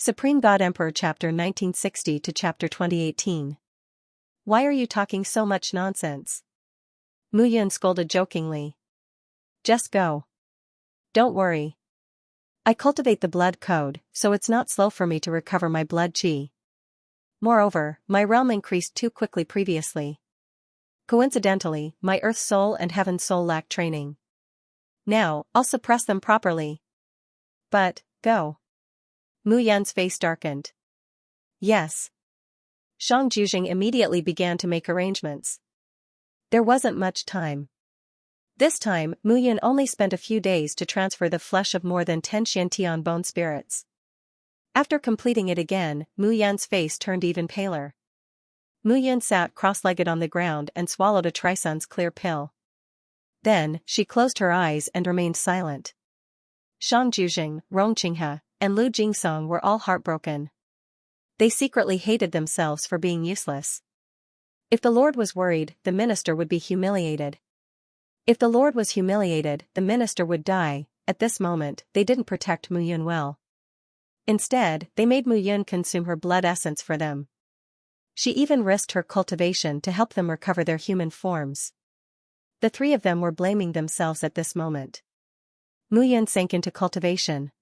Supreme God Emperor Chapter 1960 to Chapter 2018. Why are you talking so much nonsense? Mu Yun scolded jokingly. Just go. Don't worry. I cultivate the blood code, so it's not slow for me to recover my blood chi. Moreover, my realm increased too quickly previously. Coincidentally, my earth soul and heaven soul lack training. Now, I'll suppress them properly. But, go. Mu Yun's face darkened. Yes. Shang Jujing immediately began to make arrangements. There wasn't much time. This time, Mu Yun only spent a few days to transfer the flesh of more than 10 Xianxia bone spirits. After completing it again, Mu Yun's face turned even paler. Mu Yun sat cross-legged on the ground and swallowed a Trisun's clear pill. Then, she closed her eyes and remained silent. Shang Jujing, Rong Qinghe, and Lu Jingsong were all heartbroken. They secretly hated themselves for being useless. If the Lord was worried, the minister would be humiliated. If the Lord was humiliated, the minister would die. At this moment, they didn't protect Mu Yun well. Instead, they made Mu Yun consume her blood essence for them. She even risked her cultivation to help them recover their human forms. The three of them were blaming themselves at this moment. Mu Yun sank into cultivation.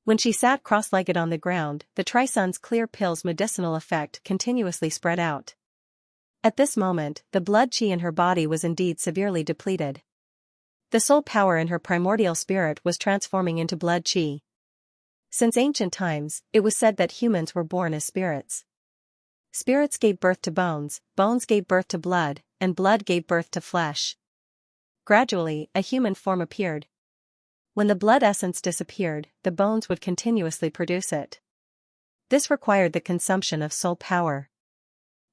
When she sat cross-legged on the ground, the Trisun's clear pill's medicinal effect continuously spread out. At this moment, the blood chi in her body was indeed severely depleted. The soul power in her primordial spirit was transforming into blood chi. Since ancient times, it was said that humans were born as spirits. Spirits gave birth to bones, bones gave birth to blood, and blood gave birth to flesh. Gradually, a human form appeared. When the blood essence disappeared, the bones would continuously produce it. This required the consumption of soul power.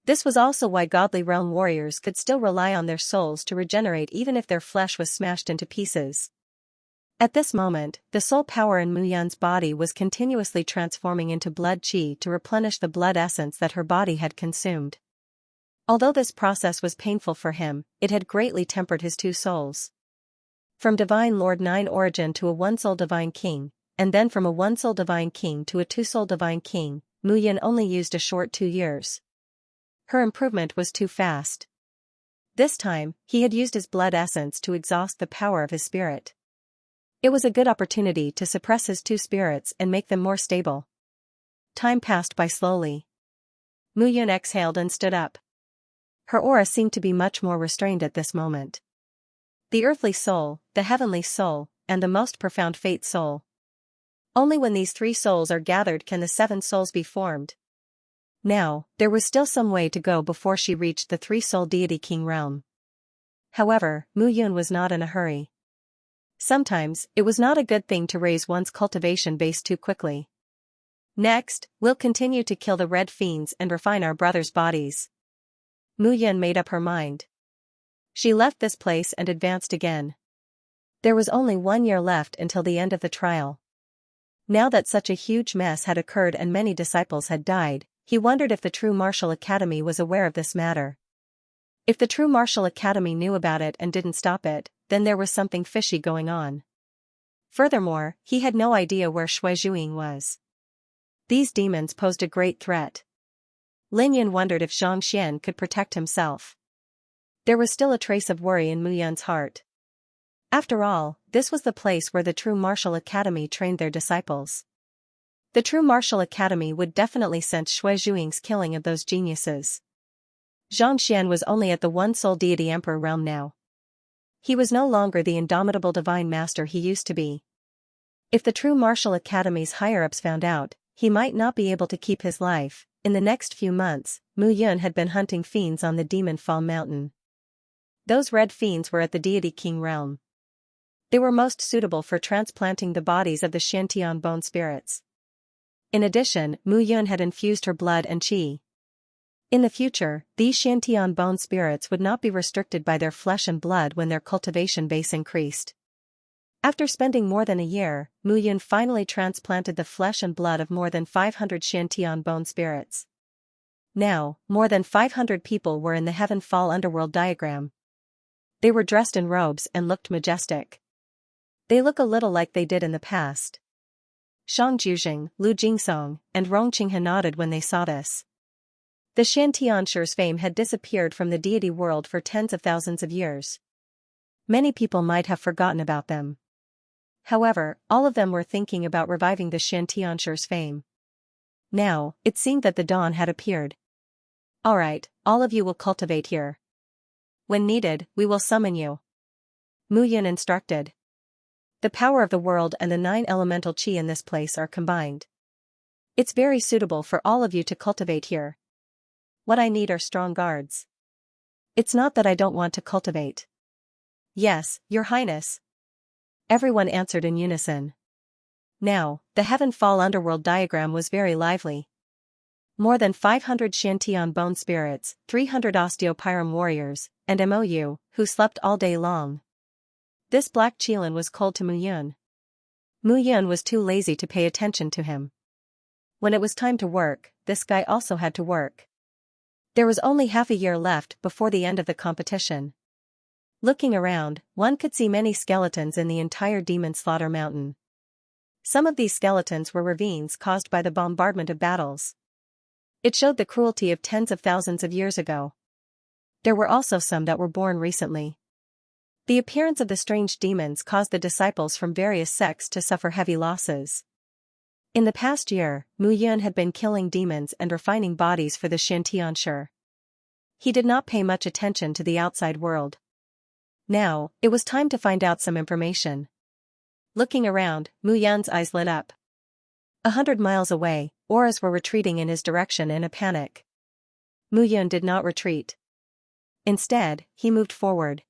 This was also why godly realm warriors could still rely on their souls to regenerate even if their flesh was smashed into pieces. At this moment, the soul power in Mu Yun's body was continuously transforming into blood chi to replenish the blood essence that her body had consumed. Although this process was painful for him, it had greatly tempered his two souls. From Divine Lord 9 origin to a one-soul Divine King, and then from a one-soul Divine King to a two-soul Divine King, Mu Yun only used a short 2 years. Her improvement was too fast. This time, he had used his blood essence to exhaust the power of his spirit. It was a good opportunity to suppress his two spirits and make them more stable. Time passed by slowly. Mu Yun exhaled and stood up. Her aura seemed to be much more restrained at this moment. The earthly soul, the heavenly soul, and the most profound fate soul. Only when these three souls are gathered can the 7 souls be formed. Now, there was still some way to go before she reached the 3-soul deity king realm. However, Mu Yun was not in a hurry. Sometimes, it was not a good thing to raise one's cultivation base too quickly. Next, we'll continue to kill the red fiends and refine our brothers' bodies. Mu Yun made up her mind. She left this place and advanced again. There was only 1 year left until the end of the trial. Now that such a huge mess had occurred and many disciples had died, he wondered if the true martial academy was aware of this matter. If the true martial academy knew about it and didn't stop it, then there was something fishy going on. Furthermore, he had no idea where Shui Zhuing was. These demons posed a great threat. Lin Yun wondered if Xianxia could protect himself. There was still a trace of worry in Mu Yun's heart. After all, this was the place where the true martial academy trained their disciples. The true martial academy would definitely sense Shui Zhuing's killing of those geniuses. Xianxia was only at the one-soul deity emperor realm now. He was no longer the indomitable divine master he used to be. If the true martial academy's higher-ups found out, he might not be able to keep his life. In the next few months, Mu Yun had been hunting fiends on the Demon Fall Mountain. Those red fiends were at the deity king realm. They were most suitable for transplanting the bodies of the Xianxia bone spirits. In addition, Mu Yun had infused her blood and qi. In the future, these Xianxia bone spirits would not be restricted by their flesh and blood when their cultivation base increased. After spending more than a year, Mu Yun finally transplanted the flesh and blood of more than 500 Xianxia bone spirits. Now, more than 500 people were in the Heaven Fall Underworld diagram. They were dressed in robes and looked majestic. They look a little like they did in the past. Shang Juzheng, Lu Jingsong, and Rong Qinghe nodded when they saw this. The Xianxia's fame had disappeared from the deity world for tens of thousands of years. Many people might have forgotten about them. However, all of them were thinking about reviving the Xianxia's fame. Now, it seemed that the dawn had appeared. Alright, all of you will cultivate here. When needed, we will summon you. Mu Yun instructed. The power of the world and the 9 elemental qi in this place are combined. It's very suitable for all of you to cultivate here. What I need are strong guards. It's not that I don't want to cultivate. Yes, Your Highness. Everyone answered in unison. Now, the Heaven Fall Underworld diagram was very lively. More than 500 Shantian bone spirits, 300 Osteopyram warriors, and Mou, who slept all day long. This black Qilin was cold to Mu Yun. Mu Yun was too lazy to pay attention to him. When it was time to work, this guy also had to work. There was only half a year left before the end of the competition. Looking around, one could see many skeletons in the entire Demon Slaughter Mountain. Some of these skeletons were ravines caused by the bombardment of battles. It showed the cruelty of tens of thousands of years ago. There were also some that were born recently. The appearance of the strange demons caused the disciples from various sects to suffer heavy losses. In the past year, Mu Yun had been killing demons and refining bodies for the Xianxia. He did not pay much attention to the outside world. Now, it was time to find out some information. Looking around, Mu Yun's eyes lit up. 100 miles away, auras were retreating in his direction in a panic. Mu Yun did not retreat. Instead, he moved forward.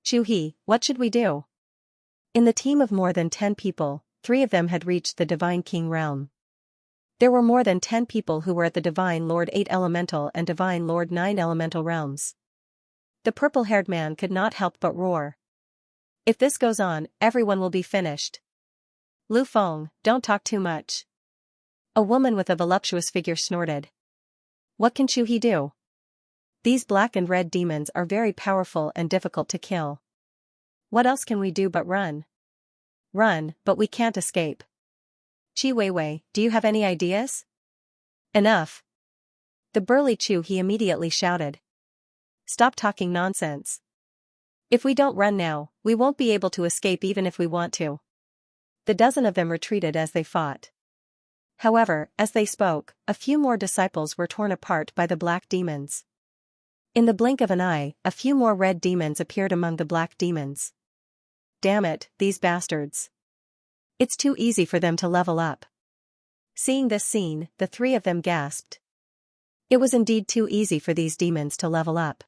Chu He, what should we do? In the team of more than 10 people, 3 of them had reached the Divine King realm. There were more than 10 people who were at the Divine Lord 8 Elemental and Divine Lord 9 Elemental realms. The purple-haired man could not help but roar. If this goes on, everyone will be finished. Lu Feng, don't talk too much. A woman with a voluptuous figure snorted. What can Chu He do? These black and red demons are very powerful and difficult to kill. What else can we do but run? Run, but we can't escape. Chi Weiwei, do you have any ideas? Enough. The burly Chu He immediately shouted. Stop talking nonsense. If we don't run now, we won't be able to escape even if we want to. The dozen of them retreated as they fought. However, as they spoke, a few more disciples were torn apart by the black demons. In the blink of an eye, a few more red demons appeared among the black demons. Damn it, these bastards. It's too easy for them to level up. Seeing this scene, the 3 of them gasped. It was indeed too easy for these demons to level up.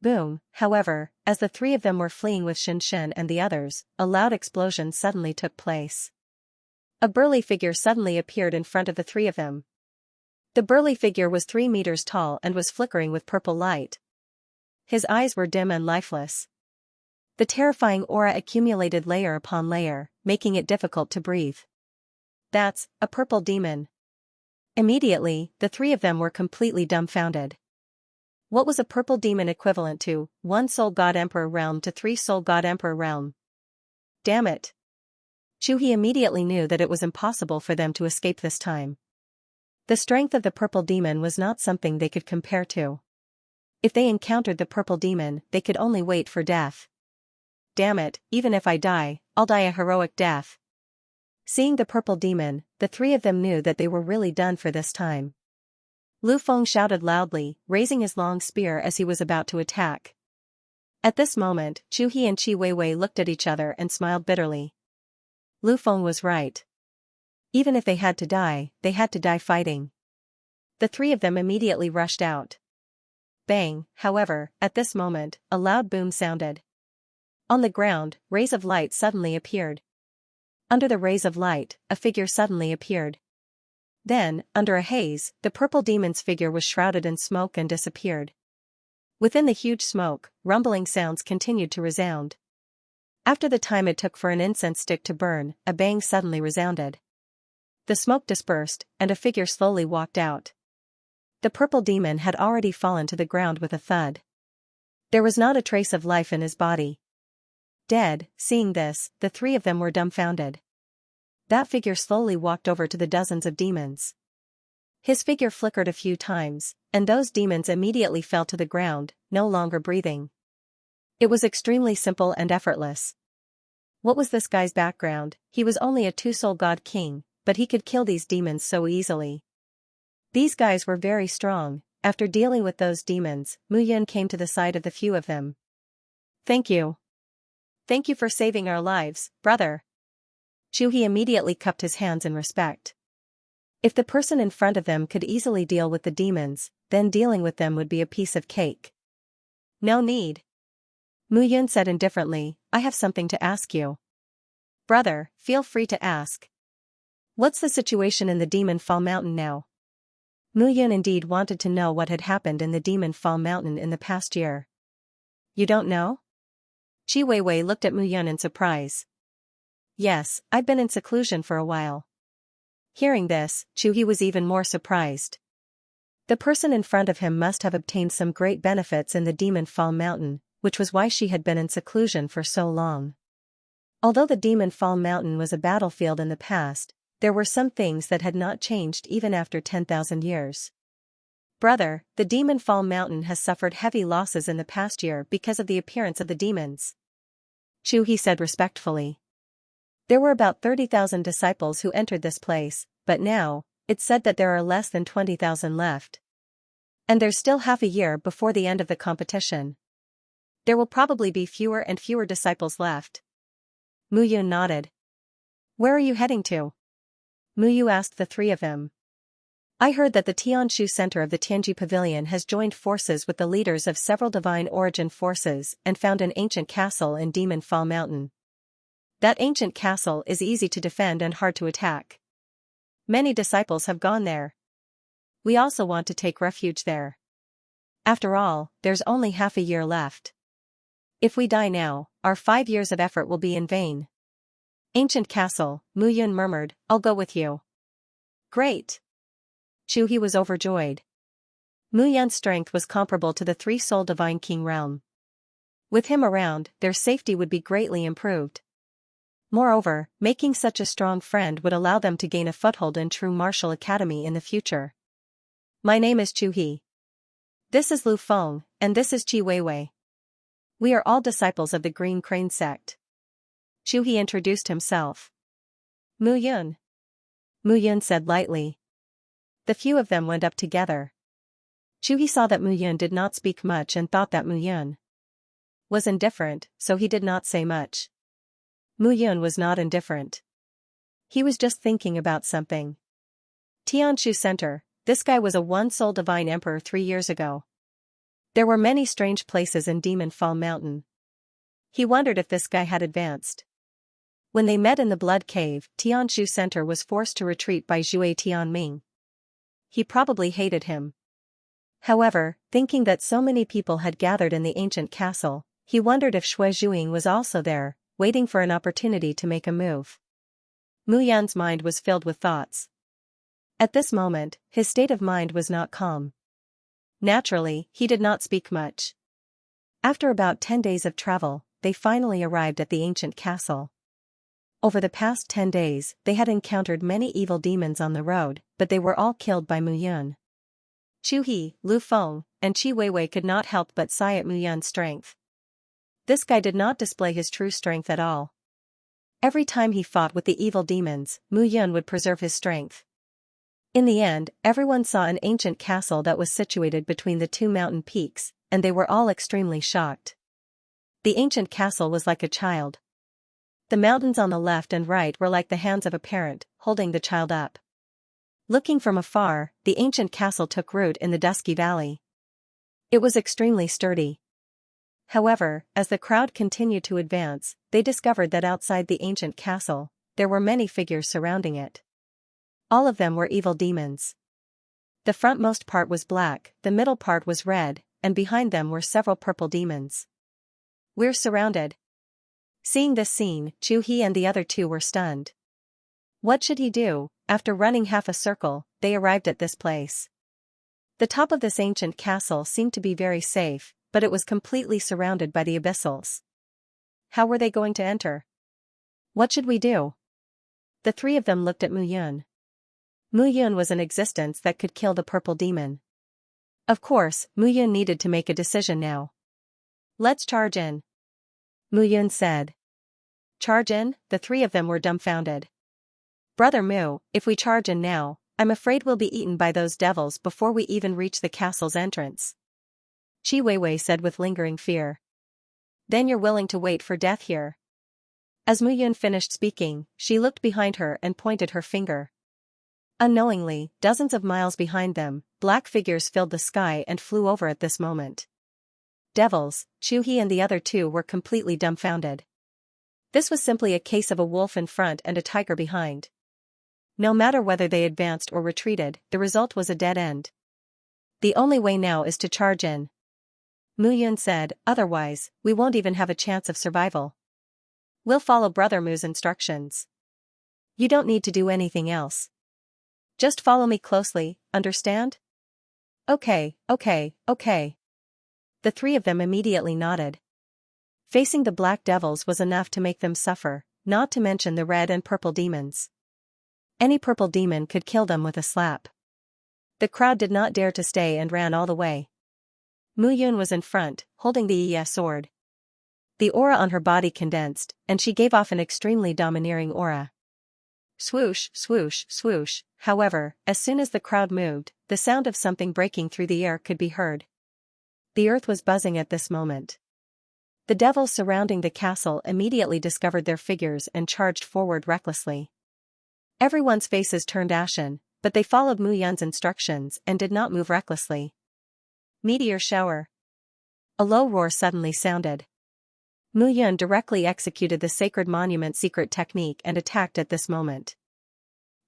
Boom, however, as the 3 of them were fleeing with Shen Shen and the others, a loud explosion suddenly took place. A burly figure suddenly appeared in front of the 3 of them. The burly figure was 3 meters tall and was flickering with purple light. His eyes were dim and lifeless. The terrifying aura accumulated layer upon layer, making it difficult to breathe. That's a purple demon. Immediately, the 3 of them were completely dumbfounded. What was a purple demon equivalent to 1 Soul God Emperor realm to 3 Soul God Emperor realm? Damn it. Chu He immediately knew that it was impossible for them to escape this time. The strength of the purple demon was not something they could compare to. If they encountered the purple demon, they could only wait for death. Damn it, even if I die, I'll die a heroic death. Seeing the purple demon, the 3 of them knew that they were really done for this time. Lu Feng shouted loudly, raising his long spear as he was about to attack. At this moment, Chu He and Chi Weiwei looked at each other and smiled bitterly. Lu Feng was right. Even if they had to die fighting. The 3 of them immediately rushed out. Bang, however, at this moment, a loud boom sounded. On the ground, rays of light suddenly appeared. Under the rays of light, a figure suddenly appeared. Then, under a haze, the purple demon's figure was shrouded in smoke and disappeared. Within the huge smoke, rumbling sounds continued to resound. After the time it took for an incense stick to burn, a bang suddenly resounded. The smoke dispersed, and a figure slowly walked out. The purple demon had already fallen to the ground with a thud. There was not a trace of life in his body. Dead, seeing this, the 3 of them were dumbfounded. that figure slowly walked over to the dozens of demons. His figure flickered a few times, and those demons immediately fell to the ground, no longer breathing. It was extremely simple and effortless. What was this guy's background? He was only a two-soul god king, but he could kill these demons so easily. These guys were very strong. After dealing with those demons, Mu Yun came to the side of the few of them. "Thank you. Thank you for saving our lives, brother." Chu He immediately cupped his hands in respect. If the person in front of them could easily deal with the demons, then dealing with them would be a piece of cake. "No need." Mu Yun said indifferently, "I have something to ask you." "Brother, feel free to ask." "What's the situation in the Demon Fall Mountain now?" Mu Yun indeed wanted to know what had happened in the Demon Fall Mountain in the past year. "You don't know?" Chi Weiwei looked at Mu Yun in surprise. "Yes, I've been in seclusion for a while." Hearing this, Chu He was even more surprised. The person in front of him must have obtained some great benefits in the Demon Fall Mountain, which was why she had been in seclusion for so long. Although the Demon Fall Mountain was a battlefield in the past, there were some things that had not changed even after 10,000 years. "Brother, the Demon Fall Mountain has suffered heavy losses in the past year because of the appearance of the demons," Chu He said respectfully. There were about 30,000 disciples who entered this place, but now, it's said that there are less than 20,000 left. And there's still half a year before the end of the competition. There will probably be fewer and fewer disciples left. Mu Yun nodded. "Where are you heading to?" Mu Yu asked the three of them. "I heard that the Tianshu Center of the Tianji Pavilion has joined forces with the leaders of several divine origin forces and found an ancient castle in Demon Fall Mountain. That ancient castle is easy to defend and hard to attack. Many disciples have gone there. We also want to take refuge there. After all, there's only half a year left. If we die now, our 5 years of effort will be in vain." "Ancient castle," Mu Yun murmured, "I'll go with you." "Great." Chu He was overjoyed. Mu Yun's strength was comparable to the three-soul divine king realm. With him around, their safety would be greatly improved. Moreover, making such a strong friend would allow them to gain a foothold in true martial academy in the future. "My name is Chu He. This is Lu Feng, and this is Chi Weiwei. We are all disciples of the Green Crane sect." Chu He introduced himself. "Mu Yun." Mu Yun said lightly. The few of them went up together. Chu He saw that Mu Yun did not speak much and thought that Mu Yun was indifferent, so he did not say much. Mu Yun was not indifferent. He was just thinking about something. Tianshu Center, this guy was a one-soul divine emperor 3 years ago. There were many strange places in Demon Fall Mountain. He wondered if this guy had advanced. When they met in the Blood Cave, Tianshu Center was forced to retreat by Zhui Tianming. He probably hated him. However, thinking that so many people had gathered in the ancient castle, he wondered if Shui Zhuing was also there, waiting for an opportunity to make a move. Mu Yan's mind was filled with thoughts. At this moment, his state of mind was not calm. Naturally, he did not speak much. After about 10 days of travel, they finally arrived at the ancient castle. Over the past 10 days, they had encountered many evil demons on the road, but they were all killed by Mu Yun. Chu He, Lu Feng, and Chi Weiwei could not help but sigh at Mu Yun's strength. This guy did not display his true strength at all. Every time he fought with the evil demons, Mu Yun would preserve his strength. In the end, everyone saw an ancient castle that was situated between the two mountain peaks, and they were all extremely shocked. The ancient castle was like a child. The mountains on the left and right were like the hands of a parent, holding the child up. Looking from afar, the ancient castle took root in the dusky valley. It was extremely sturdy. However, as the crowd continued to advance, they discovered that outside the ancient castle, there were many figures surrounding it. All of them were evil demons. The frontmost part was black, the middle part was red, and behind them were several purple demons. "We're surrounded." Seeing this scene, Chu He and the other two were stunned. What should he do? After running half a circle, they arrived at this place. The top of this ancient castle seemed to be very safe, but it was completely surrounded by the abyssals. How were they going to enter? What should we do? The three of them looked at Mu Yun. Mu Yun was an existence that could kill the purple demon. Of course, Mu Yun needed to make a decision now. Let's charge in, Mu Yun said. Charge in? The three of them were dumbfounded. Brother Mu, if we charge in now, I'm afraid we'll be eaten by those devils before we even reach the castle's entrance, Chi Weiwei said with lingering fear. Then you're willing to wait for death here? As Mu Yun finished speaking, she looked behind her and pointed her finger. Unknowingly, dozens of miles behind them, black figures filled the sky and flew over at this moment. Devils, Chu He and the other two were completely dumbfounded. This was simply a case of a wolf in front and a tiger behind. No matter whether they advanced or retreated, the result was a dead end. The only way now is to charge in, Mu Yun said, otherwise, we won't even have a chance of survival. We'll follow Brother Mu's instructions. You don't need to do anything else. Just follow me closely, understand? Okay. The three of them immediately nodded. Facing the black devils was enough to make them suffer, not to mention the red and purple demons. Any purple demon could kill them with a slap. The crowd did not dare to stay and ran all the way. Mu Yun was in front, holding the Yi sword. The aura on her body condensed, and she gave off an extremely domineering aura. Swoosh, swoosh, swoosh. However, as soon as the crowd moved, the sound of something breaking through the air could be heard. The earth was buzzing at this moment. The devils surrounding the castle immediately discovered their figures and charged forward recklessly. Everyone's faces turned ashen, but they followed Mu Yun's instructions and did not move recklessly. Meteor shower. A low roar suddenly sounded. Mu Yun directly executed the sacred monument secret technique and attacked at this moment.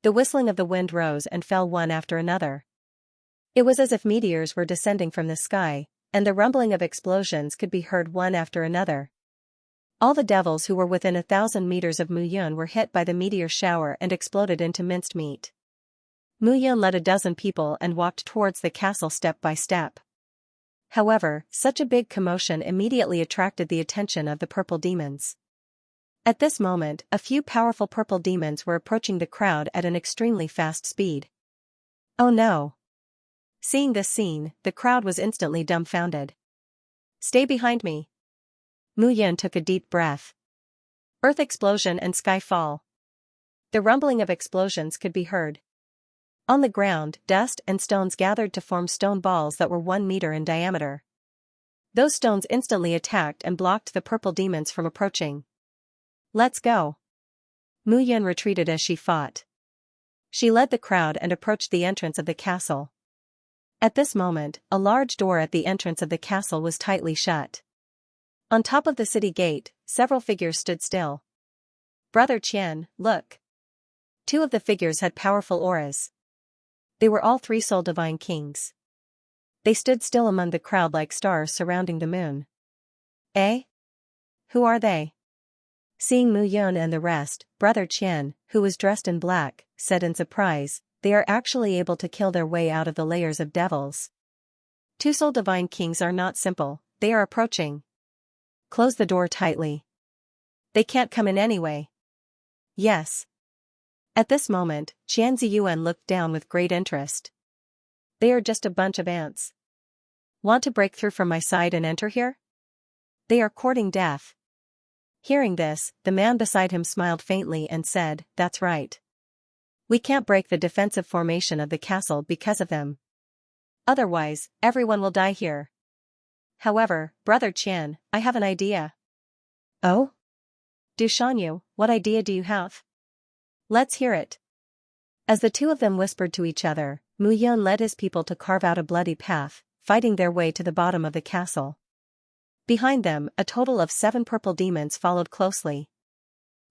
The whistling of the wind rose and fell one after another. It was as if meteors were descending from the sky, and the rumbling of explosions could be heard one after another. All the devils who were within 1,000 meters of Mu Yun were hit by the meteor shower and exploded into minced meat. Mu Yun led a dozen people and walked towards the castle step by step. However, such a big commotion immediately attracted the attention of the purple demons. At this moment, a few powerful purple demons were approaching the crowd at an extremely fast speed. Oh no! Seeing this scene, the crowd was instantly dumbfounded. Stay behind me. Mu Yun took a deep breath. Earth explosion and sky fall. The rumbling of explosions could be heard. On the ground, dust and stones gathered to form stone balls that were 1 meter in diameter. Those stones instantly attacked and blocked the purple demons from approaching. Let's go. Mu Yun retreated as she fought. She led the crowd and approached the entrance of the castle. At this moment, a large door at the entrance of the castle was tightly shut. On top of the city gate, several figures stood still. Brother Qian, look. 2 of the figures had powerful auras. They were all 3 soul divine kings. They stood still among the crowd like stars surrounding the moon. Eh? Who are they? Seeing Mu Yun and the rest, Brother Qian, who was dressed in black, said in surprise, they are actually able to kill their way out of the layers of devils. 2 soul divine kings are not simple, they are approaching. Close the door tightly. They can't come in anyway. Yes. At this moment, Qian Ziyuan looked down with great interest. They are just a bunch of ants. Want to break through from my side and enter here? They are courting death. Hearing this, the man beside him smiled faintly and said, that's right. We can't break the defensive formation of the castle because of them. Otherwise, everyone will die here. However, Brother Qian, I have an idea. Oh? Du Shanyu, what idea do you have? Let's hear it. As the 2 of them whispered to each other, Mu Yun led his people to carve out a bloody path, fighting their way to the bottom of the castle. Behind them, a total of 7 purple demons followed closely.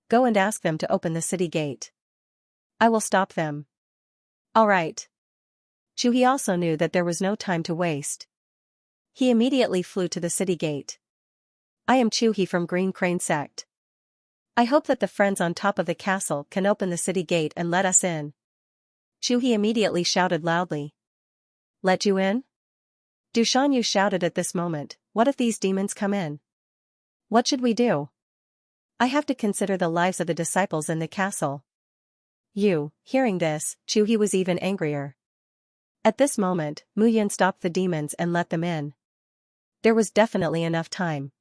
Go and ask them to open the city gate. I will stop them. All right. Chu He also knew that there was no time to waste. He immediately flew to the city gate. I am Chu He from Green Crane Sect. I hope that the friends on top of the castle can open the city gate and let us in. Chu He immediately shouted loudly. Let you in? Du Shanyu shouted at this moment, what if these demons come in? What should we do? I have to consider the lives of the disciples in the castle. Hearing this, Chuhi was even angrier. At this moment, Mu Yun stopped the demons and let them in. There was definitely enough time.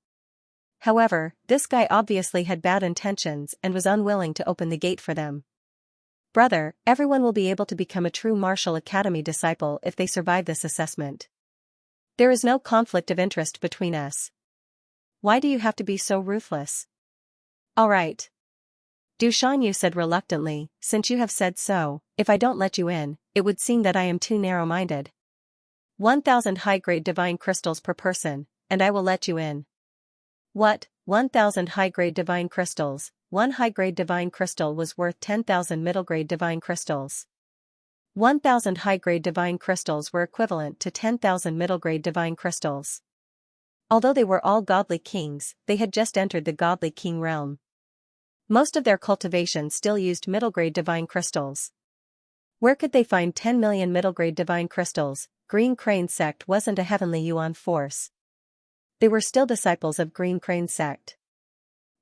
However, this guy obviously had bad intentions and was unwilling to open the gate for them. Brother, everyone will be able to become a true Martial Academy disciple if they survive this assessment. There is no conflict of interest between us. Why do you have to be so ruthless? All right. Du Shanyu said reluctantly, since you have said so, if I don't let you in, it would seem that I am too narrow-minded. 1,000 high-grade divine crystals per person, and I will let you in. What, 1,000 high-grade divine crystals? One high-grade divine crystal was worth 10,000 middle-grade divine crystals. 1,000 high-grade divine crystals were equivalent to 10,000 middle-grade divine crystals. Although they were all godly kings, they had just entered the godly king realm. Most of their cultivation still used middle-grade divine crystals. Where could they find 10 million middle-grade divine crystals? Green Crane sect wasn't a heavenly yuan force. They were still disciples of Green Crane sect.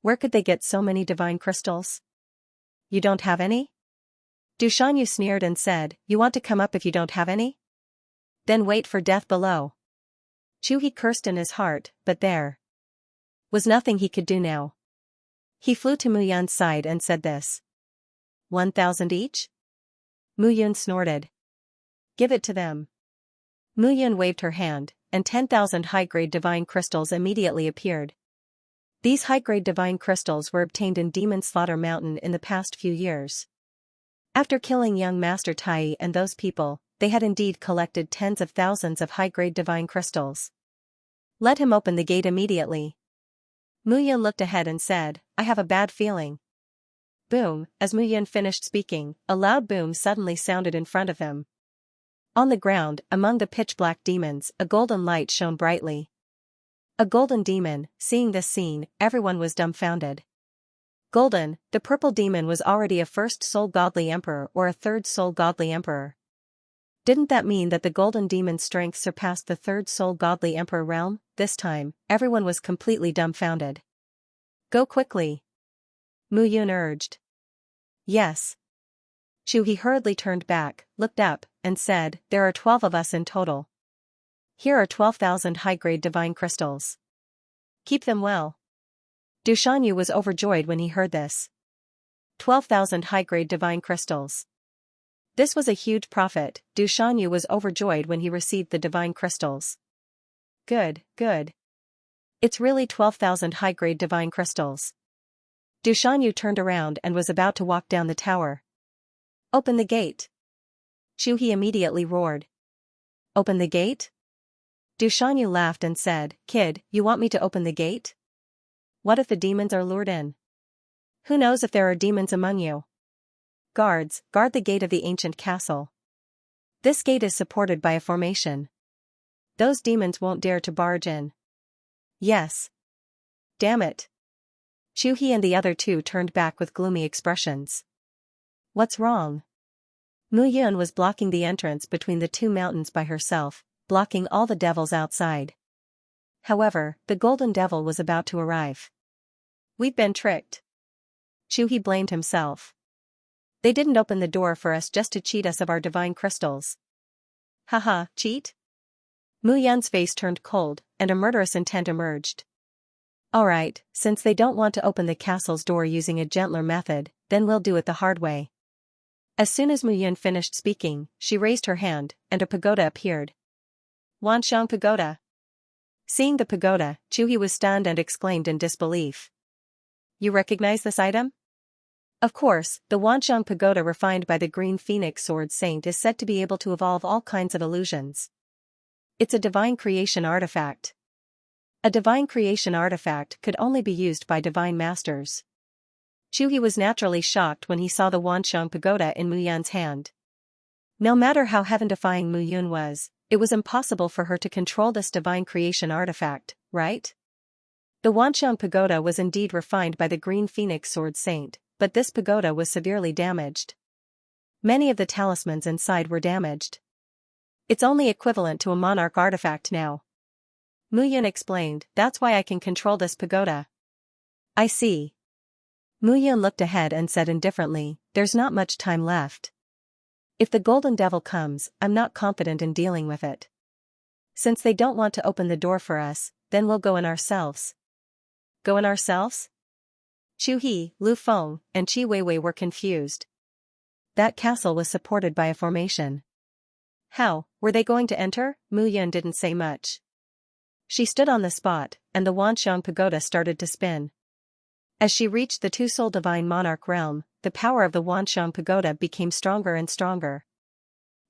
Where could they get so many divine crystals? You don't have any? Du Shanyu sneered and said, you want to come up if you don't have any? Then wait for death below. Chuhi cursed in his heart, but there was nothing he could do now. He flew to Mu Yun's side and said this. 1,000 each? Mu Yun snorted. Give it to them. Mu Yun waved her hand, and 10,000 high-grade divine crystals immediately appeared. These high-grade divine crystals were obtained in Demon Slaughter Mountain in the past few years. After killing young Master Tai and those people, they had indeed collected tens of thousands of high-grade divine crystals. Let him open the gate immediately. Mu Yun looked ahead and said, I have a bad feeling. Boom, as Mu Yun finished speaking, a loud boom suddenly sounded in front of him. On the ground, among the pitch-black demons, a golden light shone brightly. A golden demon. Seeing this scene, everyone was dumbfounded. Golden, the purple demon was already a first soul godly emperor or a third soul godly emperor. Didn't that mean that the golden demon's strength surpassed the third soul godly emperor realm? This time, everyone was completely dumbfounded. Go quickly. Mu Yun urged. Yes. Chuhi hurriedly turned back, looked up, and said, there are 12 of us in total. Here are 12,000 high-grade divine crystals. Keep them well. Du Shanyu was overjoyed when he heard this. 12,000 high-grade divine crystals. This was a huge profit. Du Shanyu was overjoyed when he received the divine crystals. Good, good. It's really 12,000 high-grade divine crystals. Du Shanyu turned around and was about to walk down the tower. Open the gate. Chuhi immediately roared. Open the gate? Du Shanyu laughed and said, Kid, you want me to open the gate? What if the demons are lured in? Who knows if there are demons among you? Guards, guard the gate of the ancient castle. This gate is supported by a formation. Those demons won't dare to barge in. Yes. Damn it. Chuhi and the other two turned back with gloomy expressions. What's wrong? Mu Yun was blocking the entrance between the two mountains by herself, blocking all the devils outside. However, the golden devil was about to arrive. We've been tricked. Chuhi blamed himself. They didn't open the door for us just to cheat us of our divine crystals. Haha, cheat? Mu Yun's face turned cold, and a murderous intent emerged. Alright, since they don't want to open the castle's door using a gentler method, then we'll do it the hard way. As soon as Mu Yun finished speaking, she raised her hand, and a pagoda appeared. Wanxiang Pagoda. Seeing the pagoda, Chuhi was stunned and exclaimed in disbelief. You recognize this item? Of course, the Wanxiang Pagoda refined by the Green Phoenix Sword Saint is said to be able to evolve all kinds of illusions. It's a divine creation artifact. A divine creation artifact could only be used by divine masters. Chuhi was naturally shocked when he saw the Wanxiang Pagoda in Mu Yun's hand. No matter how heaven-defying Mu Yun was, it was impossible for her to control this divine creation artifact, right? The Wanxiang Pagoda was indeed refined by the Green Phoenix Sword Saint, but this pagoda was severely damaged. Many of the talismans inside were damaged. It's only equivalent to a monarch artifact now. Mu Yun explained, that's why I can control this pagoda. I see. Mu Yun looked ahead and said indifferently, there's not much time left. If the Golden Devil comes, I'm not confident in dealing with it. Since they don't want to open the door for us, then we'll go in ourselves. Go in ourselves? Chu He, Lu Feng, and Qi Weiwei were confused. That castle was supported by a formation. How were they going to enter? Mu Yun didn't say much. She stood on the spot, and the Wanxiang pagoda started to spin. As she reached the two-soul divine monarch realm, the power of the Wanxiang pagoda became stronger and stronger.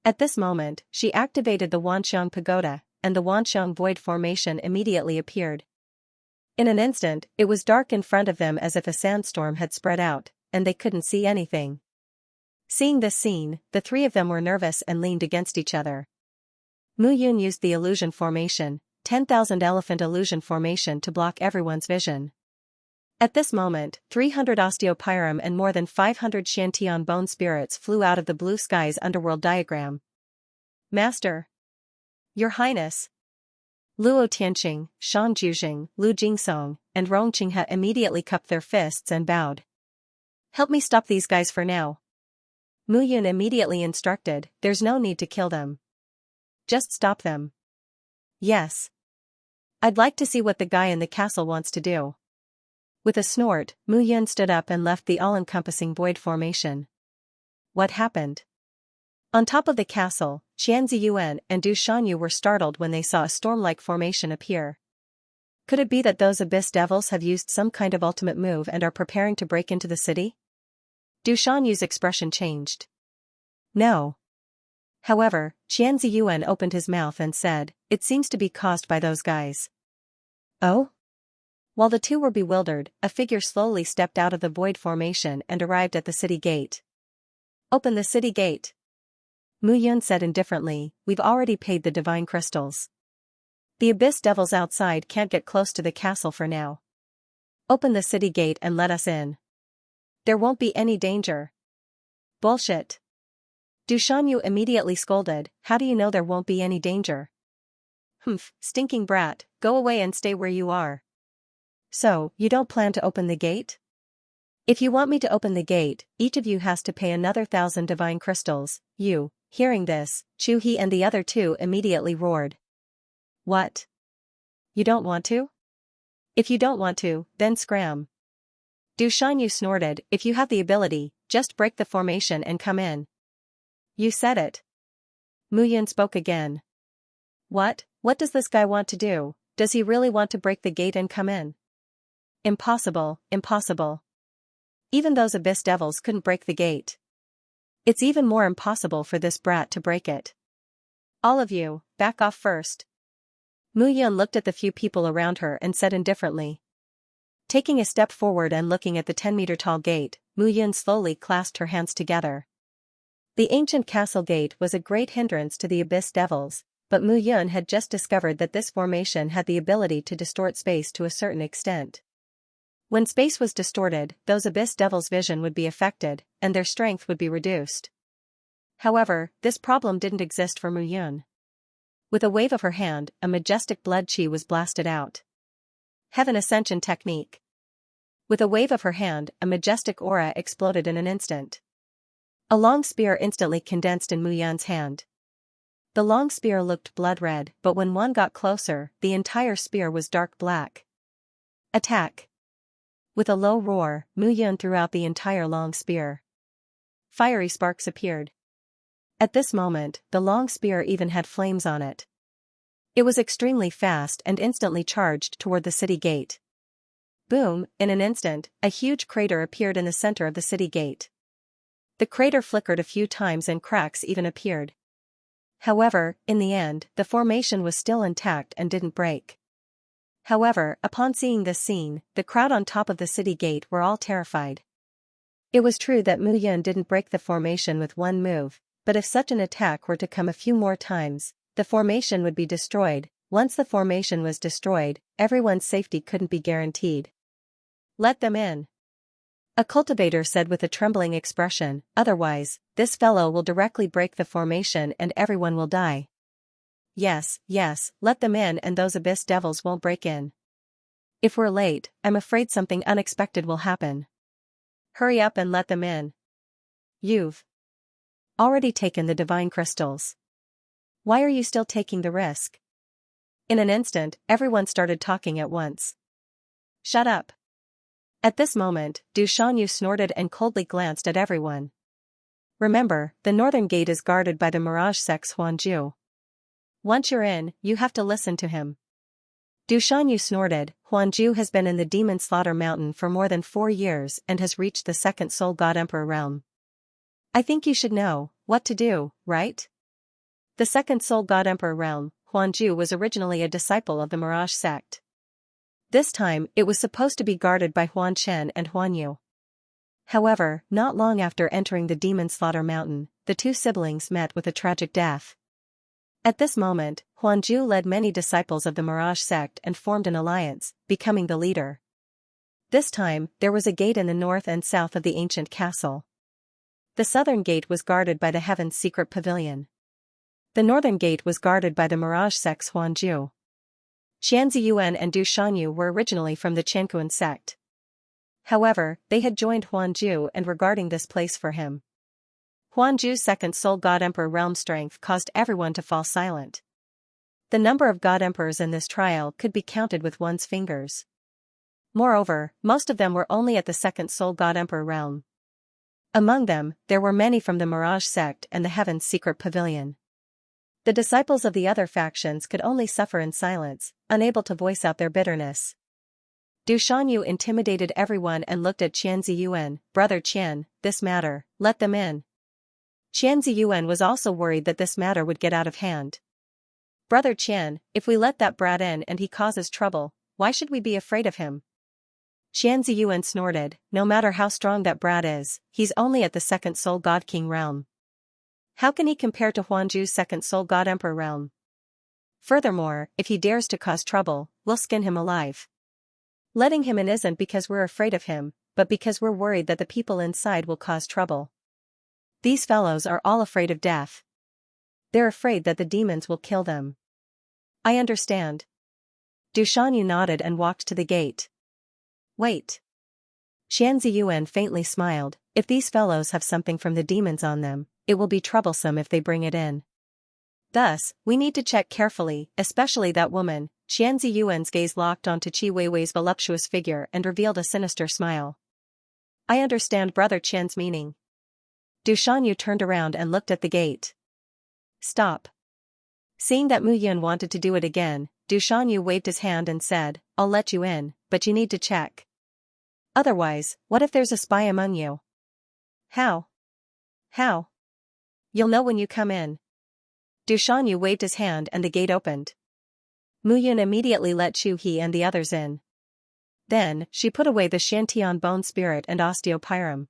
At this moment, she activated the Wanxiang pagoda, and the Wanxiang void formation immediately appeared. In an instant, it was dark in front of them as if a sandstorm had spread out, and they couldn't see anything. Seeing this scene, the three of them were nervous and leaned against each other. Mu Yun used the illusion formation, 10,000 elephant illusion formation to block everyone's vision. At this moment, 300 osteopyram and more than 500 Shantian bone spirits flew out of the blue sky's underworld diagram. Master! Your Highness! Luo Tianqing, Shan Juzheng, Lu Jingsong, and Rong Qinghe immediately cupped their fists and bowed. Help me stop these guys for now. Mu Yun immediately instructed, there's no need to kill them. Just stop them. Yes. I'd like to see what the guy in the castle wants to do. With a snort, Mu Yun stood up and left the all-encompassing void formation. What happened? On top of the castle, Xianxia Yuan and Du Shanyu were startled when they saw a storm-like formation appear. Could it be that those abyss devils have used some kind of ultimate move and are preparing to break into the city? Du Shanyu's expression changed. No. However, Xianxia Yuan opened his mouth and said, it seems to be caused by those guys. Oh? While the two were bewildered, a figure slowly stepped out of the void formation and arrived at the city gate. Open the city gate. Mu Yun said indifferently, we've already paid the divine crystals. The abyss devils outside can't get close to the castle for now. Open the city gate and let us in. There won't be any danger. Bullshit. Du Shanyu immediately scolded, how do you know there won't be any danger? Humph, stinking brat, go away and stay where you are. So, you don't plan to open the gate? If you want me to open the gate, each of you has to pay another 1,000 divine crystals. You. Hearing this, Chu He and the other two immediately roared. What? You don't want to? If you don't want to, then scram. Du Shanyu snorted, if you have the ability, just break the formation and come in. You said it. Mu Yun spoke again. What does this guy want to do? Does he really want to break the gate and come in? Impossible, impossible. Even those abyss devils couldn't break the gate. It's even more impossible for this brat to break it. All of you, back off first. Mu Yun looked at the few people around her and said indifferently. Taking a step forward and looking at the 10-meter-tall gate, Mu Yun slowly clasped her hands together. The ancient castle gate was a great hindrance to the abyss devils, but Mu Yun had just discovered that this formation had the ability to distort space to a certain extent. When space was distorted, those abyss devils' vision would be affected, and their strength would be reduced. However, this problem didn't exist for Mu Yun. With a wave of her hand, a majestic blood chi was blasted out. Heaven Ascension Technique. With a wave of her hand, a majestic aura exploded in an instant. A long spear instantly condensed in Mu Yun's hand. The long spear looked blood-red, but when one got closer, the entire spear was dark black. Attack! With a low roar, Mu Yun threw out the entire long spear. Fiery sparks appeared. At this moment, the long spear even had flames on it. It was extremely fast and instantly charged toward the city gate. Boom, in an instant, a huge crater appeared in the center of the city gate. The crater flickered a few times and cracks even appeared. However, in the end, the formation was still intact and didn't break. However, upon seeing this scene, the crowd on top of the city gate were all terrified. It was true that Mu Yun didn't break the formation with one move, but if such an attack were to come a few more times, the formation would be destroyed. Once the formation was destroyed, everyone's safety couldn't be guaranteed. Let them in. A cultivator said with a trembling expression, otherwise, this fellow will directly break the formation and everyone will die. Yes, let them in and those abyss devils won't break in. If we're late, I'm afraid something unexpected will happen. Hurry up and let them in. You've already taken the divine crystals. Why are you still taking the risk? In an instant, everyone started talking at once. Shut up. At this moment, Du Shanyu snorted and coldly glanced at everyone. Remember, the northern gate is guarded by the Mirage Sect's Huanju. Once you're in, you have to listen to him. Du Shanyu snorted. Huanju has been in the Demon Slaughter Mountain for more than 4 years and has reached the second Soul God Emperor realm. I think you should know what to do, right? The second Soul God Emperor realm, Huanju was originally a disciple of the Mirage sect. This time, it was supposed to be guarded by Huan Chen and Huan Yu. However, not long after entering the Demon Slaughter Mountain, the two siblings met with a tragic death. At this moment, Huanju led many disciples of the Mirage sect and formed an alliance, becoming the leader. This time, there was a gate in the north and south of the ancient castle. The southern gate was guarded by the Heaven's Secret Pavilion. The northern gate was guarded by the Mirage sect's Huanju. Xianxia and Du Shanyu were originally from the Qianquan sect. However, they had joined Huanju and were guarding this place for him. Huanju's second Soul God Emperor realm strength caused everyone to fall silent. The number of God Emperors in this trial could be counted with one's fingers. Moreover, most of them were only at the second Soul God Emperor realm. Among them, there were many from the Mirage sect and the Heaven's Secret Pavilion. The disciples of the other factions could only suffer in silence, unable to voice out their bitterness. Du Shanyu intimidated everyone and looked at Qian Ziyuan. Brother Qian, this matter, let them in. Qian Ziyuan was also worried that this matter would get out of hand. Brother Qian, if we let that brat in and he causes trouble, why should we be afraid of him? Qian Ziyuan snorted, no matter how strong that brat is, he's only at the second Soul God King realm. How can he compare to Huanju's second Soul God Emperor realm? Furthermore, if he dares to cause trouble, we'll skin him alive. Letting him in isn't because we're afraid of him, but because we're worried that the people inside will cause trouble. These fellows are all afraid of death. They're afraid that the demons will kill them. I understand. Du Shanyu nodded and walked to the gate. Wait. Qian Ziyuan faintly smiled. If these fellows have something from the demons on them, it will be troublesome if they bring it in. Thus, we need to check carefully, especially that woman. Qian Ziyuan's gaze locked onto Qi Weiwei's voluptuous figure and revealed a sinister smile. I understand Brother Qian's meaning. Du Shanyu turned around and looked at the gate. Stop. Seeing that Mu Yun wanted to do it again, Du Shanyu waved his hand and said, I'll let you in, but you need to check. Otherwise, what if there's a spy among you? How? How? You'll know when you come in. Du Shanyu waved his hand and the gate opened. Mu Yun immediately let Chu He and the others in. Then, she put away the Shantian bone spirit and osteopyrum.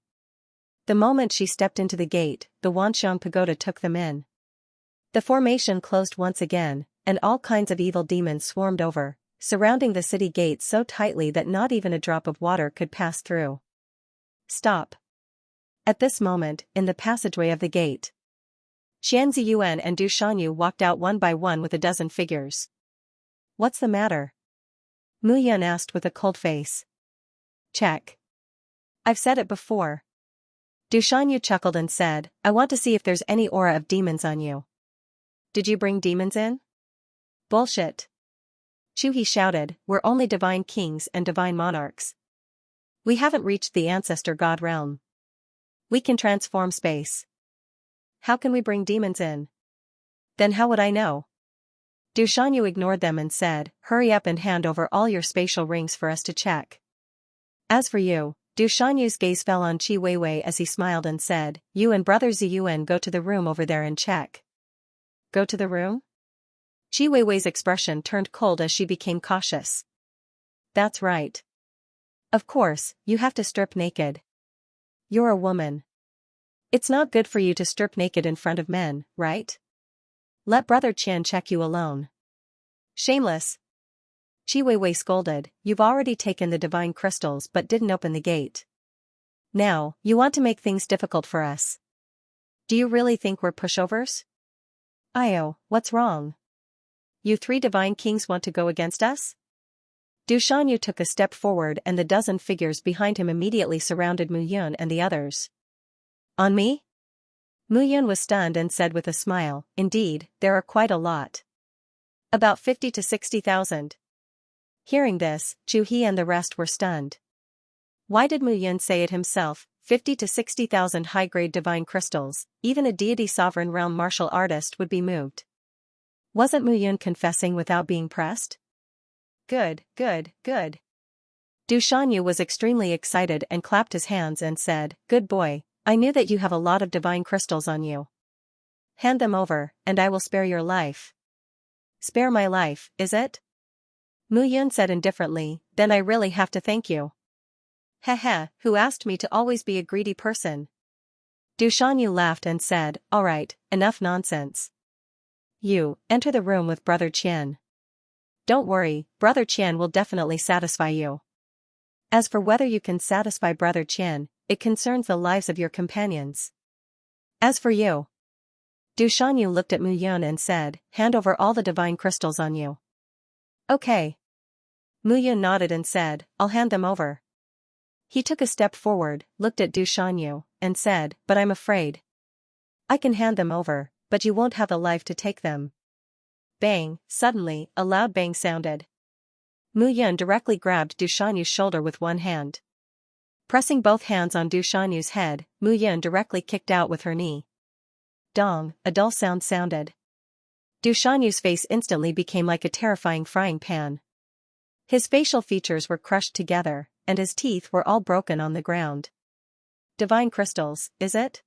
The moment she stepped into the gate, the Wanxiang pagoda took them in. The formation closed once again, and all kinds of evil demons swarmed over, surrounding the city gates so tightly that not even a drop of water could pass through. Stop. At this moment, in the passageway of the gate, Qian Ziyuan and Du Shanyu walked out one by one with a dozen figures. What's the matter? Mu Yun asked with a cold face. Check. I've said it before. Du Shanyu chuckled and said, I want to see if there's any aura of demons on you. Did you bring demons in? Bullshit. Chu He shouted, we're only divine kings and divine monarchs. We haven't reached the ancestor god realm. We can transform space. How can we bring demons in? Then how would I know? Du Shanyu ignored them and said, hurry up and hand over all your spatial rings for us to check. As for you, Du Shanyu's gaze fell on Qi Weiwei as he smiled and said, you and Brother Ziyuan go to the room over there and check. Go to the room? Qi Weiwei's expression turned cold as she became cautious. That's right. Of course, you have to strip naked. You're a woman. It's not good for you to strip naked in front of men, right? Let Brother Qian check you alone. Shameless. Qi Weiwei scolded, you've already taken the divine crystals but didn't open the gate. Now, you want to make things difficult for us. Do you really think we're pushovers? Io, what's wrong? You 3 divine kings want to go against us? Du Shanyu took a step forward and the dozen figures behind him immediately surrounded Mu Yun and the others. On me? Mu Yun was stunned and said with a smile, indeed, there are quite a lot. About 50 to 60,000. Hearing this, Chu He and the rest were stunned. Why did Mu Yun say it himself, 50 to 60,000 high-grade divine crystals, even a deity sovereign realm martial artist would be moved. Wasn't Mu Yun confessing without being pressed? Good, good, good. Du Shanyu was extremely excited and clapped his hands and said, good boy, I knew that you have a lot of divine crystals on you. Hand them over, and I will spare your life. Spare my life, is it? Mu Yun said indifferently, then I really have to thank you. Heh, who asked me to always be a greedy person? Du Shanyu laughed and said, alright, enough nonsense. You, enter the room with Brother Qian. Don't worry, Brother Qian will definitely satisfy you. As for whether you can satisfy Brother Qian, it concerns the lives of your companions. As for you. Du Shanyu looked at Mu Yun and said, hand over all the divine crystals on you. Okay. Mu Yun nodded and said, I'll hand them over. He took a step forward, looked at Du Shanyu, and said, but I'm afraid. I can hand them over, but you won't have the life to take them. Bang, suddenly, a loud bang sounded. Mu Yun directly grabbed Du Shanyu's shoulder with one hand. Pressing both hands on Du Shanyu's head, Mu Yun directly kicked out with her knee. Dong, a dull sound sounded. Du Shanyu's face instantly became like a terrifying frying pan. His facial features were crushed together, and his teeth were all broken on the ground. Divine crystals, is it?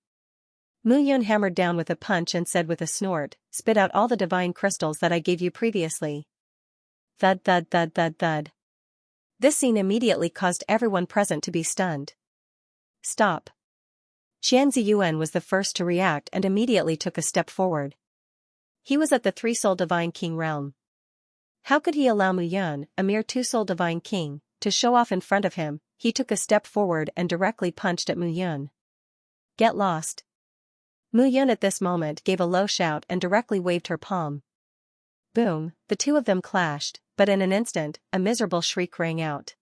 Mu Yun hammered down with a punch and said with a snort, spit out all the divine crystals that I gave you previously. Thud thud thud thud thud. This scene immediately caused everyone present to be stunned. Stop. Xianxia was the first to react and immediately took a step forward. He was at the three-soul divine king realm. How could he allow Mu Yun, a mere two-soul divine king, to show off in front of him? He took a step forward and directly punched at Mu Yun. Get lost. Mu Yun at this moment gave a low shout and directly waved her palm. Boom, the two of them clashed, but in an instant, a miserable shriek rang out.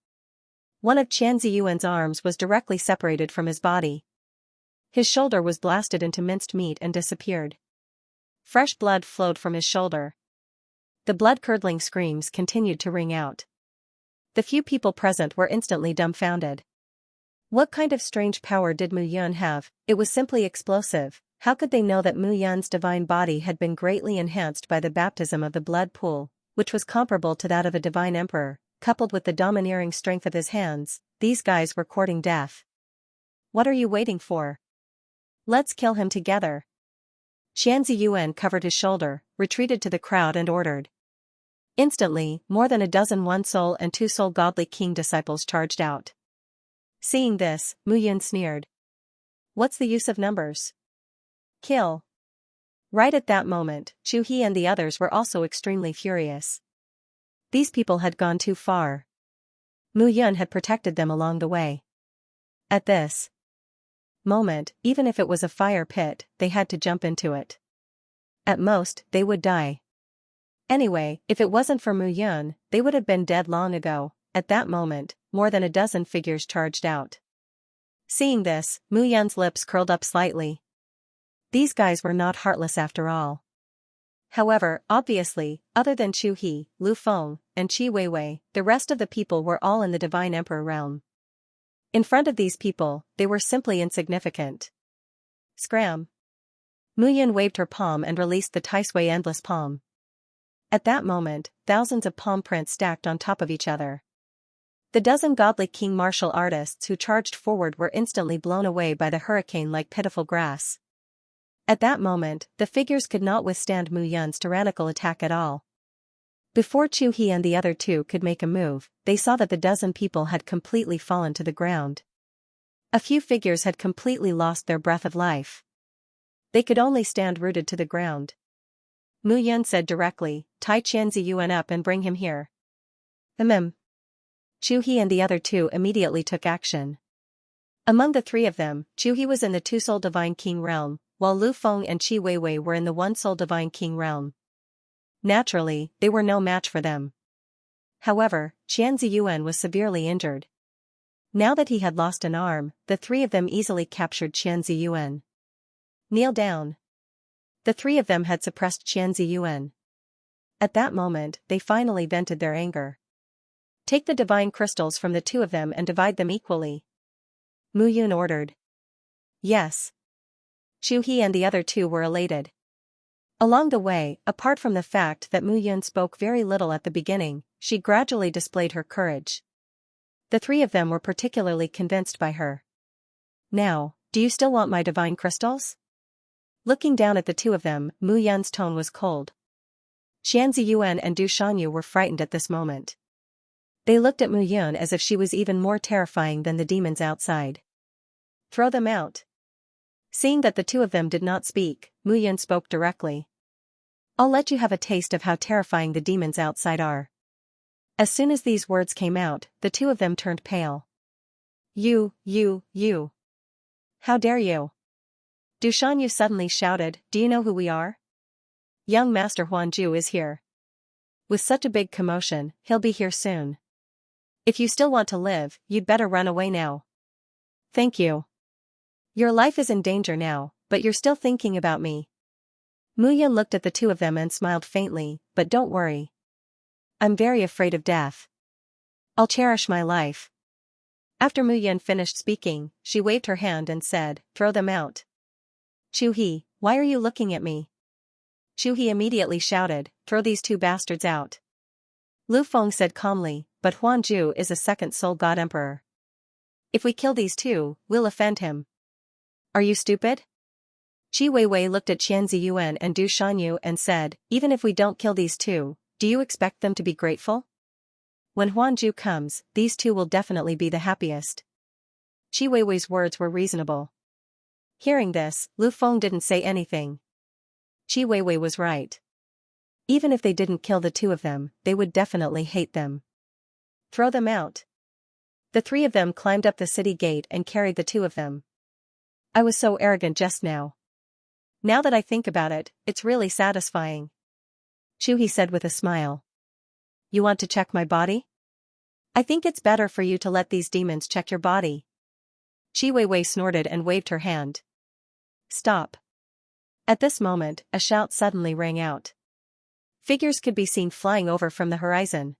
One of Xianxia arms was directly separated from his body. His shoulder was blasted into minced meat and disappeared. Fresh blood flowed from his shoulder. The blood-curdling screams continued to ring out. The few people present were instantly dumbfounded. What kind of strange power did Mu Yun have? It was simply explosive. How could they know that Mu Yun's divine body had been greatly enhanced by the baptism of the blood pool, which was comparable to that of a divine emperor, coupled with the domineering strength of his hands? These guys were courting death. What are you waiting for? Let's kill him together. Xianxia covered his shoulder, retreated to the crowd and ordered. Instantly, more than a dozen one-soul and two-soul godly king disciples charged out. Seeing this, Mu Yun sneered. What's the use of numbers? Kill. Right at that moment, Chu He and the others were also extremely furious. These people had gone too far. Mu Yun had protected them along the way. At this moment, even if it was a fire pit, they had to jump into it. At most, they would die. Anyway, if it wasn't for Mu Yun, they would have been dead long ago. At that moment, more than a dozen figures charged out. Seeing this, Mu Yun's lips curled up slightly. These guys were not heartless after all. However, obviously, other than Chu He, Lu Feng, and Qi Weiwei, the rest of the people were all in the Divine Emperor realm. In front of these people, they were simply insignificant. Scram. Mu Yun waved her palm and released the Taisui endless palm. At that moment, thousands of palm prints stacked on top of each other. The dozen godly king martial artists who charged forward were instantly blown away by the hurricane like pitiful grass. At that moment, the figures could not withstand Mu Yun's tyrannical attack at all. Before Chu He and the other two could make a move, they saw that the dozen people had completely fallen to the ground. A few figures had completely lost their breath of life. They could only stand rooted to the ground. Mu Yun said directly, tie Xianxia up and bring him here. Chu He and the other two immediately took action. Among the three of them, Chu He was in the two-soul divine king realm, while Lu Feng and Qi Weiwei were in the one-soul divine king realm. Naturally, they were no match for them. However, Xianxia was severely injured. Now that he had lost an arm, the three of them easily captured Xianxia. Kneel down. The three of them had suppressed Xianxia. At that moment, they finally vented their anger. Take the divine crystals from the two of them and divide them equally. Mu Yun ordered. Yes. Chu He and the other two were elated. Along the way, apart from the fact that Mu Yun spoke very little at the beginning, she gradually displayed her courage. The three of them were particularly convinced by her. Now, do you still want my divine crystals? Looking down at the two of them, Mu Yun's tone was cold. Xianxia and Du Shanyu were frightened at this moment. They looked at Mu Yun as if she was even more terrifying than the demons outside. Throw them out. Seeing that the two of them did not speak, Mu Yun spoke directly. I'll let you have a taste of how terrifying the demons outside are. As soon as these words came out, the two of them turned pale. You. How dare you? Du Shanyu suddenly shouted, do you know who we are? Young Master Huanju is here. With such a big commotion, he'll be here soon. If you still want to live, you'd better run away now. Thank you. Your life is in danger now, but you're still thinking about me. Mu Yun looked at the two of them and smiled faintly, but don't worry. I'm very afraid of death. I'll cherish my life. After Mu Yun finished speaking, she waved her hand and said, throw them out. Chu He, why are you looking at me? Chu He immediately shouted, throw these two bastards out. Lu Feng said calmly, but Huanju is a second soul god emperor. If we kill these two, we'll offend him. Are you stupid? Qi Weiwei looked at Xianxia and Du Shanyu and said, even if we don't kill these two, do you expect them to be grateful? When Huanju comes, these two will definitely be the happiest. Qi Weiwei's words were reasonable. Hearing this, Lu Feng didn't say anything. Qi Weiwei was right. Even if they didn't kill the two of them, they would definitely hate them. Throw them out. The three of them climbed up the city gate and carried the two of them. I was so arrogant just now. Now that I think about it, it's really satisfying. Chu He said with a smile. You want to check my body? I think it's better for you to let these demons check your body. Qi Weiwei snorted and waved her hand. Stop. At this moment, a shout suddenly rang out. Figures could be seen flying over from the horizon.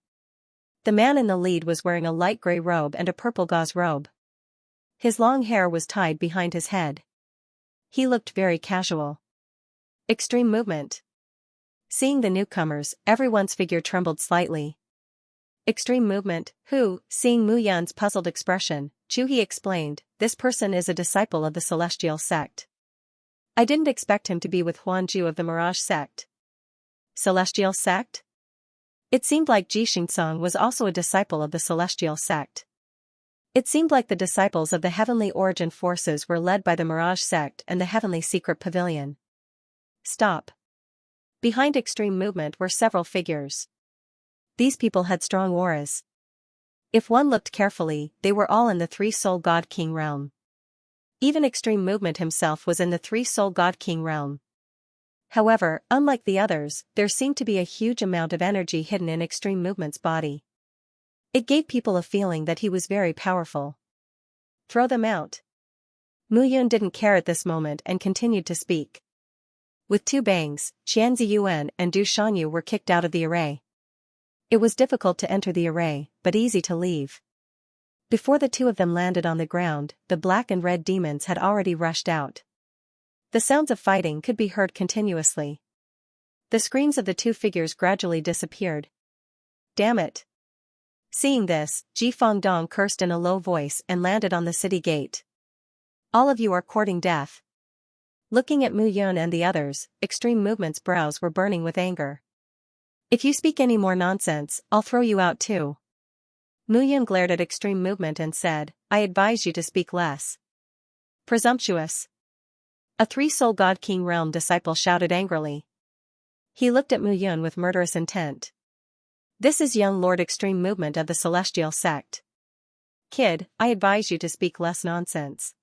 The man in the lead was wearing a light gray robe and a purple gauze robe. His long hair was tied behind his head. He looked very casual. Extreme movement. Seeing the newcomers, everyone's figure trembled slightly. Extreme movement, who, seeing Mu Yun's puzzled expression, Chu He explained, this person is a disciple of the Celestial sect. I didn't expect him to be with Huanju of the Mirage sect. Celestial sect? It seemed like Ji Xingcong was also a disciple of the Celestial sect. It seemed like the disciples of the Heavenly Origin Forces were led by the Mirage sect and the Heavenly Secret Pavilion. Stop. Behind extreme movement were several figures. These people had strong auras. If one looked carefully, they were all in the three-soul God King realm. Even extreme movement himself was in the three-soul God King realm. However, unlike the others, there seemed to be a huge amount of energy hidden in extreme movement's body. It gave people a feeling that he was very powerful. Throw them out. Mu Yun didn't care at this moment and continued to speak. With two bangs, Xianxia and Du Shanyu were kicked out of the array. It was difficult to enter the array, but easy to leave. Before the two of them landed on the ground, the black and red demons had already rushed out. The sounds of fighting could be heard continuously. The screams of the two figures gradually disappeared. Damn it. Seeing this, Ji Fangdong cursed in a low voice and landed on the city gate. All of you are courting death. Looking at Mu Yun and the others, extreme movement's brows were burning with anger. If you speak any more nonsense, I'll throw you out too. Mu Yun glared at extreme movement and said, I advise you to speak less. Presumptuous. A three-soul God King realm disciple shouted angrily. He looked at Mu Yun with murderous intent. This is young Lord Extreme Movement of the Celestial sect. Kid, I advise you to speak less nonsense.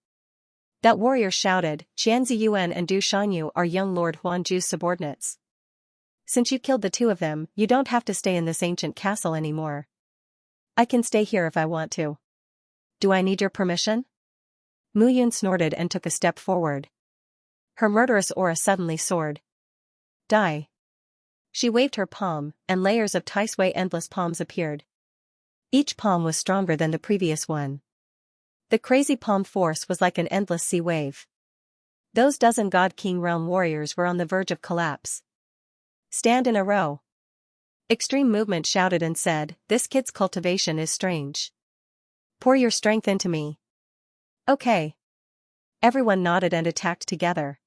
That warrior shouted, Xianxia and Du Shanyu are young Lord Huanju's subordinates. Since you killed the two of them, you don't have to stay in this ancient castle anymore. I can stay here if I want to. Do I need your permission? Muyun snorted and took a step forward. Her murderous aura suddenly soared. Die. She waved her palm, and layers of Tai Sui endless palms appeared. Each palm was stronger than the previous one. The crazy palm force was like an endless sea wave. Those dozen God King realm warriors were on the verge of collapse. Stand in a row. Extreme Movement shouted and said, this kid's cultivation is strange. Pour your strength into me. Okay. Everyone nodded and attacked together.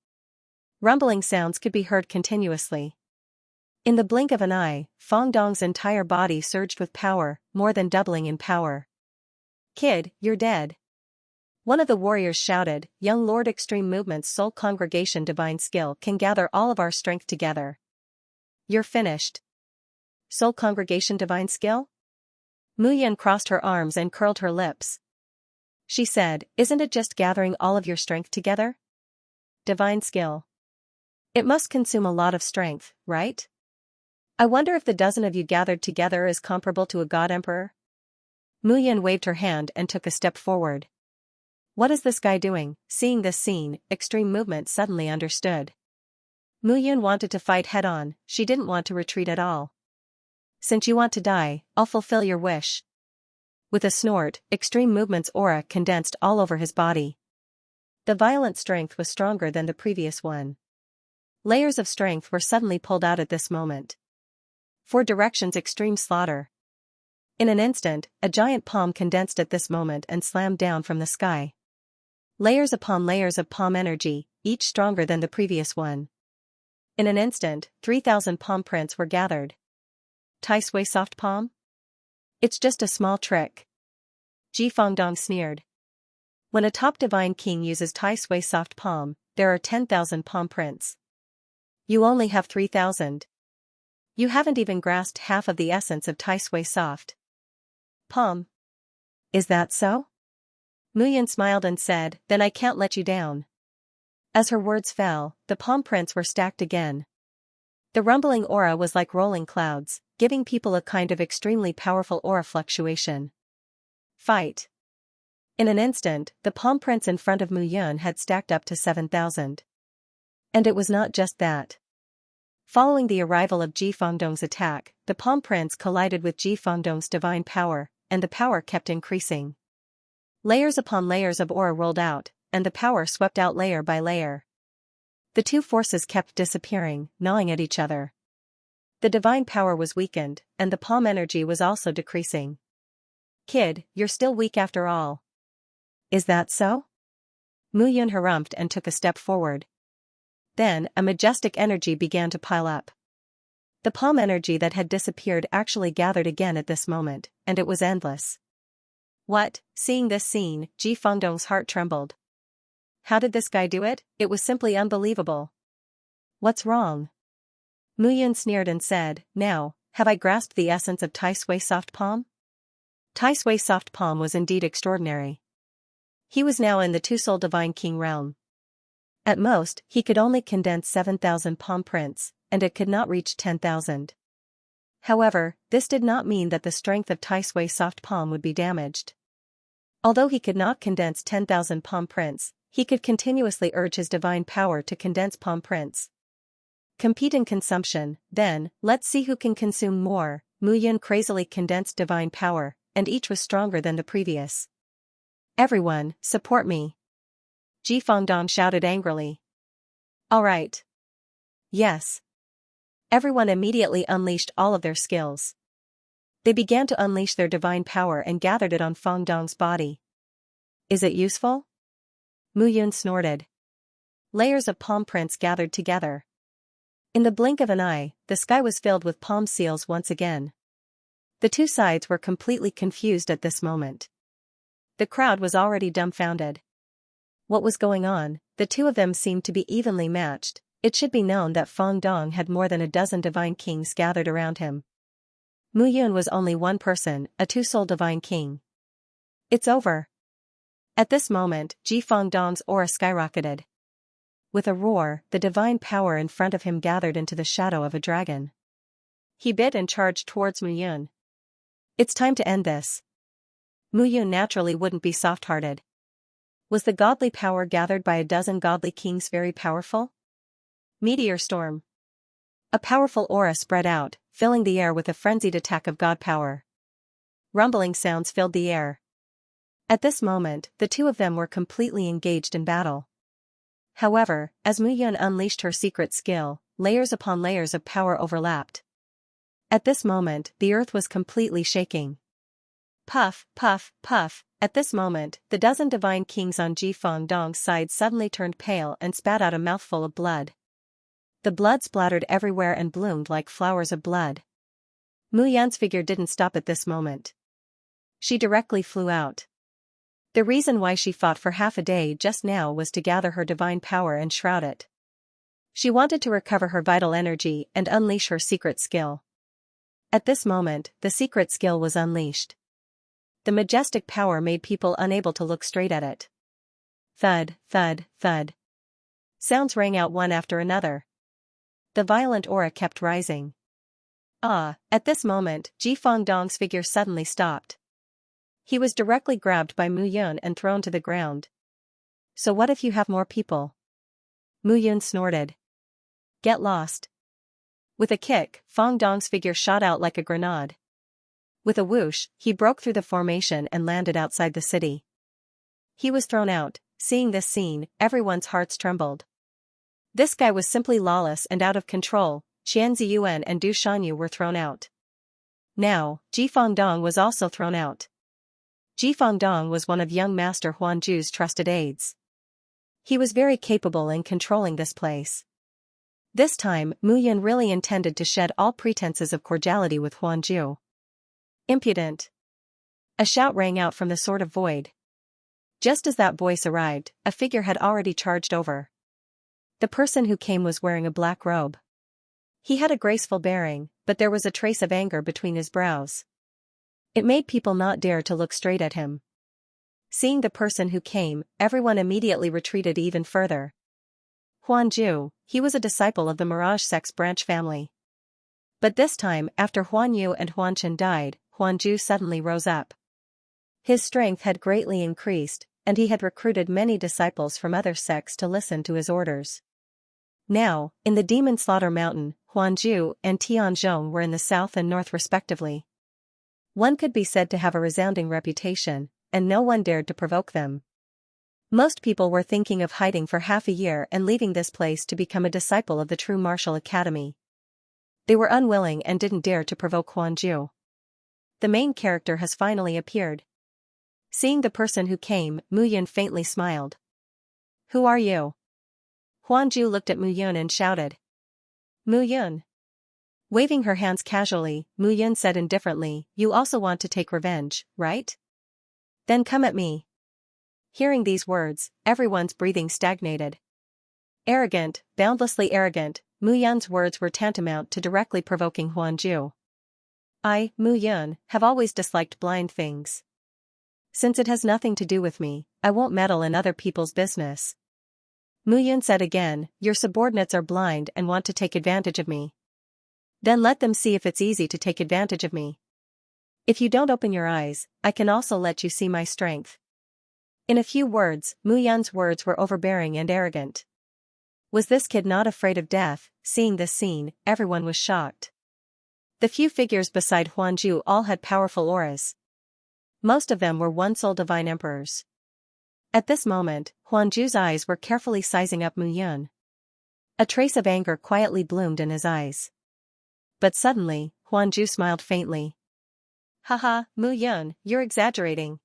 Rumbling sounds could be heard continuously. In the blink of an eye, Fong Dong's entire body surged with power, more than doubling in power. Kid, you're dead. One of the warriors shouted, Young Lord Extreme Movement's Soul Congregation Divine Skill can gather all of our strength together. You're finished. Soul Congregation Divine Skill? Muyun crossed her arms and curled her lips. She said, isn't it just gathering all of your strength together? Divine Skill. It must consume a lot of strength, right? I wonder if the dozen of you gathered together is comparable to a God Emperor? Muyun waved her hand and took a step forward. What is this guy doing? Seeing this scene, Extreme Movement suddenly understood. Muyun wanted to fight head-on, she didn't want to retreat at all. Since you want to die, I'll fulfill your wish. With a snort, Extreme Movement's aura condensed all over his body. The violent strength was stronger than the previous one. Layers of strength were suddenly pulled out at this moment. 4 directions extreme slaughter. In an instant, a giant palm condensed at this moment and slammed down from the sky. Layers upon layers of palm energy, each stronger than the previous one. In an instant, 3,000 palm prints were gathered. Tai Sui soft palm? It's just a small trick. Ji Fongdong sneered. When a top divine king uses Tai Sui soft palm, there are 10,000 palm prints. You only have 3,000. You haven't even grasped half of the essence of Tai Sui soft palm. Is that so? Muyun smiled and said, then I can't let you down. As her words fell, the palm prints were stacked again. The rumbling aura was like rolling clouds, giving people a kind of extremely powerful aura fluctuation. Fight. In an instant, the palm prints in front of Muyun had stacked up to 7,000. And it was not just that. Following the arrival of Ji Fongdong's attack, the palm prints collided with Ji Fongdong's divine power, and the power kept increasing. Layers upon layers of aura rolled out, and the power swept out layer by layer. The two forces kept disappearing, gnawing at each other. The divine power was weakened, and the palm energy was also decreasing. Kid, you're still weak after all. Is that so? Muyun harumphed and took a step forward. Then, a majestic energy began to pile up. The palm energy that had disappeared actually gathered again at this moment, and it was endless. What? Seeing this scene, Ji Fongdong's heart trembled. How did this guy do it? It was simply unbelievable. What's wrong? Muyun sneered and said, now, have I grasped the essence of Tai Sui soft palm? Tai Sui soft palm was indeed extraordinary. He was now in the two-soul divine king realm. At most, he could only condense 7,000 palm prints, and it could not reach 10,000. However, this did not mean that the strength of Tai Sui soft palm would be damaged. Although he could not condense 10,000 palm prints, he could continuously urge his divine power to condense palm prints. Compete in consumption, then, let's see who can consume more. Muyun crazily condensed divine power, and each was stronger than the previous. Everyone, support me. Ji Fongdong shouted angrily. All right. Yes. Everyone immediately unleashed all of their skills. They began to unleash their divine power and gathered it on Fongdong's body. Is it useful? Muyun snorted. Layers of palm prints gathered together. In the blink of an eye, the sky was filled with palm seals once again. The two sides were completely confused at this moment. The crowd was already dumbfounded. What was going on? The two of them seemed to be evenly matched. It should be known that Fongdong had more than a dozen divine kings gathered around him. Muyun was only one person, a two-soul divine king. It's over. At this moment, Ji Fongdong's aura skyrocketed. with a roar, the divine power in front of him gathered into the shadow of a dragon. He bit and charged towards Mu Yun. It's time to end this. Mu Yun naturally wouldn't be soft-hearted. Was the godly power gathered by a dozen godly kings very powerful? Meteor storm. A powerful aura spread out, filling the air with a frenzied attack of god power. Rumbling sounds filled the air. At this moment, the two of them were completely engaged in battle. However, as Mu Yun unleashed her secret skill, layers upon layers of power overlapped. At this moment, the earth was completely shaking. Puff, puff, puff. At this moment, the dozen divine kings on Ji Fengdong's side suddenly turned pale and spat out a mouthful of blood. The blood splattered everywhere and bloomed like flowers of blood. Mu Yan's figure didn't stop at this moment. She directly flew out. The reason why she fought for half a day just now was to gather her divine power and shroud it. She wanted to recover her vital energy and unleash her secret skill. At this moment, the secret skill was unleashed. The majestic power made people unable to look straight at it. Thud, thud, thud. Sounds rang out one after another. The violent aura kept rising. At this moment, Ji Fengdong's figure suddenly stopped. He was directly grabbed by Mu Yun and thrown to the ground. So what if you have more people? Mu Yun snorted. Get lost. With a kick, Fengdong's figure shot out like a grenade. With a whoosh, he broke through the formation and landed outside the city. He was thrown out. Seeing this scene, everyone's hearts trembled. This guy was simply lawless and out of control. Xianxia and Du Shanyu were thrown out. Now, Ji Fengdong was also thrown out. Ji Fengdong was one of young Master Huanzhu's trusted aides. He was very capable in controlling this place. This time, Mu Yun really intended to shed all pretenses of cordiality with Huanzhu. Impudent! A shout rang out from the Sword of Void. Just as that voice arrived, a figure had already charged over. The person who came was wearing a black robe. He had a graceful bearing, but there was a trace of anger between his brows. It made people not dare to look straight at him. Seeing the person who came, everyone immediately retreated even further. Huanzhu, he was a disciple of the Mirage Sect's branch family. But this time, after Huan Yu and Huan Chen died, Huanzhu suddenly rose up. His strength had greatly increased, and he had recruited many disciples from other sects to listen to his orders. Now, in the Demon Slaughter Mountain, Huanzhu and Tianzhong were in the south and north respectively. One could be said to have a resounding reputation, and no one dared to provoke them. Most people were thinking of hiding for half a year and leaving this place to become a disciple of the true martial academy. They were unwilling and didn't dare to provoke Huanzhu. The main character has finally appeared. Seeing the person who came, Mu Yun faintly smiled. Who are you? Huanzhu looked at Mu Yun and shouted. Mu Yun. Waving her hands casually, Mu Yun said indifferently, you also want to take revenge, right? Then come at me. Hearing these words, everyone's breathing stagnated. Arrogant, boundlessly arrogant, Mu Yun's words were tantamount to directly provoking Huanzhu. I, Mu Yun, have always disliked blind things. Since it has nothing to do with me, I won't meddle in other people's business. Mu Yun said again, your subordinates are blind and want to take advantage of me. Then let them see if it's easy to take advantage of me. If you don't open your eyes, I can also let you see my strength. In a few words, Mu Yun's words were overbearing and arrogant. Was this kid not afraid of death? Seeing this scene, everyone was shocked. The few figures beside Huanzhu all had powerful auras. Most of them were one-soul divine emperors. At this moment, Huanzhu's eyes were carefully sizing up Mu Yun. A trace of anger quietly bloomed in his eyes. But suddenly, Huanzhu smiled faintly. Haha, Mu Yun, you're exaggerating.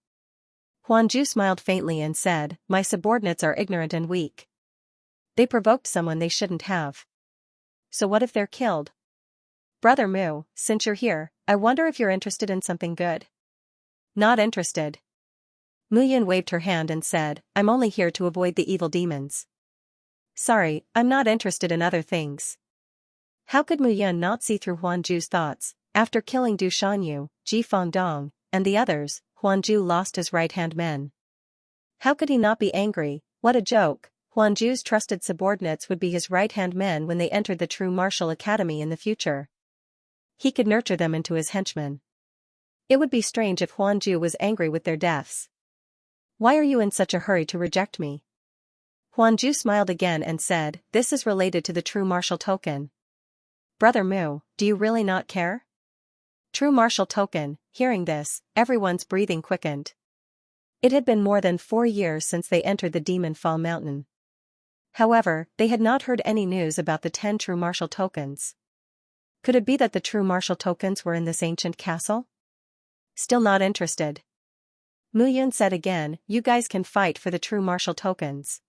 Huanzhu smiled faintly and said, my subordinates are ignorant and weak. They provoked someone they shouldn't have. So what if they're killed? Brother Mu, since you're here, I wonder if you're interested in something good. Not interested. Mu Yun waved her hand and said, I'm only here to avoid the evil demons. Sorry, I'm not interested in other things. How could Mu Yun not see through Huanzhu's thoughts? After killing Du Shanyu, Ji Fengdong, and the others, Huanzhu lost his right-hand men. How could he not be angry? What a joke! Huanju's trusted subordinates would be his right-hand men when they entered the true martial academy in the future. He could nurture them into his henchmen. It would be strange if Huanju was angry with their deaths. Why are you in such a hurry to reject me? Huanju smiled again and said, this is related to the true martial token. Brother Mu, do you really not care? True martial token. Hearing this, everyone's breathing quickened. It had been more than 4 years since they entered the Demon Fall Mountain. However, they had not heard any news about the 10 true martial tokens. Could it be that the true martial tokens were in this ancient castle? Still not interested. Mu Yun said again, you guys can fight for the true martial tokens.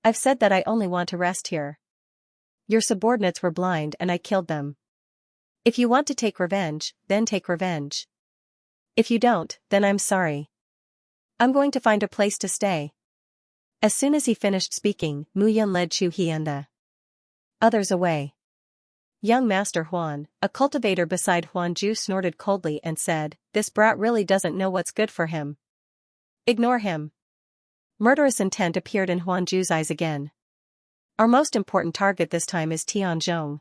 I've said that I only want to rest here. Your subordinates were blind and I killed them. If you want to take revenge, then take revenge. If you don't, then I'm sorry. I'm going to find a place to stay. As soon as he finished speaking, Mu Yun led Chu He and the others away. Young Master Huan, a cultivator beside Huanju, snorted coldly and said, this brat really doesn't know what's good for him. Ignore him. Murderous intent appeared in Huanju's eyes again. Our most important target this time is Tianzhong.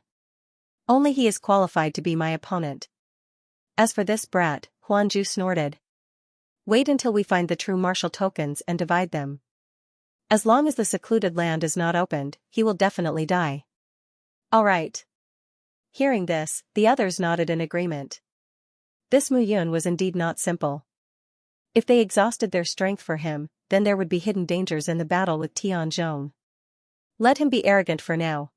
Only he is qualified to be my opponent. As for this brat, Huanju snorted. Wait until we find the true martial tokens and divide them. As long as the secluded land is not opened, he will definitely die. All right. Hearing this, the others nodded in agreement. This Mu Yun was indeed not simple. If they exhausted their strength for him, then there would be hidden dangers in the battle with Tianzhong. Let him be arrogant for now.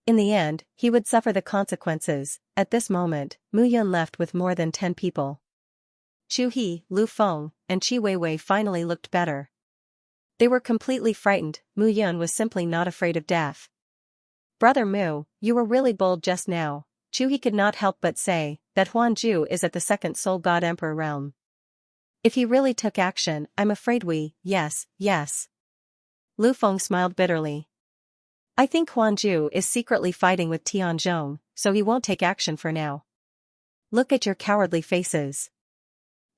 In the end, he would suffer the consequences. At this moment, Mu Yun left with more than 10 people. Chu He, Lu Feng, and Qi Weiwei finally looked better. They were completely frightened. Mu Yun was simply not afraid of death. Brother Mu, you were really bold just now. Chu He could not help but say that Huanju is at the second Soul God Emperor realm. If he really took action, I'm afraid yes. Lu Feng smiled bitterly. I think Huanju is secretly fighting with Tianzhong, so he won't take action for now. Look at your cowardly faces.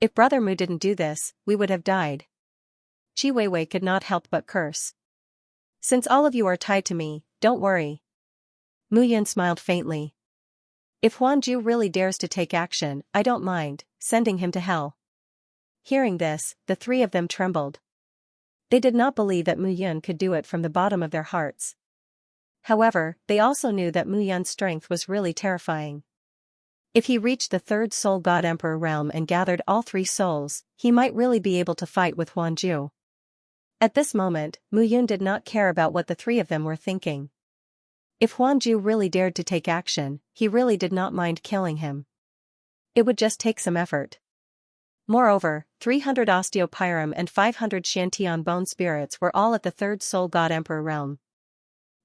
If Brother Mu didn't do this, we would have died. Qi Weiwei could not help but curse. Since all of you are tied to me, don't worry. Mu Yun smiled faintly. If Huanju really dares to take action, I don't mind sending him to hell. Hearing this, the 3 of them trembled. They did not believe that Mu Yun could do it from the bottom of their hearts. However, they also knew that Mu Yun's strength was really terrifying. If he reached the 3rd Soul God Emperor realm and gathered all 3 souls, he might really be able to fight with Huanju. At this moment, Mu Yun did not care about what the 3 of them were thinking. If Huanju really dared to take action, he really did not mind killing him. It would just take some effort. Moreover, 300 Osteopyrum and 500 Shantian bone spirits were all at the 3rd Soul God Emperor realm.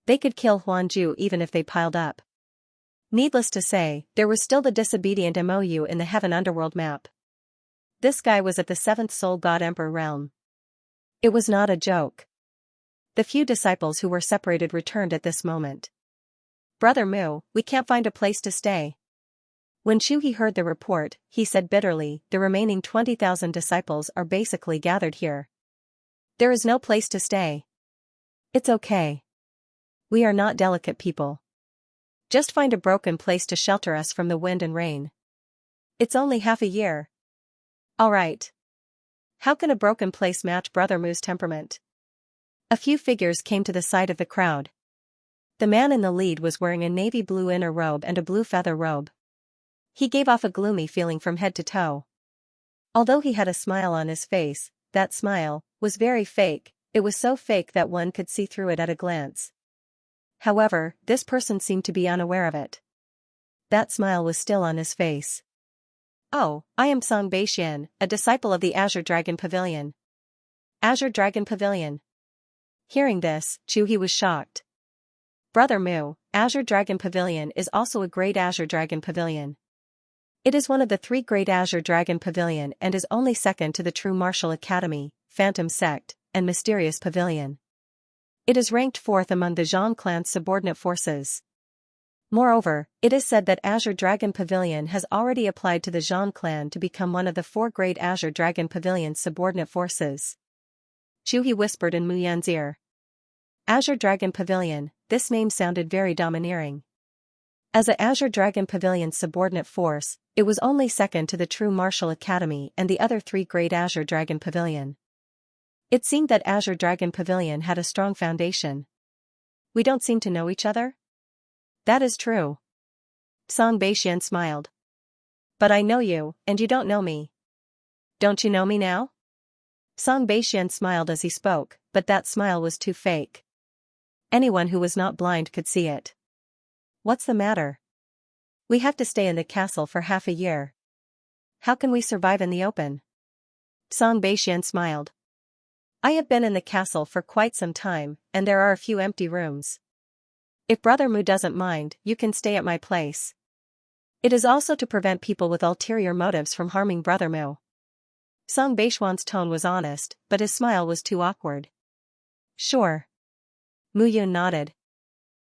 They could kill Huanju even if they piled up. Needless to say, there was still the disobedient MOU in the Heaven Underworld map. This guy was at the 7th Soul God Emperor realm. It was not a joke. The few disciples who were separated returned at this moment. Brother Mu, we can't find a place to stay. When Chu He heard the report, he said bitterly, the remaining 20,000 disciples are basically gathered here. There is no place to stay. It's okay. We are not delicate people. Just find a broken place to shelter us from the wind and rain. It's only half a year. All right. How can a broken place match Brother Mu's temperament? A few figures came to the side of the crowd. The man in the lead was wearing a navy blue inner robe and a blue feather robe. He gave off a gloomy feeling from head to toe. Although he had a smile on his face, that smile was very fake. It was so fake that one could see through it at a glance. However, this person seemed to be unaware of it. That smile was still on his face. Oh, I am Song Beixian, a disciple of the Azure Dragon Pavilion. Azure Dragon Pavilion. Hearing this, Chu He was shocked. Brother Mu, Azure Dragon Pavilion is also a great Azure Dragon Pavilion. It is one of the 3 great Azure Dragon Pavilion and is only second to the True Martial Academy, Phantom Sect, and Mysterious Pavilion. It is ranked 4th among the Zhang clan's subordinate forces. Moreover, it is said that Azure Dragon Pavilion has already applied to the Zhang clan to become one of the 4 great Azure Dragon Pavilion's subordinate forces. Chu He whispered in Mu Yan's ear. Azure Dragon Pavilion, this name sounded very domineering. As a Azure Dragon Pavilion's subordinate force, it was only second to the True Martial Academy and the other three Great Azure Dragon Pavilion. It seemed that Azure Dragon Pavilion had a strong foundation. We don't seem to know each other? That is true. Song Beixian smiled. But I know you, and you don't know me. Don't you know me now? Song Beixian smiled as he spoke, but that smile was too fake. Anyone who was not blind could see it. What's the matter? We have to stay in the castle for half a year. How can we survive in the open? Song Beixian smiled. I have been in the castle for quite some time, and there are a few empty rooms. If Brother Mu doesn't mind, you can stay at my place. It is also to prevent people with ulterior motives from harming Brother Mu. Song Beixian's tone was honest, but his smile was too awkward. Sure. Mu Yun nodded.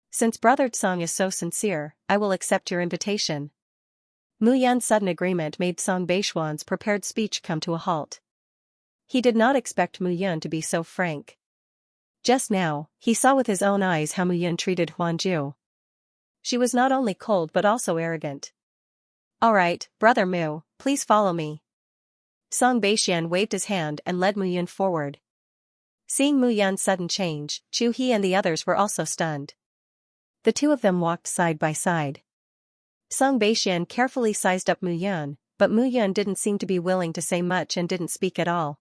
Since Brother Song is so sincere, I will accept your invitation. Mu Yun's sudden agreement made Song Beixian's prepared speech come to a halt. He did not expect Mu Yun to be so frank. Just now, he saw with his own eyes how Mu Yun treated Huanju. She was not only cold but also arrogant. All right, Brother Mu, please follow me. Song Beixian waved his hand and led Mu Yun forward. Seeing Mu Yun's sudden change, Chu He and the others were also stunned. The two of them walked side by side. Song Beixian carefully sized up Mu Yun, but Mu Yun didn't seem to be willing to say much and didn't speak at all.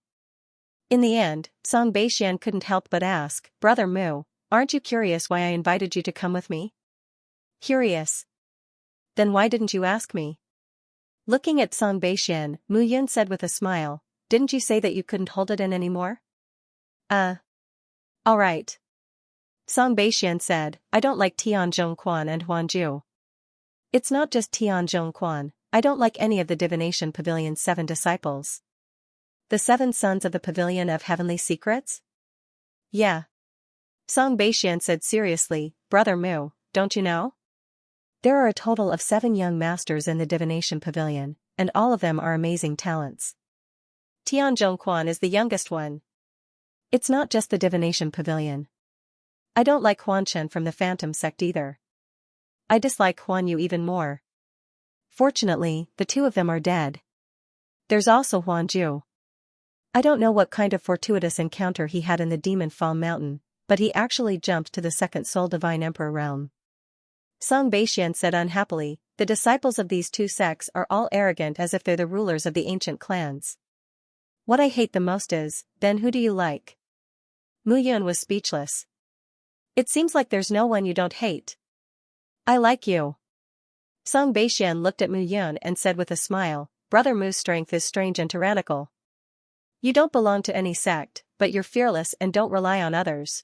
In the end, Song Beixian couldn't help but ask, Brother Mu, aren't you curious why I invited you to come with me? Curious. Then why didn't you ask me? Looking at Song Beixian, Mu Yun said with a smile, didn't you say that you couldn't hold it in anymore? All right. Song Beixian said, I don't like Tian Zhongquan and Huanju. It's not just Tian Zhongquan, I don't like any of the Divination Pavilion's 7 disciples. The 7 sons of the Pavilion of Heavenly Secrets? Yeah. Song Beixian said seriously, Brother Mu, don't you know? There are a total of 7 young masters in the Divination Pavilion, and all of them are amazing talents. Tian Zhongquan is the youngest one. It's not just the Divination Pavilion. I don't like Huanchen from the Phantom sect either. I dislike Huan Yu even more. Fortunately, the 2 of them are dead. There's also Huanju. I don't know what kind of fortuitous encounter he had in the Demon Fall Mountain, but he actually jumped to the second Soul Divine Emperor realm. Song Beixian said unhappily, the disciples of these 2 sects are all arrogant as if they're the rulers of the ancient clans. What I hate the most is, then who do you like? Mu Yun was speechless. It seems like there's no one you don't hate. I like you. Song Beixian looked at Mu Yun and said with a smile, Brother Mu's strength is strange and tyrannical. You don't belong to any sect, but you're fearless and don't rely on others.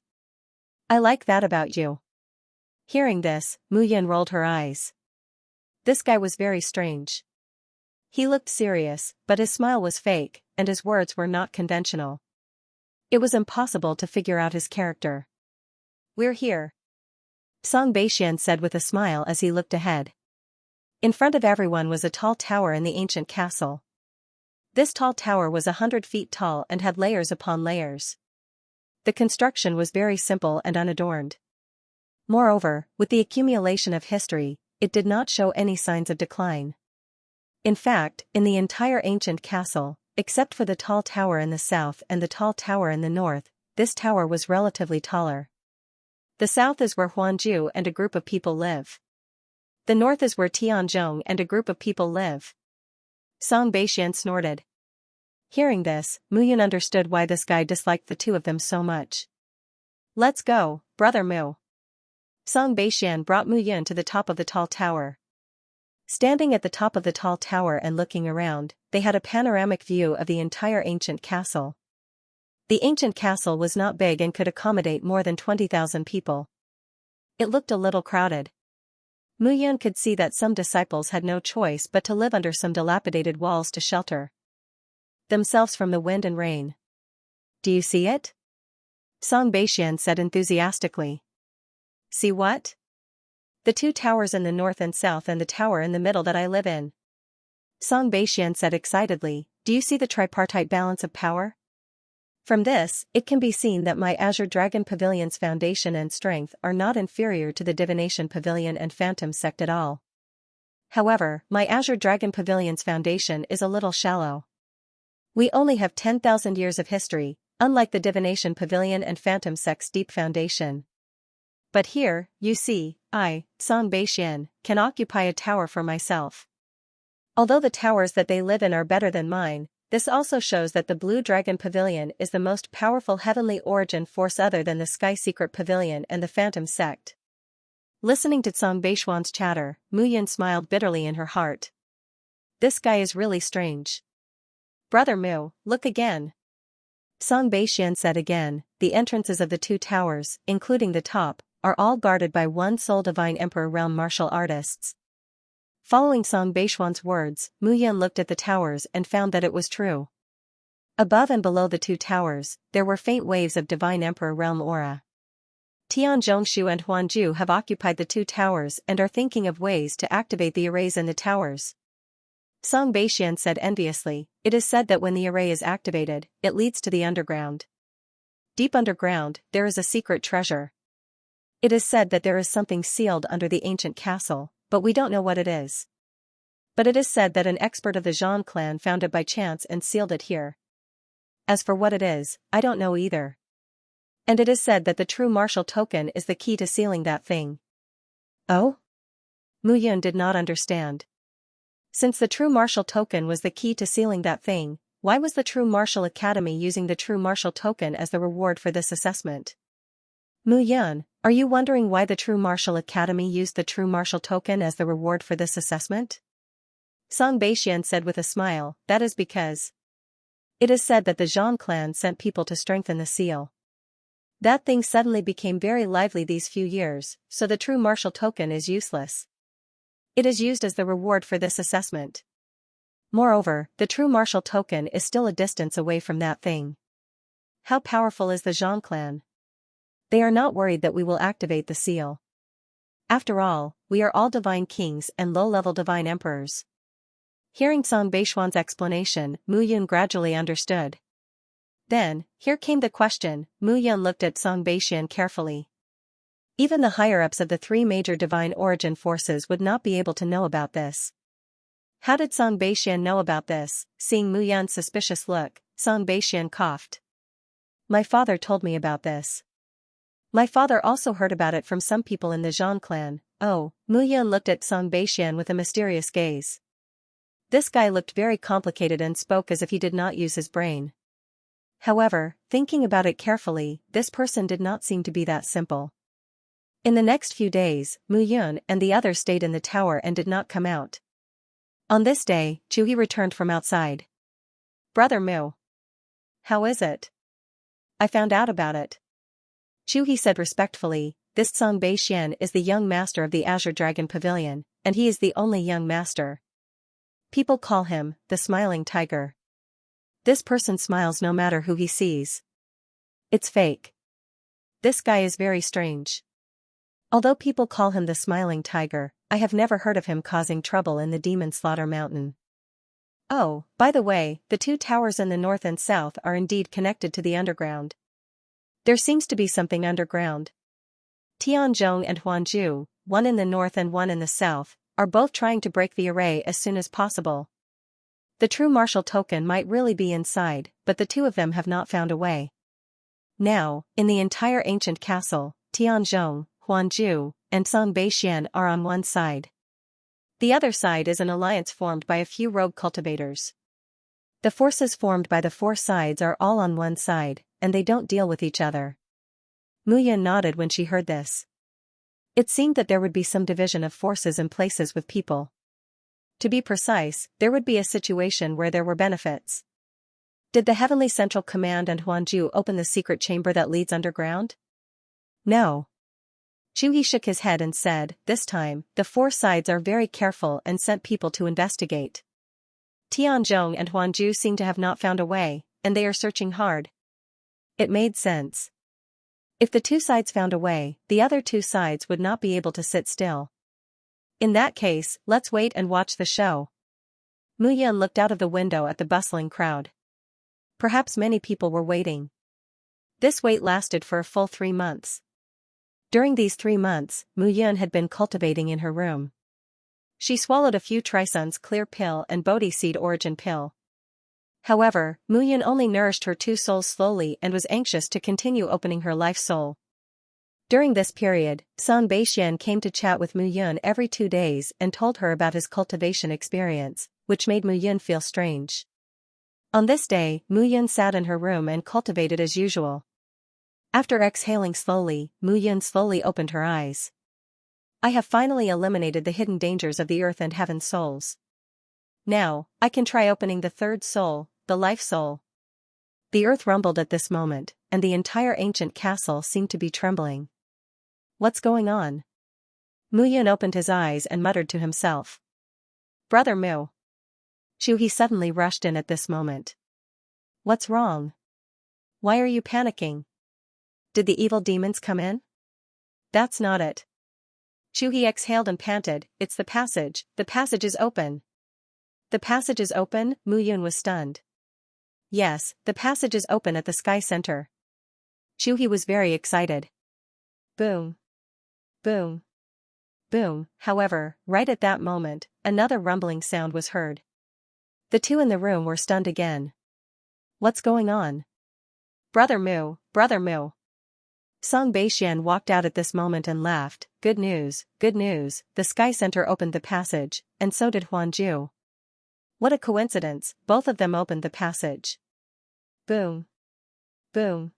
I like that about you. Hearing this, Mu Yun rolled her eyes. This guy was very strange. He looked serious, but his smile was fake, and his words were not conventional. It was impossible to figure out his character. We're here. Song Beixian said with a smile as he looked ahead. In front of everyone was a tall tower in the ancient castle. This tall tower was 100 feet tall and had layers upon layers. The construction was very simple and unadorned. Moreover, with the accumulation of history, it did not show any signs of decline. In fact, in the entire ancient castle, except for the tall tower in the south and the tall tower in the north, this tower was relatively taller. The south is where Huanju and a group of people live. The north is where Tianzhong and a group of people live. Song Beixian snorted. Hearing this, Mu Yun understood why this guy disliked the 2 of them so much. Let's go, Brother Mu. Song Beixian brought Mu Yun to the top of the tall tower. Standing at the top of the tall tower and looking around, they had a panoramic view of the entire ancient castle. The ancient castle was not big and could accommodate more than 20,000 people. It looked a little crowded. Mu Yun could see that some disciples had no choice but to live under some dilapidated walls to shelter themselves from the wind and rain. Do you see it? Song Beixian said enthusiastically. See what? The 2 towers in the north and south and the tower in the middle that I live in. Song Beixian said excitedly, do you see the tripartite balance of power? From this, it can be seen that my Azure Dragon Pavilion's foundation and strength are not inferior to the Divination Pavilion and Phantom Sect at all. However, my Azure Dragon Pavilion's foundation is a little shallow. We only have 10,000 years of history, unlike the Divination Pavilion and Phantom Sect's deep foundation. But here, you see, I, Song Beixian, can occupy a tower for myself. Although the towers that they live in are better than mine, this also shows that the Blue Dragon Pavilion is the most powerful heavenly origin force other than the Sky Secret Pavilion and the Phantom Sect. Listening to Song Beixian's chatter, Muyan smiled bitterly in her heart. This guy is really strange. Brother Mu, look again. Song Beixian said again, the entrances of the two towers, including the top, are all guarded by one sole Divine Emperor realm martial artists. Following Song Beixian's words, Muyan looked at the towers and found that it was true. Above and below the two towers, there were faint waves of Divine Emperor realm aura. Tian Zhongshu and Huanju have occupied the two towers and are thinking of ways to activate the arrays in the towers. Song Beixian said enviously, it is said that when the array is activated, it leads to the underground. Deep underground, there is a secret treasure. It is said that there is something sealed under the ancient castle, but we don't know what it is. But it is said that an expert of the Zhang clan found it by chance and sealed it here. As for what it is, I don't know either. And it is said that the true martial token is the key to sealing that thing. Oh? Muyan did not understand. Since the true martial token was the key to sealing that thing, why was the True Martial Academy using the true martial token as the reward for this assessment? Muyan, are you wondering why the True Martial Academy used the true martial token as the reward for this assessment? Song Beixian said with a smile, that is because it is said that the Zhang clan sent people to strengthen the seal. That thing suddenly became very lively these few years, so the true martial token is useless. It is used as the reward for this assessment. Moreover, the true martial token is still a distance away from that thing. How powerful is the Zhang clan? They are not worried that we will activate the seal. After all, we are all divine kings and low-level divine emperors. Hearing Song Beixian's explanation, Muyan gradually understood. Then, here came the question. Muyan looked at Song Beixian carefully. Even the higher-ups of the three major divine origin forces would not be able to know about this. How did Song Beixian know about this? Seeing Muyan's suspicious look, Song Beixian coughed. My father told me about this. My father also heard about it from some people in the Zhang clan. Oh, Muyan looked at Song Beixian with a mysterious gaze. This guy looked very complicated and spoke as if he did not use his brain. However, thinking about it carefully, this person did not seem to be that simple. In the next few days, Muyan and the others stayed in the tower and did not come out. On this day, Chuhi returned from outside. Brother Mu. How is it? I found out about it. Chuhi said respectfully, this Song Beixian is the young master of the Azure Dragon Pavilion, and he is the only young master. People call him, the Smiling Tiger. This person smiles no matter who he sees. It's fake. This guy is very strange. Although people call him the Smiling Tiger, I have never heard of him causing trouble in the Demon Slaughter Mountain. Oh, by the way, the two towers in the north and south are indeed connected to the underground. There seems to be something underground. Tianzhong and Huanju, one in the north and one in the south, are both trying to break the array as soon as possible. The true martial token might really be inside, but the two of them have not found a way. Now, in the entire ancient castle, Tianzhong, Huanju, and Song Beixian are on one side. The other side is an alliance formed by a few rogue cultivators. The forces formed by the four sides are all on one side, and they don't deal with each other. Muyan nodded when she heard this. It seemed that there would be some division of forces in places with people. To be precise, there would be a situation where there were benefits. Did the Heavenly Central Command and Huanju open the secret chamber that leads underground? No. Chuhi shook his head and said, this time, the four sides are very careful and sent people to investigate. Tianzhong and Huanju seem to have not found a way, and they are searching hard. It made sense. If the two sides found a way, the other two sides would not be able to sit still. In that case, let's wait and watch the show. Muyan looked out of the window at the bustling crowd. Perhaps many people were waiting. This wait lasted for a full 3 months. During these 3 months, Mu Yun had been cultivating in her room. She swallowed a few Trisun's clear pill and Bodhi seed origin pill. However, Mu Yun only nourished her 2 souls slowly and was anxious to continue opening her life soul. During this period, Song Beixian came to chat with Mu Yun every 2 days and told her about his cultivation experience, which made Mu Yun feel strange. On this day, Mu Yun sat in her room and cultivated as usual. After exhaling slowly, Mu Yun slowly opened her eyes. I have finally eliminated the hidden dangers of the earth and heaven souls. Now, I can try opening the 3rd soul, the life soul. The earth rumbled at this moment, and the entire ancient castle seemed to be trembling. What's going on? Mu Yun opened his eyes and muttered to himself. Brother Mu. He suddenly rushed in at this moment. What's wrong? Why are you panicking? Did the evil demons come in? That's not it. He exhaled and panted, it's the passage is open. The passage is open? Mu Yun was stunned. Yes, the passage is open at the sky center. He was very excited. Boom. Boom. Boom. However, right at that moment, another rumbling sound was heard. The 2 in the room were stunned again. What's going on? Brother Mu, Brother Mu. Song Beixian walked out at this moment and laughed. Good news, the sky center opened the passage, and so did Huanju. What a coincidence, both of them opened the passage. Boom. Boom.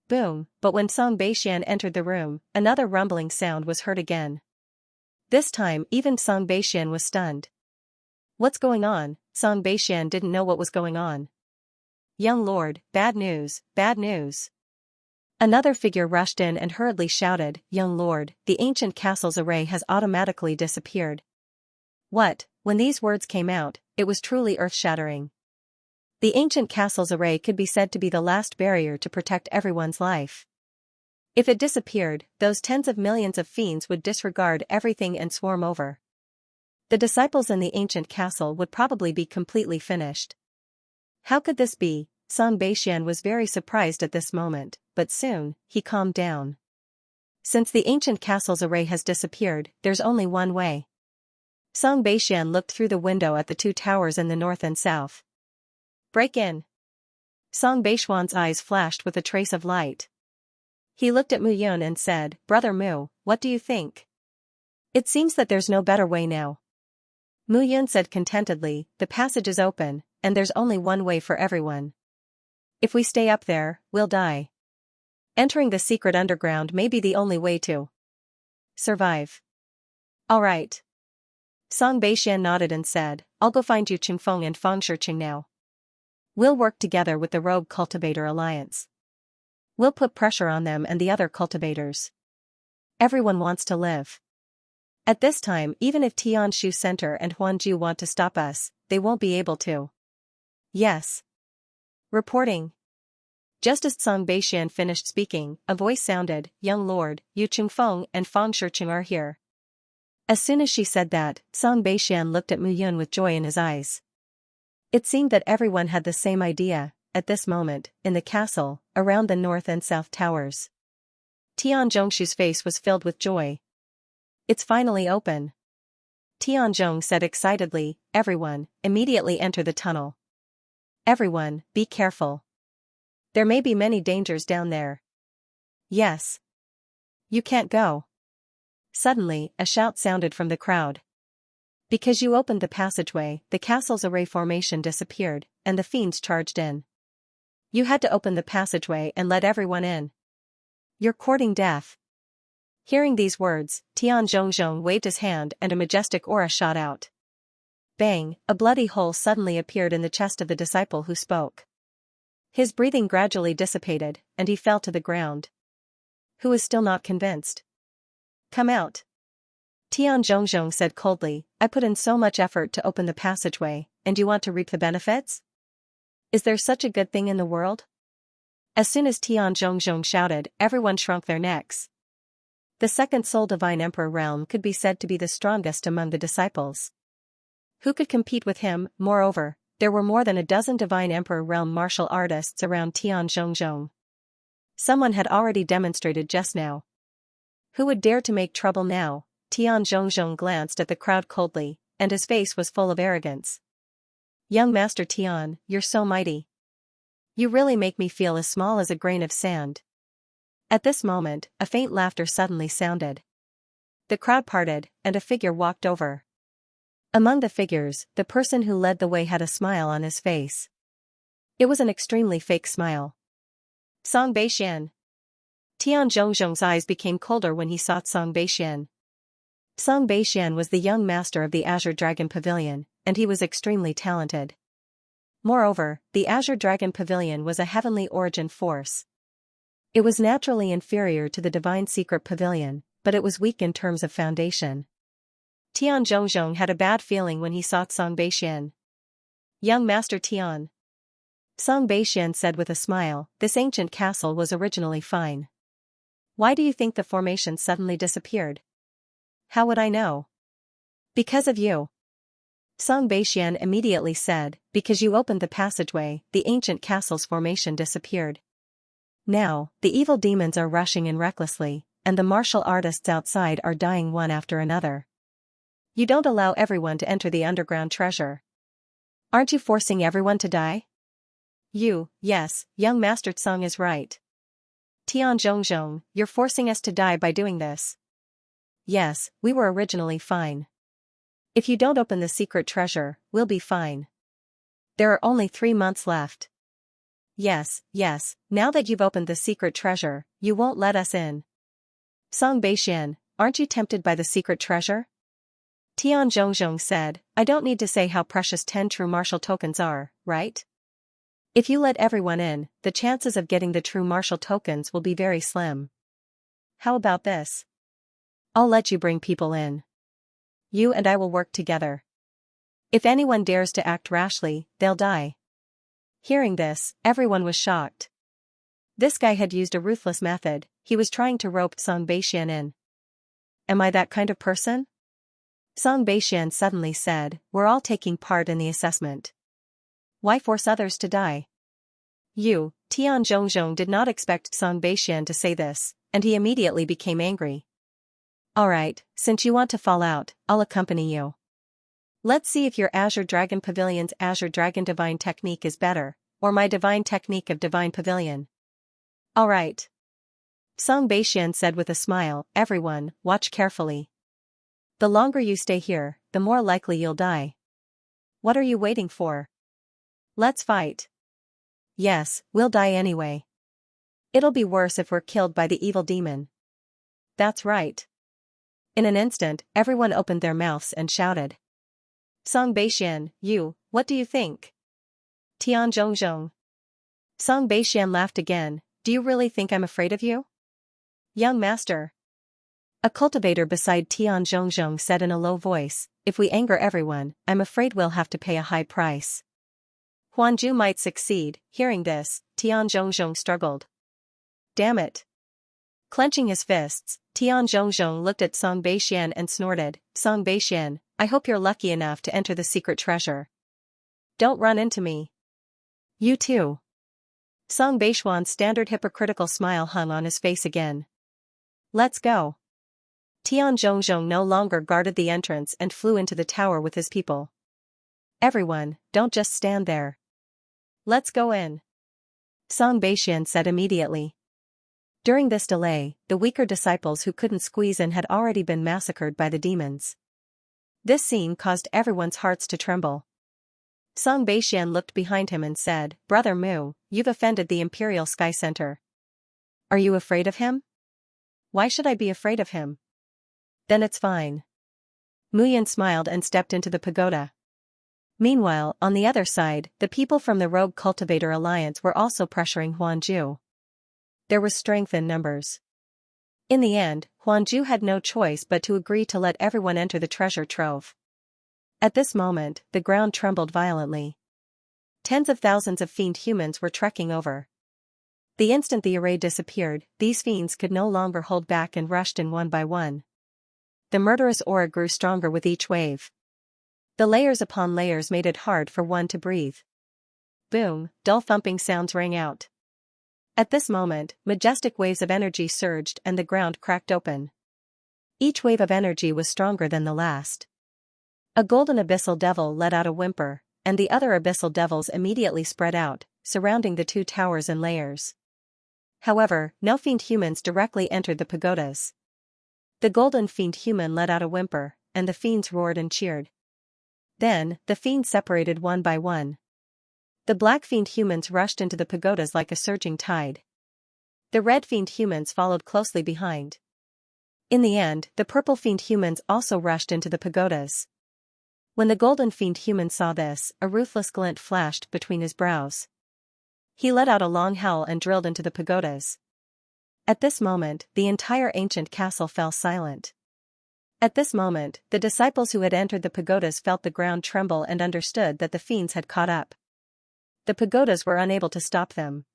Boom, but when Song Beixian entered the room, another rumbling sound was heard again. This time even Song Beixian was stunned. What's going on? Song Beixian didn't know what was going on. Young lord, bad news, bad news. Another figure rushed in and hurriedly shouted, Young lord, the ancient castle's array has automatically disappeared. What? When these words came out, it was truly earth-shattering. The ancient castle's array could be said to be the last barrier to protect everyone's life. If it disappeared, those tens of millions of fiends would disregard everything and swarm over. The disciples in the ancient castle would probably be completely finished. How could this be? Song Beixian was very surprised at this moment, but soon, he calmed down. Since the ancient castle's array has disappeared, there's only one way. Song Beixian looked through the window at the 2 towers in the north and south. Break in. Song Beixian's eyes flashed with a trace of light. He looked at Mu Yun and said, Brother Mu, what do you think? It seems that there's no better way now. Mu Yun said contentedly, the passage is open, and there's only one way for everyone. If we stay up there, we'll die. Entering the secret underground may be the only way to survive. All right. Song Beixian nodded and said, I'll go find Yu Qingfeng and Fang Shiqing now. We'll work together with the Rogue Cultivator Alliance. We'll put pressure on them and the other cultivators. Everyone wants to live. At this time, even if Tianshu Center and Huanju want to stop us, they won't be able to. Yes. Reporting. Just as Song Beixian finished speaking, a voice sounded, Young Lord, Yu Qingfeng and Fang Shiqing are here. As soon as she said that, Song Beixian looked at Mu Yun with joy in his eyes. It seemed that everyone had the same idea, at this moment, in the castle, around the north and south towers. Tian Zhongshu's face was filled with joy. It's finally open. Tian Zhong said excitedly, Everyone, immediately enter the tunnel. Everyone, be careful. There may be many dangers down there. Yes. You can't go. Suddenly, a shout sounded from the crowd. Because you opened the passageway, the castle's array formation disappeared, and the fiends charged in. You had to open the passageway and let everyone in. You're courting death. Hearing these words, Tian Zhongzhong waved his hand and a majestic aura shot out. Bang, a bloody hole suddenly appeared in the chest of the disciple who spoke. His breathing gradually dissipated, and he fell to the ground. Who is still not convinced? Come out. Tian Zhongzhong said coldly, I put in so much effort to open the passageway, and you want to reap the benefits? Is there such a good thing in the world? As soon as Tian Zhongzhong shouted, everyone shrunk their necks. The second Soul Divine Emperor realm could be said to be the strongest among the disciples. Who could compete with him? Moreover, there were more than a dozen Divine Emperor realm martial artists around Tian Zhongzhong. Someone had already demonstrated just now. Who would dare to make trouble now? Tian Zhongzhong glanced at the crowd coldly, and his face was full of arrogance. Young Master Tian, you're so mighty. You really make me feel as small as a grain of sand. At this moment, a faint laughter suddenly sounded. The crowd parted, and a figure walked over. Among the figures, the person who led the way had a smile on his face. It was an extremely fake smile. Song Beixian. Tian Zhongzhong's eyes became colder when he saw Song Beixian. Song Beixian was the young master of the Azure Dragon Pavilion, and he was extremely talented. Moreover, the Azure Dragon Pavilion was a heavenly origin force. It was naturally inferior to the Divine Secret Pavilion, but it was weak in terms of foundation. Tian Zhongzhong had a bad feeling when he saw Song Beixian. Young Master Tian. Song Beixian said with a smile, this ancient castle was originally fine. Why do you think the formation suddenly disappeared? How would I know? Because of you. Song Beixian immediately said, because you opened the passageway, the ancient castle's formation disappeared. Now, the evil demons are rushing in recklessly, and the martial artists outside are dying one after another. You don't allow everyone to enter the underground treasure. Aren't you forcing everyone to die? Yes, young Master Tsung is right. Tian Zhongzhong, you're forcing us to die by doing this. Yes, we were originally fine. If you don't open the secret treasure, we'll be fine. There are only 3 months left. Yes, now that you've opened the secret treasure, you won't let us in. Song Beixian, aren't you tempted by the secret treasure? Tian Zhongzhong said, I don't need to say how precious 10 true martial tokens are, right? If you let everyone in, the chances of getting the true martial tokens will be very slim. How about this? I'll let you bring people in. You and I will work together. If anyone dares to act rashly, they'll die. Hearing this, everyone was shocked. This guy had used a ruthless method, he was trying to rope Song Beixian in. Am I that kind of person? Song Beixian suddenly said, we're all taking part in the assessment. Why force others to die? Tian Zhongzhong did not expect Song Beixian to say this, and he immediately became angry. Alright, since you want to fall out, I'll accompany you. Let's see if your Azure Dragon Pavilion's Azure Dragon Divine Technique is better, or my Divine Technique of Divine Pavilion. Alright. Song Beixian said with a smile, everyone, watch carefully. The longer you stay here, the more likely you'll die. What are you waiting for? Let's fight. Yes, we'll die anyway. It'll be worse if we're killed by the evil demon. That's right. In an instant, everyone opened their mouths and shouted. Song Beixian, what do you think? Tian Zhongzhong. Song Beixian laughed again, do you really think I'm afraid of you? Young Master. A cultivator beside Tian Zhongzhong said in a low voice, if we anger everyone, I'm afraid we'll have to pay a high price. Huanju might succeed. Hearing this, Tian Zhongzhong struggled. Damn it. Clenching his fists, Tian Zhongzhong looked at Song Beixian and snorted, Song Beixian, I hope you're lucky enough to enter the secret treasure. Don't run into me. You too. Song Beixian's standard hypocritical smile hung on his face again. Let's go. Tian Zhongzhong no longer guarded the entrance and flew into the tower with his people. Everyone, don't just stand there. Let's go in. Song Beixian said immediately. During this delay, the weaker disciples who couldn't squeeze in had already been massacred by the demons. This scene caused everyone's hearts to tremble. Song Beixian looked behind him and said, Brother Mu, you've offended the Imperial Sky Center. Are you afraid of him? Why should I be afraid of him? Then it's fine. Muyan smiled and stepped into the pagoda. Meanwhile, on the other side, the people from the Rogue Cultivator Alliance were also pressuring Huanju. There was strength in numbers. In the end, Huanju had no choice but to agree to let everyone enter the treasure trove. At this moment, the ground trembled violently. Tens of thousands of fiend humans were trekking over. The instant the array disappeared, these fiends could no longer hold back and rushed in one by one. The murderous aura grew stronger with each wave. The layers upon layers made it hard for one to breathe. Boom, dull thumping sounds rang out. At this moment, majestic waves of energy surged and the ground cracked open. Each wave of energy was stronger than the last. A golden abyssal devil let out a whimper, and the other abyssal devils immediately spread out, surrounding the two towers in layers. However, no fiend humans directly entered the pagodas. The golden fiend human let out a whimper, and the fiends roared and cheered. Then, the fiends separated one by one. The black fiend humans rushed into the pagodas like a surging tide. The red fiend humans followed closely behind. In the end, the purple fiend humans also rushed into the pagodas. When the golden fiend human saw this, a ruthless glint flashed between his brows. He let out a long howl and drilled into the pagodas. At this moment, the entire ancient castle fell silent. At this moment, the disciples who had entered the pagodas felt the ground tremble and understood that the fiends had caught up. The pagodas were unable to stop them.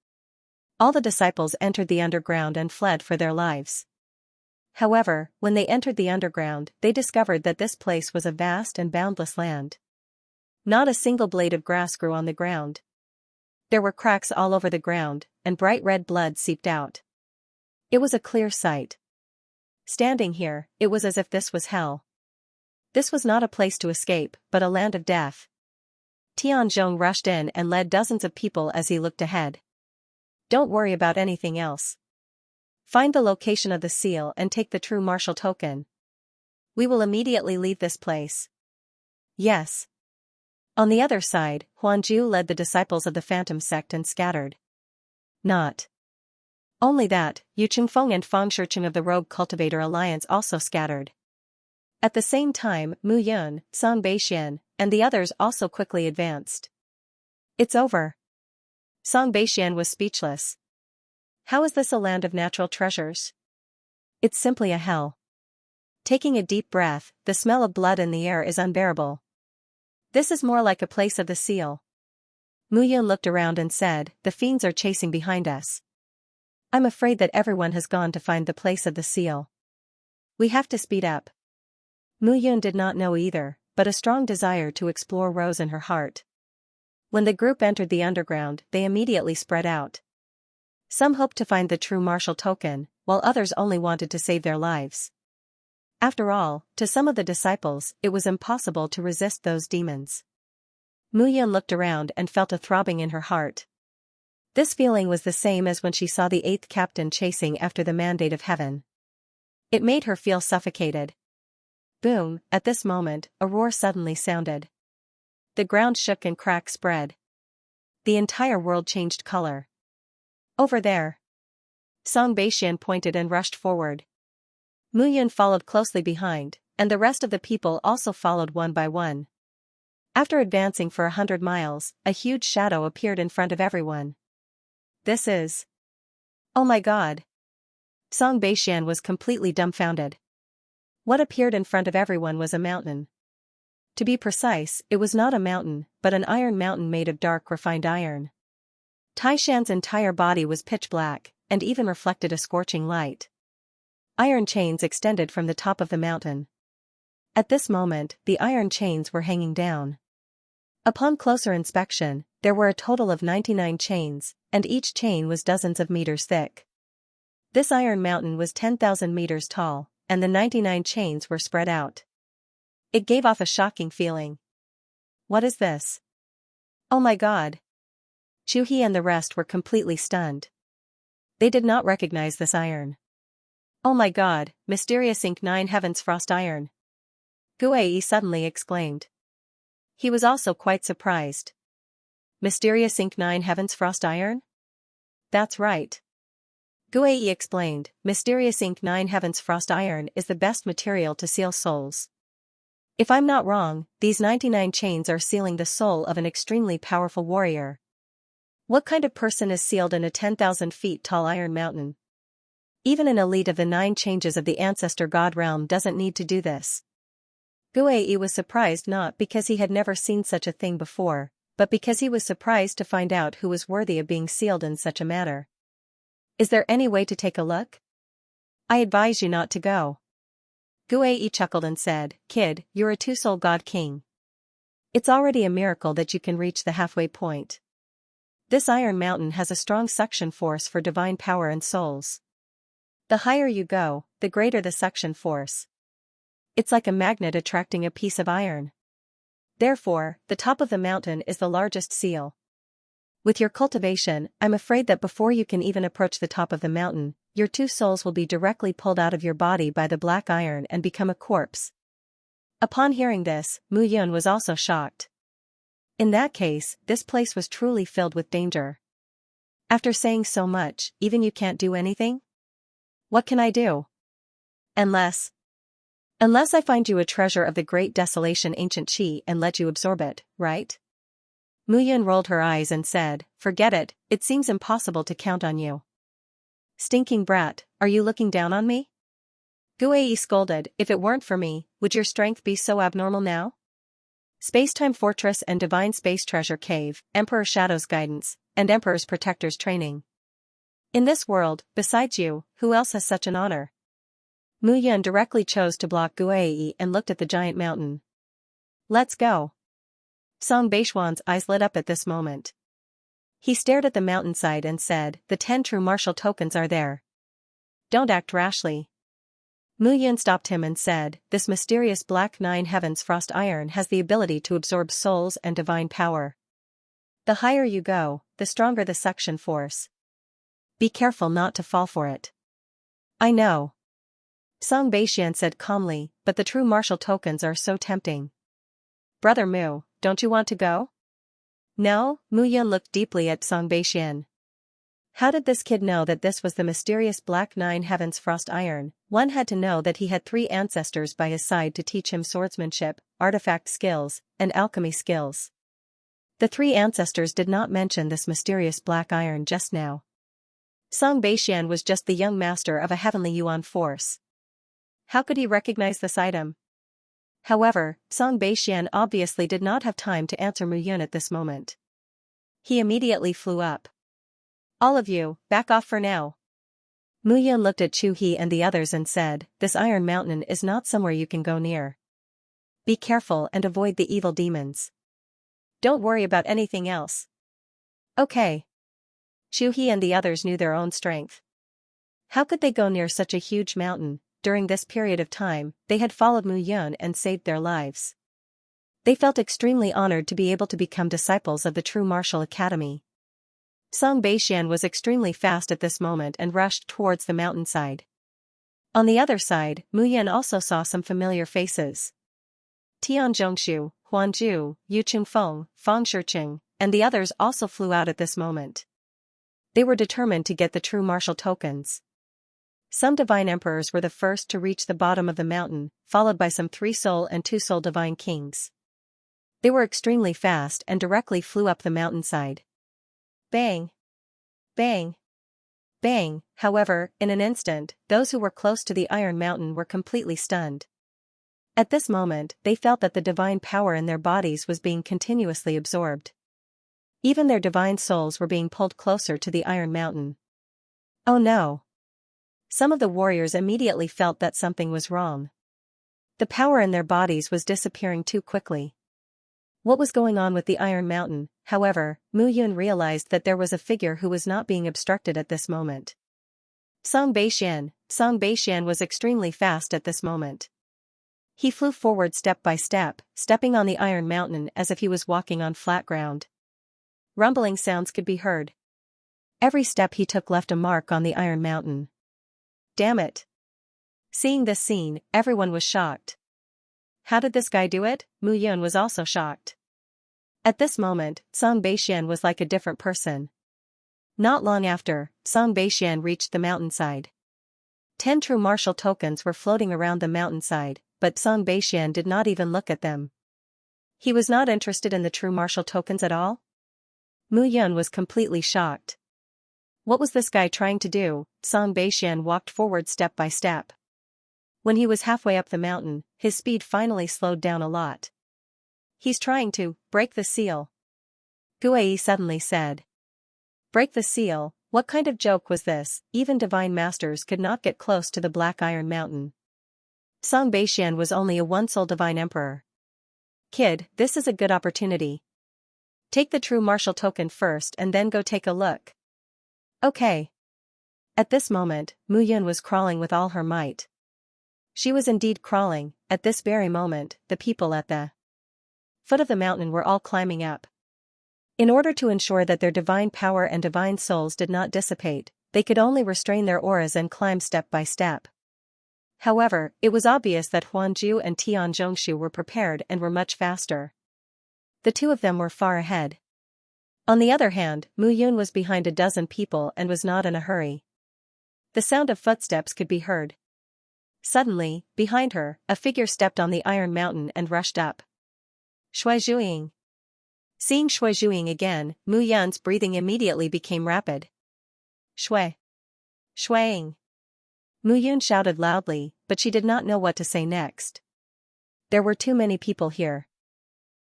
All the disciples entered the underground and fled for their lives. However, when they entered the underground, they discovered that this place was a vast and boundless land. Not a single blade of grass grew on the ground. There were cracks all over the ground, and bright red blood seeped out. It was a clear sight. Standing here, it was as if this was hell. This was not a place to escape, but a land of death. Tianzhong rushed in and led dozens of people as he looked ahead. Don't worry about anything else. Find the location of the seal and take the true martial token. We will immediately leave this place. Yes. On the other side, Huanju led the disciples of the Phantom sect and scattered. Not only that, Yu Qingfeng and Fang Shicheng of the Rogue Cultivator Alliance also scattered. At the same time, Mu Yun, Song Beixian, and the others also quickly advanced. It's over. Song Beixian was speechless. How is this a land of natural treasures? It's simply a hell. Taking a deep breath, the smell of blood in the air is unbearable. This is more like a place of the seal. Mu Yun looked around and said, the fiends are chasing behind us. I'm afraid that everyone has gone to find the place of the seal. We have to speed up. Mu Yun did not know either, but a strong desire to explore rose in her heart. When the group entered the underground, they immediately spread out. Some hoped to find the true martial token, while others only wanted to save their lives. After all, to some of the disciples, it was impossible to resist those demons. Mu Yun looked around and felt a throbbing in her heart. This feeling was the same as when she saw the 8th captain chasing after the mandate of heaven. It made her feel suffocated. Boom, at this moment, a roar suddenly sounded. The ground shook and cracks spread. The entire world changed color. Over there. Song Beixian pointed and rushed forward. Mu Yun followed closely behind, and the rest of the people also followed one by one. After advancing for 100 miles, a huge shadow appeared in front of everyone. This is... Oh my God! Song Beixian was completely dumbfounded. What appeared in front of everyone was a mountain. To be precise, it was not a mountain, but an iron mountain made of dark refined iron. Taishan's entire body was pitch black, and even reflected a scorching light. Iron chains extended from the top of the mountain. At this moment, the iron chains were hanging down. Upon closer inspection, there were a total of 99 chains, and each chain was dozens of meters thick. This iron mountain was 10,000 meters tall, and the 99 chains were spread out. It gave off a shocking feeling. What is this? Oh my God! Chuhi and the rest were completely stunned. They did not recognize this iron. Oh my God, mysterious ink 9 heavens frost iron! Guei suddenly exclaimed. He was also quite surprised. Mysterious ink 9 heavens frost iron? That's right. Guei explained, mysterious ink 9 heavens frost iron is the best material to seal souls. If I'm not wrong, these 99 chains are sealing the soul of an extremely powerful warrior. What kind of person is sealed in a 10,000 feet tall iron mountain? Even an elite of the 9 changes of the ancestor god realm doesn't need to do this. Guei was surprised not because he had never seen such a thing before, but because he was surprised to find out who was worthy of being sealed in such a manner. Is there any way to take a look? I advise you not to go. Guei chuckled and said, Kid, you're a 2-soul god king. It's already a miracle that you can reach the halfway point. This iron mountain has a strong suction force for divine power and souls. The higher you go, the greater the suction force. It's like a magnet attracting a piece of iron. Therefore, the top of the mountain is the largest seal. With your cultivation, I'm afraid that before you can even approach the top of the mountain, your two souls will be directly pulled out of your body by the black iron and become a corpse. Upon hearing this, Mu Yun was also shocked. In that case, this place was truly filled with danger. After saying so much, even you can't do anything? What can I do? Unless I find you a treasure of the great desolation ancient Qi and let you absorb it, right? Mu Yun rolled her eyes and said, forget it, it seems impossible to count on you. Stinking brat, are you looking down on me? Guei scolded, if it weren't for me, would your strength be so abnormal now? Spacetime Fortress and Divine Space Treasure Cave, Emperor Shadow's guidance, and Emperor's Protector's training. In this world, besides you, who else has such an honor? Mu Yun directly chose to block Guei and looked at the giant mountain. Let's go. Song Beishuan's eyes lit up at this moment. He stared at the mountainside and said, the 10 true martial tokens are there. Don't act rashly. Mu Yun stopped him and said, this mysterious black 9 heavens frost iron has the ability to absorb souls and divine power. The higher you go, the stronger the suction force. Be careful not to fall for it. I know. Song Beishuan said calmly, but the true martial tokens are so tempting. Brother Mu, don't you want to go? No, Mu Yun looked deeply at Song Beishuan. How did this kid know that this was the mysterious black 9 heavens frost iron? One had to know that he had 3 ancestors by his side to teach him swordsmanship, artifact skills, and alchemy skills. The 3 ancestors did not mention this mysterious black iron just now. Song Beishuan was just the young master of a heavenly yuan force. How could he recognize this item? However, Song Beishuan obviously did not have time to answer Mu Yun at this moment. He immediately flew up. All of you, back off for now. Mu Yun looked at Chu He and the others and said, this iron mountain is not somewhere you can go near. Be careful and avoid the evil demons. Don't worry about anything else. Okay. Chu He and the others knew their own strength. How could they go near such a huge mountain? During this period of time, they had followed Mu Yun and saved their lives. They felt extremely honored to be able to become disciples of the true martial academy. Song Beishuan was extremely fast at this moment and rushed towards the mountainside. On the other side, Mu Yun also saw some familiar faces. Tian Zhongshu, Huan Zhu, Yu Chungfeng, Fang Shiqing, and the others also flew out at this moment. They were determined to get the true martial tokens. Some divine emperors were the first to reach the bottom of the mountain, followed by some 3-soul and 2-soul divine kings. They were extremely fast and directly flew up the mountainside. Bang! Bang! Bang! However, in an instant, those who were close to the Iron Mountain were completely stunned. At this moment, they felt that the divine power in their bodies was being continuously absorbed. Even their divine souls were being pulled closer to the Iron Mountain. Oh no! Some of the warriors immediately felt that something was wrong. The power in their bodies was disappearing too quickly. What was going on with the Iron Mountain? However, Mu Yun realized that there was a figure who was not being obstructed at this moment. Song Beishuan was extremely fast at this moment. He flew forward step by step, stepping on the Iron Mountain as if he was walking on flat ground. Rumbling sounds could be heard. Every step he took left a mark on the Iron Mountain. Damn it! Seeing this scene, everyone was shocked. How did this guy do it? Mu Yun was also shocked. At this moment, Song Beishuan was like a different person. Not long after, Song Beishuan reached the mountainside. 10 true martial tokens were floating around the mountainside, but Song Beishuan did not even look at them. He was not interested in the true martial tokens at all? Mu Yun was completely shocked. What was this guy trying to do? Song Beishuan walked forward step by step. When he was halfway up the mountain, his speed finally slowed down a lot. He's trying to break the seal. Guei suddenly said. Break the seal? What kind of joke was this? Even divine masters could not get close to the Black Iron Mountain. Song Beishuan was only a 1-soul divine emperor. Kid, this is a good opportunity. Take the true martial token first and then go take a look. Okay. At this moment, Mu Yun was crawling with all her might. She was indeed crawling. At this very moment, the people at the foot of the mountain were all climbing up. In order to ensure that their divine power and divine souls did not dissipate, they could only restrain their auras and climb step by step. However, it was obvious that Huanju and Tian Zhongshu were prepared and were much faster. The two of them were far ahead. On the other hand, Mu Yun was behind a dozen people and was not in a hurry. The sound of footsteps could be heard. Suddenly, behind her, a figure stepped on the iron mountain and rushed up. Shui Zhuiying. Seeing Shui Zhuiying again, Mu Yun's breathing immediately became rapid. Shui. Shuiying. Mu Yun shouted loudly, but she did not know what to say next. There were too many people here.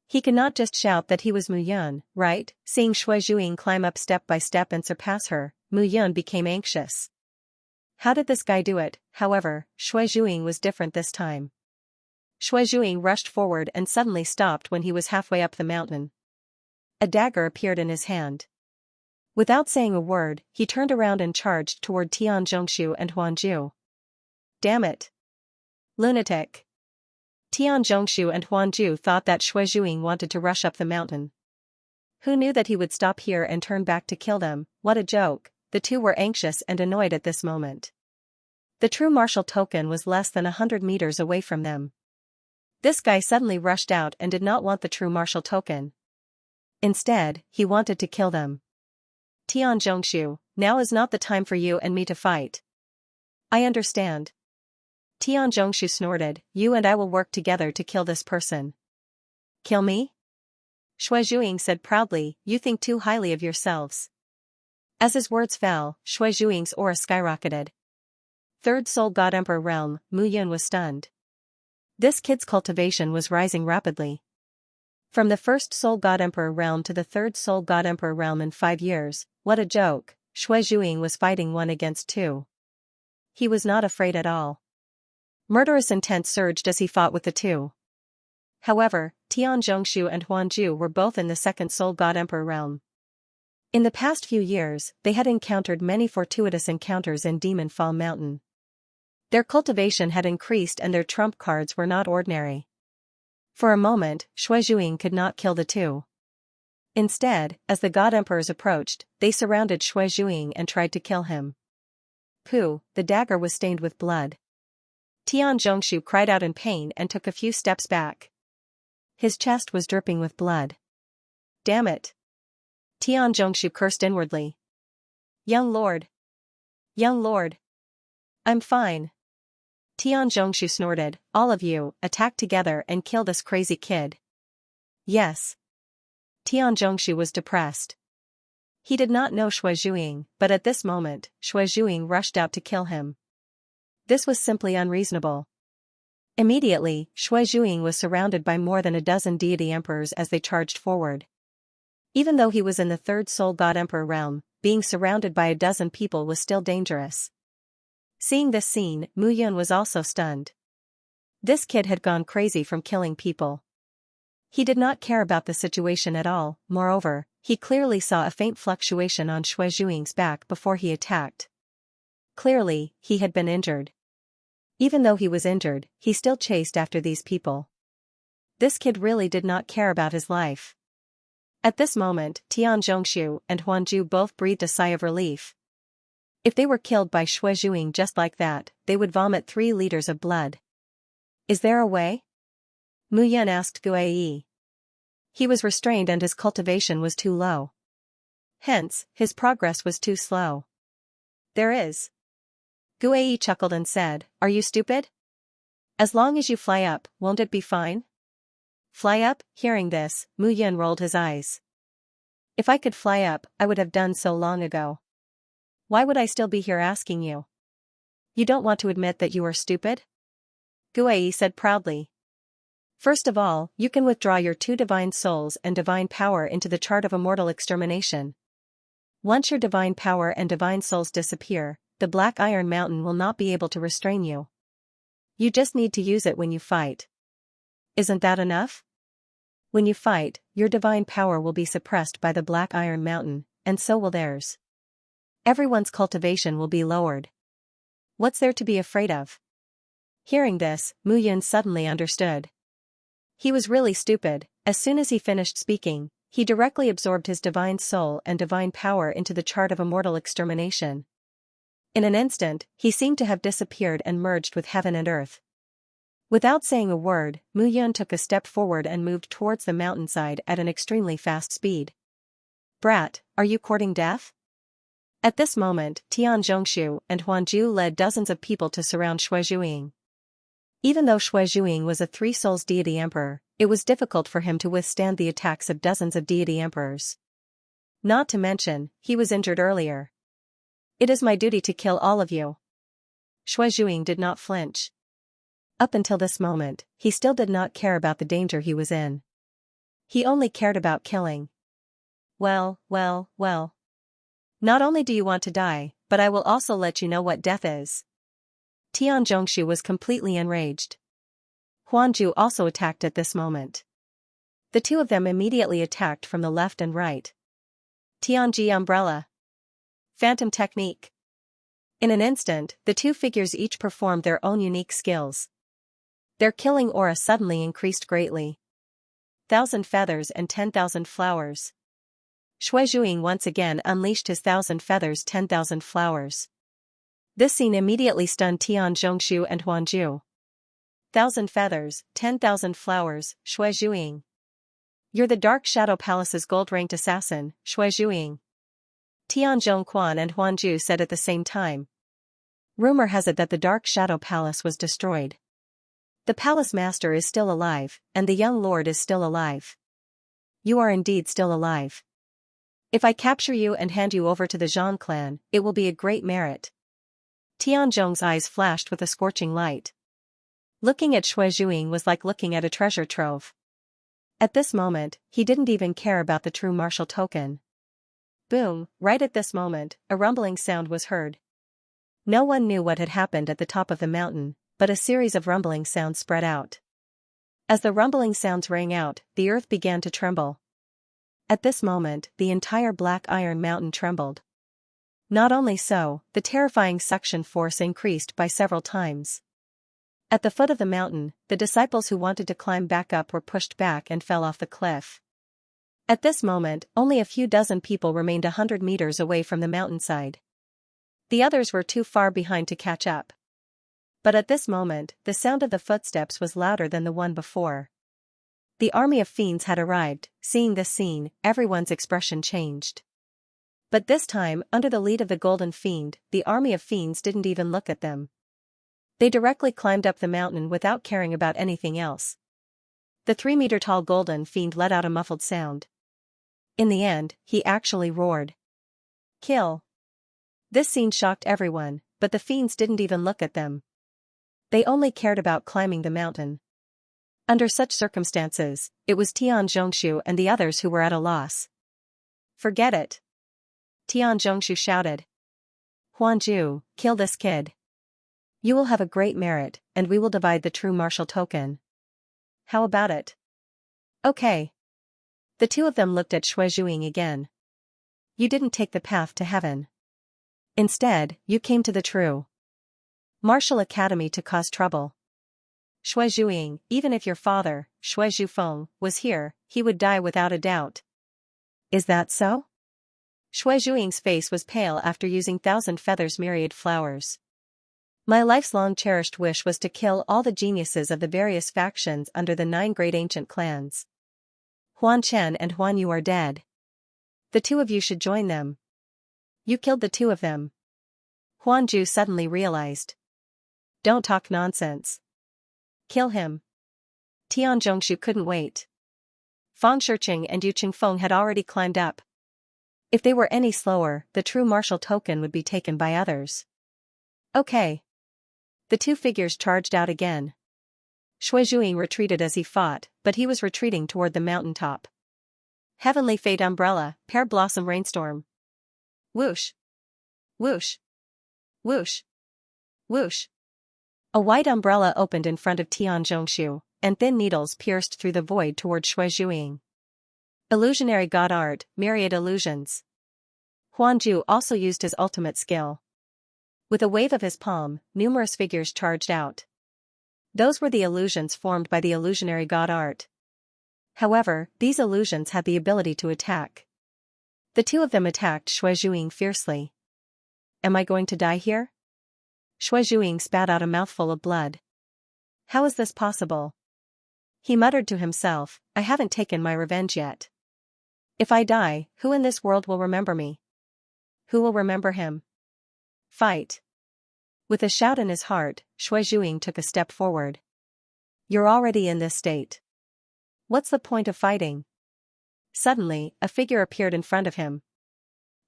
He could not just shout that he was Mu Yun, right? Seeing Shui Zhuiying climb up step by step and surpass her, Mu Yun became anxious. How did this guy do it? However, Shui Zhuiying was different this time. Shui Zhuiying rushed forward and suddenly stopped when he was halfway up the mountain. A dagger appeared in his hand. Without saying a word, he turned around and charged toward Tian Zhongshu and Huanju. Damn it! Lunatic! Tian Zhongshu and Huanju thought that Shui Zhuiying wanted to rush up the mountain. Who knew that he would stop here and turn back to kill them? What a joke! The two were anxious and annoyed at this moment. The true martial token was less than 100 meters away from them. This guy suddenly rushed out and did not want the true martial token. Instead, he wanted to kill them. Tian Zhongshu, now is not the time for you and me to fight. I understand. Tian Zhongshu snorted, you and I will work together to kill this person. Kill me? Shui Zhuiying said proudly, you think too highly of yourselves. As his words fell, Shui Zhuiying's aura skyrocketed. Third Soul God Emperor realm, Mu Yun was stunned. This kid's cultivation was rising rapidly. From the first Soul God Emperor realm to the third Soul God Emperor realm in 5 years, what a joke, Shui Zhuiying was fighting 1 against 2. He was not afraid at all. Murderous intent surged as he fought with the two. However, Tian Zhongshu and Huanju were both in the second Soul God Emperor realm. In the past few years, they had encountered many fortuitous encounters in Demon Fall Mountain. Their cultivation had increased and their trump cards were not ordinary. For a moment, Shui Zhuiying could not kill the two. Instead, as the God Emperors approached, they surrounded Shui Zhuiying and tried to kill him. Pooh, the dagger was stained with blood. Tian Zhongshu cried out in pain and took a few steps back. His chest was dripping with blood. Damn it! Tian Zhongshu cursed inwardly. Young lord. Young lord. I'm fine. Tian Zhongshu snorted, all of you, attack together and kill this crazy kid. Yes. Tian Zhongshu was depressed. He did not know Shui Zhuiying, but at this moment, Shui Zhuiying rushed out to kill him. This was simply unreasonable. Immediately, Shui Zhuiying was surrounded by more than a dozen deity emperors as they charged forward. Even though he was in the third Soul God Emperor realm, being surrounded by a dozen people was still dangerous. Seeing this scene, Mu Yun was also stunned. This kid had gone crazy from killing people. He did not care about the situation at all, moreover, he clearly saw a faint fluctuation on Shui Zhuiying's back before he attacked. Clearly, he had been injured. Even though he was injured, he still chased after these people. This kid really did not care about his life. At this moment, Tian Zhongshu and Huanju both breathed a sigh of relief. If they were killed by Shui Zhuiying just like that, they would vomit 3 liters of blood. Is there a way? Mu Yun asked Guai. He was restrained and his cultivation was too low. Hence, his progress was too slow. There is. Guai chuckled and said, are you stupid? As long as you fly up, won't it be fine? Fly up? Hearing this, Mu Yun rolled his eyes. If I could fly up, I would have done so long ago. Why would I still be here asking you? You don't want to admit that you are stupid? Guai said proudly. First of all, you can withdraw your 2 divine souls and divine power into the chart of immortal extermination. Once your divine power and divine souls disappear, the Black Iron Mountain will not be able to restrain you. You just need to use it when you fight. Isn't that enough? When you fight, your divine power will be suppressed by the Black Iron Mountain, and so will theirs. Everyone's cultivation will be lowered. What's there to be afraid of? Hearing this, Mu Yun suddenly understood. He was really stupid. As soon as he finished speaking, he directly absorbed his divine soul and divine power into the chart of immortal extermination. In an instant, he seemed to have disappeared and merged with heaven and earth. Without saying a word, Mu Yun took a step forward and moved towards the mountainside at an extremely fast speed. Brat, are you courting death? At this moment, Tian Zhongshu and Huan Ju led dozens of people to surround Xue Zhuiying. Even though Xue Zhuiying was a Three Souls deity emperor, it was difficult for him to withstand the attacks of dozens of deity emperors. Not to mention, he was injured earlier. It is my duty to kill all of you. Xue Zhuiying did not flinch. Up until this moment, he still did not care about the danger he was in. He only cared about killing. Well. Not only do you want to die, but I will also let you know what death is. Tian Zhongshu was completely enraged. Huan Ju also attacked at this moment. The two of them immediately attacked from the left and right. Tianji Umbrella. Phantom Technique. In an instant, the two figures each performed their own unique skills. Their killing aura suddenly increased greatly. 1,000 feathers and 10,000 flowers. Xue Zhuiying once again unleashed his 1,000 feathers 10,000 flowers. This scene immediately stunned Tian Zhongshu and Huan Ju. 1,000 feathers, 10,000 flowers, Xue Zhuiying. You're the Dark Shadow Palace's gold-ranked assassin, Xue Zhuiying. Tian Zhongquan and Huan Ju said at the same time. Rumor has it that the Dark Shadow Palace was destroyed. The palace master is still alive, and the young lord is still alive. You are indeed still alive. If I capture you and hand you over to the Zhang clan, it will be a great merit. Tian Zhong's eyes flashed with a scorching light. Looking at Xue Zhuiying was like looking at a treasure trove. At this moment, he didn't even care about the true martial token. Boom, right at this moment, a rumbling sound was heard. No one knew what had happened at the top of the mountain, but a series of rumbling sounds spread out. As the rumbling sounds rang out, the earth began to tremble. At this moment, the entire Black Iron Mountain trembled. Not only so, the terrifying suction force increased by several times. At the foot of the mountain, the disciples who wanted to climb back up were pushed back and fell off the cliff. At this moment, only a few dozen people remained 100 meters away from the mountainside. The others were too far behind to catch up. But at this moment, the sound of the footsteps was louder than the one before. The army of fiends had arrived. Seeing this scene, everyone's expression changed. But this time, under the lead of the Golden Fiend, the army of fiends didn't even look at them. They directly climbed up the mountain without caring about anything else. The 3-meter-tall Golden Fiend let out a muffled sound. In the end, he actually roared. Kill! This scene shocked everyone, but the fiends didn't even look at them. They only cared about climbing the mountain. Under such circumstances, it was Tian Zhongshu and the others who were at a loss. Forget it! Tian Zhongshu shouted. Huan Ju, kill this kid. You will have a great merit, and we will divide the true martial token. How about it? Okay. The two of them looked at Xue Zhuiying again. You didn't take the path to heaven. Instead, you came to the true martial academy to cause trouble. Xue Zhuiying, even if your father, Xue Zhufeng, was here, he would die without a doubt. Is that so? Xue Zhuiying's face was pale after using 1,000 feathers myriad flowers. My life's long cherished wish was to kill all the geniuses of the various factions under the 9 great ancient clans. Huan Chen and Huan Yu are dead. The two of you should join them. You killed the two of them. Huan Ju suddenly realized. Don't talk nonsense. Kill him. Tian Zhongshu couldn't wait. Fang Shiqing and Yu Qingfeng had already climbed up. If they were any slower, the true martial token would be taken by others. Okay. The two figures charged out again. Xue Zhuiying retreated as he fought, but he was retreating toward the mountaintop. Heavenly Fate Umbrella, Pear Blossom Rainstorm. Whoosh. Whoosh. Whoosh. Whoosh. A white umbrella opened in front of Tian Zhongshu, and thin needles pierced through the void toward Shuizhuing. Illusionary god art, myriad illusions. Huanju also used his ultimate skill. With a wave of his palm, numerous figures charged out. Those were the illusions formed by the illusionary god art. However, these illusions had the ability to attack. The two of them attacked Shuizhuing fiercely. Am I going to die here? Shuizhuing spat out a mouthful of blood. How is this possible? He muttered to himself, I haven't taken my revenge yet. If I die, who in this world will remember me? Who will remember him? Fight. With a shout in his heart, Shuizhuing took a step forward. You're already in this state. What's the point of fighting? Suddenly, a figure appeared in front of him.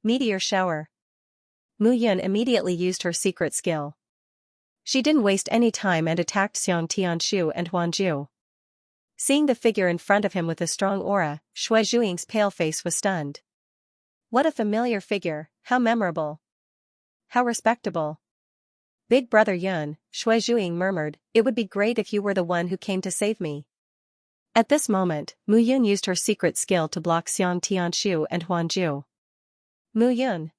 Meteor shower. Mu Yun immediately used her secret skill. She didn't waste any time and attacked Xianxia and Huanju. Seeing the figure in front of him with a strong aura, Shuizhuing's pale face was stunned. What a familiar figure, how memorable. How respectable. Big brother Yun, Shuizhuing murmured, it would be great if you were the one who came to save me. At this moment, Mu Yun used her secret skill to block Xianxia and Huanju. Mu Yun.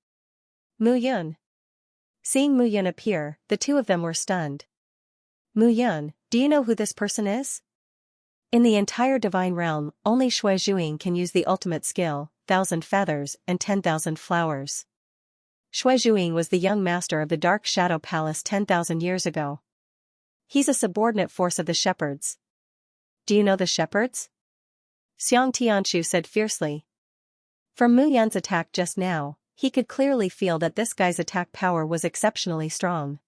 Mu Yun. Seeing Mu Yun appear, the two of them were stunned. Mu Yun, do you know who this person is? In the entire divine realm, only Shuizhuing can use the ultimate skill, 1,000 feathers and 10,000 flowers. Shuizhuing was the young master of the Dark Shadow Palace 10,000 years ago. He's a subordinate force of the shepherds. Do you know the shepherds? Xianxia said fiercely. From Mu Yun's attack just now, he could clearly feel that this guy's attack power was exceptionally strong.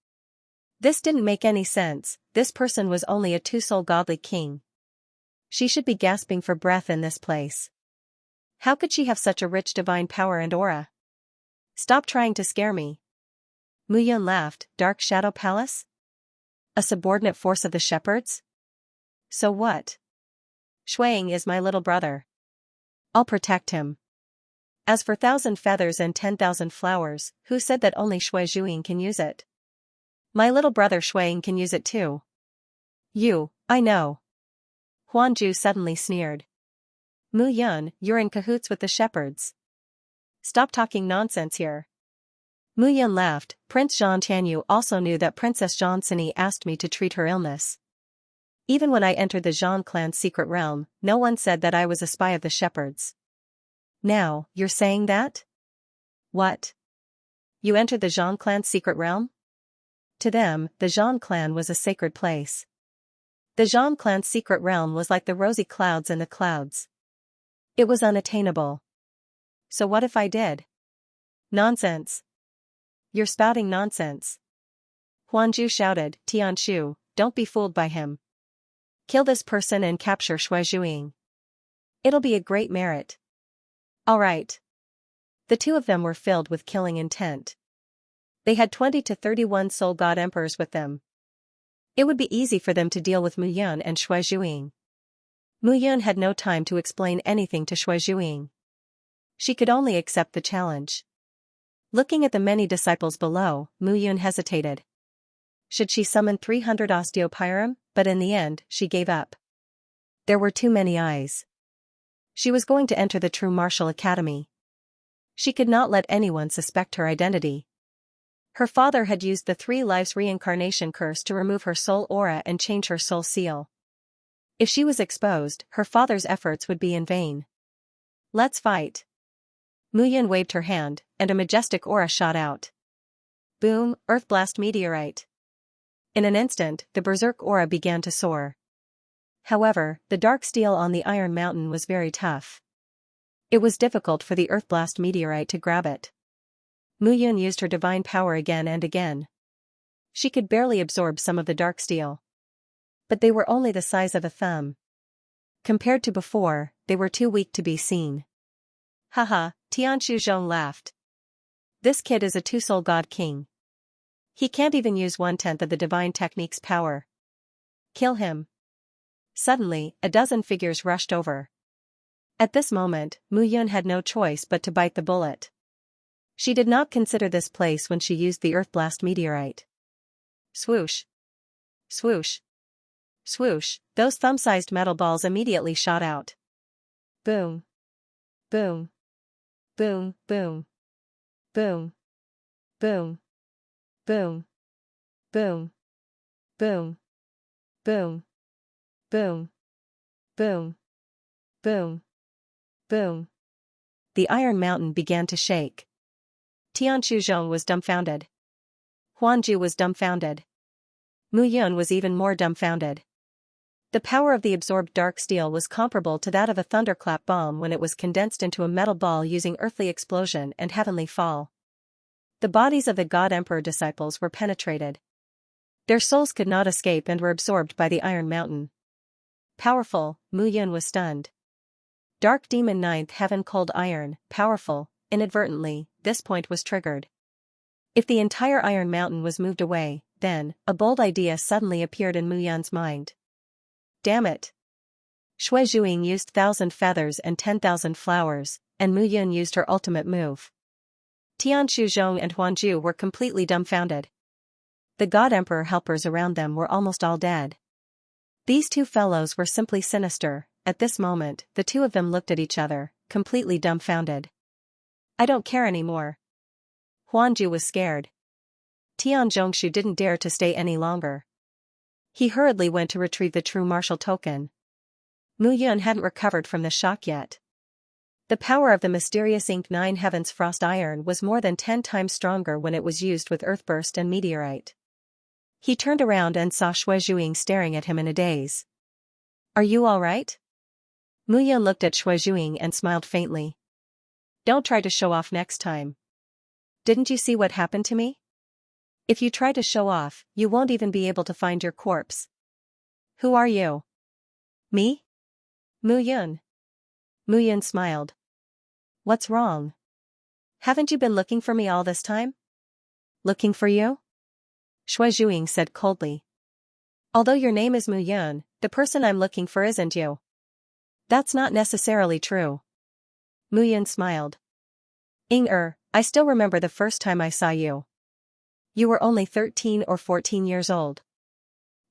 This didn't make any sense, this person was only a two-soul godly king. She should be gasping for breath in this place. How could she have such a rich divine power and aura? Stop trying to scare me. Mu Yun laughed, Dark Shadow Palace? A subordinate force of the shepherds? So what? Shuang is my little brother. I'll protect him. As for 1,000 feathers and 10,000 flowers, who said that only Shuizhuing can use it? My little brother Shuang can use it too. You, I know. Huanju suddenly sneered. Mu Yun, you're in cahoots with the shepherds. Stop talking nonsense here. Mu Yun laughed. Prince Zhang Tianyu also knew that Princess Zhang Cini asked me to treat her illness. Even when I entered the Zhang clan's secret realm, no one said that I was a spy of the shepherds. Now, you're saying that? What? You entered the Zhang clan's secret realm? To them, the Zhang clan was a sacred place. The Zhang clan's secret realm was like the rosy clouds in the clouds. It was unattainable. So what if I did? Nonsense. You're spouting nonsense. Huanju shouted, Tianshu, don't be fooled by him. Kill this person and capture Shuizhuing. It'll be a great merit. All right. The two of them were filled with killing intent. They had 20 to 31 soul god emperors with them. It would be easy for them to deal with Mu Yun and Shuizhuing. Mu Yun had no time to explain anything to Shuizhuing. She could only accept the challenge. Looking at the many disciples below, Mu Yun hesitated. Should she summon 300 osteopyrum? But in the end, she gave up. There were too many eyes. She was going to enter the true martial academy. She could not let anyone suspect her identity. Her father had used the 3 lives reincarnation curse to remove her soul aura and change her soul seal. If she was exposed, her father's efforts would be in vain. Let's fight. Mu Yun waved her hand, and a majestic aura shot out. Boom, Earth Blast Meteorite. In an instant, the berserk aura began to soar. However, the dark steel on the Iron Mountain was very tough. It was difficult for the Earth Blast Meteorite to grab it. Mu Yun used her divine power again and again. She could barely absorb some of the dark steel. But they were only the size of a thumb. Compared to before, they were too weak to be seen. Haha, Tianshu Zhong laughed. This kid is a two-soul god king. He can't even use 1/10 of the divine technique's power. Kill him. Suddenly, a dozen figures rushed over. At this moment, Mu Yun had no choice but to bite the bullet. She did not consider this place when she used the Earth Blast Meteorite. Swoosh. Swoosh. Swoosh, those thumb-sized metal balls immediately shot out. Boom. Boom. Boom, boom. Boom. Boom. Boom. Boom. Boom. Boom. Boom. Boom. Boom. Boom. The Iron Mountain began to shake. Tianzhong was dumbfounded. Huanju was dumbfounded. Mu Yun was even more dumbfounded. The power of the absorbed dark steel was comparable to that of a thunderclap bomb when it was condensed into a metal ball using earthly explosion and heavenly fall. The bodies of the God Emperor disciples were penetrated. Their souls could not escape and were absorbed by the Iron Mountain. Powerful, Mu Yun was stunned. Dark Demon Ninth Heaven Cold Iron, powerful, inadvertently, this point was triggered. If the entire Iron Mountain was moved away, then, a bold idea suddenly appeared in Mu Yun's mind. Damn it! Shui Zhuing used 1,000 feathers and 10,000 flowers, and Mu Yun used her ultimate move. Tianzhong and Huanju were completely dumbfounded. The God Emperor helpers around them were almost all dead. These two fellows were simply sinister. At this moment, the two of them looked at each other, completely dumbfounded. I don't care anymore. Huanju was scared. Tianzhongshu didn't dare to stay any longer. He hurriedly went to retrieve the true martial token. Mu Yun hadn't recovered from the shock yet. The power of the mysterious Ink Nine Heavens Frost Iron was more than 10 times stronger when it was used with Earthburst and Meteorite. He turned around and saw Shui Zhuing staring at him in a daze. Are you all right? Mu Yun looked at Shui Zhuing and smiled faintly. Don't try to show off next time. Didn't you see what happened to me? If you try to show off, you won't even be able to find your corpse. Who are you? Me? Mu Yun. Mu Yun smiled. What's wrong? Haven't you been looking for me all this time? Looking for you? Shui Zhuing said coldly. Although your name is Mu Yun, the person I'm looking for isn't you. That's not necessarily true. Mu Yun smiled. I still remember the first time I saw you. You were only 13 or 14 years old.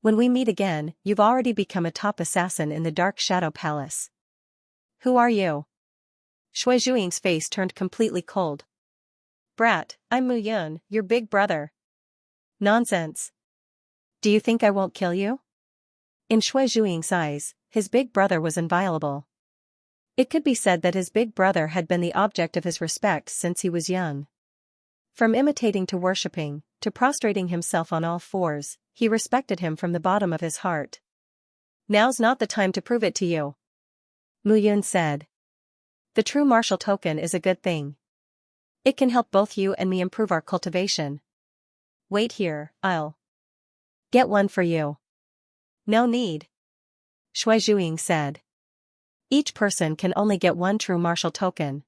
When we meet again, you've already become a top assassin in the Dark Shadow Palace. Who are you? Shui Zhuing's face turned completely cold. Brat, I'm Mu Yun, your big brother. Nonsense. Do you think I won't kill you? In Shui Zhuing's eyes, his big brother was inviolable. It could be said that his big brother had been the object of his respect since he was young. From imitating to worshipping, to prostrating himself on all fours, he respected him from the bottom of his heart. Now's not the time to prove it to you. Mu Yun said. The true martial token is a good thing. It can help both you and me improve our cultivation. Wait here, I'll get one for you. No need. Shui Zhuing said. Each person can only get one true martial token.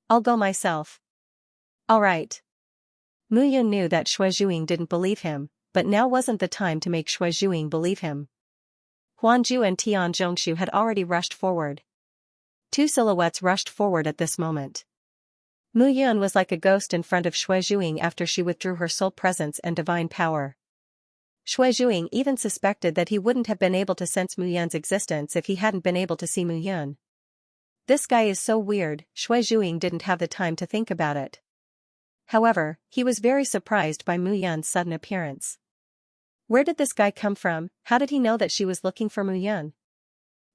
I'll go myself. All right. Mu Yun knew that Shui Zhuing didn't believe him, but now wasn't the time to make Shui Zhuing believe him. Huanju and Tianzhongshu had already rushed forward. Two silhouettes rushed forward at this moment. Mu Yun was like a ghost in front of Shui Zhuing after she withdrew her soul presence and divine power. Shui Zhuing even suspected that he wouldn't have been able to sense Mu Yun's existence if he hadn't been able to see Mu Yun. This guy is so weird, Shui Zhuing didn't have the time to think about it. However, he was very surprised by Mu Yun's sudden appearance. Where did this guy come from? How did he know that she was looking for Mu Yun?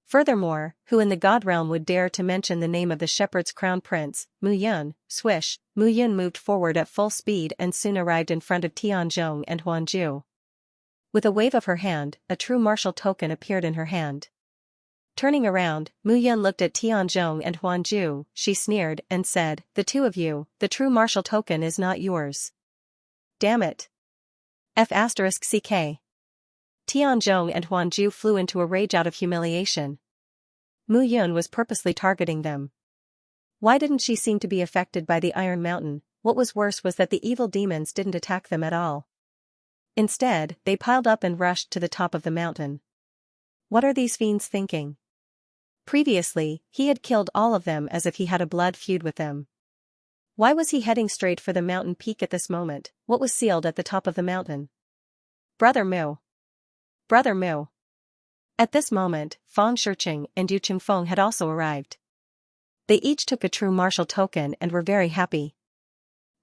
Furthermore, who in the God realm would dare to mention the name of the shepherd's crown prince, Mu Yun? Swish, Mu Yun moved forward at full speed and soon arrived in front of Tianzhong and Huanju. With a wave of her hand, a true martial token appeared in her hand. Turning around, Mu Yun looked at Tianzhong and Huanju, she sneered and said, the two of you, the true martial token is not yours. Damn it. F***ck. Tianzhong and Huanju flew into a rage out of humiliation. Mu Yun was purposely targeting them. Why didn't she seem to be affected by the Iron Mountain? What was worse was that the evil demons didn't attack them at all. Instead, they piled up and rushed to the top of the mountain. What are these fiends thinking? Previously, he had killed all of them as if he had a blood feud with them. Why was he heading straight for the mountain peak at this moment? What was sealed at the top of the mountain? Brother Mu. Brother Mu. At this moment, Fang Shiqing and Yu Qingfeng had also arrived. They each took a true martial token and were very happy.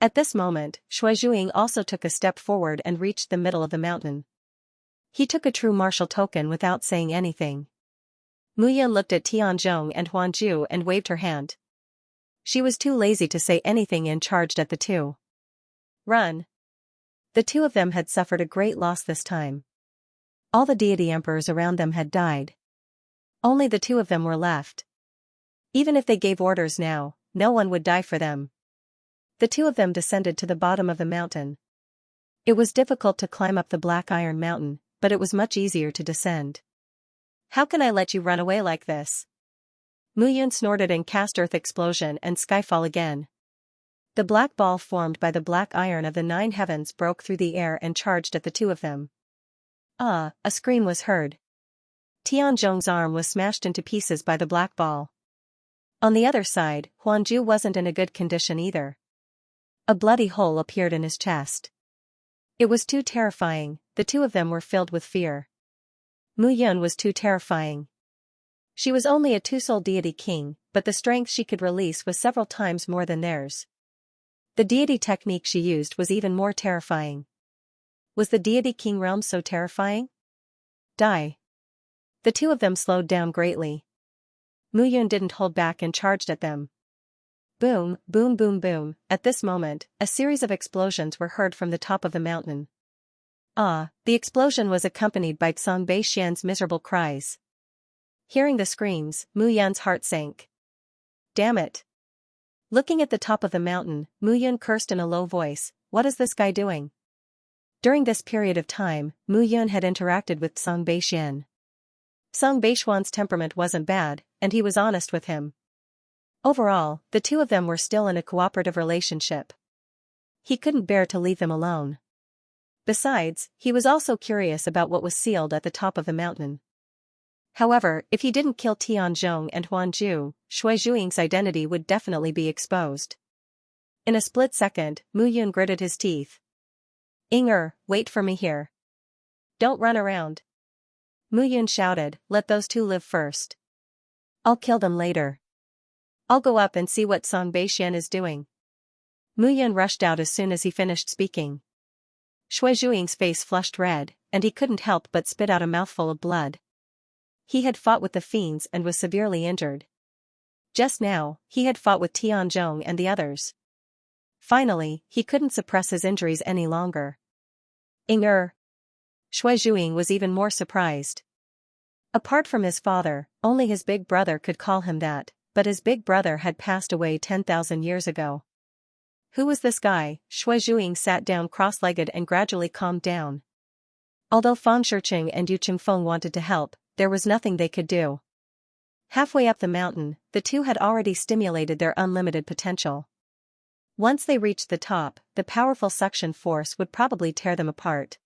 At this moment, Shuizhuing also took a step forward and reached the middle of the mountain. He took a true martial token without saying anything. Muyan looked at Tianzhong and Huanju and waved her hand. She was too lazy to say anything and charged at the two. Run! The two of them had suffered a great loss this time. All the deity emperors around them had died. Only the two of them were left. Even if they gave orders now, no one would die for them. The two of them descended to the bottom of the mountain. It was difficult to climb up the Black Iron Mountain, but it was much easier to descend. How can I let you run away like this? Muyun snorted and cast Earth Explosion and Skyfall again. The black ball formed by the black iron of the 9 heavens broke through the air and charged at the two of them. A scream was heard. Tianzhong's arm was smashed into pieces by the black ball. On the other side, Huanju wasn't in a good condition either. A bloody hole appeared in his chest. It was too terrifying, the two of them were filled with fear. Muyun was too terrifying. She was only a two-soul deity king, but the strength she could release was several times more than theirs. The deity technique she used was even more terrifying. Was the deity king realm so terrifying? Die. The two of them slowed down greatly. Muyun didn't hold back and charged at them. Boom, boom, boom, boom. At this moment, a series of explosions were heard from the top of the mountain. The explosion was accompanied by Song Beixian's miserable cries. Hearing the screams, Muyun's heart sank. Damn it. Looking at the top of the mountain, Muyun cursed in a low voice, what is this guy doing? During this period of time, Muyun had interacted with Song Beixian. Song Beixian's temperament wasn't bad, and he was honest with him. Overall, the two of them were still in a cooperative relationship. He couldn't bear to leave them alone. Besides, he was also curious about what was sealed at the top of the mountain. However, if he didn't kill Tianzhong and Huanju, Shuizhuing's identity would definitely be exposed. In a split second, Muyun gritted his teeth. Wait for me here. Don't run around. Muyun shouted, let those two live first. I'll kill them later. I'll go up and see what Song Beixian is doing. Muyun rushed out as soon as he finished speaking. Shuizhuing's face flushed red, and he couldn't help but spit out a mouthful of blood. He had fought with the fiends and was severely injured. Just now, he had fought with Tianzhong and the others. Finally, he couldn't suppress his injuries any longer. Shuizhuing was even more surprised. Apart from his father, only his big brother could call him that, but his big brother had passed away 10,000 years ago. Who was this guy? Shuizhuing sat down cross-legged and gradually calmed down. Although Fang Shiqing and Yu Qingfeng wanted to help, there was nothing they could do. Halfway up the mountain, the two had already stimulated their unlimited potential. Once they reached the top, the powerful suction force would probably tear them apart.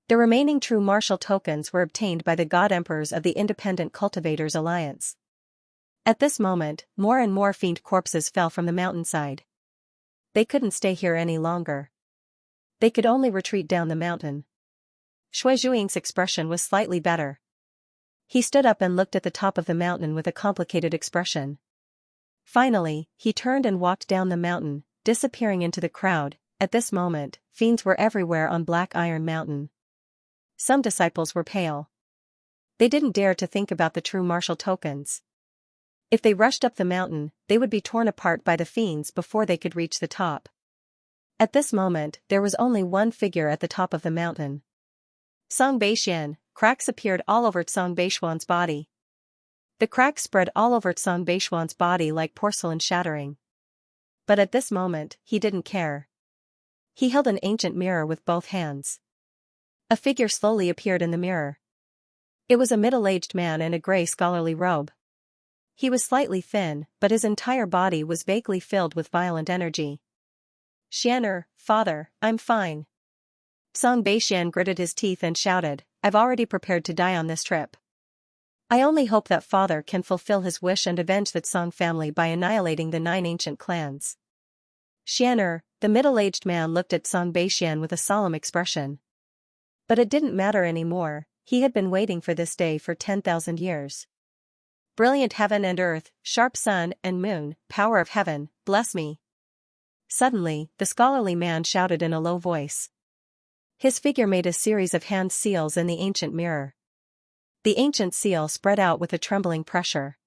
The remaining true martial tokens were obtained by the god emperors of the Independent Cultivators Alliance. At this moment, more and more fiend corpses fell from the mountainside. They couldn't stay here any longer. They could only retreat down the mountain. Shuizhuing's expression was slightly better. He stood up and looked at the top of the mountain with a complicated expression. Finally, he turned and walked down the mountain, disappearing into the crowd. At this moment, fiends were everywhere on Black Iron Mountain. Some disciples were pale. They didn't dare to think about the true martial tokens. If they rushed up the mountain, they would be torn apart by the fiends before they could reach the top. At this moment, there was only one figure at the top of the mountain. Song Beixian. Cracks appeared all over Song Beixian's body. The cracks spread all over Song Beixian's body like porcelain shattering. But at this moment, he didn't care. He held an ancient mirror with both hands. A figure slowly appeared in the mirror. It was a middle-aged man in a gray scholarly robe. He was slightly thin, but his entire body was vaguely filled with violent energy. Father, I'm fine. Song Beixian gritted his teeth and shouted, I've already prepared to die on this trip. I only hope that father can fulfill his wish and avenge the Song family by annihilating the 9 ancient clans. The middle-aged man looked at Song Beixian with a solemn expression. But it didn't matter anymore, He had been waiting for this day for 10,000 years. Brilliant heaven and earth, sharp sun and moon, power of heaven, bless me. Suddenly, the scholarly man shouted in a low voice. His figure made a series of hand seals in the ancient mirror. The ancient seal spread out with a trembling pressure.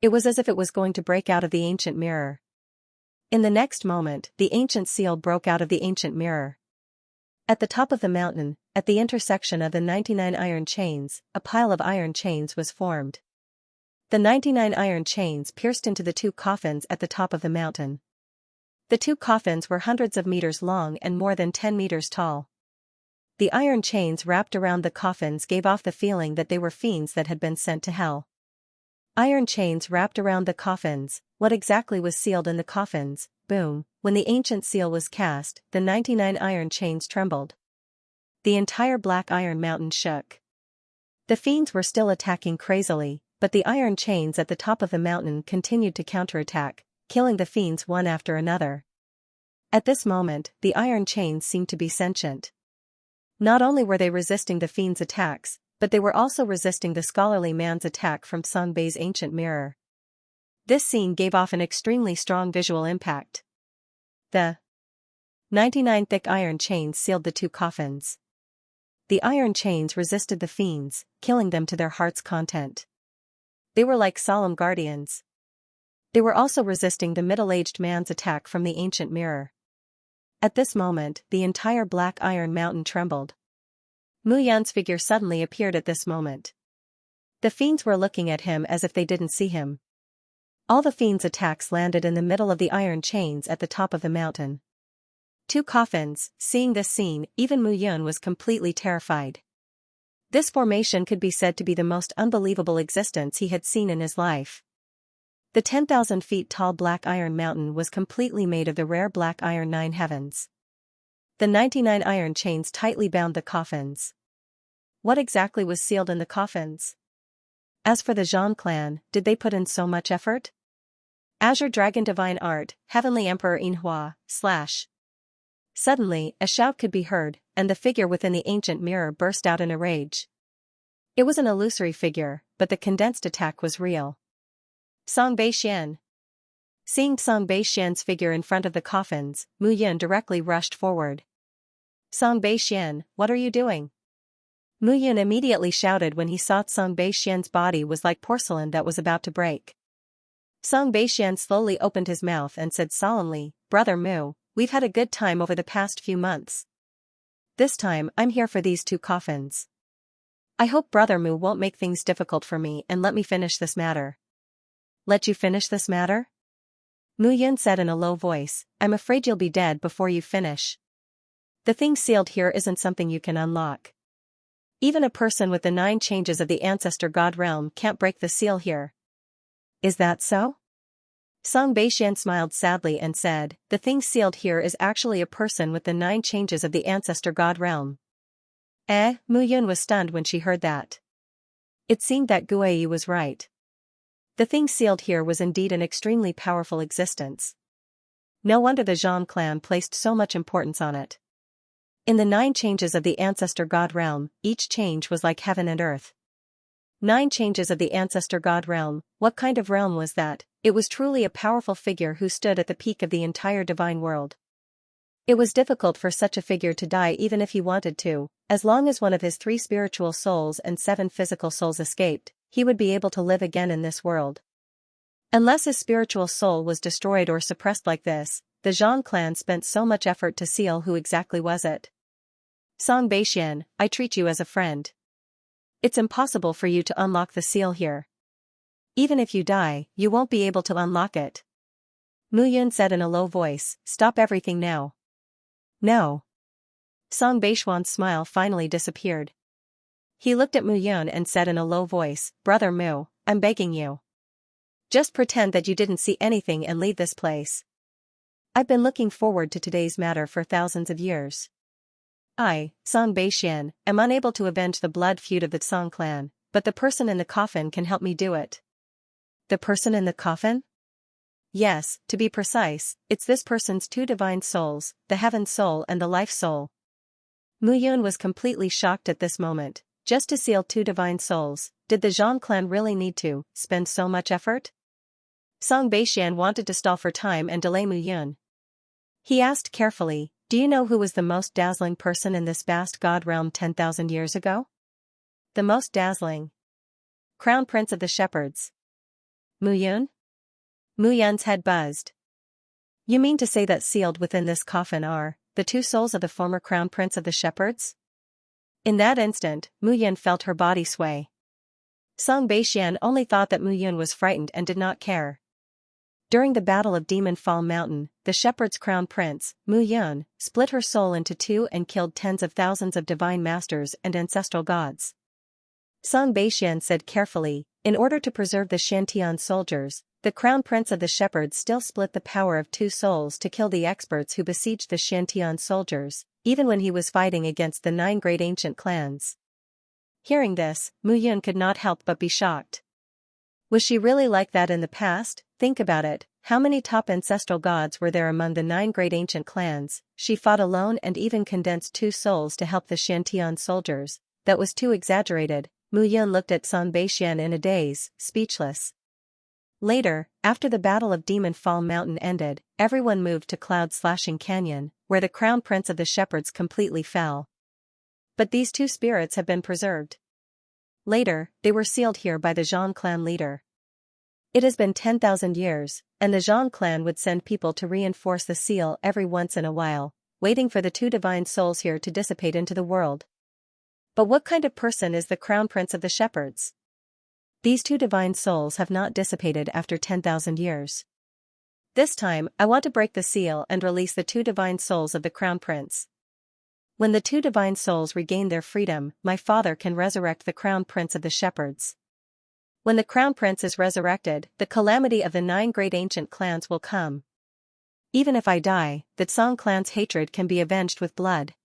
It was as if it was going to break out of the ancient mirror. In the next moment, the ancient seal broke out of the ancient mirror. At the top of the mountain, at the intersection of the 99 iron chains, a pile of iron chains was formed. The 99 iron chains pierced into the 2 coffins at the top of the mountain. The 2 coffins were hundreds of meters long and more than 10 meters tall. The iron chains wrapped around the coffins gave off the feeling that they were fiends that had been sent to hell. Iron chains wrapped around the coffins. What exactly was sealed in the coffins? Boom. When the ancient seal was cast, the 99 iron chains trembled. The entire Black Iron Mountain shook. The fiends were still attacking crazily, but the iron chains at the top of the mountain continued to counterattack, killing the fiends one after another. At this moment, the iron chains seemed to be sentient. Not only were they resisting the fiends' attacks, but they were also resisting the scholarly man's attack from Songbei's ancient mirror. This scene gave off an extremely strong visual impact. The 99 thick iron chains sealed the 2 coffins. The iron chains resisted the fiends, killing them to their heart's content. They were like solemn guardians. They were also resisting the middle-aged man's attack from the ancient mirror. At this moment, the entire Black Iron Mountain trembled. Mu Yan's figure suddenly appeared at this moment. The fiends were looking at him as if they didn't see him. All the fiends' attacks landed in the middle of the iron chains at the top of the mountain. 2 coffins. Seeing this scene, even Mu Yan was completely terrified. This formation could be said to be the most unbelievable existence he had seen in his life. The 10,000 feet tall Black Iron Mountain was completely made of the rare black iron 9 heavens. The 99 iron chains tightly bound the coffins. What exactly was sealed in the coffins? As for the Zhang clan, did they put in so much effort? Azure Dragon Divine Art, Heavenly Emperor Yinhua, / Suddenly, a shout could be heard, and the figure within the ancient mirror burst out in a rage. It was an illusory figure, but the condensed attack was real. Songbei Xian. Seeing Songbei Xian's figure in front of the coffins, Mu Yan directly rushed forward. Songbei Xian, what are you doing? Mu Yan immediately shouted when he saw Songbei Xian's body was like porcelain that was about to break. Songbei Xian slowly opened his mouth and said solemnly, Brother Mu, we've had a good time over the past few months. This time I'm here for these 2 coffins. I hope Brother Mu won't make things difficult for me and let me finish this matter. Let you finish this matter? Mu Yan said in a low voice, I'm afraid you'll be dead before you finish. The thing sealed here isn't something you can unlock. Even a person with the 9 changes of the Ancestor God realm can't break the seal here. Is that so? Songbei Xian smiled sadly and said, the thing sealed here is actually a person with the 9 changes of the Ancestor God realm. Mu Yan was stunned when she heard that. It seemed that Guiyi was right. The thing sealed here was indeed an extremely powerful existence. No wonder the Zhang clan placed so much importance on it. In the 9 changes of the Ancestor God realm, each change was like heaven and earth. 9 changes of the Ancestor God realm, what kind of realm was that? It was truly a powerful figure who stood at the peak of the entire divine world. It was difficult for such a figure to die even if he wanted to, as long as one of his 3 spiritual souls and 7 physical souls escaped, he would be able to live again in this world. Unless his spiritual soul was destroyed or suppressed like this, the Zhang clan spent so much effort to seal who exactly was it. Songbei Xian, I treat you as a friend. It's impossible for you to unlock the seal here. Even if you die, you won't be able to unlock it. Mu Yan said in a low voice, stop everything now. No. Songbei Xuan's smile finally disappeared. He looked at Mu Yan and said in a low voice, Brother Mu, I'm begging you. Just pretend that you didn't see anything and leave this place. I've been looking forward to today's matter for thousands of years. I, Songbei Xian, am unable to avenge the blood feud of the Song clan, but the person in the coffin can help me do it. The person in the coffin? Yes, to be precise, it's this person's 2 divine souls, the heaven soul and the life soul. Mu Yan was completely shocked at this moment. Just to seal 2 divine souls, did the Zhang clan really need to spend so much effort? Song Beixian wanted to stall for time and delay Mu Yun. He asked carefully, do you know who was the most dazzling person in this vast god realm 10,000 years ago? The most dazzling. Crown Prince of the Shepherds. Mu Yun? Mu Yun's head buzzed. You mean to say that sealed within this coffin are the 2 souls of the former Crown Prince of the Shepherds? In that instant, Mu Yun felt her body sway. Song Beixian only thought that Mu Yun was frightened and did not care. During the Battle of Demon Fall Mountain, the Shepherd's Crown Prince, Mu Yun, split her soul into 2 and killed tens of thousands of divine masters and ancestral gods. Song Beixian said carefully, in order to preserve the Xiantian soldiers, the Crown Prince of the Shepherds still split the power of 2 souls to kill the experts who besieged the Xiantian soldiers, even when he was fighting against the 9 great ancient clans. Hearing this, Mu Yun could not help but be shocked. Was she really like that in the past? Think about it, how many top ancestral gods were there among the 9 great ancient clans? She fought alone and even condensed 2 souls to help the Xiantian soldiers. That was too exaggerated. Mu Yun looked at Song Beixian in a daze, speechless. Later, after the Battle of Demon Fall Mountain ended, everyone moved to Cloud-Slashing Canyon, where the Crown Prince of the Shepherds completely fell. But these 2 spirits have been preserved. Later, they were sealed here by the Zhang clan leader. It has been 10,000 years, and the Zhang clan would send people to reinforce the seal every once in a while, waiting for the 2 divine souls here to dissipate into the world. But what kind of person is the Crown Prince of the Shepherds? These 2 divine souls have not dissipated after 10,000 years. This time, I want to break the seal and release the 2 divine souls of the Crown Prince. When the 2 divine souls regain their freedom, my father can resurrect the Crown Prince of the Shepherds. When the Crown Prince is resurrected, the calamity of the 9 great ancient clans will come. Even if I die, the Song clan's hatred can be avenged with blood.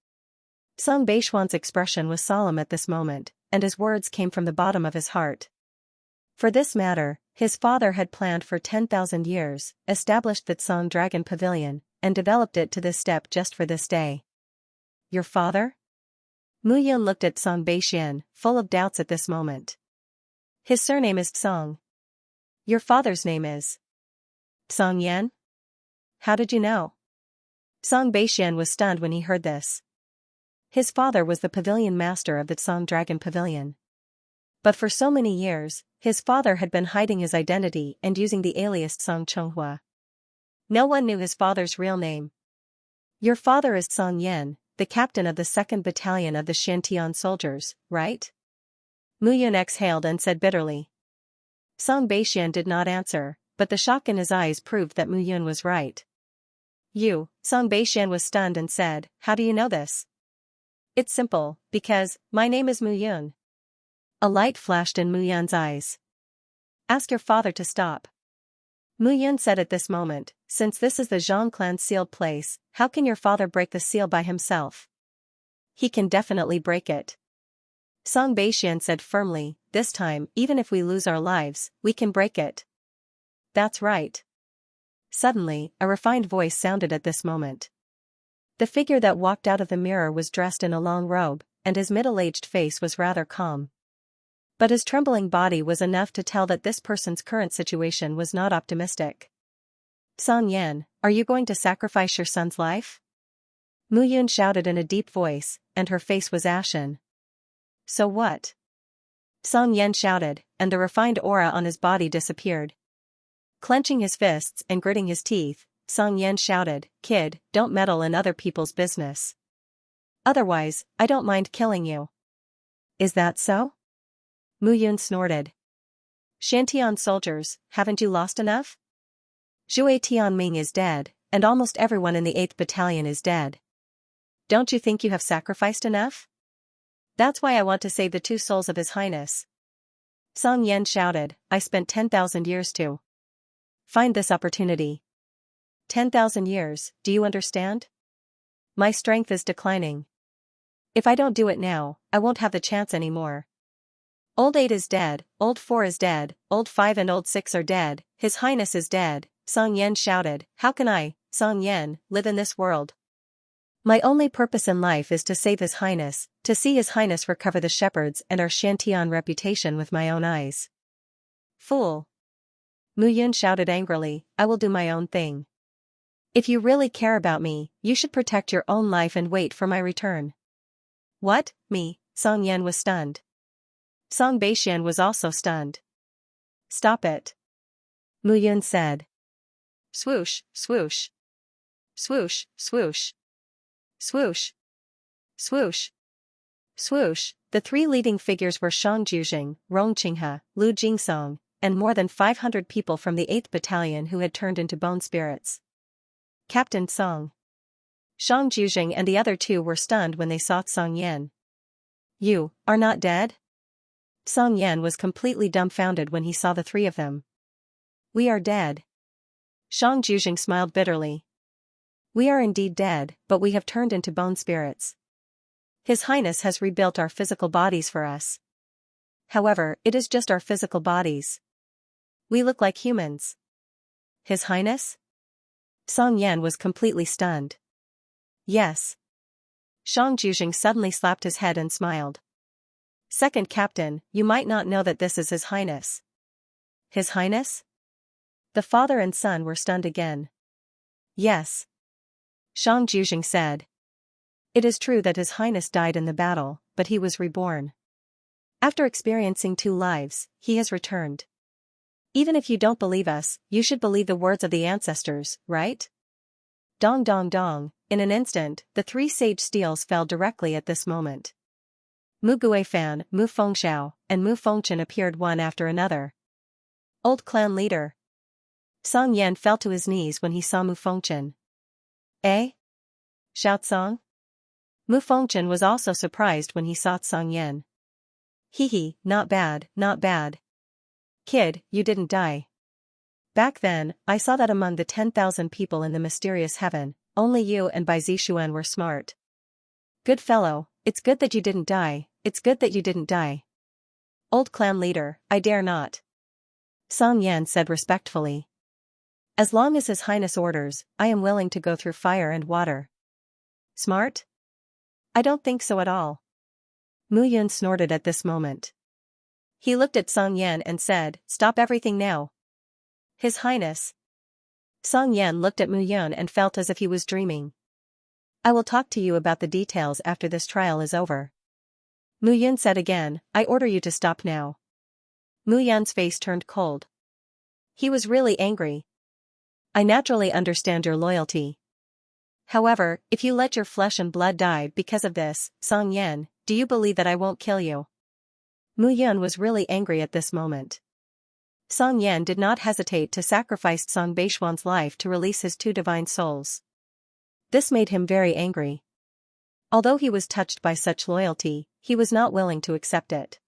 Song Beixian's expression was solemn at this moment, and his words came from the bottom of his heart. For this matter, his father had planned for 10,000 years, established the Song Dragon Pavilion, and developed it to this step just for this day. Your father? Mu Yun looked at Song Beixian, full of doubts at this moment. His surname is Song. Your father's name is Song Yan? How did you know? Song Beixian was stunned when he heard this. His father was the pavilion master of the Song Dragon Pavilion. But for so many years, his father had been hiding his identity and using the alias Song Chonghua. No one knew his father's real name. Your father is Song Yan, the captain of the 2nd Battalion of the Xiantian soldiers, right? Mu Yun exhaled and said bitterly. Song Beixian did not answer, but the shock in his eyes proved that Mu Yun was right. You, Song Beixian was stunned and said, how do you know this? It's simple, because, my name is Mu Yun. A light flashed in Mu Yun's eyes. Ask your father to stop. Mu Yun said at this moment, since this is the Zhang clan's sealed place, how can your father break the seal by himself? He can definitely break it. Song Beixian said firmly, this time, even if we lose our lives, we can break it. That's right. Suddenly, a refined voice sounded at this moment. The figure that walked out of the mirror was dressed in a long robe, and his middle-aged face was rather calm. But his trembling body was enough to tell that this person's current situation was not optimistic. Song Yan, are you going to sacrifice your son's life? Mu Yun shouted in a deep voice, and her face was ashen. So what? Song Yan shouted, and the refined aura on his body disappeared. Clenching his fists and gritting his teeth, Song Yan shouted, kid, don't meddle in other people's business. Otherwise, I don't mind killing you. Is that so? Mu Yun snorted. Xiantian soldiers, haven't you lost enough? Zhui Tianming is dead, and almost everyone in the 8th Battalion is dead. Don't you think you have sacrificed enough? That's why I want to save the 2 souls of His Highness. Song Yan shouted, I spent 10,000 years to find this opportunity. 10,000 years, do you understand? My strength is declining. If I don't do it now, I won't have the chance anymore. Old 8 is dead, Old 4 is dead, Old 5 and Old 6 are dead, His Highness is dead, Song Yan shouted, how can I, Song Yan, live in this world? My only purpose in life is to save His Highness, to see His Highness recover the shepherds and our Xiantian reputation with my own eyes. Fool! Mu Yun shouted angrily, I will do my own thing. If you really care about me, you should protect your own life and wait for my return. What, me? Song Yan was stunned. Song Beixian was also stunned. Stop it. Mu Yun said. Swoosh, swoosh. Swoosh, swoosh. Swoosh. Swoosh. Swoosh. The three leading figures were Shang Juzheng, Rong Qinghe, Lu Jingsong, and more than 500 people from the 8th Battalion who had turned into bone spirits. Captain Song. Shang Juzheng and the other two were stunned when they saw Song Yan. You are not dead? Song Yan was completely dumbfounded when he saw the three of them. We are dead. Shang Juzheng smiled bitterly. We are indeed dead, but we have turned into bone spirits. His Highness has rebuilt our physical bodies for us. However, it is just our physical bodies. We look like humans. His Highness? Song Yan was completely stunned. Yes. Shang Juzheng suddenly slapped his head and smiled. Second Captain, you might not know that this is His Highness. His Highness? The father and son were stunned again. Yes. Shang Juzheng said. It is true that His Highness died in the battle, but he was reborn. After experiencing 2 lives, he has returned. Even if you don't believe us, you should believe the words of the ancestors, right? Dong dong dong, in an instant, the 3 sage steels fell directly at this moment. Mu Guifan, Mu Fengxiao, and Mu Fengchen appeared one after another. Old clan leader. Song Yan fell to his knees when he saw Mu Fengchen. Eh? Shout Song? Mu Fengchen was also surprised when he saw Song Yan. Hee, not bad, not bad. Kid, you didn't die. Back then, I saw that among the 10,000 people in the mysterious heaven, only you and Bai Zixuan were smart. Good fellow, it's good that you didn't die, it's good that you didn't die. Old clan leader, I dare not. Song Yan said respectfully. As long as His Highness orders, I am willing to go through fire and water. Smart? I don't think so at all. Mu Yun snorted at this moment. He looked at Song Yan and said, Stop everything now. His Highness. Song Yan looked at Mu Yun and felt as if he was dreaming. I will talk to you about the details after this trial is over. Mu Yun said again, I order you to stop now. Mu Yun's face turned cold. He was really angry. I naturally understand your loyalty. However, if you let your flesh and blood die because of this, Song Yan, do you believe that I won't kill you? Mu Yun was really angry at this moment. Song Yan did not hesitate to sacrifice Song Beishuan's life to release his 2 divine souls. This made him very angry. Although he was touched by such loyalty, he was not willing to accept it.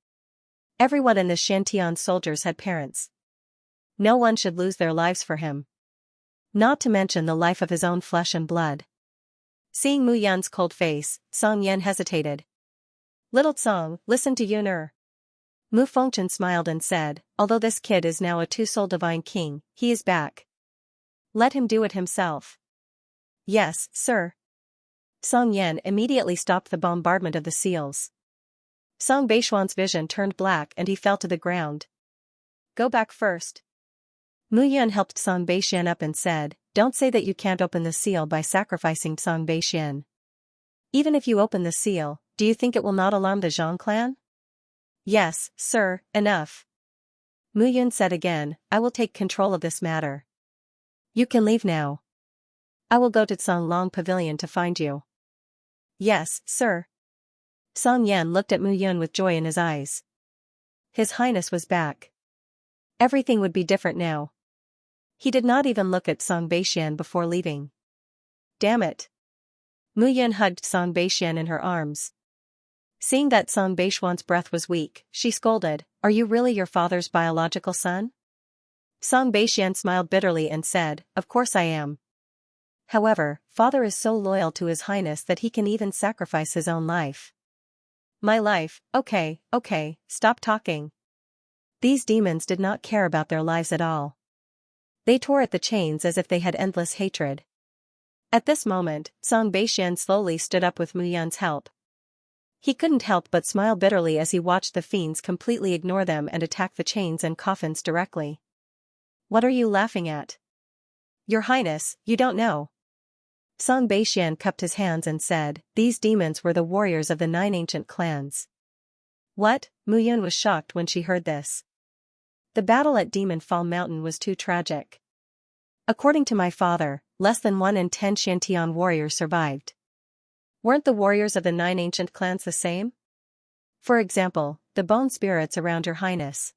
Everyone in the Xiantian soldiers had parents. No one should lose their lives for him. Not to mention the life of his own flesh and blood. Seeing Mu Yun's cold face, Song Yan hesitated. Little Song, listen to Yun. Mu Fengchen smiled and said, although this kid is now a 2-soul divine king, he is back. Let him do it himself. Yes, sir. Song Yan immediately stopped the bombardment of the seals. Song Beishuan's vision turned black and he fell to the ground. Go back first. Mu Yun helped Song Beixian up and said, Don't say that you can't open the seal by sacrificing Song Beixian. Even if you open the seal, do you think it will not alarm the Zhang clan? Yes, sir, enough. Mu Yun said again, I will take control of this matter. You can leave now. I will go to Song Long Pavilion to find you. Yes, sir. Song Yan looked at Mu Yun with joy in his eyes. His Highness was back. Everything would be different now. He did not even look at Song Beixian before leaving. Damn it. Mu Yun hugged Song Beixian in her arms. Seeing that Song Beishuan's breath was weak, she scolded, Are you really your father's biological son? Song Beixian smiled bitterly and said, Of course I am. However, father is so loyal to His Highness that he can even sacrifice his own life. My life, okay, stop talking. These demons did not care about their lives at all. They tore at the chains as if they had endless hatred. At this moment, Song Beixian slowly stood up with Mu Yun's help. He couldn't help but smile bitterly as he watched the fiends completely ignore them and attack the chains and coffins directly. "What are you laughing at? Your Highness, you don't know." Song Beixian cupped his hands and said, "These demons were the warriors of the 9 ancient clans." "What?" Mu Yun was shocked when she heard this. "The battle at Demon Fall Mountain was too tragic. According to my father, less than 1 in 10 Xiantian warriors survived. Weren't the warriors of the 9 ancient clans the same? For example, the bone spirits around your Highness.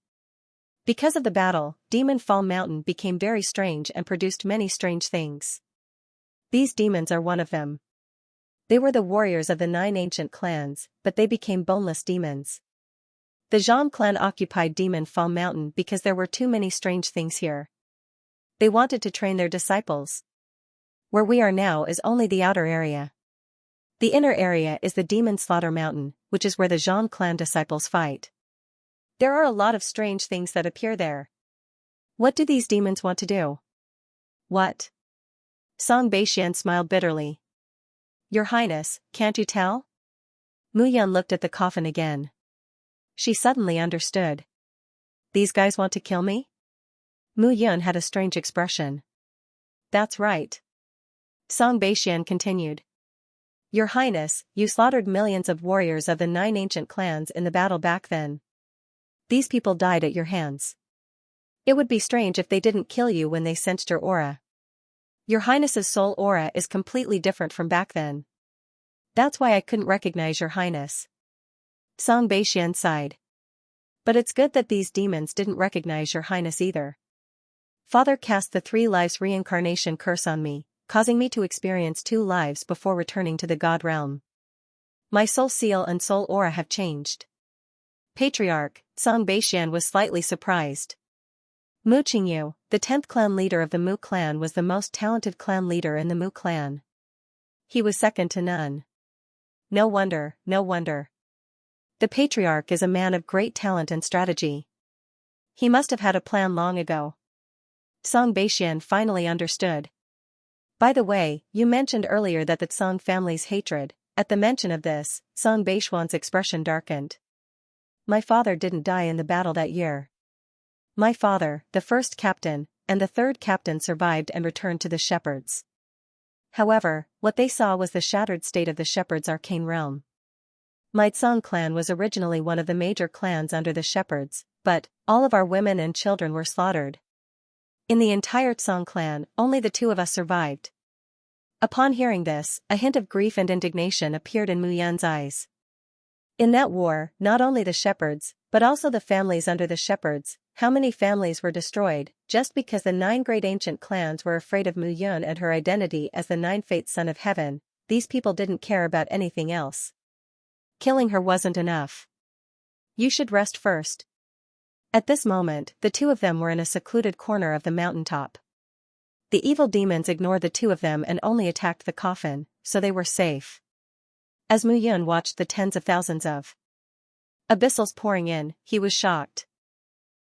Because of the battle, Demon Fall Mountain became very strange and produced many strange things. These demons are one of them. They were the warriors of the 9 ancient clans, but they became boneless demons. The Zhang clan occupied Demon Fall Mountain because there were too many strange things here. They wanted to train their disciples. Where we are now is only the outer area. The inner area is the Demon Slaughter Mountain, which is where the Zhang clan disciples fight. There are a lot of strange things that appear there. What do these demons want to do?" "What?" Song Beixian smiled bitterly. "Your Highness, can't you tell?" Mu Yun looked at the coffin again. She suddenly understood. "These guys want to kill me?" Mu Yun had a strange expression. "That's right." Song Beixian continued. "Your Highness, you slaughtered millions of warriors of the 9 ancient clans in the battle back then. These people died at your hands. It would be strange if they didn't kill you when they sensed your aura. Your Highness's soul aura is completely different from back then. That's why I couldn't recognize your Highness." Song Beixian sighed. "But it's good that these demons didn't recognize your Highness either. Father cast the 3 lives reincarnation curse on me, causing me to experience 2 lives before returning to the God realm. My soul seal and soul aura have changed." Patriarch, Song Beixian was slightly surprised. Mu Qingyu, the 10th clan leader of the Mu clan, was the most talented clan leader in the Mu clan. He was second to none. No wonder, no wonder. The Patriarch is a man of great talent and strategy. He must have had a plan long ago. Song Beixian finally understood. "By the way, you mentioned earlier that the Song family's hatred." At the mention of this, Song Beixian's expression darkened. "My father didn't die in the battle that year. My father, the 1st captain, and the 3rd captain survived and returned to the shepherds. However, what they saw was the shattered state of the shepherds' arcane realm. My Song clan was originally one of the major clans under the shepherds, but all of our women and children were slaughtered. In the entire Song clan, only the 2 of us survived." Upon hearing this, a hint of grief and indignation appeared in Mu Yun's eyes. In that war, not only the shepherds, but also the families under the shepherds, how many families were destroyed, just because the 9 great ancient clans were afraid of Mu Yun and her identity as the 9th son of heaven. These people didn't care about anything else. Killing her wasn't enough. "You should rest first." At this moment, the 2 of them were in a secluded corner of the mountaintop. The evil demons ignored the 2 of them and only attacked the coffin, so they were safe. As Mu Yun watched the tens of thousands of abyssals pouring in, he was shocked.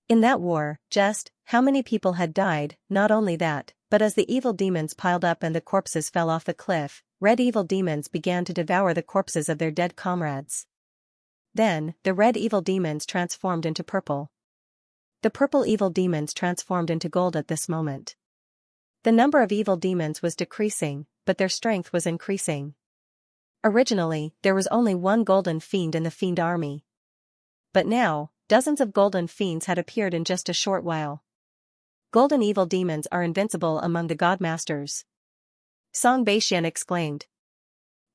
In that war, just how many people had died? Not only that, but as the evil demons piled up and the corpses fell off the cliff, red evil demons began to devour the corpses of their dead comrades. Then, the red evil demons transformed into purple. The purple evil demons transformed into gold at this moment. The number of evil demons was decreasing, but their strength was increasing. Originally, there was only 1 golden fiend in the fiend army. But now, dozens of golden fiends had appeared in just a short while. Golden evil demons are invincible among the godmasters. Song Beixian exclaimed.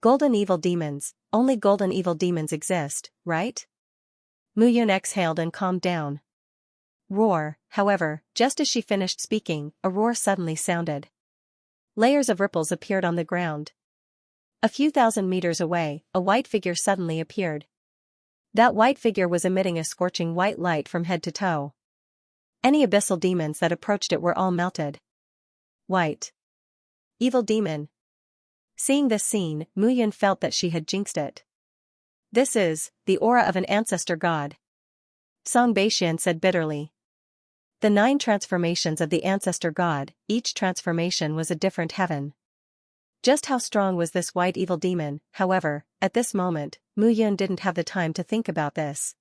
"Golden evil demons, only golden evil demons exist, right?" Mu Yun exhaled and calmed down. Roar, however, just as she finished speaking, a roar suddenly sounded. Layers of ripples appeared on the ground. A few thousand meters away, a white figure suddenly appeared. That white figure was emitting a scorching white light from head to toe. Any abyssal demons that approached it were all melted. White. Evil demon. Seeing this scene, Mu Yun felt that she had jinxed it. "This is the aura of an ancestor god," Song Beixian said bitterly. The 9 transformations of the ancestor god, each transformation was a different heaven. Just how strong was this white evil demon? However, at this moment, Mu Yun didn't have the time to think about this.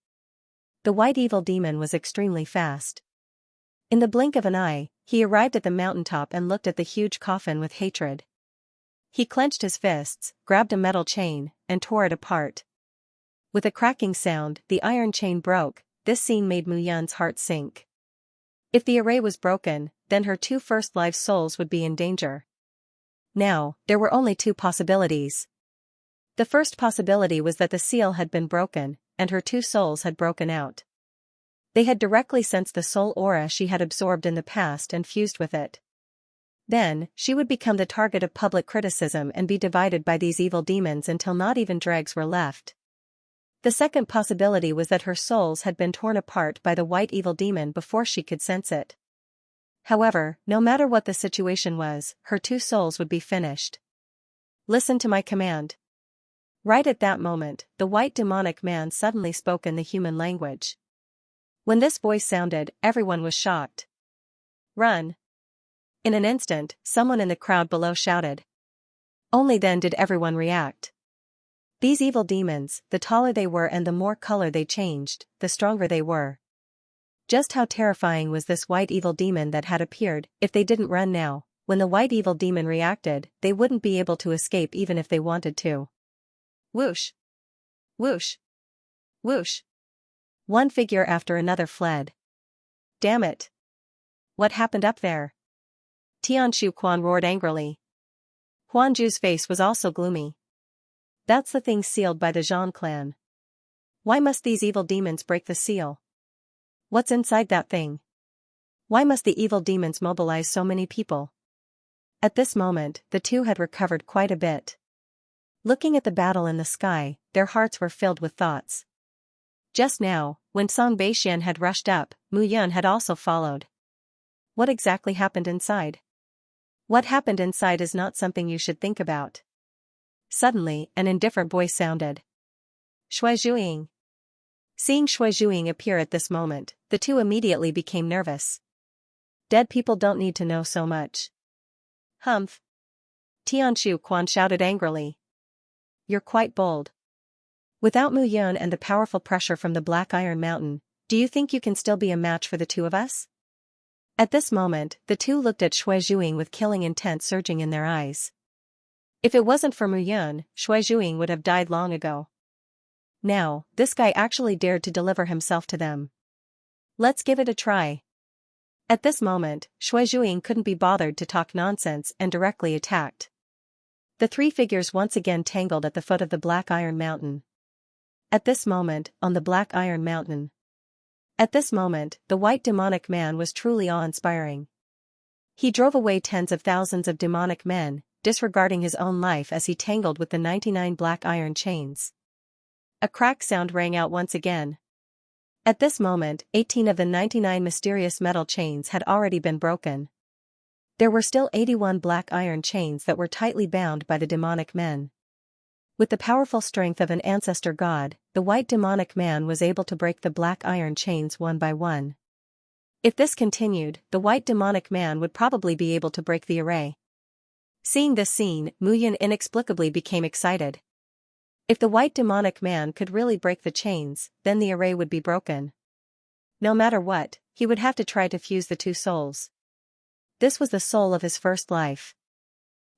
The white evil demon was extremely fast. In the blink of an eye, he arrived at the mountaintop and looked at the huge coffin with hatred. He clenched his fists, grabbed a metal chain, and tore it apart. With a cracking sound, the iron chain broke. This scene made Mu Yun's heart sink. If the array was broken, then her two first live souls would be in danger. Now, there were only two possibilities. The first possibility was that the seal had been broken, and her two souls had broken out. They had directly sensed the soul aura she had absorbed in the past and fused with it. Then, she would become the target of public criticism and be divided by these evil demons until not even dregs were left. The second possibility was that her souls had been torn apart by the white evil demon before she could sense it. However, no matter what the situation was, her two souls would be finished. Listen to my command. Right at that moment, the white demonic man suddenly spoke in the human language. When this voice sounded, everyone was shocked. Run! In an instant, someone in the crowd below shouted. Only then did everyone react. These evil demons, the taller they were and the more color they changed, the stronger they were. Just how terrifying was this white evil demon that had appeared? If they didn't run now, when the white evil demon reacted, they wouldn't be able to escape even if they wanted to. Whoosh! Whoosh! Whoosh! One figure after another fled. Damn it! What happened up there? Tianshu Quan roared angrily. Huanju's face was also gloomy. That's the thing sealed by the Zhang clan. Why must these evil demons break the seal? What's inside that thing? Why must the evil demons mobilize so many people? At this moment, the two had recovered quite a bit. Looking at the battle in the sky, their hearts were filled with thoughts. Just now, when Song Beixian had rushed up, Mu Yun had also followed. What exactly happened inside? What happened inside is not something you should think about. Suddenly, an indifferent voice sounded. Shui Zhuiying. Seeing Shui Zhuiying appear at this moment, the two immediately became nervous. Dead people don't need to know so much. Humph! Tianshu Quan shouted angrily. You're quite bold. Without Mu Yun and the powerful pressure from the Black Iron Mountain, do you think you can still be a match for the two of us? At this moment, the two looked at Shui Zhuiying with killing intent surging in their eyes. If it wasn't for Mu Yun, Shui Zhuiying would have died long ago. Now, this guy actually dared to deliver himself to them. Let's give it a try. At this moment, Shui Zhuiying couldn't be bothered to talk nonsense and directly attacked. The three figures once again tangled at the foot of the Black Iron Mountain. At this moment, on the Black Iron Mountain. At this moment, the white demonic man was truly awe-inspiring. He drove away tens of thousands of demonic men, disregarding his own life as he tangled with the 99 black iron chains. A crack sound rang out once again. At this moment, 18 of the 99 mysterious metal chains had already been broken. There were still 81 black iron chains that were tightly bound by the demonic men. With the powerful strength of an ancestor god, the white demonic man was able to break the black iron chains one by one. If this continued, the white demonic man would probably be able to break the array. Seeing this scene, Mu Yun inexplicably became excited. If the white demonic man could really break the chains, then the array would be broken. No matter what, he would have to try to fuse the two souls. This was the soul of his first life.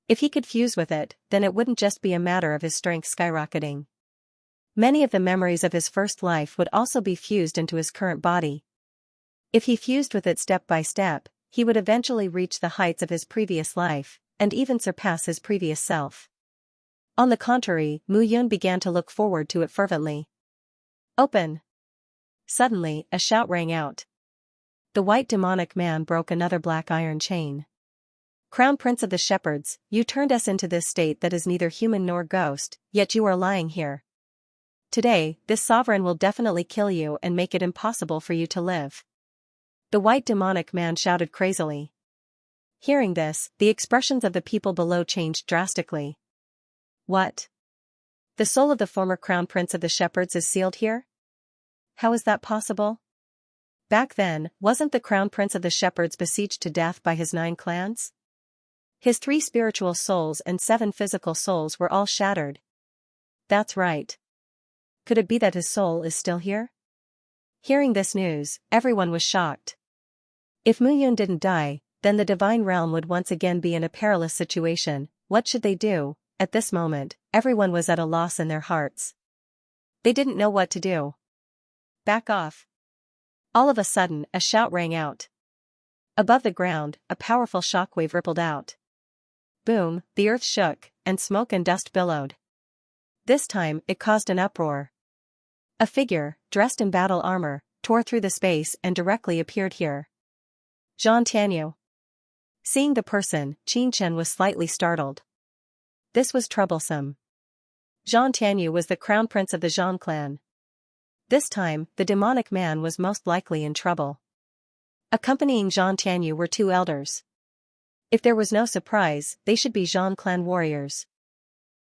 If he could fuse with it, then it wouldn't just be a matter of his strength skyrocketing. Many of the memories of his first life would also be fused into his current body. If he fused with it step by step, he would eventually reach the heights of his previous life, and even surpass his previous self. On the contrary, Mu Yun began to look forward to it fervently. Open! Suddenly, a shout rang out. The white demonic man broke another black iron chain. Crown Prince of the Shepherds, you turned us into this state that is neither human nor ghost, yet you are lying here. Today, this sovereign will definitely kill you and make it impossible for you to live. The white demonic man shouted crazily. Hearing this, the expressions of the people below changed drastically. What? The soul of the former Crown Prince of the Shepherds is sealed here? How is that possible? Back then, wasn't the Crown Prince of the Shepherds besieged to death by his 9 clans? His 3 spiritual souls and 7 physical souls were all shattered. That's right. Could it be that his soul is still here? Hearing this news, everyone was shocked. If Mu Yun didn't die, then the divine realm would once again be in a perilous situation. What should they do? At this moment, everyone was at a loss in their hearts. They didn't know what to do. Back off. All of a sudden, a shout rang out. Above the ground, a powerful shockwave rippled out. Boom, the earth shook, and smoke and dust billowed. This time, it caused an uproar. A figure, dressed in battle armor, tore through the space and directly appeared here. Zhan Tianyu. Seeing the person, Xianxia was slightly startled. This was troublesome. Zhan Tianyu was the crown prince of the Zhan clan. This time, the demonic man was most likely in trouble. Accompanying Zhan Tianyu were 2 elders. If there was no surprise, they should be Zhan clan warriors.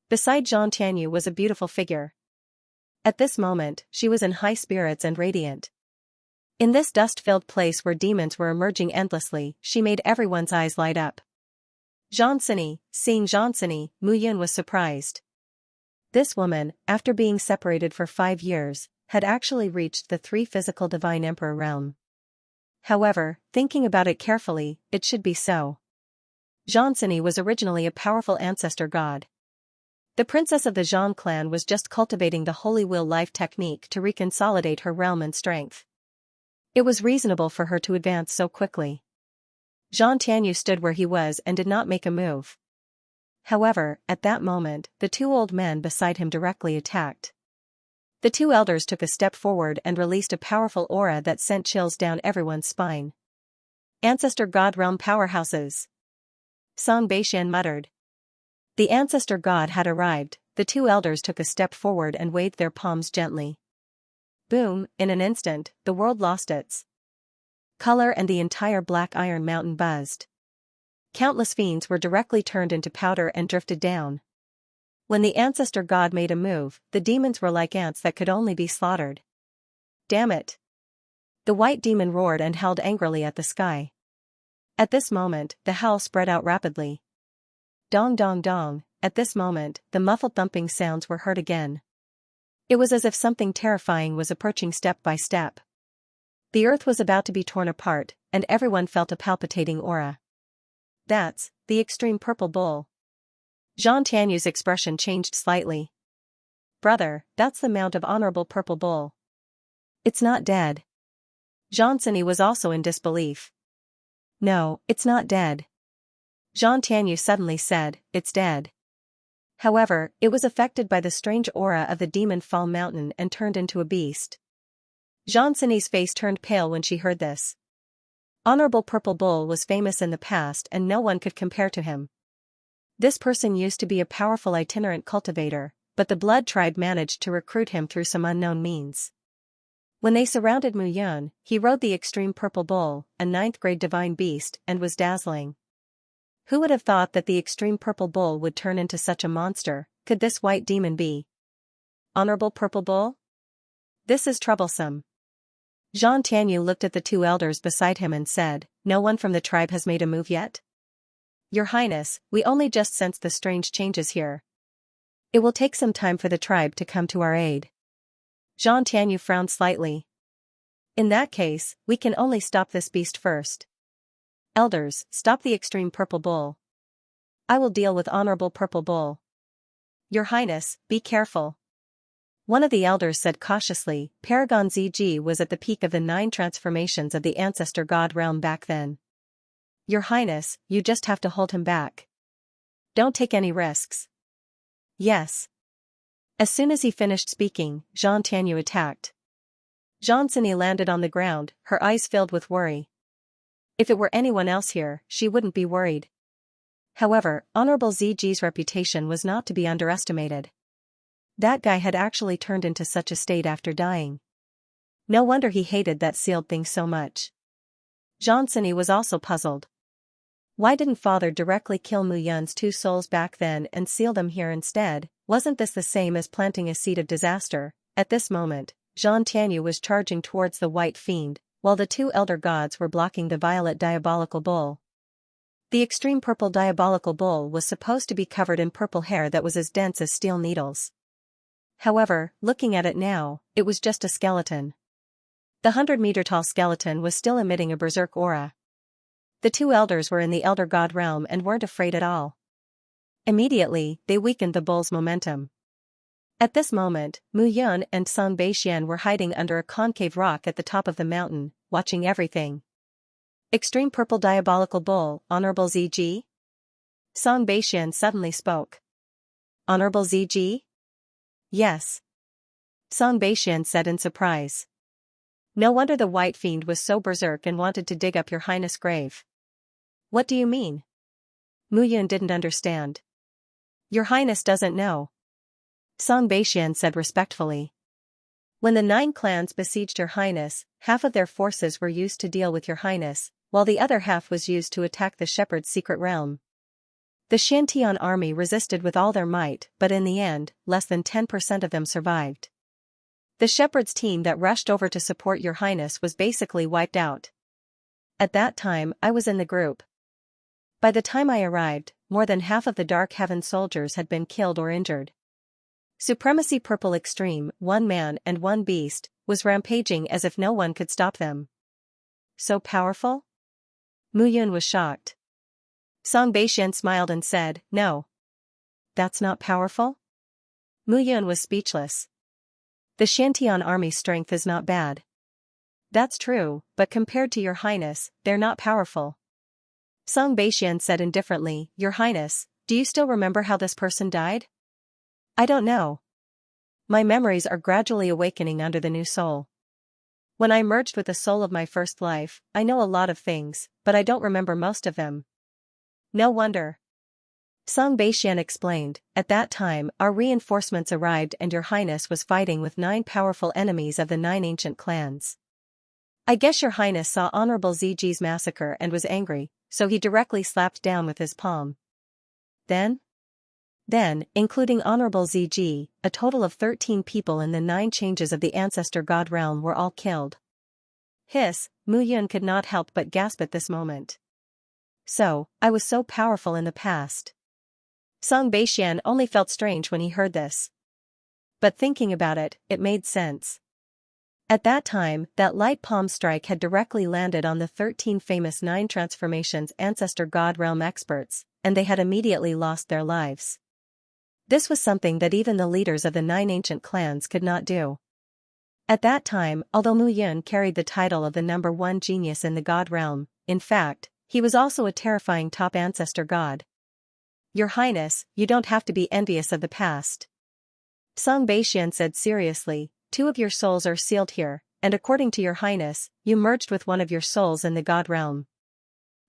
Beside Zhan Tianyu was a beautiful figure. At this moment, she was in high spirits and radiant. In this dust-filled place where demons were emerging endlessly, she made everyone's eyes light up. Xianxia, seeing Xianxia, Mu Yun was surprised. This woman, after being separated for 5 years, had actually reached the 3 physical divine emperor realm. However, thinking about it carefully, it should be so. Xianxia was originally a powerful ancestor god. The princess of the Zhan clan was just cultivating the holy will life technique to reconsolidate her realm and strength. It was reasonable for her to advance so quickly. Zhan Tianyu stood where he was and did not make a move. However, at that moment, the 2 old men beside him directly attacked. The 2 elders took a step forward and released a powerful aura that sent chills down everyone's spine. Ancestor God realm powerhouses. Song Beishan muttered. The ancestor god had arrived. The 2 elders took a step forward and waved their palms gently. Boom, in an instant, the world lost its color and the entire Black Iron Mountain buzzed. Countless fiends were directly turned into powder and drifted down. When the ancestor god made a move, the demons were like ants that could only be slaughtered. Damn it! The white demon roared and howled angrily at the sky. At this moment, the howl spread out rapidly. Dong dong dong, at this moment, the muffled thumping sounds were heard again. It was as if something terrifying was approaching step by step. The earth was about to be torn apart, and everyone felt a palpitating aura. That's the extreme purple bull. Zhan Tianyu's expression changed slightly. Brother, that's the mount of honorable purple bull. It's not dead. Xianxia was also in disbelief. No, it's not dead. Zhan Tianyu suddenly said, it's dead. However, it was affected by the strange aura of the demon Fall Mountain and turned into a beast. Xianxia's face turned pale when she heard this. Honorable Purple Bull was famous in the past and no one could compare to him. This person used to be a powerful itinerant cultivator, but the Blood Tribe managed to recruit him through some unknown means. When they surrounded Mu Yun, he rode the extreme Purple Bull, a 9th-grade divine beast, and was dazzling. Who would have thought that the extreme Purple Bull would turn into such a monster? Could this white demon be Honorable Purple Bull? This is troublesome. Zhan Tianyu looked at the 2 elders beside him and said, no one from the tribe has made a move yet? Your Highness, we only just sensed the strange changes here. It will take some time for the tribe to come to our aid. Zhan Tianyu frowned slightly. In that case, we can only stop this beast first. Elders, stop the extreme Purple Bull. I will deal with Honorable Purple Bull. Your Highness, be careful. One of the elders said cautiously. Paragon ZG was at the peak of the 9 transformations of the Ancestor God realm back then. Your Highness, you just have to hold him back. Don't take any risks. Yes. As soon as he finished speaking, Zhan Tianyu attacked. Xianxia landed on the ground, her eyes filled with worry. If it were anyone else here, she wouldn't be worried. However, Honorable ZG's reputation was not to be underestimated. That guy had actually turned into such a state after dying. No wonder he hated that sealed thing so much. Xianxia was also puzzled. Why didn't father directly kill Mu Yun's 2 souls back then and seal them here instead? Wasn't this the same as planting a seed of disaster? At this moment, Zhan Tianyu was charging towards the white fiend, while the 2 elder gods were blocking the violet diabolical bull. The extreme purple diabolical bull was supposed to be covered in purple hair that was as dense as steel needles. However, looking at it now, it was just a skeleton. The 100-meter-tall skeleton was still emitting a berserk aura. The two elders were in the elder god realm and weren't afraid at all. Immediately, they weakened the bull's momentum. At this moment, Mu Yun and Song Beixian were hiding under a concave rock at the top of the mountain, watching everything. Extreme purple diabolical bull, Honorable ZG? Song Beixian suddenly spoke. Honorable ZG? Yes. Song Beixian said in surprise. No wonder the white fiend was so berserk and wanted to dig up your highness' grave. What do you mean? Mu Yun didn't understand. Your highness doesn't know. Song Beixian said respectfully. When the 9 clans besieged your highness, half of their forces were used to deal with your highness, while the other half was used to attack the shepherd's secret realm. The Xianxia army resisted with all their might, but in the end, less than 10% of them survived. The shepherd's team that rushed over to support your highness was basically wiped out. At that time, I was in the group. By the time I arrived, more than half of the Dark Heaven soldiers had been killed or injured. Supremacy Purple Extreme, 1 man and 1 beast, was rampaging as if no one could stop them. So powerful? Mu Yun was shocked. Song Beixian smiled and said, no. That's not powerful? Mu Yun was speechless. The Xiantian army's strength is not bad. That's true, but compared to your highness, they're not powerful. Song Beixian said indifferently, Your Highness, do you still remember how this person died? I don't know. My memories are gradually awakening under the new soul. When I merged with the soul of my first life, I know a lot of things, but I don't remember most of them. No wonder. Song Beixian explained, at that time, our reinforcements arrived and your highness was fighting with 9 powerful enemies of the 9 ancient clans. I guess your highness saw Honorable ZG's massacre and was angry, so he directly slapped down with his palm. Then, including Honorable ZG, a total of 13 people in the 9 changes of the Ancestor God realm were all killed. Hiss, Mu Yun could not help but gasp at this moment. So, I was so powerful in the past. Song Beixian only felt strange when he heard this. But thinking about it, it made sense. At that time, that light palm strike had directly landed on the 13 famous 9 transformations Ancestor God realm experts, and they had immediately lost their lives. This was something that even the leaders of the 9 ancient clans could not do. At that time, although Mu Yun carried the title of the number 1 genius in the God realm, in fact, he was also a terrifying top ancestor god. Your Highness, you don't have to be envious of the past. Song Beixian said seriously, 2 of your souls are sealed here, and according to your Highness, you merged with one of your souls in the God realm.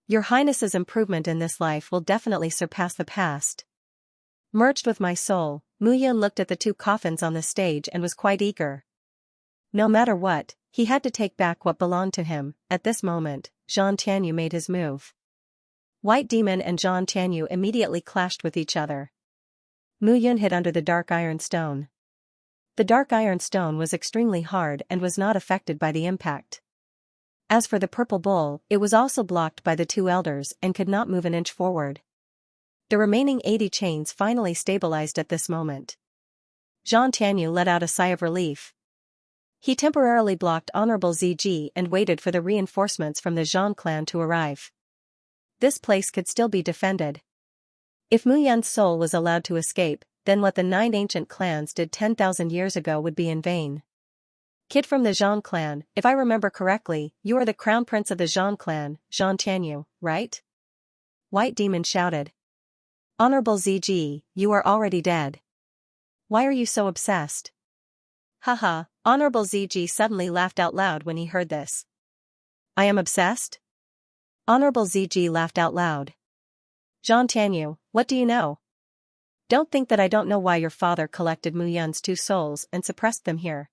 Your Highness's improvement in this life will definitely surpass the past. Merged with my soul, Mu Yun looked at the 2 coffins on the stage and was quite eager. No matter what, he had to take back what belonged to him. At this moment, Zhang Tianyu made his move. White Demon and Zhang Tianyu immediately clashed with each other. Mu Yun hid under the dark iron stone. The dark iron stone was extremely hard and was not affected by the impact. As for the purple bull, it was also blocked by the 2 elders and could not move an inch forward. The remaining 80 chains finally stabilized at this moment. Zhang Tianyu let out a sigh of relief. He temporarily blocked Honorable ZG and waited for the reinforcements from the Zhang clan to arrive. This place could still be defended. If Mu Yun's soul was allowed to escape, then what the 9 ancient clans did 10,000 years ago would be in vain. Kid from the Zhang clan, if I remember correctly, you are the crown prince of the Zhang clan, Zhang Tianyu, right? White Demon shouted. Honorable ZG, you are already dead. Why are you so obsessed? Haha, Honorable ZG suddenly laughed out loud when he heard this. I am obsessed? Honorable ZG laughed out loud. Zhang Tianyu, what do you know? Don't think that I don't know why your father collected Mu Yun's 2 souls and suppressed them here.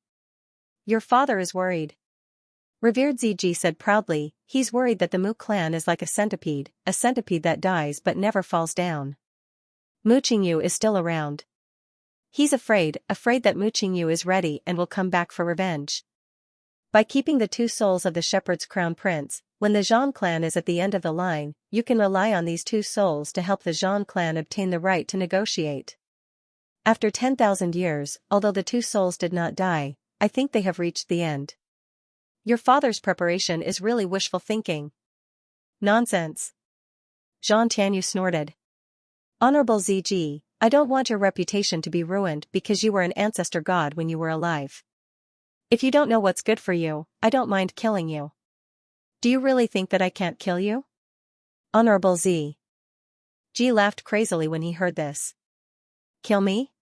Your father is worried. Revered ZG said proudly, he's worried that the Mu clan is like a centipede that dies but never falls down. Mu Qingyu is still around. He's afraid that Mu Qingyu is ready and will come back for revenge. By keeping the two souls of the shepherd's crown prince, when the Zhang clan is at the end of the line, you can rely on these two souls to help the Zhang clan obtain the right to negotiate. After 10,000 years, although the two souls did not die, I think they have reached the end. Your father's preparation is really wishful thinking. Nonsense. Zhang Tianyu snorted. Honorable ZG, I don't want your reputation to be ruined because you were an ancestor god when you were alive. If you don't know what's good for you, I don't mind killing you. Do you really think that I can't kill you? Honorable Z. G laughed crazily when he heard this. Kill me?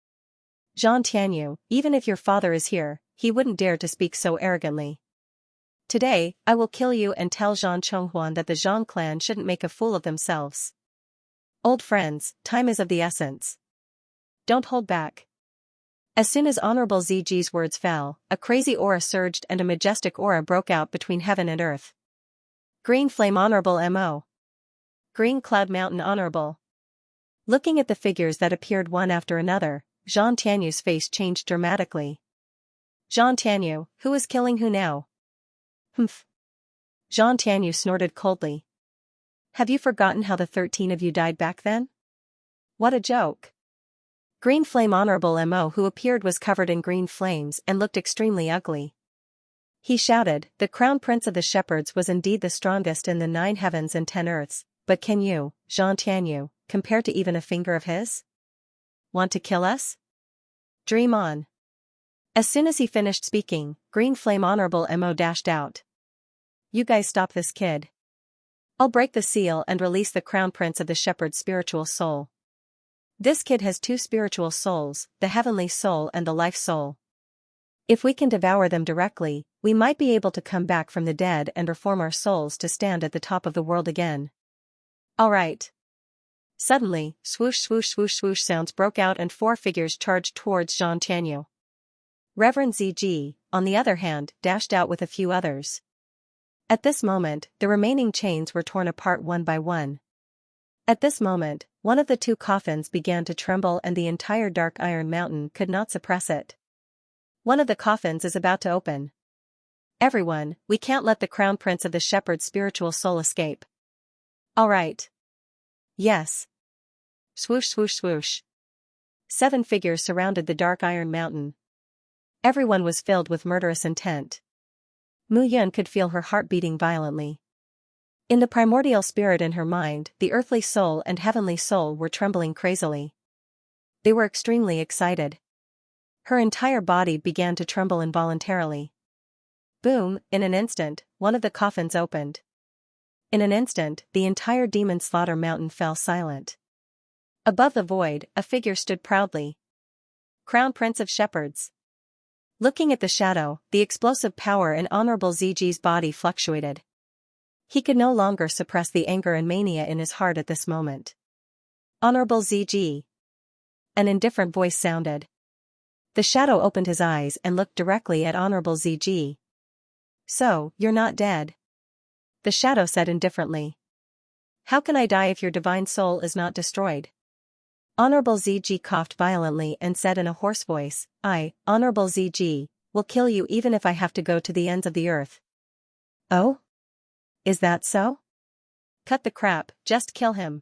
Zhang Tianyu, even if your father is here, he wouldn't dare to speak so arrogantly. Today, I will kill you and tell Zhang Chonghuan that the Zhang clan shouldn't make a fool of themselves. Old friends, time is of the essence. Don't hold back. As soon as Honorable ZG's words fell, a crazy aura surged and a majestic aura broke out between heaven and earth. Green Flame Honorable MO. Green Cloud Mountain Honorable. Looking at the figures that appeared one after another, Zhang Tianyu's face changed dramatically. Zhang Tianyu, who is killing who now? Humph. Zhang Tianyu snorted coldly. Have you forgotten how the 13 of you died back then? What a joke. Green Flame Honorable MO who appeared was covered in green flames and looked extremely ugly. He shouted, the crown prince of the shepherds was indeed the strongest in the 9 heavens and 10 earths, but can you, Zhang Tianyu, compare to even a finger of his? Want to kill us? Dream on. As soon as he finished speaking, Green Flame Honorable MO dashed out. You guys stop this kid. I'll break the seal and release the crown prince of the shepherd's spiritual soul. This kid has 2 spiritual souls, the heavenly soul and the life soul. If we can devour them directly, we might be able to come back from the dead and reform our souls to stand at the top of the world again. All right. Suddenly, swoosh swoosh swoosh swoosh sounds broke out and 4 figures charged towards Zhang Tianyu. Reverend ZG, on the other hand, dashed out with a few others. At this moment, the remaining chains were torn apart one by one. At this moment, one of the 2 coffins began to tremble and the entire dark iron mountain could not suppress it. One of the coffins is about to open. Everyone, we can't let the crown prince of the shepherd's spiritual soul escape. All right. Yes. Swoosh swoosh swoosh. 7 figures surrounded the dark iron mountain. Everyone was filled with murderous intent. Mu Yun could feel her heart beating violently. In the primordial spirit in her mind, the earthly soul and heavenly soul were trembling crazily. They were extremely excited. Her entire body began to tremble involuntarily. Boom, in an instant, one of the coffins opened. In an instant, the entire demon slaughter mountain fell silent. Above the void, a figure stood proudly. Crown Prince of Shepherds. Looking at the shadow, the explosive power in Honorable ZG's body fluctuated. He could no longer suppress the anger and mania in his heart at this moment. Honorable ZG. An indifferent voice sounded. The shadow opened his eyes and looked directly at Honorable ZG. So, you're not dead? The shadow said indifferently. How can I die if your divine soul is not destroyed? Honorable ZG coughed violently and said in a hoarse voice, I, Honorable ZG, will kill you even if I have to go to the ends of the earth. Oh? Is that so? Cut the crap, just kill him.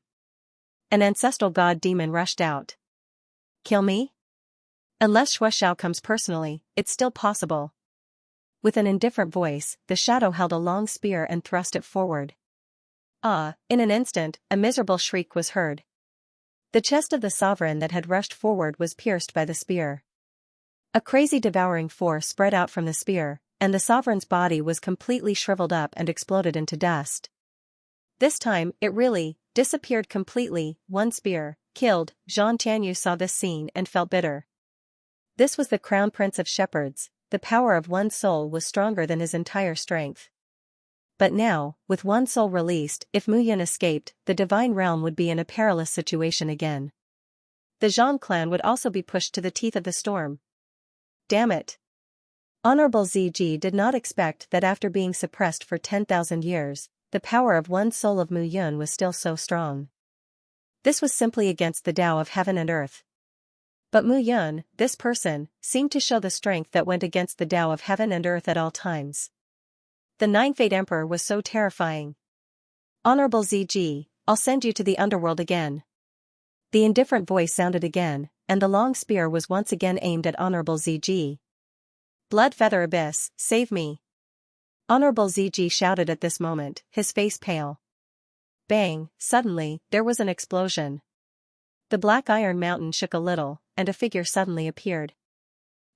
An ancestral god demon rushed out. Kill me? Unless Shueshao comes personally, it's still possible. With an indifferent voice, the shadow held a long spear and thrust it forward. In an instant, a miserable shriek was heard. The chest of the sovereign that had rushed forward was pierced by the spear. A crazy devouring force spread out from the spear, and the sovereign's body was completely shriveled up and exploded into dust. This time, it really disappeared completely. One spear killed. Zhang Tianyu saw this scene and felt bitter. This was the crown prince of shepherds. The power of one soul was stronger than his entire strength. But now, with one soul released, if Mu Yun escaped, the divine realm would be in a perilous situation again. The Zhang clan would also be pushed to the teeth of the storm. Damn it! Honorable ZG did not expect that after being suppressed for 10,000 years, the power of one soul of Mu Yun was still so strong. This was simply against the Tao of heaven and earth. But Mu Yun, this person, seemed to show the strength that went against the Tao of heaven and earth at all times. The Nine-Fate Emperor was so terrifying. Honorable ZG, I'll send you to the underworld again. The indifferent voice sounded again, and the long spear was once again aimed at Honorable ZG. Blood Feather Abyss, save me. Honorable ZG shouted at this moment, his face pale. Bang, suddenly, there was an explosion. The black iron mountain shook a little, and a figure suddenly appeared.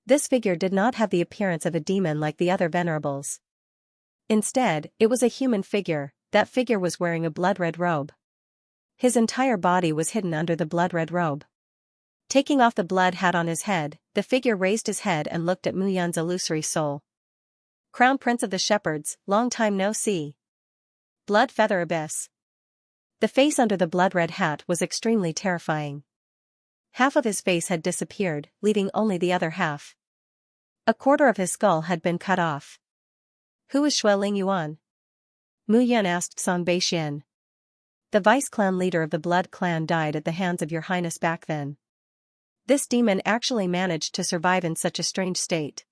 This figure did not have the appearance of a demon like the other venerables. Instead, it was a human figure. That figure was wearing a blood-red robe. His entire body was hidden under the blood-red robe. Taking off the blood hat on his head, the figure raised his head and looked at Mu Yun's illusory soul. Crown Prince of the Shepherds, long time no see. Blood Feather Abyss. The face under the blood-red hat was extremely terrifying. Half of his face had disappeared, leaving only the other half. A quarter of his skull had been cut off. Who is Xue Lingyuan? Mu Yun asked Song Beixian. The vice-clan leader of the Blood Clan died at the hands of your highness back then. This demon actually managed to survive in such a strange state.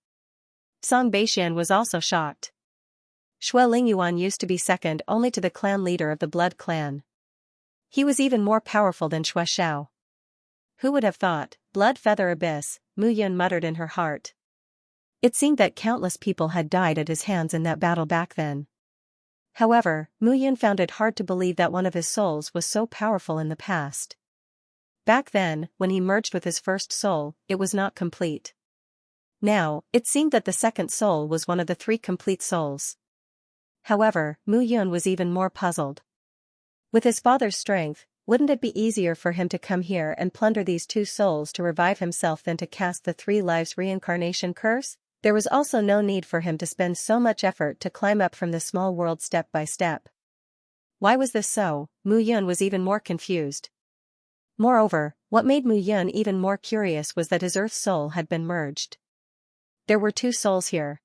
Song Beixian was also shocked. Xue Lingyuan used to be second only to the clan leader of the Blood Clan. He was even more powerful than Xue Xiao. Who would have thought? Blood Feather Abyss, Mu Yun muttered in her heart. It seemed that countless people had died at his hands in that battle back then. However, Mu Yun found it hard to believe that one of his souls was so powerful in the past. Back then, when he merged with his first soul, it was not complete. Now, it seemed that the second soul was one of the three complete souls. However, Mu Yun was even more puzzled. With his father's strength, wouldn't it be easier for him to come here and plunder these two souls to revive himself than to cast the 3 lives reincarnation curse? There was also no need for him to spend so much effort to climb up from the small world step by step. Why was this so? Mu Yun was even more confused. Moreover, what made Mu Yun even more curious was that his earth soul had been merged. There were 2 souls here.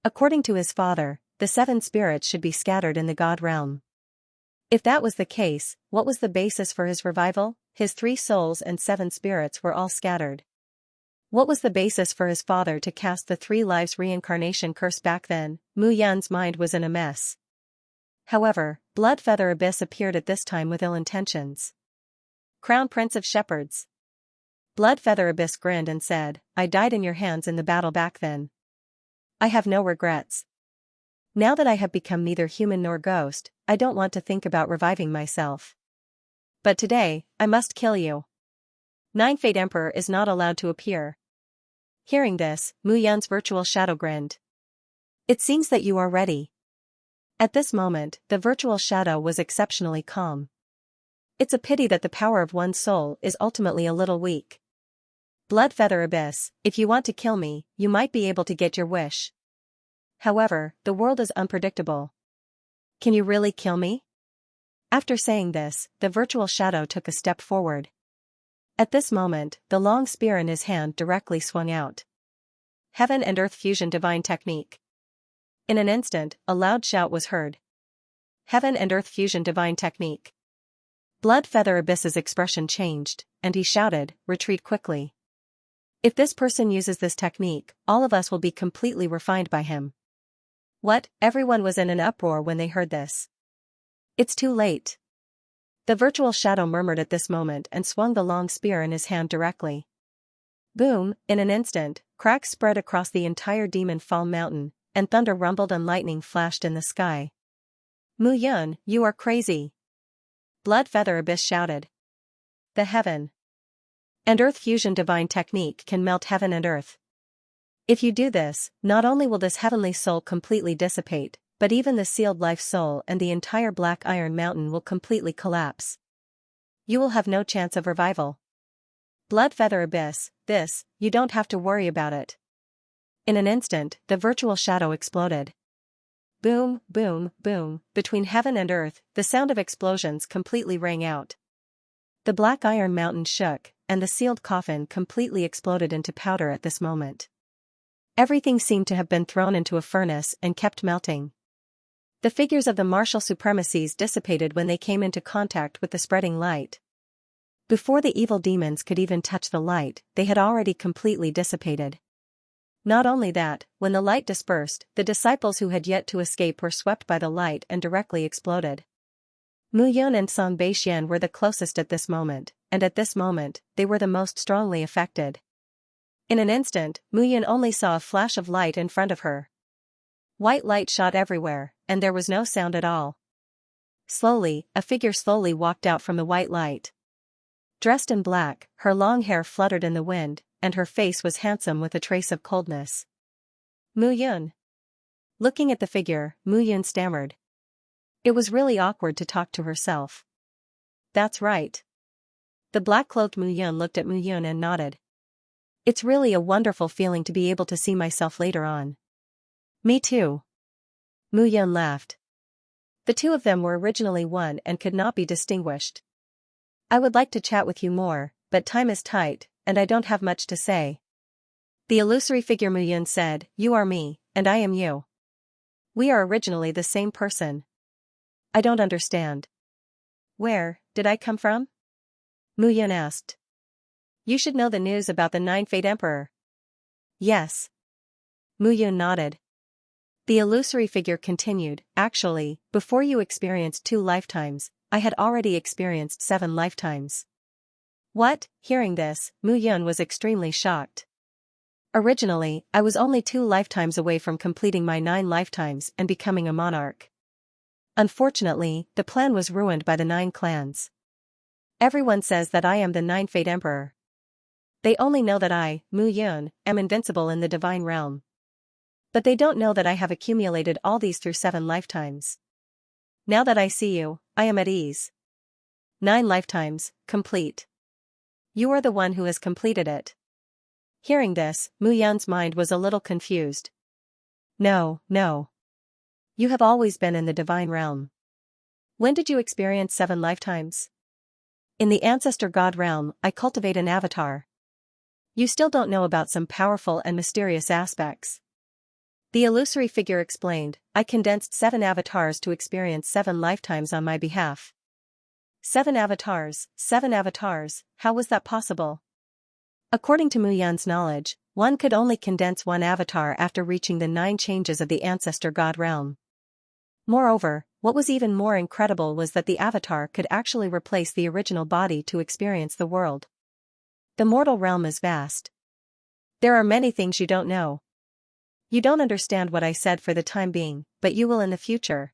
According to his father, the 7 spirits should be scattered in the god realm. If that was the case, what was the basis for his revival? His 3 souls and 7 spirits were all scattered. What was the basis for his father to cast the 3 lives reincarnation curse back then? Mu Yun's mind was in a mess. However, Blood Feather Abyss appeared at this time with ill intentions. Crown Prince of Shepherds. Blood Feather Abyss grinned and said, I died in your hands in the battle back then. I have no regrets. Now that I have become neither human nor ghost, I don't want to think about reviving myself. But today, I must kill you. Nine-Fate Emperor is not allowed to appear. Hearing this, Mu Yun's virtual shadow grinned. It seems that you are ready. At this moment, the virtual shadow was exceptionally calm. It's a pity that the power of one's soul is ultimately a little weak. Blood Feather Abyss, if you want to kill me, you might be able to get your wish. However, the world is unpredictable. Can you really kill me? After saying this, the virtual shadow took a step forward. At this moment, the long spear in his hand directly swung out. Heaven and Earth Fusion Divine Technique. In an instant, a loud shout was heard. Heaven and Earth Fusion Divine Technique. Blood Feather Abyss's expression changed, and he shouted, retreat quickly. If this person uses this technique, all of us will be completely refined by him. What? Everyone was in an uproar when they heard this. It's too late. The virtual shadow murmured at this moment and swung the long spear in his hand directly. Boom, in an instant, cracks spread across the entire Demon Fall Mountain, and thunder rumbled and lightning flashed in the sky. Mu Yun, you are crazy. Blood Feather Abyss shouted. The Heaven and Earth Fusion Divine Technique can melt heaven and earth. If you do this, not only will this heavenly soul completely dissipate, but even the sealed life soul and the entire Black Iron Mountain will completely collapse. You will have no chance of revival. Blood Feather Abyss, you don't have to worry about it. In an instant, the virtual shadow exploded. Boom, boom, boom, between heaven and earth, the sound of explosions completely rang out. The Black Iron Mountain shook, and the sealed coffin completely exploded into powder at this moment. Everything seemed to have been thrown into a furnace and kept melting. The figures of the martial supremacies dissipated when they came into contact with the spreading light. Before the evil demons could even touch the light, they had already completely dissipated. Not only that, when the light dispersed, the disciples who had yet to escape were swept by the light and directly exploded. Mu Yun and Song Beixian were the closest at this moment, and at this moment, they were the most strongly affected. In an instant, Mu Yun only saw a flash of light in front of her. White light shot everywhere, and there was no sound at all. Slowly, a figure slowly walked out from the white light. Dressed in black, her long hair fluttered in the wind, and her face was handsome with a trace of coldness. Mu Yun. Looking at the figure, Mu Yun stammered. It was really awkward to talk to herself. That's right. The black-cloaked Mu Yun looked at Mu Yun and nodded. It's really a wonderful feeling to be able to see myself later on. Me too. Mu Yun laughed. The two of them were originally one and could not be distinguished. I would like to chat with you more, but time is tight, and I don't have much to say. The illusory figure Mu Yun said, You are me, and I am you. We are originally the same person. I don't understand. Where did I come from? Mu Yun asked. You should know the news about the Nine-Fate Emperor. Yes. Mu Yun nodded. The illusory figure continued, Actually, before you experienced 2 lifetimes, I had already experienced 7 lifetimes. What? Hearing this, Mu Yun was extremely shocked. Originally, I was only 2 lifetimes away from completing my 9 lifetimes and becoming a monarch. Unfortunately, the plan was ruined by the 9 clans. Everyone says that I am the Nine-Fate Emperor. They only know that I, Mu Yun, am invincible in the divine realm. But they don't know that I have accumulated all these through 7 lifetimes. Now that I see you, I am at ease. 9 lifetimes, complete. You are the one who has completed it. Hearing this, Mu Yun's mind was a little confused. No. You have always been in the divine realm. When did you experience 7 lifetimes? In the ancestor god realm, I cultivate an avatar. You still don't know about some powerful and mysterious aspects. The illusory figure explained, I condensed 7 avatars to experience 7 lifetimes on my behalf. 7 avatars, how was that possible? According to Mu Yun's knowledge, one could only condense 1 avatar after reaching the 9 changes of the ancestor god realm. Moreover, what was even more incredible was that the avatar could actually replace the original body to experience the world. The mortal realm is vast. There are many things you don't know. You don't understand what I said for the time being, but you will in the future.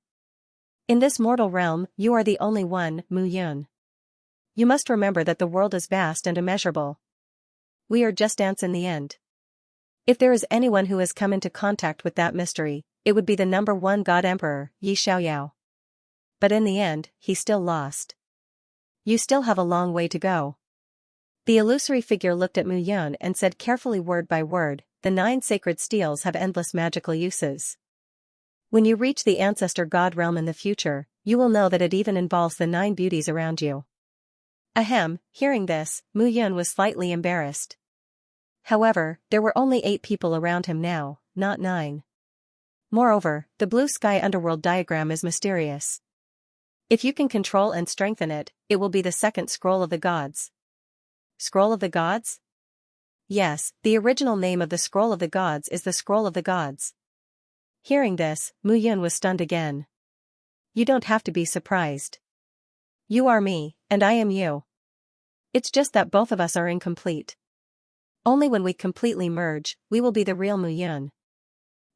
In this mortal realm, you are the only one, Mu Yun. You must remember that the world is vast and immeasurable. We are just ants in the end. If there is anyone who has come into contact with that mystery, it would be the number 1 God Emperor, Yi Xiaoyao. But in the end, he still lost. You still have a long way to go. The illusory figure looked at Mu Yun and said carefully word by word, the 9 sacred steels have endless magical uses. When you reach the ancestor god realm in the future, you will know that it even involves the 9 beauties around you. Ahem, hearing this, Mu Yun was slightly embarrassed. However, there were only 8 people around him now, not 9. Moreover, the blue sky underworld diagram is mysterious. If you can control and strengthen it, it will be the 2nd scroll of the gods. Scroll of the gods? Yes, the original name of the scroll of the gods is the scroll of the gods. Hearing this, Mu Yun was stunned again. You don't have to be surprised. You are me, and I am you. It's just that both of us are incomplete. Only when we completely merge, we will be the real Mu Yun.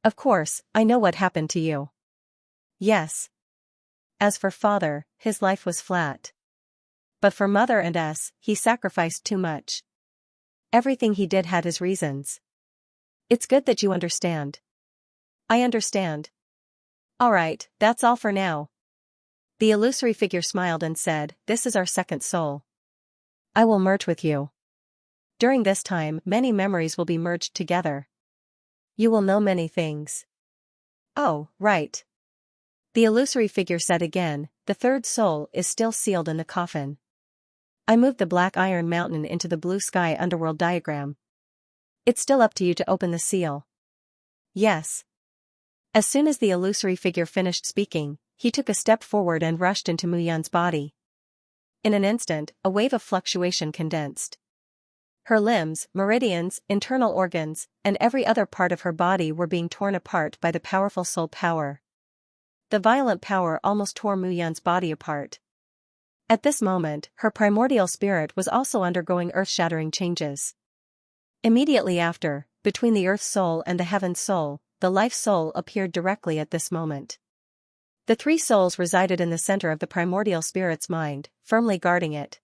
Of course, I know what happened to you. Yes. As for father, his life was flat. But for mother and us, he sacrificed too much. Everything he did had his reasons. It's good that you understand. I understand. Alright, that's all for now. The illusory figure smiled and said, This is our 2nd soul. I will merge with you. During this time, many memories will be merged together. You will know many things. Oh, right. The illusory figure said again, the 3rd soul is still sealed in the coffin. I moved the black iron mountain into the blue sky underworld diagram. It's still up to you to open the seal. Yes. As soon as the illusory figure finished speaking, he took a step forward and rushed into Mu Yun's body. In an instant, a wave of fluctuation condensed. Her limbs, meridians, internal organs, and every other part of her body were being torn apart by the powerful soul power. The violent power almost tore Mu Yun's body apart. At this moment, her primordial spirit was also undergoing earth-shattering changes. Immediately after, between the earth soul and the heaven soul, the life soul appeared directly at this moment. The three souls resided in the center of the primordial spirit's mind, firmly guarding it.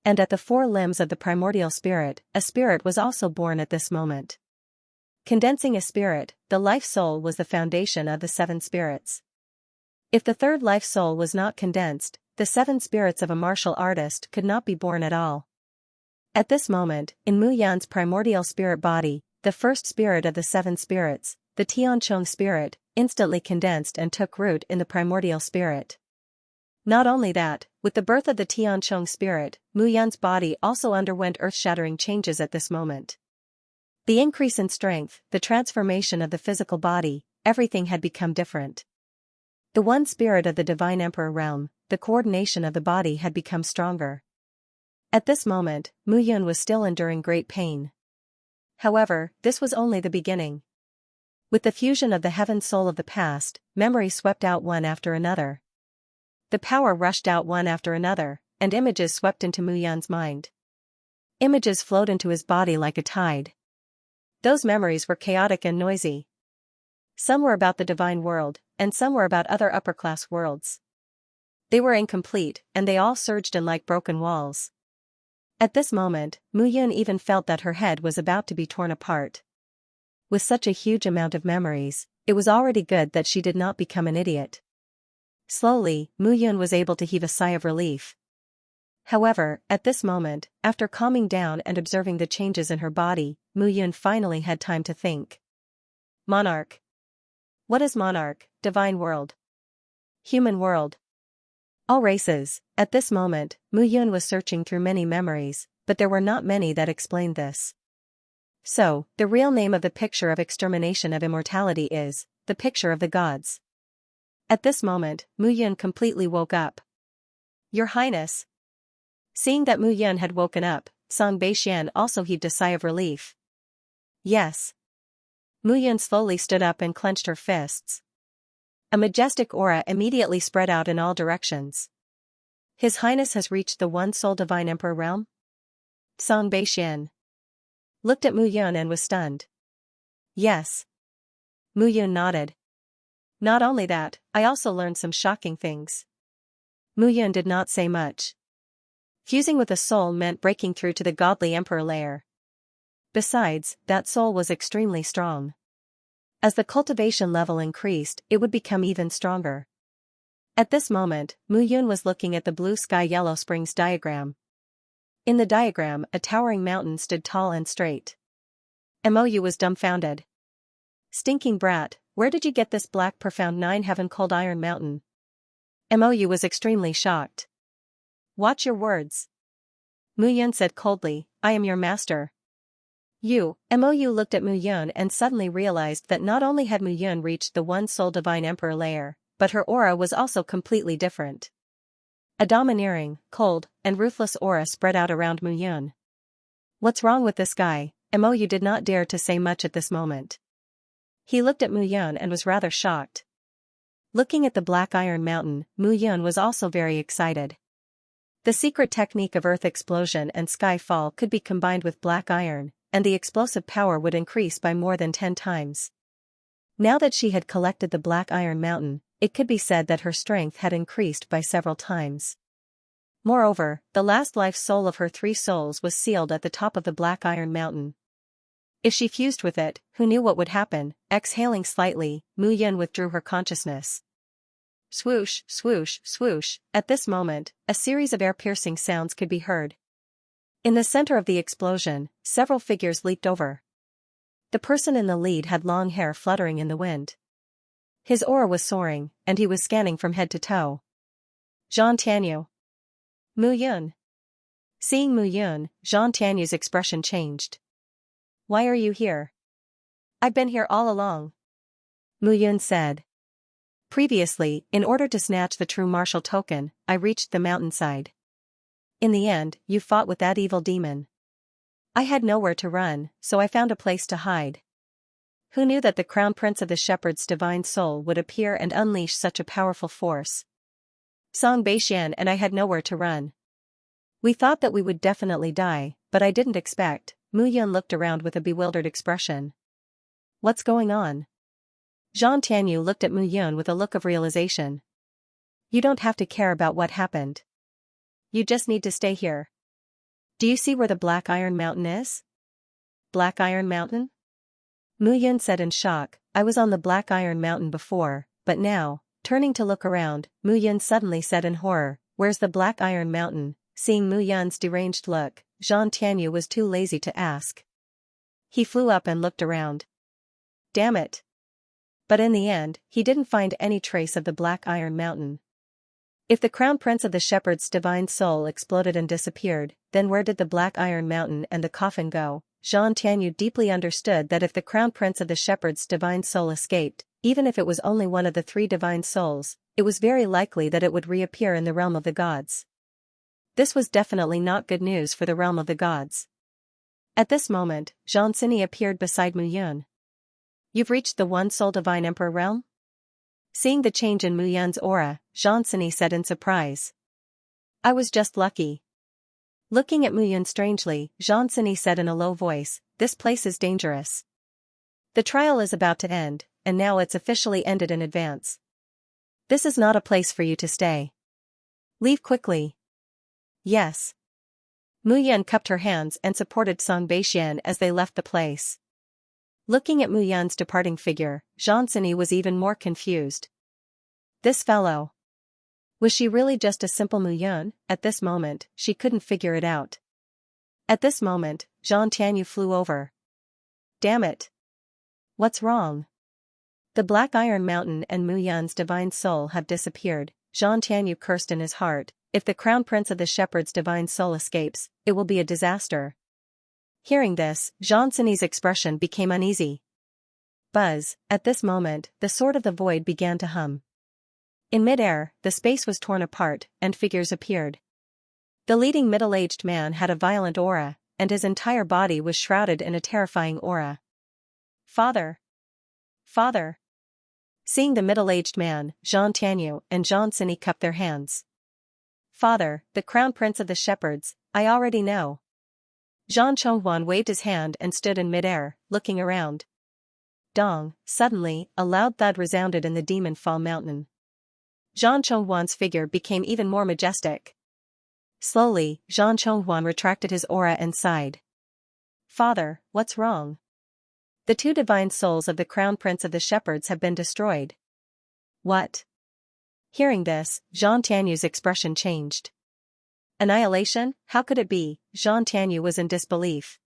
And at the four limbs of the primordial spirit, a spirit was also born at this moment. Condensing a spirit, the life soul was the foundation of the seven spirits. If the third life soul was not condensed, the seven spirits of a martial artist could not be born at all. At this moment, in Mu Yan's primordial spirit body, the first spirit of the seven spirits, the Tianchong spirit, instantly condensed and took root in the primordial spirit. Not only that, with the birth of the Tianchong spirit, Mu Yan's body also underwent earth-shattering changes at this moment. The increase in strength, the transformation of the physical body, everything had become different. The one spirit of the divine emperor realm, the coordination of the body had become stronger. At this moment, Mu Yun was still enduring great pain. However, this was only the beginning. With the fusion of the heaven soul of the past, memory swept out one after another. The power rushed out one after another, and images swept into Mu Yun's mind. Images flowed into his body like a tide. Those memories were chaotic and noisy. Some were about the divine world, and some were about other upper-class worlds. They were incomplete, and they all surged in like broken walls. At this moment, Mu Yun even felt that her head was about to be torn apart. With such a huge amount of memories, it was already good that she did not become an idiot. Slowly, Mu Yun was able to heave a sigh of relief. However, at this moment, after calming down and observing the changes in her body, Mu Yun finally had time to think. Monarch. What is monarch, divine world? Human world. All races. At this moment, Mu Yun was searching through many memories, but there were not many that explained this. So, the real name of the picture of extermination of immortality is, the picture of the gods. At this moment, Mu Yun completely woke up. Your Highness. Seeing that Mu Yun had woken up, Song Beixian also heaved a sigh of relief. Yes. Mu Yun slowly stood up and clenched her fists. A majestic aura immediately spread out in all directions. His Highness has reached the one-soul divine emperor realm? Song Beixian looked at Mu Yun and was stunned. Yes. Mu Yun nodded. Not only that, I also learned some shocking things. Mu Yun did not say much. Fusing with a soul meant breaking through to the godly emperor layer. Besides, that soul was extremely strong. As the cultivation level increased, it would become even stronger. At this moment, Mu Yun was looking at the blue sky yellow springs diagram. In the diagram, a towering mountain stood tall and straight. Mou was dumbfounded. Stinking brat, where did you get this black profound 9-heaven cold iron mountain? Mou was extremely shocked. Watch your words. Mu Yun said coldly, I am your master. Mou looked at Mu Yun and suddenly realized that not only had Mu Yun reached the one-soul divine emperor layer, but her aura was also completely different. A domineering, cold, and ruthless aura spread out around Mu Yun. What's wrong with this guy? Mou did not dare to say much at this moment. He looked at Mu Yun and was rather shocked. Looking at the black iron mountain, Mu Yun was also very excited. The secret technique of earth explosion and sky fall could be combined with black iron, and the explosive power would increase by more than 10 times. Now that she had collected the black iron mountain, it could be said that her strength had increased by several times. Moreover, the last life soul of her 3 souls was sealed at the top of the black iron mountain. If she fused with it, who knew what would happen? Exhaling slightly, Mu Yun withdrew her consciousness. Swoosh, swoosh, swoosh. At this moment, a series of air-piercing sounds could be heard. In the center of the explosion, several figures leaped over. The person in the lead had long hair fluttering in the wind. His aura was soaring, and he was scanning from head to toe. Zhang Tianyu. Mu Yun. Seeing Mu Yun, Zhang Tianyu's expression changed. Why are you here? I've been here all along. Mu Yun said. Previously, in order to snatch the true martial token, I reached the mountainside. In the end, you fought with that evil demon. I had nowhere to run, so I found a place to hide. Who knew that the Crown Prince of the Shepherd's divine soul would appear and unleash such a powerful force? Song Beixian and I had nowhere to run. We thought that we would definitely die, but I didn't expect. Mu Yun looked around with a bewildered expression. What's going on? Zhang Tianyu looked at Mu Yun with a look of realization. You don't have to care about what happened. You just need to stay here. Do you see where the Black Iron Mountain is? Black Iron Mountain? Mu Yun said in shock. I was on the Black Iron Mountain before, but now, turning to look around, Mu Yun suddenly said in horror, where's the Black Iron Mountain? Seeing Mu Yun's deranged look, Zhang Tianyu was too lazy to ask. He flew up and looked around. Damn it. But in the end, he didn't find any trace of the Black Iron Mountain. If the Crown Prince of the Shepherd's divine soul exploded and disappeared, then where did the Black Iron Mountain and the coffin go? Zhang Tianyu deeply understood that if the Crown Prince of the Shepherd's divine soul escaped, even if it was only one of the three divine souls, it was very likely that it would reappear in the realm of the gods. This was definitely not good news for the realm of the gods. At this moment, Zhang Xini appeared beside Mu Yun. You've reached the one-soul divine emperor realm? Seeing the change in Mu Yun's aura, Zhang Xini said in surprise. I was just lucky. Looking at Mu Yun strangely, Zhang Xini said in a low voice, this place is dangerous. The trial is about to end, and now it's officially ended in advance. This is not a place for you to stay. Leave quickly. Yes. Mu Yun cupped her hands and supported Song Beixian as they left the place. Looking at Mu Yun's departing figure, Zhang Xini was even more confused. This fellow. Was she really just a simple Mu Yun? At this moment, she couldn't figure it out. At this moment, Zhang Tianyu flew over. Damn it. What's wrong? The Black Iron Mountain and Mu Yun's divine soul have disappeared. Zhang Tianyu cursed in his heart. If the Crown Prince of the Shepherd's divine soul escapes, it will be a disaster. Hearing this, Zhang Xini's expression became uneasy. Buzz, at this moment, the sword of the void began to hum. In midair, the space was torn apart, and figures appeared. The leading middle-aged man had a violent aura, and his entire body was shrouded in a terrifying aura. Father! Father! Seeing the middle-aged man, Zhang Tianyu and Zhang Xini cupped their hands. Father, the Crown Prince of the Shepherds, I already know. Zhang Chonghuan waved his hand and stood in midair, looking around. Dong, suddenly, a loud thud resounded in the Demon Fall Mountain. Zhang Chonghuan's figure became even more majestic. Slowly, Zhang Chonghuan retracted his aura and sighed. Father, what's wrong? The two divine souls of the Crown Prince of the Shepherds have been destroyed. What? Hearing this, Zhang Tianyu's expression changed. Annihilation? How could it be? Zhang Tianyu was in disbelief.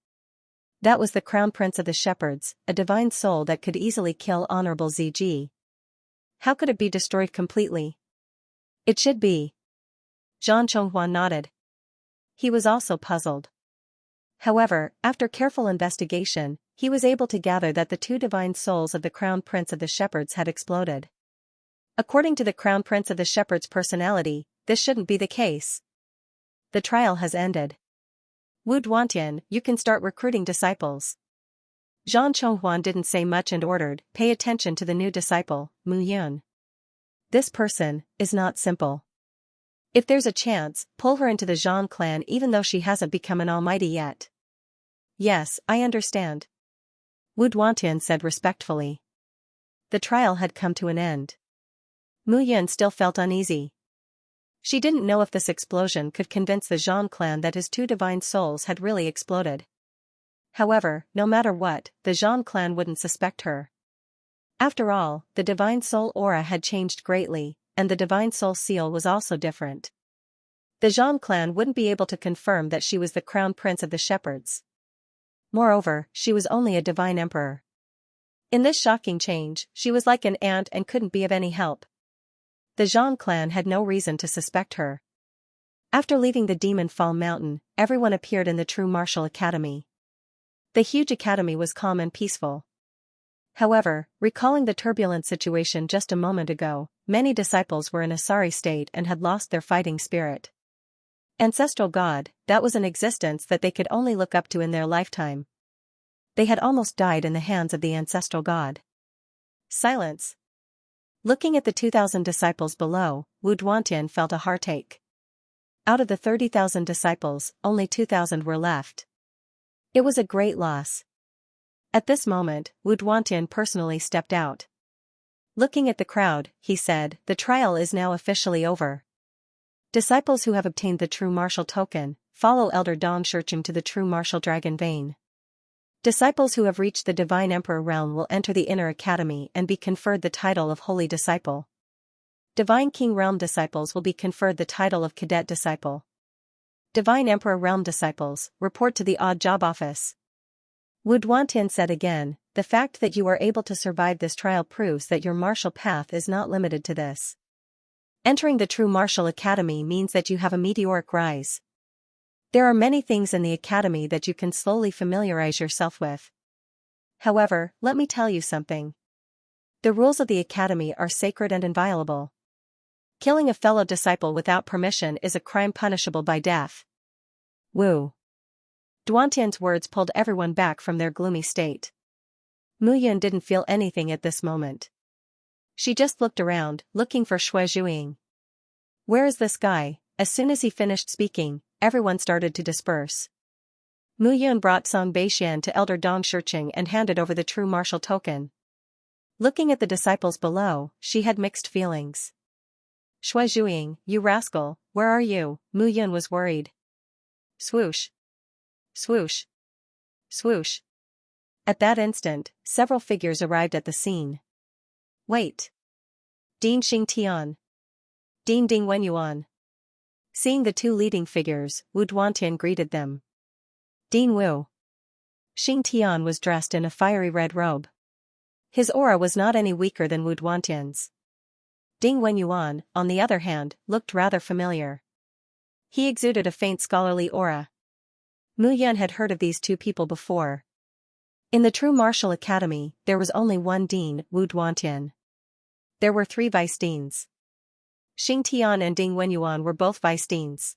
That was the Crown Prince of the Shepherds, a divine soul that could easily kill Honorable ZG. How could it be destroyed completely? It should be. Zhang Chonghuan nodded. He was also puzzled. However, after careful investigation, he was able to gather that the two divine souls of the Crown Prince of the Shepherds had exploded. According to the Crown Prince of the Shepherd's personality, this shouldn't be the case. The trial has ended. Wu Duantian, you can start recruiting disciples. Zhang Chonghuan didn't say much and ordered, pay attention to the new disciple, Mu Yun. This person is not simple. If there's a chance, pull her into the Zhang clan even though she hasn't become an almighty yet. Yes, I understand. Wu Duantian said respectfully. The trial had come to an end. Mu Yun still felt uneasy. She didn't know if this explosion could convince the Zhang clan that his two divine souls had really exploded. However, no matter what, the Zhang clan wouldn't suspect her. After all, the divine soul aura had changed greatly, and the divine soul seal was also different. The Zhang clan wouldn't be able to confirm that she was the Crown Prince of the Shepherds. Moreover, she was only a divine emperor. In this shocking change, she was like an ant and couldn't be of any help. The Zhang clan had no reason to suspect her. After leaving the Demon Fall Mountain, everyone appeared in the True Martial Academy. The huge academy was calm and peaceful. However, recalling the turbulent situation just a moment ago, many disciples were in a sorry state and had lost their fighting spirit. Ancestral God, that was an existence that they could only look up to in their lifetime. They had almost died in the hands of the ancestral God. Silence. Looking at the 2,000 disciples below, Wu Duantian felt a heartache. Out of the 30,000 disciples, only 2,000 were left. It was a great loss. At this moment, Wu Duantian personally stepped out. Looking at the crowd, he said, "The trial is now officially over. Disciples who have obtained the true martial token, follow Elder Dong Shurching to the true martial dragon vein. Disciples who have reached the divine emperor realm will enter the inner academy and be conferred the title of holy disciple. Divine king realm disciples will be conferred the title of cadet disciple. Divine emperor realm disciples, report to the odd job office." Wu Duantian said again, "The fact that you are able to survive this trial proves that your martial path is not limited to this. Entering the true martial academy means that you have a meteoric rise. There are many things in the academy that you can slowly familiarize yourself with. However, let me tell you something. The rules of the academy are sacred and inviolable. Killing a fellow disciple without permission is a crime punishable by death." Wu Duantian's words pulled everyone back from their gloomy state. Muyun didn't feel anything at this moment. She just looked around, looking for Shui Zhuying. "Where is this guy?" As soon as he finished speaking, everyone started to disperse. Muyun brought Song Beixian to Elder Dong Shurching and handed over the true martial token. Looking at the disciples below, she had mixed feelings. "Shui Zhuying, you rascal, where are you?" Muyun was worried. Swoosh. Swoosh. Swoosh. At that instant, several figures arrived at the scene. "Wait. Ding Xing Tian. Ding Ding Wenyuan." Seeing the two leading figures, Wu Duantian greeted them. "Ding Wu." Xing Tian was dressed in a fiery red robe. His aura was not any weaker than Wu Duantian's. Ding Wenyuan, on the other hand, looked rather familiar. He exuded a faint scholarly aura. Muyun had heard of these two people before. In the true martial academy, there was only one dean, Wu Duantian. There were 3 vice-deans. Xing Tian and Ding Wenyuan were both vice-deans.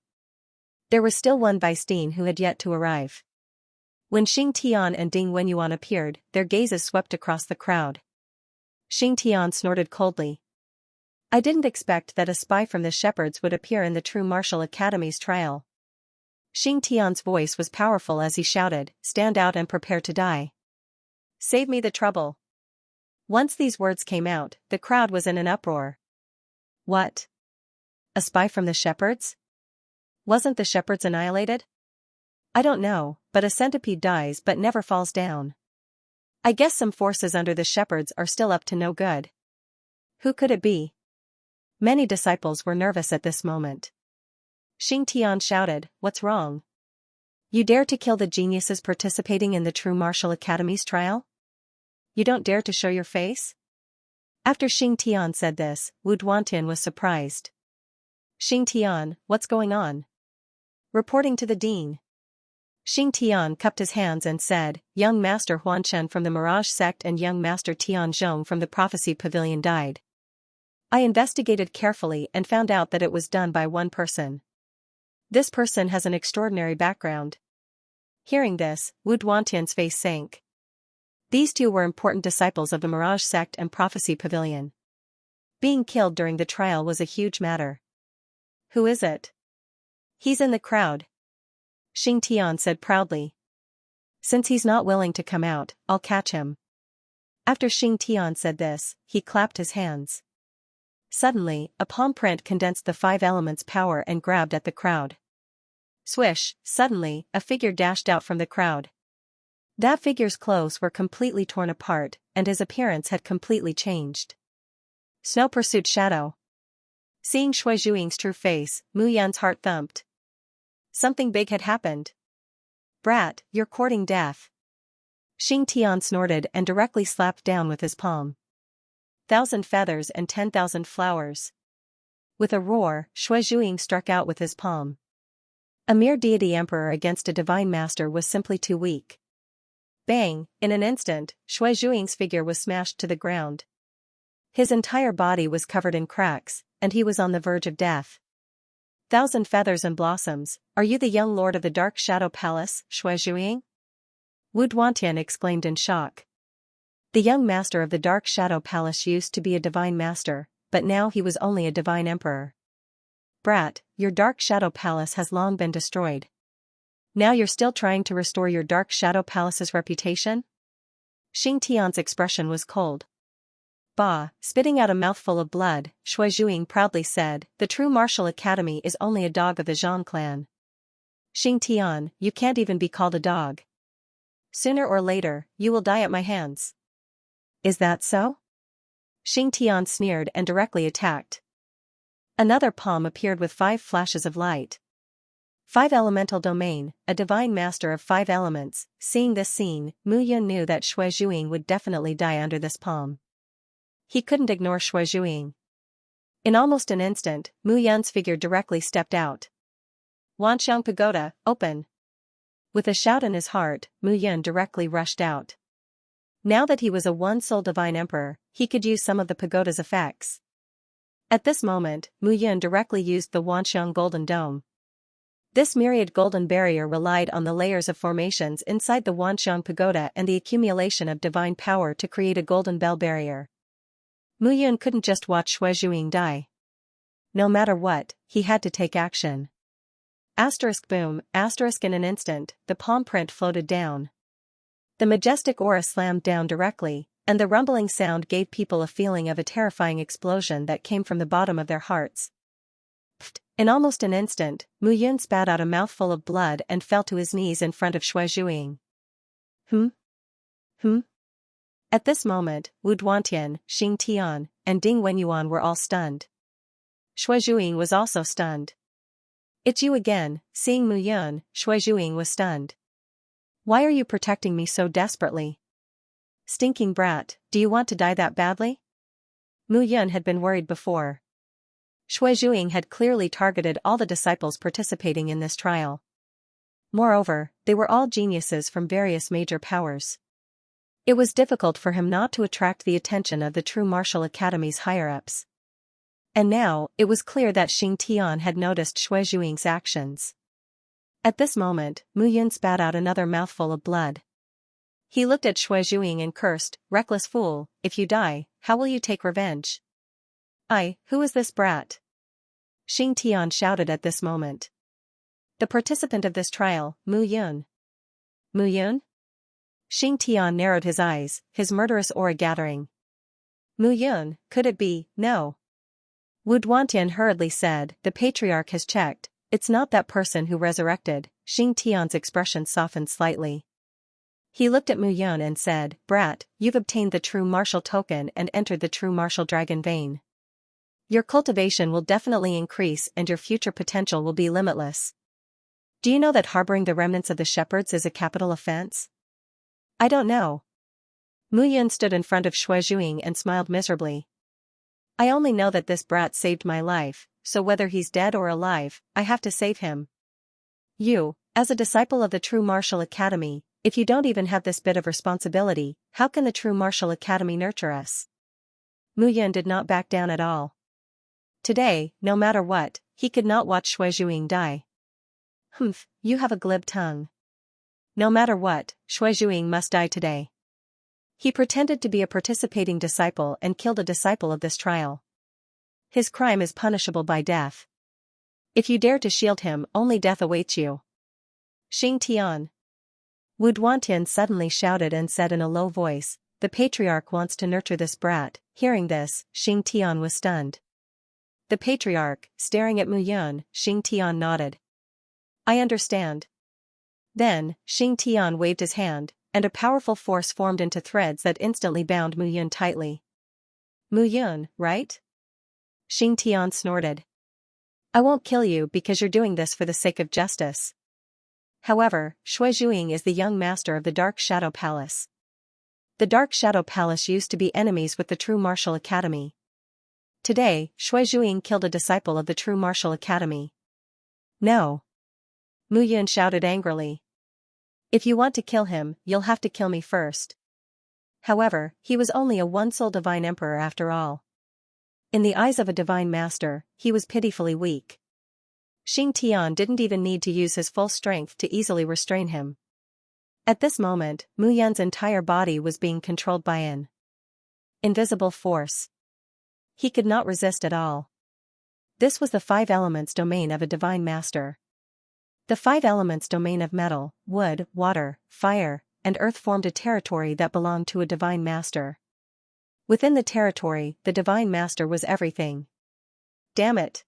There was still one vice-dean who had yet to arrive. When Xing Tian and Ding Wenyuan appeared, their gazes swept across the crowd. Xing Tian snorted coldly. "I didn't expect that a spy from the shepherds would appear in the true martial academy's trial." Xing Tian's voice was powerful as he shouted, "Stand out and prepare to die. Save me the trouble." Once these words came out, the crowd was in an uproar. What? A spy from the shepherds? Wasn't the shepherds annihilated? I don't know, but a centipede dies but never falls down. I guess some forces under the shepherds are still up to no good. Who could it be? Many disciples were nervous at this moment. Xing Tian shouted, "What's wrong? You dare to kill the geniuses participating in the True Martial Academy's trial? You don't dare to show your face?" After Xing Tian said this, Wu Duantian was surprised. "Xing Tian, what's going on?" Reporting to the dean. Xing Tian cupped his hands and said, "Young Master Huanshen from the Mirage sect and young Master Tian Zhong from the Prophecy Pavilion died. I investigated carefully and found out that it was done by one person. This person has an extraordinary background." Hearing this, Wu Duantian's face sank. These two were important disciples of the Mirage sect and Prophecy Pavilion. Being killed during the trial was a huge matter. "Who is it?" "He's in the crowd," Xing Tian said proudly. "Since he's not willing to come out, I'll catch him." After Xing Tian said this, he clapped his hands. Suddenly, a palm print condensed the 5 elements' power and grabbed at the crowd. Swish, suddenly, a figure dashed out from the crowd. That figure's clothes were completely torn apart, and his appearance had completely changed. Snow pursued shadow. Seeing Shui Zhuying's true face, Mu Yan's heart thumped. Something big had happened. "Brat, you're courting death." Xing Tian snorted and directly slapped down with his palm. 1,000 feathers and 10,000 flowers. With a roar, Shui Zhuying struck out with his palm. A mere deity emperor against a divine master was simply too weak. Bang! In an instant, Shui Zhuying's figure was smashed to the ground. His entire body was covered in cracks, and he was on the verge of death. Thousand feathers and blossoms, are you the young lord of the dark shadow palace, Shuizhuing? Wu Duantian exclaimed in shock. The young master of the dark shadow palace used to be a divine master, but now he was only a divine emperor. Brat, your dark shadow palace has long been destroyed. Now you're still trying to restore your dark shadow palace's reputation? Xing Tian's expression was cold. Bah, spitting out a mouthful of blood, Shuizhuing proudly said, the true martial academy is only a dog of the Zhang clan. Xing Tian, you can't even be called a dog. Sooner or later, you will die at my hands. Is that so? Xing Tian sneered and directly attacked. Another palm appeared with 5 flashes of light. 5 elemental domain, a divine master of 5 elements. Seeing this scene, Mu Yun knew that Shuizhuing would definitely die under this palm. He couldn't ignore Shuizhuing. In almost an instant, Mu Yun's figure directly stepped out. Wanxiang Pagoda, open! With a shout in his heart, Mu Yun directly rushed out. Now that he was a one-soul divine emperor, he could use some of the pagoda's effects. At this moment, Mu Yun directly used the Wanxiang Golden Dome. This myriad golden barrier relied on the layers of formations inside the Wanxiang Pagoda and the accumulation of divine power to create a golden bell barrier. Mu Yun couldn't just watch Shuizhuing die. No matter what, he had to take action. Asterisk boom, asterisk in an instant, the palm print floated down. The majestic aura slammed down directly, and the rumbling sound gave people a feeling of a terrifying explosion that came from the bottom of their hearts. Pfft. In almost an instant, Mu Yun spat out a mouthful of blood and fell to his knees in front of Shuizhuing. At this moment, Wu Duantian, Xing Tian, and Ding Wenyuan were all stunned. Shuizhuing was also stunned. It's you again. Seeing Mu Yun, Shuizhuing was stunned. Why are you protecting me so desperately? Stinking brat, do you want to die that badly? Mu Yun had been worried before. Shuizhuing had clearly targeted all the disciples participating in this trial. Moreover, they were all geniuses from various major powers. It was difficult for him not to attract the attention of the true martial academy's higher-ups. And now, it was clear that Xing Tian had noticed Shuizhuing's actions. At this moment, Mu Yun spat out another mouthful of blood. He looked at Shuizhuing and cursed, reckless fool, if you die, how will you take revenge? Who is this brat? Xing Tian shouted at this moment. The participant of this trial, Mu Yun. Mu Yun? Xing Tian narrowed his eyes, his murderous aura gathering. Mu Yun, could it be? No. Wu Duantian hurriedly said, the patriarch has checked, it's not that person who resurrected. Xing Tian's expression softened slightly. He looked at Mu Yun and said, brat, you've obtained the true martial token and entered the true martial dragon vein. Your cultivation will definitely increase and your future potential will be limitless. Do you know that harboring the remnants of the shepherds is a capital offense? I don't know. Mu Yun stood in front of Shuizhuing and smiled miserably. I only know that this brat saved my life, so whether he's dead or alive, I have to save him. You, as a disciple of the true martial academy, if you don't even have this bit of responsibility, how can the true martial academy nurture us? Mu Yun did not back down at all. Today, no matter what, he could not watch Shuizhuing die. You have a glib tongue. No matter what, Shuizhuing must die today. He pretended to be a participating disciple and killed a disciple of this trial. His crime is punishable by death. If you dare to shield him, only death awaits you. Xing Tian. Wu Duantian suddenly shouted and said in a low voice, the patriarch wants to nurture this brat. Hearing this, Xing Tian was stunned. The patriarch, staring at Mu Yun, Xing Tian nodded. I understand. Then, Xing Tian waved his hand, and a powerful force formed into threads that instantly bound Mu Yun tightly. Mu Yun, right? Xing Tian snorted. I won't kill you because you're doing this for the sake of justice. However, Shuizhuing is the young master of the Dark Shadow Palace. The Dark Shadow Palace used to be enemies with the True Martial Academy. Today, Shuizhuing killed a disciple of the True Martial Academy. No. Mu Yun shouted angrily. If you want to kill him, you'll have to kill me first. However, he was only a one-soul divine emperor after all. In the eyes of a divine master, he was pitifully weak. Xing Tian didn't even need to use his full strength to easily restrain him. At this moment, Mu Yan's entire body was being controlled by an invisible force. He could not resist at all. This was the five elements domain of a divine master. The five elements domain of metal, wood, water, fire, and earth formed a territory that belonged to a divine master. Within the territory, the divine master was everything. Damn it!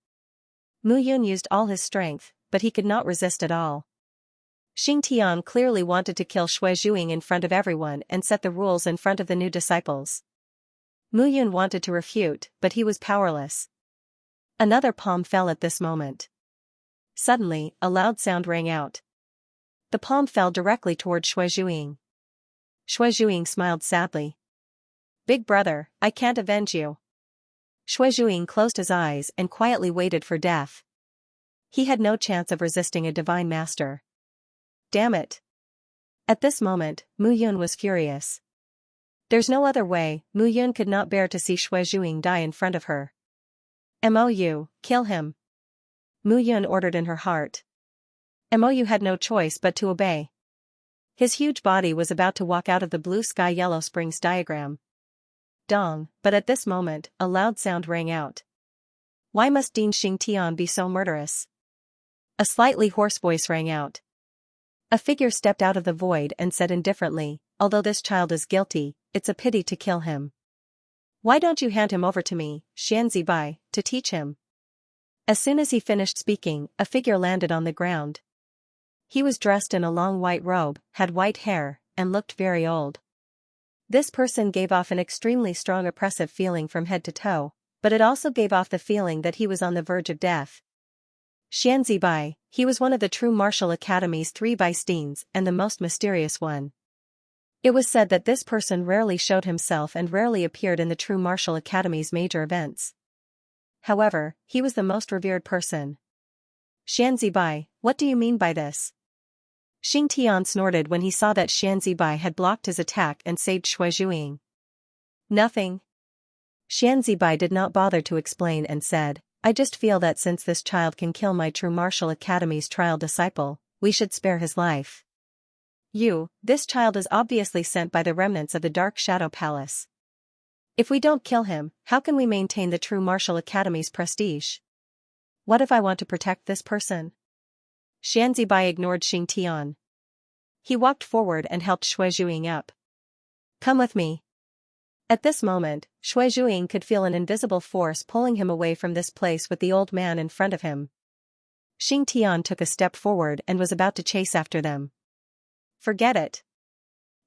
Mu Yun used all his strength, but he could not resist at all. Xing Tian clearly wanted to kill Xue Zhuing in front of everyone and set the rules in front of the new disciples. Mu Yun wanted to refute, but he was powerless. Another palm fell at this moment. Suddenly, a loud sound rang out. The palm fell directly toward Xue Zhuing. Xue Zhuing smiled sadly. Big brother, I can't avenge you. Xue Zhuing closed his eyes and quietly waited for death. He had no chance of resisting a divine master. Damn it! At this moment, Mu Yun was furious. There's no other way, Mu Yun could not bear to see Xue Zhuing die in front of her. Mou, kill him. Mu Yun ordered in her heart. Mou had no choice but to obey. His huge body was about to walk out of the blue sky yellow springs diagram. Dong, but at this moment, a loud sound rang out. Why must Dean Xing Tian be so murderous? A slightly hoarse voice rang out. A figure stepped out of the void and said indifferently, although this child is guilty, it's a pity to kill him. Why don't you hand him over to me, Xianxia, to teach him? As soon as he finished speaking, a figure landed on the ground. He was dressed in a long white robe, had white hair, and looked very old. This person gave off an extremely strong oppressive feeling from head to toe, but it also gave off the feeling that he was on the verge of death. Xianxia, he was one of the true martial academy's 3 Steens and the most mysterious one. It was said that this person rarely showed himself and rarely appeared in the true martial academy's major events. However, he was the most revered person. Xianxia, what do you mean by this? Xing Tian snorted when he saw that Xianxia had blocked his attack and saved Xue Zhuing. Nothing. Xianxia did not bother to explain and said, I just feel that since this child can kill my true martial academy's trial disciple, we should spare his life. This child is obviously sent by the remnants of the Dark Shadow Palace. If we don't kill him, how can we maintain the true martial academy's prestige? What if I want to protect this person? Xianxia ignored Xing Tian. He walked forward and helped Xue Zhuing up. Come with me. At this moment, Xue Zhuing could feel an invisible force pulling him away from this place with the old man in front of him. Xing Tian took a step forward and was about to chase after them. Forget it.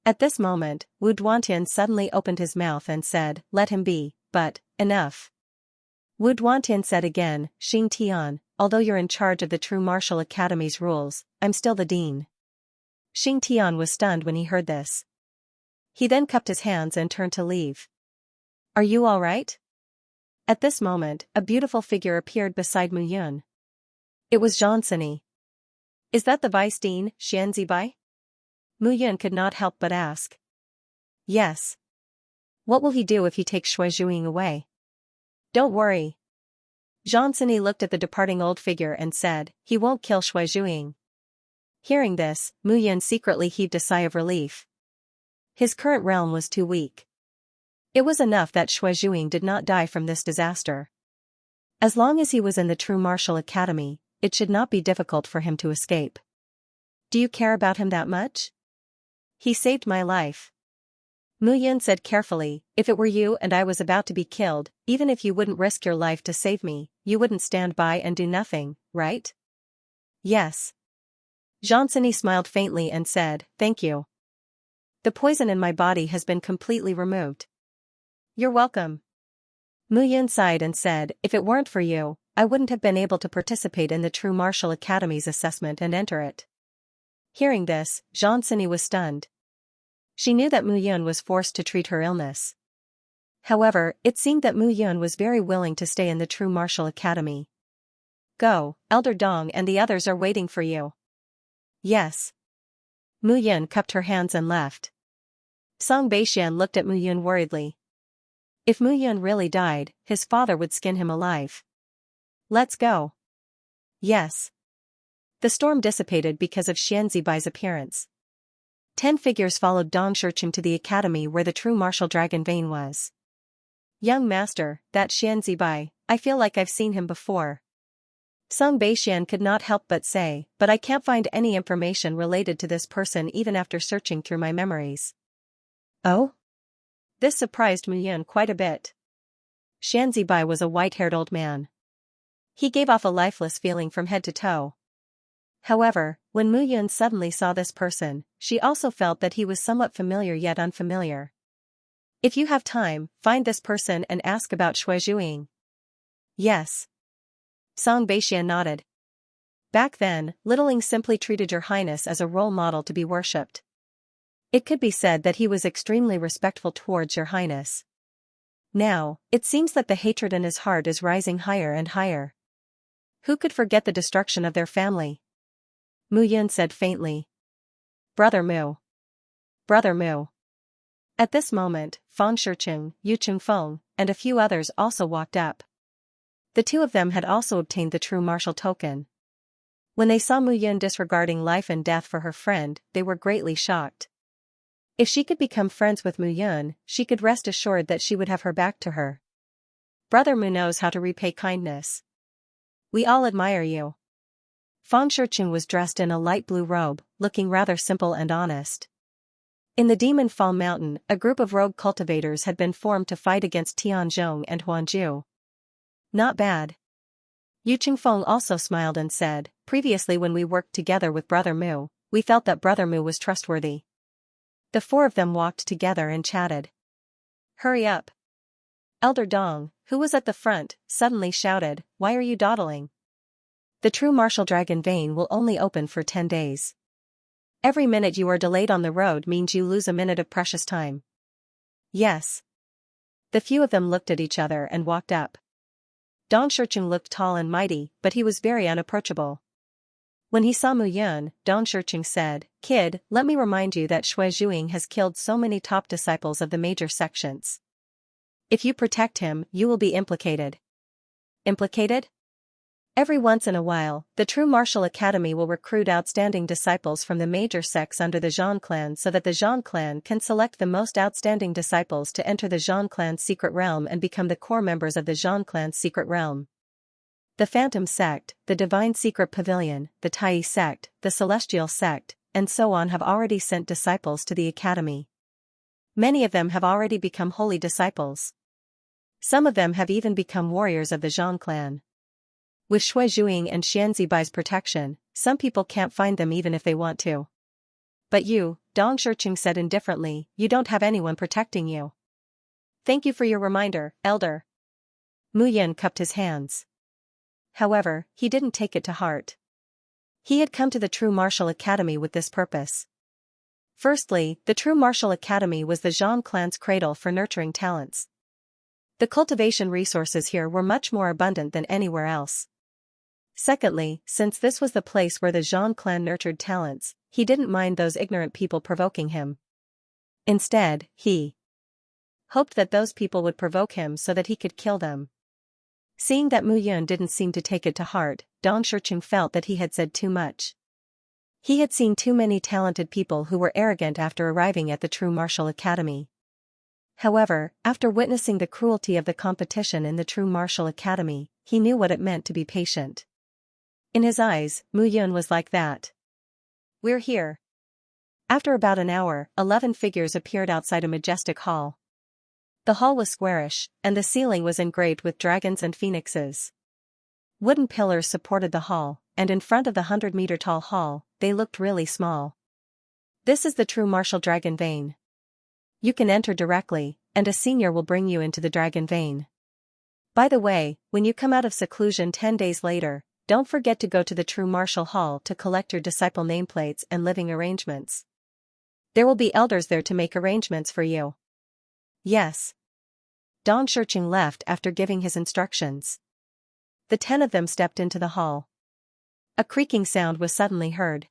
At this moment, Wu Duantian suddenly opened his mouth and said, let him be, but, enough. Wu Duantian said again, Xing Tian, although you're in charge of the True Martial Academy's rules, I'm still the dean. Xing Tian was stunned when he heard this. He then cupped his hands and turned to leave. Are you all right? At this moment, a beautiful figure appeared beside Mu Yun. It was Xianxia. Is that the vice dean, Xianxia? Mu Yun could not help but ask. Yes. What will he do if he takes Xue Zhuing away? Don't worry. Xianxia looked at the departing old figure and said, he won't kill Xue Zhuing. Hearing this, Mu Yun secretly heaved a sigh of relief. His current realm was too weak. It was enough that Xue Zhuing did not die from this disaster. As long as he was in the True Martial Academy, it should not be difficult for him to escape. Do you care about him that much? He saved my life. Mu Yun said carefully, if it were you and I was about to be killed, even if you wouldn't risk your life to save me, you wouldn't stand by and do nothing, right? Yes. Xianxia smiled faintly and said, thank you. The poison in my body has been completely removed. You're welcome. Mu Yun sighed and said, if it weren't for you, I wouldn't have been able to participate in the True Martial Academy's assessment and enter it. Hearing this, Xianxia was stunned. She knew that Mu Yun was forced to treat her illness. However, it seemed that Mu Yun was very willing to stay in the True Martial Academy. Go, Elder Dong and the others are waiting for you. Yes. Mu Yun cupped her hands and left. Song Beixian looked at Mu Yun worriedly. If Mu Yun really died, his father would skin him alive. Let's go. Yes. The storm dissipated because of Xianxia appearance. 10 figures followed Dong Shurcheng to the academy where the true martial dragon Vane was. Young master, that Xianxia, I feel like I've seen him before. Song Beixian could not help but say, but I can't find any information related to this person even after searching through my memories. Oh? This surprised Mu Yun quite a bit. Xianxia was a white-haired old man. He gave off a lifeless feeling from head to toe. However, when Mu Yun suddenly saw this person, she also felt that he was somewhat familiar yet unfamiliar. If you have time, find this person and ask about Shui Zhuing. Yes. Song Beixian nodded. Back then, Littling simply treated Your Highness as a role model to be worshipped. It could be said that he was extremely respectful towards Your Highness. Now, it seems that the hatred in his heart is rising higher and higher. Who could forget the destruction of their family? Mu Yun said faintly. Brother Mu. Brother Mu. At this moment, Fang Shurcheng, Yu Chengfeng, and a few others also walked up. The two of them had also obtained the true martial token. When they saw Mu Yun disregarding life and death for her friend, they were greatly shocked. If she could become friends with Mu Yun, she could rest assured that she would have her back to her. Brother Mu knows how to repay kindness. We all admire you. Fang Shurcheng was dressed in a light blue robe, looking rather simple and honest. In the Demon Fall Mountain, a group of rogue cultivators had been formed to fight against Tianzhong and Huanzhou. Not bad. Yu Chengfeng also smiled and said, previously when we worked together with Brother Mu, we felt that Brother Mu was trustworthy. The four of them walked together and chatted. Hurry up. Elder Dong, who was at the front, suddenly shouted, why are you dawdling? The true martial dragon vein will only open for 10 days. Every minute you are delayed on the road means you lose a minute of precious time. Yes. The few of them looked at each other and walked up. Dong Shurcheng looked tall and mighty, but he was very unapproachable. When he saw Mu Yun, Dong Shurcheng said, Kid, let me remind you that Shui Zhuing has killed so many top disciples of the major sections. If you protect him, you will be implicated. Implicated? Every once in a while, the True Martial Academy will recruit outstanding disciples from the major sects under the Zhang clan so that the Zhang clan can select the most outstanding disciples to enter the Zhang clan's secret realm and become the core members of the Zhang clan's secret realm. The Phantom sect, the Divine Secret Pavilion, the Tai sect, the Celestial sect, and so on have already sent disciples to the academy. Many of them have already become holy disciples. Some of them have even become warriors of the Zhang clan. With Shui Zhuing and Xianxibai's protection, some people can't find them even if they want to. But you, Dong Shurcheng said indifferently, you don't have anyone protecting you. Thank you for your reminder, Elder. Mu Yun cupped his hands. However, he didn't take it to heart. He had come to the True Martial Academy with this purpose. Firstly, the True Martial Academy was the Zhang clan's cradle for nurturing talents. The cultivation resources here were much more abundant than anywhere else. Secondly, since this was the place where the Zhang clan nurtured talents, he didn't mind those ignorant people provoking him. Instead, he hoped that those people would provoke him so that he could kill them. Seeing that Mu Yun didn't seem to take it to heart, Dong Shurcheng felt that he had said too much. He had seen too many talented people who were arrogant after arriving at the True Martial Academy. However, after witnessing the cruelty of the competition in the True Martial Academy, he knew what it meant to be patient. In his eyes, Mu Yun was like that. We're here. After about an hour, 11 figures appeared outside a majestic hall. The hall was squarish, and the ceiling was engraved with dragons and phoenixes. Wooden pillars supported the hall, and in front of the 100-meter-tall hall, they looked really small. This is the True Martial Dragon Vein. You can enter directly, and a senior will bring you into the Dragon Vein. By the way, when you come out of seclusion 10 days later, don't forget to go to the True Martial Hall to collect your disciple nameplates and living arrangements. There will be elders there to make arrangements for you. Yes. Dong Shurcheng left after giving his instructions. The 10 of them stepped into the hall. A creaking sound was suddenly heard.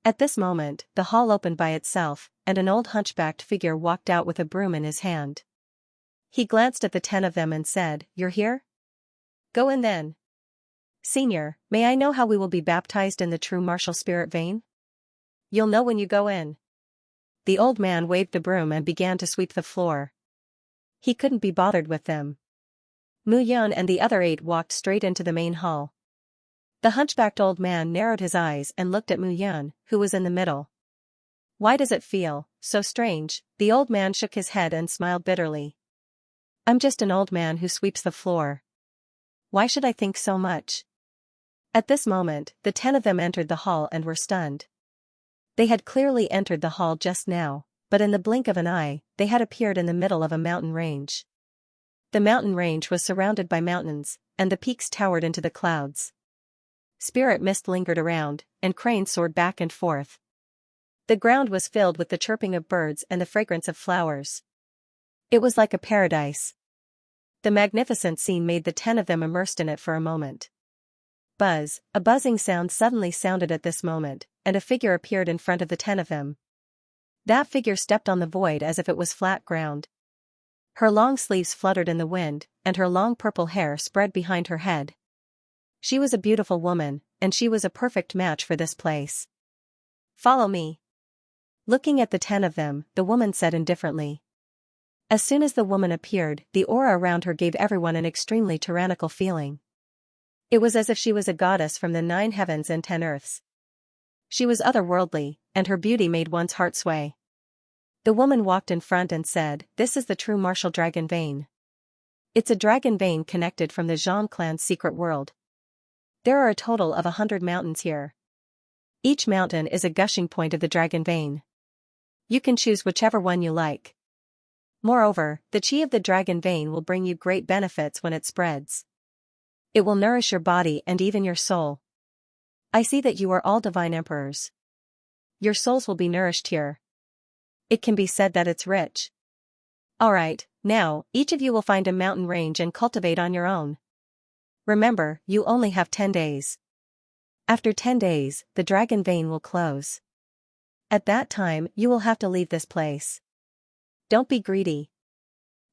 At this moment, the hall opened by itself, and an old hunchbacked figure walked out with a broom in his hand. He glanced at the 10 of them and said, You're here? Go in then. Senior, may I know how we will be baptized in the true martial spirit vein? You'll know when you go in. The old man waved the broom and began to sweep the floor. He couldn't be bothered with them. Mu Yun and the other 8 walked straight into the main hall. The hunchbacked old man narrowed his eyes and looked at Mu Yun, who was in the middle. Why does it feel so strange? The old man shook his head and smiled bitterly. I'm just an old man who sweeps the floor. Why should I think so much? At this moment, the 10 of them entered the hall and were stunned. They had clearly entered the hall just now, but in the blink of an eye, they had appeared in the middle of a mountain range. The mountain range was surrounded by mountains, and the peaks towered into the clouds. Spirit mist lingered around, and cranes soared back and forth. The ground was filled with the chirping of birds and the fragrance of flowers. It was like a paradise. The magnificent scene made the 10 of them immersed in it for a moment. Buzz, a buzzing sound suddenly sounded at this moment, and a figure appeared in front of the 10 of them. That figure stepped on the void as if it was flat ground. Her long sleeves fluttered in the wind, and her long purple hair spread behind her head. She was a beautiful woman, and she was a perfect match for this place. Follow me. Looking at the 10 of them, the woman said indifferently. As soon as the woman appeared, the aura around her gave everyone an extremely tyrannical feeling. It was as if she was a goddess from the 9 heavens and 10 earths. She was otherworldly, and her beauty made one's heart sway. The woman walked in front and said, "This is the true martial dragon vein. It's a dragon vein connected from the Zhang clan's secret world. There are a total of 100 mountains here. Each mountain is a gushing point of the dragon vein. You can choose whichever one you like. Moreover, the chi of the dragon vein will bring you great benefits when it spreads. It will nourish your body and even your soul. I see that you are all divine emperors. Your souls will be nourished here. It can be said that it's rich. Alright, now, each of you will find a mountain range and cultivate on your own. Remember, you only have 10 days. After 10 days, the dragon vein will close. At that time, you will have to leave this place. Don't be greedy."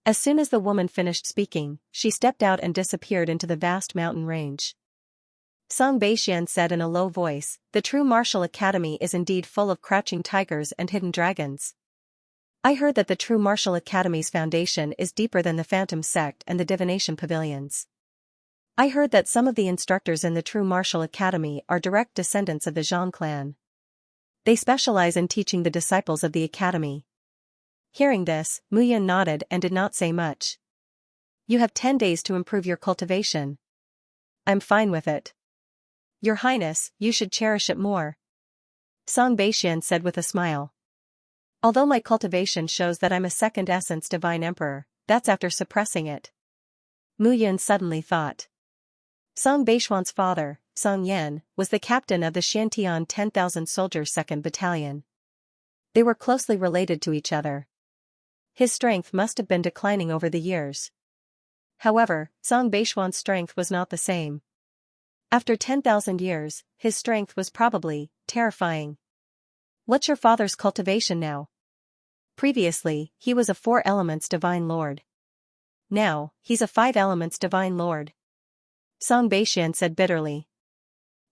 As soon as the woman finished speaking, she stepped out and disappeared into the vast mountain range. Song Beixian said in a low voice, "The true martial academy is indeed full of crouching tigers and hidden dragons. I heard that the true martial academy's foundation is deeper than the Phantom sect and the divination pavilions. I heard that some of the instructors in the true martial academy are direct descendants of the Zhang clan. They specialize in teaching the disciples of the academy." Hearing this, Mu Yun nodded and did not say much. "You have 10 days to improve your cultivation. I'm fine with it. Your Highness, you should cherish it more," Song Beixian said with a smile. "Although my cultivation shows that I'm a second essence divine emperor, that's after suppressing it." Mu Yun suddenly thought. Song Beixian's father, Song Yan, was the captain of the Xianxia 10,000 soldiers 2nd Battalion. They were closely related to each other. His strength must have been declining over the years. However, Song Beixian's strength was not the same. After 10,000 years, his strength was probably terrifying. "What's your father's cultivation now?" Previously, he was a 4 elements divine lord. Now, he's a 5 elements divine lord. Song Beixian said bitterly.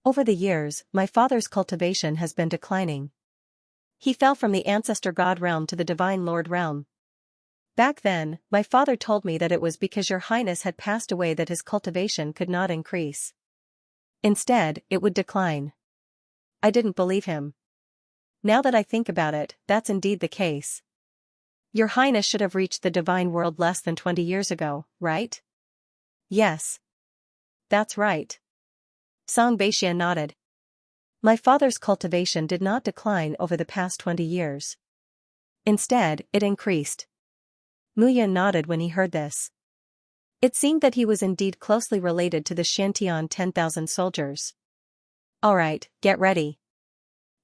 "Over the years, my father's cultivation has been declining. He fell from the ancestor god realm to the divine lord realm. Back then, my father told me that it was because your highness had passed away that his cultivation could not increase. Instead, it would decline. I didn't believe him. Now that I think about it, that's indeed the case. Your highness should have reached the divine world less than 20 years ago, right?" "Yes. That's right." Song Beixian nodded. "My father's cultivation did not decline over the past 20 years. Instead, it increased." Mu Yun nodded when he heard this. It seemed that he was indeed closely related to the Xiantian 10,000 soldiers. "Alright, get ready.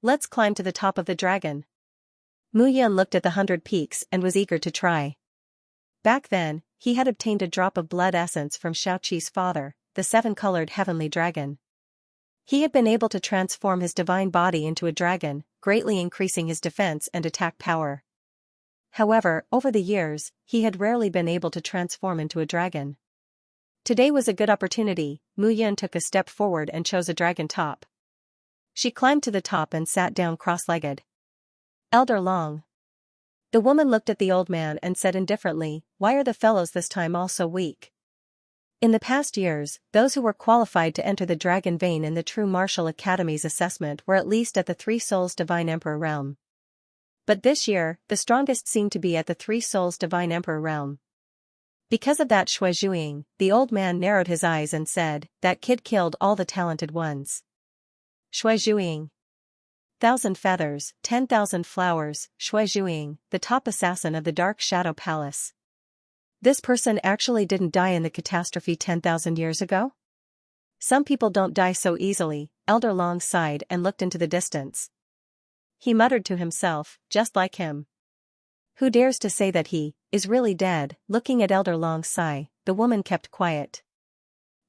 Let's climb to the top of the dragon." Mu Yun looked at the 100 peaks and was eager to try. Back then, he had obtained a drop of blood essence from Xiaoqi's father, the 7-colored heavenly dragon. He had been able to transform his divine body into a dragon, greatly increasing his defense and attack power. However, over the years, he had rarely been able to transform into a dragon. Today was a good opportunity. Mu Yan took a step forward and chose a dragon top. She climbed to the top and sat down cross-legged. Elder Long. The woman looked at the old man and said indifferently, "Why are the fellows this time all so weak?" In the past years, those who were qualified to enter the Dragon Vein in the True Martial Academy's assessment were at least at the Three Souls Divine Emperor realm. But this year, the strongest seemed to be at the Three Souls Divine Emperor realm. Because of that Shui Zhuing, the old man narrowed his eyes and said, "That kid killed all the talented ones." Shui Zhuing. 1,000 feathers, 10,000 flowers, Shui Zhuing, the top assassin of the Dark Shadow Palace. This person actually didn't die in the catastrophe 10,000 years ago? Some people don't die so easily. Elder Long sighed and looked into the distance. He muttered to himself, "Just like him. Who dares to say that he is really dead?" Looking at Elder Long's sigh, the woman kept quiet.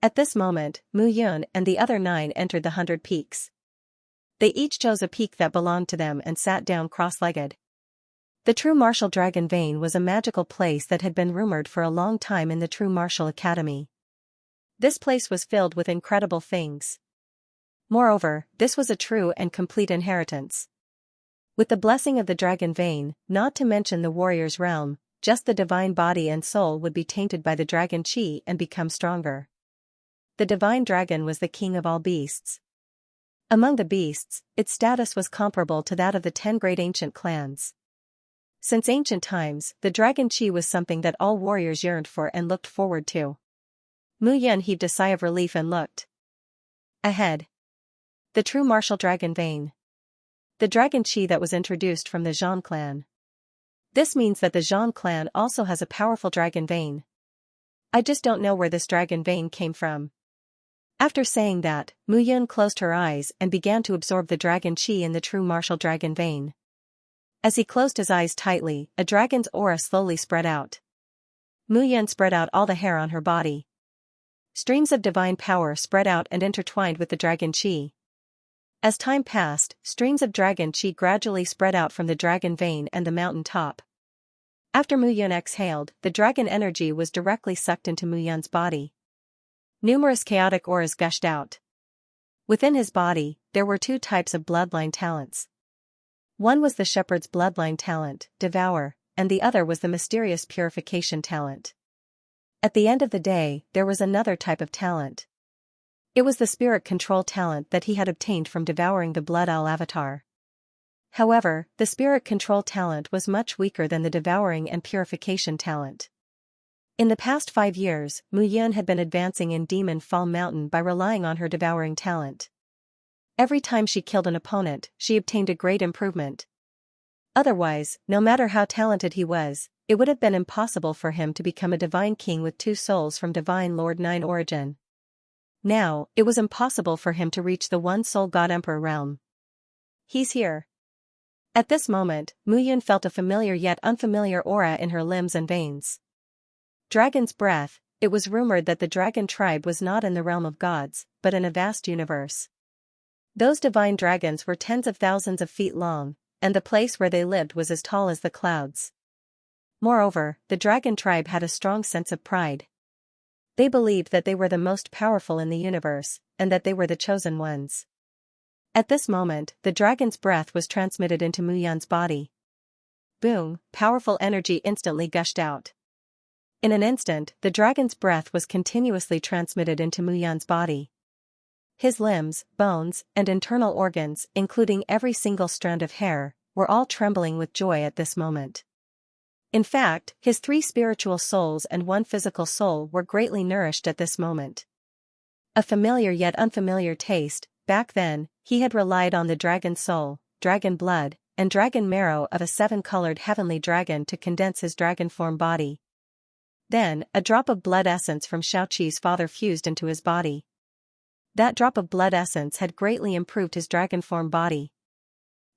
At this moment, Mu Yun and the other 9 entered the 100 Peaks. They each chose a peak that belonged to them and sat down cross-legged. The True Martial Dragon Vein was a magical place that had been rumored for a long time in the True Martial Academy. This place was filled with incredible things. Moreover, this was a true and complete inheritance. With the blessing of the Dragon Vein, not to mention the warrior's realm, just the divine body and soul would be tainted by the dragon chi and become stronger. The divine dragon was the king of all beasts. Among the beasts, its status was comparable to that of the 10 great ancient clans. Since ancient times, the dragon chi was something that all warriors yearned for and looked forward to. Mu Yun heaved a sigh of relief and looked ahead. The True Martial Dragon Vein. The dragon chi that was introduced from the Zhan clan. This means that the Zhan clan also has a powerful dragon vein. I just don't know where this dragon vein came from. After saying that, Mu Yun closed her eyes and began to absorb the dragon chi in the True Martial Dragon Vein. As he closed his eyes tightly, a dragon's aura slowly spread out. Mu Yun spread out all the hair on her body. Streams of divine power spread out and intertwined with the dragon chi. As time passed, streams of dragon chi gradually spread out from the dragon vein and the mountain top. After Mu Yun exhaled, the dragon energy was directly sucked into Mu Yun's body. Numerous chaotic auras gushed out. Within his body, there were 2 types of bloodline talents. One was the shepherd's bloodline talent, Devour, and the other was the mysterious purification talent. At the end of the day, there was another type of talent. It was the spirit control talent that he had obtained from devouring the Blood Owl avatar. However, the spirit control talent was much weaker than the devouring and purification talent. In the past 5 years, Mu Yun had been advancing in Demon Fall Mountain by relying on her devouring talent. Every time she killed an opponent, she obtained a great improvement. Otherwise, no matter how talented he was, it would have been impossible for him to become a divine king with 2 souls from Divine Lord 9 origin. Now, it was impossible for him to reach the One Soul God Emperor realm. He's here. At this moment, Mu Yun felt a familiar yet unfamiliar aura in her limbs and veins. Dragon's breath. It was rumored that the dragon tribe was not in the realm of gods, but in a vast universe. Those divine dragons were tens of thousands of feet long, and the place where they lived was as tall as the clouds. Moreover, the dragon tribe had a strong sense of pride. They believed that they were the most powerful in the universe, and that they were the chosen ones. At this moment, the dragon's breath was transmitted into Mu Yun's body. Boom, powerful energy instantly gushed out. In an instant, the dragon's breath was continuously transmitted into Mu Yun's body. His limbs, bones, and internal organs, including every single strand of hair, were all trembling with joy at this moment. In fact, his 3 spiritual souls and 1 physical soul were greatly nourished at this moment. A familiar yet unfamiliar taste. Back then, he had relied on the dragon soul, dragon blood, and dragon marrow of a 7-colored heavenly dragon to condense his dragon form body. Then, a drop of blood essence from Xiaoqi's father fused into his body. That drop of blood essence had greatly improved his dragon form body.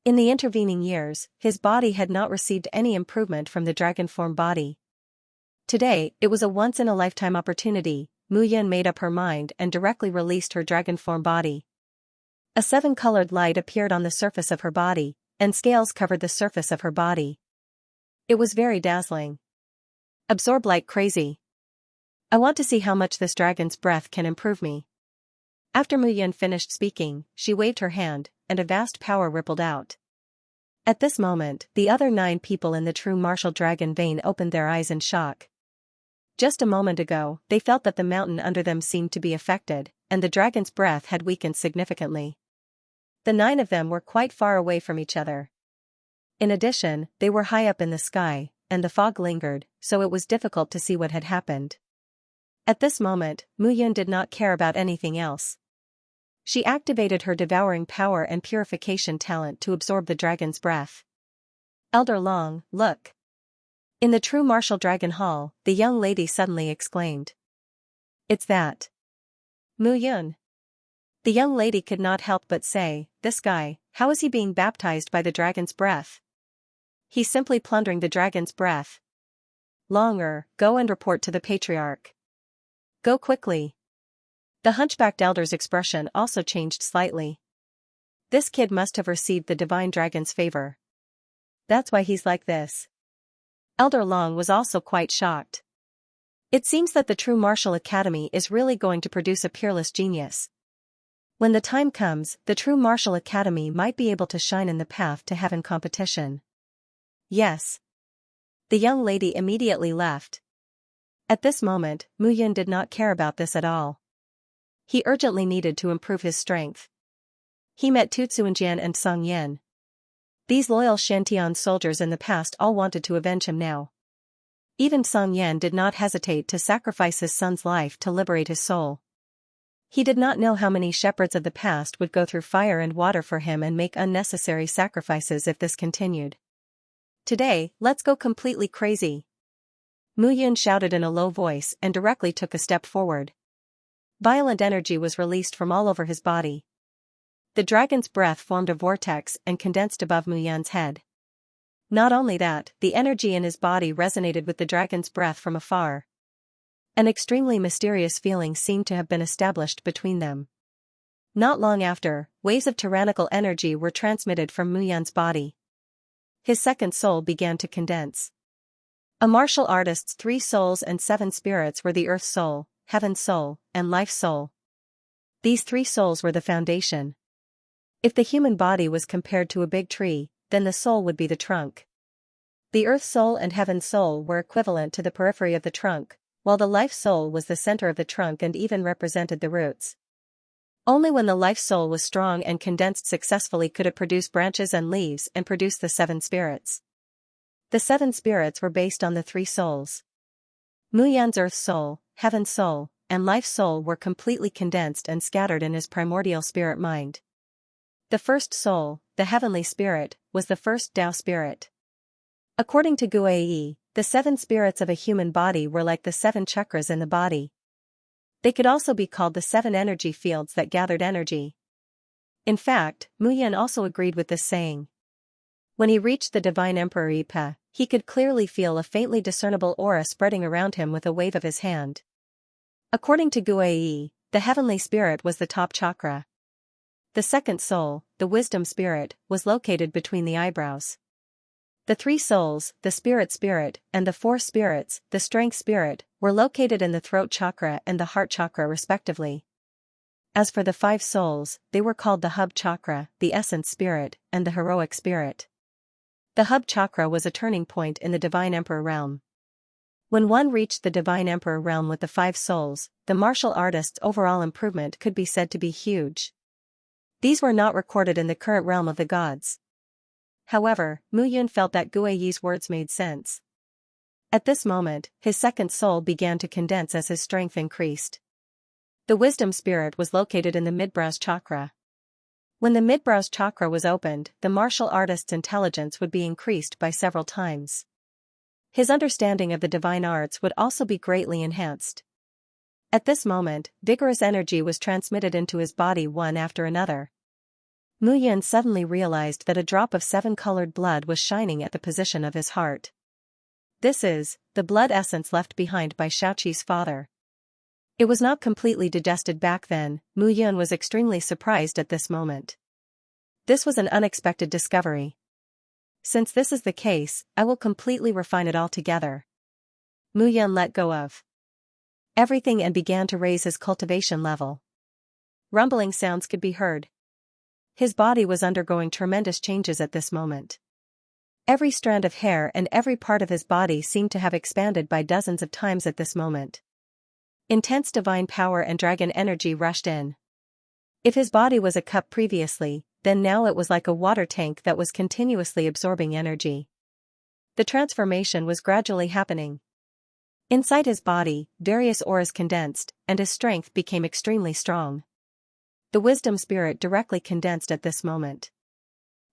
In the intervening years, his body had not received any improvement from the dragon form body. Today, it was a once-in-a-lifetime opportunity. Mu Yun made up her mind and directly released her dragon form body. A 7-colored light appeared on the surface of her body, and scales covered the surface of her body. It was very dazzling. Absorb like crazy. I want to see how much this dragon's breath can improve me. After Mu Yun finished speaking, she waved her hand, and a vast power rippled out. At this moment, the other 9 people in the true martial dragon vein opened their eyes in shock. Just a moment ago, they felt that the mountain under them seemed to be affected, and the dragon's breath had weakened significantly. The 9 of them were quite far away from each other. In addition, they were high up in the sky, and the fog lingered, so it was difficult to see what had happened. At this moment, Mu Yun did not care about anything else. She activated her devouring power and purification talent to absorb the dragon's breath. Elder Long, look! In the true martial dragon hall, the young lady suddenly exclaimed. It's that Mu Yun. The young lady could not help but say, this guy, how is he being baptized by the dragon's breath? He's simply plundering the dragon's breath. Longer, go and report to the patriarch. Go quickly. The hunchbacked elder's expression also changed slightly. This kid must have received the divine dragon's favor. That's why he's like this. Elder Long was also quite shocked. It seems that the true martial academy is really going to produce a peerless genius. When the time comes, the true martial academy might be able to shine in the path to heaven competition. Yes. The young lady immediately left. At this moment, Mu Yun did not care about this at all. He urgently needed to improve his strength. He met Tu Tsuanjian and Song Yan. These loyal Shantian soldiers in the past all wanted to avenge him now. Even Song Yan did not hesitate to sacrifice his son's life to liberate his soul. He did not know how many shepherds of the past would go through fire and water for him and make unnecessary sacrifices if this continued. Today, let's go completely crazy. Mu Yun shouted in a low voice and directly took a step forward. Violent energy was released from all over his body. The dragon's breath formed a vortex and condensed above Mu Yun's head. Not only that, the energy in his body resonated with the dragon's breath from afar. An extremely mysterious feeling seemed to have been established between them. Not long after, waves of tyrannical energy were transmitted from Mu Yun's body. His second soul began to condense. A martial artist's 3 souls and 7 spirits were the Earth Soul, Heaven Soul, and Life Soul. These 3 souls were the foundation. If the human body was compared to a big tree, then the soul would be the trunk. The Earth Soul and Heaven Soul were equivalent to the periphery of the trunk, while the Life Soul was the center of the trunk and even represented the roots. Only when the Life Soul was strong and condensed successfully could it produce branches and leaves and produce the 7 spirits. The 7 spirits were based on the 3 souls. Mu Yun's Earth Soul, Heaven Soul, and Life Soul were completely condensed and scattered in his primordial spirit mind. The first soul, the heavenly spirit, was the first Tao spirit. According to Guai, the 7 spirits of a human body were like the 7 chakras in the body. They could also be called the 7 energy fields that gathered energy. In fact, Mu Yun also agreed with this saying. When he reached the divine Emperor Ipa, he could clearly feel a faintly discernible aura spreading around him with a wave of his hand. According to Guai, the heavenly spirit was the top chakra. The second soul, the wisdom spirit, was located between the eyebrows. The 3 souls, the spirit, and the 4 spirits, the strength spirit, were located in the throat chakra and the heart chakra respectively. As for the 5 souls, they were called the hub chakra, the essence spirit, and the heroic spirit. The hub chakra was a turning point in the divine emperor realm. When one reached the divine emperor realm with the 5 souls, the martial artist's overall improvement could be said to be huge. These were not recorded in the current realm of the gods. However, Mu Yun felt that Guai's words made sense. At this moment, his second soul began to condense as his strength increased. The wisdom spirit was located in the midbrows chakra. When the midbrows chakra was opened, the martial artist's intelligence would be increased by several times. His understanding of the divine arts would also be greatly enhanced. At this moment, vigorous energy was transmitted into his body one after another. Mu Yun suddenly realized that a drop of 7-colored blood was shining at the position of his heart. This is the blood essence left behind by Xiaoqi's father. It was not completely digested back then. Mu Yun was extremely surprised at this moment. This was an unexpected discovery. Since this is the case, I will completely refine it altogether. Mu Yun let go of everything and began to raise his cultivation level. Rumbling sounds could be heard. His body was undergoing tremendous changes at this moment. Every strand of hair and every part of his body seemed to have expanded by dozens of times at this moment. Intense divine power and dragon energy rushed in. If his body was a cup previously, then now it was like a water tank that was continuously absorbing energy. The transformation was gradually happening. Inside his body, various auras condensed, and his strength became extremely strong. The wisdom spirit directly condensed at this moment.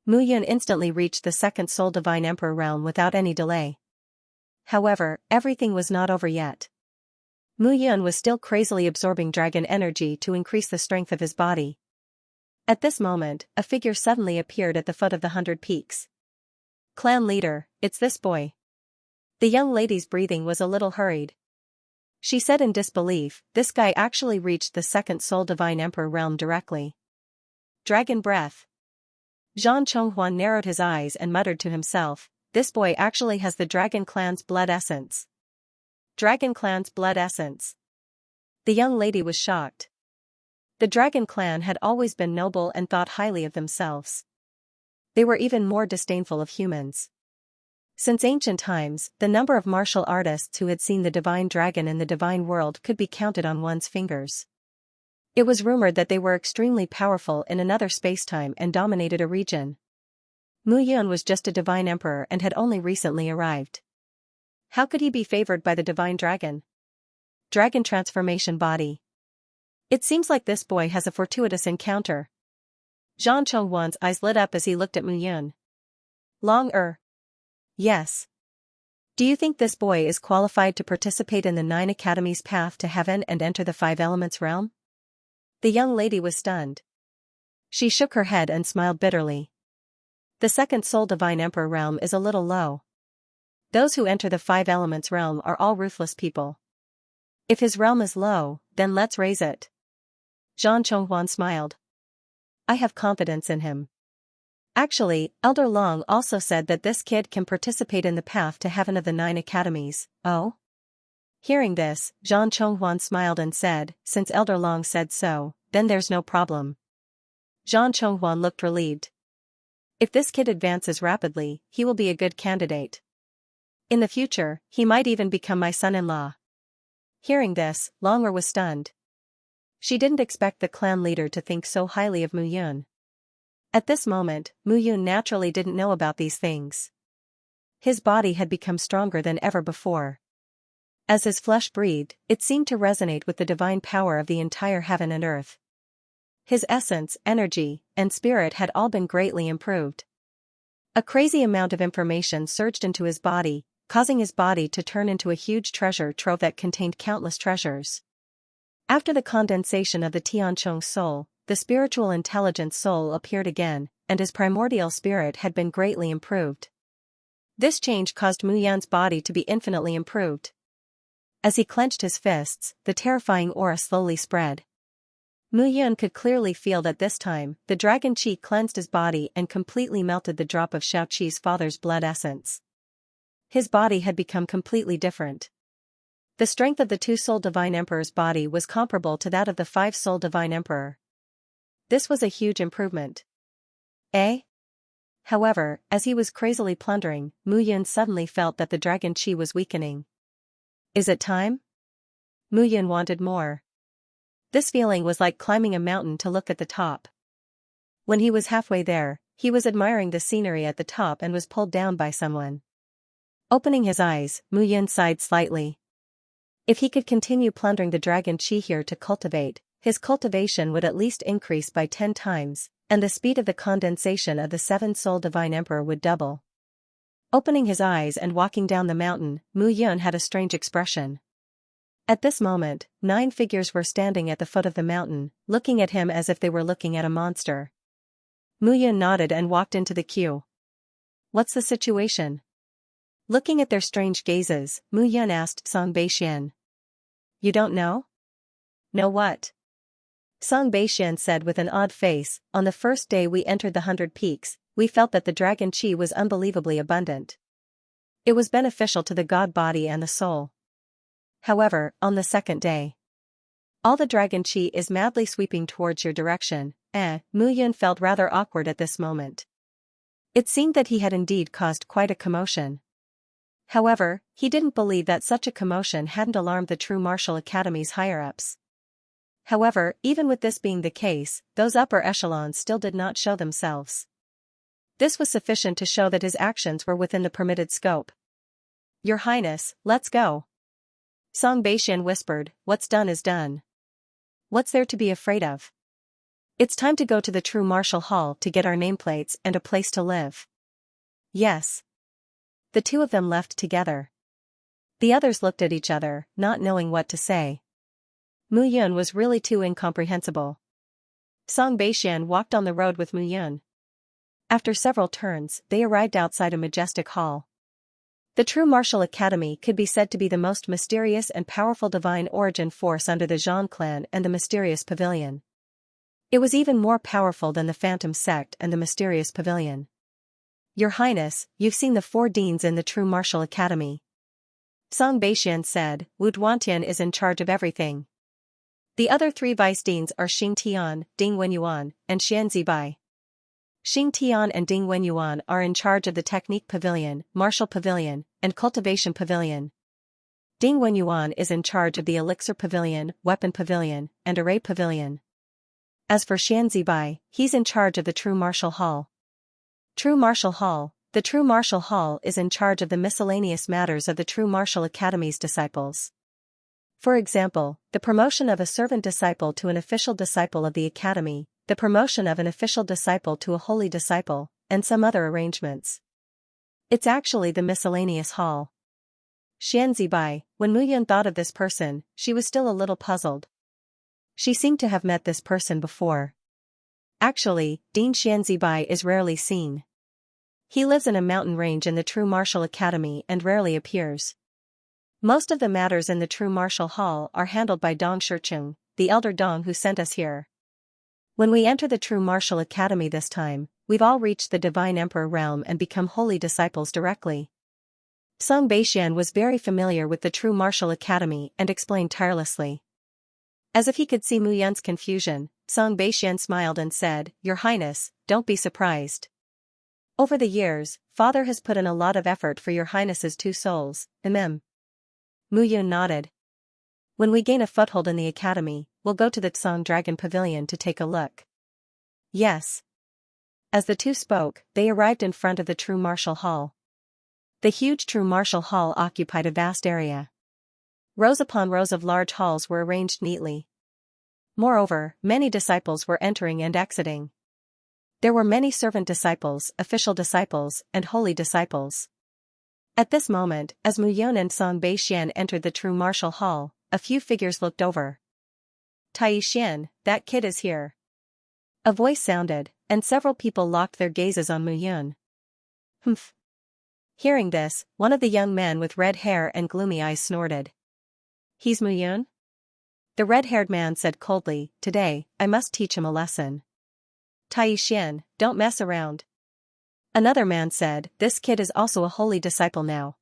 Mu Yun instantly reached the second soul divine emperor realm without any delay. However, everything was not over yet. Mu Yun was still crazily absorbing dragon energy to increase the strength of his body. At this moment, a figure suddenly appeared at the foot of the 100 peaks. Clan leader, it's this boy. The young lady's breathing was a little hurried. She said in disbelief, this guy actually reached the second soul divine emperor realm directly. Dragon breath. Zhang Chonghuan narrowed his eyes and muttered to himself, this boy actually has the dragon clan's blood essence. Dragon clan's blood essence. The young lady was shocked. The dragon clan had always been noble and thought highly of themselves. They were even more disdainful of humans. Since ancient times, the number of martial artists who had seen the divine dragon in the divine world could be counted on one's fingers. It was rumored that they were extremely powerful in another spacetime and dominated a region. Mu Yun was just a divine emperor and had only recently arrived. How could he be favored by the divine dragon? Dragon transformation body. It seems like this boy has a fortuitous encounter. Zhang Chonghuan's eyes lit up as he looked at Mu Yun. Yes. Do you think this boy is qualified to participate in the 9 Academies' path to heaven and enter the 5 elements realm? The young lady was stunned. She shook her head and smiled bitterly. The second soul divine emperor realm is a little low. Those who enter the 5 elements realm are all ruthless people. If his realm is low, then let's raise it. Zhang Chonghuan smiled. I have confidence in him. Actually, Elder Long also said that this kid can participate in the path to heaven of the 9 academies. Oh? Hearing this, Zhang Chonghuan smiled and said, since Elder Long said so, then there's no problem. Zhang Chonghuan looked relieved. If this kid advances rapidly, he will be a good candidate. In the future, he might even become my son-in-law. Hearing this, Longer was stunned. She didn't expect the clan leader to think so highly of Mu Yun. At this moment, Mu Yun naturally didn't know about these things. His body had become stronger than ever before. As his flesh breathed, it seemed to resonate with the divine power of the entire heaven and earth. His essence, energy, and spirit had all been greatly improved. A crazy amount of information surged into his body, causing his body to turn into a huge treasure trove that contained countless treasures. After the condensation of the Tianchong soul, the spiritual intelligence soul appeared again, and his primordial spirit had been greatly improved. This change caused Mu Yun's body to be infinitely improved. As he clenched his fists, the terrifying aura slowly spread. Mu Yun could clearly feel that this time, the dragon chi cleansed his body and completely melted the drop of Xiaoqi's father's blood essence. His body had become completely different. The strength of the 2-soul divine emperor's body was comparable to that of the 5-soul divine emperor. This was a huge improvement. However, as he was crazily plundering, Mu Yun suddenly felt that the dragon chi was weakening. Is it time? Mu Yun wanted more. This feeling was like climbing a mountain to look at the top. When he was halfway there, he was admiring the scenery at the top and was pulled down by someone. Opening his eyes, Mu Yun sighed slightly. If he could continue plundering the dragon chi here to cultivate, his cultivation would at least increase by 10 times, and the speed of the condensation of the 7-soul divine emperor would double. Opening his eyes and walking down the mountain, Mu Yun had a strange expression. At this moment, 9 figures were standing at the foot of the mountain, looking at him as if they were looking at a monster. Mu Yun nodded and walked into the queue. What's the situation? Looking at their strange gazes, Mu Yun asked Song Beixian. You don't know? Know what? Song Beixian said with an odd face, on the first day we entered the 100 peaks, we felt that the dragon chi was unbelievably abundant. It was beneficial to the god body and the soul. However, on the second day, all the dragon chi is madly sweeping towards your direction. Mu Yun felt rather awkward at this moment. It seemed that he had indeed caused quite a commotion. However, he didn't believe that such a commotion hadn't alarmed the True Martial Academy's higher-ups. However, even with this being the case, those upper echelons still did not show themselves. This was sufficient to show that his actions were within the permitted scope. "Your Highness, let's go," Song Beixian whispered. "What's done is done. What's there to be afraid of? It's time to go to the True Martial Hall to get our nameplates and a place to live." "Yes." The two of them left together. The others looked at each other, not knowing what to say. Mu Yun was really too incomprehensible. Song Beixian walked on the road with Mu Yun. After several turns, they arrived outside a majestic hall. The True Martial Academy could be said to be the most mysterious and powerful divine origin force under the Zhang clan and the Mysterious Pavilion. It was even more powerful than the Phantom Sect and the Mysterious Pavilion. "Your Highness, you've seen the 4 deans in the True Martial Academy," Song Beixian said. "Wu Duantian is in charge of everything. The other 3 vice deans are Xing Tian, Ding Wenyuan, and Xianxia Bai. Xing Tian and Ding Wenyuan are in charge of the Technique Pavilion, Martial Pavilion, and Cultivation Pavilion. Ding Wenyuan is in charge of the Elixir Pavilion, Weapon Pavilion, and Array Pavilion. As for Xianxia Bai, he's in charge of the True Martial Hall. True Martial Hall. The True Martial Hall is in charge of the miscellaneous matters of the True Martial Academy's disciples. For example, the promotion of a servant disciple to an official disciple of the Academy, the promotion of an official disciple to a holy disciple, and some other arrangements. It's actually the miscellaneous hall." Xianxia Bai, when Mu Yun thought of this person, she was still a little puzzled. She seemed to have met this person before. Actually, Dean Xianxia Bai is rarely seen. He lives in a mountain range in the True Martial Academy and rarely appears. Most of the matters in the True Martial Hall are handled by Dong Shicheng, the elder Dong who sent us here. When we enter the True Martial Academy this time, we've all reached the Divine Emperor realm and become holy disciples directly. Song Beixian was very familiar with the True Martial Academy and explained tirelessly. As if he could see Mu Yun's confusion, Song Beixian smiled and said, "Your Highness, don't be surprised. Over the years, Father has put in a lot of effort for your Highness's 2 souls, Mu Yun nodded. "When we gain a foothold in the Academy, we'll go to the Tsang Dragon Pavilion to take a look." "Yes." As the two spoke, they arrived in front of the True Martial Hall. The huge True Martial Hall occupied a vast area. Rows upon rows of large halls were arranged neatly. Moreover, many disciples were entering and exiting. There were many servant disciples, official disciples, and holy disciples. At this moment, as Mu Yun and Song Beixian entered the True Martial Hall, a few figures looked over. "Tai Xian, that kid is here." A voice sounded, and several people locked their gazes on Mu Yun. "Humph." Hearing this, one of the young men with red hair and gloomy eyes snorted. "He's Mu Yun?" The red-haired man said coldly, "Today, I must teach him a lesson." "Tai Xian, don't mess around." Another man said, "This kid is also a holy disciple now.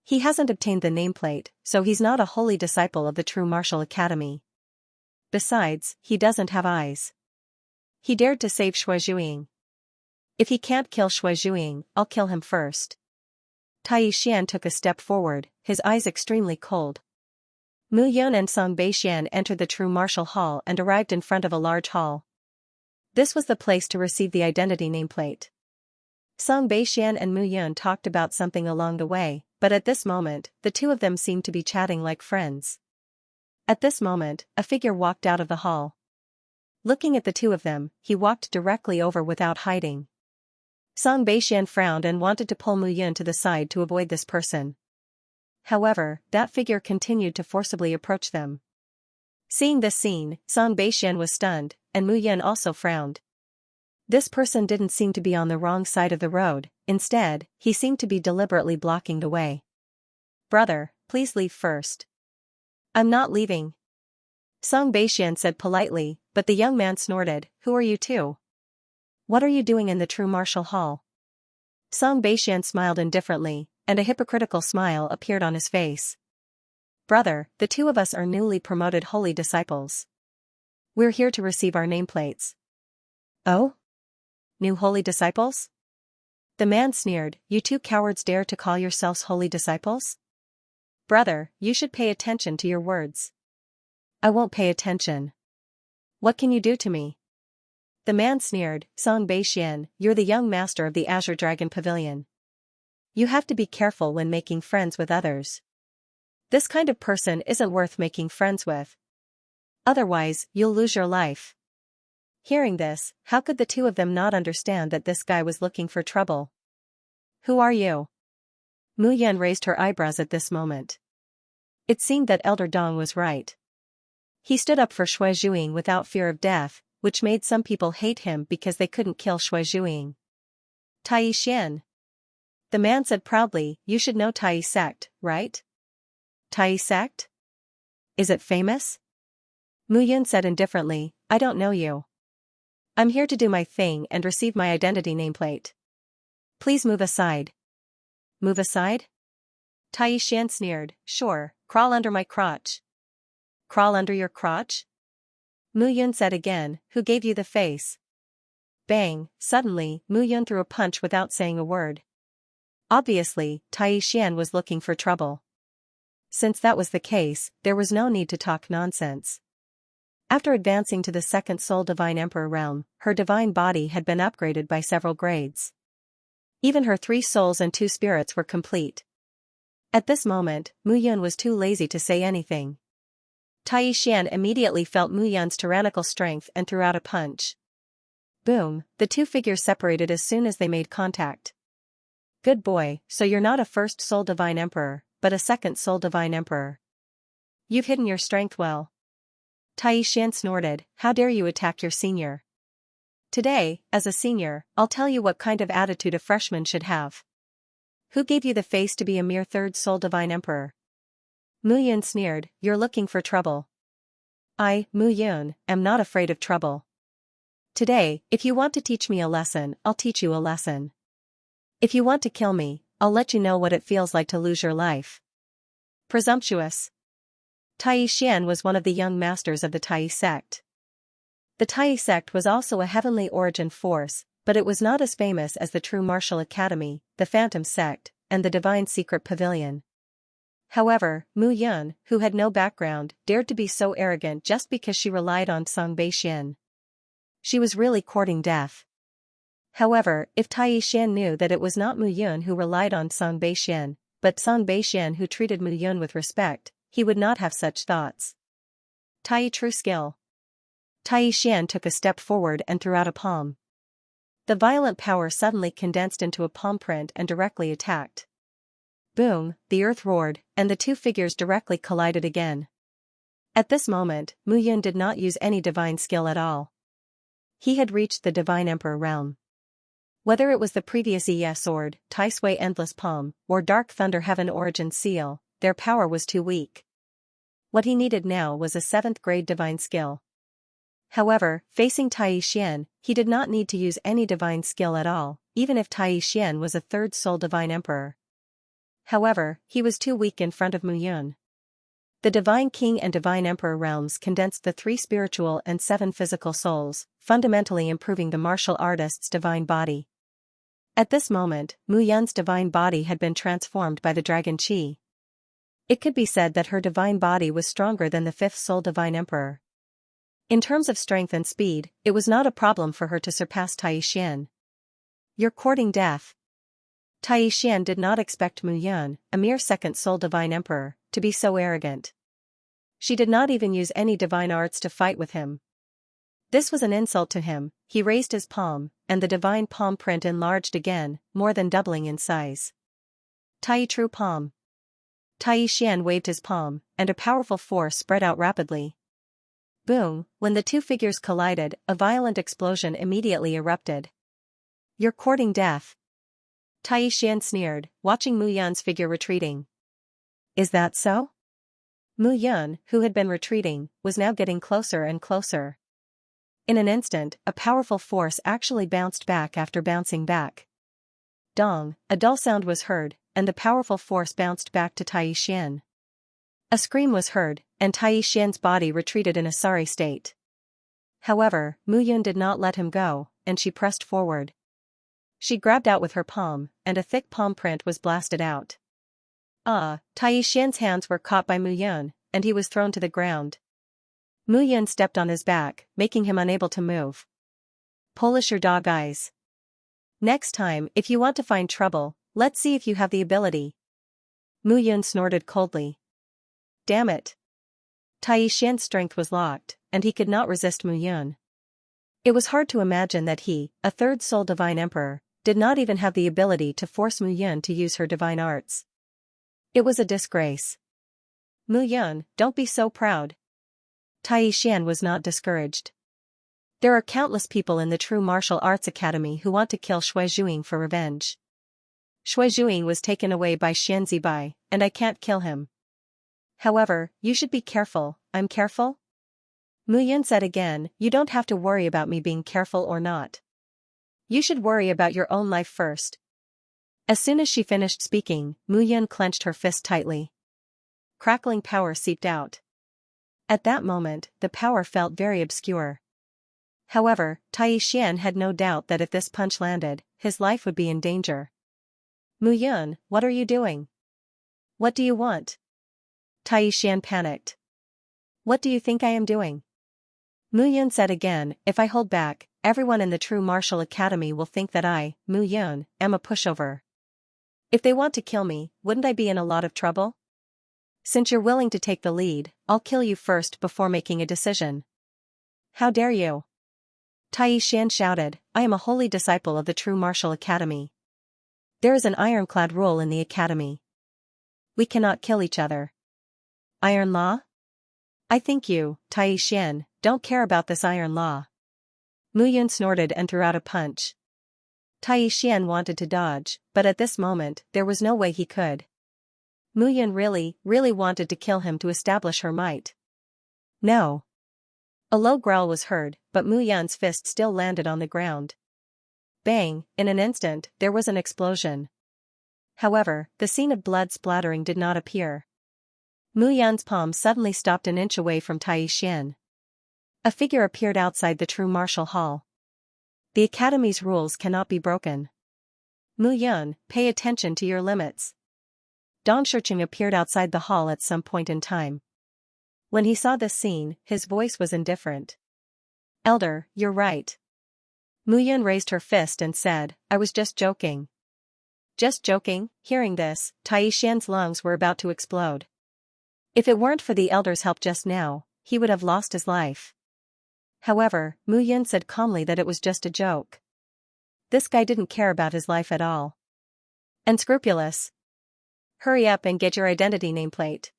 He hasn't obtained the nameplate, so he's not a holy disciple of the True Martial Academy. Besides, he doesn't have eyes. He dared to save Shui Zhuiying. If he can't kill Shui Zhuiying, I'll kill him first." Tai Xian took a step forward, his eyes extremely cold. Mu Yun and Song Beixian entered the True Martial Hall and arrived in front of a large hall. This was the place to receive the identity nameplate. Song Beixian and Mu Yun talked about something along the way, but at this moment, the two of them seemed to be chatting like friends. At this moment, a figure walked out of the hall. Looking at the two of them, he walked directly over without hiding. Song Beixian frowned and wanted to pull Mu Yun to the side to avoid this person. However, that figure continued to forcibly approach them. Seeing this scene, Song Beixian was stunned, and Mu Yun also frowned. This person didn't seem to be on the wrong side of the road, instead, he seemed to be deliberately blocking the way. "Brother, please leave first." "I'm not leaving," Song Beixian said politely, but the young man snorted, "Who are you two? What are you doing in the True Martial Hall?" Song Beixian smiled indifferently, and a hypocritical smile appeared on his face. Brother, the two of us are newly promoted holy disciples. We're here to receive our nameplates. Oh? New holy disciples? The man sneered, you two cowards dare to call yourselves holy disciples? Brother, you should pay attention to your words. I won't pay attention. What can you do to me? The man sneered, Song Beixian, you're the young master of the Azure Dragon Pavilion. You have to be careful when making friends with others. This kind of person isn't worth making friends with. Otherwise, you'll lose your life. Hearing this, how could the two of them not understand that this guy was looking for trouble? Who are you? Mu Yan raised her eyebrows at this moment. It seemed that Elder Dong was right. He stood up for Shui Zhuing without fear of death, which made some people hate him because they couldn't kill Shui Zhuing. Tai Xian. The man said proudly, you should know Tai sect, right? Tai sect? Is it famous? Mu Yun said indifferently, I don't know you. I'm here to do my thing and receive my identity nameplate. Please move aside. Move aside? Tai Xian sneered, sure, crawl under my crotch. Crawl under your crotch? Mu Yun said again, who gave you the face? Bang, suddenly, Mu Yun threw a punch without saying a word. Obviously, Tai Xian was looking for trouble. Since that was the case, there was no need to talk nonsense. After advancing to the second Soul Divine Emperor realm, her divine body had been upgraded by several grades. Even her 3 souls and 2 spirits were complete. At this moment, Mu Yun was too lazy to say anything. Tai Xian immediately felt Mu Yun's tyrannical strength and threw out a punch. Boom, the 2 figures separated as soon as they made contact. Good boy, so you're not a first Soul Divine Emperor, but a second Soul Divine Emperor. You've hidden your strength well. Tai Xian snorted, how dare you attack your senior? Today, as a senior, I'll tell you what kind of attitude a freshman should have. Who gave you the face to be a mere third Soul Divine Emperor? Mu Yun sneered, you're looking for trouble. I, Mu Yun, am not afraid of trouble. Today, if you want to teach me a lesson, I'll teach you a lesson. If you want to kill me, I'll let you know what it feels like to lose your life. Presumptuous. Tai Xian was one of the young masters of the Tai sect. The Tai sect was also a heavenly origin force, but it was not as famous as the True Martial Academy, the Phantom sect, and the Divine Secret Pavilion. However, Mu Yun, who had no background, dared to be so arrogant just because she relied on Song Beixian. She was really courting death. However, if Tai Xian knew that it was not Mu Yun who relied on Song Beixian, but Song Beixian who treated Mu Yun with respect, he would not have such thoughts. Tai true skill. Tai Xian took a step forward and threw out a palm. The violent power suddenly condensed into a palm print and directly attacked. Boom, the earth roared, and the 2 figures directly collided again. At this moment, Mu Yun did not use any divine skill at all. He had reached the Divine Emperor realm. Whether it was the previous Yi sword, Tai Sui Endless Palm, or Dark Thunder Heaven Origin Seal, their power was too weak. What he needed now was a 7th grade divine skill. However, facing Tai Xian, he did not need to use any divine skill at all, even if Tai Xian was a 3rd Soul Divine Emperor. However, he was too weak in front of Mu Yun. The Divine King and Divine Emperor realms condensed the 3 spiritual and 7 physical souls, fundamentally improving the martial artist's divine body. At this moment, Mu Yun's divine body had been transformed by the Dragon Qi. It could be said that her divine body was stronger than the 5th Soul Divine Emperor. In terms of strength and speed, it was not a problem for her to surpass Tai Xian. You're courting death. Tai Xian did not expect Mu Yun, a mere 2nd Soul Divine Emperor, to be so arrogant. She did not even use any divine arts to fight with him. This was an insult to him. He raised his palm, and the divine palm print enlarged again, more than doubling in size. Tai True Palm. Tai Xian waved his palm, and a powerful force spread out rapidly. Boom, when the 2 figures collided, a violent explosion immediately erupted. You're courting death. Tai Xian sneered, watching Mu Yun's figure retreating. Is that so? Mu Yun, who had been retreating, was now getting closer and closer. In an instant, a powerful force actually bounced back after bouncing back. Dong, a dull sound was heard, and the powerful force bounced back to Tai Xian. A scream was heard, and Tai Xian's body retreated in a sorry state. However, Mu Yun did not let him go, and she pressed forward. She grabbed out with her palm, and a thick palm print was blasted out. Tai Xian's hands were caught by Mu Yun, and he was thrown to the ground. Mu Yun stepped on his back, making him unable to move. Polish your dog eyes. Next time, if you want to find trouble, let's see if you have the ability. Mu Yun snorted coldly. Damn it. Tai Xian's strength was locked, and he could not resist Mu Yun. It was hard to imagine that he, a third soul divine emperor, did not even have the ability to force Mu Yun to use her divine arts. It was a disgrace. Mu Yun, don't be so proud. Tai Xian was not discouraged. There are countless people in the True Martial Arts Academy who want to kill Shui Zhuing for revenge. Shui Zhuing was taken away by Xianxia, and I can't kill him. However, you should be careful. I'm careful? Mu Yun said again, you don't have to worry about me being careful or not. You should worry about your own life first. As soon as she finished speaking, Mu Yun clenched her fist tightly. Crackling power seeped out. At that moment, the power felt very obscure. However, Tai Xian had no doubt that if this punch landed, his life would be in danger. Mu Yun, what are you doing? What do you want? Tai Xian panicked. What do you think I am doing? Mu Yun said again, if I hold back, everyone in the True Martial Academy will think that I, Mu Yun, am a pushover. If they want to kill me, wouldn't I be in a lot of trouble? Since you're willing to take the lead, I'll kill you first before making a decision. How dare you? Tai Xian shouted, I am a holy disciple of the True Martial Academy. There is an ironclad rule in the academy. We cannot kill each other. Iron law? I think you, Tai Xian, don't care about this iron law. Mu Yun snorted and threw out a punch. Tai Xian wanted to dodge, but at this moment, there was no way he could. Mu Yun really wanted to kill him to establish her might. No. A low growl was heard, but Mu Yun's fist still landed on the ground. Bang, in an instant, there was an explosion. However, the scene of blood splattering did not appear. Mu Yun's palm suddenly stopped an inch away from Tai Xian. A figure appeared outside the True Martial Hall. The Academy's rules cannot be broken. Mu Yun, pay attention to your limits. Dong Shiqing appeared outside the hall at some point in time. When he saw this scene, his voice was indifferent. Elder, you're right. Mu Yun raised her fist and said, I was just joking. Just joking? Hearing this, Tai Xian's lungs were about to explode. If it weren't for the elder's help just now, he would have lost his life. However, Mu Yun said calmly that it was just a joke. This guy didn't care about his life at all. Unscrupulous. Hurry up and get your identity nameplate.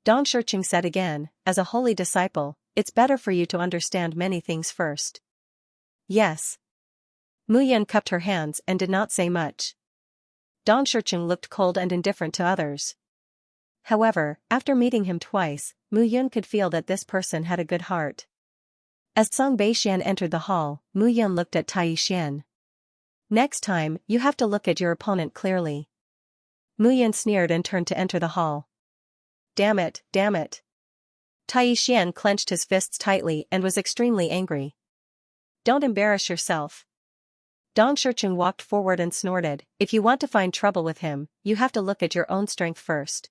Dong Shiqing said again, as a holy disciple, it's better for you to understand many things first. Yes. Mu Yun cupped her hands and did not say much. Dong Shiqing looked cold and indifferent to others. However, after meeting him twice, Mu Yun could feel that this person had a good heart. As Song Beixian entered the hall, Mu Yun looked at Tai Xian. Next time, you have to look at your opponent clearly. Mu Yun sneered and turned to enter the hall. Damn it, damn it. Tai Xian clenched his fists tightly and was extremely angry. Don't embarrass yourself. Dong Shiqing walked forward and snorted, if you want to find trouble with him, you have to look at your own strength first.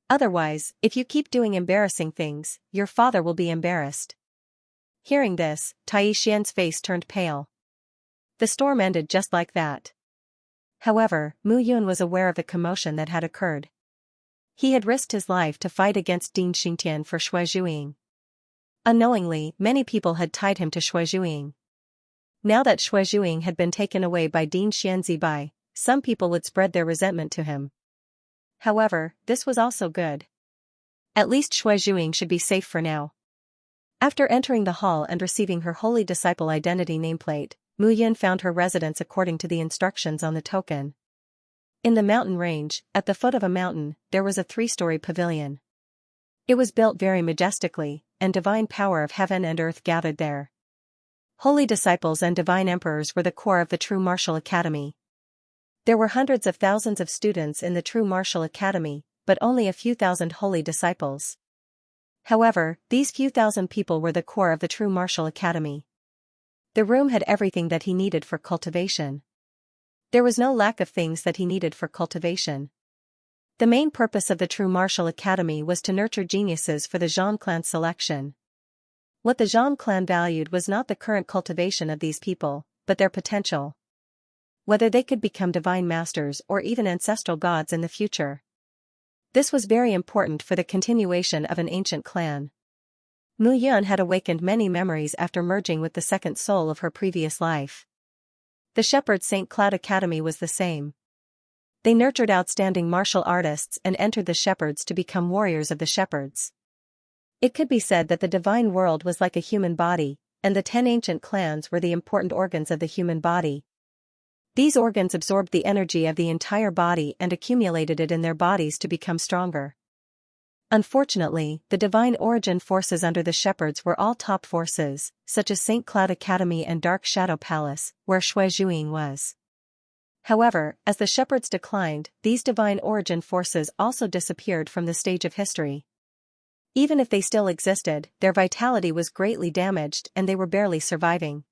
Otherwise, if you keep doing embarrassing things, your father will be embarrassed. Hearing this, Tai Xian's face turned pale. The storm ended just like that. However, Mu Yun was aware of the commotion that had occurred. He had risked his life to fight against Ding Xingtian for Shui Zhuing. Unknowingly, many people had tied him to Shui Zhuing. Now that Shui Zhuing had been taken away by Ding Xianxia, some people would spread their resentment to him. However, this was also good. At least Shui Zhuing should be safe for now. After entering the hall and receiving her holy disciple identity nameplate, Mu Yun found her residence according to the instructions on the token. In the mountain range, at the foot of a mountain, there was a 3-story pavilion. It was built very majestically, and divine power of heaven and earth gathered there. Holy disciples and divine emperors were the core of the True Martial Academy. There were hundreds of thousands of students in the True Martial Academy, but only a few thousand holy disciples. However, these few thousand people were the core of the true martial academy. The room had everything that he needed for cultivation. There was no lack of things that he needed for cultivation. The main purpose of the true martial academy was to nurture geniuses for the Zhang clan selection. What the Zhang clan valued was not the current cultivation of these people, but their potential. Whether they could become divine masters or even ancestral gods in the future. This was very important for the continuation of an ancient clan. Mu Yun had awakened many memories after merging with the second soul of her previous life. The Shepherd St. Cloud Academy was the same. They nurtured outstanding martial artists and entered the shepherds to become warriors of the shepherds. It could be said that the divine world was like a human body, and the 10 ancient clans were the important organs of the human body. These organs absorbed the energy of the entire body and accumulated it in their bodies to become stronger. Unfortunately, the divine origin forces under the shepherds were all top forces, such as St. Cloud Academy and Dark Shadow Palace, where Shui Zhuiying was. However, as the shepherds declined, these divine origin forces also disappeared from the stage of history. Even if they still existed, their vitality was greatly damaged and they were barely surviving.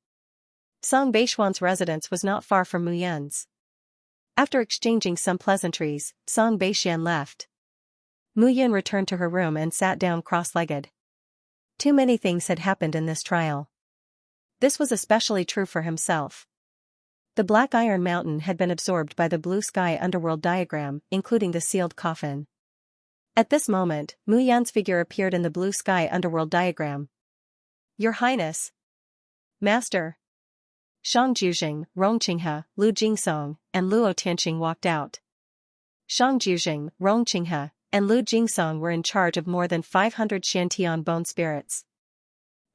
Song Beishuan's residence was not far from Mu Yun's. After exchanging some pleasantries, Song Beishuan left. Mu Yun returned to her room and sat down cross-legged. Too many things had happened in this trial. This was especially true for himself. The Black Iron Mountain had been absorbed by the Blue Sky Underworld diagram, including the sealed coffin. At this moment, Mu Yun's figure appeared in the Blue Sky Underworld diagram. "Your Highness." "Master." Shang Juzheng, Rong Qinghe, Lu Jingsong, and Luo Tianqing walked out. Shang Juzheng, Rong Qinghe, and Lu Jingsong were in charge of more than 500 Xiantian bone spirits.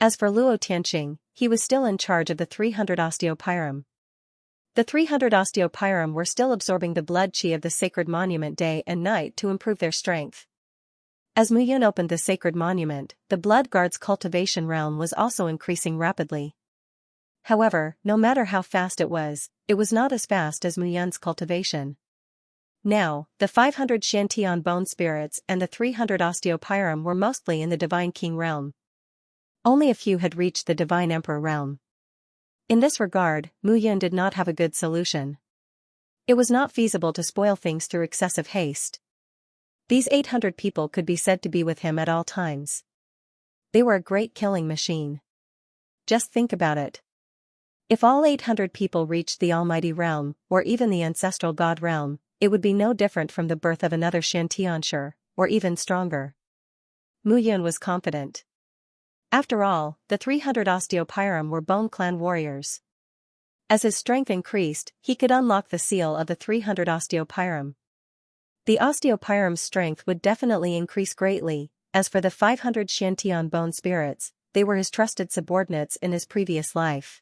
As for Luo Tianqing, he was still in charge of the 300 osteopyrum. The 300 osteopyrum were still absorbing the blood qi of the sacred monument day and night to improve their strength. As Mu Yun opened the sacred monument, the blood guard's cultivation realm was also increasing rapidly. However, no matter how fast it was not as fast as Mu Yun's cultivation. Now, the 500 Xiantian bone spirits and the 300 osteopyrum were mostly in the divine king realm. Only a few had reached the divine emperor realm. In this regard, Mu Yun did not have a good solution. It was not feasible to spoil things through excessive haste. These 800 people could be said to be with him at all times. They were a great killing machine. Just think about it. If all 800 people reached the Almighty Realm, or even the Ancestral God Realm, it would be no different from the birth of another Xiantianshi, or even stronger. Mu Yun was confident. After all, the 300 osteopyrum were Bone Clan warriors. As his strength increased, he could unlock the seal of the 300 osteopyrum. The osteopyrum's strength would definitely increase greatly. As for the 500 Xiantian bone spirits, they were his trusted subordinates in his previous life.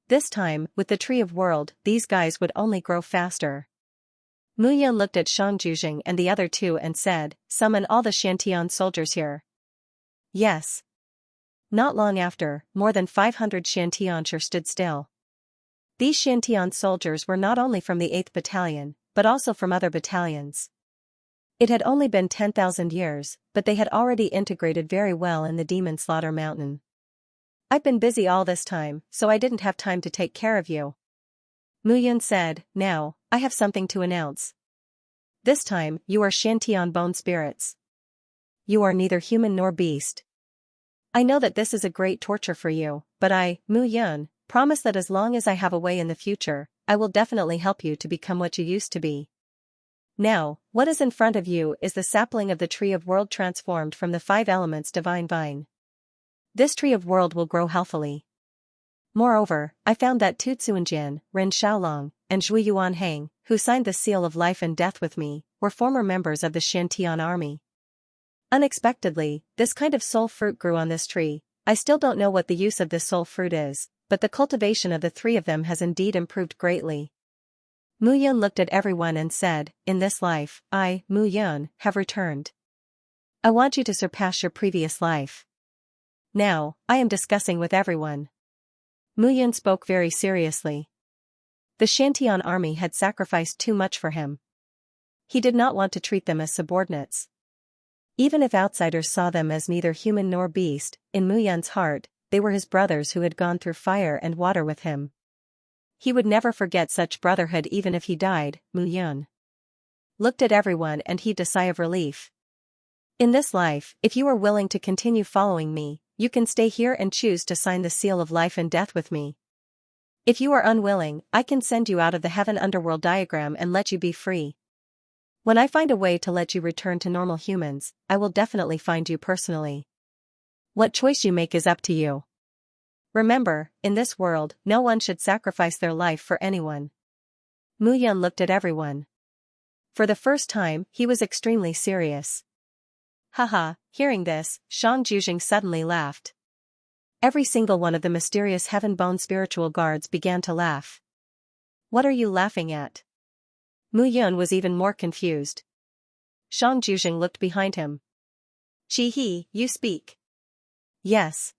This time, with the Tree of World, these guys would only grow faster. Mu Yun looked at Shang Juzheng and the other two and said, "Summon all the Xiantian soldiers here." Yes. Not long after, more than 500 Xiantianshi stood still. These Xiantian soldiers were not only from the 8th Battalion, but also from other battalions. It had only been 10,000 years, but they had already integrated very well in the Demon Slaughter Mountain. "I've been busy all this time, so I didn't have time to take care of you." Mu Yun said, "Now, I have something to announce. This time, you are Xiantian bone spirits. You are neither human nor beast. I know that this is a great torture for you, but I, Mu Yun, promise that as long as I have a way in the future, I will definitely help you to become what you used to be. Now, what is in front of you is the sapling of the Tree of World transformed from the 5 elements divine vine. This Tree of World will grow healthily. Moreover, I found that Tu Tsuanjian, Ren Xiaolong, and Zhui Yuanhang, who signed the seal of life and death with me, were former members of the Xiantian army. Unexpectedly, this kind of soul fruit grew on this tree. I still don't know what the use of this soul fruit is, but the cultivation of the 3 of them has indeed improved greatly." Mu Yun looked at everyone and said, "In this life, I, Mu Yun, have returned. I want you to surpass your previous life. Now, I am discussing with everyone." Mu Yun spoke very seriously. The Xiantian army had sacrificed too much for him. He did not want to treat them as subordinates. Even if outsiders saw them as neither human nor beast, in Muyan's heart, they were his brothers who had gone through fire and water with him. He would never forget such brotherhood even if he died. Muyan looked at everyone and heaved a sigh of relief. In this life, if you are willing to continue following me, you can stay here and choose to sign the seal of life and death with me. If you are unwilling, I can send you out of the heaven underworld diagram and let you be free. When I find a way to let you return to normal humans, I will definitely find you personally. What choice you make is up to you. Remember, in this world, no one should sacrifice their life for anyone. Muyan looked at everyone. For the first time, he was extremely serious. Haha, hearing this, Shang Jujing suddenly laughed. Every single one of the mysterious heaven-bound spiritual guards began to laugh. What are you laughing at? Muyan was even more confused. Shang Jujing looked behind him. Chi-he, you speak. Yes.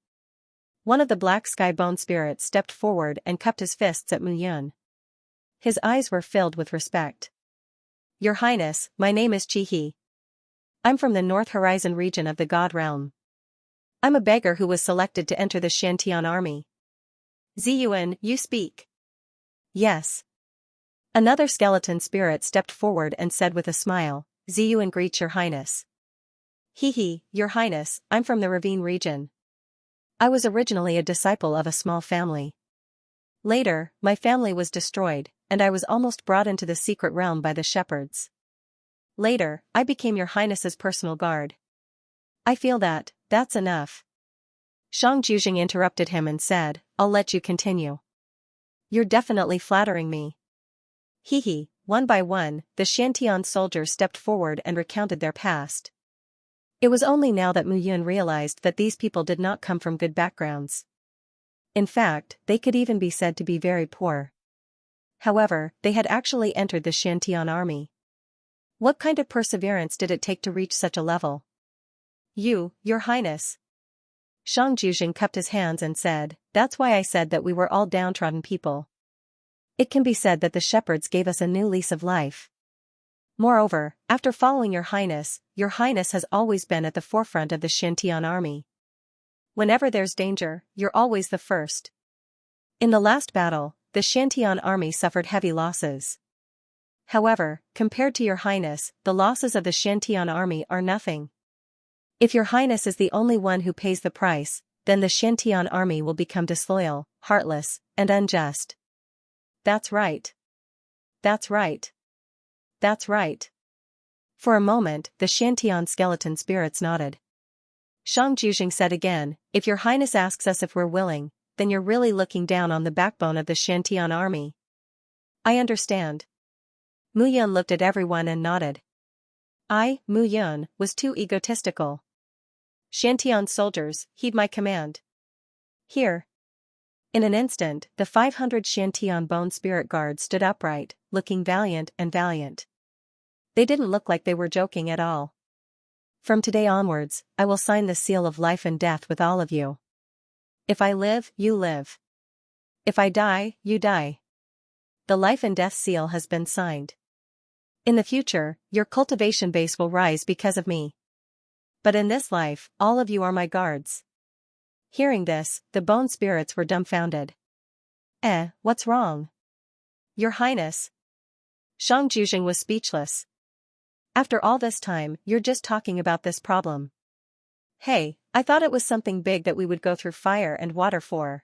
One of the black sky-bone spirits stepped forward and cupped his fists at Muyan. His eyes were filled with respect. Your Highness, my name is Chi-he. I'm from the North Horizon region of the God Realm. I'm a beggar who was selected to enter the Xianxia army. Ziyuan, you speak. Yes. Another skeleton spirit stepped forward and said with a smile, Ziyuan greets your highness. He, your highness, I'm from the Ravine region. I was originally a disciple of a small family. Later, my family was destroyed, and I was almost brought into the secret realm by the shepherds. Later, I became your highness's personal guard. I feel that's enough. Shang Jujing interrupted him and said, I'll let you continue. You're definitely flattering me. One by one, the Xiantian soldiers stepped forward and recounted their past. It was only now that Muyan realized that these people did not come from good backgrounds. In fact, they could even be said to be very poor. However, they had actually entered the Xiantian army. What kind of perseverance did it take to reach such a level? Your highness. Shang Jujing cupped his hands and said, that's why I said that we were all downtrodden people. It can be said that the shepherds gave us a new lease of life. Moreover, after following your highness has always been at the forefront of the Xiantian army. Whenever there's danger, you're always the first. In the last battle, the Xiantian army suffered heavy losses. However, compared to your highness, the losses of the Xiantian army are nothing. If your highness is the only one who pays the price, then the Xiantian army will become disloyal, heartless, and unjust. That's right. That's right. That's right. For a moment, the Xiantian skeleton spirits nodded. Shang Jujing said again, if your highness asks us if we're willing, then you're really looking down on the backbone of the Xiantian army. I understand. Muyan looked at everyone and nodded. Muyan, was too egotistical. Xiantian soldiers, heed my command. Here. In an instant, the 500 Xiantian bone spirit guards stood upright, looking valiant. They didn't look like they were joking at all. From today onwards, I will sign the seal of life and death with all of you. If I live, you live. If I die, you die. The life and death seal has been signed. In the future, your cultivation base will rise because of me. But in this life, all of you are my guards. Hearing this, the bone spirits were dumbfounded. What's wrong? Your highness. Shang Jujing was speechless. After all this time, you're just talking about this problem. Hey, I thought it was something big that we would go through fire and water for.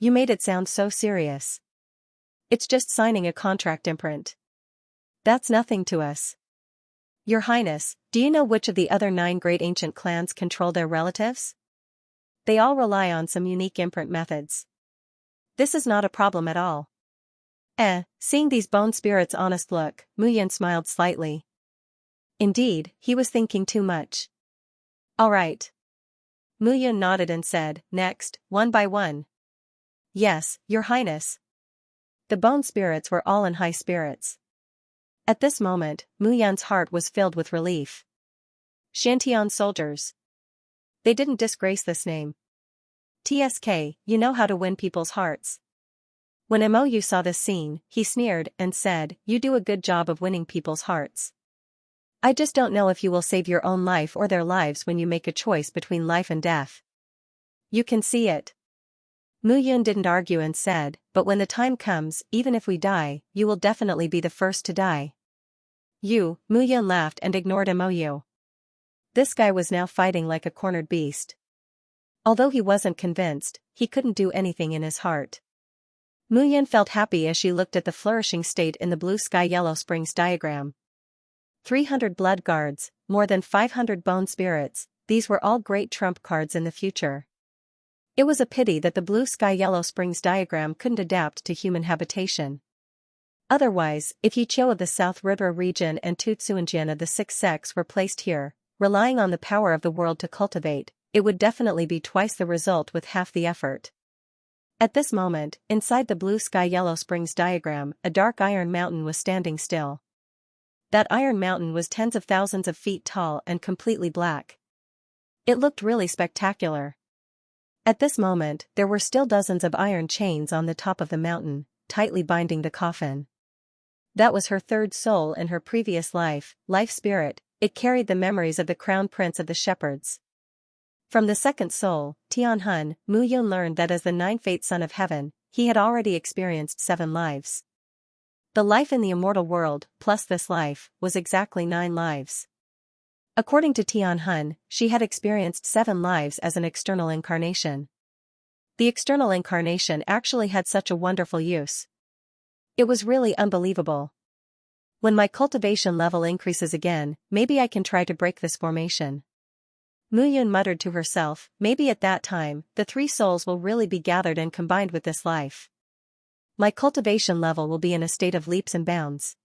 You made it sound so serious. It's just signing a contract imprint. That's nothing to us. Your highness, do you know which of the other 9 great ancient clans control their relatives? They all rely on some unique imprint methods. This is not a problem at all. Seeing these bone spirits' honest look, Muyan smiled slightly. Indeed, he was thinking too much. All right. Muyan nodded and said, next, one by one. Yes, your highness. The bone spirits were all in high spirits. At this moment, Muyan's heart was filled with relief. Xiantian soldiers. They didn't disgrace this name. TSK, you know how to win people's hearts. When Mou saw this scene, he sneered and said, "You do a good job of winning people's hearts. I just don't know if you will save your own life or their lives when you make a choice between life and death. You can see it." Mu Yun didn't argue and said, "But when the time comes, even if we die, you will definitely be the first to die." Mu Yun laughed and ignored Mou. This guy was now fighting like a cornered beast. Although he wasn't convinced, he couldn't do anything in his heart. Mu Yun felt happy as she looked at the flourishing state in the blue sky yellow springs diagram. 300 blood guards, more than 500 bone spirits, these were all great trump cards in the future. It was a pity that the blue sky yellow springs diagram couldn't adapt to human habitation. Otherwise, if Yiqiu of the South River region and Tu Tsuanjian of the Six Sects were placed here, relying on the power of the world to cultivate, it would definitely be twice the result with half the effort. At this moment, inside the blue sky yellow springs diagram, a dark iron mountain was standing still. That iron mountain was tens of thousands of feet tall and completely black. It looked really spectacular. At this moment, there were still dozens of iron chains on the top of the mountain, tightly binding the coffin. That was her third soul in her previous life spirit. It carried the memories of the crown prince of the shepherds. From the second soul, Tianhun, Mu Yun learned that as the nine-fate son of heaven, he had already experienced 7 lives. The life in the immortal world, plus this life, was exactly 9 lives. According to Tianhun, she had experienced 7 lives as an external incarnation. The external incarnation actually had such a wonderful use. It was really unbelievable. When my cultivation level increases again, maybe I can try to break this formation. Mu Yun muttered to herself, maybe at that time, the 3 souls will really be gathered and combined with this life. My cultivation level will be in a state of leaps and bounds.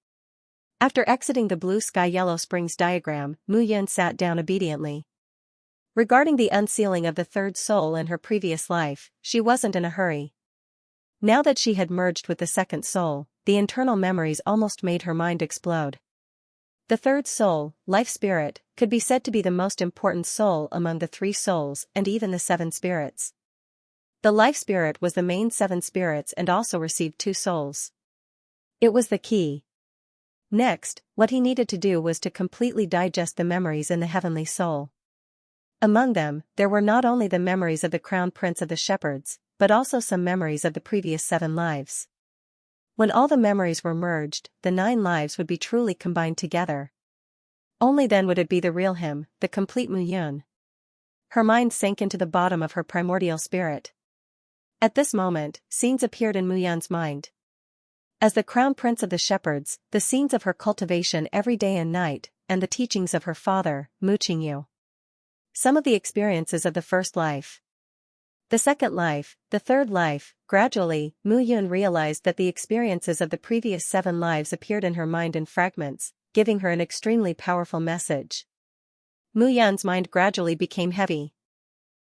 After exiting the blue sky yellow springs diagram, Mu Yun sat down obediently. Regarding the unsealing of the third soul in her previous life, she wasn't in a hurry. Now that she had merged with the second soul, the internal memories almost made her mind explode. The third soul, life spirit, could be said to be the most important soul among the 3 souls and even the 7 spirits. The life spirit was the main 7 spirits and also received 2 souls. It was the key. Next, what he needed to do was to completely digest the memories in the heavenly soul. Among them, there were not only the memories of the crown prince of the shepherds, but also some memories of the previous 7 lives. When all the memories were merged, the 9 lives would be truly combined together. Only then would it be the real him, the complete Mu Yun. Her mind sank into the bottom of her primordial spirit. At this moment, scenes appeared in Mu Yun's mind. As the crown prince of the shepherds, the scenes of her cultivation every day and night, and the teachings of her father, Mu Qingyu. Some of the experiences of the first life. The second life, the third life. Gradually, Mu Yun realized that the experiences of the previous 7 lives appeared in her mind in fragments, giving her an extremely powerful message. Mu Yun's mind gradually became heavy.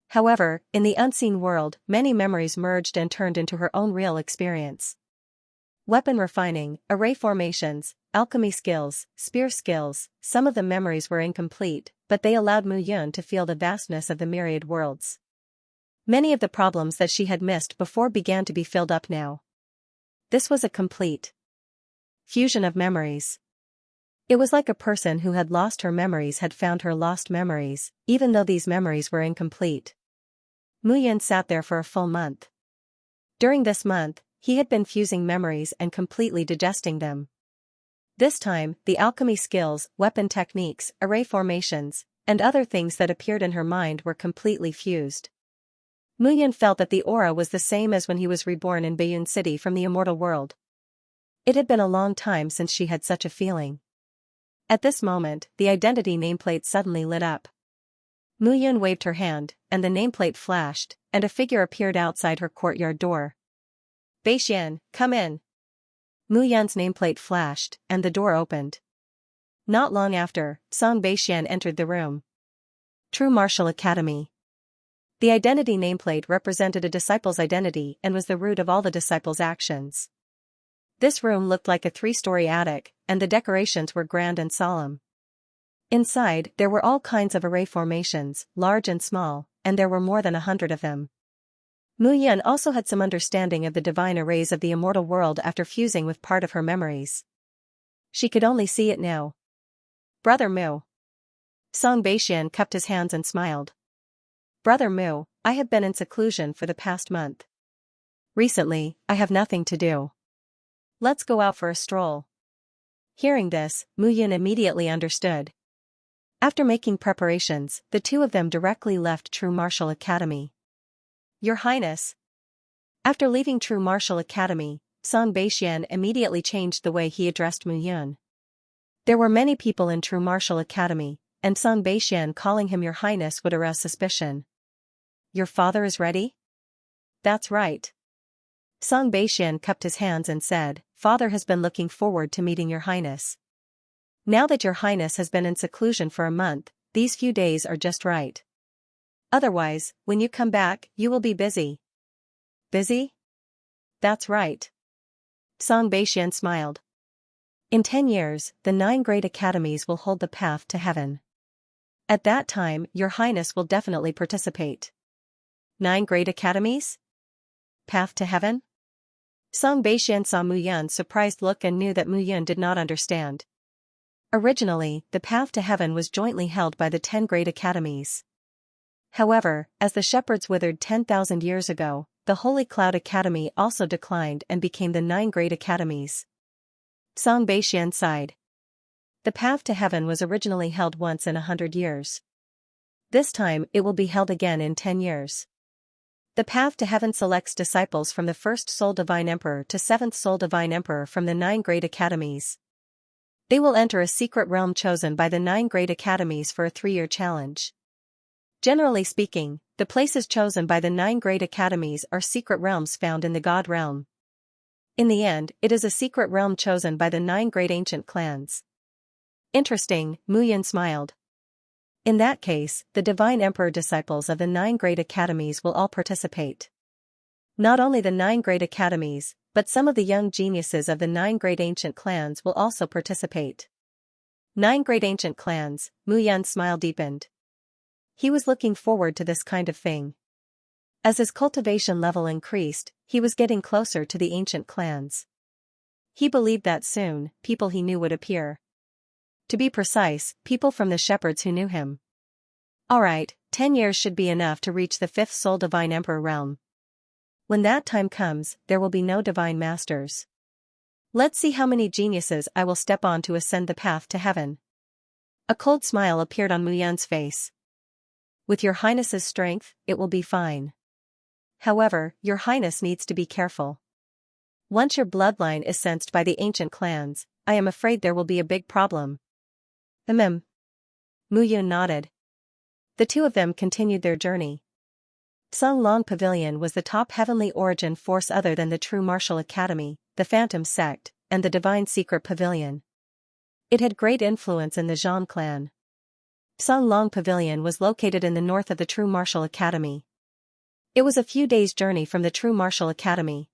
However, in the unseen world, many memories merged and turned into her own real experience. Weapon refining, array formations, alchemy skills, spear skills, some of the memories were incomplete, but they allowed Mu Yun to feel the vastness of the myriad worlds. Many of the problems that she had missed before began to be filled up now. This was a complete fusion of memories. It was like a person who had lost her memories had found her lost memories, even though these memories were incomplete. Mu Yun sat there for a full month. During this month, he had been fusing memories and completely digesting them. This time, the alchemy skills, weapon techniques, array formations, and other things that appeared in her mind were completely fused. Mu Yun felt that the aura was the same as when he was reborn in Baiyun City from the immortal world. It had been a long time since she had such a feeling. At this moment, the identity nameplate suddenly lit up. Mu Yun waved her hand, and the nameplate flashed, and a figure appeared outside her courtyard door. "Beixian, come in." Mu Yun's nameplate flashed, and the door opened. Not long after, Song Beixian entered the room. True Martial Academy. The identity nameplate represented a disciple's identity and was the root of all the disciple's actions. This room looked like a 3-story attic, and the decorations were grand and solemn. Inside, there were all kinds of array formations, large and small, and there were more than 100 of them. Mu Yan also had some understanding of the divine arrays of the immortal world after fusing with part of her memories. She could only see it now. Brother Mu. Song Beixian cupped his hands and smiled. Brother Mu, I have been in seclusion for the past month. Recently, I have nothing to do. Let's go out for a stroll. Hearing this, Mu Yan immediately understood. After making preparations, the two of them directly left True Martial Academy. Your Highness. After leaving True Martial Academy, Song Beixian immediately changed the way he addressed Mu Yan. There were many people in True Martial Academy, and Song Beixian calling him Your Highness would arouse suspicion. Your father is ready? That's right. Song Beixian cupped his hands and said, Father has been looking forward to meeting Your Highness. Now that Your Highness has been in seclusion for a month, these few days are just right. Otherwise, when you come back, you will be busy. Busy? That's right. Song Beixian smiled. In 10 years, the 9 great academies will hold the path to heaven. At that time, Your Highness will definitely participate. 9 great academies? Path to heaven? Song Beixian saw Mu Yan's surprised look and knew that Mu Yan did not understand. Originally, the path to heaven was jointly held by the 10 great academies. However, as the shepherds withered 10,000 years ago, the Holy Cloud Academy also declined and became the 9 great academies. Song Beixian sighed. The path to heaven was originally held once in 100 years. This time it will be held again in 10 years. The path to heaven selects disciples from the 1st Soul Divine Emperor to 7th Soul Divine Emperor from the 9 great academies. They will enter a secret realm chosen by the 9 great academies for a 3-year challenge. Generally speaking, the places chosen by the 9 great academies are secret realms found in the God realm. In the end, it is a secret realm chosen by the 9 great ancient clans. Interesting, Mu Yan smiled. In that case, the Divine Emperor disciples of the 9 great academies will all participate. Not only the 9 great academies, but some of the young geniuses of the 9 great ancient clans will also participate. 9 great ancient clans, Mu Yan's smile deepened. He was looking forward to this kind of thing. As his cultivation level increased, he was getting closer to the ancient clans. He believed that soon, people he knew would appear. To be precise, people from the shepherds who knew him. Alright, 10 years should be enough to reach the 5th Soul Divine Emperor realm. When that time comes, there will be no divine masters. Let's see how many geniuses I will step on to ascend the path to heaven. A cold smile appeared on Mu Yan's face. With Your Highness's strength, it will be fine. However, Your Highness needs to be careful. Once your bloodline is sensed by the ancient clans, I am afraid there will be a big problem. Mu Yan nodded. The two of them continued their journey. Sung Long Pavilion was the top heavenly origin force other than the True Martial Academy, the Phantom Sect, and the Divine Secret Pavilion. It had great influence in the Zhan clan. Sung Long Pavilion was located in the north of the True Martial Academy. It was a few days' journey from the True Martial Academy.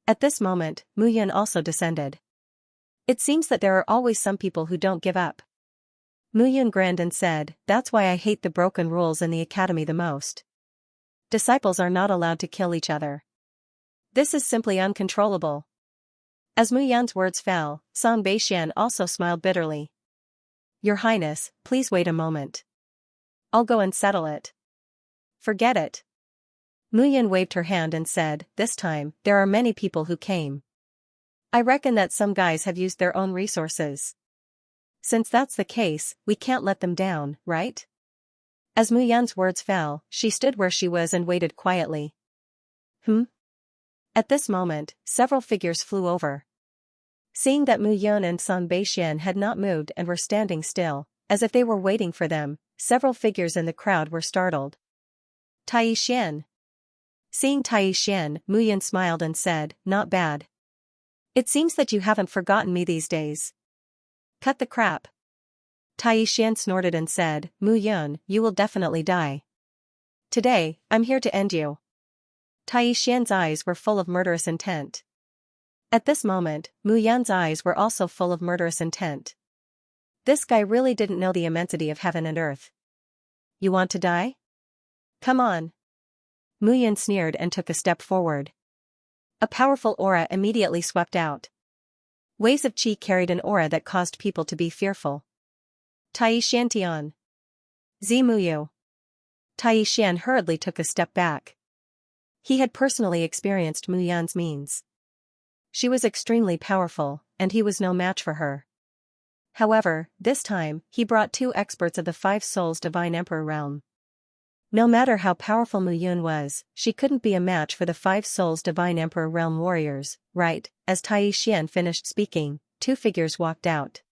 At this moment, Mu Yan also descended. It seems that there are always some people who don't give up. Mu Yan grinned and said, That's why I hate the broken rules in the academy the most. Disciples are not allowed to kill each other. This is simply uncontrollable. As Mu Yan's words fell, Song Beixian also smiled bitterly. Your Highness, please wait a moment. I'll go and settle it. Forget it. Mu Yan waved her hand and said, This time, there are many people who came. I reckon that some guys have used their own resources. Since that's the case, we can't let them down, right? As Mu Yan's words fell, she stood where she was and waited quietly. At this moment, several figures flew over. Seeing that Mu Yan and Song Beixian had not moved and were standing still, as if they were waiting for them, several figures in the crowd were startled. Tai Xian. Seeing Tai Xian, Mu Yan smiled and said, Not bad. It seems that you haven't forgotten me these days. Cut the crap. Tai Xian snorted and said, Mu Yan, you will definitely die. Today, I'm here to end you. Tai Xian's eyes were full of murderous intent. At this moment, Mu Yan's eyes were also full of murderous intent. This guy really didn't know the immensity of heaven and earth. You want to die? Come on. Mu Yun sneered and took a step forward. A powerful aura immediately swept out. Waves of qi carried an aura that caused people to be fearful. Tai Xiantian. Zi Muyu. Tai Xian hurriedly took a step back. He had personally experienced Mu Yun's means. She was extremely powerful, and he was no match for her. However, this time, he brought 2 experts of the 5 Souls Divine Emperor realm. No matter how powerful Mu Yun was, she couldn't be a match for the 5 Souls Divine Emperor realm warriors, right? As Tai Xian finished speaking, 2 figures walked out.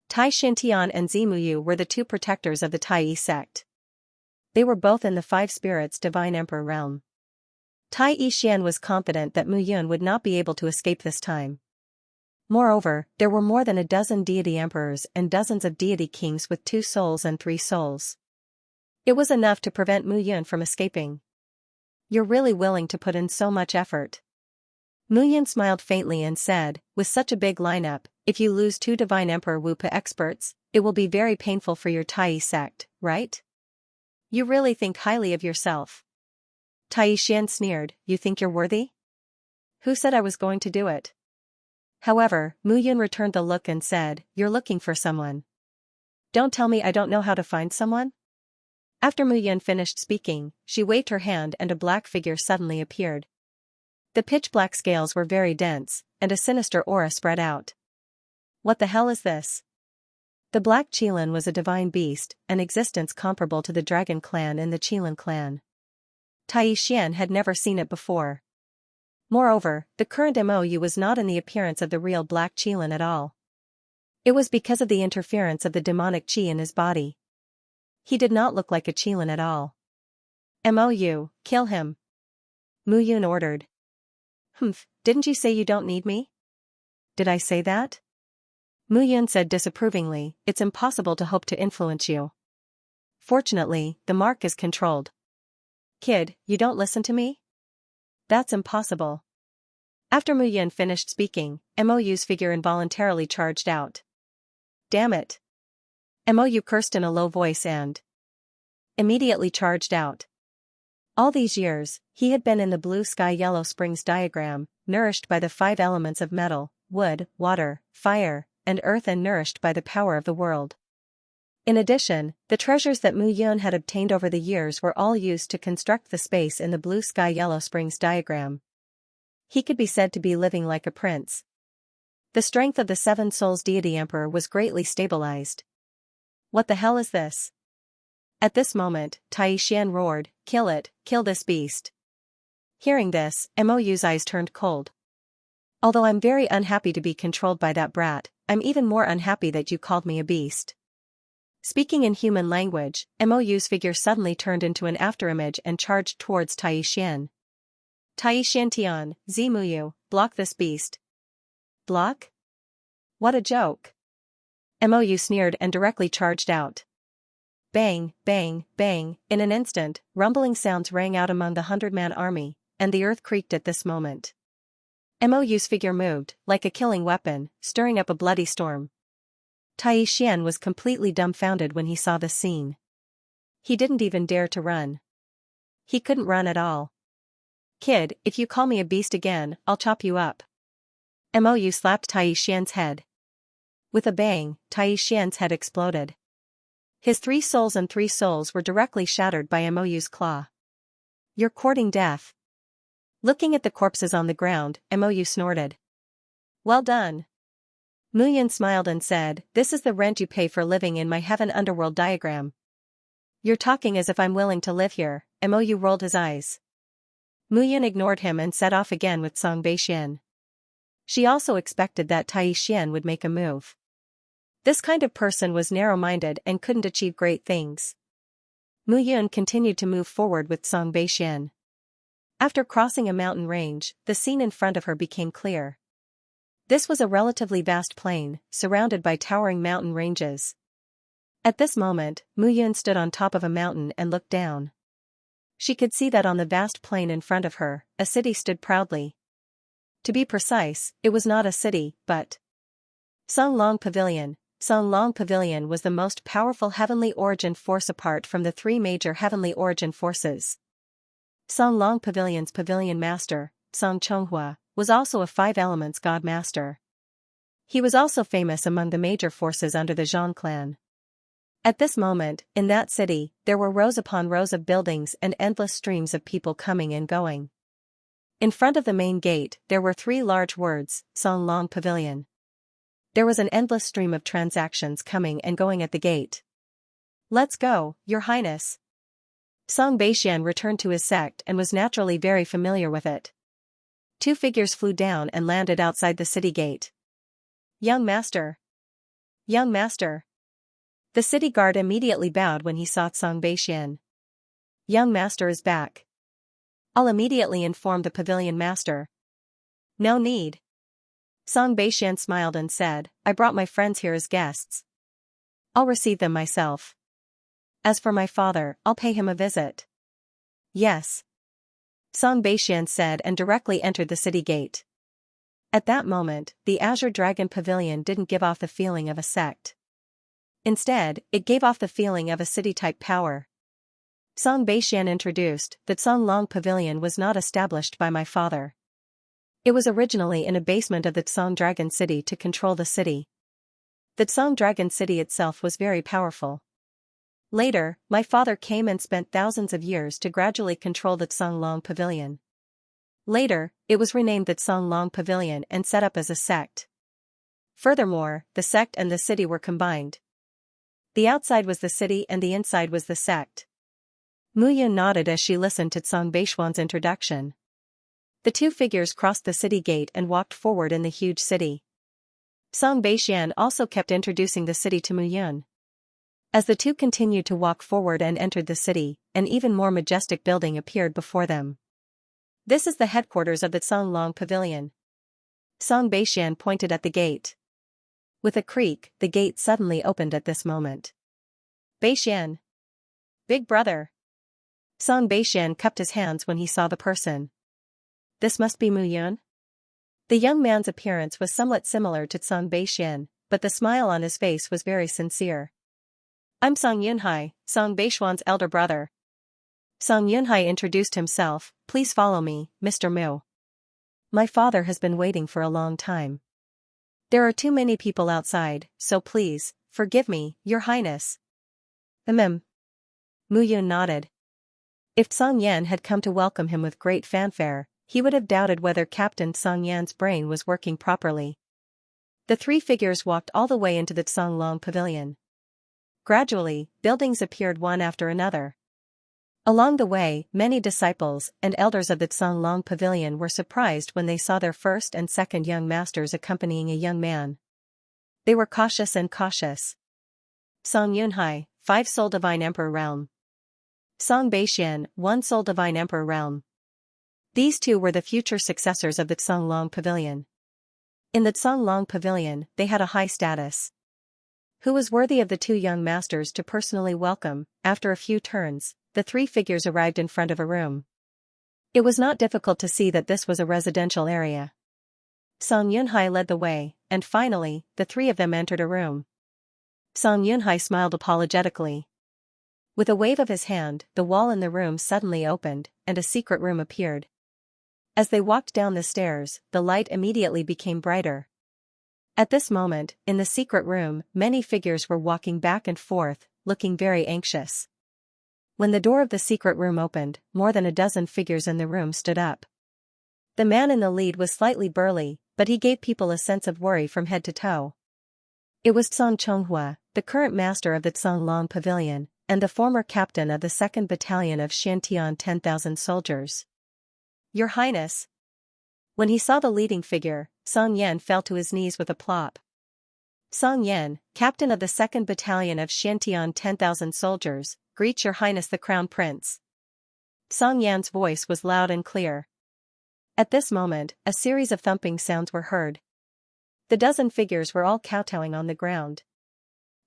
Tai Xintian and Zi Muyu were the 2 protectors of the Tai sect. They were both in the 5 Spirits Divine Emperor realm. Tai Xian was confident that Mu Yun would not be able to escape this time. Moreover, there were more than a dozen deity emperors and dozens of deity kings with 2 souls and 3 souls. It was enough to prevent Mu Yun from escaping. You're really willing to put in so much effort. Mu Yun smiled faintly and said, with such a big lineup, if you lose 2 Divine Emperor Wupa experts, it will be very painful for your Tai sect, right? You really think highly of yourself. Tai Xian sneered, you think you're worthy? Who said I was going to do it? However, Mu Yun returned the look and said, you're looking for someone. Don't tell me I don't know how to find someone? After Mu Yun finished speaking, she waved her hand and a black figure suddenly appeared. The pitch-black scales were very dense, and a sinister aura spread out. What the hell is this? The Black Qilin was a divine beast, an existence comparable to the Dragon Clan in the Qilin clan. Tai Xian had never seen it before. Moreover, the current MOU was not in the appearance of the real Black Qilin at all. It was because of the interference of the demonic qi in his body. He did not look like a Qilin at all. MOU, kill him. Mu Yun ordered. Humph, didn't you say you don't need me? Did I say that? Mu Yun said disapprovingly, it's impossible to hope to influence you. Fortunately, the mark is controlled. Kid, you don't listen to me? That's impossible. After Mu Yun finished speaking, MOU's figure involuntarily charged out. Damn it. MOU cursed in a low voice and immediately charged out. All these years, he had been in the blue sky yellow springs diagram, nourished by the 5 elements of metal, wood, water, fire, and earth and nourished by the power of the world. In addition, the treasures that Mu Yun had obtained over the years were all used to construct the space in the blue sky yellow springs diagram. He could be said to be living like a prince. The strength of the 7 Souls Deity Emperor was greatly stabilized. What the hell is this? At this moment, Tai Xian roared, kill it, kill this beast. Hearing this, MOU's eyes turned cold. Although I'm very unhappy to be controlled by that brat, I'm even more unhappy that you called me a beast. Speaking in human language, MOU's figure suddenly turned into an afterimage and charged towards Tai Xian. Tai Xiantian, Zi Muyu, block this beast. Block? What a joke. MOU sneered and directly charged out. Bang, bang, bang, in an instant, rumbling sounds rang out among the 100-man army, and the earth creaked at this moment. MOU's figure moved, like a killing weapon, stirring up a bloody storm. Tai Xian was completely dumbfounded when he saw the scene. He didn't even dare to run. He couldn't run at all. Kid, if you call me a beast again, I'll chop you up. MOU slapped Tai Xian's head. With a bang, Tai Xian's head exploded. His 3 souls and 3 souls were directly shattered by MOU's claw. You're courting death. Looking at the corpses on the ground, MOU snorted. Well done. Mu Yun smiled and said, this is the rent you pay for living in my heaven underworld diagram. You're talking as if I'm willing to live here. MOU rolled his eyes. Mu Yun ignored him and set off again with Song Beixian. She also expected that Tai Xian would make a move. This kind of person was narrow-minded and couldn't achieve great things. Mu Yun continued to move forward with Song Beixian. After crossing a mountain range, the scene in front of her became clear. This was a relatively vast plain, surrounded by towering mountain ranges. At this moment, Mu Yun stood on top of a mountain and looked down. She could see that on the vast plain in front of her, a city stood proudly. To be precise, it was not a city, but Song Long Pavilion. Song Long Pavilion was the most powerful heavenly origin force apart from the 3 major heavenly origin forces. Song Long Pavilion's pavilion master, Song Chonghua, was also a five elements god master. He was also famous among the major forces under the Zhang clan. At this moment, in that city, there were rows upon rows of buildings and endless streams of people coming and going. In front of the main gate, there were three large words, Song Long Pavilion. There was an endless stream of transactions coming and going at the gate. "Let's go, Your Highness." Song Beixian returned to his sect and was naturally very familiar with it. Two figures flew down and landed outside the city gate. "Young master! Young master!" The city guard immediately bowed when he saw Song Beixian. "Young master is back. I'll immediately inform the pavilion master." "No need." Song Beixian smiled and said, "I brought my friends here as guests. I'll receive them myself. As for my father, I'll pay him a visit." "Yes." Song Beixian said and directly entered the city gate. At that moment, the Azure Dragon Pavilion didn't give off the feeling of a sect. Instead, it gave off the feeling of a city-type power. Song Beixian introduced that Song Long Pavilion was not established by my father. It was originally in a basement of the Song Dragon City to control the city. The Song Dragon City itself was very powerful. Later, my father came and spent thousands of years to gradually control the Song Long Pavilion. Later, it was renamed the Song Long Pavilion and set up as a sect. Furthermore, the sect and the city were combined. The outside was the city and the inside was the sect. Muyun nodded as she listened to Song Beixian's introduction. The two figures crossed the city gate and walked forward in the huge city. Song Beixian also kept introducing the city to Muyun. As the two continued to walk forward and entered the city, an even more majestic building appeared before them. "This is the headquarters of the Song Long Pavilion." Song Beixian pointed at the gate. With a creak, the gate suddenly opened at this moment. "Beixian! Big brother!" Song Beixian cupped his hands when he saw the person. "This must be Muyun?" The young man's appearance was somewhat similar to Song Beixian, but the smile on his face was very sincere. "I'm Song Yunhai, Song Beixian's elder brother." Song Yunhai introduced himself. "Please follow me, Mr. Mu. My father has been waiting for a long time. There are too many people outside, so please, forgive me, Your Highness." Mu Yun nodded. If Song Yan had come to welcome him with great fanfare, he would have doubted whether Captain Song Yan's brain was working properly. The three figures walked all the way into the Song Long Pavilion. Gradually, buildings appeared one after another. Along the way, many disciples and elders of the Song Long Pavilion were surprised when they saw their first and second young masters accompanying a young man. They were cautious and cautious. Song Yunhai, 5-soul Divine Emperor realm. Song Beixian, 1-soul Divine Emperor realm. These two were the future successors of the Song Long Pavilion. In the Song Long Pavilion, they had a high status. Who was worthy of the two young masters to personally welcome? After a few turns, the three figures arrived in front of a room. It was not difficult to see that this was a residential area. Song Yunhai led the way, and finally, the three of them entered a room. Song Yunhai smiled apologetically. With a wave of his hand, the wall in the room suddenly opened, and a secret room appeared. As they walked down the stairs, the light immediately became brighter. At this moment, in the secret room, many figures were walking back and forth, looking very anxious. When the door of the secret room opened, more than a dozen figures in the room stood up. The man in the lead was slightly burly, but he gave people a sense of worry from head to toe. It was Song Chonghua, the current master of the Song Long Pavilion, and the former captain of the 2nd Battalion of Xianxia 10,000 soldiers. "Your Highness." When he saw the leading figure, Song Yan fell to his knees with a plop. "Song Yan, captain of the 2nd Battalion of Xianxia 10,000 soldiers, greet Your Highness the Crown Prince." Song Yan's voice was loud and clear. At this moment, a series of thumping sounds were heard. The dozen figures were all kowtowing on the ground.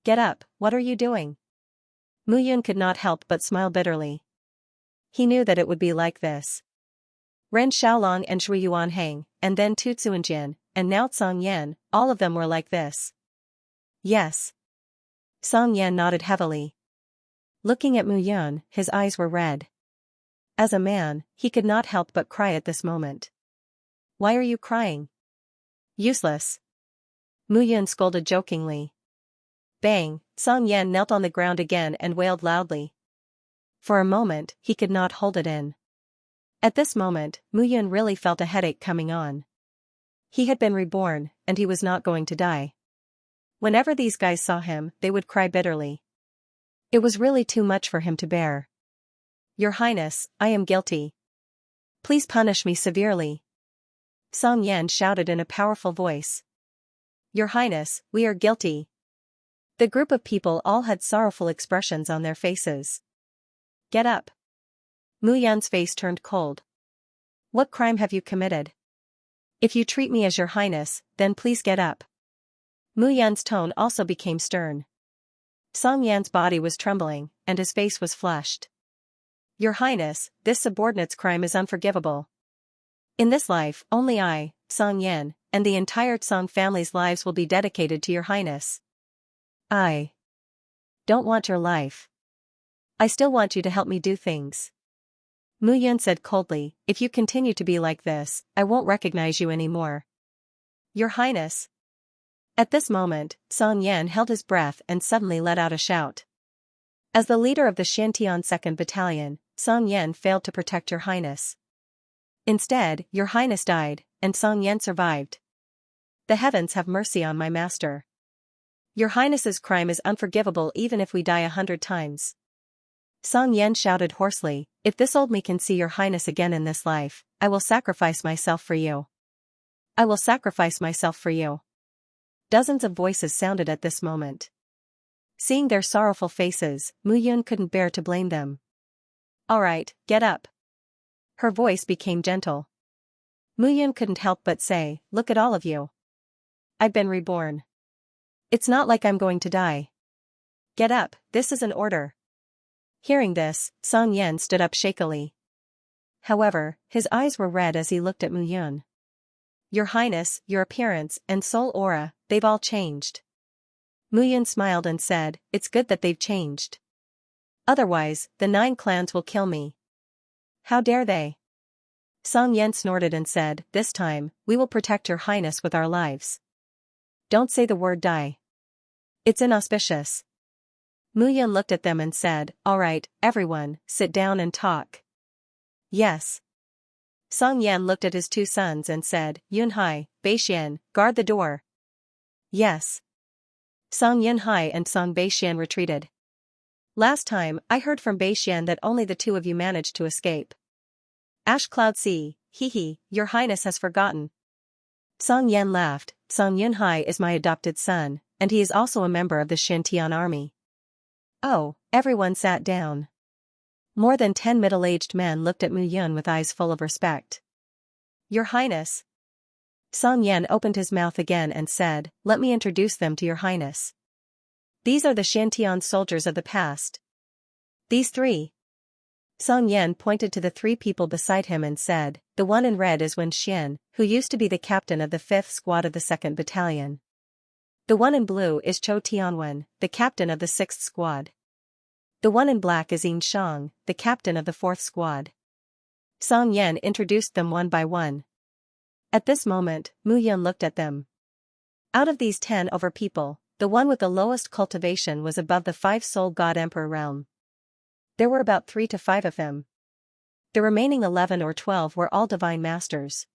"Get up, what are you doing?" Muyun could not help but smile bitterly. He knew that it would be like this. Ren Xiaolong and Zhui Yuanhang, and then Tu Tsuanjian, and now Song Yan, all of them were like this. "Yes." Song Yan nodded heavily. Looking at Muyun, his eyes were red. As a man, he could not help but cry at this moment. Why are you crying? Useless. Mu Yun scolded jokingly. Bang, Song Yan knelt on the ground again and wailed loudly. For a moment, he could not hold it in. At this moment, Mu Yun really felt a headache coming on. He had been reborn, and he was not going to die. Whenever these guys saw him, they would cry bitterly. It was really too much for him to bear. Your Highness, I am guilty. Please punish me severely. Song Yan shouted in a powerful voice. Your Highness, we are guilty. The group of people all had sorrowful expressions on their faces. Get up. Mu Yun's face turned cold. What crime have you committed? If you treat me as your Highness, then please get up. Mu Yun's tone also became stern. Song Yan's body was trembling, and his face was flushed. Your Highness, this subordinate's crime is unforgivable. In this life, only I, Song Yan, and the entire Song family's lives will be dedicated to your Highness. I don't want your life. I still want you to help me do things. Mu Yun said coldly, if you continue to be like this, I won't recognize you anymore. Your Highness. At this moment, Song Yan held his breath and suddenly let out a shout. As the leader of the Xianxia 2nd Battalion, Song Yan failed to protect your Highness. Instead, your Highness died, and Song Yan survived. The heavens have mercy on my master. Your Highness's crime is unforgivable even if we die 100 times. Song Yan shouted hoarsely, if this old me can see your Highness again in this life, I will sacrifice myself for you. I will sacrifice myself for you. Dozens of voices sounded at this moment. Seeing their sorrowful faces, Mu Yun couldn't bear to blame them. All right, get up. Her voice became gentle. Mu Yun couldn't help but say, look at all of you. I've been reborn. It's not like I'm going to die. Get up, this is an order. Hearing this, Song Yan stood up shakily. However, his eyes were red as he looked at Mu Yun. Your Highness, your appearance and soul aura, they've all changed. Mu Yun smiled and said, it's good that they've changed. Otherwise, the 9 clans will kill me. How dare they? Song Yan snorted and said, this time, we will protect your Highness with our lives. Don't say the word die. It's inauspicious. Mu Yun looked at them and said, all right, everyone, sit down and talk. Yes. Song Yan looked at his 2 sons and said, Yunhai, Beixian, guard the door. Yes. Song Yunhai and Song Beixian retreated. Last time, I heard from Beixian that only the 2 of you managed to escape. Ash Cloud Sea, hee, your Highness has forgotten. Song Yan laughed, Song Yunhai is my adopted son, and he is also a member of the Xintian army. Oh, everyone sat down. More than 10 middle-aged men looked at Mu Yun with eyes full of respect. Your Highness. Song Yan opened his mouth again and said, let me introduce them to your Highness. These are the Xintian soldiers of the past. These 3. Song Yan pointed to the 3 people beside him and said, the one in red is Wen Xian, who used to be the captain of the 5th squad of the 2nd Battalion. The one in blue is Chou Tianwen, the captain of the 6th squad. The one in black is Yin Shang, the captain of the 4th squad. Song Yan introduced them one by one. At this moment, Mu Yun looked at them. Out of these 10 over people, the one with the lowest cultivation was above the 5-soul God Emperor realm. There were about 3 to 5 of them. The remaining 11 or 12 were all divine masters.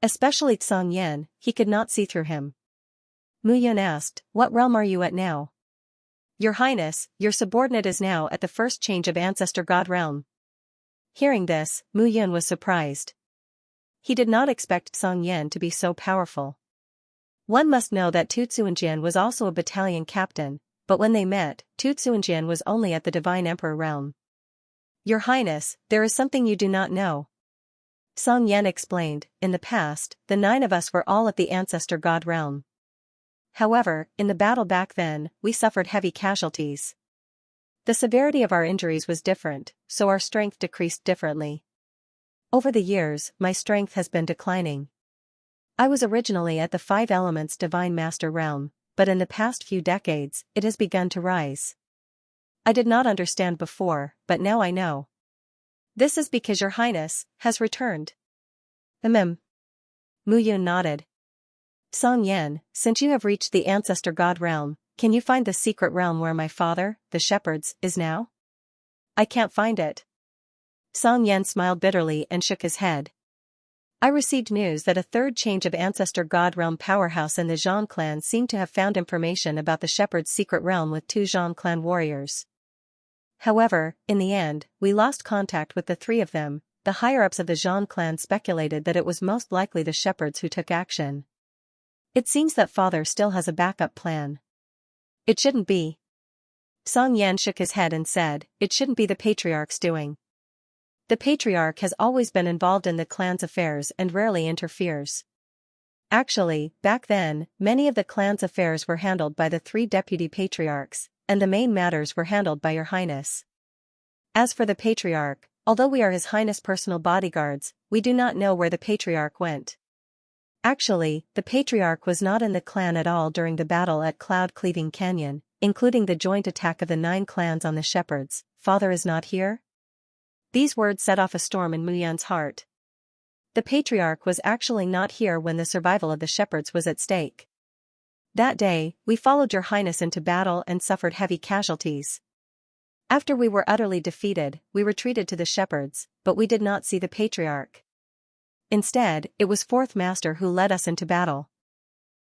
Especially Song Yan, he could not see through him. Mu Yun asked, what realm are you at now? Your Highness, your subordinate is now at the first change of Ancestor God realm. Hearing this, Mu Yun was surprised. He did not expect Song Yan to be so powerful. One must know that Tu Tsuanjian was also a battalion captain, but when they met, Tu Tsuanjian was only at the Divine Emperor realm. Your Highness, there is something you do not know. Song Yan explained, in the past, the 9 of us were all at the Ancestor God realm. However, in the battle back then, we suffered heavy casualties. The severity of our injuries was different, so our strength decreased differently. Over the years, my strength has been declining. I was originally at the 5 elements Divine Master realm, but in the past few decades, it has begun to rise. I did not understand before, but now I know. This is because your highness has returned. Mu Yun nodded. Song Yan, since you have reached the ancestor god realm, can you find the secret realm where my father, the shepherds, is now? I can't find it. Song Yan smiled bitterly and shook his head. I received news that a third change of ancestor god realm powerhouse in the Zhang clan seemed to have found information about the shepherd's secret realm with 2 Zhang clan warriors. However, in the end, we lost contact with the 3 of them. The higher-ups of the Zhang clan speculated that it was most likely the shepherds who took action. It seems that father still has a backup plan. It shouldn't be. Song Yan shook his head and said, it shouldn't be the patriarch's doing. The patriarch has always been involved in the clan's affairs and rarely interferes. Actually, back then, many of the clan's affairs were handled by the 3 deputy patriarchs, and the main matters were handled by your highness. As for the patriarch, although we are his highness' personal bodyguards, we do not know where the patriarch went. Actually, the patriarch was not in the clan at all during the battle at Cloud Cleaving Canyon, including the joint attack of the 9 clans on the shepherds. Father is not here? These words set off a storm in Mu Yan's heart. The patriarch was actually not here when the survival of the shepherds was at stake. That day, we followed your highness into battle and suffered heavy casualties. After we were utterly defeated, we retreated to the shepherds, but we did not see the patriarch. Instead, it was 4th Master who led us into battle.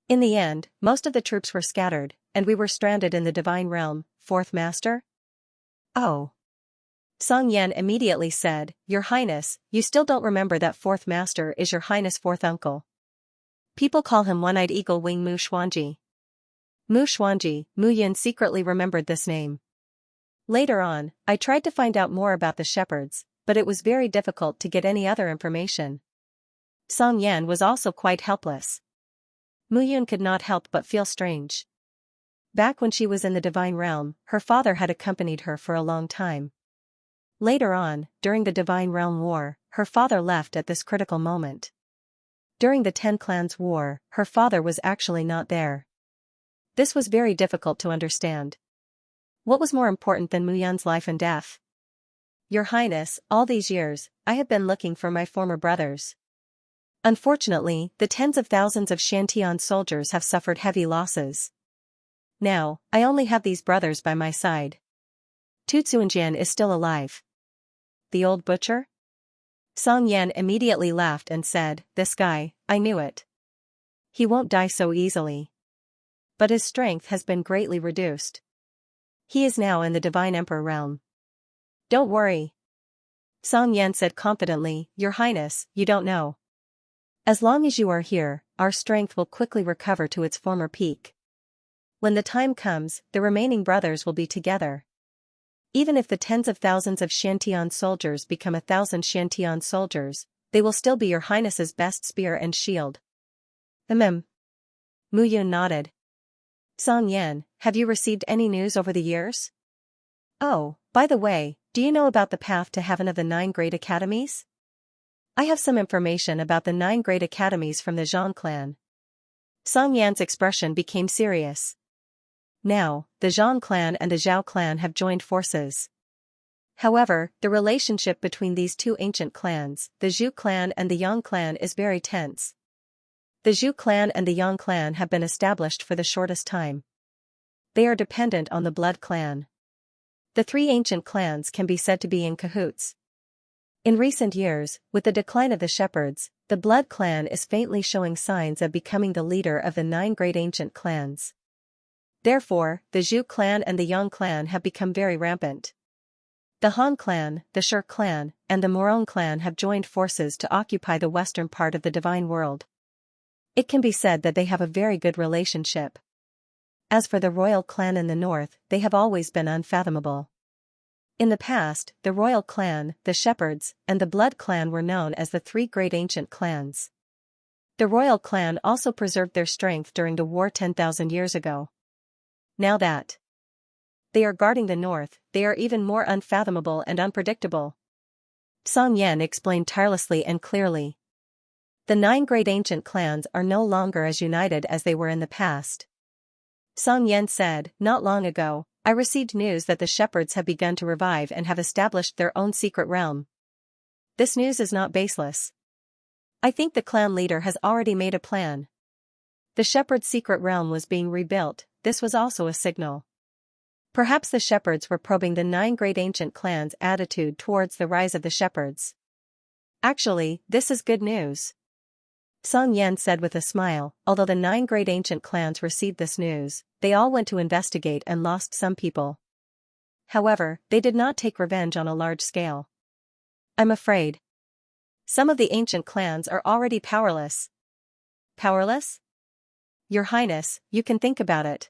In the end, most of the troops were scattered, and we were stranded in the divine realm. 4th Master? Oh. Song Yan immediately said, Your Highness, you still don't remember that 4th Master is your highness' 4th uncle. People call him One-Eyed Eagle Wing Mu Xuanji. Mu Xuanji. Mu Yun secretly remembered this name. Later on, I tried to find out more about the shepherds, but it was very difficult to get any other information. Song Yan was also quite helpless. Mu Yun could not help but feel strange. Back when she was in the divine realm, her father had accompanied her for a long time. Later on, during the Divine Realm War, her father left at this critical moment. During the 10 Clans War, her father was actually not there. This was very difficult to understand. What was more important than Mu Yan's life and death? Your Highness, all these years, I have been looking for my former brothers. Unfortunately, the tens of thousands of Xianxia soldiers have suffered heavy losses. Now, I only have these brothers by my side. Tu Tsuanjian is still alive. The old butcher? Song Yan immediately laughed and said, This guy, I knew it. He won't die so easily. But his strength has been greatly reduced. He is now in the Divine Emperor realm. Don't worry. Song Yan said confidently, Your Highness, you don't know. As long as you are here, our strength will quickly recover to its former peak. When the time comes, the remaining brothers will be together. Even if the tens of thousands of Xiantian soldiers become 1,000 Xiantian soldiers, they will still be your highness's best spear and shield. Mu Yun nodded. Song Yan, have you received any news over the years? Oh, by the way, do you know about the path to heaven of the 9 great academies? I have some information about the 9 great academies from the Zhang clan. Song Yan's expression became serious. Now, the Zhang clan and the Zhao clan have joined forces. However, the relationship between these 2 ancient clans, the Zhu clan and the Yang clan, is very tense. The Zhu clan and the Yang clan have been established for the shortest time. They are dependent on the blood clan. The 3 ancient clans can be said to be in cahoots. In recent years, with the decline of the shepherds, the blood clan is faintly showing signs of becoming the leader of the 9 great ancient clans. Therefore, the Zhu clan and the Yang clan have become very rampant. The Han clan, the Shi clan, and the Morong clan have joined forces to occupy the western part of the divine world. It can be said that they have a very good relationship. As for the royal clan in the north, they have always been unfathomable. In the past, the royal clan, the shepherds, and the blood clan were known as the 3 great ancient clans. The royal clan also preserved their strength during the war 10,000 years ago. Now that they are guarding the north, they are even more unfathomable and unpredictable. Song Yan explained tirelessly and clearly. The 9 great ancient clans are no longer as united as they were in the past. Song Yan said, Not long ago, I received news that the shepherds have begun to revive and have established their own secret realm. this news is not baseless. I think the clan leader has already made a plan. The shepherd's secret realm was being rebuilt, this was also a signal. Perhaps the shepherds were probing the 9 great ancient clans' attitude towards the rise of the shepherds. Actually, this is good news. Song Yan said with a smile. Although the 9 great ancient clans received this news, they all went to investigate and lost some people. However, they did not take revenge on a large scale. I'm afraid some of the ancient clans are already powerless. Powerless? Your Highness, you can think about it.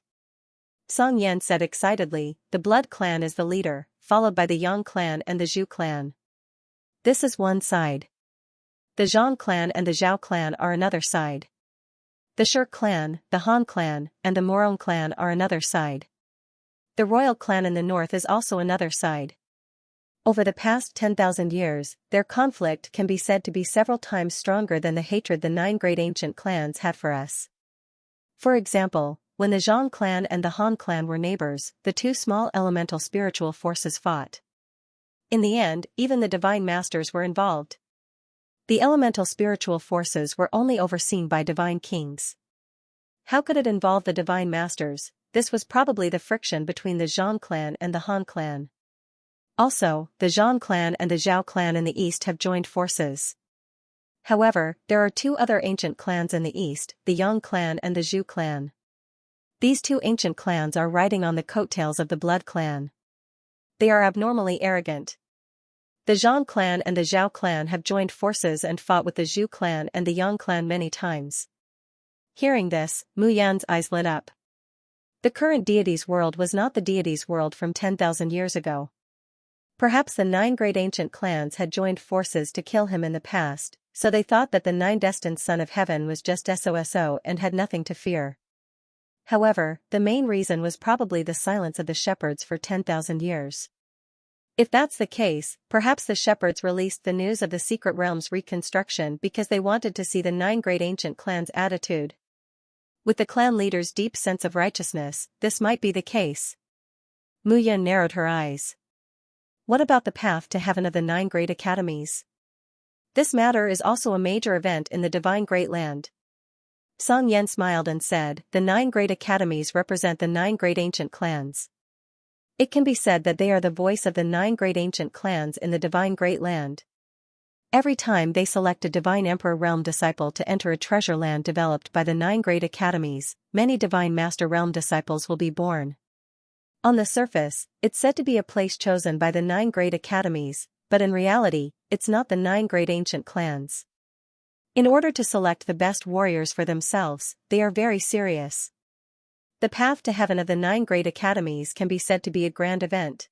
Song Yan said excitedly. The Blood clan is the leader, followed by the Yang clan and the Zhu clan. This is one side. The Zhang clan and the Zhao clan are another side. The Shi clan, the Han clan, and the Morong clan are another side. The royal clan in the north is also another side. Over the past 10,000 years, their conflict can be said to be several times stronger than the hatred the 9 great ancient clans had for us. For example, when the Zhang clan and the Han clan were neighbors, the 2 small elemental spiritual forces fought. In the end, even the divine masters were involved. The elemental spiritual forces were only overseen by divine kings. How could it involve the divine masters? This was probably the friction between the Zhang clan and the Han clan. Also, the Zhang clan and the Zhao clan in the east have joined forces. However, there are 2 other ancient clans in the east, the Yang clan and the Zhu clan. These 2 ancient clans are riding on the coattails of the Blood clan. They are abnormally arrogant. The Zhang clan and the Zhao clan have joined forces and fought with the Zhu clan and the Yang clan many times. Hearing this, Mu Yan's eyes lit up. The current deity's world was not the deity's world from 10,000 years ago. Perhaps the 9 great ancient clans had joined forces to kill him in the past, so they thought that the 9 destined son of heaven was just SOSO and had nothing to fear. However, the main reason was probably the silence of the shepherds for 10,000 years. If that's the case, perhaps the shepherds released the news of the secret realm's reconstruction because they wanted to see the 9 great ancient clans' attitude. With the clan leader's deep sense of righteousness, this might be the case. Mu Yan narrowed her eyes. What about the path to heaven of the 9 great academies? This matter is also a major event in the divine great land. Song Yan smiled and said, the 9 great academies represent the 9 great ancient clans. It can be said that they are the voice of the 9 great ancient clans in the divine great land. Every time they select a divine emperor realm disciple to enter a treasure land developed by the 9 great academies, many divine master realm disciples will be born. On the surface, it's said to be a place chosen by the 9 great academies, but in reality, it's not the 9 great ancient clans. In order to select the best warriors for themselves, they are very serious. The path to heaven of the 9 great academies can be said to be a grand event.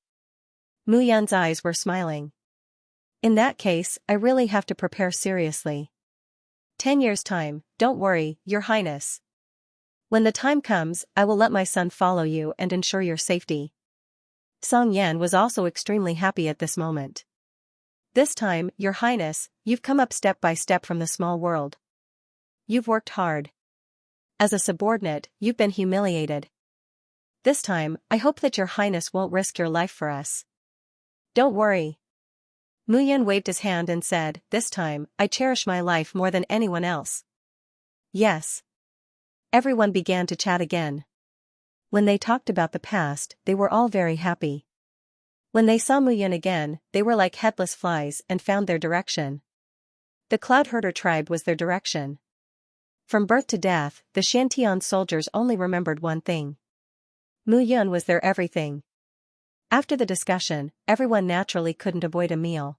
Mu Yan's eyes were smiling. In that case, I really have to prepare seriously. 10 years' time, don't worry, Your Highness. When the time comes, I will let my son follow you and ensure your safety. Song Yan was also extremely happy at this moment. This time, Your Highness, you've come up step by step from the small world. You've worked hard. As a subordinate, you've been humiliated. This time, I hope that Your Highness won't risk your life for us. Don't worry. Mu Yan waved his hand and said, this time, I cherish my life more than anyone else. Yes. Everyone began to chat again. When they talked about the past, they were all very happy. When they saw Mu Yan again, they were like headless flies and found their direction. The Cloud Herder tribe was their direction. From birth to death, the Xianxia soldiers only remembered one thing. Mu Yan was their everything. After the discussion, everyone naturally couldn't avoid a meal.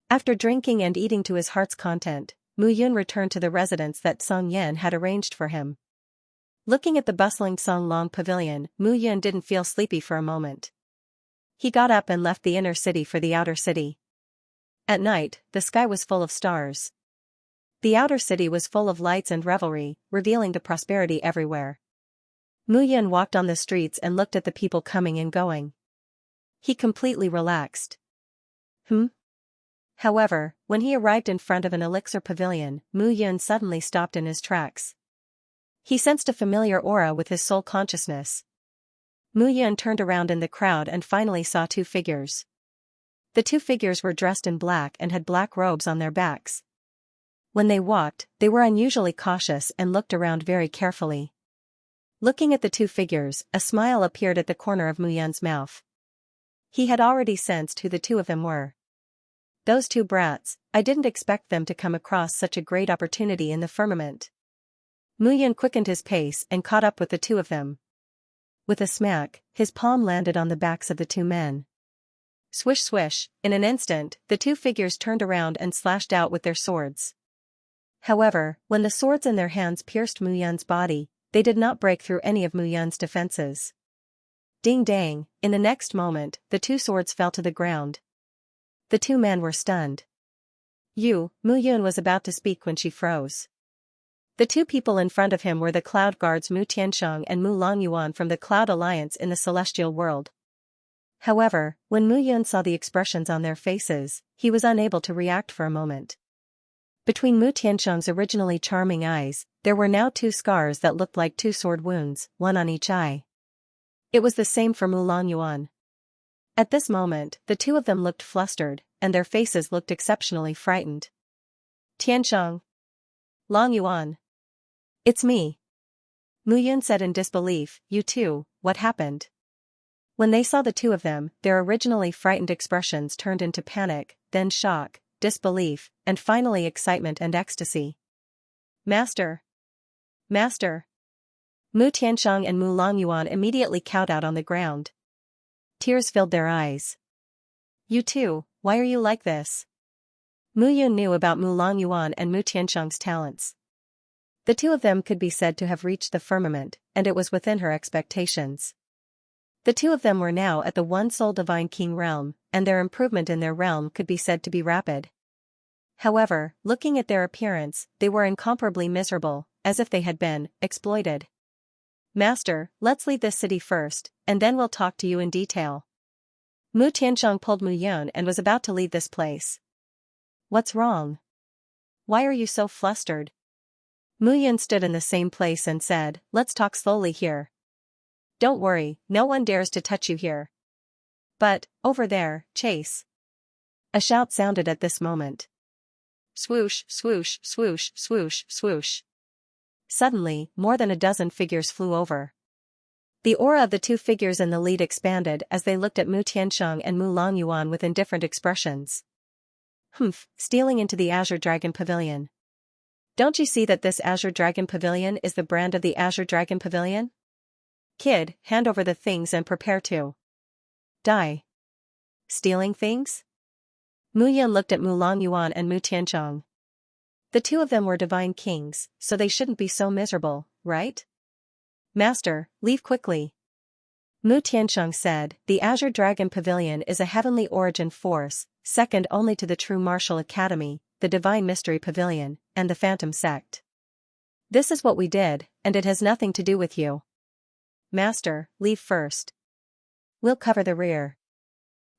After drinking and eating to his heart's content, Mu Yan returned to the residence that Song Yan had arranged for him. Looking at the bustling Song Long pavilion, Mu Yan didn't feel sleepy for a moment. He got up and left the inner city for the outer city. At night, the sky was full of stars. The outer city was full of lights and revelry, revealing the prosperity everywhere. Mu Yan walked on the streets and looked at the people coming and going. He completely relaxed. However, when he arrived in front of an elixir pavilion, Mu Yan suddenly stopped in his tracks. He sensed a familiar aura with his soul consciousness. Mu Yan turned around in the crowd and finally saw 2 figures. The two figures were dressed in black and had black robes on their backs. When they walked, they were unusually cautious and looked around very carefully. Looking at the two figures, a smile appeared at the corner of Muyun's mouth. He had already sensed who the two of them were. Those two brats, I didn't expect them to come across such a great opportunity in the firmament. Muyun quickened his pace and caught up with the two of them. With a smack, his palm landed on the backs of the two men. Swish swish, in an instant, the two figures turned around and slashed out with their swords. However, when the swords in their hands pierced Muyun's body, they did not break through any of Muyun's defenses. Ding dang, in the next moment, the two swords fell to the ground. The two men were stunned. Muyun was about to speak when she froze. The two people in front of him were the Cloud Guards Mu Tianxiang and Mu Longyuan from the Cloud Alliance in the Celestial World. However, when Muyun saw the expressions on their faces, he was unable to react for a moment. Between Mu Tianxiang's originally charming eyes, there were now two scars that looked like two sword wounds, one on each eye. It was the same for Mu Longyuan. At this moment, the two of them looked flustered, and their faces looked exceptionally frightened. Tianxiang. Longyuan. It's me. Muyun said in disbelief, you two, what happened? When they saw the two of them, their originally frightened expressions turned into panic, then shock, disbelief, and finally excitement and ecstasy. Master! Master! Mu Tianxiang and Mu Longyuan immediately cowed out on the ground. Tears filled their eyes. You two, why are you like this? Muyun knew about Mu Longyuan and Mu Tianxiang's talents. The two of them could be said to have reached the firmament, and it was within her expectations. The two of them were now at the one-soul divine king realm, and their improvement in their realm could be said to be rapid. However, looking at their appearance, they were incomparably miserable, as if they had been exploited. Master, let's leave this city first, and then we'll talk to you in detail. Mu Tianxiang pulled Muyun and was about to leave this place. What's wrong? Why are you so flustered? Muyun stood in the same place and said, let's talk slowly here. Don't worry, no one dares to touch you here. But, over there, chase. A shout sounded at this moment. Swoosh, swoosh, swoosh, swoosh, swoosh. Suddenly, more than a dozen figures flew over. The aura of the two figures in the lead expanded as they looked at Mu Tianxiang and Mu Longyuan with indifferent expressions. Stealing into the Azure Dragon Pavilion. Don't you see that this Azure Dragon Pavilion is the brand of the Azure Dragon Pavilion? Kid, hand over the things and prepare to die. Stealing things? Muyun looked at Mu Longyuan and Mu Tianxiang. The two of them were divine kings, so they shouldn't be so miserable, right? Master, leave quickly. Mu Tianxiang said, the Azure Dragon Pavilion is a heavenly origin force, second only to the True Martial Academy, the Divine Mystery Pavilion, and the Phantom Sect. This is what we did, and it has nothing to do with you. Master, leave first. We'll cover the rear.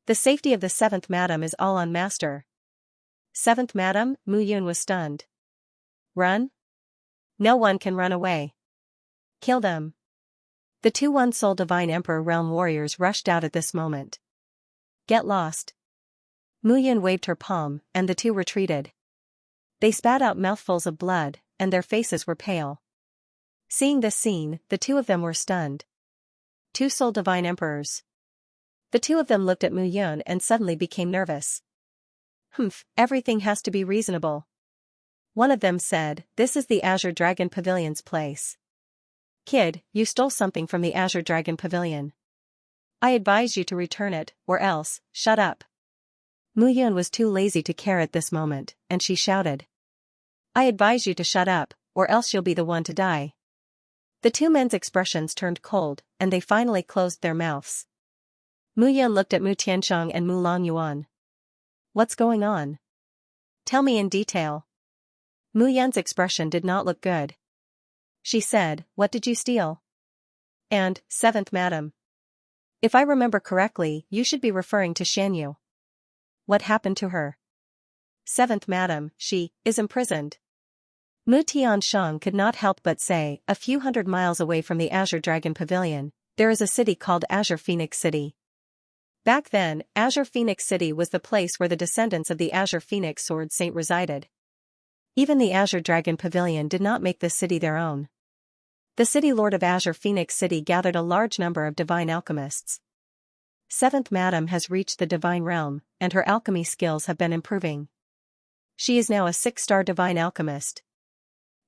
The safety of the 7th Madam is all on Master. 7th Madam? Muyun was stunned. Run? No one can run away. Kill them. The two one-soul Divine Emperor Realm warriors rushed out at this moment. Get lost. Muyun waved her palm, and the two retreated. They spat out mouthfuls of blood, and their faces were pale. Seeing this scene, the two of them were stunned. Two soul Divine Emperors. The two of them looked at Muyun and suddenly became nervous. Everything has to be reasonable. One of them said, this is the Azure Dragon Pavilion's place. Kid, you stole something from the Azure Dragon Pavilion. I advise you to return it, or else, shut up. Muyun was too lazy to care at this moment, and she shouted. I advise you to shut up, or else you'll be the one to die. The two men's expressions turned cold, and they finally closed their mouths. Muyun looked at Mu Tianxiang and Mu Longyuan. What's going on? Tell me in detail. Muyun's expression did not look good. She said, what did you steal? And, 7th Madam. If I remember correctly, you should be referring to Xianxia. What happened to her? 7th Madam, she is imprisoned. Mu Tianxiang could not help but say, a few hundred miles away from the Azure Dragon Pavilion, there is a city called Azure Phoenix City. Back then, Azure Phoenix City was the place where the descendants of the Azure Phoenix Sword Saint resided. Even the Azure Dragon Pavilion did not make this city their own. The city lord of Azure Phoenix City gathered a large number of divine alchemists. Seventh Madam has reached the divine realm, and her alchemy skills have been improving. She is now a 6-star divine alchemist.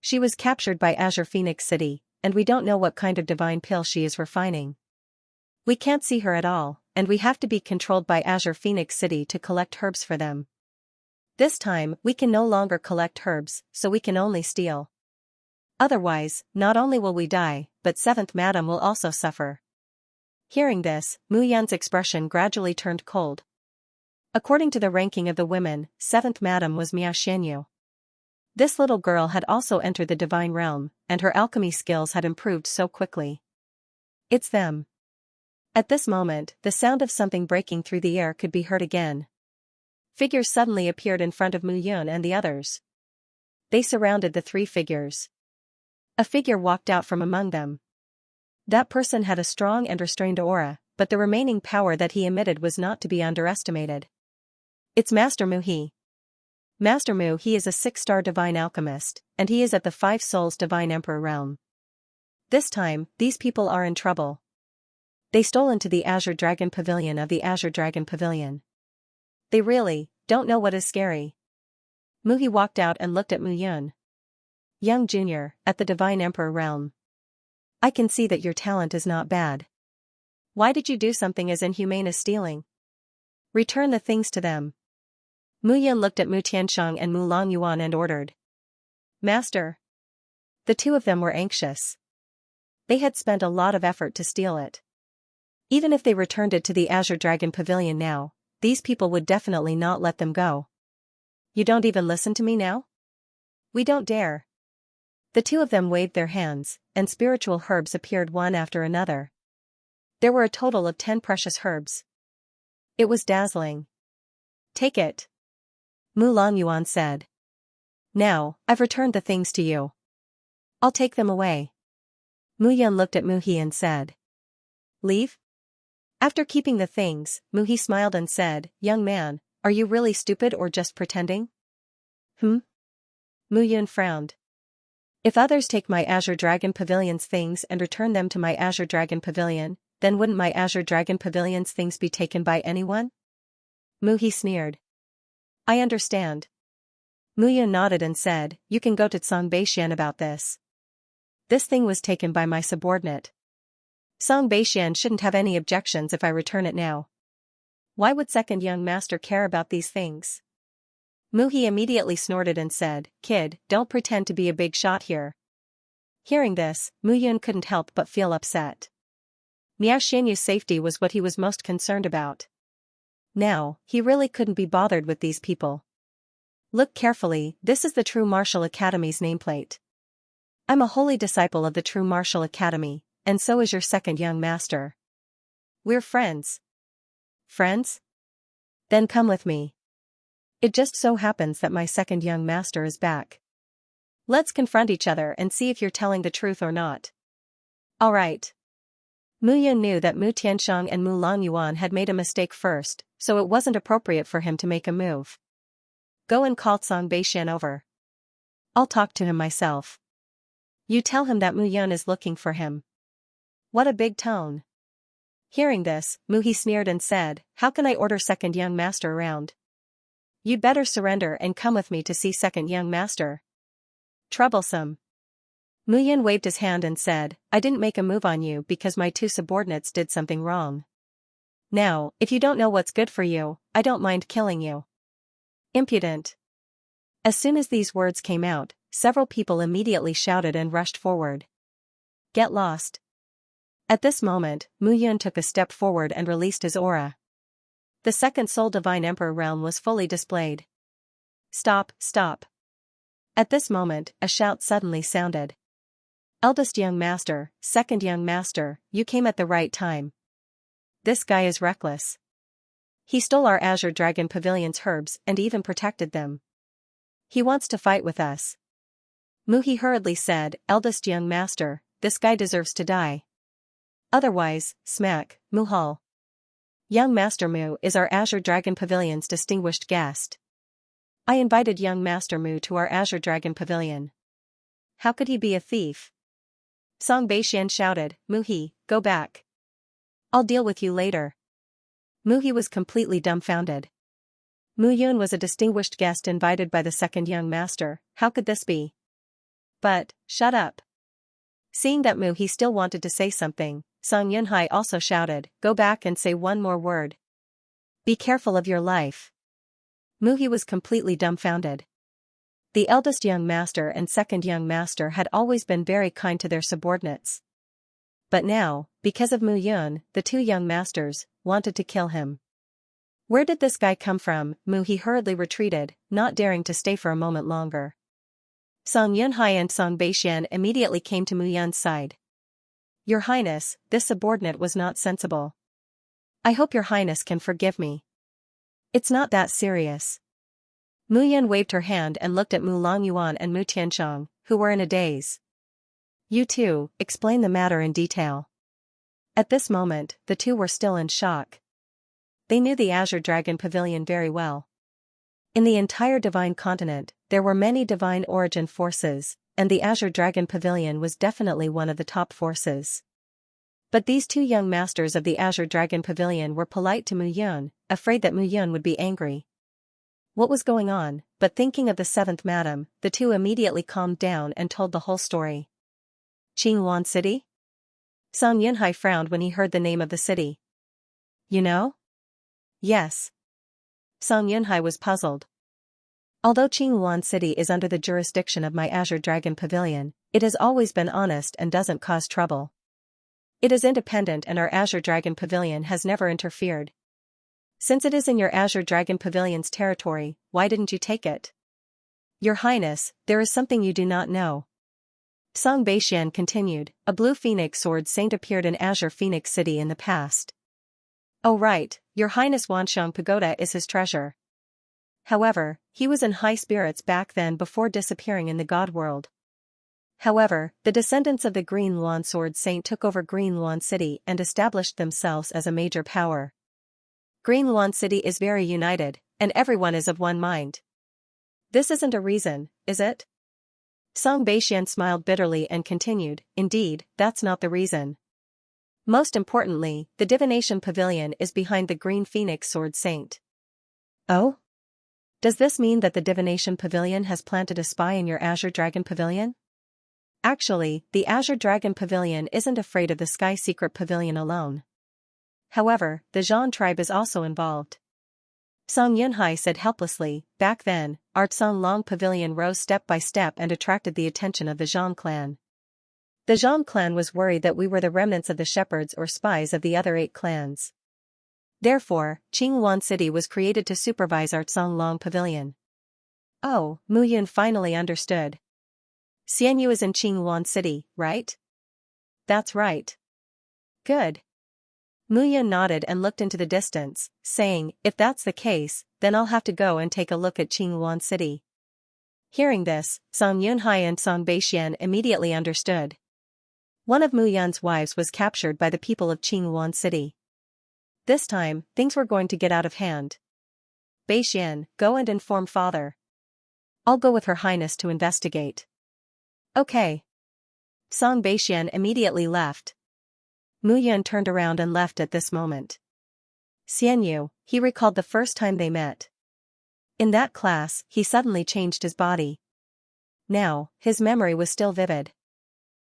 She was captured by Azure Phoenix City, and we don't know what kind of divine pill she is refining. We can't see her at all, and we have to be controlled by Azure Phoenix City to collect herbs for them. This time, we can no longer collect herbs, so we can only steal. Otherwise, not only will we die, but Seventh Madam will also suffer. Hearing this, Mu Yan's expression gradually turned cold. According to the ranking of the women, Seventh Madam was Xianxia. This little girl had also entered the divine realm, and her alchemy skills had improved so quickly. It's them. At this moment, the sound of something breaking through the air could be heard again. Figures suddenly appeared in front of Mu Yan and the others. They surrounded the 3 figures. A figure walked out from among them. That person had a strong and restrained aura, but the remaining power that he emitted was not to be underestimated. It's Master Mu He. Master Mu He is a 6-star divine alchemist, and he is at the 5 Souls Divine Emperor realm. This time, these people are in trouble. They stole into the Azure Dragon Pavilion of the Azure Dragon Pavilion. They really don't know what is scary. Mu He walked out and looked at Mu Yan. Young Junior, at the Divine Emperor realm. I can see that your talent is not bad. Why did you do something as inhumane as stealing? Return the things to them. Mu Yan looked at Mu Tianshang and Mu Longyuan and ordered. Master. The 2 of them were anxious. They had spent a lot of effort to steal it. Even if they returned it to the Azure Dragon Pavilion now, these people would definitely not let them go. You don't even listen to me now? We don't dare. The 2 of them waved their hands, and spiritual herbs appeared one after another. There were a total of 10 precious herbs. It was dazzling. Take it. Mu Longyuan said. Now, I've returned the things to you. I'll take them away. Mu Yan looked at Mu He and said. Leave? After keeping the things, Mu He smiled and said, Young man, are you really stupid or just pretending? Mu Yan frowned. If others take my Azure Dragon Pavilion's things and return them to my Azure Dragon Pavilion, then wouldn't my Azure Dragon Pavilion's things be taken by anyone? Mu He sneered. I understand. Mu Yan nodded and said, You can go to Song Beixian about this. This thing was taken by my subordinate. Song Beixian shouldn't have any objections if I return it now. Why would second young master care about these things? Mu He immediately snorted and said, Kid, don't pretend to be a big shot here. Hearing this, Mu Yan couldn't help but feel upset. Miao Xianyu's safety was what he was most concerned about. Now, he really couldn't be bothered with these people. Look carefully, this is the True Martial Academy's nameplate. I'm a holy disciple of the True Martial Academy, and so is your second young master. We're friends. Friends? Then come with me. It just so happens that my second young master is back. Let's confront each other and see if you're telling the truth or not. All right. Mu Yan knew that Mu Tianshang and Mu Longyuan had made a mistake first, so it wasn't appropriate for him to make a move. Go and call Song Beixian over. I'll talk to him myself. You tell him that Mu Yan is looking for him. What a big tone. Hearing this, Mu He sneered and said, How can I order second young master around? You'd better surrender and come with me to see second young master. Troublesome. Mu Yan waved his hand and said, I didn't make a move on you because my 2 subordinates did something wrong. Now, if you don't know what's good for you, I don't mind killing you. Impudent. As soon as these words came out, several people immediately shouted and rushed forward. Get lost. At this moment, Mu Yan took a step forward and released his aura. The second Soul Divine Emperor realm was fully displayed. Stop, stop. At this moment, a shout suddenly sounded. Eldest young master, second young master, you came at the right time. This guy is reckless. He stole our Azure Dragon Pavilion's herbs and even protected them. He wants to fight with us. Mu He hurriedly said, Eldest young master, this guy deserves to die. Otherwise, smack, Muhal. Young Master Mu is our Azure Dragon Pavilion's distinguished guest. I invited young Master Mu to our Azure Dragon Pavilion. How could he be a thief? Song Beixian shouted, Mu-he, go back. I'll deal with you later. Mu-he was completely dumbfounded. Mu Yun was a distinguished guest invited by the second young master, how could this be? But, shut up. Seeing that Mu-he still wanted to say something, Song Yunhai also shouted, go back and say one more word. Be careful of your life. Mu-he was completely dumbfounded. The eldest young master and second young master had always been very kind to their subordinates. But now, because of Mu Yun, the two young masters wanted to kill him. Where did this guy come from? Mu-he hurriedly retreated, not daring to stay for a moment longer. Song Yunhai and Song Beixian immediately came to Mu Yun's side. Your Highness, this subordinate was not sensible. I hope your Highness can forgive me. It's not that serious. Mu Yun waved her hand and looked at Mu Longyuan and Mu Tianshang, who were in a daze. You two, explain the matter in detail. At this moment, the two were still in shock. They knew the Azure Dragon Pavilion very well. In the entire Divine Continent, there were many divine origin forces, and the Azure Dragon Pavilion was definitely one of the top forces. But these two young masters of the Azure Dragon Pavilion were polite to Mu Yun, afraid that Mu Yun would be angry. What was going on? But thinking of the seventh madam, the two immediately calmed down and told the whole story. Qingluan City? Song Yunhai frowned when he heard the name of the city. You know? Yes. Song Yunhai was puzzled. Although Qingluan City is under the jurisdiction of my Azure Dragon Pavilion, it has always been honest and doesn't cause trouble. It is independent and our Azure Dragon Pavilion has never interfered. Since it is in your Azure Dragon Pavilion's territory, why didn't you take it? Your Highness, there is something you do not know. Song Beixian continued, a blue phoenix sword saint appeared in Azure Phoenix City in the past. Oh right, your Highness Wanxiang Pagoda is his treasure. However, he was in high spirits back then before disappearing in the God world. However, the descendants of the Green Luan Sword Saint took over Green Luan City and established themselves as a major power. Green Luan City is very united, and everyone is of one mind. This isn't a reason, is it? Song Beixian smiled bitterly and continued, indeed, that's not the reason. Most importantly, the Divination Pavilion is behind the Green Phoenix Sword Saint. Oh? Does this mean that the Divination Pavilion has planted a spy in your Azure Dragon Pavilion? Actually, the Azure Dragon Pavilion isn't afraid of the Sky Secret Pavilion alone. However, the Zhan tribe is also involved. Song Yunhai said helplessly, back then, our Tsang Long Pavilion rose step by step and attracted the attention of the Zhan clan. The Zhan clan was worried that we were the remnants of the shepherds or spies of the other 8 clans. Therefore, Qingluan City was created to supervise our Tsang Long Pavilion. Oh, Mu Yun finally understood. Xianxia is in Qingluan City, right? That's right. Good. Mu Yun nodded and looked into the distance, saying, if that's the case, then I'll have to go and take a look at Qingluan City. Hearing this, Song Yunhai and Song Beixian immediately understood. One of Mu Yun's wives was captured by the people of Qingluan City. This time, things were going to get out of hand. Beixian, go and inform father. I'll go with Her Highness to investigate. Okay. Song Beixian immediately left. Mu Yun turned around and left at this moment. Xianyu, he recalled the first time they met. In that class, he suddenly changed his body. Now, his memory was still vivid.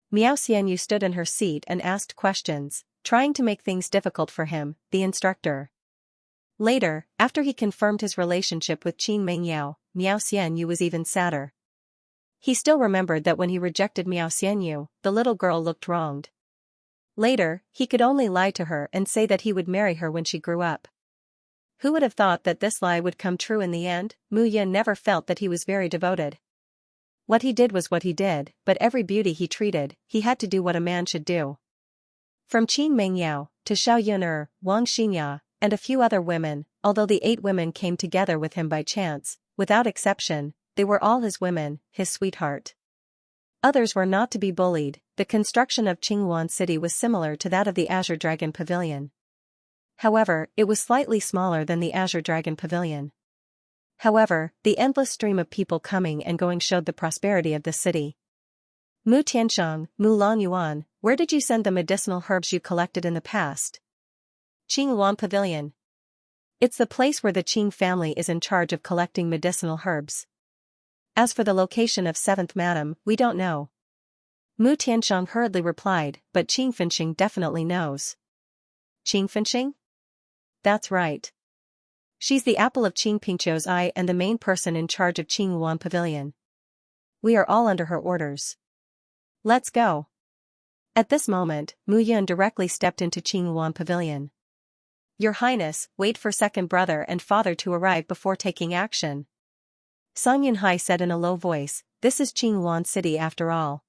Miao Xianyu stood in her seat and asked questions, trying to make things difficult for him, the instructor. Later, after he confirmed his relationship with Qin Mengyao, Miao Xianyu was even sadder. He still remembered that when he rejected Miao Xianyu, the little girl looked wronged. Later, he could only lie to her and say that he would marry her when she grew up. Who would have thought that this lie would come true in the end? Mu Yun never felt that he was very devoted. What he did was what he did, but every beauty he treated, he had to do what a man should do. From Qin Mengyao, to Xiao Yun'er, Wang Xinya, and a few other women, although the 8 women came together with him by chance, without exception, they were all his women, his sweetheart. Others were not to be bullied. The construction of Qingluan City was similar to that of the Azure Dragon Pavilion. However, it was slightly smaller than the Azure Dragon Pavilion. However, the endless stream of people coming and going showed the prosperity of the city. Mu Tiansheng, Mu Long Yuan, where did you send the medicinal herbs you collected in the past? Qing Yuan Pavilion. It's the place where the Qing family is in charge of collecting medicinal herbs. As for the location of 7th Madam, we don't know. Mu Tiansheng hurriedly replied, but Qing Fenxing definitely knows. Qing Fenxing? That's right. She's the apple of Qing Pingqiu's eye and the main person in charge of Qing Yuan Pavilion. We are all under her orders. Let's go. At this moment, Mu Yun directly stepped into Qing Yuan Pavilion. Your Highness, wait for second brother and father to arrive before taking action. Song Yunhai said in a low voice, this is Qing Yuan City after all.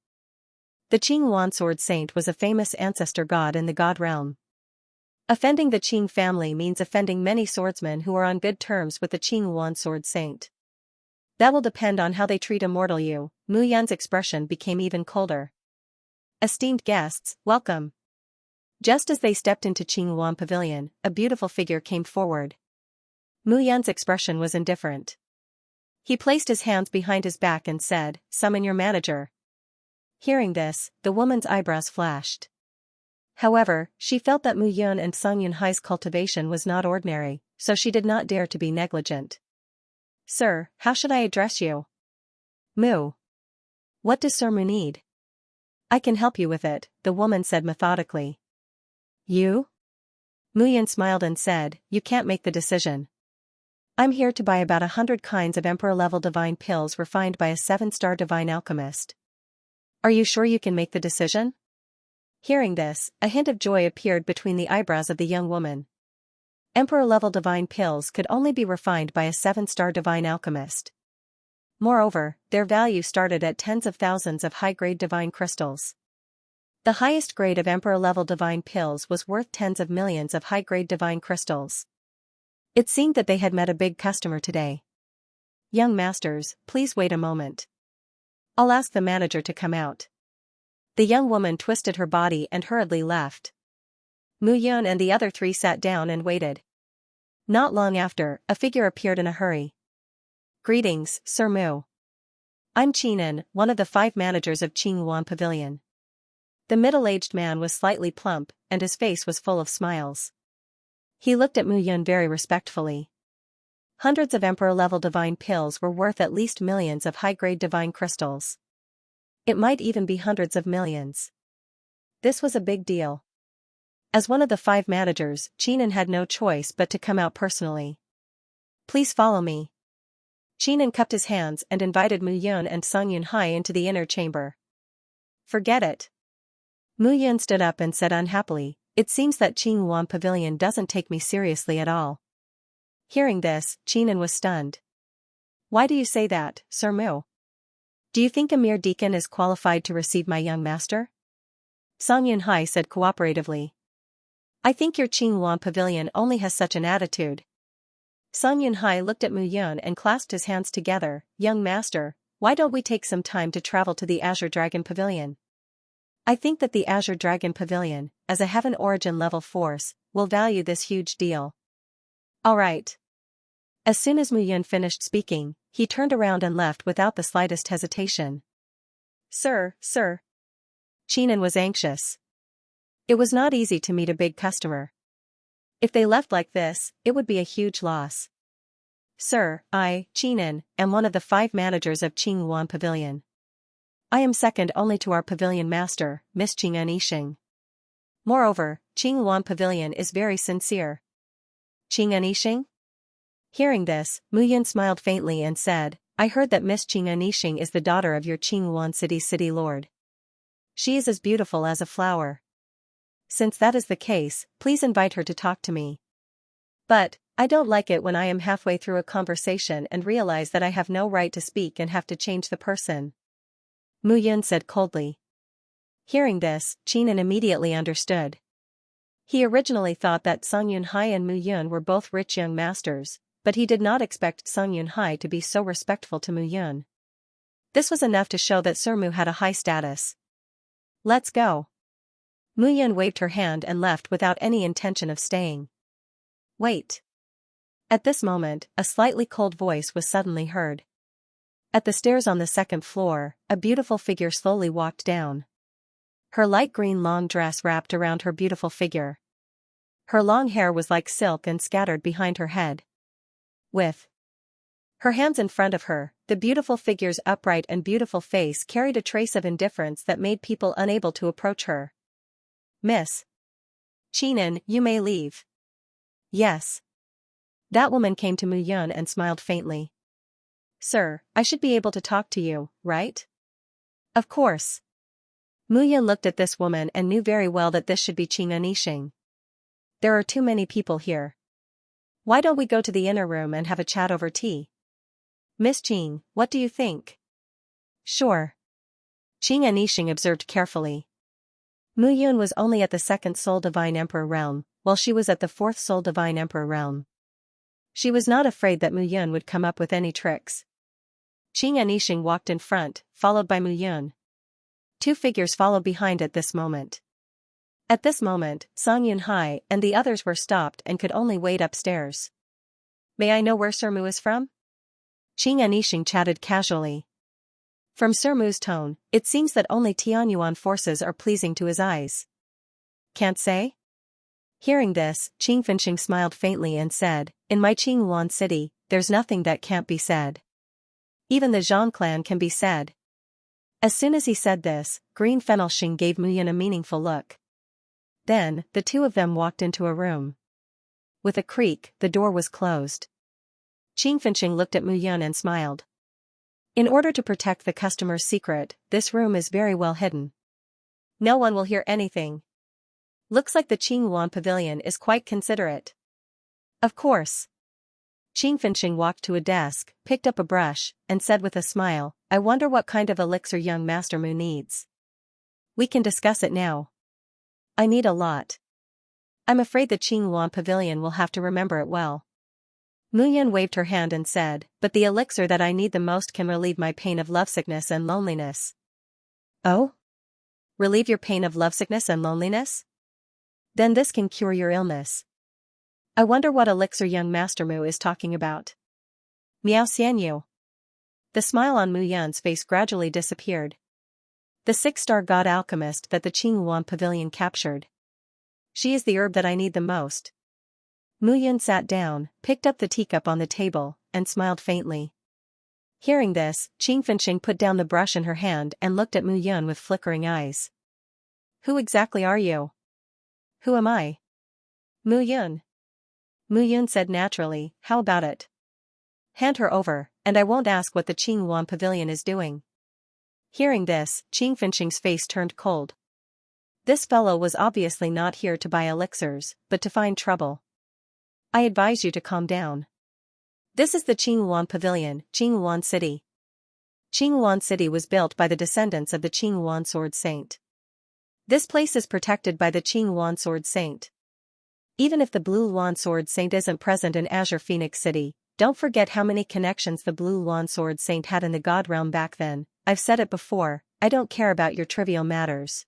The Qing Yuan Sword Saint was a famous ancestor god in the god realm. Offending the Qing family means offending many swordsmen who are on good terms with the Qing Yuan Sword Saint. That will depend on how they treat a mortal you. Mu Yun's expression became even colder. Esteemed guests, welcome. Just as they stepped into Qing Yuan Pavilion, a beautiful figure came forward. Mu Yun's expression was indifferent. He placed his hands behind his back and said, summon your manager. Hearing this, the woman's eyebrows flashed. However, she felt that Mu Yun and Song Yunhai's cultivation was not ordinary, so she did not dare to be negligent. Sir, how should I address you? Mu. What does Sir Mu need? I can help you with it, the woman said methodically. You? Mu Yun smiled and said, you can't make the decision. I'm here to buy about 100 kinds of Emperor-level divine pills refined by a 7-star divine alchemist. Are you sure you can make the decision? Hearing this, a hint of joy appeared between the eyebrows of the young woman. Emperor-level divine pills could only be refined by a 7-star divine alchemist. Moreover, their value started at tens of thousands of high-grade divine crystals. The highest grade of Emperor-level divine pills was worth tens of millions of high-grade divine crystals. It seemed that they had met a big customer today. Young masters, please wait a moment. I'll ask the manager to come out. The young woman twisted her body and hurriedly left. Mu Yun and the other 3 sat down and waited. Not long after, a figure appeared in a hurry. Greetings, Sir Mu. I'm Qinan, one of the 5 managers of Qing Yuan Pavilion. The middle-aged man was slightly plump, and his face was full of smiles. He looked at Mu Yun very respectfully. Hundreds of Emperor-level divine pills were worth at least millions of high-grade divine crystals. It might even be hundreds of millions. This was a big deal. As one of the 5 managers, Qinan had no choice but to come out personally. Please follow me. Qinan cupped his hands and invited Mu Yun and Song Yunhai into the inner chamber. Forget it. Mu Yun stood up and said unhappily, it seems that Qing Yuan Pavilion doesn't take me seriously at all. Hearing this, Qinan was stunned. Why do you say that, Sir Mu? Do you think a mere deacon is qualified to receive my young master? Song Yunhai said cooperatively. I think your Qing Yuan Pavilion only has such an attitude. Song Yunhai looked at Mu Yun and clasped his hands together. Young master, why don't we take some time to travel to the Azure Dragon Pavilion? I think that the Azure Dragon Pavilion, as a heaven origin level force, will value this huge deal. All right. As soon as Mu Yun finished speaking, he turned around and left without the slightest hesitation. Sir. Qinan was anxious. It was not easy to meet a big customer. If they left like this, it would be a huge loss. Sir, I, Qinan, am one of the 5 managers of Qing Yuan Pavilion. I am second only to our pavilion master, Miss Qing Anishing. Moreover, Qing Yuan Pavilion is very sincere. Qing Anishing? Hearing this, Mu Yun smiled faintly and said, I heard that Miss Qing Anishing is the daughter of your Qing Yuan city lord. She is as beautiful as a flower. Since that is the case, please invite her to talk to me. But, I don't like it when I am halfway through a conversation and realize that I have no right to speak and have to change the person. Mu Yun said coldly. Hearing this, Qinan immediately understood. He originally thought that Song Yunhai and Mu Yun were both rich young masters, but he did not expect Song Yunhai to be so respectful to Mu Yun. This was enough to show that Sir Mu had a high status. Let's go. Mu Yun waved her hand and left without any intention of staying. Wait. At this moment, a slightly cold voice was suddenly heard. At the stairs on the second floor, a beautiful figure slowly walked down. Her light green long dress wrapped around her beautiful figure. Her long hair was like silk and scattered behind her head. With her hands in front of her, the beautiful figure's upright and beautiful face carried a trace of indifference that made people unable to approach her. Miss Chenin, you may leave. Yes. That woman came to Mu Yun and smiled faintly. Sir, I should be able to talk to you, right? Of course. Mu Yun looked at this woman and knew very well that this should be Qing Anishing. There are too many people here. Why don't we go to the inner room and have a chat over tea? Miss Qing, what do you think? Sure. Qing Anishing observed carefully. Mu Yun was only at the second Soul Divine Emperor realm, while she was at the fourth Soul Divine Emperor realm. She was not afraid that Mu Yun would come up with any tricks. Qing Anishing walked in front, followed by Mu Yun. Two figures followed behind at this moment. At this moment, Song Yunhai and the others were stopped and could only wait upstairs. May I know where Sir Mu is from? Qing Anishing chatted casually. From Sir Mu's tone, it seems that only Tianyuan forces are pleasing to his eyes. Can't say? Hearing this, Qing Finqing smiled faintly and said, in my Qingyuan city, there's nothing that can't be said. Even the Zhang clan can be said. As soon as he said this, Green Fenelxing gave Mu Yun a meaningful look. Then, the two of them walked into a room. With a creak, the door was closed. Qing Finqing looked at Mu Yun and smiled. In order to protect the customer's secret, this room is very well hidden. No one will hear anything. Looks like the Qingyuan pavilion is quite considerate. Of course. Qing Finqing walked to a desk, picked up a brush, and said with a smile, I wonder what kind of elixir young Master Mu needs. We can discuss it now. I need a lot. I'm afraid the Qingyuan pavilion will have to remember it well. Mu Yun waved her hand and said, but the elixir that I need the most can relieve my pain of lovesickness and loneliness. Oh? Relieve your pain of lovesickness and loneliness? Then this can cure your illness. I wonder what elixir young Master Mu is talking about. Miao Xianyu. The smile on Mu Yun's face gradually disappeared. The six-star god alchemist that the Qingyuan pavilion captured. She is the herb that I need the most. Mu Yun sat down, picked up the teacup on the table, and smiled faintly. Hearing this, Qing Finqing put down the brush in her hand and looked at Mu Yun with flickering eyes. Who exactly are you? Who am I? Mu Yun. Mu Yun said naturally, how about it? Hand her over, and I won't ask what the Qingyuan pavilion is doing. Hearing this, Qing Finqing's face turned cold. This fellow was obviously not here to buy elixirs, but to find trouble. I advise you to calm down. This is the Qingyuan pavilion, Qingyuan city. Qingyuan city was built by the descendants of the Qingyuan sword saint. This place is protected by the Qingyuan sword saint. Even if the Blue Luan sword saint isn't present in Azure Phoenix City, don't forget how many connections the Blue Luan sword saint had in the god realm back then. I've said it before, I don't care about your trivial matters.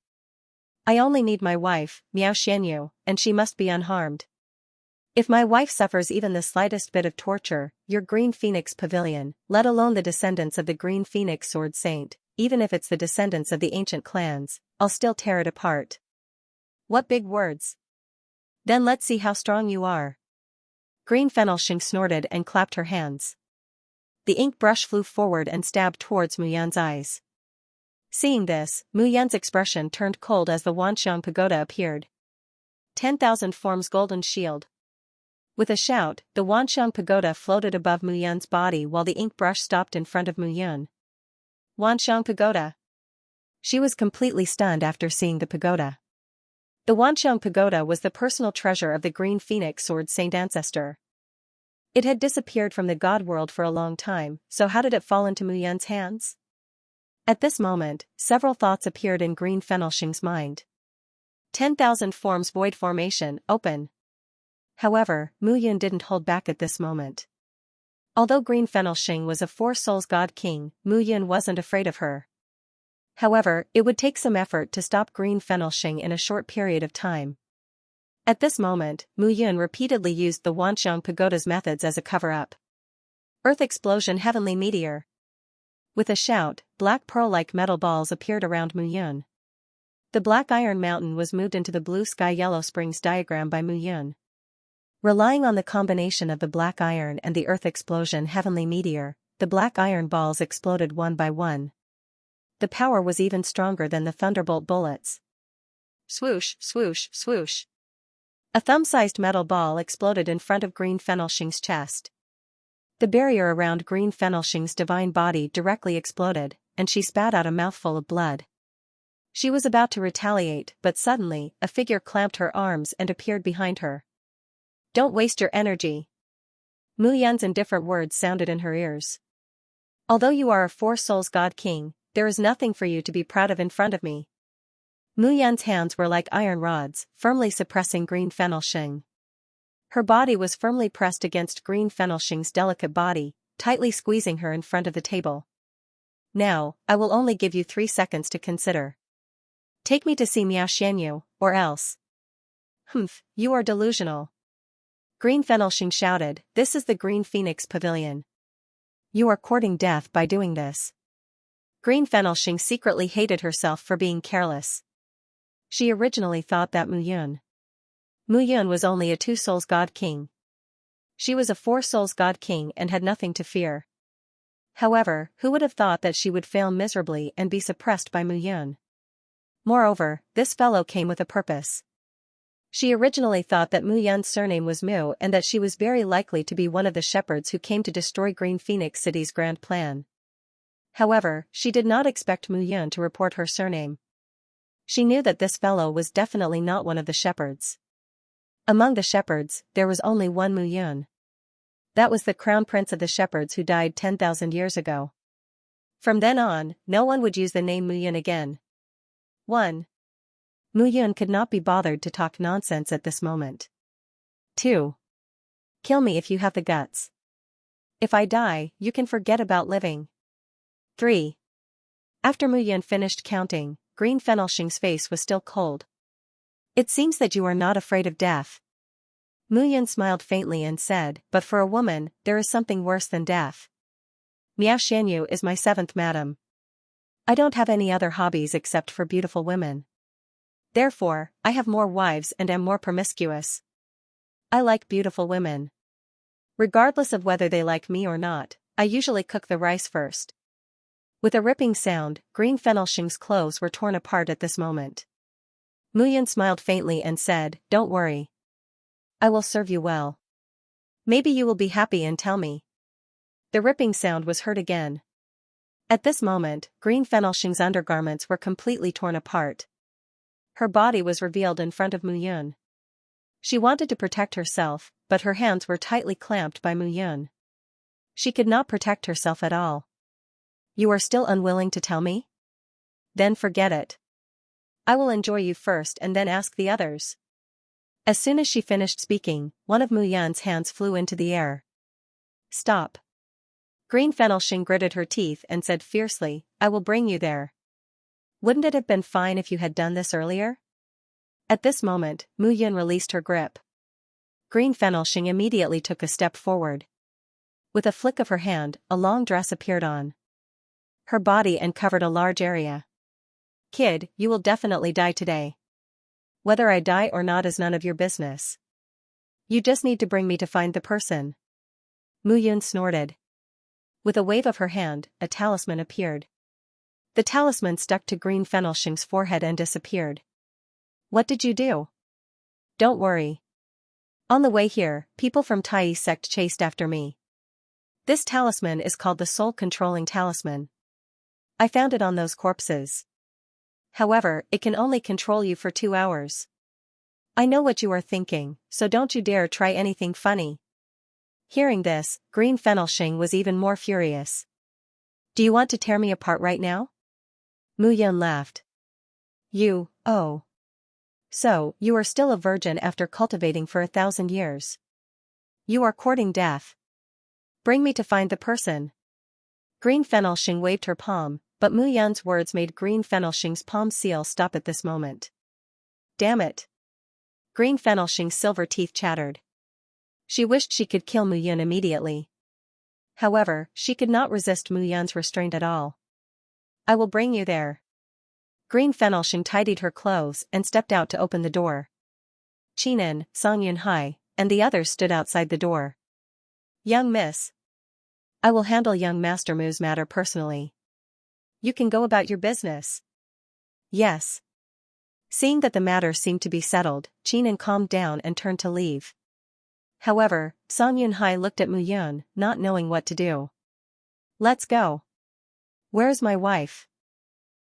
I only need my wife, Miao Xianyu, and she must be unharmed. If my wife suffers even the slightest bit of torture, your Green Phoenix Pavilion, let alone the descendants of the Green Phoenix Sword Saint, even if it's the descendants of the ancient clans, I'll still tear it apart. What big words. Then let's see how strong you are. Green Fenelxing snorted and clapped her hands. The ink brush flew forward and stabbed towards Mu Yan's eyes. Seeing this, Mu Yan's expression turned cold as the Wanxiang Pagoda appeared. 10,000 forms golden shield. With a shout, the Wanxiang Pagoda floated above Mu Yan's body while the ink brush stopped in front of Mu Yan. Wanxiang Pagoda. She was completely stunned after seeing the pagoda. The Wanxiang Pagoda was the personal treasure of the Green Phoenix Sword Saint ancestor. It had disappeared from the god world for a long time, so how did it fall into Mu Yan's hands? At this moment, several thoughts appeared in Green Fenelxing's mind. 10,000 forms void formation, open. However, Mu Yan didn't hold back at this moment. Although Green Fenelxing was a Four Souls God King, Mu Yan wasn't afraid of her. However, it would take some effort to stop Green Fenelxing in a short period of time. At this moment, Mu Yun repeatedly used the Wanxiang Pagoda's methods as a cover-up. Earth explosion heavenly meteor. With a shout, black pearl-like metal balls appeared around Mu Yun. The black iron mountain was moved into the blue sky yellow springs diagram by Mu Yun. Relying on the combination of the black iron and the earth explosion heavenly meteor, the black iron balls exploded one by one. The power was even stronger than the thunderbolt bullets. Swoosh, swoosh, swoosh. A thumb-sized metal ball exploded in front of Green Fennelxing's chest. The barrier around Green Fennelxing's divine body directly exploded, and she spat out a mouthful of blood. She was about to retaliate, but suddenly, a figure clamped her arms and appeared behind her. Don't waste your energy. Mu Yun's indifferent words sounded in her ears. Although you are a Four Souls God King, there is nothing for you to be proud of in front of me. Mu Yun's hands were like iron rods, firmly suppressing Green Fennelxing. Her body was firmly pressed against Green Fennelxing's delicate body, tightly squeezing her in front of the table. Now, I will only give you 3 seconds to consider. Take me to see Miao Xianyu, or else. Humph, you are delusional. Green Fennelxing shouted, this is the Green Phoenix Pavilion. You are courting death by doing this. Green Fennelxing secretly hated herself for being careless. She originally thought that Mu Yun was only a Two Souls God King. She was a Four Souls God King and had nothing to fear. However, who would have thought that she would fail miserably and be suppressed by Mu Yun? Moreover, this fellow came with a purpose. She originally thought that Mu Yun's surname was Mu and that she was very likely to be one of the shepherds who came to destroy Green Phoenix City's grand plan. However, she did not expect Mu Yun to report her surname. She knew that this fellow was definitely not one of the shepherds. Among the shepherds, there was only one Mu Yun. That was the crown prince of the shepherds who died 10,000 years ago. From then on, no one would use the name Mu Yun again. 1. Mu Yun could not be bothered to talk nonsense at this moment. 2. Kill me if you have the guts. If I die, you can forget about living. 3. After Mu Yun finished counting, Green Fennelxing's face was still cold. It seems that you are not afraid of death. Mu Yun smiled faintly and said, but for a woman, there is something worse than death. Miao Xianyu is my 7th madam. I don't have any other hobbies except for beautiful women. Therefore, I have more wives and am more promiscuous. I like beautiful women. Regardless of whether they like me or not, I usually cook the rice first. With a ripping sound, Green Fennelxing's clothes were torn apart at this moment. Mu Yun smiled faintly and said, don't worry. I will serve you well. Maybe you will be happy and tell me. The ripping sound was heard again. At this moment, Green Fennelxing's undergarments were completely torn apart. Her body was revealed in front of Mu Yun. She wanted to protect herself, but her hands were tightly clamped by Mu Yun. She could not protect herself at all. You are still unwilling to tell me? Then forget it. I will enjoy you first and then ask the others. As soon as she finished speaking, one of Mu Yun's hands flew into the air. Stop. Green Fennelxing gritted her teeth and said fiercely, I will bring you there. Wouldn't it have been fine if you had done this earlier? At this moment, Mu Yun released her grip. Green Fennelxing immediately took a step forward. With a flick of her hand, a long dress appeared on her body and covered a large area. Kid, you will definitely die today. Whether I die or not is none of your business. You just need to bring me to find the person. Mu Yun snorted. With a wave of her hand, a talisman appeared. The talisman stuck to Green Fennelxing's forehead and disappeared. What did you do? Don't worry. On the way here, people from Tai sect chased after me. This talisman is called the soul-controlling talisman. I found it on those corpses. However, it can only control you for 2 hours. I know what you are thinking, so don't you dare try anything funny. Hearing this, Green Fennelxing was even more furious. Do you want to tear me apart right now? Mu Yun laughed. Oh. So, you are still a virgin after cultivating for 1,000 years. You are courting death. Bring me to find the person. Green Fennelxing waved her palm, but Mu Yun's words made Green Fennelxing's palm seal stop at this moment. Damn it. Green Fennelshing's silver teeth chattered. She wished she could kill Muyun immediately. However, she could not resist Muyun's restraint at all. I will bring you there. Green Fennelshing tidied her clothes and stepped out to open the door. Qinan, Song Yunhai, and the others stood outside the door. Young miss. I will handle young Master Mu's matter personally. You can go about your business. Yes. Seeing that the matter seemed to be settled, Qinan calmed down and turned to leave. However, Song Yunhai looked at Muyun, not knowing what to do. Let's go. Where's my wife?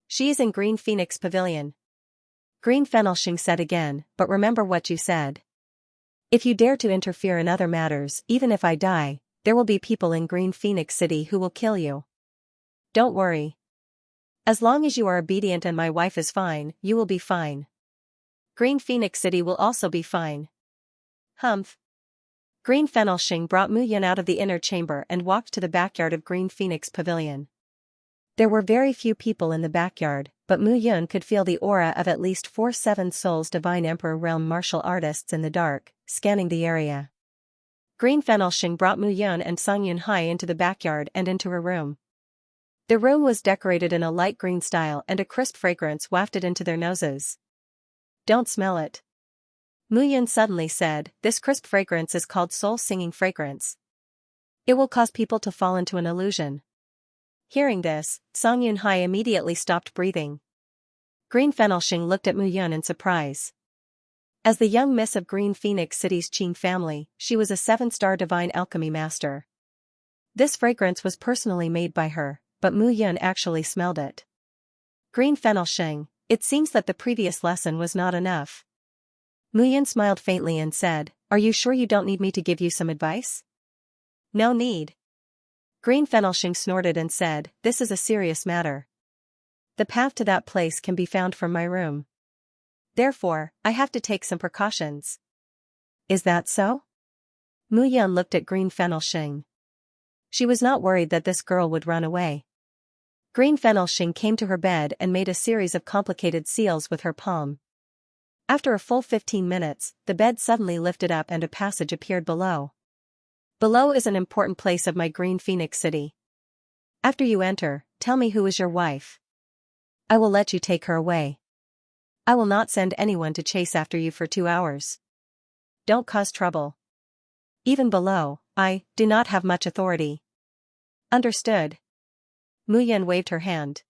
She is in Green Phoenix Pavilion. Green Fennelshing said again, but remember what you said. If you dare to interfere in other matters, even if I die, there will be people in Green Phoenix City who will kill you. Don't worry. As long as you are obedient and my wife is fine, you will be fine. Green Phoenix City will also be fine. Humph. Green Fennelshing brought Muyun out of the inner chamber and walked to the backyard of Green Phoenix Pavilion. There were very few people in the backyard, but Muyun could feel the aura of at least 4-7 Souls Divine Emperor Realm martial artists in the dark, scanning the area. Green Fennelshing brought Muyun and Song Yunhai into the backyard and into her room. The room was decorated in a light green style and a crisp fragrance wafted into their noses. Don't smell it. Muyun suddenly said, this crisp fragrance is called soul-singing fragrance. It will cause people to fall into an illusion. Hearing this, Song Yunhai immediately stopped breathing. Green Fennelshing looked at Muyun in surprise. As the young miss of Green Phoenix City's Qing family, she was a 7-star divine alchemy master. This fragrance was personally made by her, but Muyun actually smelled it. Green Fennelshing, it seems that the previous lesson was not enough. Muyun smiled faintly and said, are you sure you don't need me to give you some advice? No need. Green Fennelshing snorted and said, this is a serious matter. The path to that place can be found from my room. Therefore, I have to take some precautions. Is that so? Muyun looked at Green Fennelshing. She was not worried that this girl would run away. Green Fennelshing came to her bed and made a series of complicated seals with her palm. After a full 15 minutes, the bed suddenly lifted up and a passage appeared below. Below is an important place of my Green Phoenix City. After you enter, tell me who is your wife. I will let you take her away. I will not send anyone to chase after you for 2 hours. Don't cause trouble. Even below, I do not have much authority. Understood. Muyun waved her hand.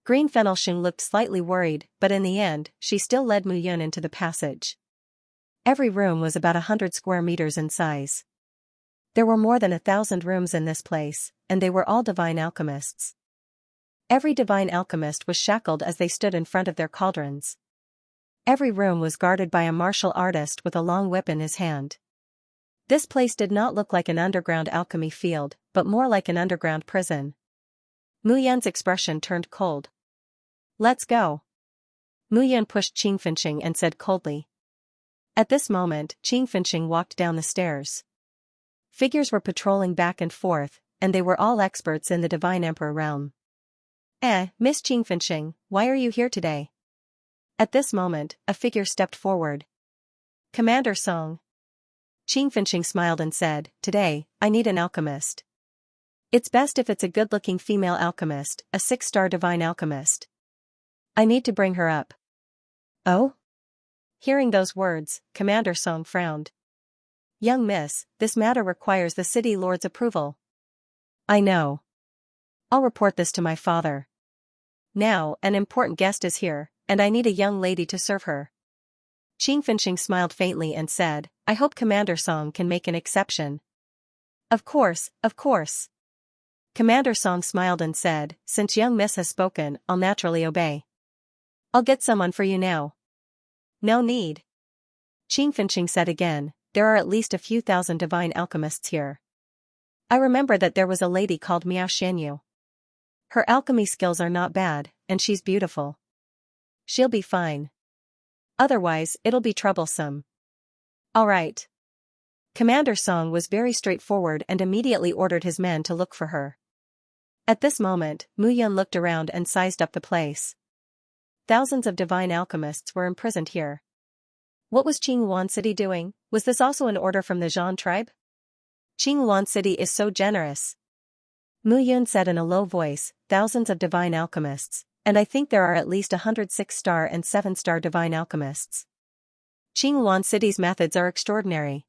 Green Fennelshing looked slightly worried, but in the end, she still led Muyun into the passage. Every room was about 100 square meters in size. There were more than 1,000 rooms in this place, and they were all divine alchemists. Every divine alchemist was shackled as they stood in front of their cauldrons. Every room was guarded by a martial artist with a long whip in his hand. This place did not look like an underground alchemy field, but more like an underground prison. Muyun's expression turned cold. Let's go. Muyun pushed Qingfenshing and said coldly. At this moment, Qingfenshing walked down the stairs. Figures were patrolling back and forth, and they were all experts in the Divine Emperor realm. Miss Qingfenshing, why are you here today? At this moment, a figure stepped forward. Commander Song. Qingfenshing smiled and said, today, I need an alchemist. It's best if it's a good-looking female alchemist, a 6-star divine alchemist. I need to bring her up. Oh? Hearing those words, Commander Song frowned. Young miss, this matter requires the city lord's approval. I know. I'll report this to my father. Now, an important guest is here, and I need a young lady to serve her. Qingfenshing smiled faintly and said, I hope Commander Song can make an exception. Of course, of course. Commander Song smiled and said, since young miss has spoken, I'll naturally obey. I'll get someone for you now. No need. Qingfenshing said again, there are at least a few thousand divine alchemists here. I remember that there was a lady called Miao Xianyu. Her alchemy skills are not bad, and she's beautiful. She'll be fine. Otherwise, it'll be troublesome. All right. Commander Song was very straightforward and immediately ordered his men to look for her. At this moment, Muyun looked around and sized up the place. Thousands of divine alchemists were imprisoned here. What was Qingyuan City doing? Was this also an order from the Zhan tribe? Qingyuan City is so generous. Mu Yun said in a low voice, thousands of divine alchemists, and I think there are at least 106-star and 7-star divine alchemists. Qingyuan City's methods are extraordinary.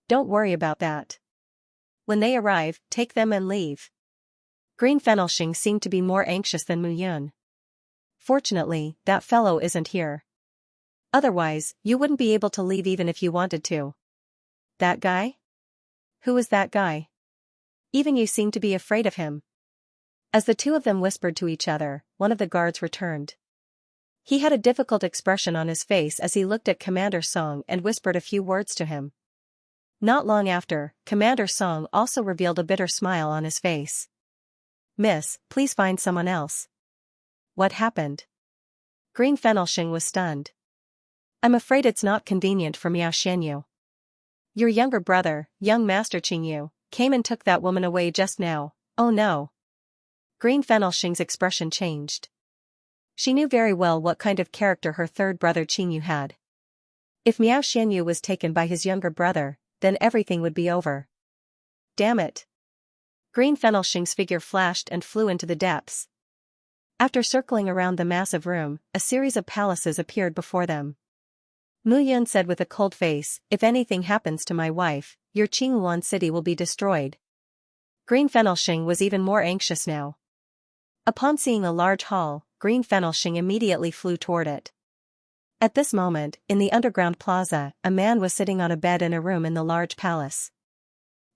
Don't worry about that. When they arrive, take them and leave. Green Fenelxing seemed to be more anxious than Mu Yun. Fortunately, that fellow isn't here. Otherwise, you wouldn't be able to leave even if you wanted to. That guy? Who is that guy? Even you seem to be afraid of him. As the two of them whispered to each other, one of the guards returned. He had a difficult expression on his face as he looked at Commander Song and whispered a few words to him. Not long after, Commander Song also revealed a bitter smile on his face. Miss, please find someone else. What happened? Green Fenelxing was stunned. I'm afraid it's not convenient for Miao Xianyu. Your younger brother, young Master Qingyu, came and took that woman away just now. Oh no. Green Fenelxing's expression changed. She knew very well what kind of character her third brother Qingyu had. If Miao Xianyu was taken by his younger brother, then everything would be over. Damn it. Green Fenelxing's figure flashed and flew into the depths. After circling around the massive room, a series of palaces appeared before them. Mu Yun said with a cold face, if anything happens to my wife, your Qingyuan City will be destroyed. Green Fenelxing was even more anxious now. Upon seeing a large hall, Green Fenelxing immediately flew toward it. At this moment, in the underground plaza, a man was sitting on a bed in a room in the large palace.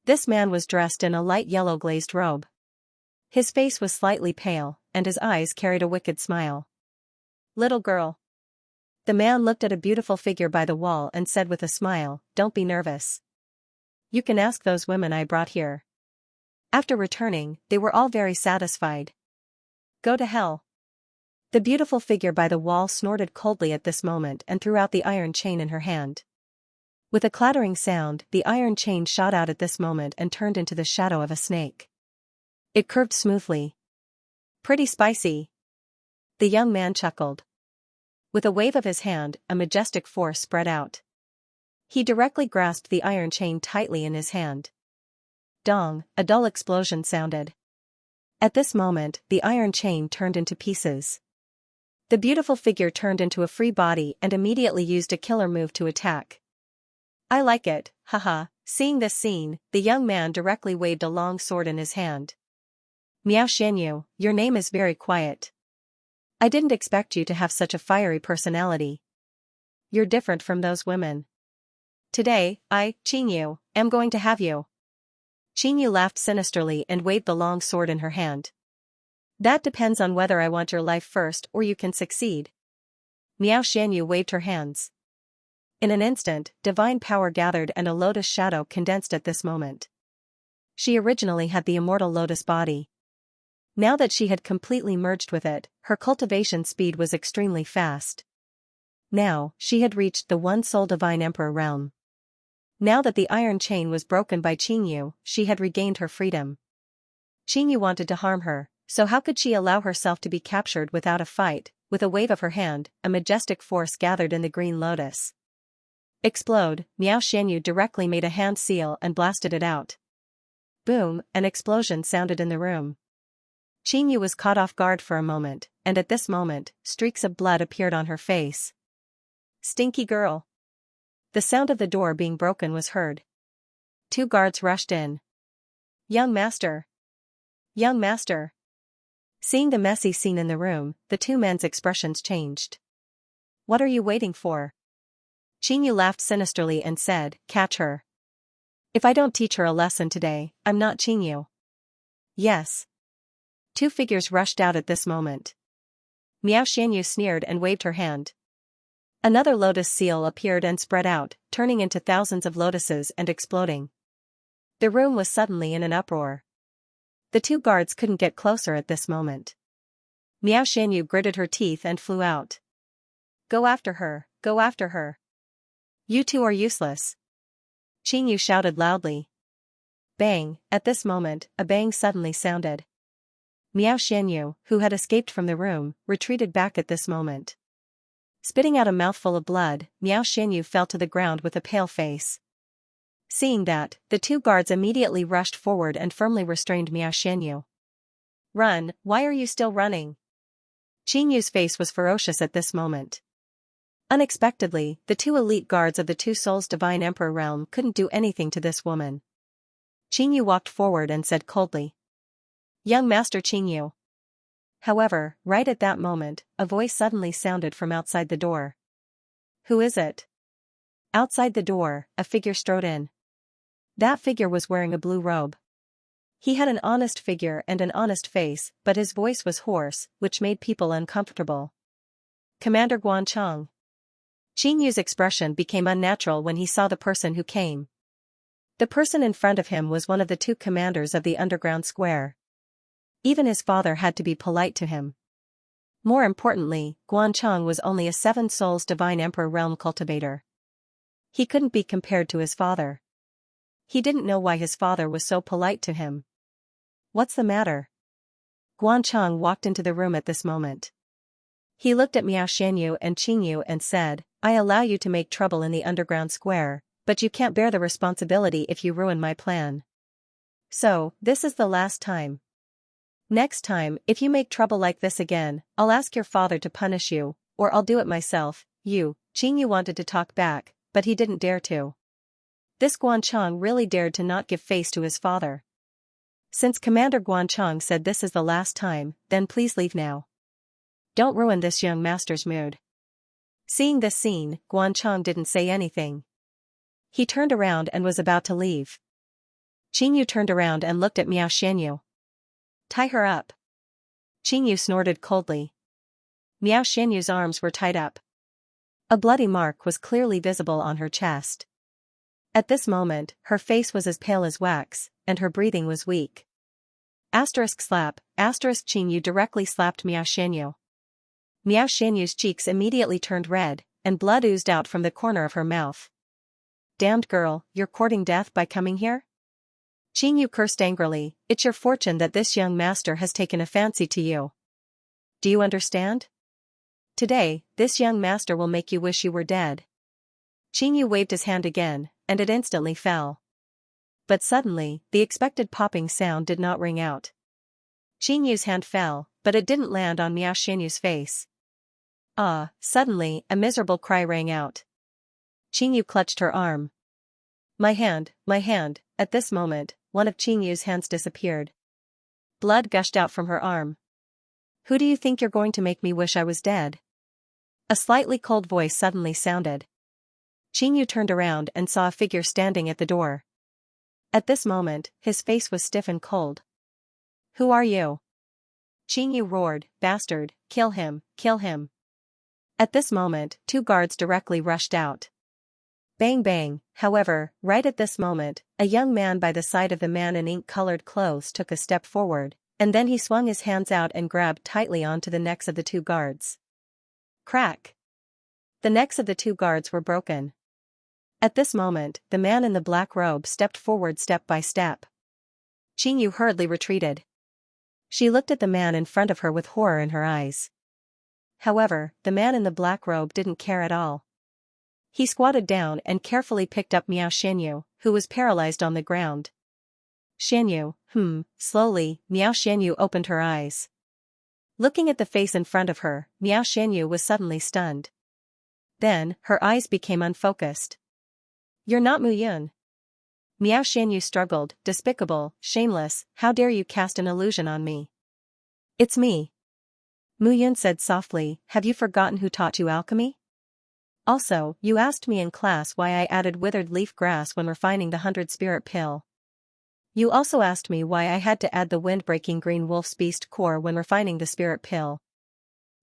This man was dressed in a light yellow glazed robe. His face was slightly pale, and his eyes carried a wicked smile. Little girl. The man looked at a beautiful figure by the wall and said with a smile, don't be nervous. You can ask those women I brought here. After returning, they were all very satisfied. Go to hell. The beautiful figure by the wall snorted coldly at this moment and threw out the iron chain in her hand. With a clattering sound, the iron chain shot out at this moment and turned into the shadow of a snake. It curved smoothly. Pretty spicy. The young man chuckled. With a wave of his hand, a majestic force spread out. He directly grasped the iron chain tightly in his hand. Dong, a dull explosion sounded. At this moment, the iron chain turned into pieces. The beautiful figure turned into a free body and immediately used a killer move to attack. I like it, haha. Seeing this scene, the young man directly waved a long sword in his hand. Miao Xianyu, your name is very quiet. I didn't expect you to have such a fiery personality. You're different from those women. Today, I, Qingyu, am going to have you. Qingyu laughed sinisterly and waved the long sword in her hand. That depends on whether I want your life first or you can succeed. Miao Xianyu waved her hands. In an instant, divine power gathered and a lotus shadow condensed at this moment. She originally had the immortal lotus body. Now that she had completely merged with it, her cultivation speed was extremely fast. Now, she had reached the one-soul divine emperor realm. Now that the iron chain was broken by Qingyu, she had regained her freedom. Qingyu wanted to harm her, so how could she allow herself to be captured without a fight? With a wave of her hand, a majestic force gathered in the green lotus. Explode, Miao Xianyu directly made a hand seal and blasted it out. Boom, an explosion sounded in the room. Qingyu was caught off guard for a moment, and at this moment, streaks of blood appeared on her face. Stinky girl. The sound of the door being broken was heard. 2 guards rushed in. Young master. Young master. Seeing the messy scene in the room, the 2 men's expressions changed. What are you waiting for? Qingyu laughed sinisterly and said, catch her. If I don't teach her a lesson today, I'm not Qingyu. Yes. 2 figures rushed out at this moment. Miao Xianyu sneered and waved her hand. Another lotus seal appeared and spread out, turning into thousands of lotuses and exploding. The room was suddenly in an uproar. The 2 guards couldn't get closer at this moment. Miao Xianyu gritted her teeth and flew out. Go after her, go after her. You 2 are useless. Qingyu shouted loudly. Bang, at this moment, a bang suddenly sounded. Miao Xianyu, who had escaped from the room, retreated back at this moment. Spitting out a mouthful of blood, Miao Xianyu fell to the ground with a pale face. Seeing that, the two guards immediately rushed forward and firmly restrained Miao Xianyu. Run, why are you still running? Qin Yu's face was ferocious at this moment. Unexpectedly, the two elite guards of the Two Souls Divine Emperor realm couldn't do anything to this woman. Qin Yu walked forward and said coldly, "Young Master Qin Yu." However, right at that moment, a voice suddenly sounded from outside the door. "Who is it?" Outside the door, a figure strode in. That figure was wearing a blue robe. He had an honest figure and an honest face, but his voice was hoarse, which made people uncomfortable. "Commander Guanchong." Qin Yu's expression became unnatural when he saw the person who came. The person in front of him was one of the two commanders of the underground square. Even his father had to be polite to him. More importantly, Guanchong was only a Seven Souls Divine Emperor realm cultivator. He couldn't be compared to his father. He didn't know why his father was so polite to him. "What's the matter?" Guanchong walked into the room at this moment. He looked at Miao Xianyu and Qin Yu and said, "I allow you to make trouble in the underground square, but you can't bear the responsibility if you ruin my plan. So, this is the last time. Next time, if you make trouble like this again, I'll ask your father to punish you, or I'll do it myself." Qin Yu wanted to talk back, but he didn't dare to. This Guanchong really dared to not give face to his father. Since Commander Guanchong said this is the last time, then please leave now. Don't ruin this young master's mood. Seeing this scene, Guanchong didn't say anything. He turned around and was about to leave. Qin Yu turned around and looked at Miao Xianyu. "Tie her up." Qin Yu snorted coldly. Miao Xianyu's arms were tied up. A bloody mark was clearly visible on her chest. At this moment, her face was as pale as wax, and her breathing was weak. Slap, Qin Yu directly slapped Miao Xianyu. Miao Xianyu's cheeks immediately turned red, and blood oozed out from the corner of her mouth. "Damned girl, you're courting death by coming here?" Qin Yu cursed angrily. "It's your fortune that this young master has taken a fancy to you. Do you understand? Today, this young master will make you wish you were dead." Qin Yu waved his hand again, and it instantly fell. But suddenly, the expected popping sound did not ring out. Qin Yu's hand fell, but it didn't land on Miao Xianyu's face. Suddenly, a miserable cry rang out. Qin Yu clutched her arm. My hand. At this moment, one of Qin Yu's hands disappeared. Blood gushed out from her arm. "Who do you think you're going to make me wish I was dead?" A slightly cold voice suddenly sounded. Qin Yu turned around and saw a figure standing at the door. At this moment, his face was stiff and cold. "Who are you?" Qin Yu roared, "Bastard, kill him, kill him." At this moment, two guards directly rushed out. Bang bang. However, right at this moment, a young man by the side of the man in ink-colored clothes took a step forward, and then he swung his hands out and grabbed tightly onto the necks of the two guards. Crack! The necks of the two guards were broken. At this moment, the man in the black robe stepped forward step by step. Qin Yu hurriedly retreated. She looked at the man in front of her with horror in her eyes. However, the man in the black robe didn't care at all. He squatted down and carefully picked up Miao Xianyu, who was paralyzed on the ground. Xianyu, Slowly, Miao Xianyu opened her eyes. Looking at the face in front of her, Miao Xianyu was suddenly stunned. Then, her eyes became unfocused. "You're not Mu Yun." Miao Xianyu struggled. "Despicable, shameless, how dare you cast an illusion on me?" "It's me." Mu Yun said softly. "Have you forgotten who taught you alchemy? Also, you asked me in class why I added withered leaf grass when refining the 100 spirit pill. You also asked me why I had to add the wind-breaking green wolf's beast core when refining the spirit pill.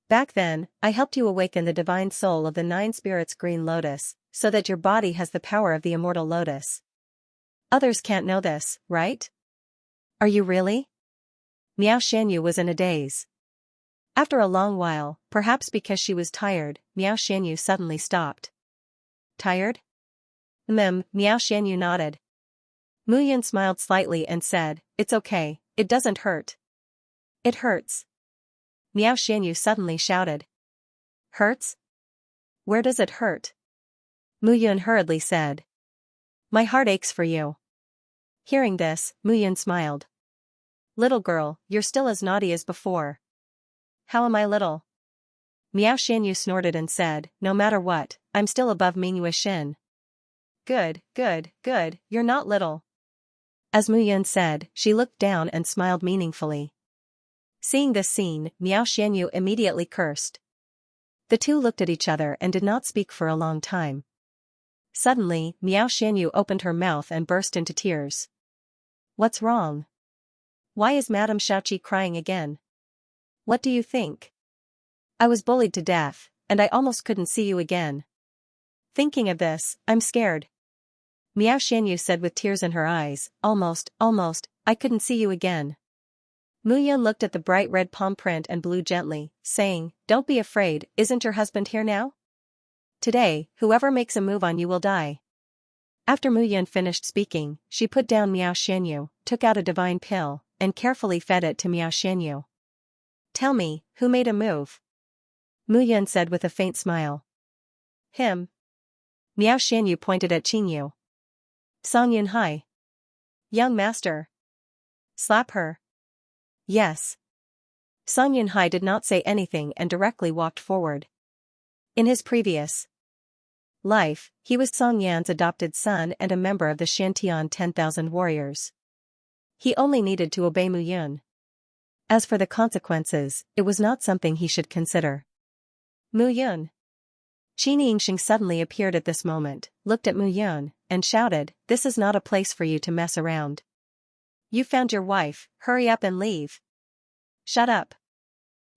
Back then, I helped you awaken the divine soul of the 9 spirits green lotus, so that your body has the power of the immortal lotus. Others can't know this, right? Are you really?" Miao Xianyu was in a daze. After a long while, perhaps because she was tired, Miao Xianyu suddenly stopped. "Tired?" Miao Xianyu nodded. Mu Yun smiled slightly and said, "It's okay, it doesn't hurt." "It hurts." Miao Xianyu suddenly shouted. "Hurts?" Where does it hurt? Muyun hurriedly said. My heart aches for you. Hearing this, Muyun smiled. Little girl, you're still as naughty as before. How am I little? Miao Xianyu snorted and said, no matter what, I'm still above Mingyue Xin. Good, good, good, you're not little. As Muyun said, she looked down and smiled meaningfully. Seeing this scene, Miao Xianyu immediately cursed. The two looked at each other and did not speak for a long time. Suddenly, Miao Xianyu opened her mouth and burst into tears. What's wrong? Why is Madame Xiaoqi crying again? What do you think? I was bullied to death, and I almost couldn't see you again. Thinking of this, I'm scared. Miao Xianyu said with tears in her eyes, almost, I couldn't see you again. Muyun looked at the bright red palm print and blew gently, saying, don't be afraid, isn't your husband here now? Today, whoever makes a move on you will die. After Muyun finished speaking, she put down Miao Xianyu, took out a divine pill, and carefully fed it to Miao Xianyu. Tell me, who made a move? Muyun said with a faint smile. Him. Miao Xianyu pointed at Qingyu. Song Yunhai. Young master. Slap her. Yes. Song Yunhai did not say anything and directly walked forward. In his previous life, he was Song Yan's adopted son and a member of the Shantian 10,000 warriors. He only needed to obey Muyun. As for the consequences, it was not something he should consider. Muyun. Qin Yingxing suddenly appeared at this moment, looked at Muyun, and shouted, this is not a place for you to mess around. You found your wife, hurry up and leave. Shut up.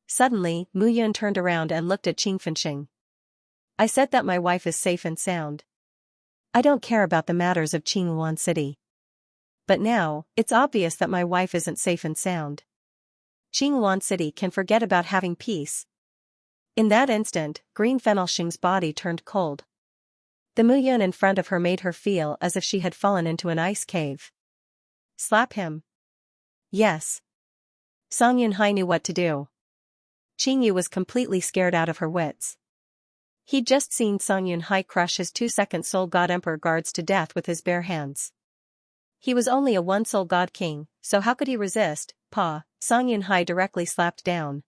Suddenly, Muyun turned around and looked at Qin Fenxing. I said that my wife is safe and sound. I don't care about the matters of Qingluan City. But now, it's obvious that my wife isn't safe and sound. Qingluan City can forget about having peace. In that instant, Green Fenxing's body turned cold. The Muyun in front of her made her feel as if she had fallen into an ice cave. Slap him. Yes. Song Yunhai knew what to do. Qingyu was completely scared out of her wits. He'd just seen Song Yunhai crush his 2-second soul god emperor guards to death with his bare hands. He was only a one-soul god king, so how could he resist? Pa, Song Yunhai directly slapped down.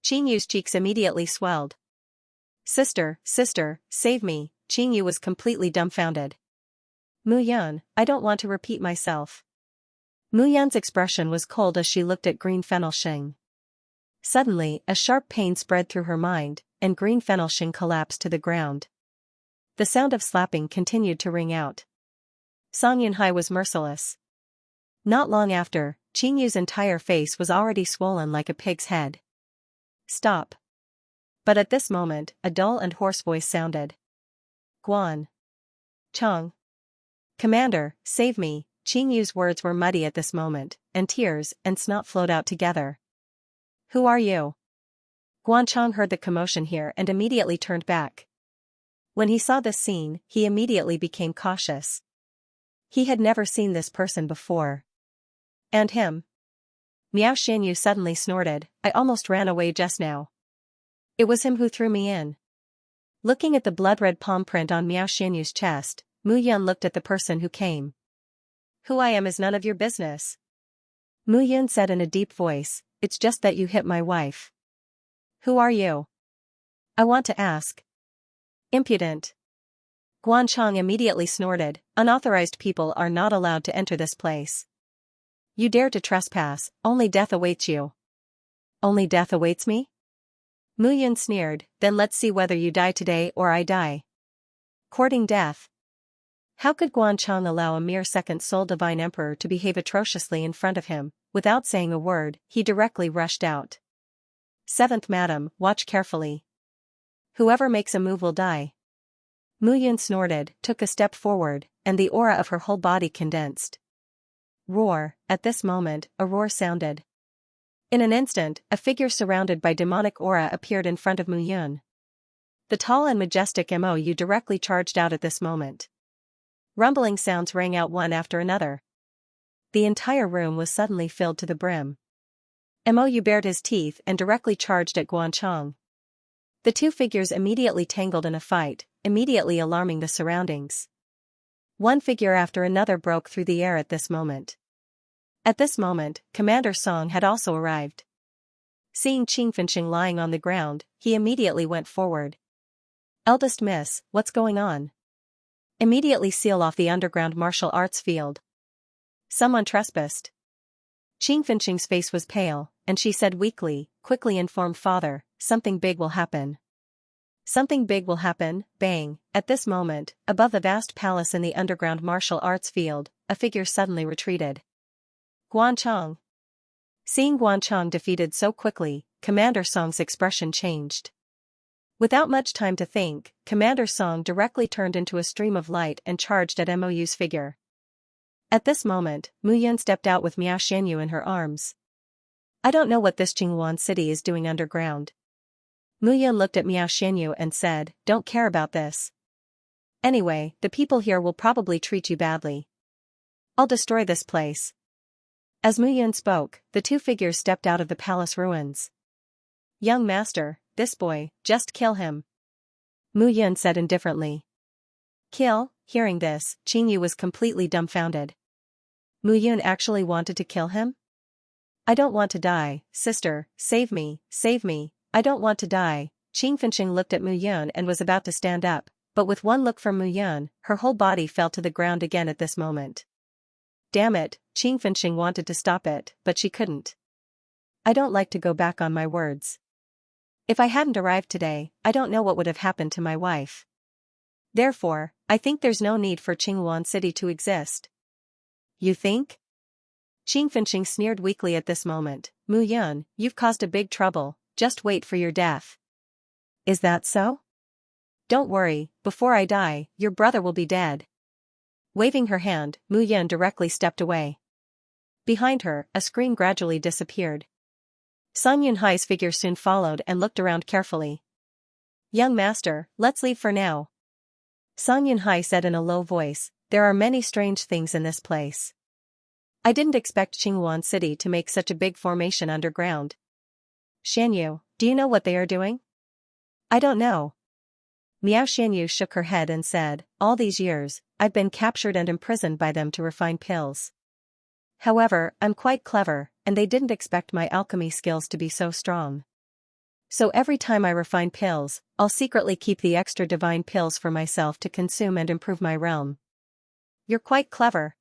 Qingyu's cheeks immediately swelled. Sister, save me, Qingyu was completely dumbfounded. Muyun, I don't want to repeat myself. Muyun's expression was cold as she looked at Green Fenxing. Suddenly, a sharp pain spread through her mind, and Green Fenxing collapsed to the ground. The sound of slapping continued to ring out. Song Yunhai was merciless. Not long after, Qingyu's entire face was already swollen like a pig's head. Stop. But at this moment, a dull and hoarse voice sounded. Guan. Chang. Commander, save me. Qingyu's words were muddy at this moment, and tears and snot flowed out together. Who are you? Guanchong heard the commotion here and immediately turned back. When he saw this scene, he immediately became cautious. He had never seen this person before. And him? Miao Xianyu suddenly snorted, I almost ran away just now. It was him who threw me in. Looking at the blood-red palm print on Miao Xianyu's chest, Muyun looked at the person who came. Who I am is none of your business. Muyun said in a deep voice, it's just that you hit my wife. Who are you? I want to ask. Impudent. Guanchong immediately snorted, unauthorized people are not allowed to enter this place. You dare to trespass, only death awaits you. Only death awaits me? Muyun sneered, then let's see whether you die today or I die. Courting death. How could Guanchong allow a mere second-soul divine emperor to behave atrociously in front of him? Without saying a word, he directly rushed out. Seventh Madam, watch carefully. Whoever makes a move will die. Muyun snorted, took a step forward, and the aura of her whole body condensed. Roar, at this moment, a roar sounded. In an instant, a figure surrounded by demonic aura appeared in front of Muyun. The tall and majestic Mo directly charged out at this moment. Rumbling sounds rang out one after another. The entire room was suddenly filled to the brim. Mo bared his teeth and directly charged at Guanchong. The two figures immediately tangled in a fight, immediately alarming the surroundings. One figure after another broke through the air at this moment. At this moment, Commander Song had also arrived. Seeing Xianxia lying on the ground, he immediately went forward. "Eldest miss, what's going on? Immediately seal off the underground martial arts field. Someone trespassed." Xianxia's face was pale, and she said weakly, "Quickly inform father, something big will happen." Something big will happen, bang. At this moment, above the vast palace in the underground martial arts field, a figure suddenly retreated. Guanchong. Seeing Guanchong defeated so quickly, Commander Song's expression changed. Without much time to think, Commander Song directly turned into a stream of light and charged at Mou's figure. At this moment, Mu Yun stepped out with Miao Xianyu in her arms. "I don't know what this Qingyuan city is doing underground." Mu Yun looked at Miao Xianyu and said, "Don't care about this. Anyway, the people here will probably treat you badly. I'll destroy this place." As Mu Yun spoke, the two figures stepped out of the palace ruins. "Young master, this boy, just kill him," Mu Yun said indifferently. "Kill?" Hearing this, Qingyu was completely dumbfounded. Mu Yun actually wanted to kill him? "I don't want to die, sister, save me, save me, I don't want to die." Xianxia looked at Mu Yun and was about to stand up, but with one look from Mu Yun, her whole body fell to the ground again at this moment. Damn it, Xianxia wanted to stop it, but she couldn't. "I don't like to go back on my words. If I hadn't arrived today, I don't know what would have happened to my wife. Therefore, I think there's no need for Qingyuan City to exist." "You think?" Xianxia sneered weakly at this moment. "Mu Yun, you've caused a big trouble, just wait for your death." "Is that so?" "Don't worry, before I die, your brother will be dead." Waving her hand, Mu Yun directly stepped away. Behind her, a screen gradually disappeared. Sun Yunhai's figure soon followed and looked around carefully. "Young master, let's leave for now," Sun Yunhai said in a low voice. "There are many strange things in this place. I didn't expect Qingyuan City to make such a big formation underground." "Xianyu, do you know what they are doing?" "I don't know." Miao Xianyu shook her head and said, "All these years, I've been captured and imprisoned by them to refine pills. However, I'm quite clever, and they didn't expect my alchemy skills to be so strong. So every time I refine pills, I'll secretly keep the extra divine pills for myself to consume and improve my realm." "You're quite clever,"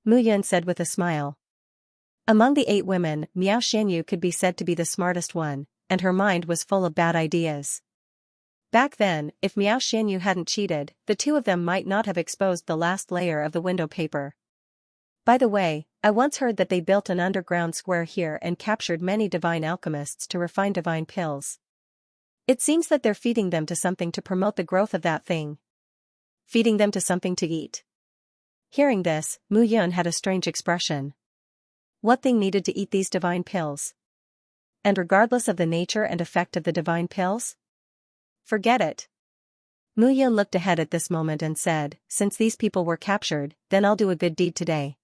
Mu Yun said with a smile. Among the 8 women, Miao Xianyu could be said to be the smartest one, and her mind was full of bad ideas. Back then, if Miao Xianyu hadn't cheated, the two of them might not have exposed the last layer of the window paper. By the way, I once heard that they built an underground square here and captured many divine alchemists to refine divine pills. It seems that they're feeding them to something to promote the growth of that thing. Feeding them to something to eat. Hearing this, Mu Yun had a strange expression. What thing needed to eat these divine pills? And regardless of the nature and effect of the divine pills? Forget it. Mu Yun looked ahead at this moment and said, "Since these people were captured, then I'll do a good deed today."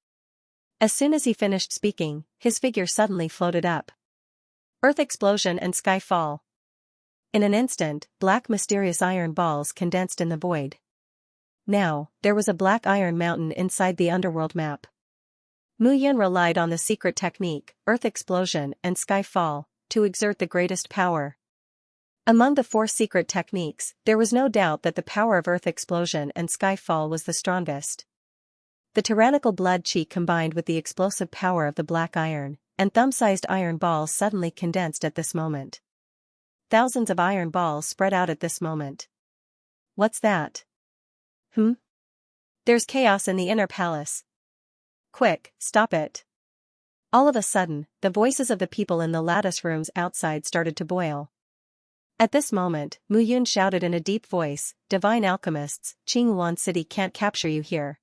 As soon as he finished speaking, his figure suddenly floated up. Earth explosion and sky fall. In an instant, black mysterious iron balls condensed in the void. Now, there was a black iron mountain inside the underworld map. Mu Yun relied on the secret technique, earth explosion and sky fall, to exert the greatest power. Among the 4 secret techniques, there was no doubt that the power of earth explosion and sky fall was the strongest. The tyrannical blood chi combined with the explosive power of the black iron, and thumb-sized iron balls suddenly condensed at this moment. Thousands of iron balls spread out at this moment. What's that? There's chaos in the inner palace. Quick, stop it. All of a sudden, the voices of the people in the lattice rooms outside started to boil. At this moment, Mu Yun shouted in a deep voice, "Divine alchemists, Qingyuan City can't capture you here.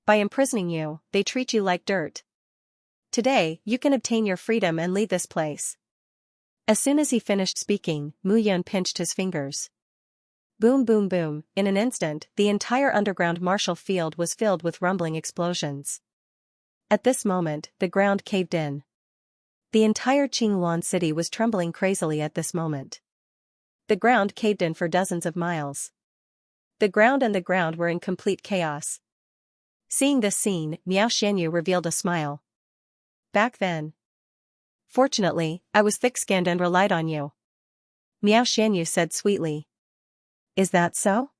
By imprisoning you, they treat you like dirt. Today, you can obtain your freedom and leave this place." As soon as he finished speaking, Mu Yun pinched his fingers. Boom boom boom, in an instant, the entire underground martial field was filled with rumbling explosions. At this moment, the ground caved in. The entire Qingyuan city was trembling crazily at this moment. The ground caved in for dozens of miles. The ground were in complete chaos. Seeing this scene, Xianxia revealed a smile. Back then. Fortunately, I was thick-skinned and relied on you. Xianxia said sweetly. Is that so?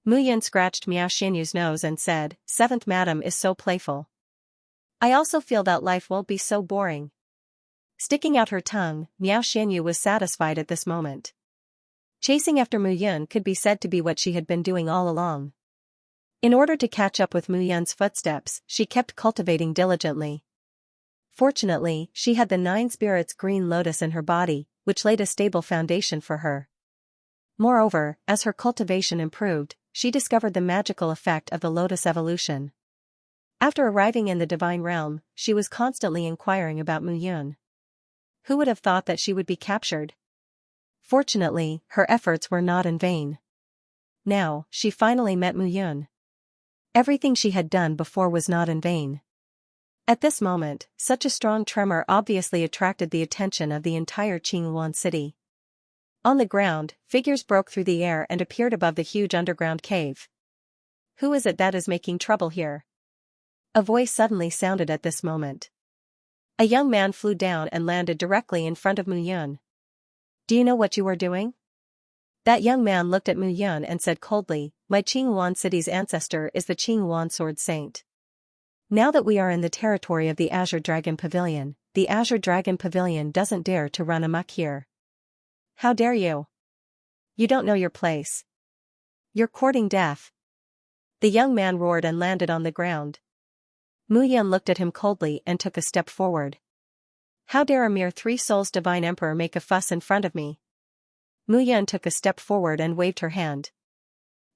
Muyan scratched Xianxia's nose and said, Seventh Madam is so playful. I also feel that life won't be so boring. Sticking out her tongue, Xianxia was satisfied at this moment. Chasing after Muyan could be said to be what she had been doing all along. In order to catch up with Muyan's footsteps, she kept cultivating diligently. Fortunately, she had the 9 spirits green lotus in her body, which laid a stable foundation for her. Moreover, as her cultivation improved, she discovered the magical effect of the lotus evolution. After arriving in the divine realm, she was constantly inquiring about Muyan. Who would have thought that she would be captured? Fortunately, her efforts were not in vain. Now, she finally met Muyan. Everything she had done before was not in vain. At this moment, such a strong tremor obviously attracted the attention of the entire Qingyuan city. On the ground, figures broke through the air and appeared above the huge underground cave. Who is it that is making trouble here? A voice suddenly sounded at this moment. A young man flew down and landed directly in front of Muyan. Do you know what you are doing? That young man looked at Muyan and said coldly, My Qingyuan city's ancestor is the Qingyuan Sword Saint. Now that we are in the territory of the Azure Dragon Pavilion, the Azure Dragon Pavilion doesn't dare to run amok here. How dare you? You don't know your place. You're courting death. The young man roared and landed on the ground. Muyan looked at him coldly and took a step forward. How dare a mere 3 souls divine emperor make a fuss in front of me? Muyan took a step forward and waved her hand.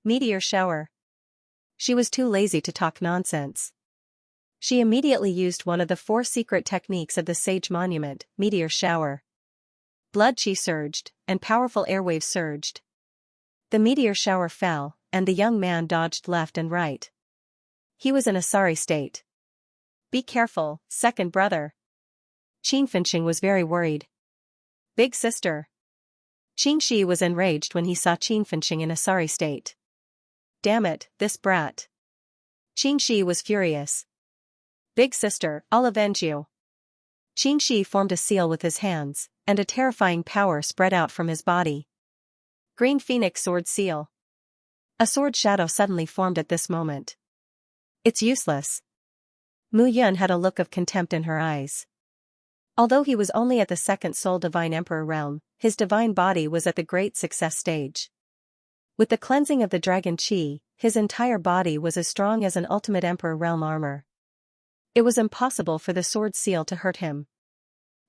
Meteor shower. She was too lazy to talk nonsense. She immediately used one of the 4 secret techniques of the Sage Monument, meteor shower. Blood chi surged, and powerful airwaves surged. The meteor shower fell, and the young man dodged left and right. He was in a sorry state. Be careful, second brother. Xianxia was very worried. Big sister. Qingxi was enraged when he saw Xianxia in a sorry state. Damn it, this brat. Qingxi was furious. Big sister, I'll avenge you. Qingxi formed a seal with his hands, and a terrifying power spread out from his body. Green Phoenix Sword Seal. A sword shadow suddenly formed at this moment. It's useless. Muyan had a look of contempt in her eyes. Although he was only at the 2nd Soul Divine Emperor realm, his divine body was at the great success stage. With the cleansing of the dragon chi, his entire body was as strong as an ultimate Emperor realm armor. It was impossible for the sword seal to hurt him.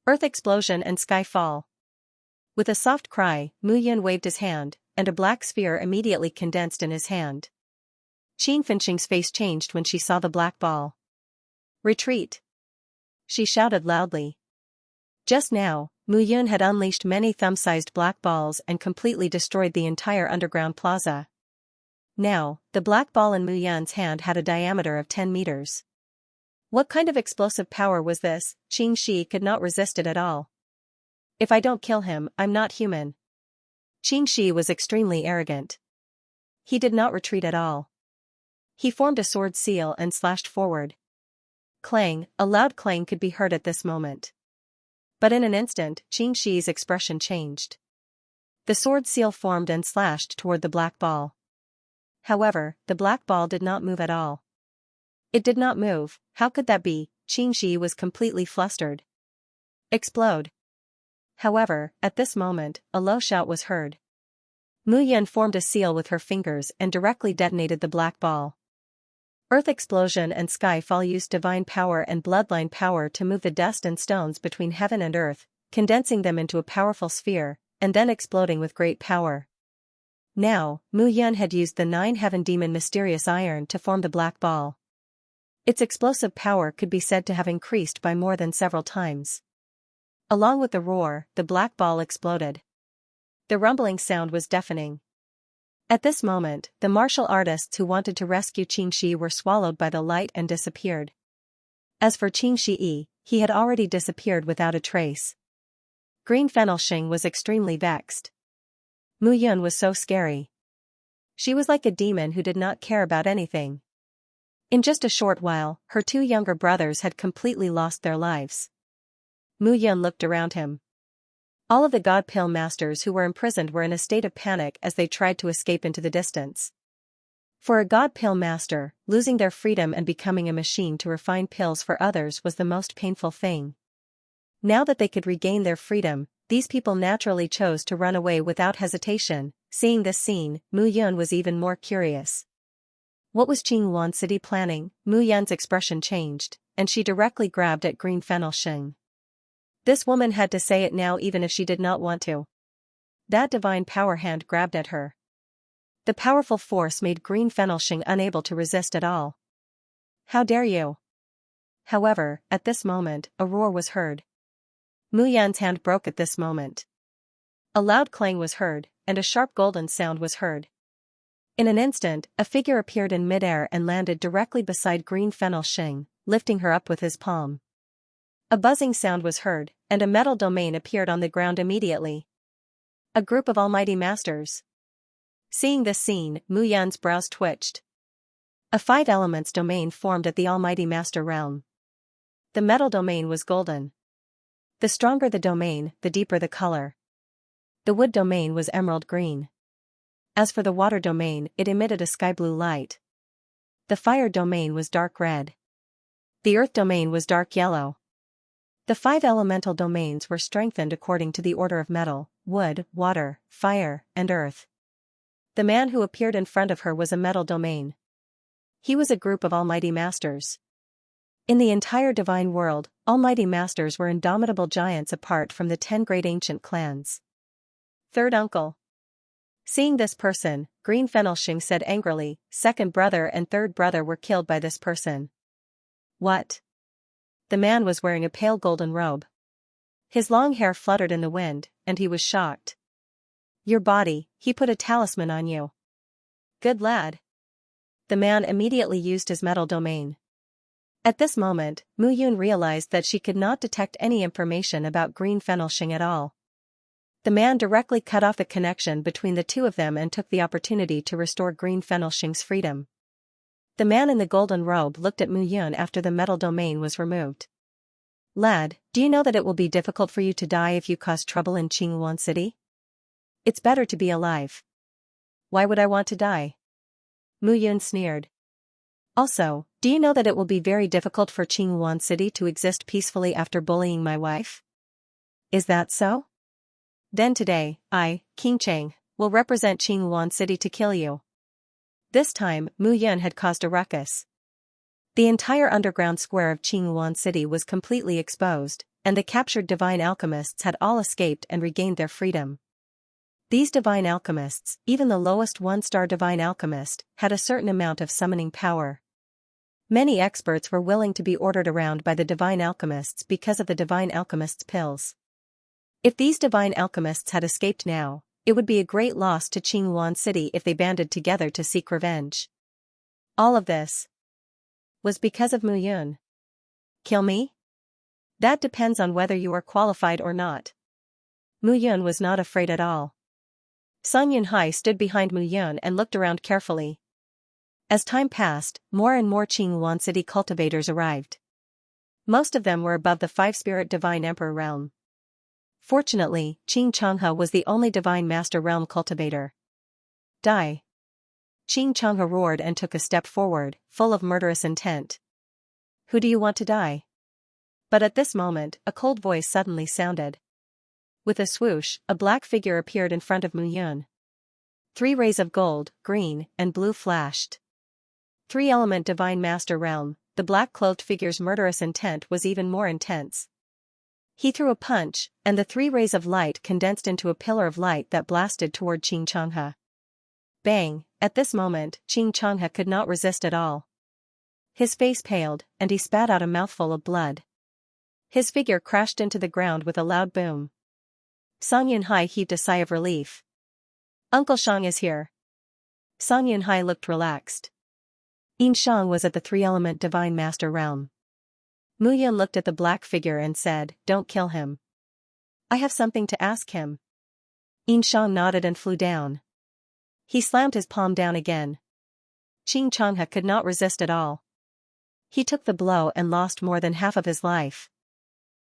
Earth explosion and sky fall. With a soft cry, Muyan waved his hand, and a black sphere immediately condensed in his hand. Xianxia's face changed when she saw the black ball. Retreat! She shouted loudly. Just now, Muyan had unleashed many thumb-sized black balls and completely destroyed the entire underground plaza. Now, the black ball in Muyan's hand had a diameter of 10 meters. What kind of explosive power was this? Qingxi could not resist it at all. If I don't kill him, I'm not human. Qingxi was extremely arrogant. He did not retreat at all. He formed a sword seal and slashed forward. Clang, a loud clang could be heard at this moment. But in an instant, Qingxi's expression changed. The sword seal formed and slashed toward the black ball. However, the black ball did not move at all. It did not move. How could that be? Qingxi was completely flustered. Explode. However, at this moment, a low shout was heard. Muyan formed a seal with her fingers and directly detonated the black ball. Earth explosion and sky fall used divine power and bloodline power to move the dust and stones between heaven and earth, condensing them into a powerful sphere, and then exploding with great power. Now, Muyan had used the 9 heaven demon mysterious iron to form the black ball. Its explosive power could be said to have increased by more than several times. Along with the roar, the black ball exploded. The rumbling sound was deafening. At this moment, the martial artists who wanted to rescue Qingxi were swallowed by the light and disappeared. As for Qingxi, he had already disappeared without a trace. Green Fennelsing was extremely vexed. Mu Yun was so scary. She was like a demon who did not care about anything. In just a short while, her two younger brothers had completely lost their lives. Mu Yun looked around him. All of the God Pill masters who were imprisoned were in a state of panic as they tried to escape into the distance. For a God Pill master, losing their freedom and becoming a machine to refine pills for others was the most painful thing. Now that they could regain their freedom, these people naturally chose to run away without hesitation. Seeing this scene, Mu Yun was even more curious. What was Qingyuan City planning? Mu Yun's expression changed, and she directly grabbed at green fennel sheng. This woman had to say it now even if she did not want to. That divine power hand grabbed at her. The powerful force made green fennel sheng unable to resist at all. How dare you? However, at this moment, a roar was heard. Mu Yun's hand broke at this moment. A loud clang was heard, and a sharp golden sound was heard. In an instant, a figure appeared in midair and landed directly beside green fennel sheng, lifting her up with his palm. A buzzing sound was heard, and a metal domain appeared on the ground immediately. A group of almighty masters. Seeing this scene, Mu Yun's brows twitched. A 5 elements domain formed at the almighty master realm. The metal domain was golden. The stronger the domain, the deeper the color. The wood domain was emerald green. As for the water domain, it emitted a sky blue light. The fire domain was dark red. The earth domain was dark yellow. The 5 elemental domains were strengthened according to the order of metal, wood, water, fire, and earth. The man who appeared in front of her was a metal domain. He was a group of almighty masters. In the entire divine world, almighty masters were indomitable giants apart from the 10 great ancient clans. Third uncle. Seeing this person, green fennel sheng said angrily, second brother and third brother were killed by this person. What? The man was wearing a pale golden robe. His long hair fluttered in the wind, and he was shocked. Your body, he put a talisman on you. Good lad. The man immediately used his metal domain. At this moment, Mu Yun realized that she could not detect any information about green fennel sheng at all. The man directly cut off the connection between the two of them and took the opportunity to restore green fennel sheng's freedom. The man in the golden robe looked at Mu Yun after the metal domain was removed. Lad, do you know that it will be difficult for you to die if you cause trouble in Qingyuan City? It's better to be alive. Why would I want to die? Mu Yun sneered. Also, do you know that it will be very difficult for Qingyuan City to exist peacefully after bullying my wife? Is that so? Then today, I, King Cheng, will represent Qingyuan City to kill you. This time, Mu Yun had caused a ruckus. The entire underground square of Qingyuan City was completely exposed, and the captured divine alchemists had all escaped and regained their freedom. These divine alchemists, even the lowest 1-star divine alchemist, had a certain amount of summoning power. Many experts were willing to be ordered around by the divine alchemists because of the divine alchemists' pills. If these divine alchemists had escaped now, it would be a great loss to Qingyuan City if they banded together to seek revenge. All of this was because of Mu Yun. Kill me? That depends on whether you are qualified or not. Mu Yun was not afraid at all. Sun Yunhai stood behind Mu Yun and looked around carefully. As time passed, more and more Qingyuan City cultivators arrived. Most of them were above the 5-spirit divine emperor realm. Fortunately, Qing Changhe was the only divine master realm cultivator. Die. Qing Changhe roared and took a step forward, full of murderous intent. Who do you want to die? But at this moment, a cold voice suddenly sounded. With a swoosh, a black figure appeared in front of Mu Yun. 3 rays of gold, green, and blue flashed. 3-element divine master realm, the black-clothed figure's murderous intent was even more intense. He threw a punch, and the 3 rays of light condensed into a pillar of light that blasted toward Qing Changhe. Bang! At this moment, Qing Changhe could not resist at all. His face paled, and he spat out a mouthful of blood. His figure crashed into the ground with a loud boom. Song Yunhai heaved a sigh of relief. Uncle Shang is here. Song Yunhai looked relaxed. Yin Shang was at the 3-element divine master realm. Mu Yun looked at the black figure and said, "Don't kill him. I have something to ask him." Xianxia nodded and flew down. He slammed his palm down again. Xianxia could not resist at all. He took the blow and lost more than half of his life.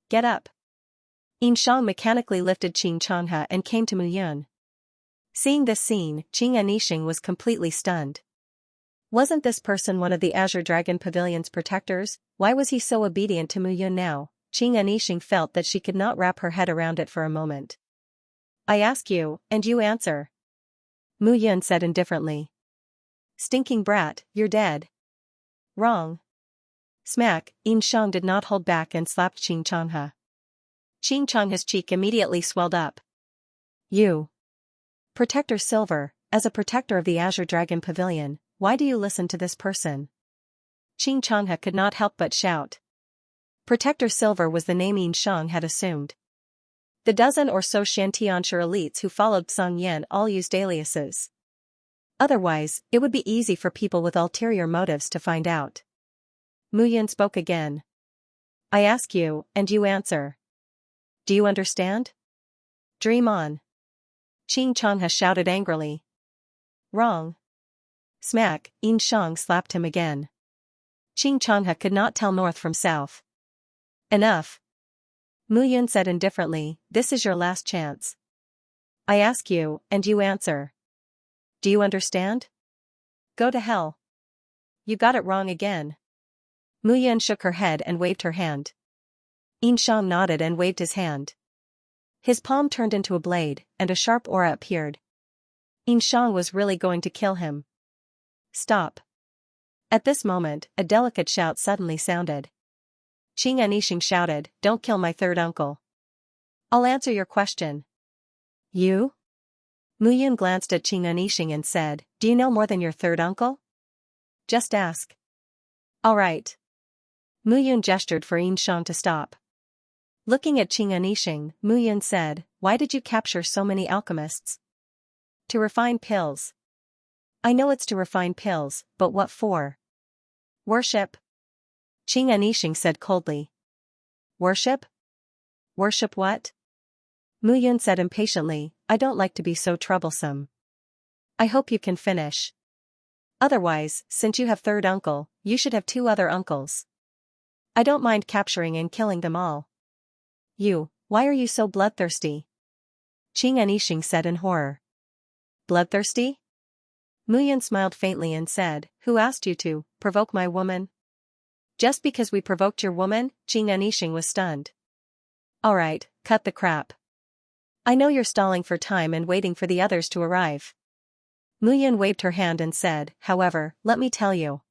Get up. Xianxia mechanically lifted Xianxia and came to Muyun. Seeing this scene, Xianxia was completely stunned. Wasn't this person one of the Azure Dragon Pavilion's protectors? Why was he so obedient to Muyun now? Xianxia felt that she could not wrap her head around it for a moment. I ask you, and you answer. Muyun said indifferently. Stinking brat, you're dead. Wrong. Smack, Xianxia did not hold back and slapped Xianxia. Xianxia's cheek immediately swelled up. You. Protector Silver, as a protector of the Azure Dragon Pavilion, why do you listen to this person? Xianxia could not help but shout. Protector Silver was the name Xianxia had assumed. The dozen or so Xiantianshi elites who followed Song Yan all used aliases. Otherwise, it would be easy for people with ulterior motives to find out. Muyun spoke again. I ask you, and you answer. Do you understand? Dream on. Xianxia shouted angrily. Wrong. Smack, Xianxia slapped him again. Xianxia could not tell north from south. Enough. Muyun said indifferently, this is your last chance. I ask you, and you answer. Do you understand? Go to hell. You got it wrong again. Muyun shook her head and waved her hand. Xianxia nodded and waved his hand. His palm turned into a blade, and a sharp aura appeared. Xianxia was really going to kill him. Stop. At this moment, a delicate shout suddenly sounded. Xianxia shouted, don't kill my third uncle. I'll answer your question. You? Muyun glanced at Xianxia and said, do you know more than your third uncle? Just ask. All right. Muyun gestured for Xianxia to stop. Looking at Xianxia, Muyun said, why did you capture so many alchemists? To refine pills. I know it's to refine pills, but what for? Worship. Xianxia said coldly. Worship? Worship what? Muyun said impatiently, I don't like to be so troublesome. I hope you can finish. Otherwise, since you have third uncle, you should have two other uncles. I don't mind capturing and killing them all. You, why are you so bloodthirsty? Xianxia said in horror. Bloodthirsty? Muyun smiled faintly and said, who asked you to provoke my woman? Just because we provoked your woman? Xianxia was stunned. Alright, cut the crap. I know you're stalling for time and waiting for the others to arrive. Muyun waved her hand and said, however, let me tell you.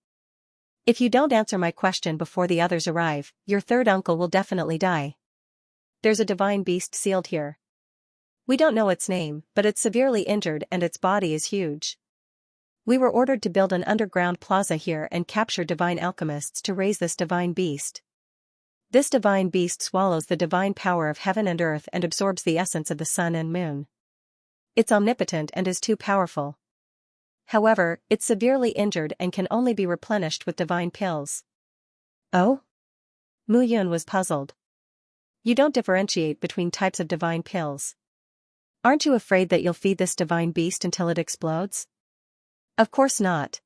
If you don't answer my question before the others arrive, your third uncle will definitely die. There's a divine beast sealed here. We don't know its name, but it's severely injured and its body is huge. We were ordered to build an underground plaza here and capture divine alchemists to raise this divine beast. This divine beast swallows the divine power of heaven and earth and absorbs the essence of the sun and moon. It's omnipotent and is too powerful. However, it's severely injured and can only be replenished with divine pills. Oh? Muyun was puzzled. You don't differentiate between types of divine pills. Aren't you afraid that you'll feed this divine beast until it explodes? Of course not.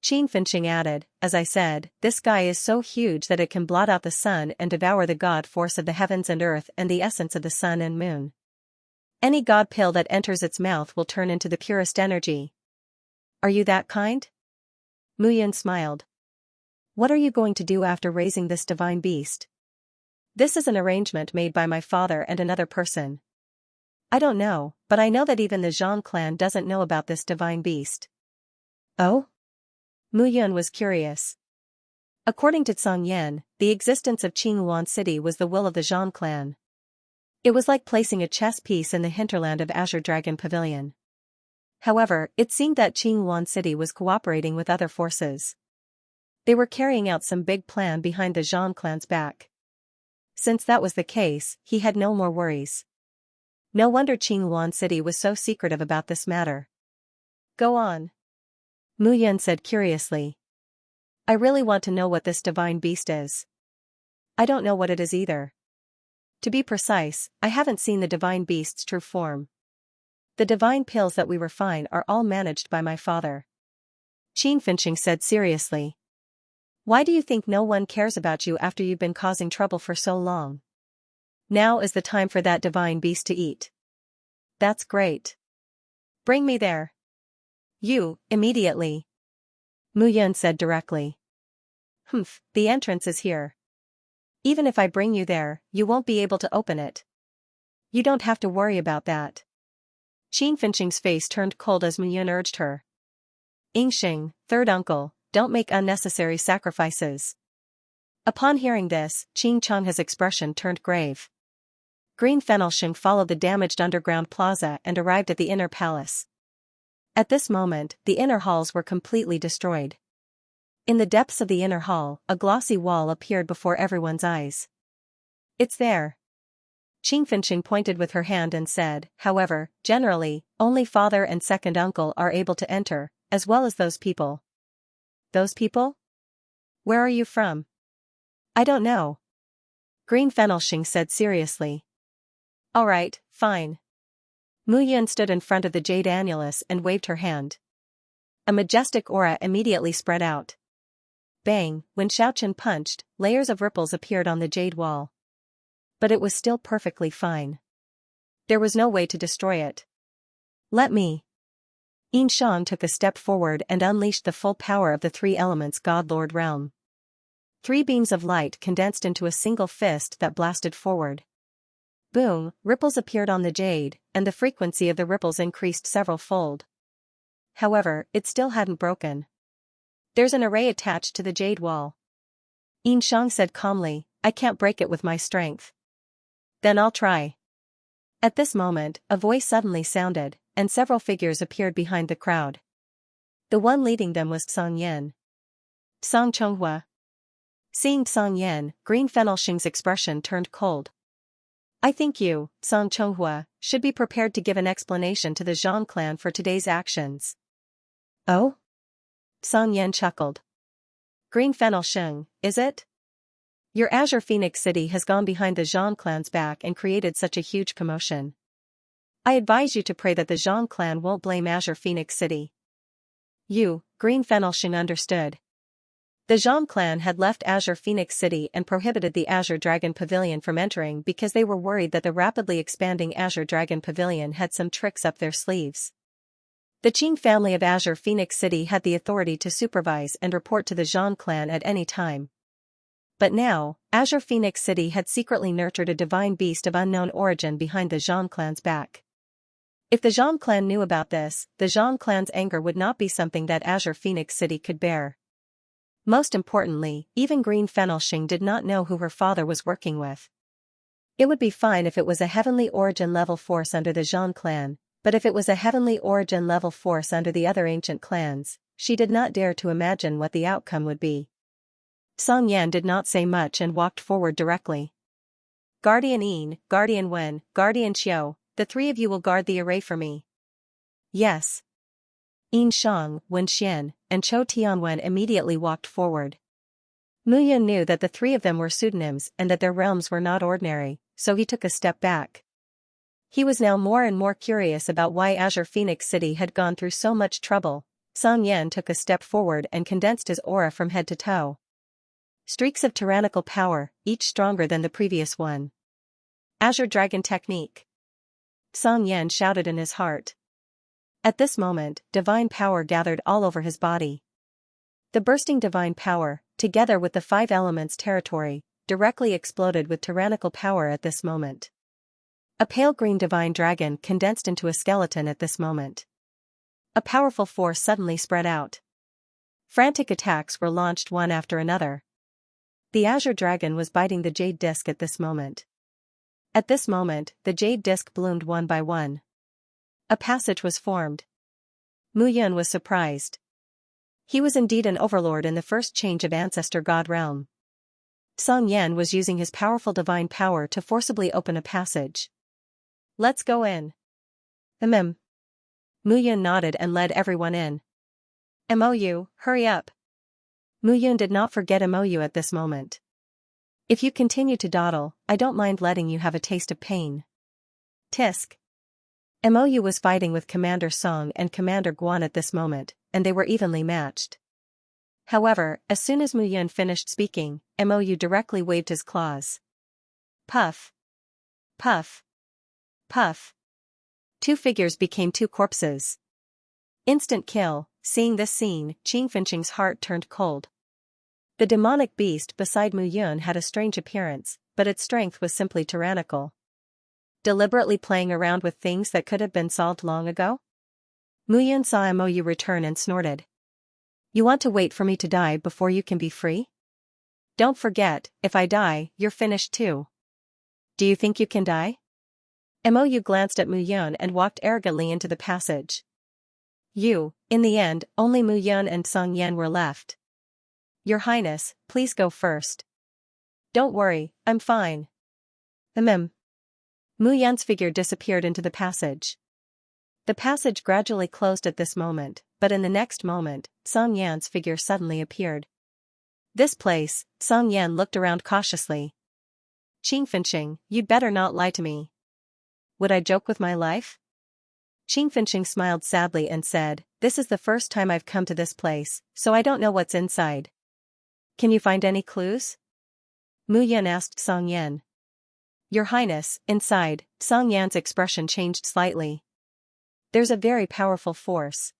Xianxia added, as I said, this guy is so huge that it can blot out the sun and devour the god force of the heavens and earth and the essence of the sun and moon. Any god pill that enters its mouth will turn into the purest energy. Are you that kind? Muyun smiled. What are you going to do after raising this divine beast? This is an arrangement made by my father and another person. I don't know, but I know that even the Zhang clan doesn't know about this divine beast. Oh? Muyun was curious. According to Song Yan, the existence of Qingluan City was the will of the Zhang clan. It was like placing a chess piece in the hinterland of Azure Dragon Pavilion. However, it seemed that Qingluan City was cooperating with other forces. They were carrying out some big plan behind the Zhang clan's back. Since that was the case, he had no more worries. No wonder Qingluan City was so secretive about this matter. Go on. Muyun said curiously. I really want to know what this divine beast is. I don't know what it is either. To be precise, I haven't seen the divine beast's true form. The divine pills that we refine are all managed by my father. Xianxia said seriously. Why do you think no one cares about you after you've been causing trouble for so long? Now is the time for that divine beast to eat. That's great. Bring me there. You, immediately. Muyun said directly. The entrance is here. Even if I bring you there, you won't be able to open it. You don't have to worry about that. Xianxia's face turned cold as Muyun urged her. Yingxing, third uncle, don't make unnecessary sacrifices. Upon hearing this, Qingchang's expression turned grave. Green Fenelsheng followed the damaged underground plaza and arrived at the inner palace. At this moment, the inner halls were completely destroyed. In the depths of the inner hall, a glossy wall appeared before everyone's eyes. It's there. Xianxia pointed with her hand and said, however, generally, only father and second uncle are able to enter, as well as those people. Those people? Where are you from? I don't know. Green Fenelsheng said seriously. Alright, fine. Muyun stood in front of the jade annulus and waved her hand. A majestic aura immediately spread out. Bang, when Xiaoqian punched, layers of ripples appeared on the jade wall. But it was still perfectly fine. There was no way to destroy it. Let me. Yinshang took a step forward and unleashed the full power of the three elements God-Lord realm. 3 beams of light condensed into a single fist that blasted forward. Boom, ripples appeared on the jade, and the frequency of the ripples increased several-fold. However, it still hadn't broken. There's an array attached to the jade wall. Yinshang said calmly, I can't break it with my strength. Then I'll try. At this moment, a voice suddenly sounded, and several figures appeared behind the crowd. The one leading them was Song Yan. Song Chonghua. Seeing Song Yan, Green Fenelsheng's expression turned cold. I think you, Song Chonghua, should be prepared to give an explanation to the Zhang clan for today's actions. Oh? Song Yan chuckled. Green Fenelsheng, is it? Your Azure Phoenix City has gone behind the Zhang clan's back and created such a huge commotion. I advise you to pray that the Zhang clan won't blame Azure Phoenix City. You, Green Fenelsheng understood. The Zhang clan had left Azure Phoenix City and prohibited the Azure Dragon Pavilion from entering because they were worried that the rapidly expanding Azure Dragon Pavilion had some tricks up their sleeves. The Qing family of Azure Phoenix City had the authority to supervise and report to the Zhang clan at any time. But now, Azure Phoenix City had secretly nurtured a divine beast of unknown origin behind the Zhang clan's back. If the Zhang clan knew about this, the Zhang clan's anger would not be something that Azure Phoenix City could bear. Most importantly, even Green Fenelsheng did not know who her father was working with. It would be fine if it was a heavenly origin level force under the Zhang clan, but if it was a heavenly origin level force under the other ancient clans, she did not dare to imagine what the outcome would be. Song Yan did not say much and walked forward directly. Guardian Yin, Guardian Wen, Guardian Xiao, the 3 of you will guard the array for me. Yes. Yinshang, Wen Xian, and Chou Tianwen immediately walked forward. Muyun knew that the 3 of them were pseudonyms and that their realms were not ordinary, so he took a step back. He was now more and more curious about why Azure Phoenix City had gone through so much trouble. Song Yan took a step forward and condensed his aura from head to toe. Streaks of tyrannical power, each stronger than the previous one. Azure Dragon Technique. Song Yan shouted in his heart. At this moment, divine power gathered all over his body. The bursting divine power, together with the 5 elements territory, directly exploded with tyrannical power at this moment. A pale green divine dragon condensed into a skeleton at this moment. A powerful force suddenly spread out. Frantic attacks were launched one after another. The Azure Dragon was biting the jade disc at this moment. At this moment, the jade disc bloomed one by one. A passage was formed. Muyun was surprised. He was indeed an overlord in the first change of Ancestor God realm. Song Yan was using his powerful divine power to forcibly open a passage. Let's go in. Muyun nodded and led everyone in. MOU, hurry up. Muyun did not forget MOU at this moment. If you continue to dawdle, I don't mind letting you have a taste of pain. Tisk. Mou was fighting with Commander Song and Commander Guan at this moment, and they were evenly matched. However, as soon as Mu Yun finished speaking, Mou directly waved his claws. Puff. Puff. Puff. Two figures became two corpses. Instant kill. Seeing this scene, Xianxia's heart turned cold. The demonic beast beside Mu Yun had a strange appearance, but its strength was simply tyrannical. Deliberately playing around with things that could have been solved long ago? Mu Yun saw Mou return and snorted. You want to wait for me to die before you can be free? Don't forget, if I die, you're finished too. Do you think you can die? Mou glanced at Mu Yun and walked arrogantly into the passage. In the end, only Mu Yun and Song Yan were left. Your Highness, please go first. Don't worry, I'm fine. Mu Yun's figure disappeared into the passage. The passage gradually closed at this moment, but in the next moment, Song Yan's figure suddenly appeared. This place, Song Yan looked around cautiously. Xianxia, you'd better not lie to me. Would I joke with my life? Xianxia smiled sadly and said, This is the first time I've come to this place, so I don't know what's inside. Can you find any clues? Mu Yun asked Song Yan. Your Highness, inside, Song Yan's expression changed slightly. There's a very powerful force.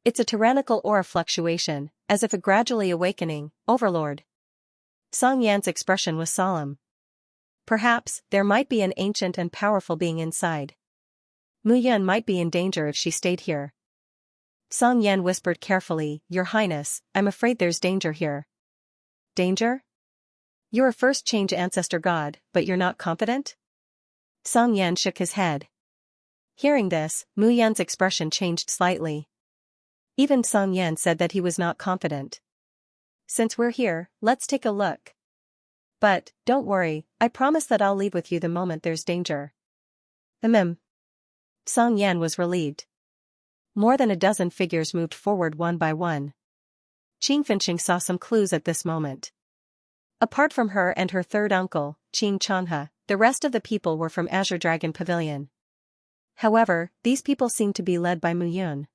It's a tyrannical aura fluctuation, as if a gradually awakening overlord. Song Yan's expression was solemn. Perhaps, there might be an ancient and powerful being inside. Mu Yun might be in danger if she stayed here. Song Yan whispered carefully, Your Highness, I'm afraid there's danger here. Danger? You're a first change ancestor god, but you're not confident? Song Yan shook his head. Hearing this, Mu Yun's expression changed slightly. Even Song Yan said that he was not confident. Since we're here, let's take a look. But, don't worry, I promise that I'll leave with you the moment there's danger. Song Yan was relieved. More than a dozen figures moved forward one by one. Xianxia saw some clues at this moment. Apart from her and her third uncle, Xianxia, the rest of the people were from Azure Dragon Pavilion. However, these people seemed to be led by Mu Yun.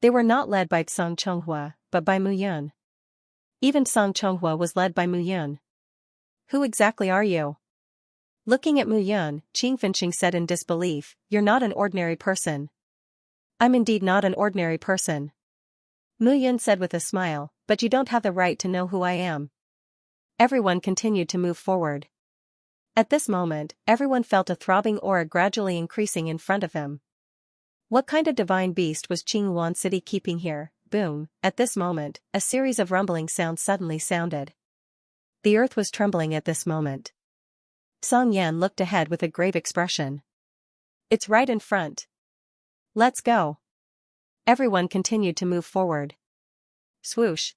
They were not led by Song Chonghua, but by Mu Yun. Even Song Chonghua was led by Mu Yun. Who exactly are you? Looking at Mu Yun, Xianxia said in disbelief, You're not an ordinary person. I'm indeed not an ordinary person. Mu Yun said with a smile, but you don't have the right to know who I am. Everyone continued to move forward. At this moment, everyone felt a throbbing aura gradually increasing in front of him. What kind of divine beast was Qingyuan City keeping here? Boom, at this moment, a series of rumbling sounds suddenly sounded. The earth was trembling at this moment. Song Yan looked ahead with a grave expression. It's right in front. Let's go. Everyone continued to move forward. Swoosh.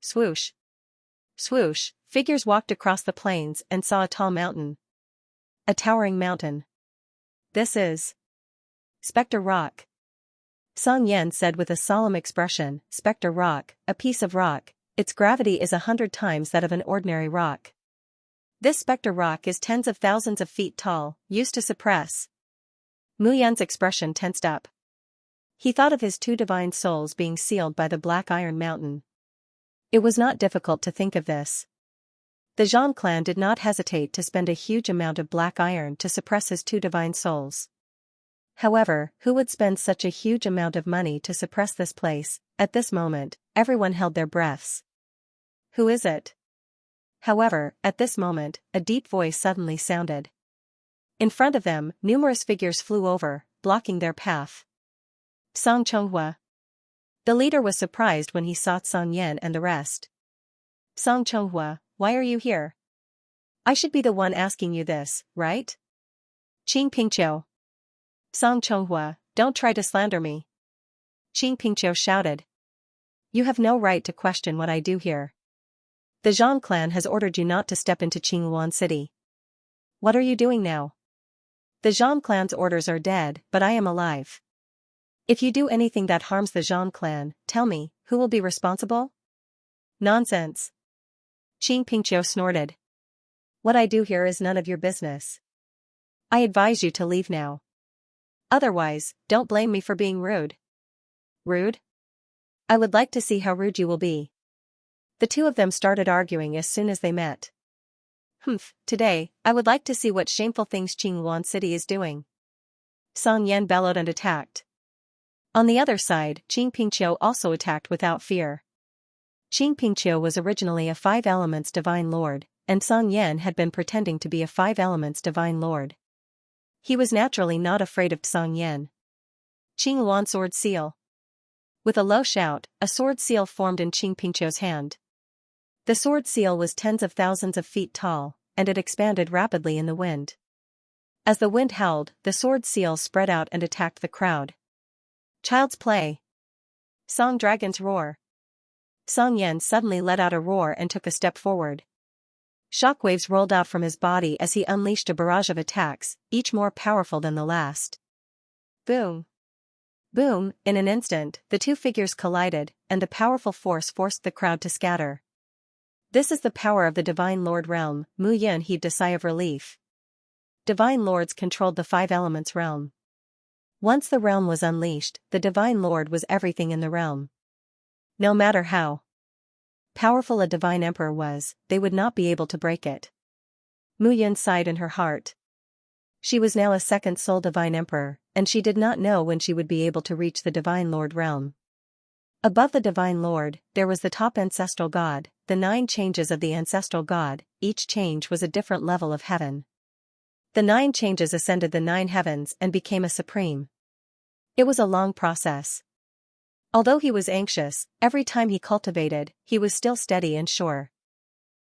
Swoosh. Swoosh, figures walked across the plains and saw a tall mountain. A towering mountain. This is Spectre Rock. Song Yan said with a solemn expression, Spectre Rock, a piece of rock, its gravity is 100 times that of an ordinary rock. This Spectre Rock is tens of thousands of feet tall, used to suppress. Mu Yun's expression tensed up. He thought of his two divine souls being sealed by the Black Iron Mountain. It was not difficult to think of this. The Zhang clan did not hesitate to spend a huge amount of black iron to suppress his two divine souls. However, who would spend such a huge amount of money to suppress this place? At this moment, everyone held their breaths. Who is it? However, at this moment, a deep voice suddenly sounded. In front of them, numerous figures flew over, blocking their path. Song Chonghua. The leader was surprised when he saw Song Yan and the rest. Song Chonghua, why are you here? I should be the one asking you this, right? Qing Pingqiu. Song Chonghua, don't try to slander me. Qing Pingqiu shouted. You have no right to question what I do here. The Zhang clan has ordered you not to step into Qingyuan City. What are you doing now? The Zhang clan's orders are dead, but I am alive. If you do anything that harms the Zhang clan, tell me, who will be responsible? Nonsense. Qing Pingqiu snorted. What I do here is none of your business. I advise you to leave now. Otherwise, don't blame me for being rude. Rude? I would like to see how rude you will be. The two of them started arguing as soon as they met. Today, I would like to see what shameful things Qingluan City is doing. Song Yan bellowed and attacked. On the other side, Qing Pingqiu also attacked without fear. Qing Pingqiu was originally a Five Elements Divine Lord, and Song Yan had been pretending to be a Five Elements Divine Lord. He was naturally not afraid of Song Yan. Qingluan Sword Seal. With a low shout, a sword seal formed in Qing Pingqiu's hand. The sword seal was tens of thousands of feet tall, and it expanded rapidly in the wind. As the wind howled, the sword seal spread out and attacked the crowd. Child's play. Song Dragon's roar. Song Yan suddenly let out a roar and took a step forward. Shockwaves rolled out from his body as he unleashed a barrage of attacks, each more powerful than the last. Boom! Boom! In an instant, the two figures collided, and a powerful force forced the crowd to scatter. This is the power of the Divine Lord realm. Mu Yun heaved a sigh of relief. Divine Lords controlled the Five Elements realm. Once the realm was unleashed, the Divine Lord was everything in the realm. No matter how powerful a Divine Emperor was, they would not be able to break it. Mu Yun sighed in her heart. She was now a second soul Divine Emperor, and she did not know when she would be able to reach the Divine Lord realm. Above the Divine Lord, there was the top ancestral god, the 9 changes of the ancestral god. Each change was a different level of heaven. The 9 changes ascended the 9 heavens and became a supreme. It was a long process. Although he was anxious, every time he cultivated, he was still steady and sure.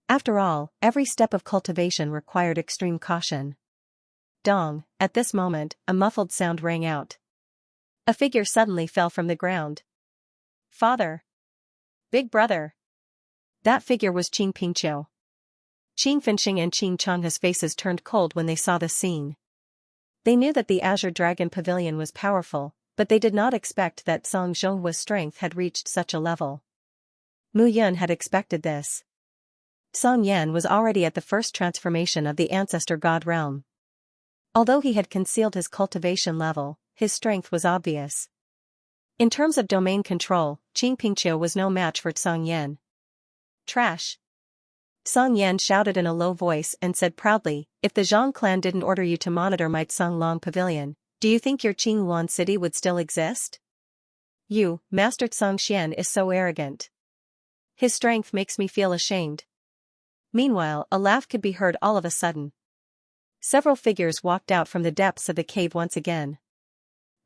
After all, every step of cultivation required extreme caution. Dong, at this moment, a muffled sound rang out. A figure suddenly fell from the ground. Father! Big brother! That figure was Qing Pingqiu. Qing Finxing and Qing Changhe's faces turned cold when they saw the scene. They knew that the Azure Dragon Pavilion was powerful, but they did not expect that Song Zhonghua's strength had reached such a level. Mu Yun had expected this. Song Yan was already at the first transformation of the Ancestor God realm. Although he had concealed his cultivation level, his strength was obvious. In terms of domain control, Qing Pingqiu was no match for Song Yan. Trash! Song Yan shouted in a low voice and said proudly, if the Zhang clan didn't order you to monitor my Conglong Pavilion, do you think your Qingluan city would still exist? You, Master Xianxia, is so arrogant. His strength makes me feel ashamed. Meanwhile, a laugh could be heard all of a sudden. Several figures walked out from the depths of the cave once again.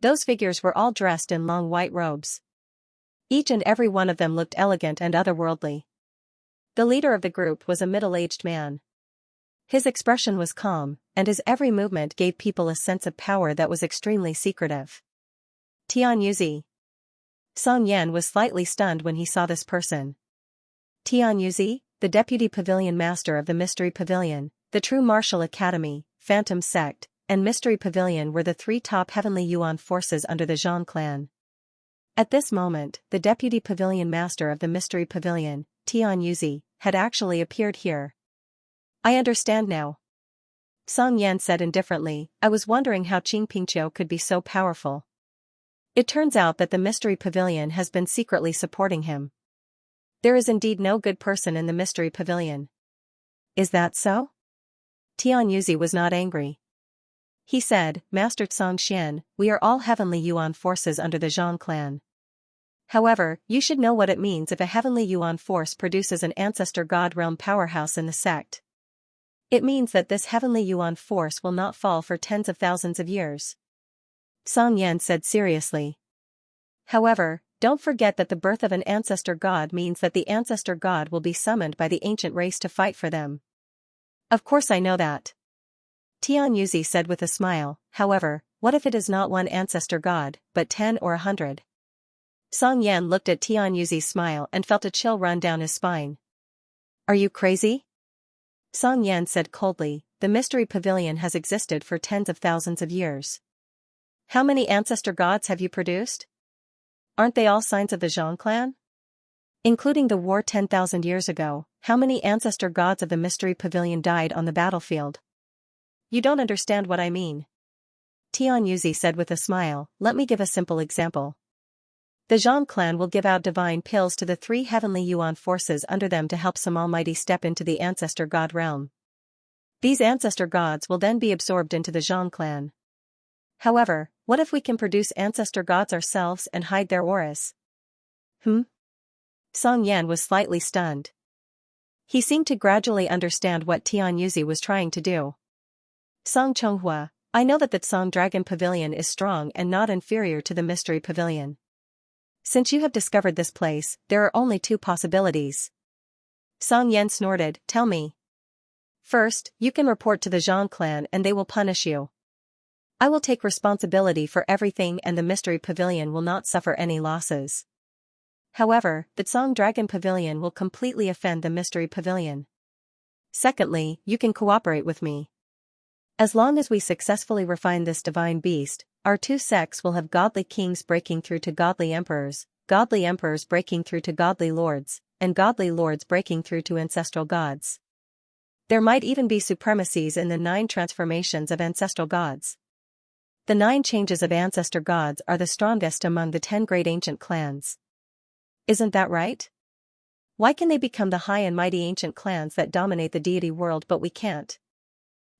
Those figures were all dressed in long white robes. Each and every one of them looked elegant and otherworldly. The leader of the group was a middle-aged man. His expression was calm, and his every movement gave people a sense of power that was extremely secretive. Tian Yuzi. Song Yan was slightly stunned when he saw this person. Tian Yuzi, the deputy pavilion master of the Mystery Pavilion, the True Martial Academy, Phantom Sect, and Mystery Pavilion were the 3 top heavenly Yuan forces under the Zhang clan. At this moment, the deputy pavilion master of the Mystery Pavilion, Tian Yuzi, had actually appeared here. I understand now. Song Yan said indifferently, I was wondering how Qing Pingqiu could be so powerful. It turns out that the Mystery Pavilion has been secretly supporting him. There is indeed no good person in the Mystery Pavilion. Is that so? Tian Yuzi was not angry. He said, Master Xianxia, we are all heavenly Yuan forces under the Zhang clan. However, you should know what it means if a heavenly Yuan force produces an ancestor god realm powerhouse in the sect. It means that this heavenly Yuan force will not fall for tens of thousands of years. Song Yan said seriously. However, don't forget that the birth of an ancestor god means that the ancestor god will be summoned by the ancient race to fight for them. Of course I know that. Tian Yuzi said with a smile, however, what if it is not one ancestor god, but 10 or 100? Song Yan looked at Tian Yuzi's smile and felt a chill run down his spine. Are you crazy? Song Yan said coldly, the Mystery Pavilion has existed for tens of thousands of years. How many ancestor gods have you produced? Aren't they all signs of the Zhang clan? Including the war 10,000 years ago, how many ancestor gods of the Mystery Pavilion died on the battlefield? You don't understand what I mean. Tian Yuzi said with a smile, let me give a simple example. The Zhang clan will give out divine pills to the 3 heavenly Yuan forces under them to help some almighty step into the ancestor god realm. These ancestor gods will then be absorbed into the Zhang clan. However, what if we can produce ancestor gods ourselves and hide their auras? Song Yan was slightly stunned. He seemed to gradually understand what Tian Yuzi was trying to do. Song Chonghua, I know that the Song Dragon Pavilion is strong and not inferior to the Mystery Pavilion. Since you have discovered this place, there are only 2 possibilities. Song Yan snorted, tell me. First, you can report to the Zhang clan and they will punish you. I will take responsibility for everything and the Mystery Pavilion will not suffer any losses. However, the Song Dragon Pavilion will completely offend the Mystery Pavilion. Secondly, you can cooperate with me. As long as we successfully refine this divine beast, our 2 sects will have godly kings breaking through to godly emperors breaking through to godly lords, and godly lords breaking through to ancestral gods. There might even be supremacies in the 9 transformations of ancestral gods. The 9 changes of ancestor gods are the strongest among the 10 great ancient clans. Isn't that right? Why can they become the high and mighty ancient clans that dominate the deity world but we can't?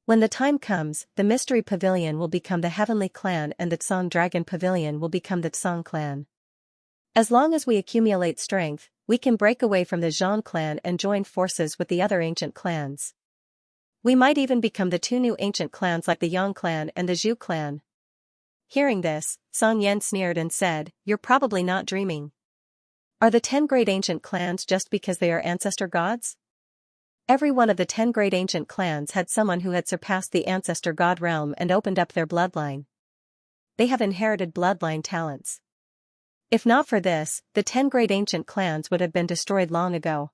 When the time comes, the Mystery Pavilion will become the Heavenly Clan and the Song Dragon Pavilion will become the Song Clan. As long as we accumulate strength, we can break away from the Zhang clan and join forces with the other ancient clans. We might even become the 2 new ancient clans like the Yang clan and the Zhu clan. Hearing this, Song Yan sneered and said, you're probably not dreaming. Are the 10 great ancient clans just because they are ancestor gods? Every one of the 10 great ancient clans had someone who had surpassed the ancestor god realm and opened up their bloodline. They have inherited bloodline talents. If not for this, the 10 great ancient clans would have been destroyed long ago.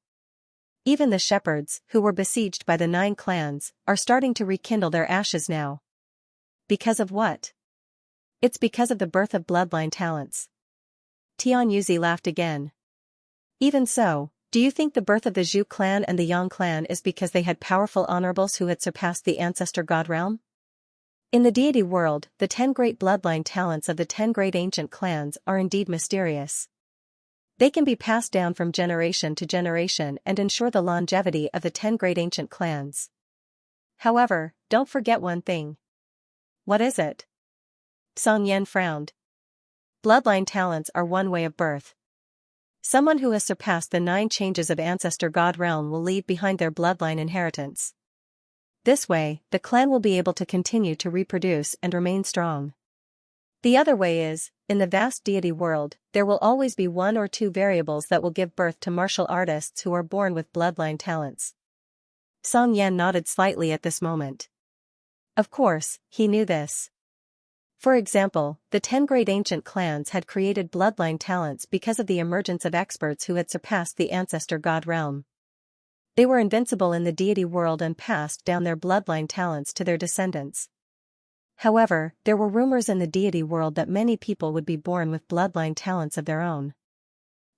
Even the shepherds, who were besieged by the 9 clans, are starting to rekindle their ashes now. Because of what? It's because of the birth of bloodline talents. Tian Yuzi laughed again. Even so, do you think the birth of the Zhu clan and the Yang clan is because they had powerful honorables who had surpassed the ancestor god realm? In the deity world, the 10 great bloodline talents of the 10 great ancient clans are indeed mysterious. They can be passed down from generation to generation and ensure the longevity of the 10 great ancient clans. However, don't forget one thing. What is it? Song Yan frowned. Bloodline talents are one way of birth. Someone who has surpassed the 9 changes of ancestor god realm will leave behind their bloodline inheritance. This way, the clan will be able to continue to reproduce and remain strong. The other way is, in the vast deity world, there will always be 1 or 2 variables that will give birth to martial artists who are born with bloodline talents. Song Yan nodded slightly at this moment. Of course, he knew this. For example, the 10 great ancient clans had created bloodline talents because of the emergence of experts who had surpassed the ancestor god realm. They were invincible in the deity world and passed down their bloodline talents to their descendants. However, there were rumors in the deity world that many people would be born with bloodline talents of their own.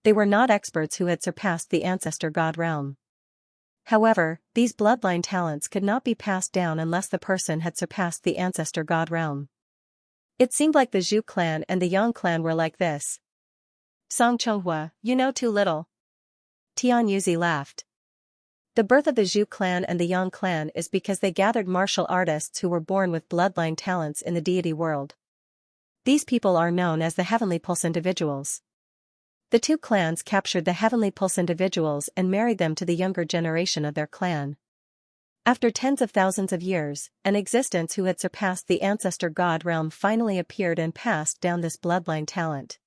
They were not experts who had surpassed the ancestor god realm. However, these bloodline talents could not be passed down unless the person had surpassed the ancestor god realm. It seemed like the Zhu clan and the Yang clan were like this. Song Chonghua, you know too little. Tian Yuzi laughed. The birth of the Zhu clan and the Yang clan is because they gathered martial artists who were born with bloodline talents in the deity world. These people are known as the Heavenly Pulse individuals. The 2 clans captured the Heavenly Pulse individuals and married them to the younger generation of their clan. After tens of thousands of years, an existence who had surpassed the ancestor god realm finally appeared and passed down this bloodline talent.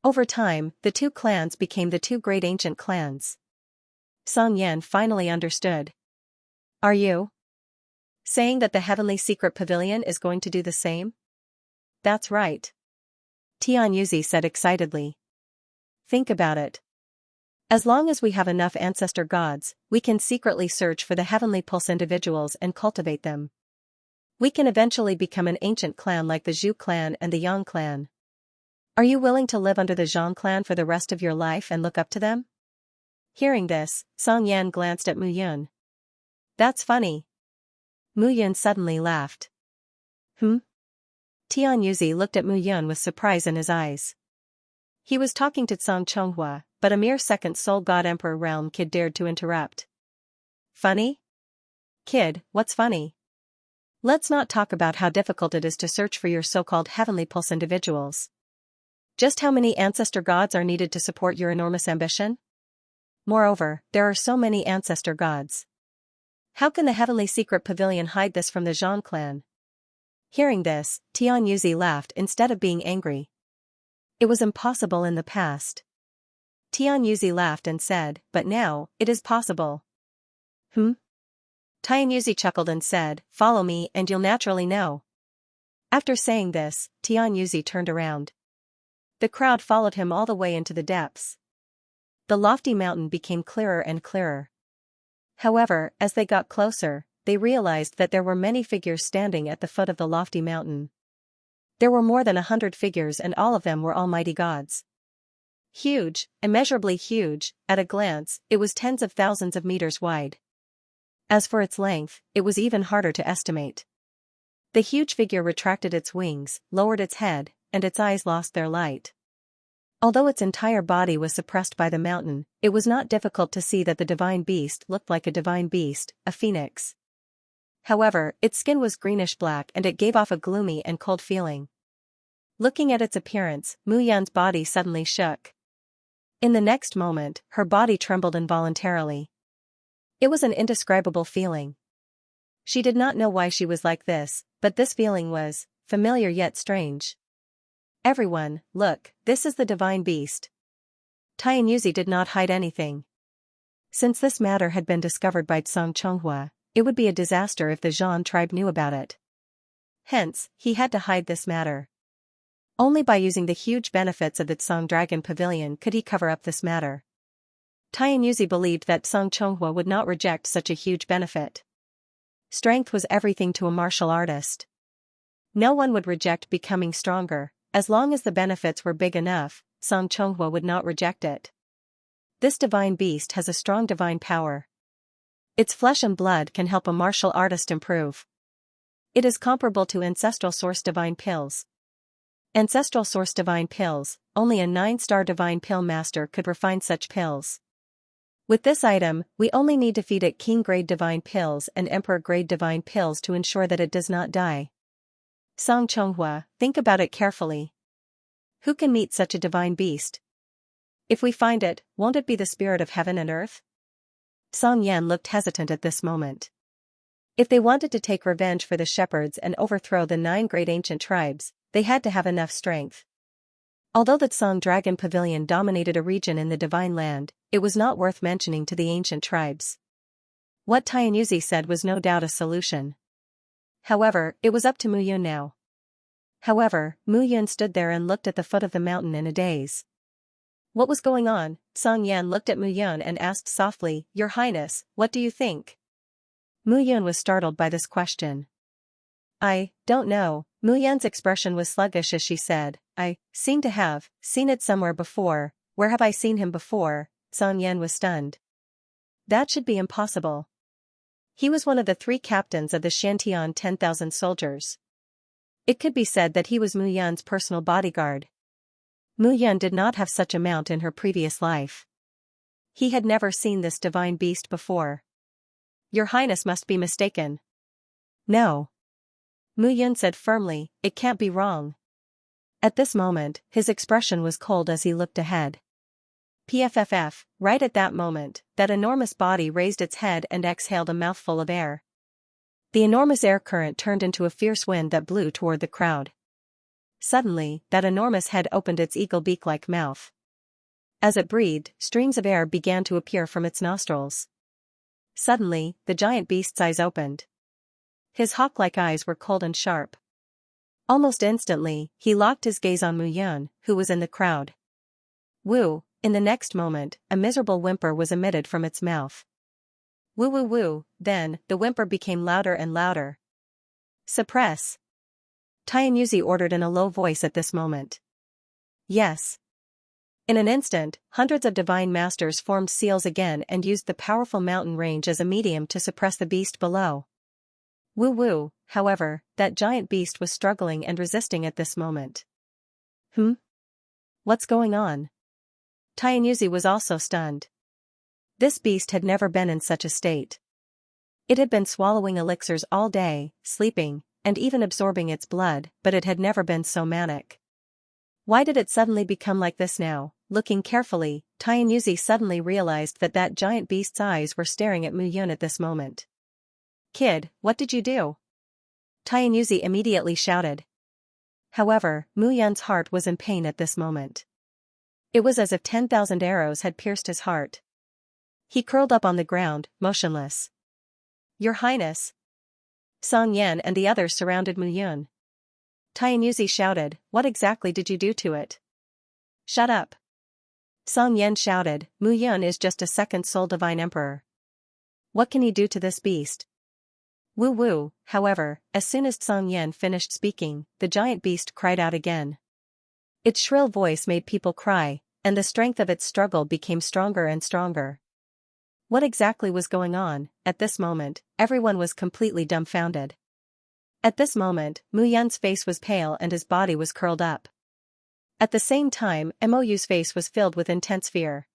Over time, the 2 clans became the 2 great ancient clans. Song Yan finally understood. Are you saying that the Heavenly Secret Pavilion is going to do the same? That's right. Tian Yuzi said excitedly. Think about it. As long as we have enough ancestor gods, we can secretly search for the Heavenly Pulse individuals and cultivate them. We can eventually become an ancient clan like the Zhu clan and the Yang clan. Are you willing to live under the Zhang clan for the rest of your life and look up to them? Hearing this, Song Yan glanced at Mu Yun. That's funny. Mu Yun suddenly laughed. Tian Yuzi looked at Mu Yun with surprise in his eyes. He was talking to Song Chonghua, but a mere second Soul God Emperor Realm kid dared to interrupt. Funny? Kid, what's funny? Let's not talk about how difficult it is to search for your so-called heavenly pulse individuals. Just how many ancestor gods are needed to support your enormous ambition? Moreover, there are so many ancestor gods. How can the heavenly secret pavilion hide this from the Zhang clan? Hearing this, Tian Yuzi laughed instead of being angry. It was impossible in the past. Tian Yuzi laughed and said, but now, it is possible. Tian Yuzi chuckled and said, follow me and you'll naturally know. After saying this, Tian Yuzi turned around. The crowd followed him all the way into the depths. The lofty mountain became clearer and clearer. However, as they got closer, they realized that there were many figures standing at the foot of the lofty mountain. There were more than 100 figures and all of them were almighty gods. Huge, immeasurably huge, at a glance, it was tens of thousands of meters wide. As for its length, it was even harder to estimate. The huge figure retracted its wings, lowered its head, and its eyes lost their light. Although its entire body was suppressed by the mountain, it was not difficult to see that the divine beast looked like a divine beast, a phoenix. However, its skin was greenish-black and it gave off a gloomy and cold feeling. Looking at its appearance, Mu Yan's body suddenly shook. In the next moment, her body trembled involuntarily. It was an indescribable feeling. She did not know why she was like this, but this feeling was familiar yet strange. Everyone, look, this is the divine beast. Tian Yuzi did not hide anything. Since this matter had been discovered by Song Chonghua, it would be a disaster if the Zhan tribe knew about it. Hence, he had to hide this matter. Only by using the huge benefits of the Song Dragon Pavilion could he cover up this matter. Tian Yuzi believed that Song Chonghua would not reject such a huge benefit. Strength was everything to a martial artist. No one would reject becoming stronger. As long as the benefits were big enough, Song Chonghua would not reject it. This divine beast has a strong divine power. Its flesh and blood can help a martial artist improve. It is comparable to Ancestral Source Divine Pills. Ancestral Source Divine Pills, only a 9-star Divine Pill Master could refine such pills. With this item, we only need to feed it King-grade Divine Pills and Emperor-grade Divine Pills to ensure that it does not die. Song Chonghua, think about it carefully. Who can meet such a divine beast? If we find it, won't it be the spirit of heaven and earth? Song Yan looked hesitant at this moment. If they wanted to take revenge for the shepherds and overthrow the 9 great ancient tribes, they had to have enough strength. Although the Song Dragon Pavilion dominated a region in the Divine Land, it was not worth mentioning to the ancient tribes. What Tian Yuzi said was no doubt a solution. However, it was up to Mu Yun now. However, Mu Yun stood there and looked at the foot of the mountain in a daze. What was going on? Song Yan looked at Mu Yun and asked softly, Your Highness, what do you think? Mu Yun was startled by this question. I don't know. Mu Yun's expression was sluggish as she said, I seem to have seen it somewhere before. Where have I seen him before? Song Yan was stunned. That should be impossible. He was one of the 3 captains of the Shantian 10,000 soldiers. It could be said that he was Mu Yun's personal bodyguard. Mu Yun did not have such a mount in her previous life. He had never seen this divine beast before. Your Highness must be mistaken. No. Mu Yun said firmly, it can't be wrong. At this moment, his expression was cold as he looked ahead. PFFF, right at that moment, that enormous body raised its head and exhaled a mouthful of air. The enormous air current turned into a fierce wind that blew toward the crowd. Suddenly, that enormous head opened its eagle beak-like mouth. As it breathed, streams of air began to appear from its nostrils. Suddenly, the giant beast's eyes opened. His hawk-like eyes were cold and sharp. Almost instantly, he locked his gaze on Mu Yun, who was in the crowd. Woo! In the next moment, a miserable whimper was emitted from its mouth. Woo woo woo, then, the whimper became louder and louder. Suppress! Tian Yuzi ordered in a low voice at this moment. Yes. In an instant, hundreds of divine masters formed seals again and used the powerful mountain range as a medium to suppress the beast below. Woo woo, however, that giant beast was struggling and resisting at this moment. What's going on? Xianxia was also stunned. This beast had never been in such a state. It had been swallowing elixirs all day, sleeping, and even absorbing its blood, but it had never been so manic. Why did it suddenly become like this now? Looking carefully, Xianxia suddenly realized that that giant beast's eyes were staring at Muyun at this moment. Kid, what did you do? Xianxia immediately shouted. However, Muyun's heart was in pain at this moment. It was as if 10,000 arrows had pierced his heart. He curled up on the ground, motionless. Your Highness. Song Yan and the others surrounded Muyun. Xianxia shouted, what exactly did you do to it? Shut up. Song Yan shouted, Muyun is just a second soul divine emperor. What can he do to this beast? Woo woo, however, as soon as Song Yan finished speaking, the giant beast cried out again. Its shrill voice made people cry, and the strength of its struggle became stronger and stronger. What exactly was going on? At this moment, everyone was completely dumbfounded. At this moment, Muyun's face was pale and his body was curled up. At the same time, Mou's face was filled with intense fear.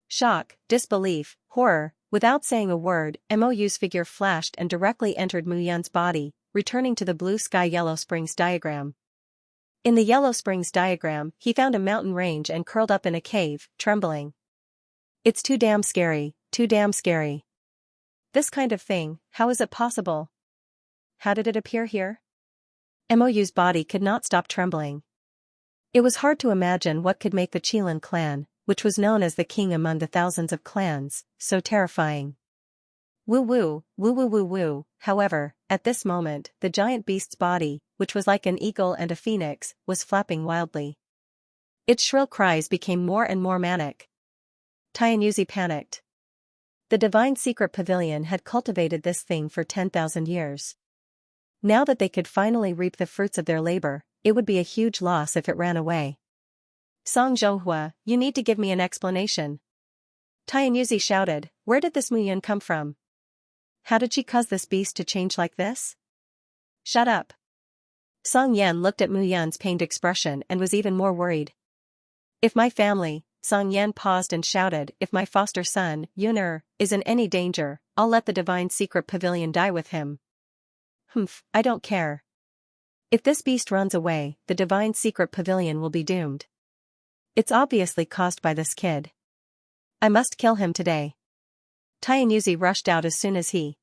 Shock, disbelief, horror. Without saying a word, Mou's figure flashed and directly entered Muyun's body, returning to the blue sky Yellow Springs diagram. In the Yellow Springs diagram, he found a mountain range and curled up in a cave, trembling. It's too damn scary, too damn scary. This kind of thing, how is it possible? How did it appear here? Mou's body could not stop trembling. It was hard to imagine what could make the Qilin clan, which was known as the king among the thousands of clans, so terrifying. Woo woo, woo woo woo woo. However, at this moment, the giant beast's body, which was like an eagle and a phoenix, was flapping wildly. Its shrill cries became more and more manic. Xianxia panicked. The divine secret pavilion had cultivated this thing for 10,000 years. Now that they could finally reap the fruits of their labor, it would be a huge loss if it ran away. Song Zhouhua, you need to give me an explanation. Xianxia shouted, where did this Muyun come from? How did she cause this beast to change like this? Shut up. Song Yan looked at Muyun's pained expression and was even more worried. If my family, Song Yan paused and shouted, if my foster son, Yuner, is in any danger, I'll let the divine secret pavilion die with him. I don't care. If this beast runs away, the divine secret pavilion will be doomed. It's obviously caused by this kid. I must kill him today. Xianxia rushed out as soon as he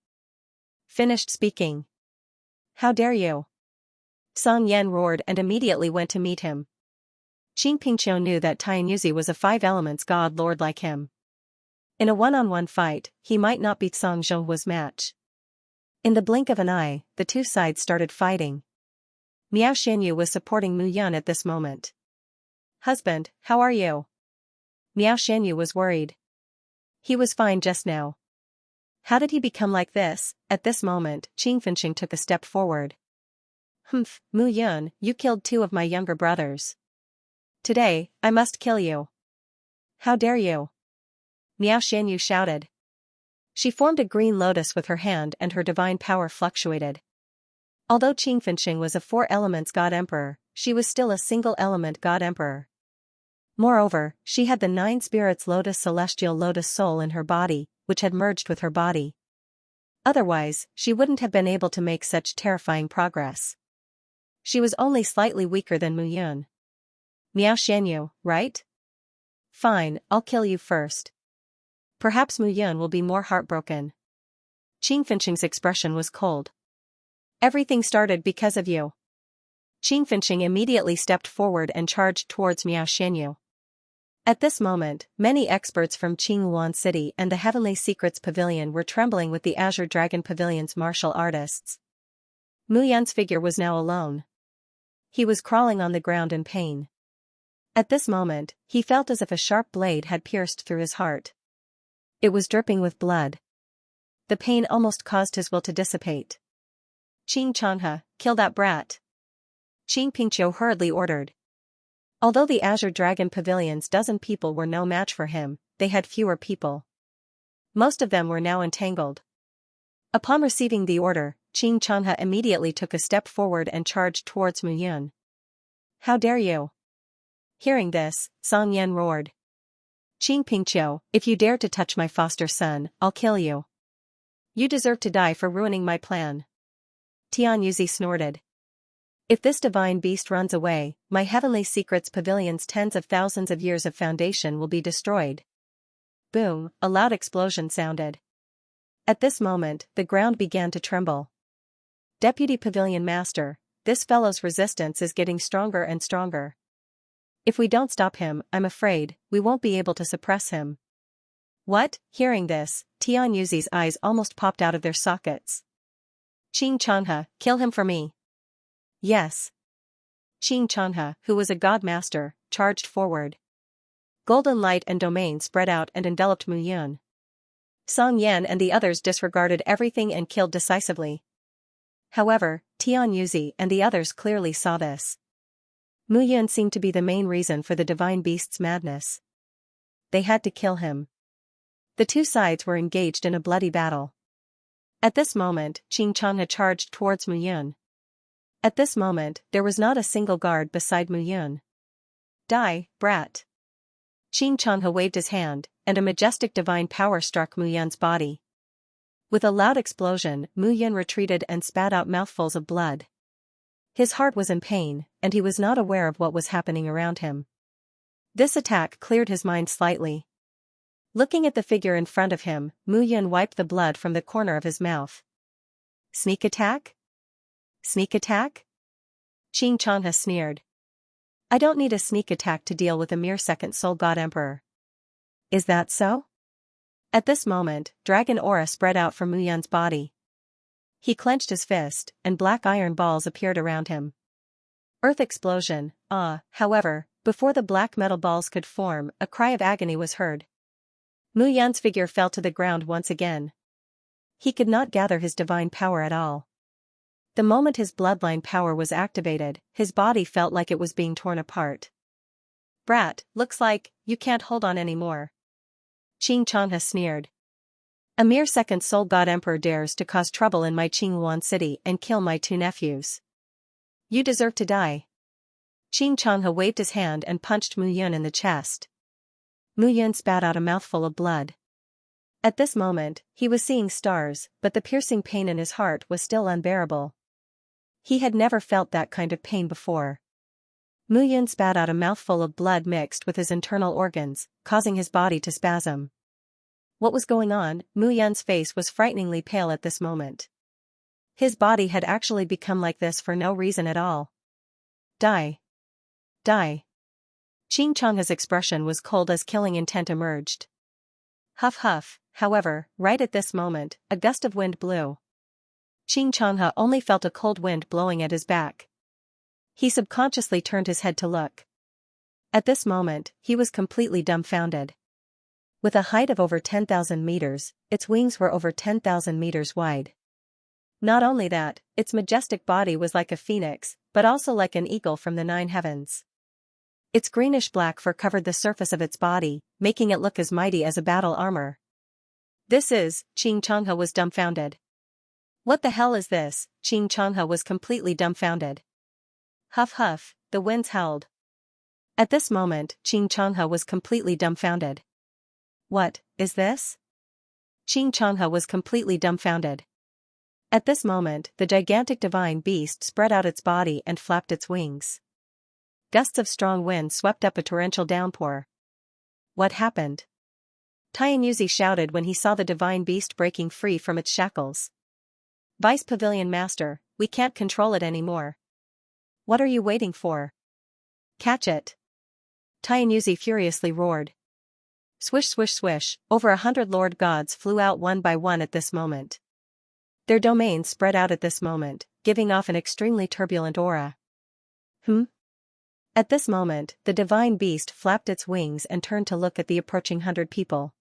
finished speaking. How dare you? Song Yan roared and immediately went to meet him. Qing Pingqiu knew that Xianxia was a five elements god lord like him. In a one-on-one fight, he might not beat Song Zhouhua's match. In the blink of an eye, the two sides started fighting. Miao Xianyu was supporting Muyun at this moment. Husband, how are you? Miao Xianyu was worried. He was fine just now. How did he become like this? At this moment, Qing Fenqing took a step forward. Muyun, you killed two of my younger brothers. Today, I must kill you. How dare you? Miao Xianyu shouted. She formed a green lotus with her hand and her divine power fluctuated. Although Qing Fenqing was a four elements god emperor, she was still a single element god emperor. Moreover, she had the nine spirits lotus celestial lotus soul in her body, which had merged with her body. Otherwise, she wouldn't have been able to make such terrifying progress. She was only slightly weaker than Muyun. Miao Xianyu, right? Fine, I'll kill you first. Perhaps Muyun will be more heartbroken. Qing Fenqing's expression was cold. Everything started because of you. Qing Fenqing immediately stepped forward and charged towards Miao Xianyu. At this moment, many experts from Qingluan City and the Heavenly Secrets Pavilion were trembling with the Azure Dragon Pavilion's martial artists. Muyun's figure was now alone. He was crawling on the ground in pain. At this moment, he felt as if a sharp blade had pierced through his heart. It was dripping with blood. The pain almost caused his will to dissipate. Qing Changhe, kill that brat. Qing Pingqiu hurriedly ordered. Although the Azure Dragon Pavilion's dozen people were no match for him, they had fewer people. Most of them were now entangled. Upon receiving the order, Xianxia immediately took a step forward and charged towards Mu Yun. How dare you? Hearing this, Song Yan roared. Qing Pingqiu, if you dare to touch my foster son, I'll kill you. You deserve to die for ruining my plan. Tian Yuzi snorted. If this divine beast runs away, my heavenly secrets pavilion's tens of thousands of years of foundation will be destroyed. Boom, a loud explosion sounded. At this moment, the ground began to tremble. Deputy Pavilion Master, this fellow's resistance is getting stronger and stronger. If we don't stop him, I'm afraid, we won't be able to suppress him. What? Hearing this, Tian Yuzi's eyes almost popped out of their sockets. Xianxia, kill him for me. Yes. Xianxia, who was a god master, charged forward. Golden light and domain spread out and enveloped Mu Yun. Song Yan and the others disregarded everything and killed decisively. However, Tian Yuzi and the others clearly saw this. Mu Yun seemed to be the main reason for the divine beast's madness. They had to kill him. The two sides were engaged in a bloody battle. At this moment, Xianxia charged towards Mu Yun. At this moment, there was not a single guard beside Mu Yun. Die, brat. Xianxia waved his hand, and a majestic divine power struck Mu Yun's body. With a loud explosion, Mu Yun retreated and spat out mouthfuls of blood. His heart was in pain, and he was not aware of what was happening around him. This attack cleared his mind slightly. Looking at the figure in front of him, Mu Yun wiped the blood from the corner of his mouth. Sneak attack? Sneak attack? Xianxia sneered. I don't need a sneak attack to deal with a mere second soul god emperor. Is that so? At this moment, dragon aura spread out from Mu Yun's body. He clenched his fist, and black iron balls appeared around him. Earth explosion, however, before the black metal balls could form, a cry of agony was heard. Mu Yun's figure fell to the ground once again. He could not gather his divine power at all. The moment his bloodline power was activated, his body felt like it was being torn apart. Brat, looks like you can't hold on anymore. Xianxia sneered. A mere second soul god emperor dares to cause trouble in my Qingluan city and kill my two nephews. You deserve to die. Xianxia waved his hand and punched Mu Yun in the chest. Mu Yun spat out a mouthful of blood. At this moment, he was seeing stars, but the piercing pain in his heart was still unbearable. He had never felt that kind of pain before. Mu Yun spat out a mouthful of blood mixed with his internal organs, causing his body to spasm. What was going on? Mu Yun's face was frighteningly pale at this moment. His body had actually become like this for no reason at all. Die. Die. Xianxia's expression was cold as killing intent emerged. Huff huff, however, right at this moment, a gust of wind blew. Xianxia only felt a cold wind blowing at his back. He subconsciously turned his head to look. At this moment, he was completely dumbfounded. With a height of over 10,000 meters, its wings were over 10,000 meters wide. Not only that, its majestic body was like a phoenix, but also like an eagle from the 9 heavens. Its greenish-black fur covered the surface of its body, making it look as mighty as a battle armor. Xianxia was dumbfounded. What the hell is this? Xianxia was completely dumbfounded. Huff huff, the winds howled. At this moment, Xianxia was completely dumbfounded. What is this? Xianxia was completely dumbfounded. At this moment, the gigantic divine beast spread out its body and flapped its wings. Gusts of strong wind swept up a torrential downpour. What happened? Tian Yuzi shouted when he saw the divine beast breaking free from its shackles. Vice Pavilion Master, we can't control it anymore. What are you waiting for? Catch it! Tian Yuzi furiously roared. Swish swish swish, over 100 Lord Gods flew out one by one at this moment. Their domains spread out at this moment, giving off an extremely turbulent aura. At this moment, the divine beast flapped its wings and turned to look at the approaching 100 people.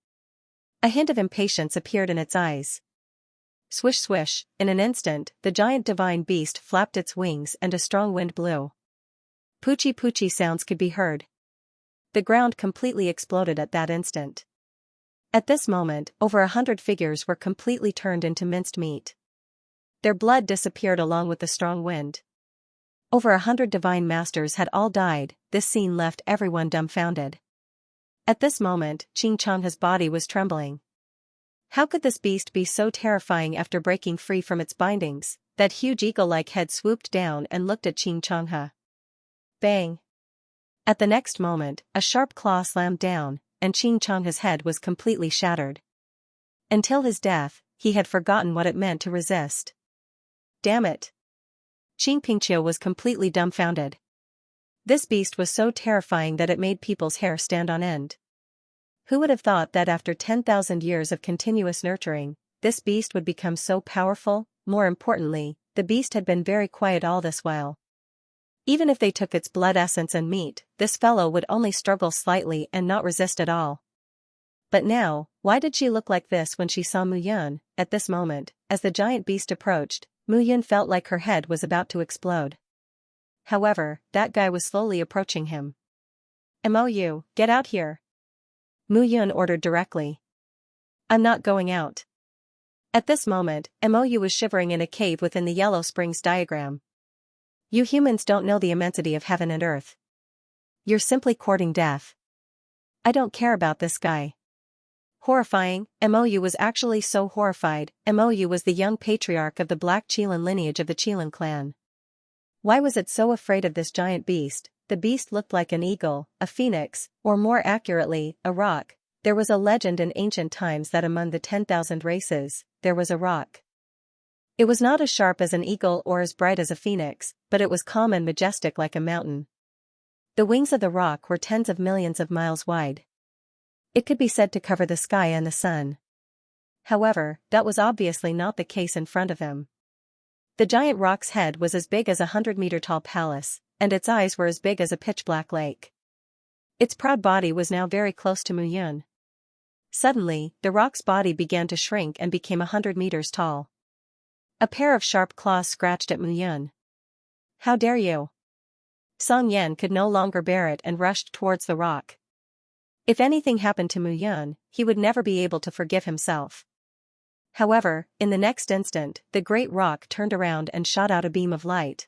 A hint of impatience appeared in its eyes. Swish swish, in an instant, the giant divine beast flapped its wings and a strong wind blew. Poochie poochie sounds could be heard. The ground completely exploded at that instant. At this moment, over 100 figures were completely turned into minced meat. Their blood disappeared along with the strong wind. Over 100 divine masters had all died. This scene left everyone dumbfounded. At this moment, Xianxia's body was trembling. How could this beast be so terrifying after breaking free from its bindings? That huge eagle-like head swooped down and looked at Xianxia. Bang! At the next moment, a sharp claw slammed down, and Xianxia's head was completely shattered. Until his death, he had forgotten what it meant to resist. Damn it! Xianxia was completely dumbfounded. This beast was so terrifying that it made people's hair stand on end. Who would have thought that after 10,000 years of continuous nurturing, this beast would become so powerful? More importantly, the beast had been very quiet all this while. Even if they took its blood essence and meat, this fellow would only struggle slightly and not resist at all. But now, why did she look like this when she saw Muyun? At this moment, as the giant beast approached, Muyun felt like her head was about to explode. However, that guy was slowly approaching him. "Mou, get out here!" Muyun ordered directly. "I'm not going out." At this moment, Mou was shivering in a cave within the Yellow Springs diagram. "You humans don't know the immensity of heaven and earth. You're simply courting death. I don't care about this guy." Horrifying, Mou was actually so horrified. Mou was the young patriarch of the Black Qilin lineage of the Qilin clan. Why was it so afraid of this giant beast? The beast looked like an eagle, a phoenix, or more accurately, a rock. There was a legend in ancient times that among the 10,000 races, there was a rock. It was not as sharp as an eagle or as bright as a phoenix, but it was calm and majestic like a mountain. The wings of the rock were tens of millions of miles wide. It could be said to cover the sky and the sun. However, that was obviously not the case in front of him. The giant rock's head was as big as a 100-meter-tall palace, and its eyes were as big as a pitch-black lake. Its proud body was now very close to Muyun. Suddenly, the rock's body began to shrink and became 100 meters tall. A pair of sharp claws scratched at Muyun. "How dare you!" Song Yan could no longer bear it and rushed towards the rock. If anything happened to Muyun, he would never be able to forgive himself. However, in the next instant, the great rock turned around and shot out a beam of light.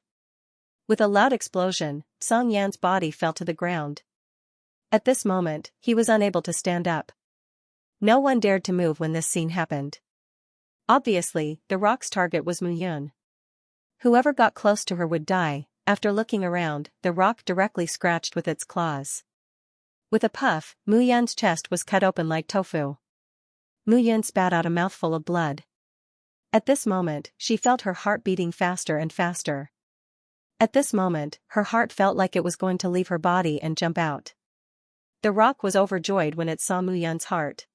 With a loud explosion, Song Yan's body fell to the ground. At this moment, he was unable to stand up. No one dared to move when this scene happened. Obviously, the rock's target was Muyun. Whoever got close to her would die. After looking around, the rock directly scratched with its claws. With a puff, Muyun's chest was cut open like tofu. Muyun spat out a mouthful of blood. At this moment, she felt her heart beating faster and faster. At this moment, her heart felt like it was going to leave her body and jump out. The rock was overjoyed when it saw Muyun's heart.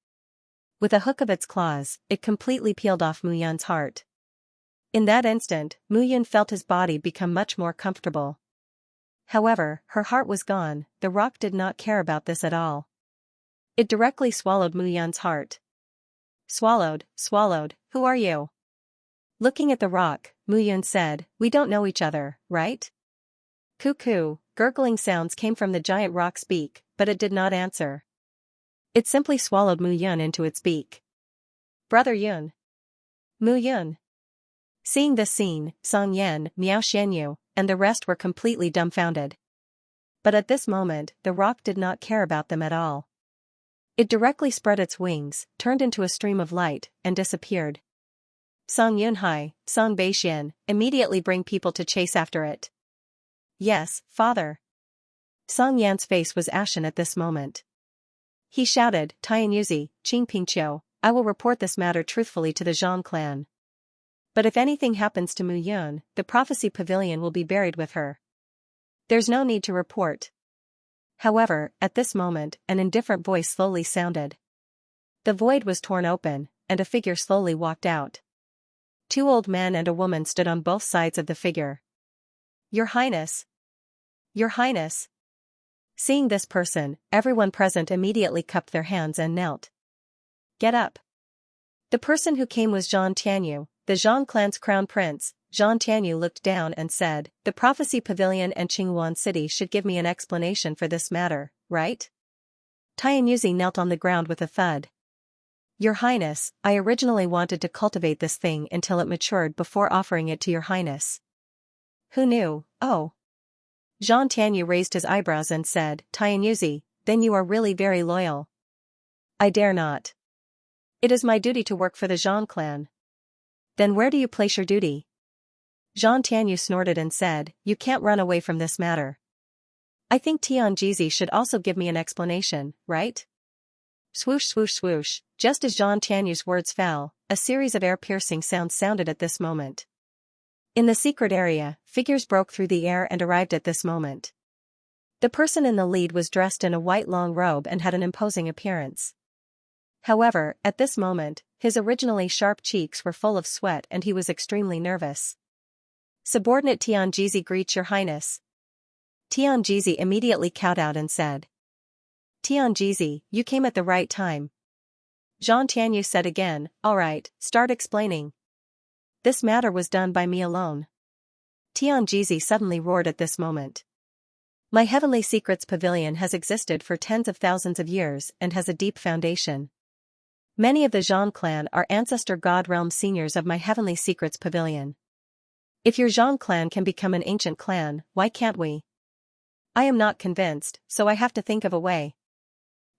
With a hook of its claws, it completely peeled off Muyun's heart. In that instant, Muyun felt his body become much more comfortable. However, her heart was gone. The rock did not care about this at all. It directly swallowed Muyun's heart. "Swallowed, swallowed, who are you?" Looking at the rock, Muyun said, "We don't know each other, right?" Cuckoo, gurgling sounds came from the giant rock's beak, but it did not answer. It simply swallowed Muyun into its beak. "Brother Yun." Muyun. Seeing this scene, Song Yan, Miao Xianyu, and the rest were completely dumbfounded. But at this moment, the rock did not care about them at all. It directly spread its wings, turned into a stream of light, and disappeared. Song Yunhai, Song Beixian, immediately bring people to chase after it. "Yes, father." Song Yan's face was ashen at this moment. He shouted, "Tianyuzi, Qingpingqiu, I will report this matter truthfully to the Zhang clan. But if anything happens to Muyun, the prophecy pavilion will be buried with her. There's no need to report." However, at this moment, an indifferent voice slowly sounded. The void was torn open, and a figure slowly walked out. 2 old men and a woman stood on both sides of the figure. "Your Highness! Your Highness!" Seeing this person, everyone present immediately cupped their hands and knelt. "Get up!" The person who came was Zhang Tianyu, the Zhang clan's crown prince. Zhang Tianyu looked down and said, "The prophecy pavilion and Qingyuan city should give me an explanation for this matter, right?" Tianyuzi knelt on the ground with a thud. Your Highness, I originally wanted to cultivate this thing until it matured before offering it to your Highness. Who knew? Oh. Zhang Tianyu raised his eyebrows and said, Tianyuzi, then you are really very loyal. I dare not. It is my duty to work for the Zhang clan. Then where do you place your duty? Zhang Tianyu snorted and said, you can't run away from this matter. I think Tianjizi should also give me an explanation, right? Swoosh swoosh swoosh, just as Zhang Tianyu's words fell, a series of air-piercing sounds sounded at this moment. In the secret area, figures broke through the air and arrived at this moment. The person in the lead was dressed in a white long robe and had an imposing appearance. However, at this moment, his originally sharp cheeks were full of sweat and he was extremely nervous. Subordinate Tianjizi greets your Highness. Tianjizi immediately kowtowed and said. Tianjizi, you came at the right time. Zhang Tianyu said again, alright, start explaining. This matter was done by me alone. Tianjizi suddenly roared at this moment. My Heavenly Secrets Pavilion has existed for tens of thousands of years and has a deep foundation. Many of the Zhang clan are ancestor god realm seniors of my Heavenly Secrets Pavilion. If your Zhang clan can become an ancient clan, why can't we? I am not convinced, so I have to think of a way.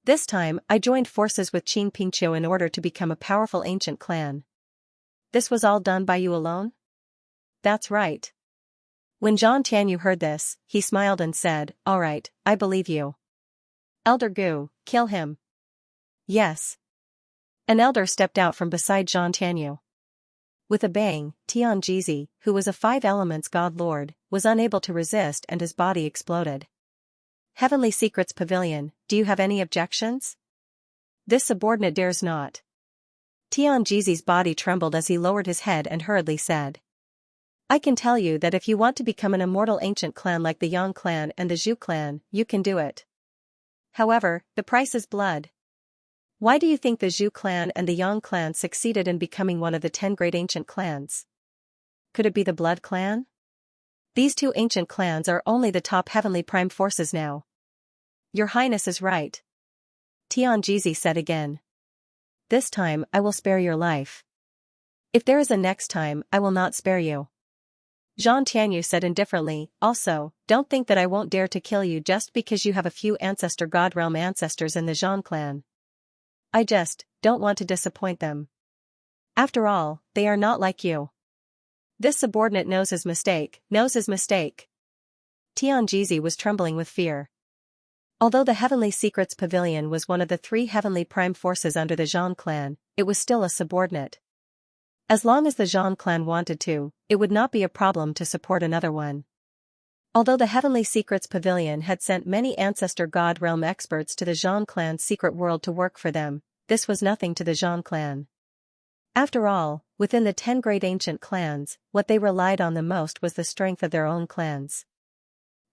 This time, I joined forces with Qing Pingqiu in order to become a powerful ancient clan. This was all done by you alone? That's right. When Zhang Tianyu heard this, he smiled and said, alright, I believe you. Elder Gu, kill him. Yes. An elder stepped out from beside Zhang Tianyu. With a bang, Tianjizi, who was a five elements god lord, was unable to resist and his body exploded. Heavenly Secrets Pavilion, do you have any objections? This subordinate dares not. Tianjizi's body trembled as he lowered his head and hurriedly said. I can tell you that if you want to become an immortal ancient clan like the Yang clan and the Zhu clan, you can do it. However, the price is blood. Why do you think the Zhu clan and the Yang clan succeeded in becoming one of the 10 great ancient clans? Could it be the Blood clan? These two ancient clans are only the top heavenly prime forces now. Your Highness is right. Tianjizi said again. This time I will spare your life. If there is a next time, I will not spare you. Zhang Tianyu said indifferently, also, don't think that I won't dare to kill you just because you have a few ancestor god realm ancestors in the Zhang clan. I just don't want to disappoint them. After all, they are not like you. This subordinate knows his mistake, Tianjizi was trembling with fear. Although the Heavenly Secrets Pavilion was one of the 3 heavenly prime forces under the Zhang clan, it was still a subordinate. As long as the Zhang clan wanted to, it would not be a problem to support another one. Although the Heavenly Secrets Pavilion had sent many ancestor god realm experts to the Zhang clan's secret world to work for them, this was nothing to the Zhang clan. After all, within the 10 great ancient clans, what they relied on the most was the strength of their own clans.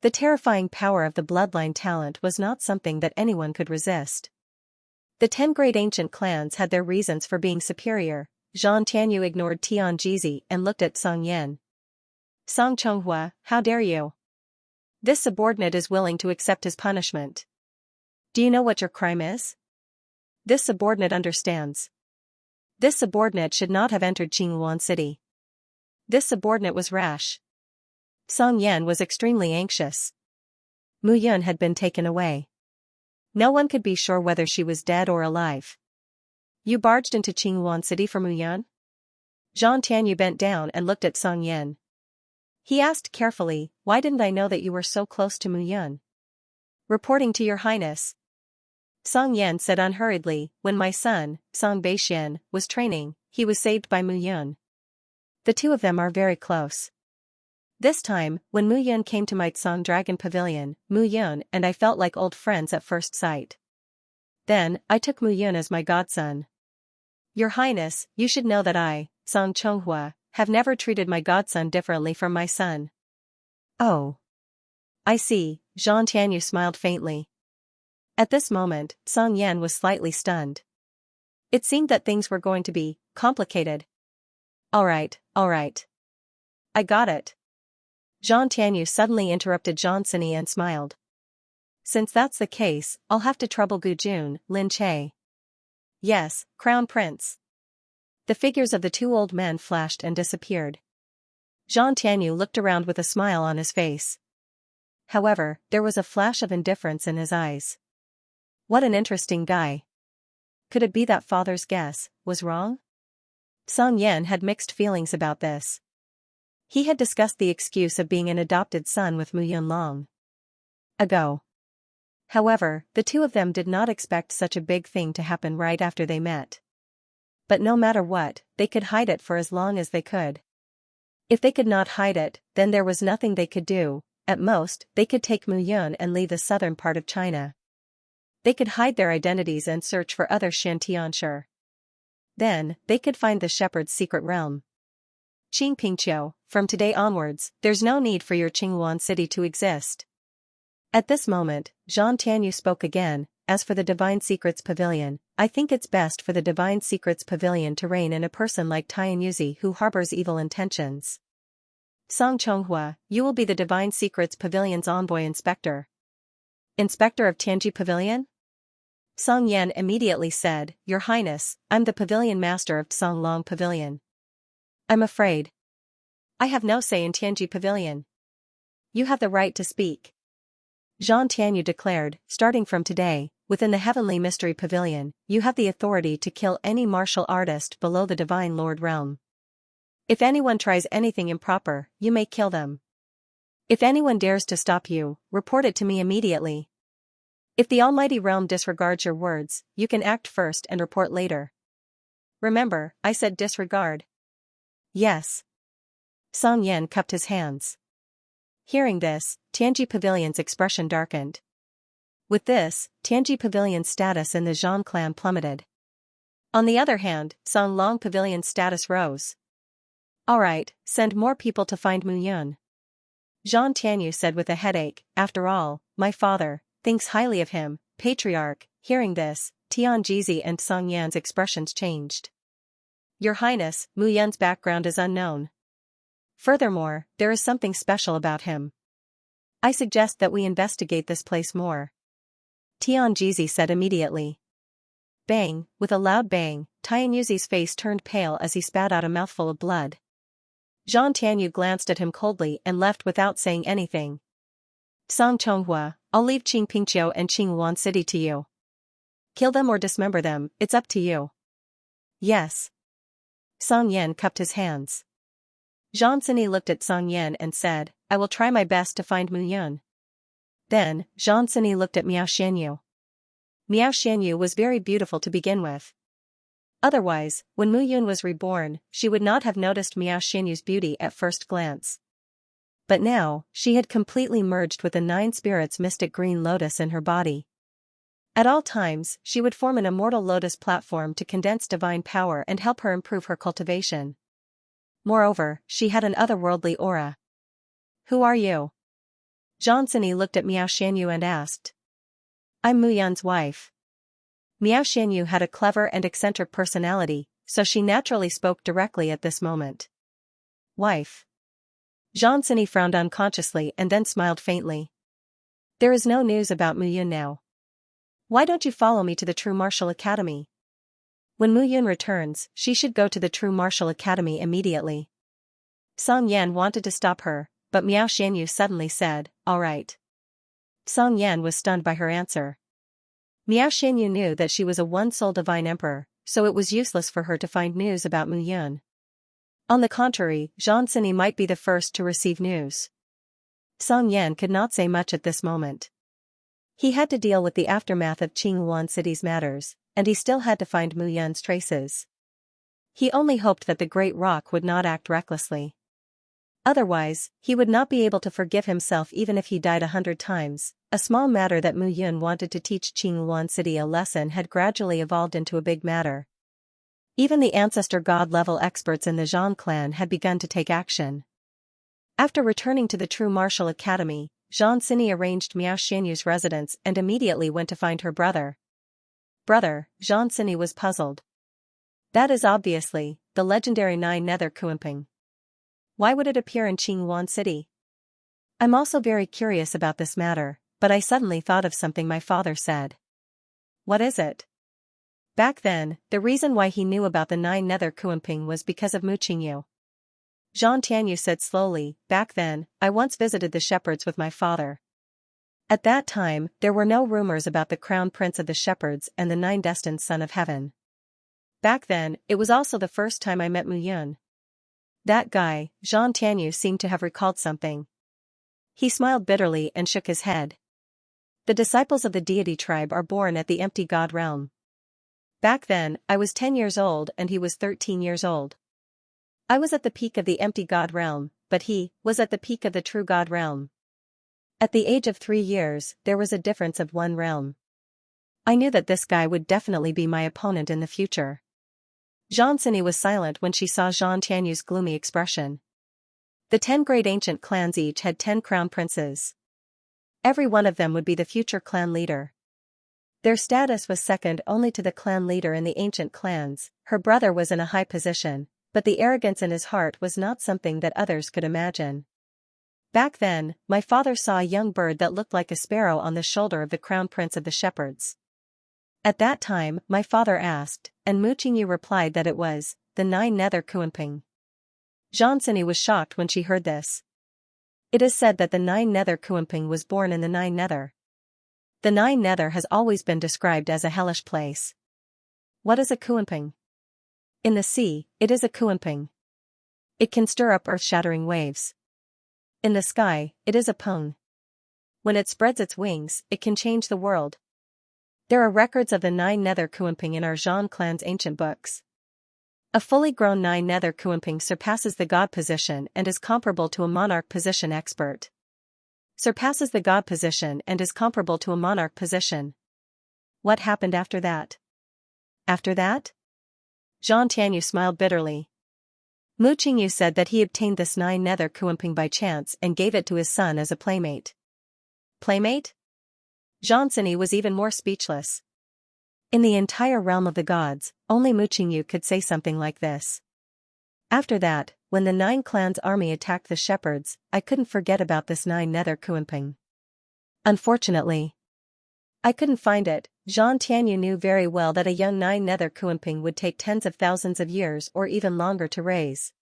The terrifying power of the bloodline talent was not something that anyone could resist. The 10 great ancient clans had their reasons for being superior. Zhang Tianyu ignored Tianjizi and looked at Song Yan. Song Chonghua, how dare you? This subordinate is willing to accept his punishment. Do you know what your crime is? This subordinate understands. This subordinate should not have entered Qingluan City. This subordinate was rash. Song Yan was extremely anxious. Mu Yun had been taken away. No one could be sure whether she was dead or alive. You barged into Qingluan City for Mu Yun? Zhang Tianyu bent down and looked at Song Yan. He asked carefully, why didn't I know that you were so close to Mu Yun? Reporting to your Highness. Song Yan said unhurriedly, when my son, Song Beixian, was training, he was saved by Mu Yun. The two of them are very close. This time, when Mu Yun came to my Tsang Dragon Pavilion, Mu Yun and I felt like old friends at first sight. Then, I took Mu Yun as my godson. Your Highness, you should know that I, Song Chonghua, have never treated my godson differently from my son. Oh. I see, Zhang Tianyu smiled faintly. At this moment, Song Yan was slightly stunned. It seemed that things were going to be complicated. Alright. I got it. Zhang Tianyu suddenly interrupted Zhang Sini and smiled. Since that's the case, I'll have to trouble Gu Jun, Lin Che. Yes, Crown Prince. The figures of the two old men flashed and disappeared. Zhang Tianyu looked around with a smile on his face. However, there was a flash of indifference in his eyes. What an interesting guy. Could it be that father's guess was wrong? Song Yan had mixed feelings about this. He had discussed the excuse of being an adopted son with Mu Yun long ago. However, the two of them did not expect such a big thing to happen right after they met. But no matter what, they could hide it for as long as they could. If they could not hide it, then there was nothing they could do. At most, they could take Mu Yun and leave the southern part of China. They could hide their identities and search for other Xianxia. Then, they could find the shepherd's secret realm. Qingpingqiu, from today onwards, there's no need for your Qingyuan city to exist. At this moment, Zhang Tianyu spoke again. As for the Divine Secrets Pavilion, I think it's best for the Divine Secrets Pavilion to reign in a person like Tianyuzi who harbors evil intentions. Song Chonghua, you will be the Divine Secrets Pavilion's envoy inspector. Inspector of Tianji Pavilion? Song Yan immediately said, Your Highness, I'm the pavilion master of Songlong Pavilion. I'm afraid I have no say in Tianji Pavilion. You have the right to speak. Zhang Tianyu declared, starting from today, within the Heavenly Mystery Pavilion, you have the authority to kill any martial artist below the Divine Lord realm. If anyone tries anything improper, you may kill them. If anyone dares to stop you, report it to me immediately. If the Almighty Realm disregards your words, you can act first and report later. Remember, I said disregard. Yes. Song Yan cupped his hands. Hearing this, Tianji Pavilion's expression darkened. With this, Tianji Pavilion's status in the Zhang clan plummeted. On the other hand, Songlong Pavilion's status rose. Alright, send more people to find Mu Yun. Zhang Tianyu said with a headache, after all, my father thinks highly of him, patriarch. Hearing this, Tianjizi and Song Yan's expressions changed. Your Highness, Mu Yun's background is unknown. Furthermore, there is something special about him. I suggest that we investigate this place more. Tianjizi said immediately. Bang, with a loud bang, Tianyuzi's face turned pale as he spat out a mouthful of blood. Zhang Tianyu glanced at him coldly and left without saying anything. Song Chonghua, I'll leave Qingpingqiu and Qingyuan City to you. Kill them or dismember them, it's up to you. Yes. Song Yan cupped his hands. Zhang Sini looked at Song Yan and said, I will try my best to find Mu Yun. Then, Zhang Sini looked at Miao Xianyu. Miao Xianyu was very beautiful to begin with. Otherwise, when Mu Yun was reborn, she would not have noticed Miao Xianyu's beauty at first glance. But now, she had completely merged with the Nine Spirits' mystic green lotus in her body. At all times, she would form an immortal lotus platform to condense divine power and help her improve her cultivation. Moreover, she had an otherworldly aura. Who are you? Zhang Sini looked at Miao Xianyu and asked. I'm Mu Yun's wife. Miao Xianyu had a clever and eccentric personality, so she naturally spoke directly at this moment. Wife. Zhang Sini frowned unconsciously and then smiled faintly. There is no news about Mu Yun now. Why don't you follow me to the True Martial Academy? When Mu Yun returns, she should go to the True Martial Academy immediately. Song Yan wanted to stop her, but Miao Xianyu suddenly said, all right. Song Yan was stunned by her answer. Miao Xianyu knew that she was a one-soul divine emperor, so it was useless for her to find news about Mu Yun. On the contrary, Zhang Sini might be the first to receive news. Song Yan could not say much at this moment. He had to deal with the aftermath of Qingyuan City's matters, and he still had to find Mu Yun's traces. He only hoped that the Great Rock would not act recklessly. Otherwise, he would not be able to forgive himself even if he died 100 times. A small matter that Mu Yun wanted to teach Qingyuan City a lesson had gradually evolved into a big matter. Even the ancestor god-level experts in the Zhang clan had begun to take action. After returning to the True Martial Academy, Zhang Sini arranged Miao Xianyu's residence and immediately went to find her brother. Brother, Zhang Sini was puzzled. That is obviously the legendary Nine Nether Kuimping. Why would it appear in Qingyuan City? I'm also very curious about this matter, but I suddenly thought of something my father said. What is it? Back then, the reason why he knew about the 9 nether Kuanping was because of Mu Qingyu. Xianxia said slowly, back then, I once visited the shepherds with my father. At that time, there were no rumors about the crown prince of the shepherds and the 9 destined son of heaven. Back then, it was also the first time I met Mu Yun. That guy, Zhang Tianyu seemed to have recalled something. He smiled bitterly and shook his head. The disciples of the deity tribe are born at the empty god realm. Back then, I was 10 years old and he was 13 years old. I was at the peak of the empty god realm, but he was at the peak of the true god realm. At the age of 3 years, there was a difference of 1 realm. I knew that this guy would definitely be my opponent in the future. Zhang Xini was silent when she saw Zhang Tianyu's gloomy expression. The 10 great ancient clans each had 10 crown princes. Every one of them would be the future clan leader. Their status was second only to the clan leader in the ancient clans. Her brother was in a high position, but the arrogance in his heart was not something that others could imagine. Back then, my father saw a young bird that looked like a sparrow on the shoulder of the crown prince of the shepherds. At that time, my father asked, and Mu Qingyu replied that it was the 9 nether Kuanping. Zhang Xini was shocked when she heard this. It is said that the 9 nether Kuanping was born in the 9 nether. The 9 nether has always been described as a hellish place. What is a Kuanping? In the sea, it is a Kuanping. It can stir up earth-shattering waves. In the sky, it is a peng. When it spreads its wings, it can change the world. There are records of the 9 nether Kuanping in our Zhang clan's ancient books. A fully grown 9 nether Kuanping surpasses the god position and is comparable to a monarch position expert. Surpasses the god position and is comparable to a monarch position. What happened after that? After that? Zhang Tianyu smiled bitterly. Mu Qingyu said that he obtained this 9 nether Kuanping by chance and gave it to his son as a playmate. Playmate? Zhang Xini was even more speechless. In the entire realm of the gods, only Mu Qingyu could say something like this. After that, when the 9 clans' army attacked the shepherds, I couldn't forget about this 9 nether Kuanping. Unfortunately, I couldn't find it. Zhang Tianyu knew very well that a young 9 nether Kuanping would take tens of thousands of years or even longer to raise.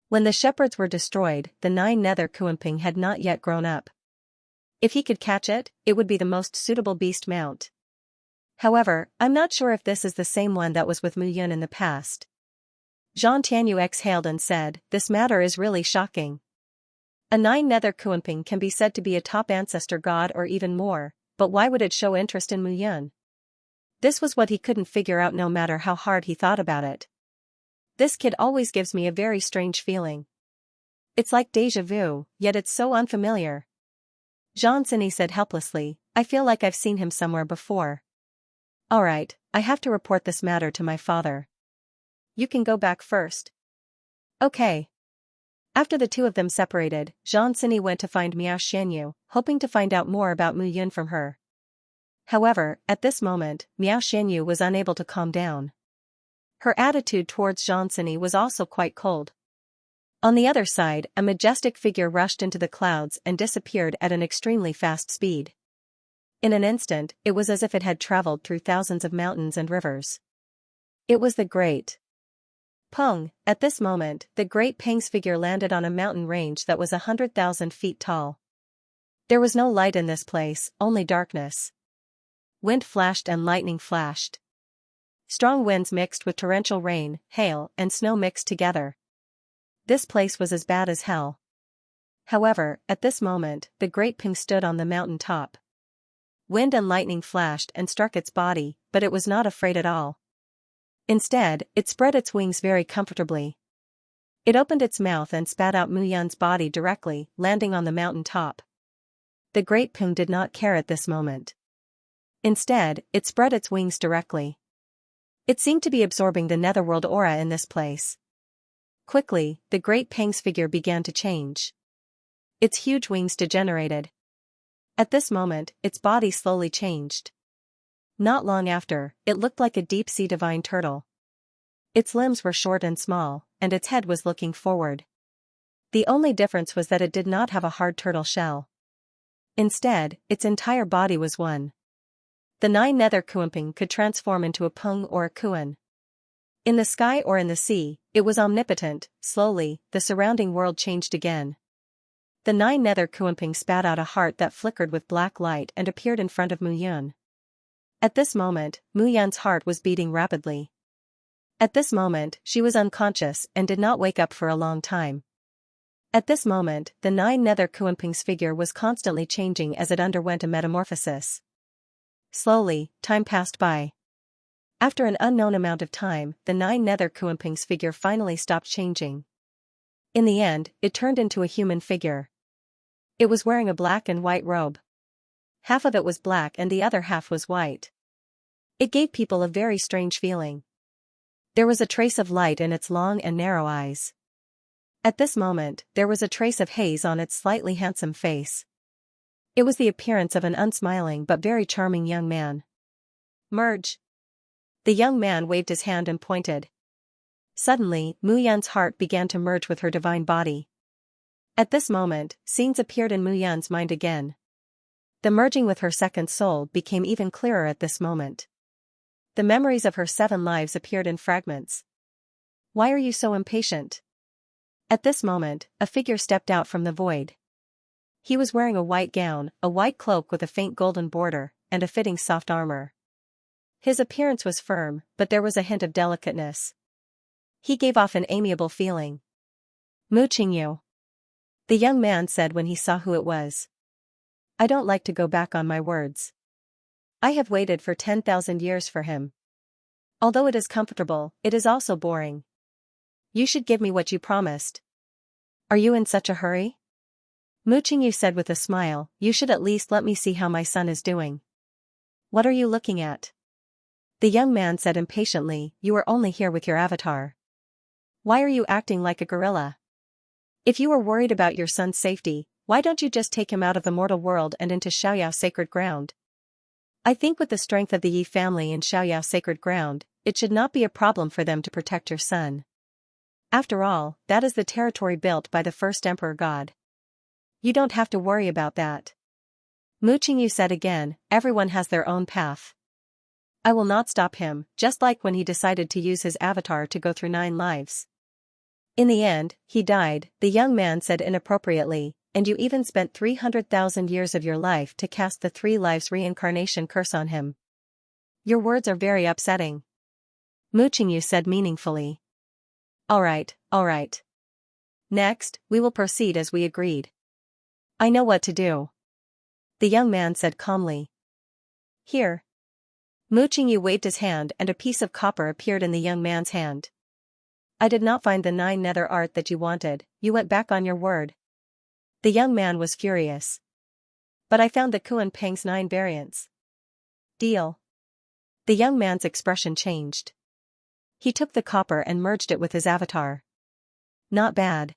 When the shepherds were destroyed, the 9 nether Kuanping had not yet grown up. If he could catch it, it would be the most suitable beast mount. However, I'm not sure if this is the same one that was with Mu Yun in the past. Zhang Tianyu exhaled and said, this matter is really shocking. A 9 nether Kuanping can be said to be a top ancestor god or even more, but why would it show interest in Mu Yun? This was what he couldn't figure out no matter how hard he thought about it. This kid always gives me a very strange feeling. It's like déjà vu, yet it's so unfamiliar. Zhang Xini said helplessly, I feel like I've seen him somewhere before. Alright, I have to report this matter to my father. You can go back first. Okay. After the two of them separated, Zhang Xini went to find Miao Xianyu, hoping to find out more about Mu Yun from her. However, at this moment, Miao Xianyu was unable to calm down. Her attitude towards Zhang Xini was also quite cold. On the other side, a majestic figure rushed into the clouds and disappeared at an extremely fast speed. In an instant, it was as if it had traveled through thousands of mountains and rivers. It was the great Peng. At this moment, the great Peng's figure landed on a mountain range that was 100,000 feet tall. There was no light in this place, only darkness. Wind flashed and lightning flashed. Strong winds mixed with torrential rain, hail, and snow mixed together. This place was as bad as hell. However, at this moment, the great Peng stood on the mountain top. Wind and lightning flashed and struck its body, but it was not afraid at all. Instead, it spread its wings very comfortably. It opened its mouth and spat out Mu Yun's body directly, landing on the mountain top. The great Peng did not care at this moment. Instead, it spread its wings directly. It seemed to be absorbing the netherworld aura in this place. Quickly, the great Peng's figure began to change. Its huge wings degenerated. At this moment, its body slowly changed. Not long after, it looked like a deep-sea divine turtle. Its limbs were short and small, and its head was looking forward. The only difference was that it did not have a hard turtle shell. Instead, its entire body was one. The 9 nether Kuanping could transform into a Peng or a Kuan. In the sky or in the sea, it was omnipotent. Slowly, the surrounding world changed again. The 9 nether Kuanping spat out a heart that flickered with black light and appeared in front of Mu Yun. At this moment, Mu Yun's heart was beating rapidly. At this moment, she was unconscious and did not wake up for a long time. At this moment, the 9 nether Kuanping's figure was constantly changing as it underwent a metamorphosis. Slowly, time passed by. After an unknown amount of time, the 9 nether Kuanping's figure finally stopped changing. In the end, it turned into a human figure. It was wearing a black and white robe. Half of it was black and the other half was white. It gave people a very strange feeling. There was a trace of light in its long and narrow eyes. At this moment, there was a trace of haze on its slightly handsome face. It was the appearance of an unsmiling but very charming young man. Merge. The young man waved his hand and pointed. Suddenly, Mu Yun's heart began to merge with her divine body. At this moment, scenes appeared in Mu Yun's mind again. The merging with her second soul became even clearer at this moment. The memories of her 7 lives appeared in fragments. Why are you so impatient? At this moment, a figure stepped out from the void. He was wearing a white gown, a white cloak with a faint golden border, and a fitting soft armor. His appearance was firm, but there was a hint of delicateness. He gave off an amiable feeling. Mu Qingyu. The young man said when he saw who it was. I don't like to go back on my words. I have waited for 10,000 years for him. Although it is comfortable, it is also boring. You should give me what you promised. Are you in such a hurry? Mu Qingyu said with a smile, you should at least let me see how my son is doing. What are you looking at? The young man said impatiently, you are only here with your avatar. Why are you acting like a gorilla? If you are worried about your son's safety, why don't you just take him out of the mortal world and into Xiaoyao sacred ground? I think with the strength of the Yi family in Xiaoyao sacred ground, it should not be a problem for them to protect your son. After all, that is the territory built by the first emperor god. You don't have to worry about that. Mu Qingyu said again, everyone has their own path. I will not stop him, just like when he decided to use his avatar to go through 9 lives. In the end, he died, the young man said inappropriately, and you even spent 300,000 years of your life to cast the 3 lives reincarnation curse on him. Your words are very upsetting. Mu Qingyu said meaningfully. Alright. Next, we will proceed as we agreed. I know what to do. The young man said calmly. Here. Mu Qingyu waved his hand and a piece of copper appeared in the young man's hand. I did not find the 9 nether art that you wanted, you went back on your word. The young man was furious. But I found the Kuanping's 9 variants. Deal. The young man's expression changed. He took the copper and merged it with his avatar. Not bad.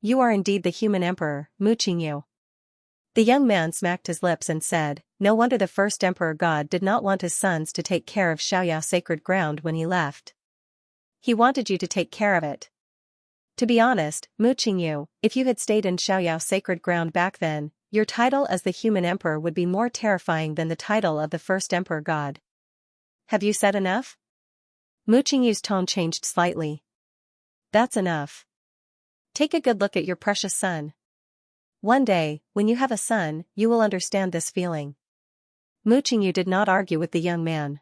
You are indeed the human emperor, Mu Qingyu. The young man smacked his lips and said, no wonder the first emperor god did not want his sons to take care of Xiaoyao sacred ground when he left. He wanted you to take care of it. To be honest, Mu Qingyu, if you had stayed in Xiaoyao sacred ground back then, your title as the human emperor would be more terrifying than the title of the first emperor god. Have you said enough? Mu Qingyu's tone changed slightly. That's enough. Take a good look at your precious son. One day, when you have a son, you will understand this feeling. Mu Qingyu did not argue with the young man.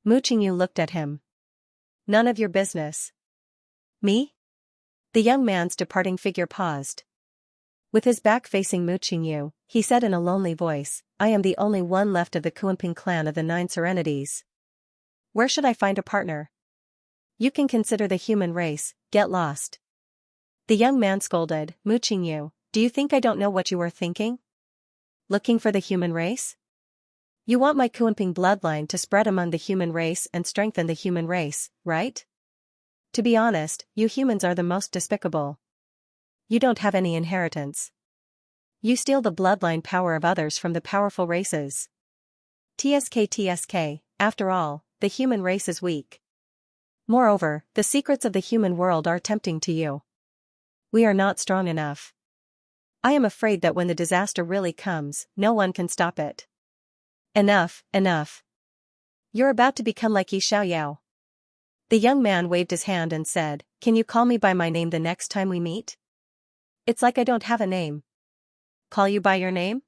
Mu Qingyu looked at him. None of your business. Me? The young man's departing figure paused. With his back facing Mu Qingyu, he said in a lonely voice, I am the only one left of the Kuanping clan of the 9 Serenities. Where should I find a partner? You can consider the human race, get lost. The young man scolded, Mu Qingyu, do you think I don't know what you are thinking? Looking for the human race? You want my Kuanping bloodline to spread among the human race and strengthen the human race, right? To be honest, you humans are the most despicable. You don't have any inheritance. You steal the bloodline power of others from the powerful races. TSK, after all, the human race is weak. Moreover, the secrets of the human world are tempting to you. We are not strong enough. I am afraid that when the disaster really comes, no one can stop it. Enough, enough. You're about to become like Yi Xiaoyao. The young man waved his hand and said, "Can you call me by my name the next time we meet? It's like I don't have a name." "Call you by your name?"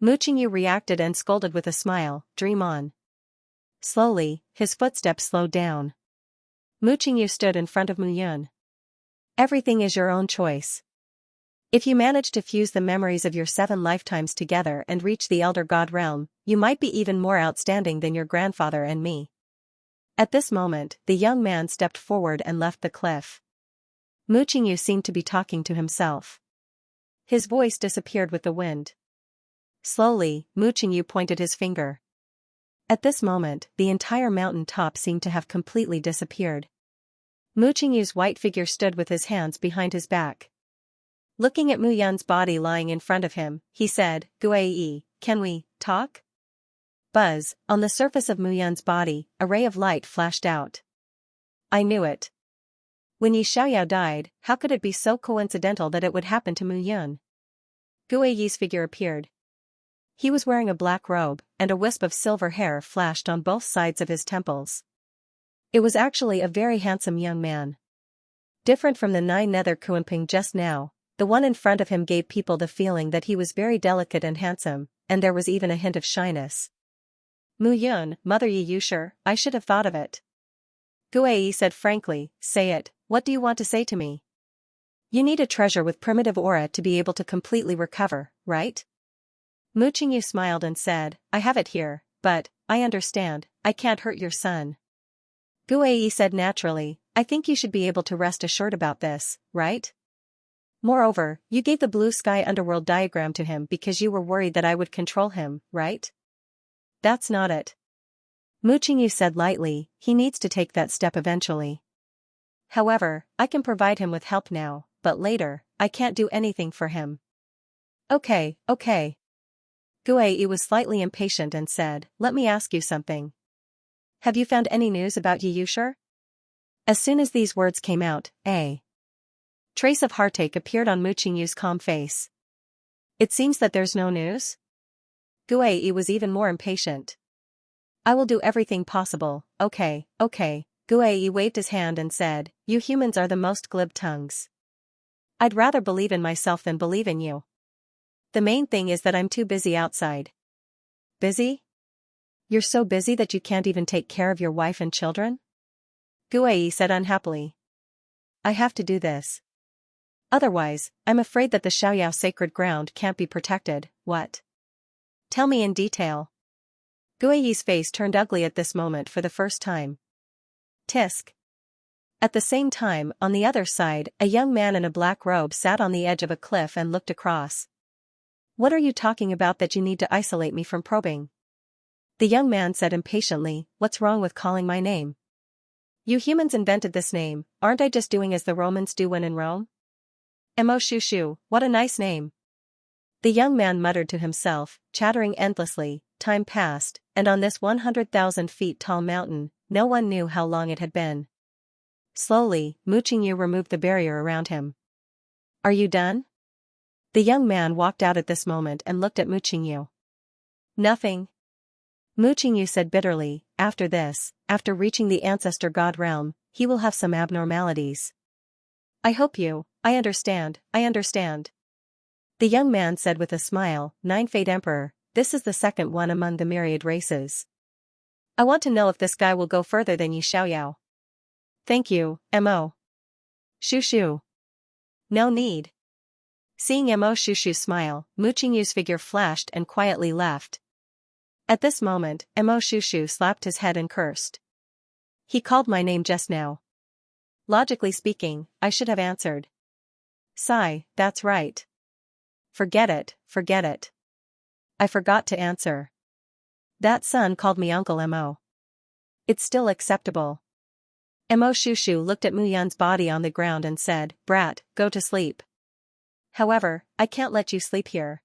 Mu Qingyu reacted and scolded with a smile, "Dream on." Slowly, his footsteps slowed down. Mu Qingyu stood in front of Mu Yun. "Everything is your own choice. If you manage to fuse the memories of your 7 lifetimes together and reach the Elder God realm, you might be even more outstanding than your grandfather and me." At this moment, the young man stepped forward and left the cliff. Mu Qingyu seemed to be talking to himself. His voice disappeared with the wind. Slowly, Mu Qingyu pointed his finger. At this moment, the entire mountain top seemed to have completely disappeared. Mu Qingyu's white figure stood with his hands behind his back. Looking at Mu Yun's body lying in front of him, he said, "Guai, can we talk?" Buzz, on the surface of Mu Yun's body, a ray of light flashed out. "I knew it. When Yi Xiaoyao died, how could it be so coincidental that it would happen to Mu Yun?" Guai's figure appeared. He was wearing a black robe, and a wisp of silver hair flashed on both sides of his temples. It was actually a very handsome young man. Different from the 9 nether Kuanping just now, the one in front of him gave people the feeling that he was very delicate and handsome, and there was even a hint of shyness. "Mu Yun, Mother Yi Yushir, I should have thought of it." Guai said frankly, "Say it, what do you want to say to me? You need a treasure with primitive aura to be able to completely recover, right?" Mu Qingyu smiled and said, "I have it here, but, I understand, I can't hurt your son." Guai said naturally, "I think you should be able to rest assured about this, right? Moreover, you gave the blue sky underworld diagram to him because you were worried that I would control him, right?" "That's not it." Mu Qingyu said lightly, "He needs to take that step eventually. However, I can provide him with help now, but later, I can't do anything for him." Okay. Guai was slightly impatient and said, "Let me ask you something. Have you found any news about Yi Yushir?" As soon as these words came out, a trace of heartache appeared on Mu Qingyu's calm face. "It seems that there's no news?" Guai was even more impatient. "I will do everything possible, okay. Guai waved his hand and said, "You humans are the most glib tongues. I'd rather believe in myself than believe in you. The main thing is that I'm too busy outside." "Busy? You're so busy that you can't even take care of your wife and children?" Guai said unhappily. "I have to do this. Otherwise, I'm afraid that the Xiaoyao sacred ground can't be protected." "What? Tell me in detail." Guai's face turned ugly at this moment for the first time. Tisk. At the same time, on the other side, a young man in a black robe sat on the edge of a cliff and looked across. "What are you talking about that you need to isolate me from probing?" The young man said impatiently, "What's wrong with calling my name? You humans invented this name, aren't I just doing as the Romans do when in Rome?" "Mo Shushu, what a nice name." The young man muttered to himself, chattering endlessly. Time passed, and on this 100,000 feet tall mountain, no one knew how long it had been. Slowly, Mu Qingyu removed the barrier around him. "Are you done?" The young man walked out at this moment and looked at Mu Qingyu. "Nothing." Mu Qingyu said bitterly, "After this, after reaching the ancestor god realm, he will have some abnormalities." I understand. The young man said with a smile, "Nine-Fate Emperor, this is the second one among the myriad races. I want to know if this guy will go further than Yi Xiaoyao." "Thank you, Mo Shushu. No need." Seeing Mo Shushu smile, Mu Qingyu's figure flashed and quietly left. At this moment, Mo Shushu slapped his head and cursed. "He called my name just now. Logically speaking, I should have answered. Sigh, that's right. Forget it. I forgot to answer. That son called me Uncle Mo. It's still acceptable." Mo Shushu looked at Mu Yun's body on the ground and said, "Brat, go to sleep. However, I can't let you sleep here."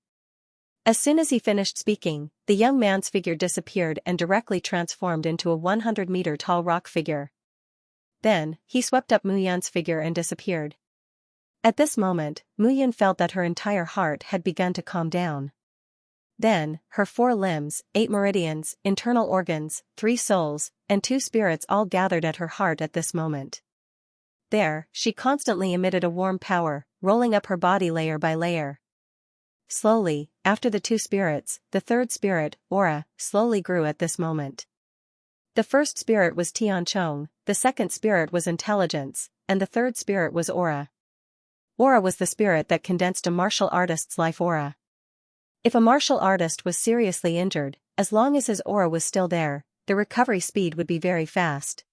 As soon as he finished speaking, the young man's figure disappeared and directly transformed into a 100-meter-tall rock figure. Then, he swept up Mu Yun's figure and disappeared. At this moment, Mu Yun felt that her entire heart had begun to calm down. Then, her 4 limbs, 8 meridians, internal organs, 3 souls, and 2 spirits all gathered at her heart at this moment. There, she constantly emitted a warm power, rolling up her body layer by layer. Slowly, after the 2 spirits, the 3rd spirit, aura, slowly grew at this moment. The 1st spirit was Tianchong, the 2nd spirit was intelligence, and the 3rd spirit was aura. Aura was the spirit that condensed a martial artist's life aura. If a martial artist was seriously injured, as long as his aura was still there, the recovery speed would be very fast.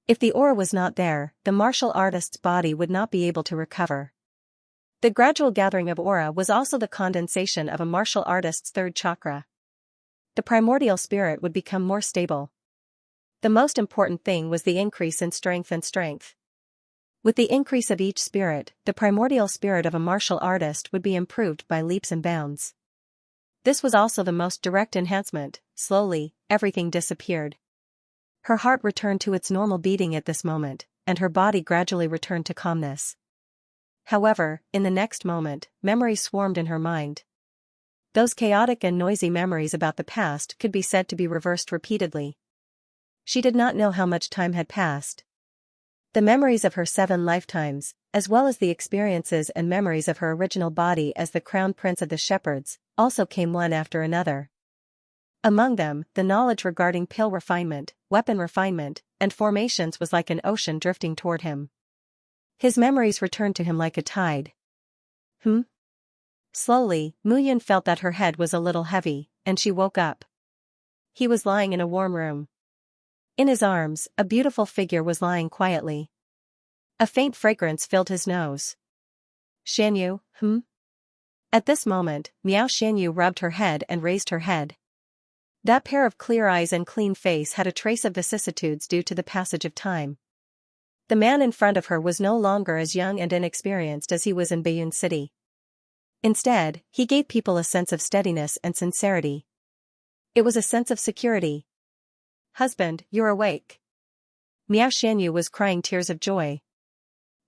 If the aura was not there, the martial artist's body would not be able to recover. The gradual gathering of aura was also the condensation of a martial artist's 3rd chakra. The primordial spirit would become more stable. The most important thing was the increase in strength and strength. With the increase of each spirit, the primordial spirit of a martial artist would be improved by leaps and bounds. This was also the most direct enhancement. Slowly, everything disappeared. Her heart returned to its normal beating at this moment, and her body gradually returned to calmness. However, in the next moment, memories swarmed in her mind. Those chaotic and noisy memories about the past could be said to be reversed repeatedly. She did not know how much time had passed. The memories of her 7 lifetimes, as well as the experiences and memories of her original body as the crown prince of the shepherds, also came one after another. Among them, the knowledge regarding pill refinement, weapon refinement, and formations was like an ocean drifting toward him. His memories returned to him like a tide. Slowly, Muyan felt that her head was a little heavy, and she woke up. He was lying in a warm room. In his arms, a beautiful figure was lying quietly. A faint fragrance filled his nose. Xianyu, At this moment, Miao Xianyu rubbed her head and raised her head. That pair of clear eyes and clean face had a trace of vicissitudes due to the passage of time. The man in front of her was no longer as young and inexperienced as he was in Bayun City. Instead, he gave people a sense of steadiness and sincerity. It was a sense of security. "Husband, you're awake." Miao Xianyu was crying tears of joy.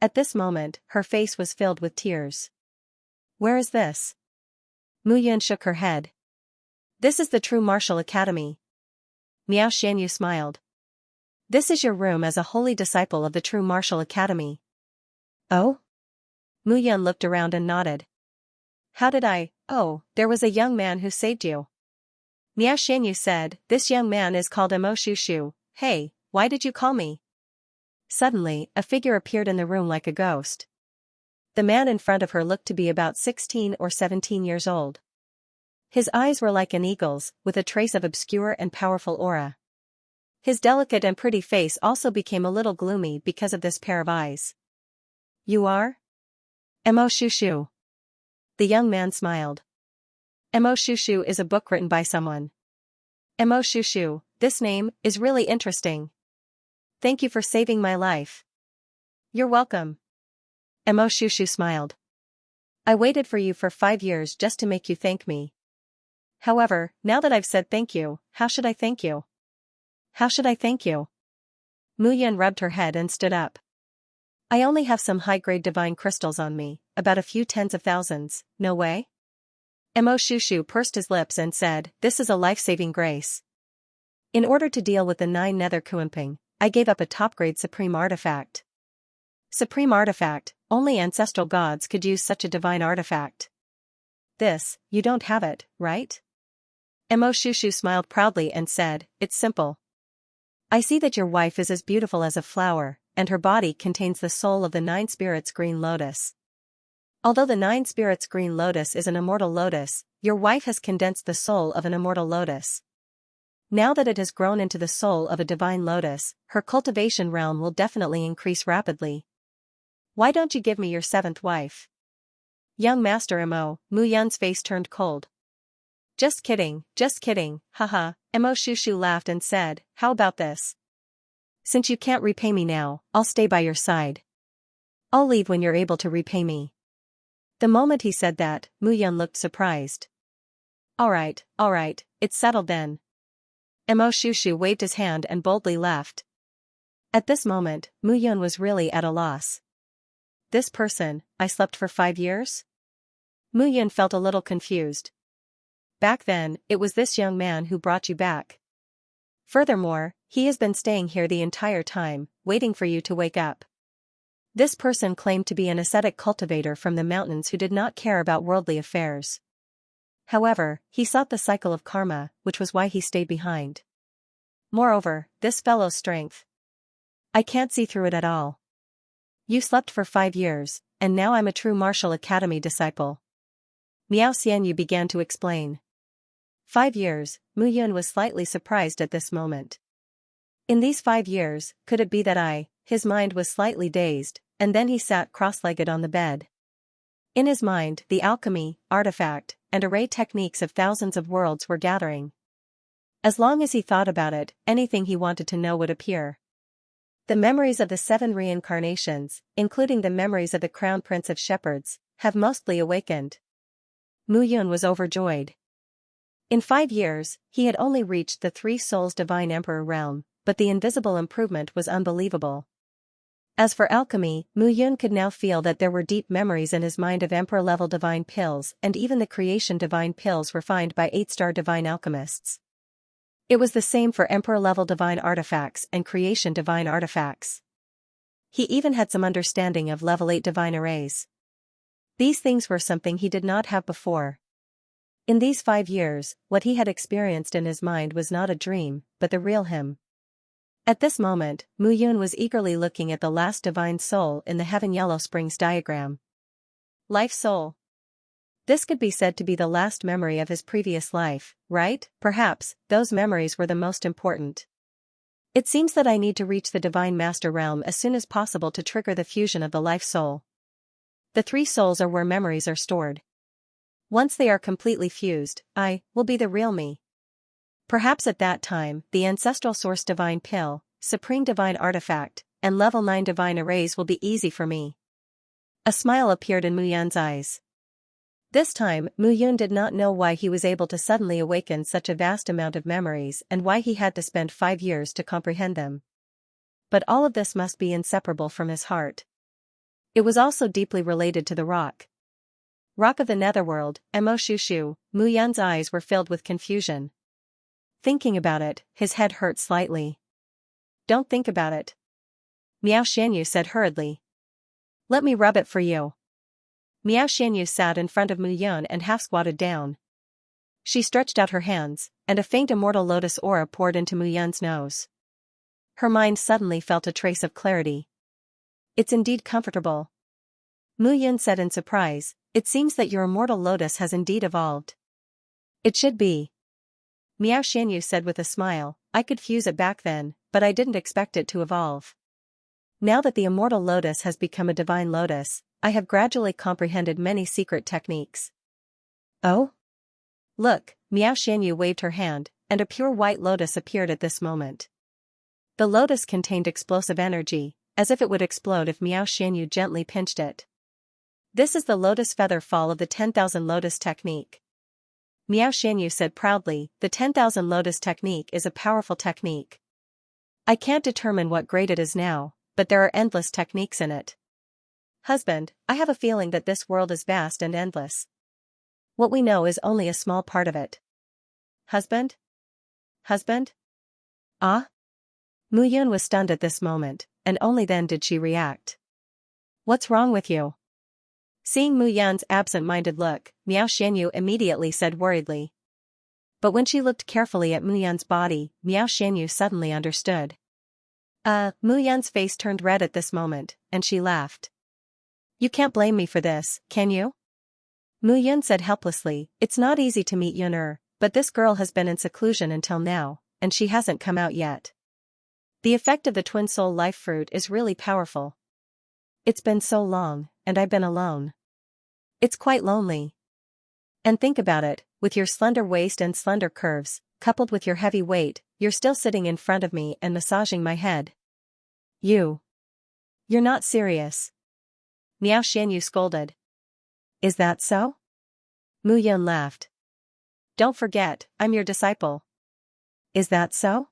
At this moment, her face was filled with tears. "Where is this?" Mu Yun shook her head. "This is the true martial academy." Miao Xianyu smiled. "This is your room as a holy disciple of the true martial academy." "Oh?" Mu Yun looked around and nodded. "How did I? Oh, there was a young man who saved you." Miao Xianyu said, "This young man is called Mo Shushu. Hey, why did you call me?" Suddenly, a figure appeared in the room like a ghost. The man in front of her looked to be about 16 or 17 years old. His eyes were like an eagle's, with a trace of obscure and powerful aura. His delicate and pretty face also became a little gloomy because of this pair of eyes. "You are? Mo Shushu." The young man smiled. Mo Shushu is a book written by someone. Mo Shushu, this name is really interesting. Thank you for saving my life. You're welcome. Mo Shushu smiled. I waited for you for 5 years just to make you thank me. However, now that I've said thank you, how should I thank you? How should I thank you? Mu Yun rubbed her head and stood up. I only have some high-grade divine crystals on me, about a few tens of thousands, no way? Mo Shushu pursed his lips and said, "This is a life-saving grace. In order to deal with the 9 nether Kuimping, I gave up a top-grade supreme artifact." Supreme artifact, only ancestral gods could use such a divine artifact. This, you don't have it, right? Mo Shushu smiled proudly and said, "It's simple. I see that your wife is as beautiful as a flower, and her body contains the soul of the 9 spirits green lotus. Although the 9 spirits green lotus is an immortal lotus, your wife has condensed the soul of an immortal lotus. Now that it has grown into the soul of a divine lotus, her cultivation realm will definitely increase rapidly. Why don't you give me your 7th wife?" Young Master Mo, Mu Yun's face turned cold. Just kidding, haha." Mo Shushu laughed and said, "How about this? Since you can't repay me now, I'll stay by your side. I'll leave when you're able to repay me." The moment he said that, Mu Yun looked surprised. Alright, it's settled then." Mo Shushu waved his hand and boldly left. At this moment, Mu Yun was really at a loss. This person, I slept for 5 years? Mu Yun felt a little confused. back then, it was this young man who brought you back. Furthermore, he has been staying here the entire time, waiting for you to wake up. This person claimed to be an ascetic cultivator from the mountains who did not care about worldly affairs. However, he sought the cycle of karma, which was why he stayed behind. Moreover, this fellow's strength. I can't see through it at all. You slept for 5 years, and now I'm a true martial academy disciple. Miao Xianyu began to explain. 5 years, Mu Yun was slightly surprised at this moment. In these 5 years, could it be that his mind was slightly dazed, and then he sat cross-legged on the bed. In his mind, the alchemy, artifact, and array techniques of thousands of worlds were gathering. As long as he thought about it, anything he wanted to know would appear. The memories of the 7 reincarnations, including the memories of the Crown Prince of Shepherds, have mostly awakened. Mu Yun was overjoyed. In 5 years, he had only reached the 3 souls divine emperor realm, but the invisible improvement was unbelievable. As for alchemy, Mu Yun could now feel that there were deep memories in his mind of emperor-level divine pills, and even the creation divine pills refined by 8-star divine alchemists. It was the same for emperor-level divine artifacts and creation divine artifacts. He even had some understanding of level 8 divine arrays. These things were something he did not have before. In these 5 years, what he had experienced in his mind was not a dream, but the real him. At this moment, Mu Yun was eagerly looking at the last divine soul in the Heaven Yellow Springs diagram. Life soul. This could be said to be the last memory of his previous life, right? Perhaps, those memories were the most important. It seems that I need to reach the Divine Master Realm as soon as possible to trigger the fusion of the life soul. The 3 souls are where memories are stored. Once they are completely fused, I will be the real me. Perhaps at that time, the ancestral source divine pill, supreme divine artifact, and level 9 divine arrays will be easy for me. A smile appeared in Mu Yun's eyes. This time, Mu Yun did not know why he was able to suddenly awaken such a vast amount of memories and why he had to spend 5 years to comprehend them. But all of this must be inseparable from his heart. It was also deeply related to the rock. Rock of the Netherworld, Mo Shushu. Mu Yun's eyes were filled with confusion. Thinking about it, his head hurt slightly. Don't think about it. Miao Xianyu said hurriedly. Let me rub it for you. Miao Xianyu sat in front of Mu Yun and half-squatted down. She stretched out her hands, and a faint immortal lotus aura poured into Mu Yun's nose. Her mind suddenly felt a trace of clarity. It's indeed comfortable. Mu Yun said in surprise, it seems that your immortal lotus has indeed evolved. It should be. Miao Xianyu said with a smile, I could fuse it back then, but I didn't expect it to evolve. Now that the immortal lotus has become a divine lotus, I have gradually comprehended many secret techniques. Oh? Look, Miao Xianyu waved her hand, and a pure white lotus appeared at this moment. The lotus contained explosive energy, as if it would explode if Miao Xianyu gently pinched it. This is the lotus feather fall of the 10,000 lotus technique. Miao Xianyu said proudly, the 10,000 lotus technique is a powerful technique. I can't determine what grade it is now, but there are endless techniques in it. Husband, I have a feeling that this world is vast and endless. What we know is only a small part of it. Husband? Husband? Ah? Mu Yun was stunned at this moment, and only then did she react. What's wrong with you? Seeing Mu Yun's absent-minded look, Miao Xianyu immediately said worriedly. But when she looked carefully at Mu Yun's body, Miao Xianyu suddenly understood. Mu Yun's face turned red at this moment, and she laughed. You can't blame me for this, can you? Mu Yun said helplessly, it's not easy to meet Yun, but this girl has been in seclusion until now, and she hasn't come out yet. The effect of the twin soul life fruit is really powerful. It's been so long, and I've been alone. It's quite lonely. And think about it, with your slender waist and slender curves, coupled with your heavy weight, you're still sitting in front of me and massaging my head. You're not serious. Miao Xianyu scolded. Is that so? Mu Yun laughed. Don't forget, I'm your disciple. Is that so?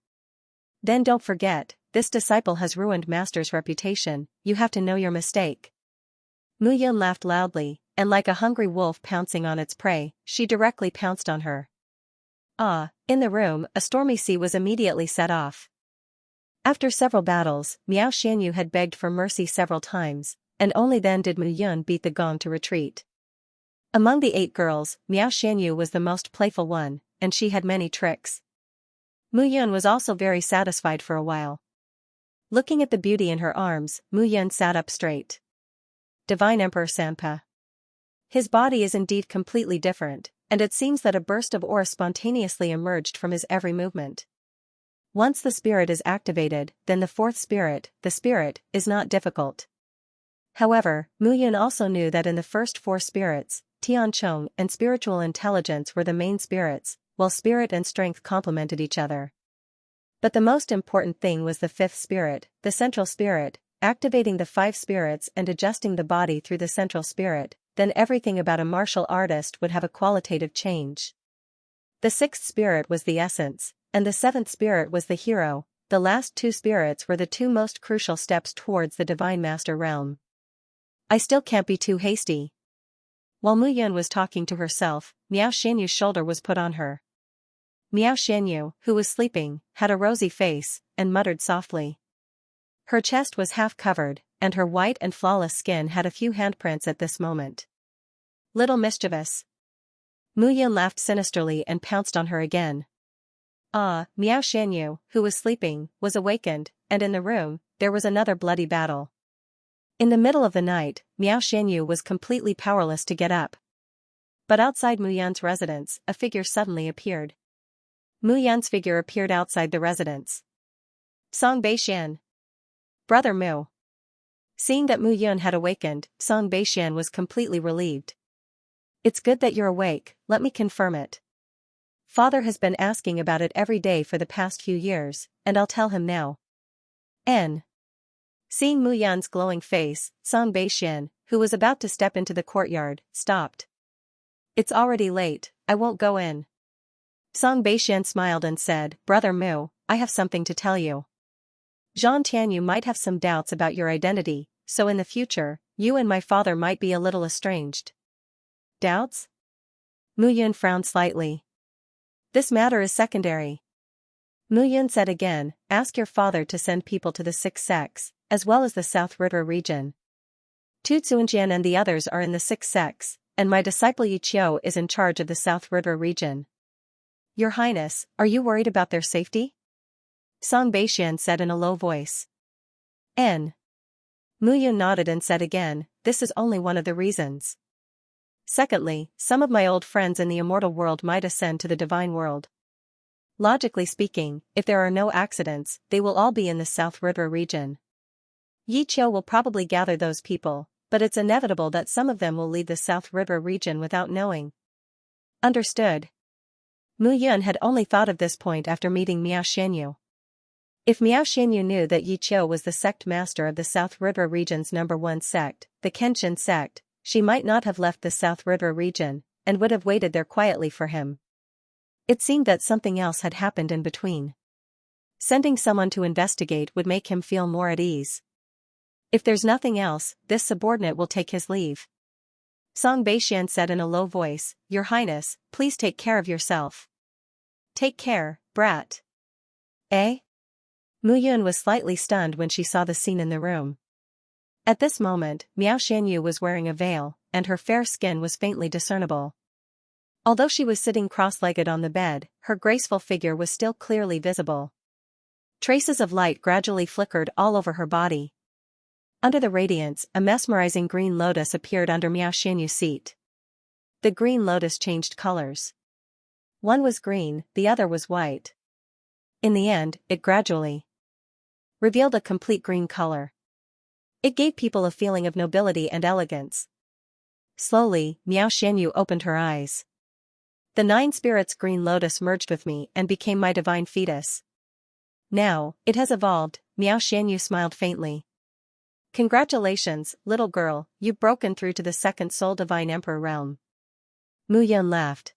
Then don't forget, this disciple has ruined Master's reputation, you have to know your mistake. Mu Yun laughed loudly, and like a hungry wolf pouncing on its prey, she directly pounced on her. In the room, a stormy sea was immediately set off. After several battles, Miao Xianyu had begged for mercy several times, and only then did Mu Yun beat the gong to retreat. Among the 8 girls, Miao Xianyu was the most playful one, and she had many tricks. Mu Yun was also very satisfied for a while. Looking at the beauty in her arms, Mu Yun sat up straight. Divine Emperor Sanpa. His body is indeed completely different, and it seems that a burst of aura spontaneously emerged from his every movement. Once the spirit is activated, then the 4th spirit, the spirit, is not difficult. However, Mu Yun also knew that in the first 4 spirits, Tianchong and spiritual intelligence were the main spirits, while spirit and strength complemented each other. But the most important thing was the 5th spirit, the central spirit, activating the 5 spirits and adjusting the body through the central spirit, then everything about a martial artist would have a qualitative change. The 6th spirit was the essence, and the 7th spirit was the hero. The last 2 spirits were the 2 most crucial steps towards the Divine Master realm. I still can't be too hasty. While Mu Yun was talking to herself, Miao Xianyu's shoulder was put on her. Miao Xianyu, who was sleeping, had a rosy face, and muttered softly. Her chest was half covered, and her white and flawless skin had a few handprints at this moment. Little mischievous. Mu Yun laughed sinisterly and pounced on her again. Miao Xianyu, who was sleeping, was awakened, and in the room, there was another bloody battle. In the middle of the night, Miao Xianyu was completely powerless to get up. But outside Mu Yun's residence, a figure suddenly appeared. Mu Yun's figure appeared outside the residence. Song Beixian. Brother Mu. Seeing that Mu Yun had awakened, Song Beixian was completely relieved. It's good that you're awake, let me confirm it. Father has been asking about it every day for the past few years, and I'll tell him now. Seeing Mu Yun's glowing face, Song Beixian, who was about to step into the courtyard, stopped. It's already late, I won't go in. Song Beixian smiled and said, Brother Mu, I have something to tell you. Zhang Tianyu might have some doubts about your identity, so in the future, you and my father might be a little estranged. Doubts? Mu Yun frowned slightly. This matter is secondary. Mu Yun said again, ask your father to send people to the 6 sects, as well as the South River region. Tu Zuanjian and the others are in the 6 sects, and my disciple Yi Qiu is in charge of the South River region. Your Highness, are you worried about their safety? Song Beixian said in a low voice. Mu Yun nodded and said again, this is only one of the reasons. Secondly, some of my old friends in the immortal world might ascend to the divine world. Logically speaking, if there are no accidents, they will all be in the South River region. Yi Qiu will probably gather those people, but it's inevitable that some of them will leave the South River region without knowing. Understood. Mu Yun had only thought of this point after meeting Miao Xianyu. If Miao Xianyu knew that Yi Qiu was the sect master of the South River region's #1 sect, the Kenshin sect, she might not have left the South River region, and would have waited there quietly for him. It seemed that something else had happened in between. Sending someone to investigate would make him feel more at ease. If there's nothing else, this subordinate will take his leave. Song Beixian said in a low voice, Your Highness, please take care of yourself. Take care, brat. Eh? Mu Yun was slightly stunned when she saw the scene in the room. At this moment, Miao Xianyu was wearing a veil, and her fair skin was faintly discernible. Although she was sitting cross-legged on the bed, her graceful figure was still clearly visible. Traces of light gradually flickered all over her body. Under the radiance, a mesmerizing green lotus appeared under Miao Xianyu's seat. The green lotus changed colors. One was green, the other was white. In the end, it gradually revealed a complete green color. It gave people a feeling of nobility and elegance. Slowly, Miao Xianyu opened her eyes. The 9 spirits green lotus merged with me and became my divine fetus. Now, it has evolved, Miao Xianyu smiled faintly. Congratulations, little girl, you've broken through to the 2nd Soul Divine Emperor realm. Mu Yun laughed.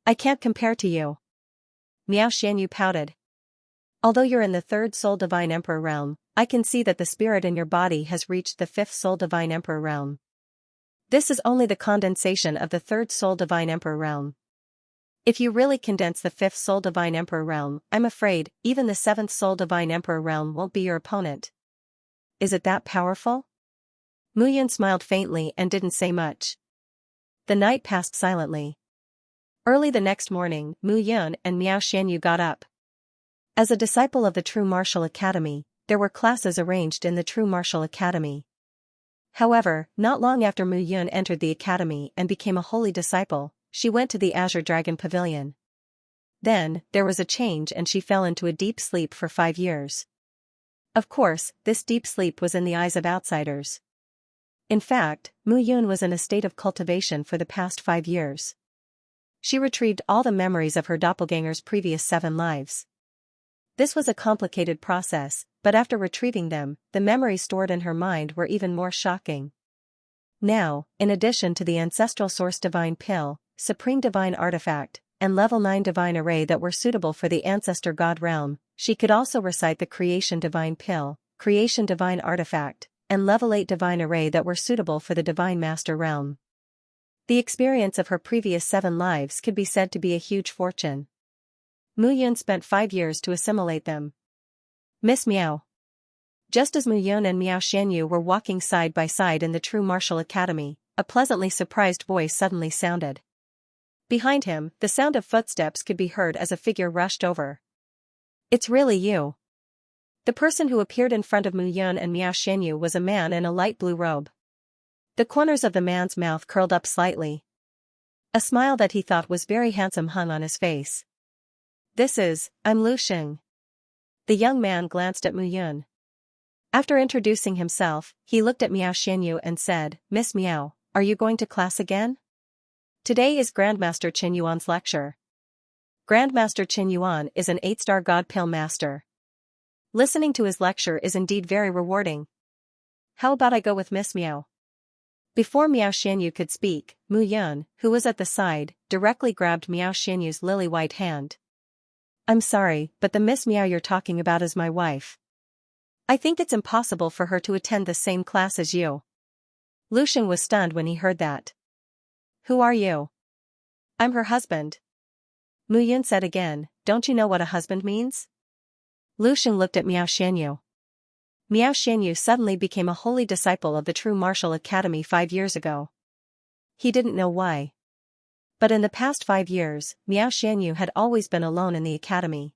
I can't compare to you. Miao Xianyu pouted. Although you're in the 3rd Soul Divine Emperor realm, I can see that the spirit in your body has reached the 5th Soul Divine Emperor realm. This is only the condensation of the 3rd Soul Divine Emperor realm. If you really condense the 5th Soul Divine Emperor realm, I'm afraid, even the 7th Soul Divine Emperor realm won't be your opponent. Is it that powerful? Mu Yun smiled faintly and didn't say much. The night passed silently. Early the next morning, Mu Yun and Miao Xianyu got up. As a disciple of the True Martial Academy, there were classes arranged in the True Martial Academy. However, not long after Mu Yun entered the academy and became a holy disciple, she went to the Azure Dragon Pavilion. Then, there was a change and she fell into a deep sleep for 5 years. Of course, this deep sleep was in the eyes of outsiders. In fact, Mu Yun was in a state of cultivation for the past 5 years. She retrieved all the memories of her doppelganger's previous 7 lives. This was a complicated process, but after retrieving them, the memories stored in her mind were even more shocking. Now, in addition to the Ancestral Source Divine Pill, Supreme Divine Artifact, and Level 9 Divine Array that were suitable for the Ancestor God realm, she could also recite the Creation Divine Pill, Creation Divine Artifact, and Level 8 Divine Array that were suitable for the Divine Master realm. The experience of her previous 7 lives could be said to be a huge fortune. Mu Yun spent 5 years to assimilate them. Miss Miao. Just as Mu Yun and Miao Xianyu were walking side by side in the True Martial Academy, a pleasantly surprised voice suddenly sounded. Behind him, the sound of footsteps could be heard as a figure rushed over. It's really you. The person who appeared in front of Mu Yun and Miao Xianyu was a man in a light blue robe. The corners of the man's mouth curled up slightly. A smile that he thought was very handsome hung on his face. I'm Lu Xing. The young man glanced at Mu Yun. After introducing himself, he looked at Miao Xianyu and said, Miss Miao, are you going to class again? Today is Grandmaster Qin Yuan's lecture. Grandmaster Qin Yuan is an 8-star God Pill Master. Listening to his lecture is indeed very rewarding. How about I go with Miss Miao? Before Miao Xianyu could speak, Mu Yun, who was at the side, directly grabbed Miao Xianyu's lily-white hand. I'm sorry, but the Miss Miao you're talking about is my wife. I think it's impossible for her to attend the same class as you. Lu Xing was stunned when he heard that. Who are you? I'm her husband. Mu Yun said again, don't you know what a husband means? Lu Xing looked at Miao Xianyu. Miao Xianyu suddenly became a holy disciple of the True Martial Academy 5 years ago. He didn't know why. But in the past 5 years, Miao Xianyu had always been alone in the academy.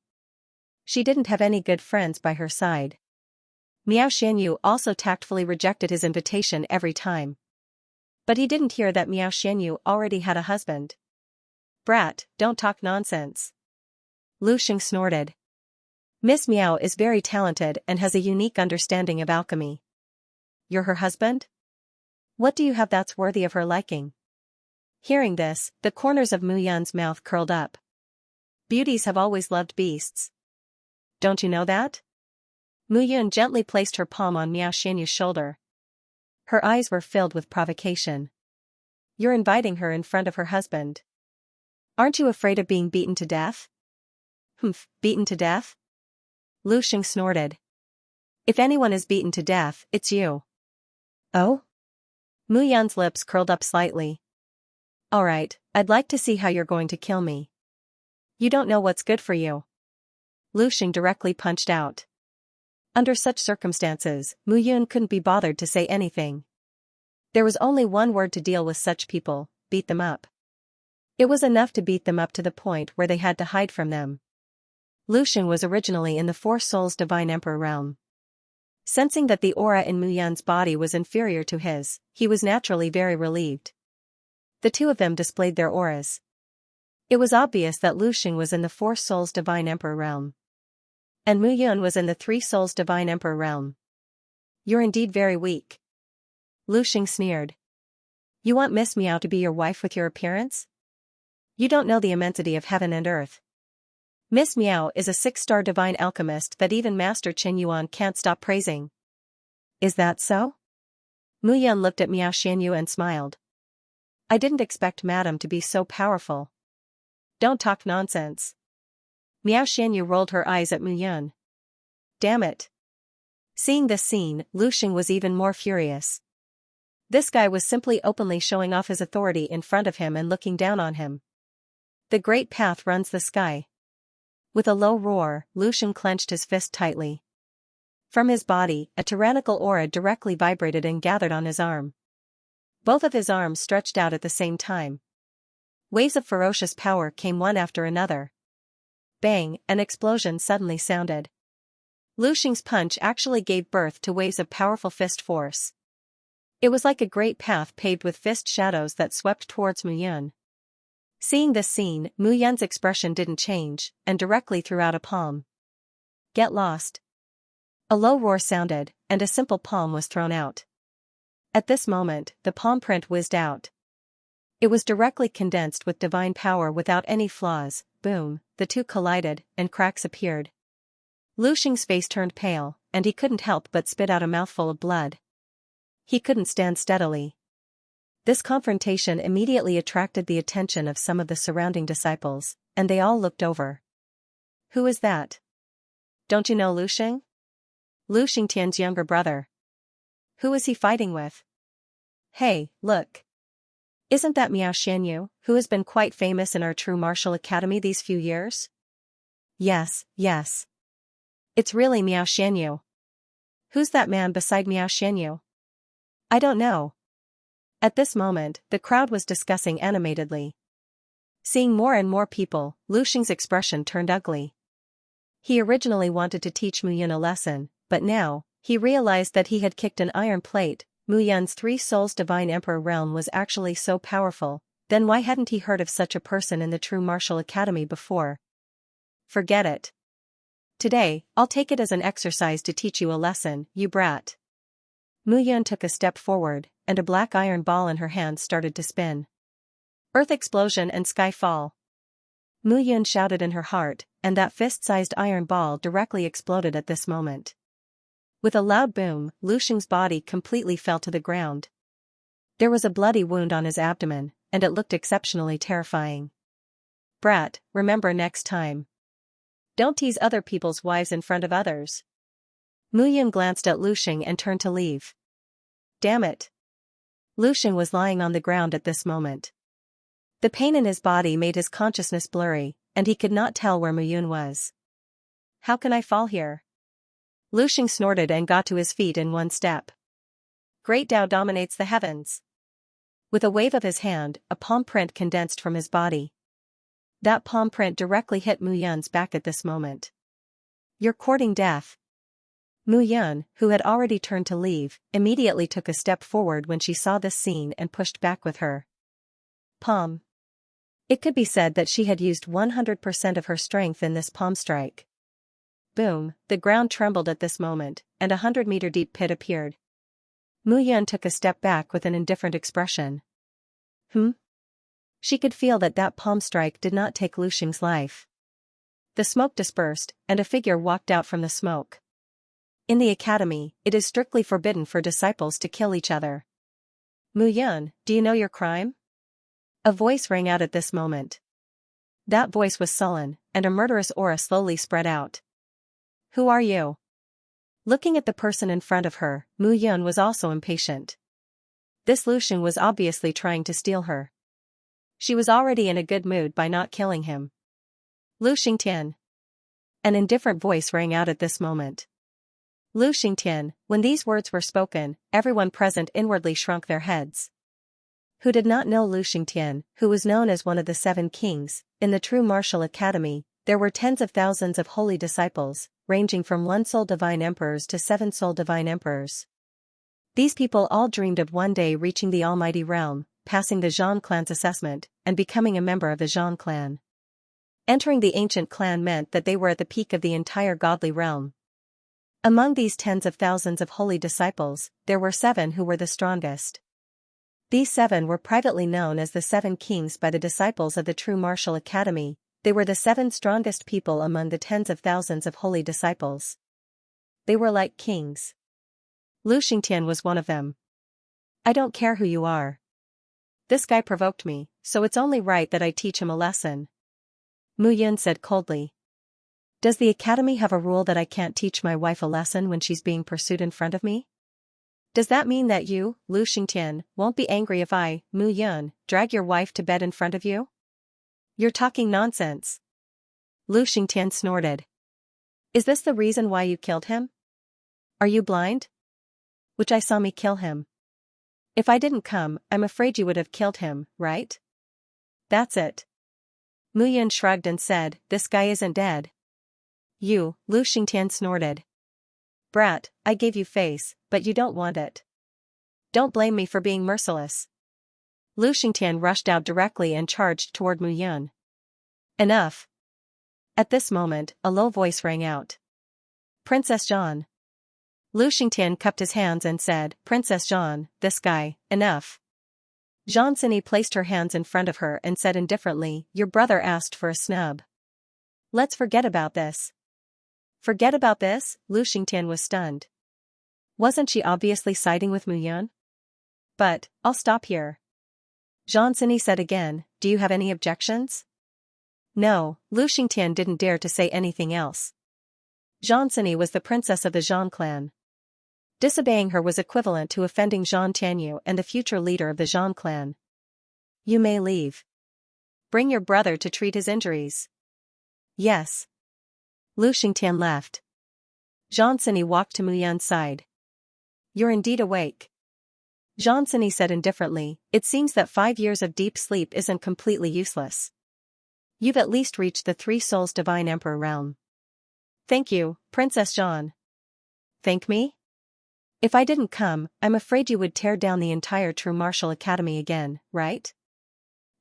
She didn't have any good friends by her side. Miao Xianyu also tactfully rejected his invitation every time. But he didn't hear that Miao Xianyu already had a husband. Brat, don't talk nonsense. Lu Xing snorted. Miss Miao is very talented and has a unique understanding of alchemy. You're her husband? What do you have that's worthy of her liking? Hearing this, the corners of Mu Yun's mouth curled up. Beauties have always loved beasts. Don't you know that? Mu Yun gently placed her palm on Miao Xianyu's shoulder. Her eyes were filled with provocation. You're inviting her in front of her husband. Aren't you afraid of being beaten to death? Humph, beaten to death? Lu Xing snorted. If anyone is beaten to death, it's you. Oh? Mu Yun's lips curled up slightly. Alright, I'd like to see how you're going to kill me. You don't know what's good for you. Lu Xing directly punched out. Under such circumstances, Mu Yun couldn't be bothered to say anything. There was only one word to deal with such people, beat them up. It was enough to beat them up to the point where they had to hide from them. Lu Xing was originally in the 4 Souls Divine Emperor realm. Sensing that the aura in Mu Yun's body was inferior to his, he was naturally very relieved. The two of them displayed their auras. It was obvious that Lu Xing was in the 4 Souls Divine Emperor realm. And Mu Yun was in the 3 Souls Divine Emperor realm. You're indeed very weak. Lu Xing sneered. You want Miss Miao to be your wife with your appearance? You don't know the immensity of heaven and earth. Miss Miao is a 6-star divine alchemist that even Master Qin Yuan can't stop praising. Is that so? Mu Yun looked at Miao Xianyu and smiled. I didn't expect Madame to be so powerful. Don't talk nonsense. Miao Xianyu rolled her eyes at Mu Yun. Damn it. Seeing this scene, Lu Xing was even more furious. This guy was simply openly showing off his authority in front of him and looking down on him. The great path runs the sky. With a low roar, Lu Xing clenched his fist tightly. From his body, a tyrannical aura directly vibrated and gathered on his arm. Both of his arms stretched out at the same time. Waves of ferocious power came one after another. Bang, an explosion suddenly sounded. Lu Xing's punch actually gave birth to waves of powerful fist force. It was like a great path paved with fist shadows that swept towards Mu Yun. Seeing this scene, Mu Yun's expression didn't change, and directly threw out a palm. Get lost. A low roar sounded, and a simple palm was thrown out. At this moment, the palm print whizzed out. It was directly condensed with divine power without any flaws. Boom, the two collided, and cracks appeared. Lu Xing's face turned pale, and he couldn't help but spit out a mouthful of blood. He couldn't stand steadily. This confrontation immediately attracted the attention of some of the surrounding disciples, and they all looked over. Who is that? Don't you know Lu Xing? Lu Xingtian's younger brother. Who is he fighting with? Hey, look. Isn't that Miao Xianyu, who has been quite famous in our true martial academy these few years? Yes, yes. It's really Miao Xianyu. Who's that man beside Miao Xianyu? I don't know. At this moment, the crowd was discussing animatedly. Seeing more and more people, Lu Xing's expression turned ugly. He originally wanted to teach Mu Yun a lesson, but now, he realized that he had kicked an iron plate. Mu Yun's Three Souls Divine Emperor realm was actually so powerful, then why hadn't he heard of such a person in the true martial academy before? Forget it. Today, I'll take it as an exercise to teach you a lesson, you brat. Mu Yun took a step forward, and a black iron ball in her hand started to spin. Earth explosion and sky fall. Mu Yun shouted in her heart, and that fist-sized iron ball directly exploded at this moment. With a loud boom, Lu Xing's body completely fell to the ground. There was a bloody wound on his abdomen, and it looked exceptionally terrifying. Brat, remember next time. Don't tease other people's wives in front of others. Mu Yun glanced at Lu Xing and turned to leave. Damn it. Lu Xing was lying on the ground at this moment. The pain in his body made his consciousness blurry, and he could not tell where Mu Yun was. How can I fall here? Lu Xing snorted and got to his feet in one step. Great Tao dominates the heavens. With a wave of his hand, a palm print condensed from his body. That palm print directly hit Mu Yun's back at this moment. You're courting death. Mu Yun, who had already turned to leave, immediately took a step forward when she saw this scene and pushed back with her palm. It could be said that she had used 100% of her strength in this palm strike. Boom, the ground trembled at this moment, and 100-meter deep pit appeared. Mu Yun took a step back with an indifferent expression. She could feel that palm strike did not take Lu Xing's life. The smoke dispersed, and a figure walked out from the smoke. In the academy, it is strictly forbidden for disciples to kill each other. Mu Yun, do you know your crime? A voice rang out at this moment. That voice was sullen, and a murderous aura slowly spread out. Who are you? Looking at the person in front of her, Mu Yun was also impatient. This Lu Xing was obviously trying to steal her. She was already in a good mood by not killing him. Lu Xingtian. An indifferent voice rang out at this moment. Lu Xingtian, when these words were spoken, everyone present inwardly shrunk their heads. Who did not know Lu Xingtian, who was known as one of the 7 kings, in the true martial academy, there were tens of thousands of holy disciples, ranging from 1-soul divine emperors to 7-soul divine emperors. These people all dreamed of one day reaching the almighty realm, passing the Zhang clan's assessment, and becoming a member of the Zhang clan. Entering the ancient clan meant that they were at the peak of the entire godly realm. Among these tens of thousands of holy disciples, there were 7 who were the strongest. These 7 were privately known as the 7 kings by the disciples of the true martial academy. They were the 7 strongest people among the tens of thousands of holy disciples. They were like kings. Lu Xingtian was one of them. I don't care who you are. This guy provoked me, so it's only right that I teach him a lesson. Mu Yun said coldly. Does the academy have a rule that I can't teach my wife a lesson when she's being pursued in front of me? Does that mean that you, Lu Xingtian, won't be angry if I, Mu Yun, drag your wife to bed in front of you? You're talking nonsense. Lu Xingtian snorted. Is this the reason why you killed him? Are you blind? Which I saw me kill him. If I didn't come, I'm afraid you would have killed him, right? That's it. Mu Yun shrugged and said, this guy isn't dead. You, Lu Xingtian snorted. Brat, I gave you face, but you don't want it. Don't blame me for being merciless. Lu Xingtian rushed out directly and charged toward Mu Yun. Enough. At this moment, a low voice rang out. Princess Zhan. Lu Xingtian cupped his hands and said, Princess Zhan, this guy, enough. Zhan Sini placed her hands in front of her and said indifferently, your brother asked for a snub. Let's forget about this. Forget about this? Lu Xingtian was stunned. Wasn't she obviously siding with Mu Yun? But, I'll stop here. Zhan Sini said again, do you have any objections? No, Lu Xingtian didn't dare to say anything else. Zhan Sini was the princess of the Zhan clan. Disobeying her was equivalent to offending Zhan Tianyu and the future leader of the Zhan clan. You may leave. Bring your brother to treat his injuries. Yes. Lu Xingtian left. Zhan Sini walked to Mu Yun's side. You're indeed awake. Zhan Sini said indifferently, it seems that 5 years of deep sleep isn't completely useless. You've at least reached the Three Souls Divine Emperor realm. Thank you, Princess Zhan. Thank me? If I didn't come, I'm afraid you would tear down the entire True Martial Academy again, right?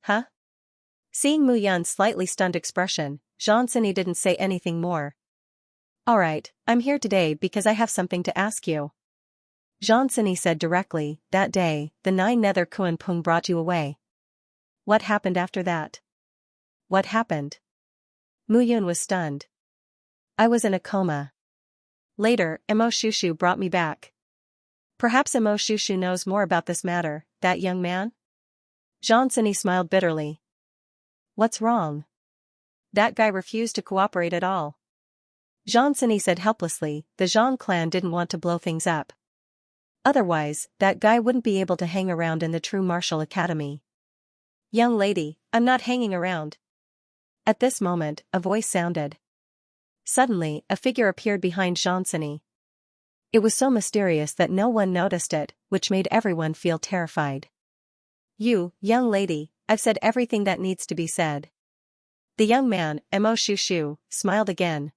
Huh? Seeing Mu Yun's slightly stunned expression, Zhan Sini didn't say anything more. Alright, I'm here today because I have something to ask you. Zhan Sini said directly, that day, the 9 Nether Kuan Pung brought you away. What happened after that? What happened? Mu Yun was stunned. I was in a coma. Later, Imo Shushu brought me back. Perhaps Imo Shushu knows more about this matter, that young man? Zhan Sini smiled bitterly. What's wrong? That guy refused to cooperate at all. Zhan Sini said helplessly, the Zhan clan didn't want to blow things up. Otherwise, that guy wouldn't be able to hang around in the True Martial Academy. Young lady, I'm not hanging around. At this moment, a voice sounded. Suddenly, a figure appeared behind Zhan Sini. It was so mysterious that no one noticed it, which made everyone feel terrified. You, young lady, I've said everything that needs to be said. The young man, Imo Shushu, smiled again.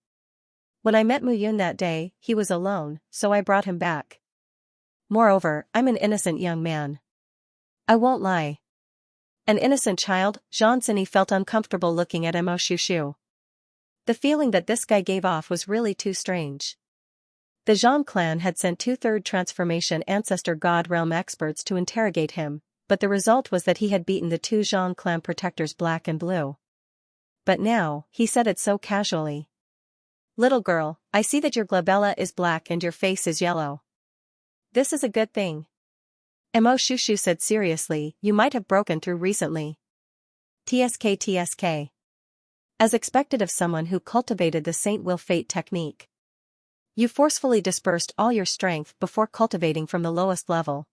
When I met Mu Yun that day, he was alone, so I brought him back. Moreover, I'm an innocent young man. I won't lie. An innocent child? Zhan Sini felt uncomfortable looking at Imo Shushu. The feeling that this guy gave off was really too strange. The Zhan clan had sent 2/3 transformation ancestor god realm experts to interrogate him, but the result was that he had beaten the 2 Zhan clan protectors Black and Blue. But now, he said it so casually. Little girl, I see that your glabella is black and your face is yellow. This is a good thing. Imo Shushu said seriously, you might have broken through recently. TSK. As expected of someone who cultivated the Saint Will Fate technique. You forcefully dispersed all your strength before cultivating from the lowest level.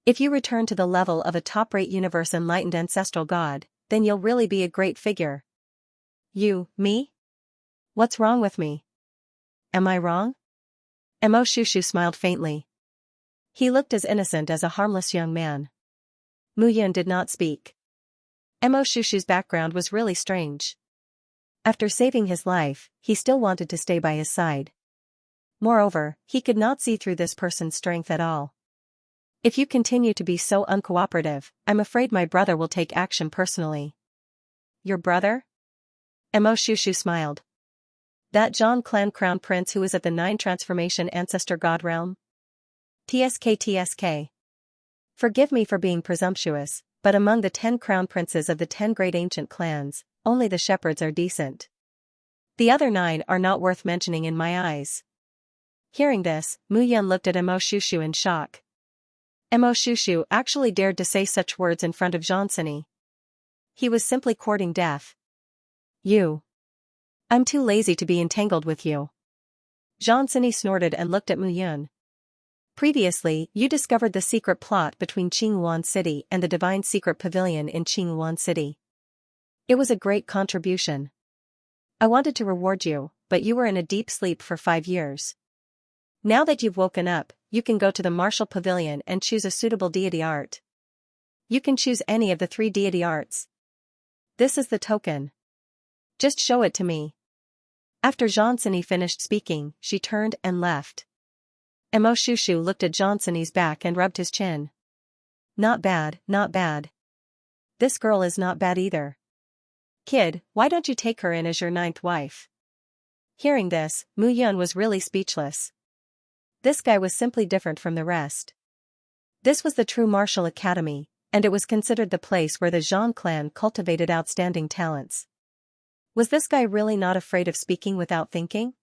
If you return to the level of a top-rate universe enlightened ancestral god, then you'll really be a great figure. Me? What's wrong with me? Am I wrong? Imo Shushu smiled faintly. He looked as innocent as a harmless young man. Mu Yun did not speak. Imo Shushu's background was really strange. After saving his life, he still wanted to stay by his side. Moreover, he could not see through this person's strength at all. If you continue to be so uncooperative, I'm afraid my brother will take action personally. Your brother? Imo Shushu smiled. That Zhan clan crown prince who is at the 9 transformation ancestor god realm? TSK. Forgive me for being presumptuous, but among the 10 crown princes of the 10 great ancient clans, only the shepherds are decent. The other 9 are not worth mentioning in my eyes. Hearing this, Mu Yun looked at Imo Shushu in shock. Imo Shushu actually dared to say such words in front of Zhan Sini. He was simply courting death. I'm too lazy to be entangled with you. Zhan Sini snorted and looked at Mu Yun. Previously, you discovered the secret plot between Qingyuan City and the Divine Secret Pavilion in Qingyuan City. It was a great contribution. I wanted to reward you, but you were in a deep sleep for 5 years. Now that you've woken up, you can go to the martial pavilion and choose a suitable deity art. You can choose any of the 3 deity arts. This is the token. Just show it to me. After Xianxia finished speaking, she turned and left. Mo Shushu looked at Xianxia's back and rubbed his chin. Not bad, not bad. This girl is not bad either. Kid, why don't you take her in as your 9th wife? Hearing this, Mu Yun was really speechless. This guy was simply different from the rest. This was the true martial academy, and it was considered the place where the Zhang clan cultivated outstanding talents. Was this guy really not afraid of speaking without thinking?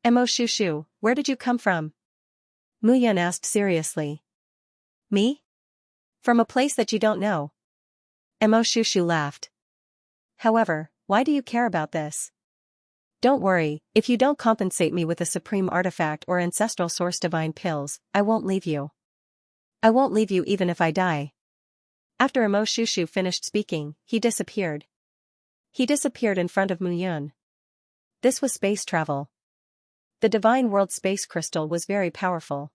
Mo Shushu, where did you come from? Mu Yun asked seriously. Me? From a place that you don't know. Mo Shushu laughed. However, why do you care about this? Don't worry, if you don't compensate me with a supreme artifact or ancestral source divine pills, I won't leave you. I won't leave you even if I die. After Mo Shushu finished speaking, he disappeared. He disappeared in front of Mu Yun. This was space travel. The divine world space crystal was very powerful.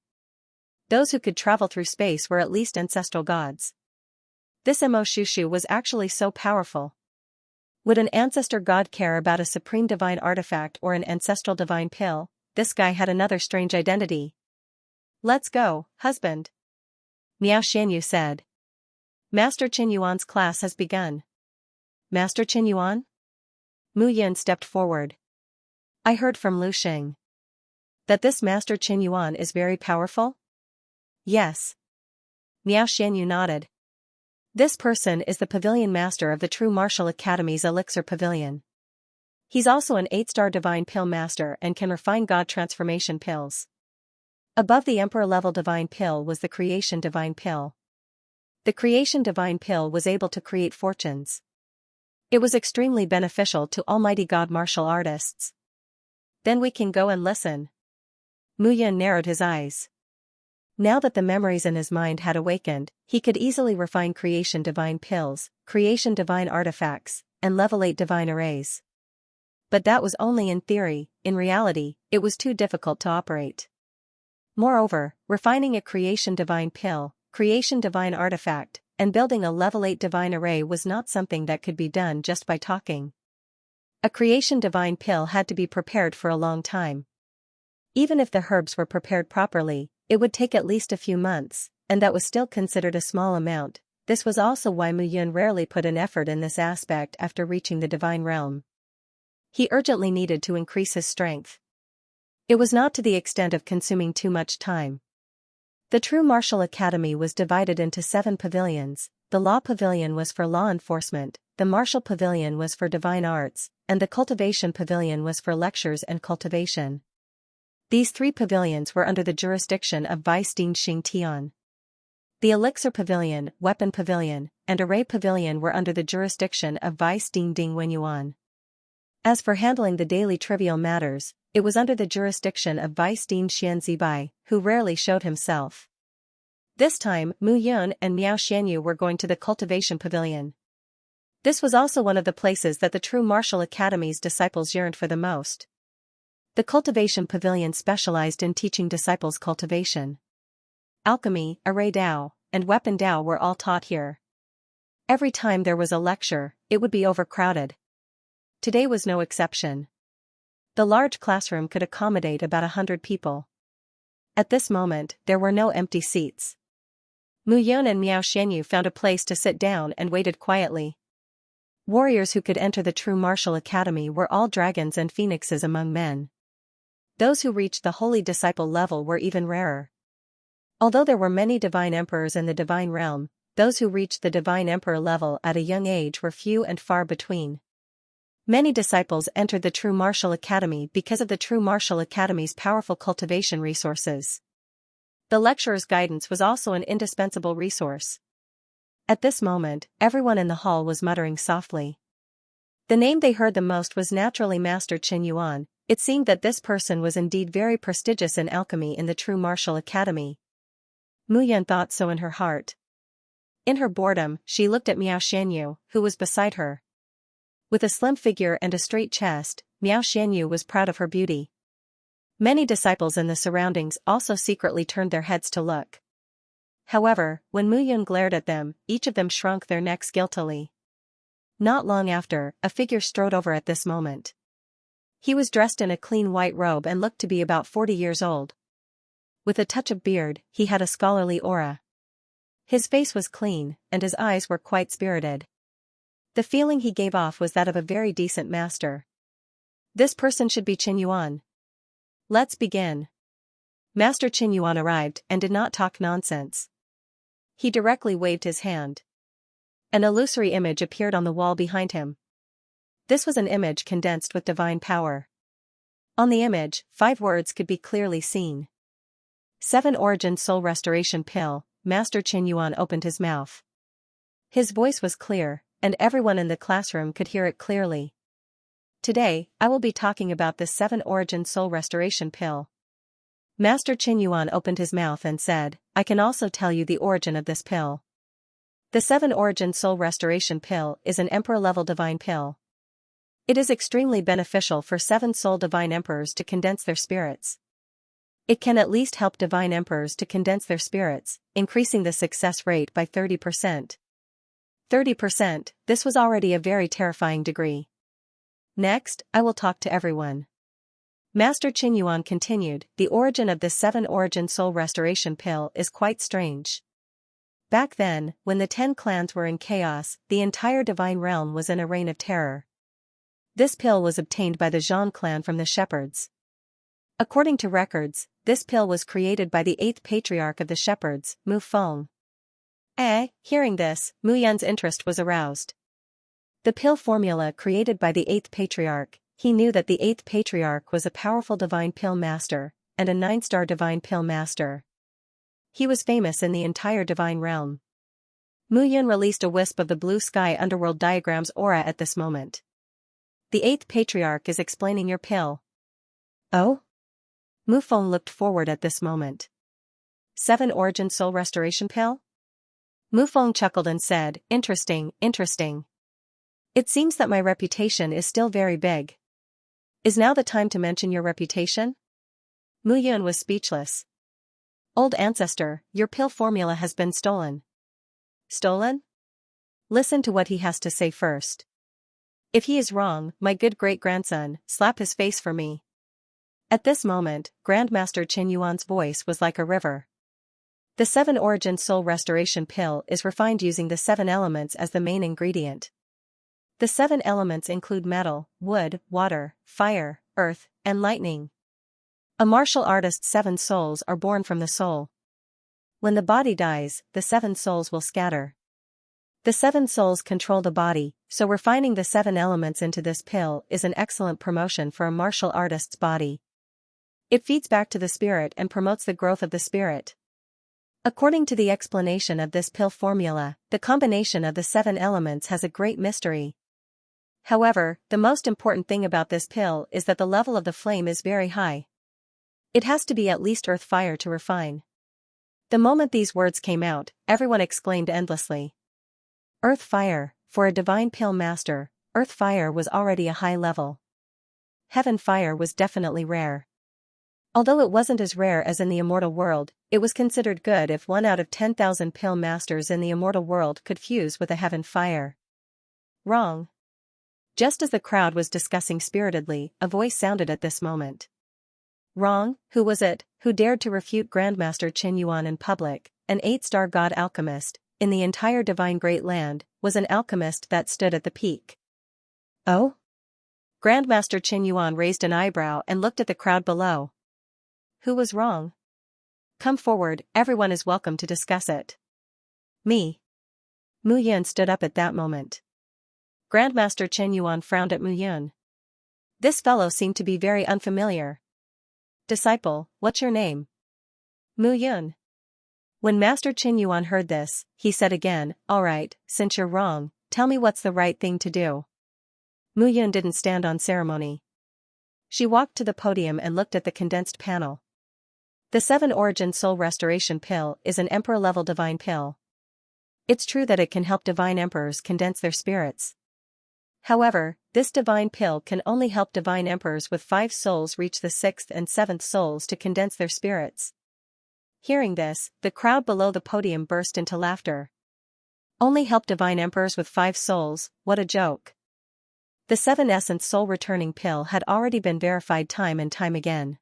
Those who could travel through space were at least ancestral gods. This Mo Shushu was actually so powerful. Would an ancestor god care about a supreme divine artifact or an ancestral divine pill? This guy had another strange identity. Let's go, husband. Miao Xianyu said. Master Qin Yuan's class has begun. Master Qin Yuan? Mu Yun stepped forward. I heard from Lu Xing that this Master Qin Yuan is very powerful? Yes. Miao Xianyu nodded. This person is the pavilion master of the True Martial Academy's Elixir Pavilion. He's also an 8-star divine pill master and can refine god transformation pills. Above the emperor level divine pill was the creation divine pill. The creation divine pill was able to create fortunes. It was extremely beneficial to almighty god martial artists. Then we can go and listen. Mu Yun narrowed his eyes. Now that the memories in his mind had awakened, he could easily refine creation divine pills, creation divine artifacts, and level 8 divine arrays. But that was only in theory. In reality, it was too difficult to operate. Moreover, refining a creation divine pill, creation divine artifact, and building a level 8 divine array was not something that could be done just by talking. A creation divine pill had to be prepared for a long time. Even if the herbs were prepared properly, it would take at least a few months, and that was still considered a small amount. This was also why Mu Yun rarely put an effort in this aspect after reaching the divine realm. He urgently needed to increase his strength. It was not to the extent of consuming too much time. The True Martial Academy was divided into 7 pavilions. The Law Pavilion was for law enforcement, the Martial Pavilion was for divine arts, and the Cultivation Pavilion was for lectures and cultivation. These 3 pavilions were under the jurisdiction of Vice Dean Xing Tian. The Elixir Pavilion, Weapon Pavilion, and Array Pavilion were under the jurisdiction of Vice Dean Ding Wenyuan. As for handling the daily trivial matters, it was under the jurisdiction of Vice Dean Xian Zibai, who rarely showed himself. This time, Mu Yun and Miao Xianyu were going to the Cultivation Pavilion. This was also one of the places that the True Martial Academy's disciples yearned for the most. The Cultivation Pavilion specialized in teaching disciples cultivation. Alchemy, Array Dao, and Weapon Dao were all taught here. Every time there was a lecture, it would be overcrowded. Today was no exception. The large classroom could accommodate about 100 people. At this moment, there were no empty seats. Mu Yun and Miao Xianyu found a place to sit down and waited quietly. Warriors who could enter the True Martial Academy were all dragons and phoenixes among men. Those who reached the holy disciple level were even rarer. Although there were many divine emperors in the divine realm, those who reached the divine emperor level at a young age were few and far between. Many disciples entered the True Martial Academy because of the True Martial Academy's powerful cultivation resources. The lecturer's guidance was also an indispensable resource. At this moment, everyone in the hall was muttering softly. The name they heard the most was naturally Master Qin Yuan. It seemed that this person was indeed very prestigious in alchemy in the True Martial Academy. Mu Yun thought so in her heart. In her boredom, she looked at Miao Xianyu, who was beside her. With a slim figure and a straight chest, Miao Xianyu was proud of her beauty. Many disciples in the surroundings also secretly turned their heads to look. However, when Mu Yun glared at them, each of them shrunk their necks guiltily. Not long after, a figure strode over at this moment. He was dressed in a clean white robe and looked to be about 40 years old. With a touch of beard, he had a scholarly aura. His face was clean, and his eyes were quite spirited. The feeling he gave off was that of a very decent master. This person should be Qin Yuan. Let's begin. Master Qin Yuan arrived and did not talk nonsense. He directly waved his hand. An illusory image appeared on the wall behind him. This was an image condensed with divine power. On the image, 5 words could be clearly seen. 7 Origin Soul Restoration Pill. Master Qin Yuan opened his mouth. His voice was clear, and everyone in the classroom could hear it clearly. Today, I will be talking about this 7 Origin Soul Restoration Pill. Master Qin Yuan opened his mouth and said, I can also tell you the origin of this pill. The 7 Origin Soul Restoration Pill is an Emperor-level divine pill. It is extremely beneficial for 7 soul divine emperors to condense their spirits. It can at least help divine emperors to condense their spirits, increasing the success rate by 30%. 30%, this was already a very terrifying degree. Next, I will talk to everyone. Master Qin Yuan continued, the origin of this 7 Origin Soul Restoration Pill is quite strange. Back then, when the 10 clans were in chaos, the entire divine realm was in a reign of terror. This pill was obtained by the Zhang clan from the shepherds. According to records, this pill was created by the 8th patriarch of the shepherds, Mu Feng. Hearing this, Mu Yan's interest was aroused. The pill formula created by the 8th patriarch, he knew that the 8th patriarch was a powerful divine pill master, and a 9-star divine pill master. He was famous in the entire divine realm. Mu Yun released a wisp of the blue sky underworld diagram's aura at this moment. The 8th patriarch is explaining your pill. Oh? Mu Feng looked forward at this moment. 7 Origin Soul Restoration Pill? Mu Feng chuckled and said, interesting, interesting. It seems that my reputation is still very big. Is now the time to mention your reputation? Mu Yun was speechless. Old ancestor, your pill formula has been stolen. Stolen? Listen to what he has to say first. If he is wrong, my good great-grandson, slap his face for me. At this moment, Grandmaster Qin Yuan's voice was like a river. The 7 Origin Soul Restoration Pill is refined using the 7 elements as the main ingredient. The 7 elements include metal, wood, water, fire, earth, and lightning. A martial artist's 7 souls are born from the soul. When the body dies, the 7 souls will scatter. The 7 souls control the body, so refining the 7 elements into this pill is an excellent promotion for a martial artist's body. It feeds back to the spirit and promotes the growth of the spirit. According to the explanation of this pill formula, the combination of the 7 elements has a great mystery. However, the most important thing about this pill is that the level of the flame is very high. It has to be at least earth fire to refine. The moment these words came out, everyone exclaimed endlessly. Earth fire, for a divine pill master, earth fire was already a high level. Heaven fire was definitely rare. Although it wasn't as rare as in the immortal world, it was considered good if 1 out of 10,000 pill masters in the immortal world could fuse with a heaven fire. Wrong. Just as the crowd was discussing spiritedly, a voice sounded at this moment. Wrong, who was it, who dared to refute Grandmaster Qin Yuan in public? An 8-star god alchemist, in the entire divine great land, was an alchemist that stood at the peak. Oh? Grandmaster Qin Yuan raised an eyebrow and looked at the crowd below. Who was wrong? Come forward, everyone is welcome to discuss it. Me. Mu Yun stood up at that moment. Grandmaster Qin Yuan frowned at Mu Yun. This fellow seemed to be very unfamiliar. Disciple, what's your name? Mu Yun. When Master Qin Yuan heard this, he said again, alright, since you're wrong, tell me what's the right thing to do. Mu Yun didn't stand on ceremony. She walked to the podium and looked at the condensed panel. The 7 Origin Soul Restoration Pill is an Emperor-level divine pill. It's true that it can help divine emperors condense their spirits. However, this divine pill can only help divine emperors with 5 souls reach the 6th and 7th souls to condense their spirits. Hearing this, the crowd below the podium burst into laughter. Only help divine emperors with 5 souls, what a joke. The 7 essence soul returning pill had already been verified time and time again.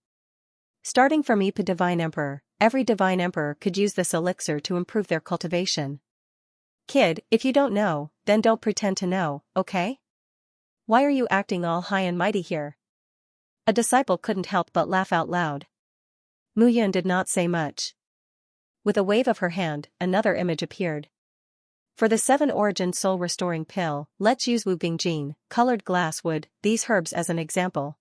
Starting from EP divine emperor, every divine emperor could use this elixir to improve their cultivation. Kid, if you don't know, then don't pretend to know, okay? Why are you acting all high and mighty here? A disciple couldn't help but laugh out loud. Mu Yun did not say much. With a wave of her hand, another image appeared. For the 7 origin soul restoring pill, let's use Wu Bingjin, colored glass wood, these herbs as an example.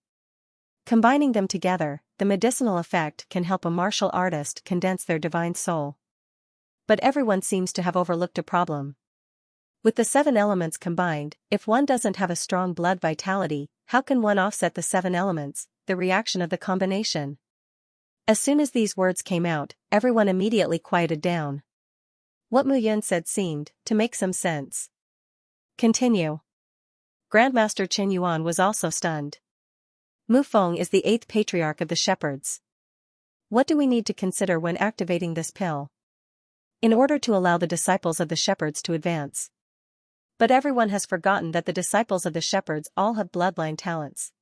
Combining them together, the medicinal effect can help a martial artist condense their divine soul. But everyone seems to have overlooked a problem. With the 7 elements combined, if one doesn't have a strong blood vitality, how can one offset the 7 elements, the reaction of the combination? As soon as these words came out, everyone immediately quieted down. What Mu Yun said seemed to make some sense. Continue. Grandmaster Qin Yuan was also stunned. Mu Feng is the 8th patriarch of the shepherds. What do we need to consider when activating this pill? In order to allow the disciples of the shepherds to advance. But everyone has forgotten that the disciples of the shepherds all have bloodline talents.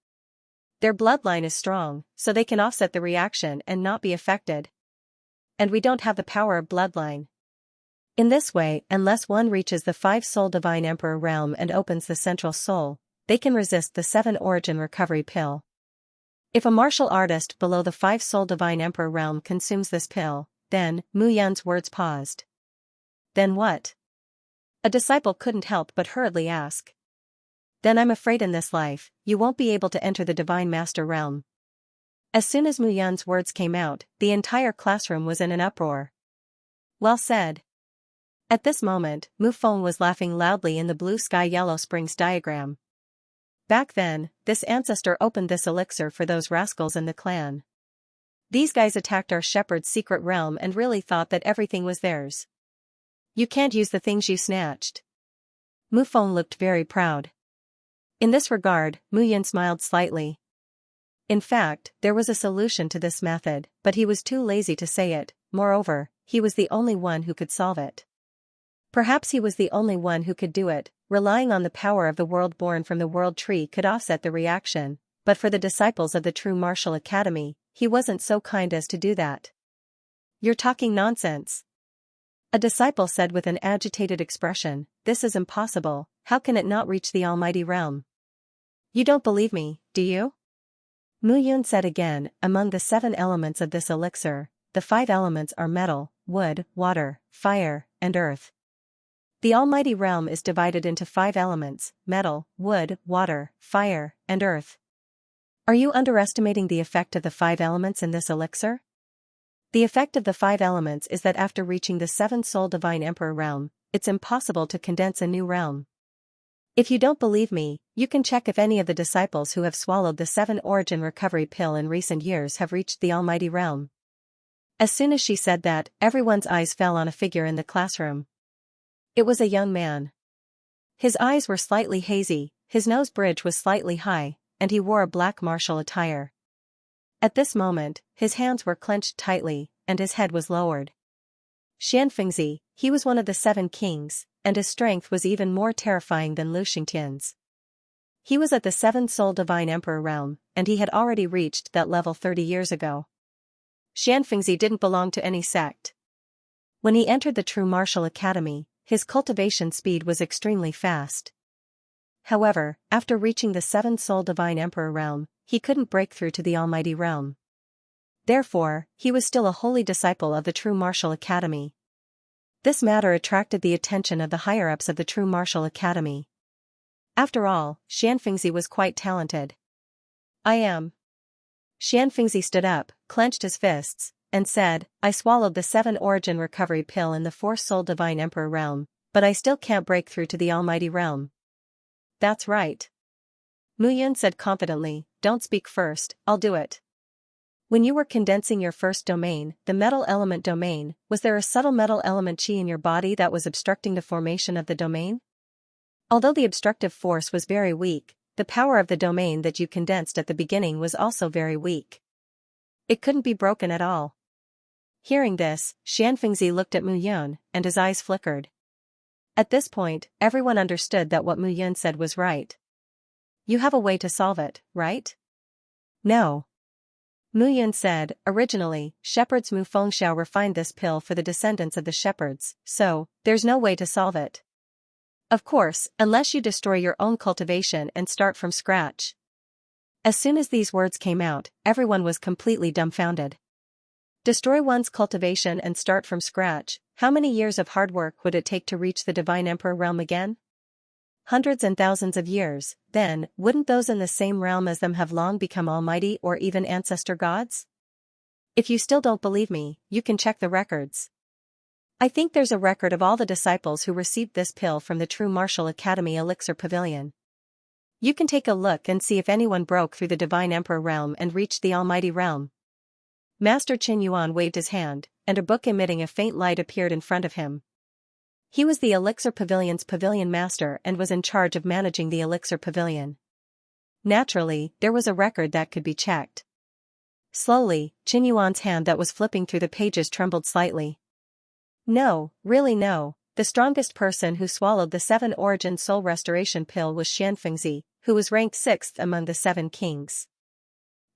Their bloodline is strong, so they can offset the reaction and not be affected. And we don't have the power of bloodline. In this way, unless one reaches the 5-soul divine emperor realm and opens the central soul, they can resist the 7 origin recovery pill. If a martial artist below the 5-soul divine emperor realm consumes this pill, then, Mu Yun's words paused. Then what? A disciple couldn't help but hurriedly ask. Then I'm afraid in this life, you won't be able to enter the divine master realm. As soon as Mu Yun's words came out, the entire classroom was in an uproar. Well said. At this moment, Mu Feng was laughing loudly in the blue sky yellow springs diagram. Back then, this ancestor opened this elixir for those rascals in the clan. These guys attacked our shepherd's secret realm and really thought that everything was theirs. You can't use the things you snatched. Mu Feng looked very proud. In this regard, Mu Yun smiled slightly. In fact, there was a solution to this method, but he was too lazy to say it. Moreover, he was the only one who could solve it. Perhaps he was the only one who could do it. Relying on the power of the world born from the world tree could offset the reaction, but for the disciples of the true martial academy, he wasn't so kind as to do that. You're talking nonsense. A disciple said with an agitated expression, this is impossible, how can it not reach the almighty realm? You don't believe me, do you? Mu Yun said again, among the 7 elements of this elixir, the 5 elements are metal, wood, water, fire, and earth. The almighty realm is divided into 5 elements, metal, wood, water, fire, and earth. Are you underestimating the effect of the 5 elements in this elixir? The effect of the 5 elements is that after reaching the 7-soul divine emperor realm, it's impossible to condense a new realm. If you don't believe me, you can check if any of the disciples who have swallowed the 7 origin recovery pill in recent years have reached the almighty realm. As soon as she said that, everyone's eyes fell on a figure in the classroom. It was a young man. His eyes were slightly hazy, his nose bridge was slightly high, and he wore a black martial attire. At this moment, his hands were clenched tightly, and his head was lowered. Xianxia, he was one of the 7 kings, and his strength was even more terrifying than Lu Xingtian's. He was at the 7-soul divine emperor realm, and he had already reached that level 30 years ago. Xianxia didn't belong to any sect. When he entered the true martial academy, his cultivation speed was extremely fast. However, after reaching the 7-soul divine emperor realm, he couldn't break through to the almighty realm. Therefore, he was still a holy disciple of the true martial academy. This matter attracted the attention of the higher-ups of the true martial academy. After all, Xianxia was quite talented. I am. Xianxia stood up, clenched his fists, and said, I swallowed the 7 origin recovery pill in the 4-soul divine emperor realm, but I still can't break through to the almighty realm. That's right. Mu Yun said confidently, don't speak first, I'll do it. When you were condensing your first domain, the metal element domain, was there a subtle metal element qi in your body that was obstructing the formation of the domain? Although the obstructive force was very weak, the power of the domain that you condensed at the beginning was also very weak. It couldn't be broken at all. Hearing this, Xianfengzi looked at Mu Yun, and his eyes flickered. At this point, everyone understood that what Mu Yun said was right. You have a way to solve it, right? No. Mu Yun said, originally, shepherds Mu Fengxiao refined this pill for the descendants of the shepherds, so, there's no way to solve it. Of course, unless you destroy your own cultivation and start from scratch. As soon as these words came out, everyone was completely dumbfounded. Destroy one's cultivation and start from scratch, how many years of hard work would it take to reach the Divine Emperor realm again? Hundreds and thousands of years, then, wouldn't those in the same realm as them have long become almighty or even ancestor gods? If you still don't believe me, you can check the records. I think there's a record of all the disciples who received this pill from the True Martial Academy Elixir Pavilion. You can take a look and see if anyone broke through the Divine Emperor realm and reached the Almighty realm. Master Qin Yuan waved his hand, and a book emitting a faint light appeared in front of him. He was the Elixir Pavilion's pavilion master and was in charge of managing the Elixir Pavilion. Naturally, there was a record that could be checked. Slowly, Qin Yuan's hand that was flipping through the pages trembled slightly. No, really no, the strongest person who swallowed the 7 Origin Soul Restoration pill was Xianfengzi, who was ranked 6th among the 7 kings.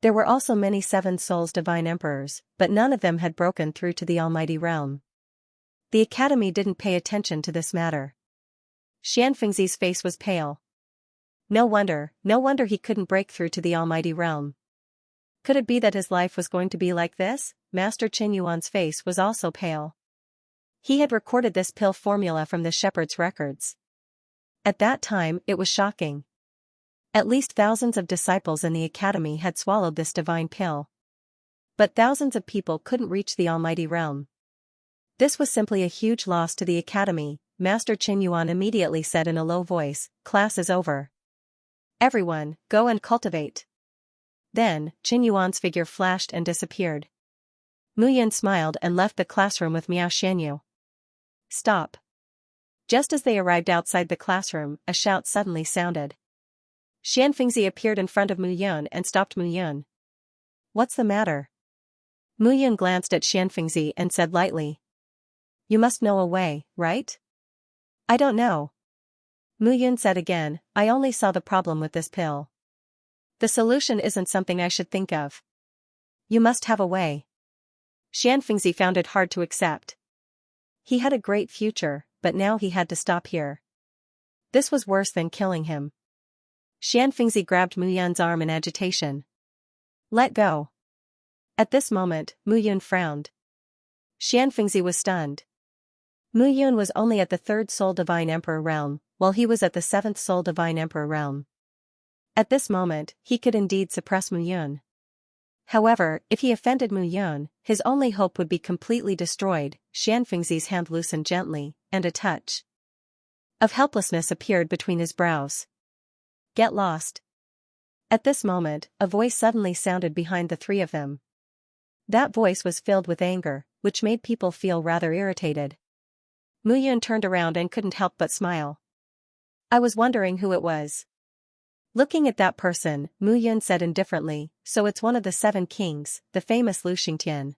There were also many 7 Souls Divine Emperors, but none of them had broken through to the Almighty Realm. The Academy didn't pay attention to this matter. Xianfengzi's face was pale. No wonder he couldn't break through to the Almighty Realm. Could it be that his life was going to be like this? Master Qin Yuan's face was also pale. He had recorded this pill formula from the shepherd's records. At that time, it was shocking. At least thousands of disciples in the Academy had swallowed this divine pill. But thousands of people couldn't reach the Almighty Realm. This was simply a huge loss to the Academy. Master Qin Yuan immediately said in a low voice, "Class is over. Everyone, go and cultivate." Then, Qin Yuan's figure flashed and disappeared. Mu Yun smiled and left the classroom with Miao Xianyu. Stop. Just as they arrived outside the classroom, a shout suddenly sounded. Xianfengzi appeared in front of Mu Yun and stopped Mu Yun. What's the matter? Mu Yun glanced at Xianfengzi and said lightly. You must know a way, right? I don't know. Mu Yun said again, I only saw the problem with this pill. The solution isn't something I should think of. You must have a way. Xianfengzi found it hard to accept. He had a great future, but now he had to stop here. This was worse than killing him. Xianfengzi grabbed Mu Yun's arm in agitation. Let go. At this moment, Mu Yun frowned. Xianfengzi was stunned. Mu Yun was only at the 3rd Soul Divine Emperor realm, while he was at the 7th Soul Divine Emperor realm. At this moment, he could indeed suppress Mu Yun. However, if he offended Mu Yun, his only hope would be completely destroyed. Xianfengzi's hand loosened gently, and a touch of helplessness appeared between his brows. Get lost. At this moment, a voice suddenly sounded behind the 3 of them. That voice was filled with anger, which made people feel rather irritated. Mu Yun turned around and couldn't help but smile. I was wondering who it was. Looking at that person, Mu Yun said indifferently, so it's one of the 7 kings, the famous Lu Xingtian.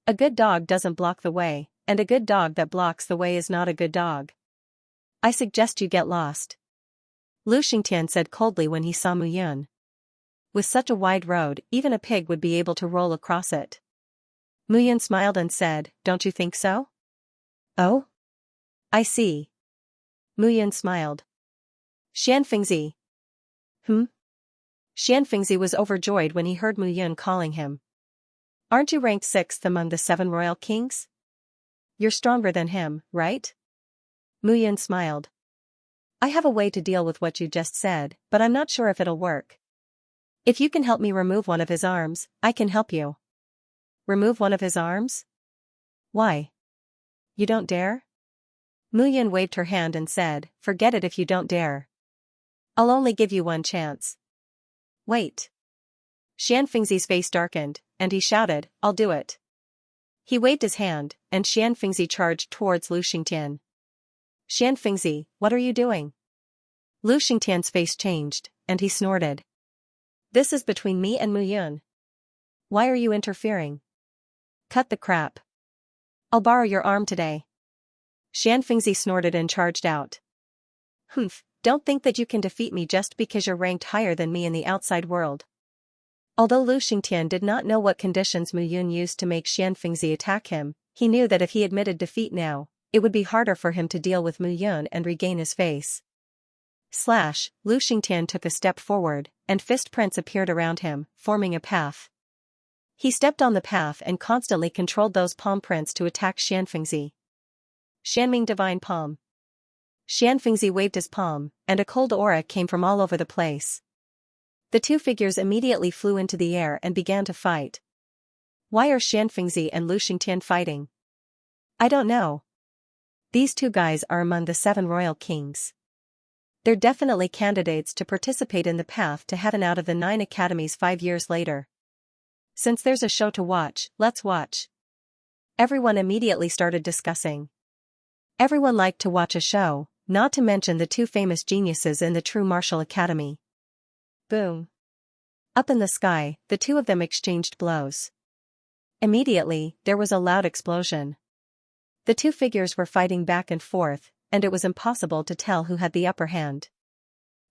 A good dog doesn't block the way, and a good dog that blocks the way is not a good dog. I suggest you get lost. Lu Xingtian said coldly when he saw Mu Yun. With such a wide road, even a pig would be able to roll across it. Mu Yun smiled and said, Don't you think so? Oh? I see. Mu Yun smiled. Xianfengzi. Xianfengzi was overjoyed when he heard Mu Yun calling him. Aren't you ranked 6th among the 7 royal kings? You're stronger than him, right? Mu Yun smiled. I have a way to deal with what you just said, but I'm not sure if it'll work. If you can help me remove one of his arms, I can help you. Remove one of his arms? Why? You don't dare? Mu Yun waved her hand and said, Forget it if you don't dare. I'll only give you one chance. Wait. Xianfengzi's face darkened, and he shouted, I'll do it. He waved his hand, and Xianfengzi charged towards Lu Xingtian. Xianfengzi, what are you doing? Lu Xingtian's face changed, and he snorted. This is between me and Mu Yun. Why are you interfering? Cut the crap. I'll borrow your arm today. Xianfengzi snorted and charged out. Humph, don't think that you can defeat me just because you're ranked higher than me in the outside world. Although Lu Xingtian did not know what conditions Mu Yun used to make Xianfengzi attack him, he knew that if he admitted defeat now, it would be harder for him to deal with Mu Yun and regain his face. Lu Xingtian took a step forward, and fist prints appeared around him, forming a path. He stepped on the path and constantly controlled those palm prints to attack Xianfengzi. Xianming Divine Palm. Xianfengzi waved his palm, and a cold aura came from all over the place. The two figures immediately flew into the air and began to fight. Why are Xianfengzi and Lu Xingtian fighting? I don't know. These two guys are among the 7 royal kings. They're definitely candidates to participate in the path to heaven out of the 9 academies 5 years later. Since there's a show to watch, let's watch. Everyone immediately started discussing. Everyone liked to watch a show, not to mention the 2 famous geniuses in the true martial academy. Boom. Up in the sky, the 2 of them exchanged blows. Immediately, there was a loud explosion. The 2 figures were fighting back and forth, and it was impossible to tell who had the upper hand.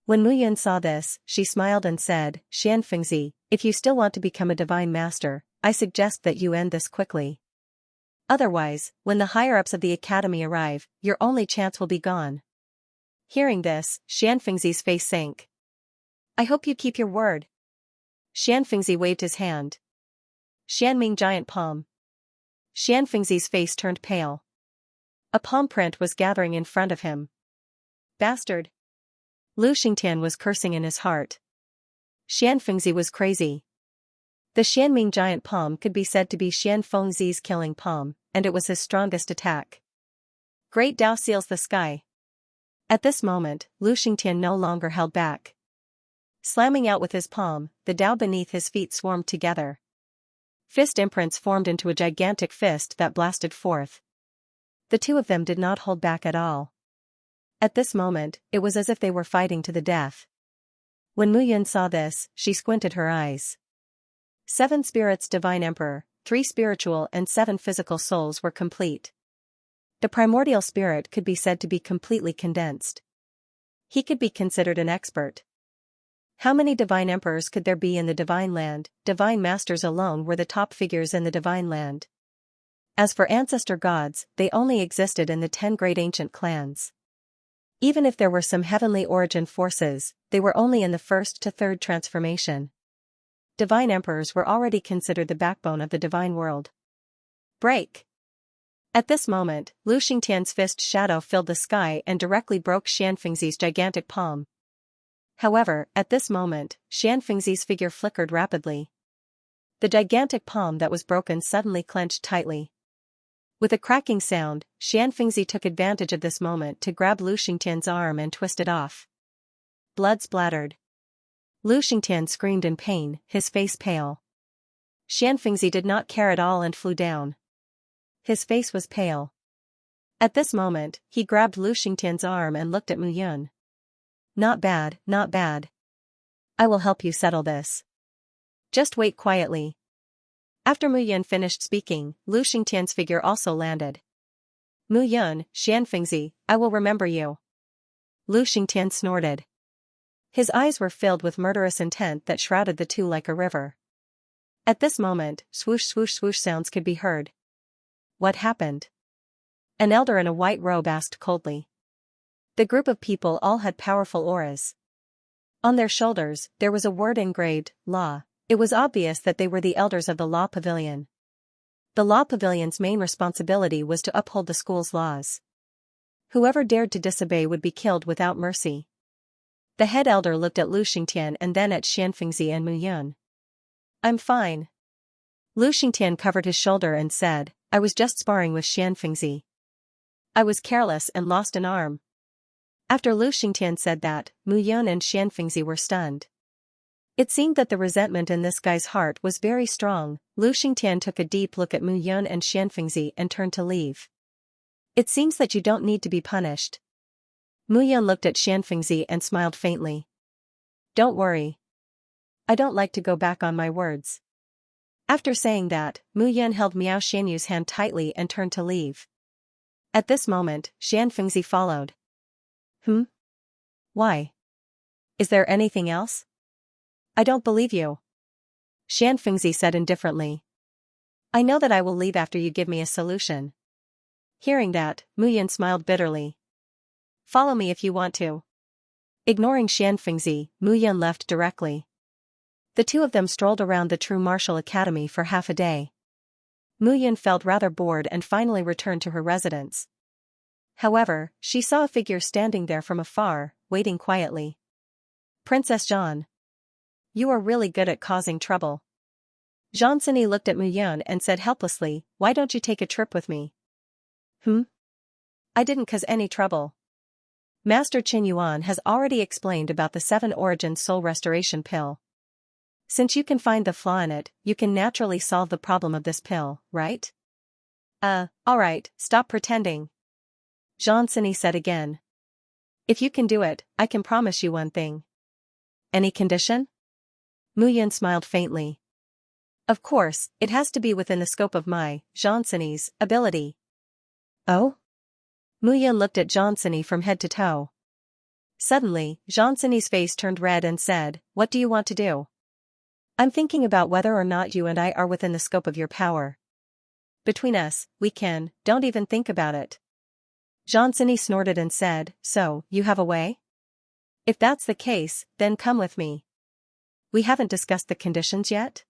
When Mu Yun saw this, she smiled and said, Xianfengzi, if you still want to become a divine master, I suggest that you end this quickly. Otherwise, when the higher-ups of the academy arrive, your only chance will be gone. Hearing this, Xianfengzi's face sank. I hope you keep your word. Xianfengzi waved his hand. Xianming Giant Palm. Xianfengzi's face turned pale. A palm print was gathering in front of him. Bastard. Lu Xingtian was cursing in his heart. Xianfengzi was crazy. The Xianming Giant Palm could be said to be Xianfengzi's killing palm, and it was his strongest attack. Great Tao seals the sky. At this moment, Lu Xingtian no longer held back. Slamming out with his palm, the Tao beneath his feet swarmed together. Fist imprints formed into a gigantic fist that blasted forth. The 2 of them did not hold back at all. At this moment, it was as if they were fighting to the death. When Mu Yun saw this, she squinted her eyes. 7 spirits Divine Emperor, 3 spiritual and 7 physical souls were complete. The primordial spirit could be said to be completely condensed. He could be considered an expert. How many divine emperors could there be in the divine land? Divine masters alone were the top figures in the divine land. As for ancestor gods, they only existed in the 10 great ancient clans. Even if there were some heavenly origin forces, they were only in the 1st to 3rd transformation. Divine emperors were already considered the backbone of the divine world. Break! At this moment, Lu Xingtian's fist shadow filled the sky and directly broke Xianfengzi's gigantic palm. However, at this moment, Xianfengzi's figure flickered rapidly. The gigantic palm that was broken suddenly clenched tightly. With a cracking sound, Xianfengzi took advantage of this moment to grab Lu Xingtian's arm and twist it off. Blood splattered. Lu Xingtian screamed in pain, his face pale. Xianfengzi did not care at all and flew down. His face was pale. At this moment, he grabbed Lu Xingtian's arm and looked at Mu Yun. Not bad, not bad. I will help you settle this. Just wait quietly. After Mu Yun finished speaking, Lu Xingtian's figure also landed. Mu Yun, Xianfengzi, I will remember you. Lu Xingtian snorted. His eyes were filled with murderous intent that shrouded the 2 like a river. At this moment, swoosh swoosh swoosh sounds could be heard. What happened? An elder in a white robe asked coldly. The group of people all had powerful auras. On their shoulders, there was a word engraved, Law. It was obvious that they were the elders of the Law Pavilion. The Law Pavilion's main responsibility was to uphold the school's laws. Whoever dared to disobey would be killed without mercy. The head elder looked at Lu Xingtian and then at Xianfengzi and Mu Yun. I'm fine. Lu Xingtian covered his shoulder and said, I was just sparring with Xianfengzi. I was careless and lost an arm. After Lu Xingtian said that, Mu Yun and Xianfengzi were stunned. It seemed that the resentment in this guy's heart was very strong. Lu Xingtian took a deep look at Mu Yun and Xianfengzi and turned to leave. It seems that you don't need to be punished. Mu Yan looked at Xianfengzi and smiled faintly. Don't worry. I don't like to go back on my words. After saying that, Mu Yan held Miao Xianyu's hand tightly and turned to leave. At this moment, Xianfengzi followed. Why? Is there anything else? I don't believe you. Xianfengzi said indifferently. I know that I will leave after you give me a solution. Hearing that, Mu Yan smiled bitterly. Follow me if you want to. Ignoring Xianfengzi, Mu Yan left directly. The two of them strolled around the True Martial Academy for half a day. Mu Yan felt rather bored and finally returned to her residence. However, she saw a figure standing there from afar, waiting quietly. Princess Zhan. You are really good at causing trouble. Xianxia looked at Mu Yan and said helplessly, why don't you take a trip with me? I didn't cause any trouble. Master Qin Yuan has already explained about the 7 Origins Soul Restoration Pill. Since you can find the flaw in it, you can naturally solve the problem of this pill, right? Alright, stop pretending. Xianxia said again. If you can do it, I can promise you one thing. Any condition? Mu Yan smiled faintly. Of course, it has to be within the scope of my, Xianxia's, ability. Oh? Mu Yan looked at Xianxia from head to toe. Suddenly, Xianxia's face turned red and said, what do you want to do? I'm thinking about whether or not you and I are within the scope of your power. Between us, we can, don't even think about it. Xianxia snorted and said, so, you have a way? If that's the case, then come with me. We haven't discussed the conditions yet?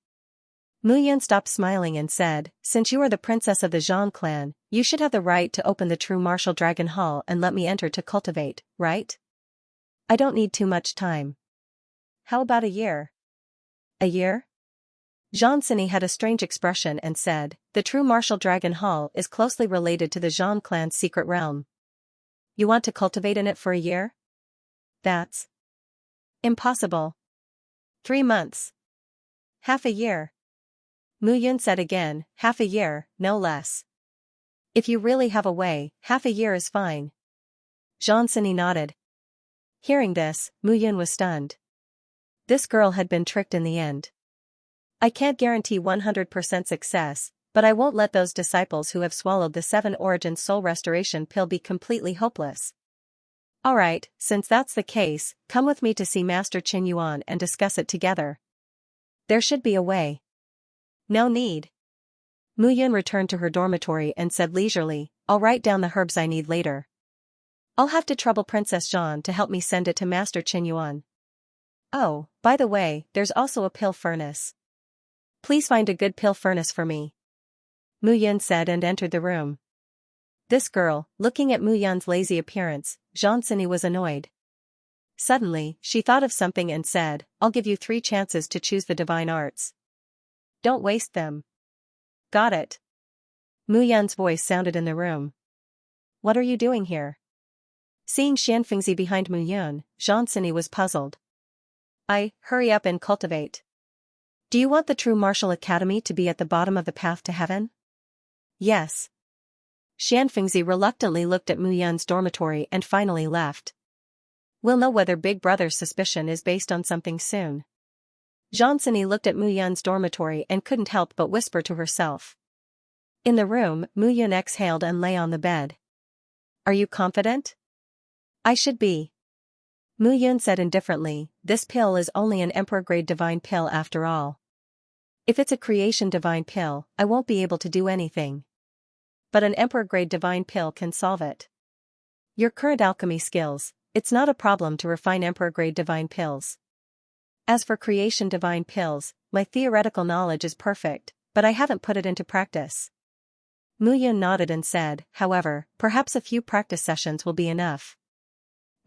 Mu Yan stopped smiling and said, since you are the princess of the Zhan clan, you should have the right to open the True Martial Dragon Hall and let me enter to cultivate, right? I don't need too much time. How about a year? A year? Xianxia had a strange expression and said, the True Martial Dragon Hall is closely related to the Zhan clan's secret realm. You want to cultivate in it for a year? That's impossible. 3 months. Half a year. Mu Yan said again, half a year, no less. If you really have a way, half a year is fine. Xianxia nodded. Hearing this, Mu Yan was stunned. This girl had been tricked in the end. I can't guarantee 100% success, but I won't let those disciples who have swallowed the 7 Origins Soul Restoration Pill be completely hopeless. Alright, since that's the case, come with me to see Master Qin Yuan and discuss it together. There should be a way. No need. Mu Yan returned to her dormitory and said leisurely, I'll write down the herbs I need later. I'll have to trouble Princess Zhan to help me send it to Master Qin Yuan. Oh, by the way, there's also a pill furnace. Please find a good pill furnace for me. Mu Yan said and entered the room. This girl, looking at Mu Yan's lazy appearance, Xianxia was annoyed. Suddenly, she thought of something and said, I'll give you 3 chances to choose the divine arts. Don't waste them. Got it. Mu Yan's voice sounded in the room. What are you doing here? Seeing Xianfengzi behind Mu Yan, Xianxia was puzzled. Hurry up and cultivate. Do you want the True Martial Academy to be at the bottom of the path to heaven? Yes. Xianfengzi reluctantly looked at Mu Yan's dormitory and finally left. We'll know whether Big Brother's suspicion is based on something soon. Xianxia looked at Mu Yan's dormitory and couldn't help but whisper to herself. In the room, Mu Yan exhaled and lay on the bed. Are you confident? I should be. Mu Yan said indifferently, this pill is only an Emperor-grade divine pill after all. If it's a creation divine pill, I won't be able to do anything. But an Emperor-grade divine pill can solve it. Your current alchemy skills, it's not a problem to refine Emperor-grade divine pills. As for creation divine pills, my theoretical knowledge is perfect, but I haven't put it into practice. Mu Yan nodded and said, however, perhaps a few practice sessions will be enough.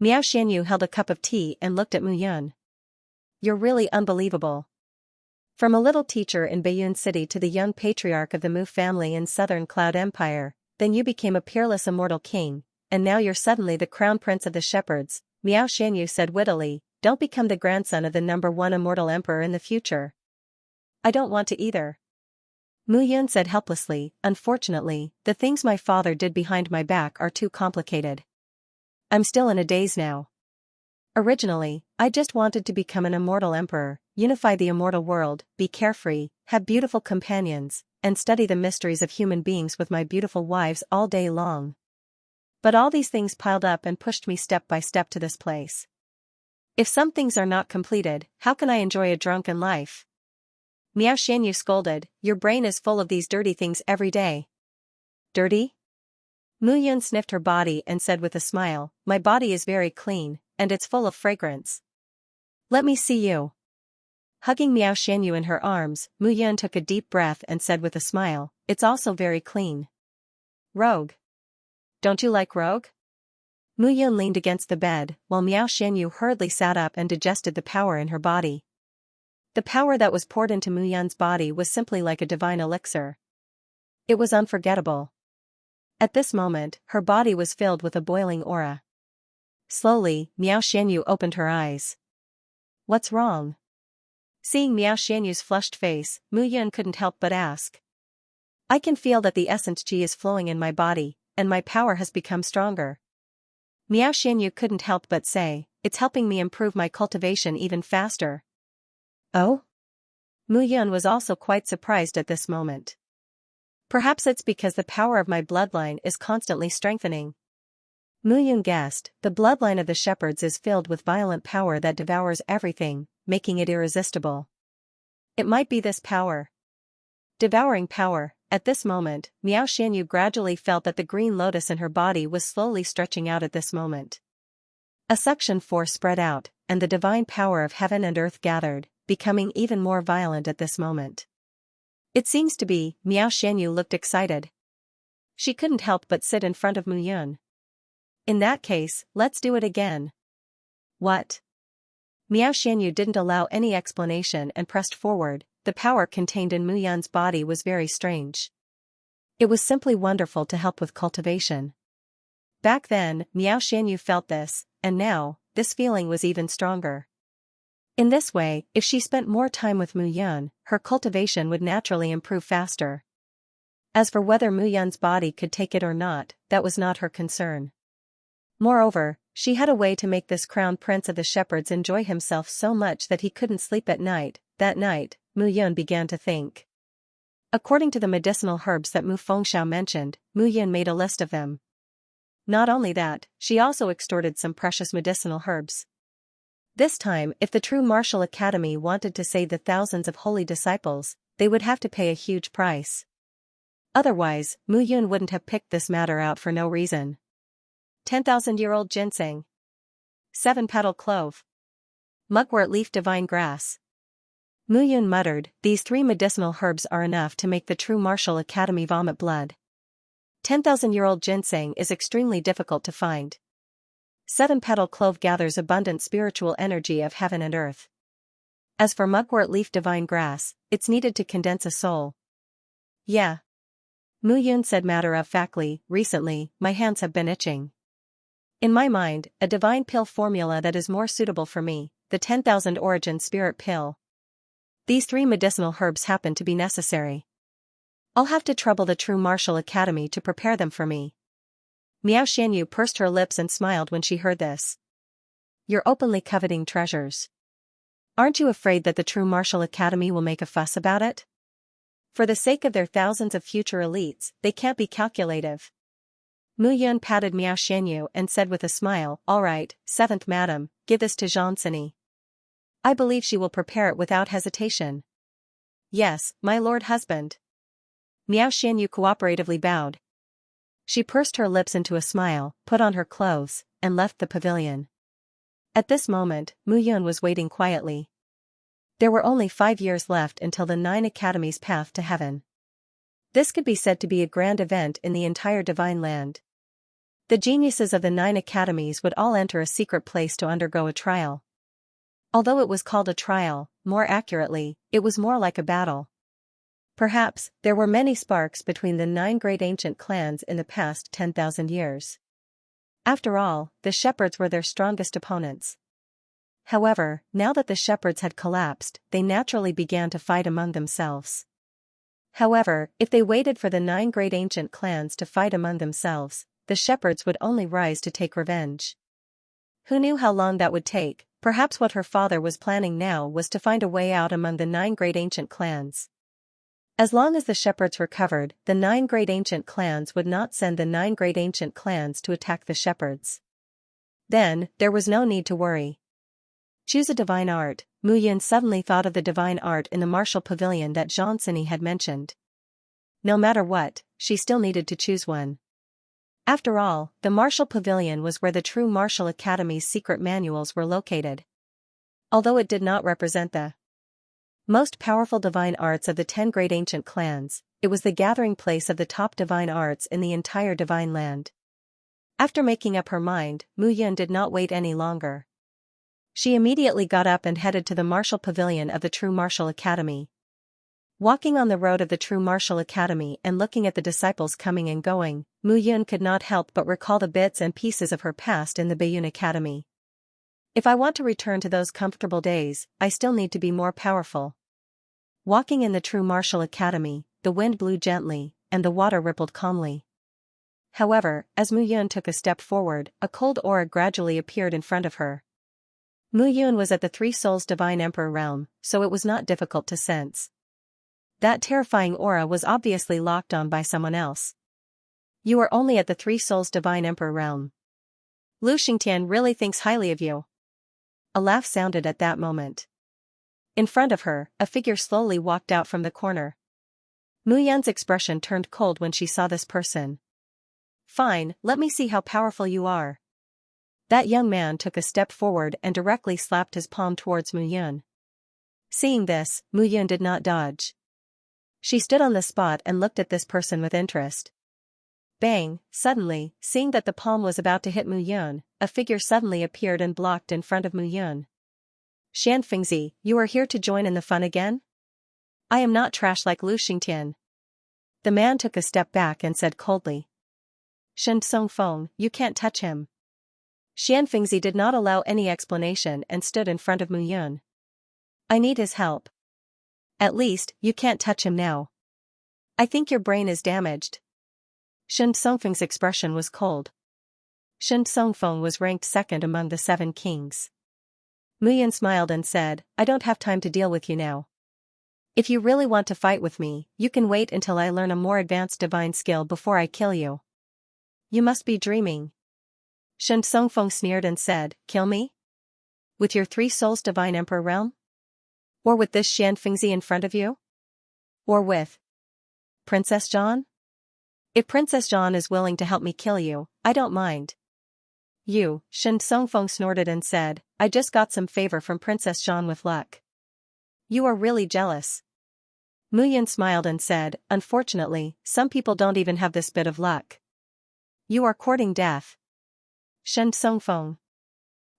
Miao Xianyu held a cup of tea and looked at Mu Yan. You're really unbelievable. From a little teacher in Baiyun City to the young patriarch of the Mu family in southern Cloud Empire, then you became a peerless immortal king, and now you're suddenly the crown prince of the shepherds, Miao Xianyu said wittily, don't become the grandson of the #1 immortal emperor in the future. I don't want to either. Mu Yan said helplessly, unfortunately, the things my father did behind my back are too complicated. I'm still in a daze now. Originally, I just wanted to become an immortal emperor, unify the immortal world, be carefree, have beautiful companions, and study the mysteries of human beings with my beautiful wives all day long. But all these things piled up and pushed me step by step to this place. If some things are not completed, how can I enjoy a drunken life? Miao Xianyu scolded, your brain is full of these dirty things every day. Dirty? Mu Yun sniffed her body and said with a smile, my body is very clean, and it's full of fragrance. Let me see you. Hugging Miao Xianyu in her arms, Mu Yun took a deep breath and said with a smile, it's also very clean. Rogue. Don't you like rogue? Mu Yun leaned against the bed, while Miao Xianyu hurriedly sat up and digested the power in her body. The power that was poured into Mu Yun's body was simply like a divine elixir. It was unforgettable. At this moment, her body was filled with a boiling aura. Slowly, Miao Xianyu opened her eyes. What's wrong? Seeing Miao Xianyu's flushed face, Mu Yun couldn't help but ask. I can feel that the essence qi is flowing in my body, and my power has become stronger. Miao Xianyu couldn't help but say, it's helping me improve my cultivation even faster. Oh? Mu Yun was also quite surprised at this moment. Perhaps it's because the power of my bloodline is constantly strengthening. Mu Yun guessed, the bloodline of the shepherds is filled with violent power that devours everything, making it irresistible. It might be this power. Devouring power. At this moment, Miao Xianyu gradually felt that the green lotus in her body was slowly stretching out at this moment. A suction force spread out, and the divine power of heaven and earth gathered, becoming even more violent at this moment. It seems to be, Miao Xianyu looked excited. She couldn't help but sit in front of Mu Yun. In that case, let's do it again. What? Miao Xianyu didn't allow any explanation and pressed forward. The power contained in Mu Yun's body was very strange. It was simply wonderful to help with cultivation. Back then, Miao Xianyu felt this, and now, this feeling was even stronger. In this way, if she spent more time with Mu Yun, her cultivation would naturally improve faster. As for whether Mu Yun's body could take it or not, that was not her concern. Moreover, she had a way to make this crown prince of the shepherds enjoy himself so much that he couldn't sleep at night. That night, Mu Yun began to think. According to the medicinal herbs that Mu Fengxiao mentioned, Mu Yun made a list of them. Not only that, she also extorted some precious medicinal herbs. This time, if the true martial academy wanted to save the thousands of holy disciples, they would have to pay a huge price. Otherwise, Mu Yun wouldn't have picked this matter out for no reason. 10,000-year-old ginseng. 7-petal clove. Mugwort leaf divine grass. Mu Yun muttered, these 3 medicinal herbs are enough to make the true martial academy vomit blood. 10,000-year-old ginseng is extremely difficult to find. 7-petal clove gathers abundant spiritual energy of heaven and earth. As for mugwort leaf divine grass, it's needed to condense a soul. Yeah. Mu Yun said matter-of-factly, recently, my hands have been itching. In my mind, a divine pill formula that is more suitable for me, the 10,000 origin spirit pill. These 3 medicinal herbs happen to be necessary. I'll have to trouble the true martial academy to prepare them for me. Miao Xianyu pursed her lips and smiled when she heard this. You're openly coveting treasures. Aren't you afraid that the true martial academy will make a fuss about it? For the sake of their thousands of future elites, they can't be calculative. Mu Yun patted Miao Xianyu and said with a smile, all right, 7th madam, give this to Xianxia. I believe she will prepare it without hesitation. Yes, my lord husband. Miao Xianyu cooperatively bowed. She pursed her lips into a smile, put on her clothes, and left the pavilion. At this moment, Mu Yun was waiting quietly. There were only 5 years left until the 9 academies' path to heaven. This could be said to be a grand event in the entire divine land. The geniuses of the 9 academies would all enter a secret place to undergo a trial. Although it was called a trial, more accurately, it was more like a battle. Perhaps, there were many sparks between the 9 great ancient clans in the past 10,000 years. After all, the shepherds were their strongest opponents. However, now that the shepherds had collapsed, they naturally began to fight among themselves. However, if they waited for the 9 great ancient clans to fight among themselves, the shepherds would only rise to take revenge. Who knew how long that would take? Perhaps what her father was planning now was to find a way out among the 9 great ancient clans. As long as the shepherds recovered, the 9 great ancient clans would not send the 9 great ancient clans to attack the shepherds. Then, there was no need to worry. Choose a divine art. Mu Yun suddenly thought of the divine art in the martial pavilion that Xianxia had mentioned. No matter what, she still needed to choose one. After all, the martial pavilion was where the true martial academy's secret manuals were located. Although it did not represent the most powerful divine arts of the 10 great ancient clans, it was the gathering place of the top divine arts in the entire divine land. After making up her mind, Mu Yun did not wait any longer. She immediately got up and headed to the martial pavilion of the True Martial Academy. Walking on the road of the True Martial Academy and looking at the disciples coming and going, Mu Yun could not help but recall the bits and pieces of her past in the Baiyun Academy. If I want to return to those comfortable days, I still need to be more powerful. Walking in the True Martial Academy, the wind blew gently, and the water rippled calmly. However, as Mu Yun took a step forward, a cold aura gradually appeared in front of her. Mu Yun was at the Three Souls Divine Emperor realm, so it was not difficult to sense. That terrifying aura was obviously locked on by someone else. You are only at the Three Souls Divine Emperor realm. Lu Xingtian really thinks highly of you. A laugh sounded at that moment. In front of her, a figure slowly walked out from the corner. Mu Yun's expression turned cold when she saw this person. Fine, let me see how powerful you are. That young man took a step forward and directly slapped his palm towards Mu Yun. Seeing this, Mu Yun did not dodge. She stood on the spot and looked at this person with interest. Bang! Suddenly, seeing that the palm was about to hit Mu Yun, a figure suddenly appeared and blocked in front of Mu Yun. Xianxia, you are here to join in the fun again? I am not trash like Lu Xingtian. The man took a step back and said coldly. Shen Songfeng, you can't touch him. Xianxia did not allow any explanation and stood in front of Mu Yun. I need his help. At least, you can't touch him now. I think your brain is damaged. Shen Songfeng's expression was cold. Shen Songfeng was ranked second among the 7 kings. Mu Yun smiled and said, I don't have time to deal with you now. If you really want to fight with me, you can wait until I learn a more advanced divine skill before I kill you. You must be dreaming. Shen Songfeng sneered and said, kill me? With your 3 souls divine emperor realm? Or with this Xianxia in front of you? Or with Princess Zhan? If Princess Zhan is willing to help me kill you, I don't mind. You, Shen Songfeng snorted and said, I just got some favor from Princess Zhan with luck. You are really jealous. Mu Yun smiled and said, unfortunately, some people don't even have this bit of luck. You are courting death. Shen Songfeng.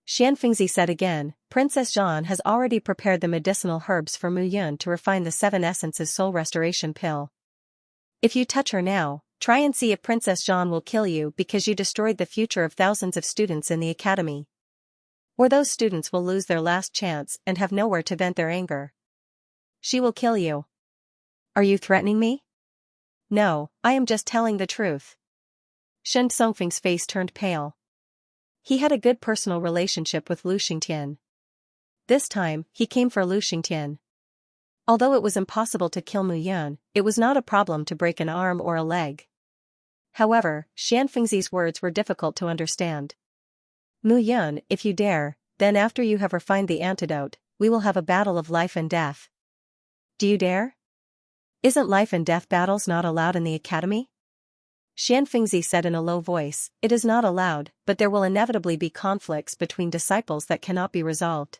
Xianxia said again, Princess Zhan has already prepared the medicinal herbs for Mu Yun to refine the 7 essences soul restoration pill. If you touch her now, try and see if Princess Zhan will kill you because you destroyed the future of thousands of students in the academy. Or those students will lose their last chance and have nowhere to vent their anger. She will kill you. Are you threatening me? No, I am just telling the truth. Shen Songfeng's face turned pale. He had a good personal relationship with Lu Xingtian. This time, he came for Lu Xingtian. Although it was impossible to kill Mu Yun, it was not a problem to break an arm or a leg. However, Xianxing's words were difficult to understand. Mu Yun, if you dare, then after you have refined the antidote, we will have a battle of life and death. Do you dare? Isn't life and death battles not allowed in the academy? Xianxia said in a low voice, it is not allowed, but there will inevitably be conflicts between disciples that cannot be resolved.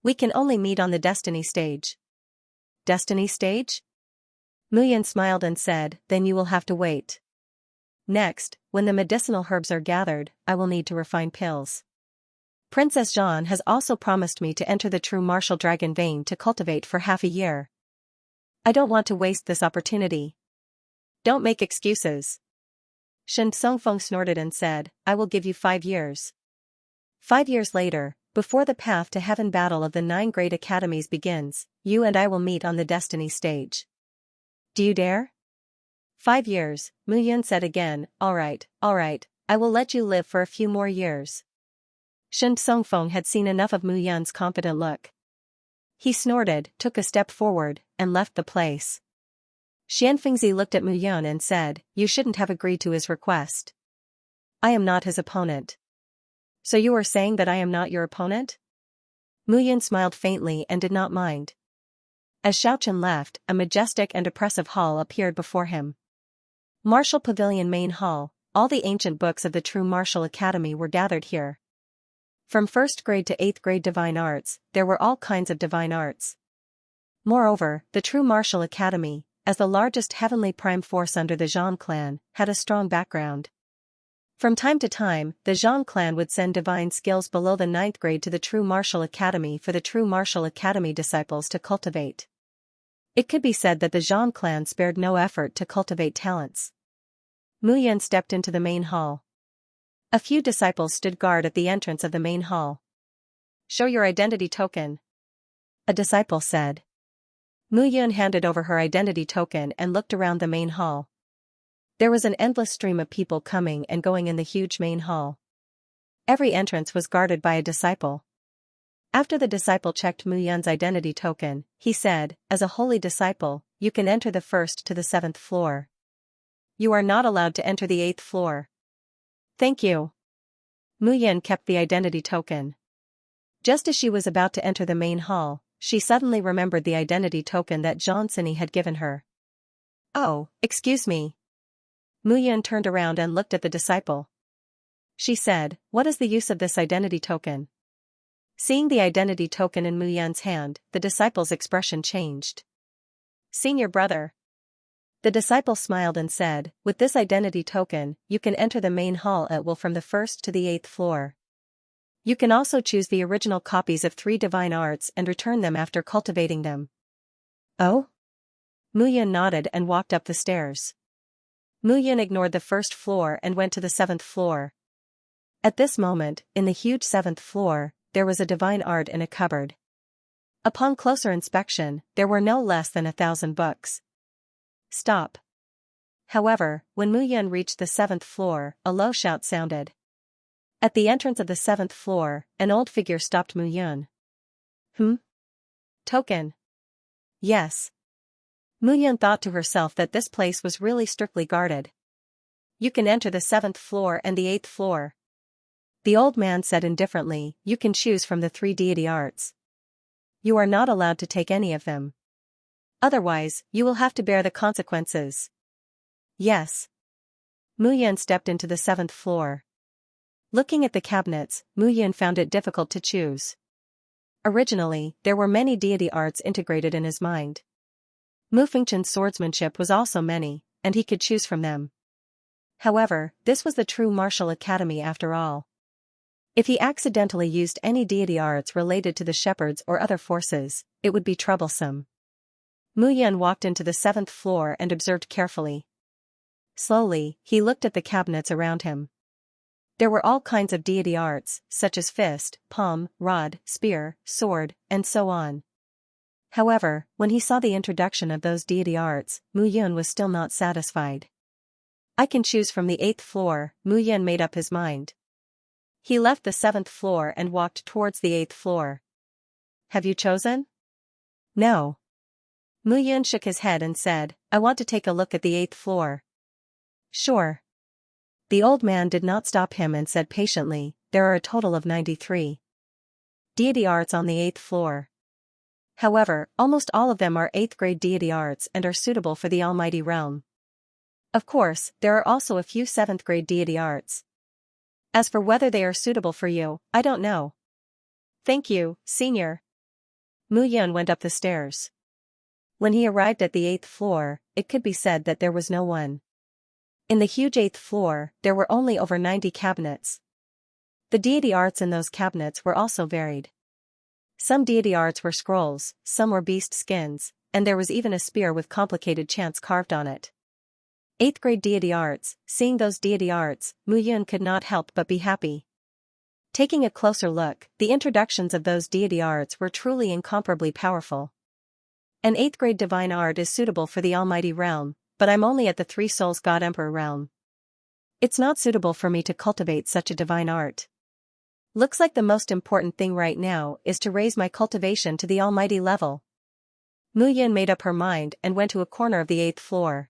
We can only meet on the destiny stage. Destiny stage? Mu Yun smiled and said, then you will have to wait. Next, when the medicinal herbs are gathered, I will need to refine pills. Princess Zhan has also promised me to enter the true martial dragon vein to cultivate for half a year. I don't want to waste this opportunity. Don't make excuses. Shen Songfeng snorted and said, I will give you 5 years. 5 years later, before the Path to Heaven battle of the 9 great academies begins, you and I will meet on the destiny stage. Do you dare? 5 years, Mu Yun said again, all right, I will let you live for a few more years. Shen Songfeng had seen enough of Mu Yun's confident look. He snorted, took a step forward, and left the place. Xianfengzi looked at Mu Yun and said, "You shouldn't have agreed to his request. I am not his opponent." "So you are saying that I am not your opponent?" Mu Yun smiled faintly and did not mind. As Xiaochen left, a majestic and oppressive hall appeared before him. Martial Pavilion Main Hall, all the ancient books of the true martial academy were gathered here. From 1st grade to 8th grade divine arts, there were all kinds of divine arts. Moreover, the true martial academy, as the largest heavenly prime force under the Zhang clan, had a strong background. From time to time, the Zhang clan would send divine skills below the 9th grade to the true martial academy for the true martial academy disciples to cultivate. It could be said that the Zhang clan spared no effort to cultivate talents. Mu Yun stepped into the main hall. A few disciples stood guard at the entrance of the main hall. "Show your identity token," a disciple said. Mu Yun handed over her identity token and looked around the main hall. There was an endless stream of people coming and going in the huge main hall. Every entrance was guarded by a disciple. After the disciple checked Mu Yun's identity token, he said, "As a holy disciple, you can enter the 1st to the 7th floor. You are not allowed to enter the 8th floor." "Thank you." Mu Yun kept the identity token. Just as she was about to enter the main hall, she suddenly remembered the identity token that Zhang Sini had given her. "Oh, excuse me." Mu Yun turned around and looked at the disciple. She said, "What is the use of this identity token?" Seeing the identity token in Mu Yun's hand, the disciple's expression changed. "Senior brother." The disciple smiled and said, "With this identity token, you can enter the main hall at will from the 1st to the 8th floor. You can also choose the original copies of 3 divine arts and return them after cultivating them." "Oh?" Mu Yun nodded and walked up the stairs. Mu Yun ignored the 1st floor and went to the 7th floor. At this moment, in the huge 7th floor, there was a divine art in a cupboard. Upon closer inspection, there were no less than 1,000 books. "Stop." However, when Mu Yun reached the 7th floor, a low shout sounded. At the entrance of the 7th floor, an old figure stopped Mu Yun. Token?" "Yes." Mu Yun thought to herself that this place was really strictly guarded. "You can enter the 7th floor and the 8th floor." The old man said indifferently, "You can choose from the 3 deity arts. You are not allowed to take any of them. Otherwise, you will have to bear the consequences." "Yes." Mu Yun stepped into the 7th floor. Looking at the cabinets, Mu Yun found it difficult to choose. Originally, there were many deity arts integrated in his mind. Mu Fengchen's swordsmanship was also many, and he could choose from them. However, this was the true martial academy after all. If he accidentally used any deity arts related to the shepherds or other forces, it would be troublesome. Mu Yun walked into the 7th floor and observed carefully. Slowly, he looked at the cabinets around him. There were all kinds of deity arts, such as fist, palm, rod, spear, sword, and so on. However, when he saw the introduction of those deity arts, Mu Yun was still not satisfied. "I can choose from the 8th floor," Mu Yun made up his mind. He left the 7th floor and walked towards the 8th floor. "Have you chosen?" "No." Mu Yun shook his head and said, "I want to take a look at the 8th floor." "Sure." The old man did not stop him and said patiently, "There are a total of 93 deity arts on the 8th floor. However, almost all of them are 8th grade deity arts and are suitable for the Almighty Realm. Of course, there are also a few 7th grade deity arts. As for whether they are suitable for you, I don't know." "Thank you, Senior." Mu Yun went up the stairs. When he arrived at the 8th floor, it could be said that there was no one. In the huge 8th floor, there were only over 90 cabinets. The deity arts in those cabinets were also varied. Some deity arts were scrolls, some were beast skins, and there was even a spear with complicated chants carved on it. 8th grade deity arts. Seeing those deity arts, Mu Yun could not help but be happy. Taking a closer look, the introductions of those deity arts were truly incomparably powerful. An 8th grade divine art is suitable for the Almighty Realm, but I'm only at the 3 Souls God Emperor realm. It's not suitable for me to cultivate such a divine art. Looks like the most important thing right now is to raise my cultivation to the almighty level. Mu Yun made up her mind and went to a corner of the 8th floor.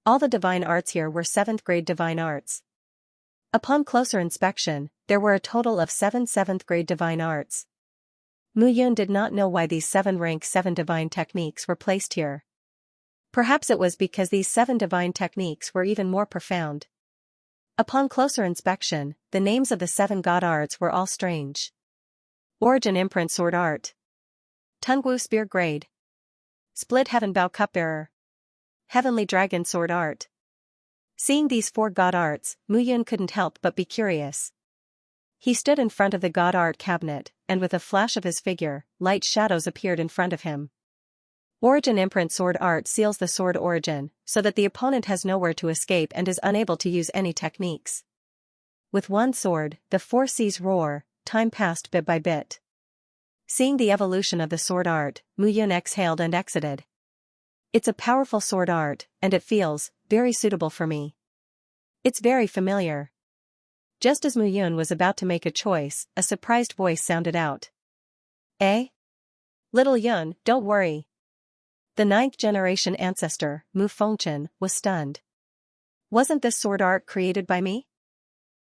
All the divine arts here were 7th grade divine arts. Upon closer inspection, there were a total of 7 7th grade divine arts. Mu Yun did not know why these 7 rank 7 divine techniques were placed here. Perhaps it was because these 7 divine techniques were even more profound. Upon closer inspection, the names of the 7 god arts were all strange. Origin Imprint Sword Art. Tungwu Spear Grade. Split Heaven Bow Cupbearer. Heavenly Dragon Sword Art. Seeing these 4 god arts, Mu Yun couldn't help but be curious. He stood in front of the god art cabinet, and with a flash of his figure, light shadows appeared in front of him. Origin Imprint Sword Art seals the sword origin, so that the opponent has nowhere to escape and is unable to use any techniques. With one sword, the 4 seas roar, time passed bit by bit. Seeing the evolution of the sword art, Mu Yun exhaled and exited. It's a powerful sword art, and it feels very suitable for me. It's very familiar. Just as Mu Yun was about to make a choice, a surprised voice sounded out. Eh? Little Yun, don't worry. The 9th generation ancestor, Mu Fengchen, was stunned. Wasn't this sword art created by me?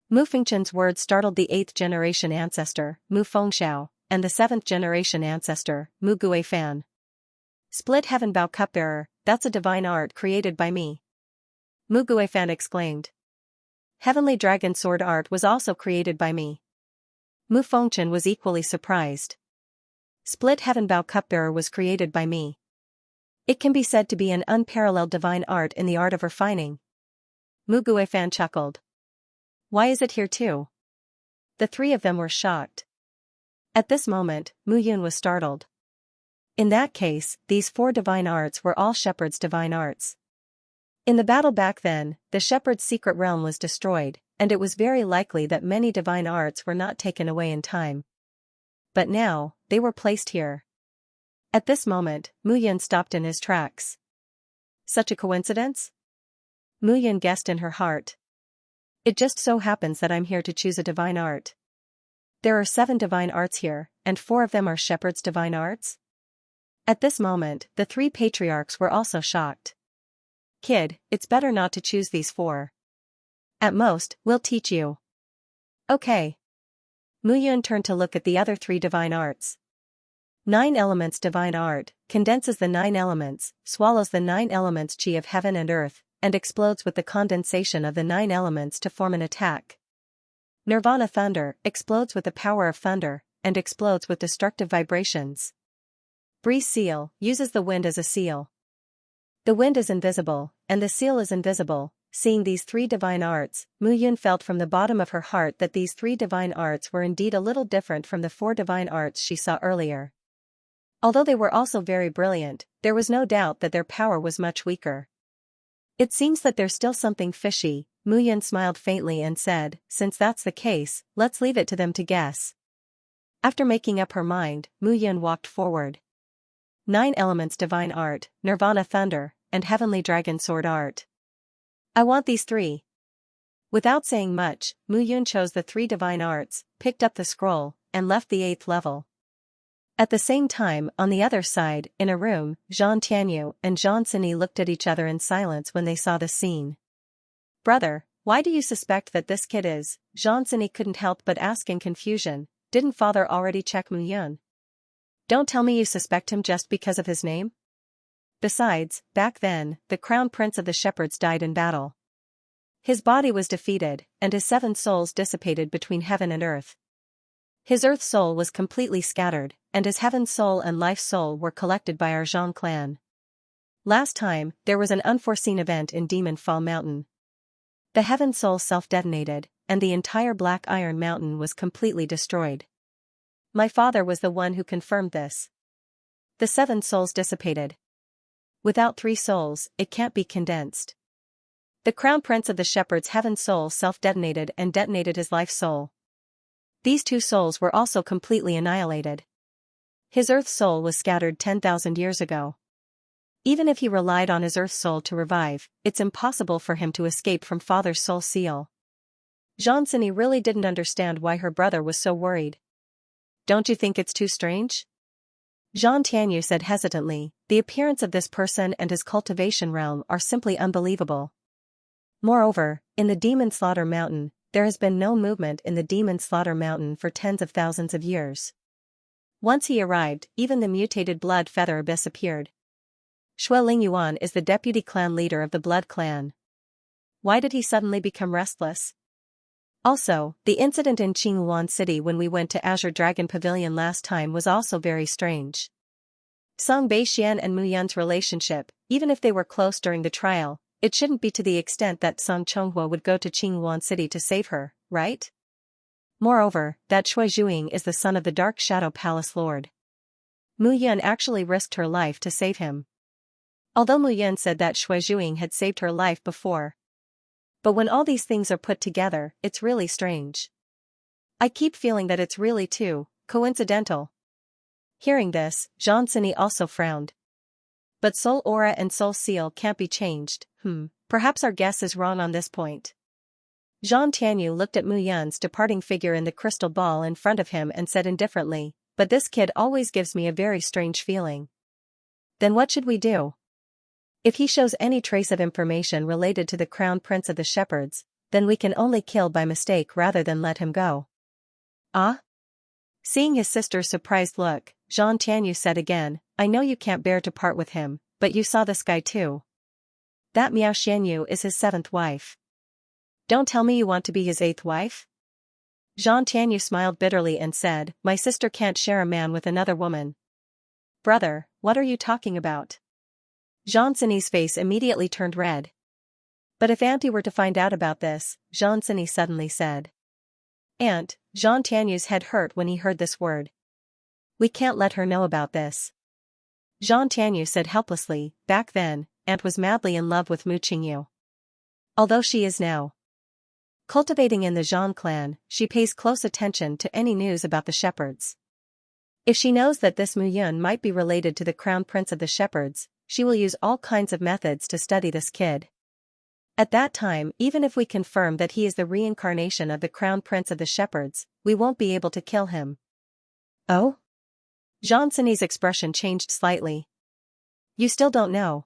Mu Fengchen's words startled the 8th generation ancestor, Mu Fengxiao, and the 7th generation ancestor, Mu Guifan. Split Heaven Bow Cupbearer, that's a divine art created by me. Mu Guifan exclaimed. Heavenly Dragon Sword Art was also created by me. Mu Fengchen was equally surprised. Split Heaven Bow Cupbearer was created by me. It can be said to be an unparalleled divine art in the art of refining. Mu Guifan chuckled. Why is it here too? The 3 of them were shocked. At this moment, Mu Yun was startled. In that case, these 4 divine arts were all Shepherd's divine arts. In the battle back then, the Shepherd's secret realm was destroyed, and it was very likely that many divine arts were not taken away in time. But now, they were placed here. At this moment, Mu Yun stopped in his tracks. Such a coincidence? Mu Yun guessed in her heart. It just so happens that I'm here to choose a divine art. There are 7 divine arts here, and 4 of them are Shepherd's divine arts? At this moment, the 3 patriarchs were also shocked. Kid, it's better not to choose these 4. At most, we'll teach you. Okay. Mu Yun turned to look at the other 3 divine arts. 9 Elements Divine Art condenses the 9 elements, swallows the 9 elements chi of heaven and earth, and explodes with the condensation of the 9 elements to form an attack. Nirvana Thunder explodes with the power of thunder, and explodes with destructive vibrations. Breeze Seal uses the wind as a seal. The wind is invisible, and the seal is invisible. Seeing these 3 divine arts, Mu Yun felt from the bottom of her heart that these 3 divine arts were indeed a little different from the 4 divine arts she saw earlier. Although they were also very brilliant, there was no doubt that their power was much weaker. It seems that there's still something fishy. Mu Yun smiled faintly and said, since that's the case, let's leave it to them to guess. After making up her mind, Mu Yun walked forward. 9 Elements Divine Art, Nirvana Thunder, and Heavenly Dragon Sword Art. I want these 3. Without saying much, Mu Yun chose the 3 divine arts, picked up the scroll, and left the 8th level. At the same time, on the other side, in a room, Zhang Tianyu and Zhang Sini looked at each other in silence when they saw the scene. Brother, why do you suspect that this kid is? Zhang Sini couldn't help but ask in confusion. Didn't father already check Mu Yun? Don't tell me you suspect him just because of his name? Besides, back then, the crown prince of the shepherds died in battle. His body was defeated, and his 7 souls dissipated between heaven and earth. His earth soul was completely scattered, and his heaven soul and life soul were collected by our Zhang clan. Last time, there was an unforeseen event in Demon Fall Mountain. The heaven soul self-detonated, and the entire Black Iron Mountain was completely destroyed. My father was the one who confirmed this. The 7 souls dissipated. Without 3 souls, it can't be condensed. The crown prince of the shepherds' heaven soul self-detonated and detonated his life soul. These 2 souls were also completely annihilated. His earth soul was scattered 10,000 years ago. Even if he relied on his earth soul to revive, it's impossible for him to escape from father's soul seal. Xianxia really didn't understand why her brother was so worried. Don't you think it's too strange? Zhang Tianyu said hesitantly, the appearance of this person and his cultivation realm are simply unbelievable. Moreover, in the Demon Slaughter Mountain, there has been no movement in the Demon Slaughter Mountain for tens of thousands of years. Once he arrived, even the mutated Blood Feather Abyss appeared. Shui Lingyuan is the deputy clan leader of the Blood Clan. Why did he suddenly become restless? Also, the incident in Qingyuan City when we went to Azure Dragon Pavilion last time was also very strange. Song Beixian and Mu Yun's relationship, even if they were close during the trial, it shouldn't be to the extent that Song Chonghua would go to Qingyuan City to save her, right? Moreover, that Shui Zhuing is the son of the Dark Shadow Palace Lord. Mu Yun actually risked her life to save him. Although Mu Yun said that Shui Zhuing had saved her life before. But when all these things are put together, it's really strange. I keep feeling that it's really too coincidental. Hearing this, Xianxia also frowned. But Soul Aura and Soul Seal can't be changed. Perhaps our guess is wrong on this point. Zhang Tianyu looked at Mu Yun's departing figure in the crystal ball in front of him and said indifferently, but this kid always gives me a very strange feeling. Then what should we do? If he shows any trace of information related to the Crown Prince of the Shepherds, then we can only kill by mistake rather than let him go. Ah? Seeing his sister's surprised look, Zhang Tianyu said again, I know you can't bear to part with him, but you saw this guy too. That Miao Xianyu is his 7th wife. Don't tell me you want to be his 8th wife? Zhang Tianyu smiled bitterly and said, my sister can't share a man with another woman. Brother, what are you talking about? Xianxia's face immediately turned red. But if Auntie were to find out about this, Xianxia suddenly said. Aunt, Zhang Tianyu's head hurt when he heard this word. We can't let her know about this. Zhang Tianyu said helplessly, back then, Aunt was madly in love with Mu Qingyu. Although she is now cultivating in the Zhang clan, she pays close attention to any news about the shepherds. If she knows that this Mu Yun might be related to the Crown Prince of the Shepherds, she will use all kinds of methods to study this kid. At that time, even if we confirm that he is the reincarnation of the Crown Prince of the Shepherds, we won't be able to kill him. Oh? Xianxia's expression changed slightly. You still don't know.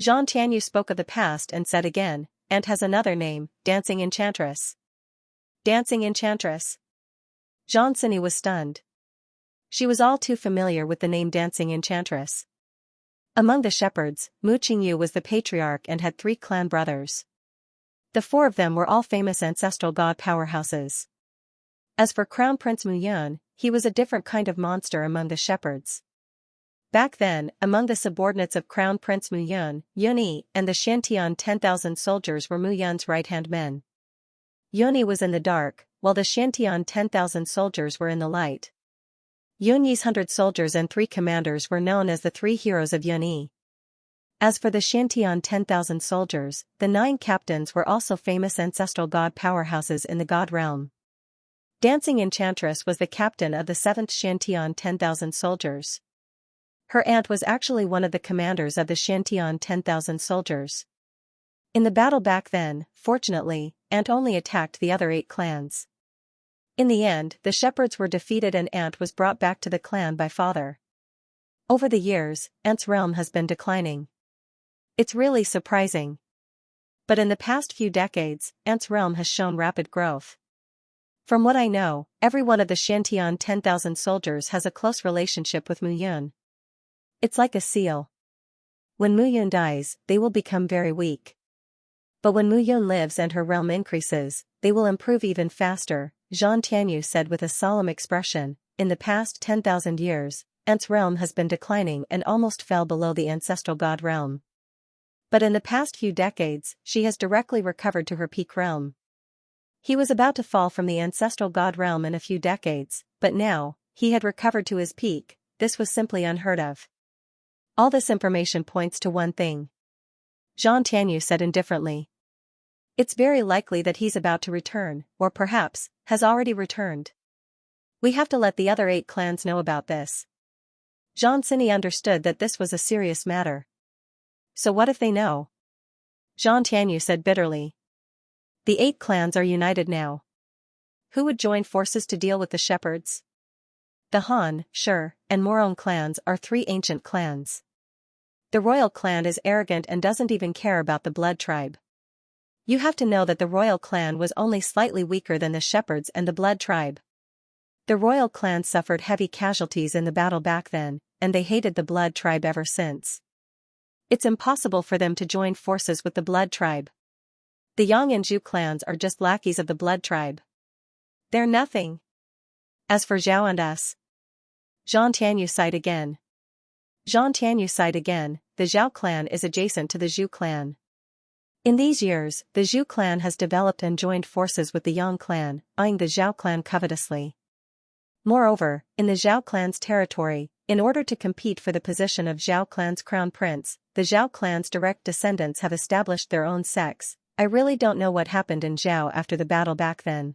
Zhang Tianyu spoke of the past and said again, Aunt has another name, Dancing Enchantress. Dancing Enchantress. Xianxia was stunned. She was all too familiar with the name Dancing Enchantress. Among the shepherds, Mu Qingyu was the patriarch and had 3 clan brothers. The 4 of them were all famous ancestral god powerhouses. As for Crown Prince Mu Yun, he was a different kind of monster among the shepherds. Back then, among the subordinates of Crown Prince Mu Yun, Yunyi and the Xiantian 10,000 soldiers were Mu Yun's right-hand men. Yunyi was in the dark, while the Xiantian 10,000 soldiers were in the light. Yunyi's 100 soldiers and 3 commanders were known as the 3 heroes of Yunyi. As for the Xiantian 10,000 soldiers, the 9 captains were also famous ancestral god powerhouses in the god realm. Dancing Enchantress was the captain of the 7th Xiantian 10,000 soldiers. Her aunt was actually one of the commanders of the Xiantian 10,000 soldiers. In the battle back then, fortunately, Aunt only attacked the other 8 clans. In the end, the shepherds were defeated and Aunt was brought back to the clan by father. Over the years, Aunt's realm has been declining. It's really surprising. But in the past few decades, Aunt's realm has shown rapid growth. From what I know, every one of the Xiantian 10,000 soldiers has a close relationship with Mu Yun. It's like a seal. When Mu Yun dies, they will become very weak. But when Mu Yun lives and her realm increases, they will improve even faster, Zhang Tianyu said with a solemn expression. In the past 10,000 years, Aunt's realm has been declining and almost fell below the ancestral god realm. But in the past few decades, she has directly recovered to her peak realm. He was about to fall from the ancestral god realm in a few decades, but now, he had recovered to his peak. This was simply unheard of. All this information points to one thing. Zhang Tianyu said indifferently. It's very likely that he's about to return, or perhaps, has already returned. We have to let the other 8 clans know about this. Xianxia understood that this was a serious matter. So what if they know? Zhang Tianyu said bitterly. The 8 clans are united now. Who would join forces to deal with the shepherds? The Han, Shi, and Morong clans are 3 ancient clans. The royal clan is arrogant and doesn't even care about the blood tribe. You have to know that the royal clan was only slightly weaker than the shepherds and the blood tribe. The royal clan suffered heavy casualties in the battle back then, and they hated the blood tribe ever since. It's impossible for them to join forces with the blood tribe. The Yang and Zhu clans are just lackeys of the blood tribe. They're nothing. As for Zhao and us. Zhang Tianyu sighed again. Zhang Tianyu sighed again. The Zhao clan is adjacent to the Zhu clan. In these years, the Zhu clan has developed and joined forces with the Yang clan, eyeing the Zhao clan covetously. Moreover, in the Zhao clan's territory, in order to compete for the position of Zhao clan's crown prince, the Zhao clan's direct descendants have established their own sects. I really don't know what happened in Zhao after the battle back then.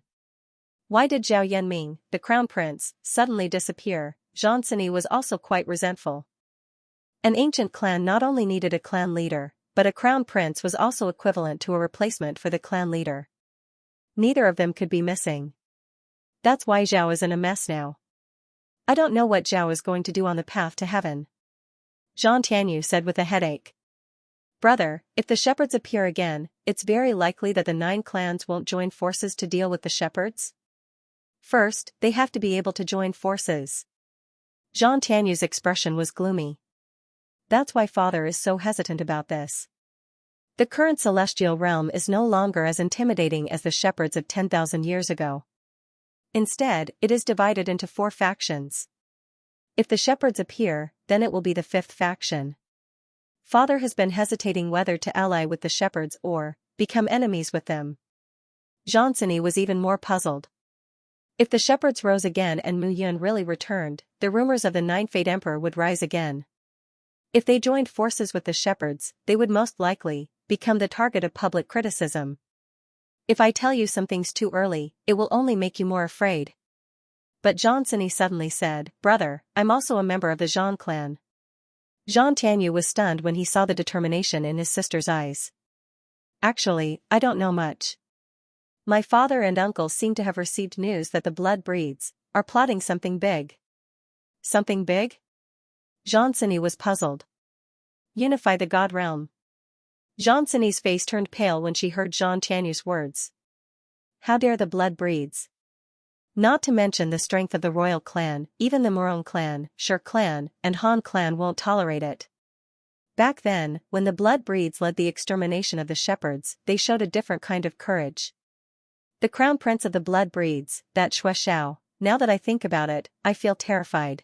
Why did Zhao Yanming, the crown prince, suddenly disappear? Zhang Sini was also quite resentful. An ancient clan not only needed a clan leader, but a crown prince was also equivalent to a replacement for the clan leader. Neither of them could be missing. That's why Zhao is in a mess now. I don't know what Zhao is going to do on the path to heaven. Zhang Tianyu said with a headache. Brother, if the shepherds appear again, it's very likely that the 9 clans won't join forces to deal with the shepherds. First, they have to be able to join forces. Zhang Tianyu's expression was gloomy. That's why father is so hesitant about this. The current celestial realm is no longer as intimidating as the shepherds of 10,000 years ago. Instead, it is divided into 4 factions. If the shepherds appear, then it will be the 5th faction. Father has been hesitating whether to ally with the shepherds or become enemies with them. Zhang Sini was even more puzzled. If the shepherds rose again and Mu Yun really returned, the rumors of the 9th Emperor would rise again. If they joined forces with the shepherds, they would most likely become the target of public criticism. If I tell you some things too early, it will only make you more afraid. But Zhang Sini suddenly said, Brother, I'm also a member of the Zhang clan. Zhang Tianyu was stunned when he saw the determination in his sister's eyes. Actually, I don't know much. My father and uncle seem to have received news that the blood breeds are plotting something big. Something big? Zhang Sini was puzzled. Unify the God realm. Zhang Sini's face turned pale when she heard Zhang Tianyu's words. How dare the blood breeds? Not to mention the strength of the royal clan, even the Morong clan, Shi clan, and Han clan won't tolerate it. Back then, when the blood breeds led the extermination of the shepherds, they showed a different kind of courage. The crown prince of the blood breeds, that Xue Xiao, now that I think about it, I feel terrified.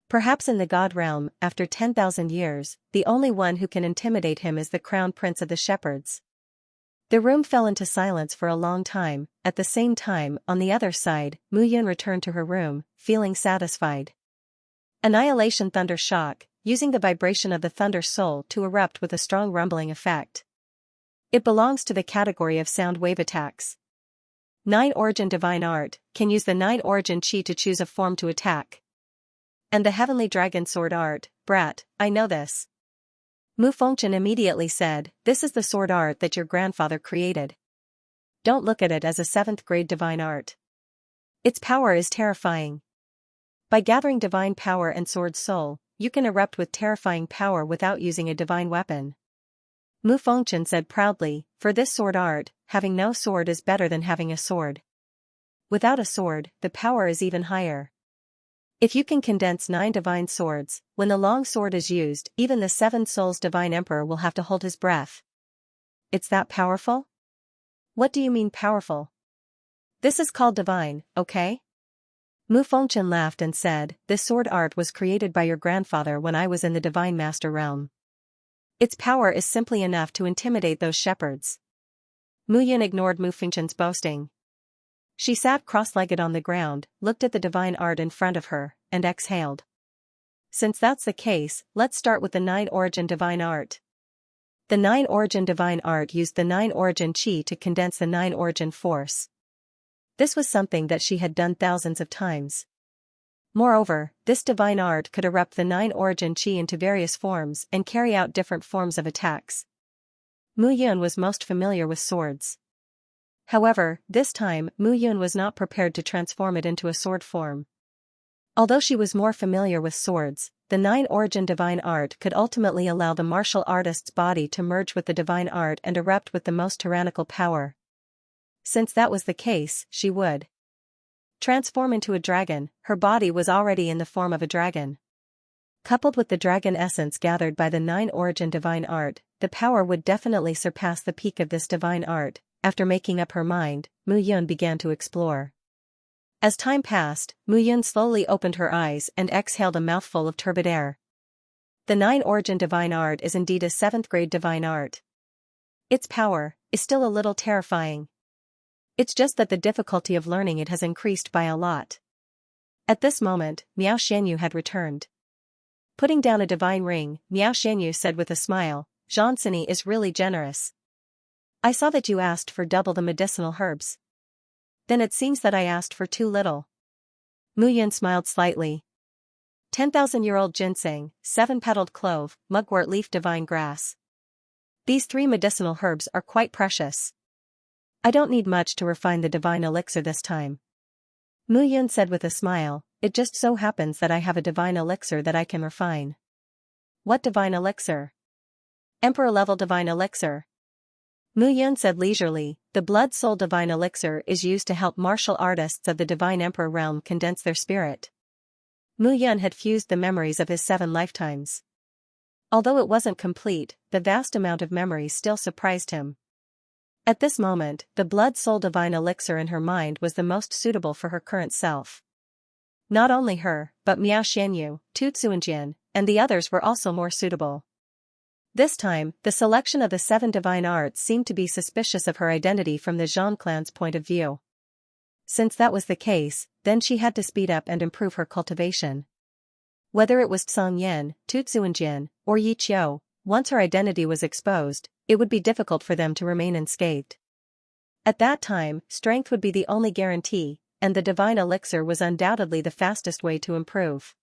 Perhaps in the God realm, after 10,000 years, the only one who can intimidate him is the crown prince of the shepherds. The room fell into silence for a long time. At the same time, on the other side, Mu Yun returned to her room, feeling satisfied. Annihilation thunder shock, using the vibration of the thunder soul to erupt with a strong rumbling effect. It belongs to the category of sound wave attacks. 9 origin divine art, can use the 9 origin chi to choose a form to attack. And the heavenly dragon sword art, brat, I know this. Mu Fengchen immediately said, this is the sword art that your grandfather created. Don't look at it as a 7th grade divine art. Its power is terrifying. By gathering divine power and sword soul, you can erupt with terrifying power without using a divine weapon. Mu Fengchen said proudly, for this sword art, having no sword is better than having a sword. Without a sword, the power is even higher. If you can condense 9 divine swords, when the long sword is used, even the 7 souls divine emperor will have to hold his breath. It's that powerful? What do you mean powerful? This is called divine, okay? Mu Fengchen laughed and said, this sword art was created by your grandfather when I was in the divine master realm. Its power is simply enough to intimidate those shepherds. Mu Yun ignored Mu Fengchen's boasting. She sat cross-legged on the ground, looked at the divine art in front of her, and exhaled. Since that's the case, let's start with the 9 origin divine art. The 9 origin divine art used the 9 origin chi to condense the 9 origin force. This was something that she had done thousands of times. Moreover, this divine art could erupt the 9 origin chi into various forms and carry out different forms of attacks. Mu Yun was most familiar with swords. However, this time, Mu Yun was not prepared to transform it into a sword form. Although she was more familiar with swords, the nine-origin divine art could ultimately allow the martial artist's body to merge with the divine art and erupt with the most tyrannical power. Since that was the case, she would transform into a dragon. Her body was already in the form of a dragon. Coupled with the dragon essence gathered by the nine-origin divine art, the power would definitely surpass the peak of this divine art. After making up her mind, Mu Yun began to explore. As time passed, Mu Yun slowly opened her eyes and exhaled a mouthful of turbid air. The nine-origin divine art is indeed a 7th-grade divine art. Its power is still a little terrifying. It's just that the difficulty of learning it has increased by a lot. At this moment, Miao Xianyu had returned. Putting down a divine ring, Miao Xianyu said with a smile, "Xianxia is really generous. I saw that you asked for double the medicinal herbs. Then it seems that I asked for too little." Mu Yun smiled slightly. 10,000-year-old ginseng, 7-petaled clove, mugwort leaf divine grass. These 3 medicinal herbs are quite precious. I don't need much to refine the divine elixir this time. Mu Yun said with a smile, "It just so happens that I have a divine elixir that I can refine." "What divine elixir?" "Emperor-level divine elixir." Mu Yun said leisurely, "The blood-soul divine elixir is used to help martial artists of the divine emperor realm condense their spirit." Mu Yun had fused the memories of his 7 lifetimes. Although it wasn't complete, the vast amount of memories still surprised him. At this moment, the blood-soul divine elixir in her mind was the most suitable for her current self. Not only her, but Miao Xianyu, Tu Tsuanjian, and the others were also more suitable. This time, the selection of the 7 divine arts seemed to be suspicious of her identity from the Zhang clan's point of view. Since that was the case, then she had to speed up and improve her cultivation. Whether it was Tsang Yen, Tu Tsuanjian, or Yi Qiu, once her identity was exposed, it would be difficult for them to remain unscathed. At that time, strength would be the only guarantee, and the divine elixir was undoubtedly the fastest way to improve.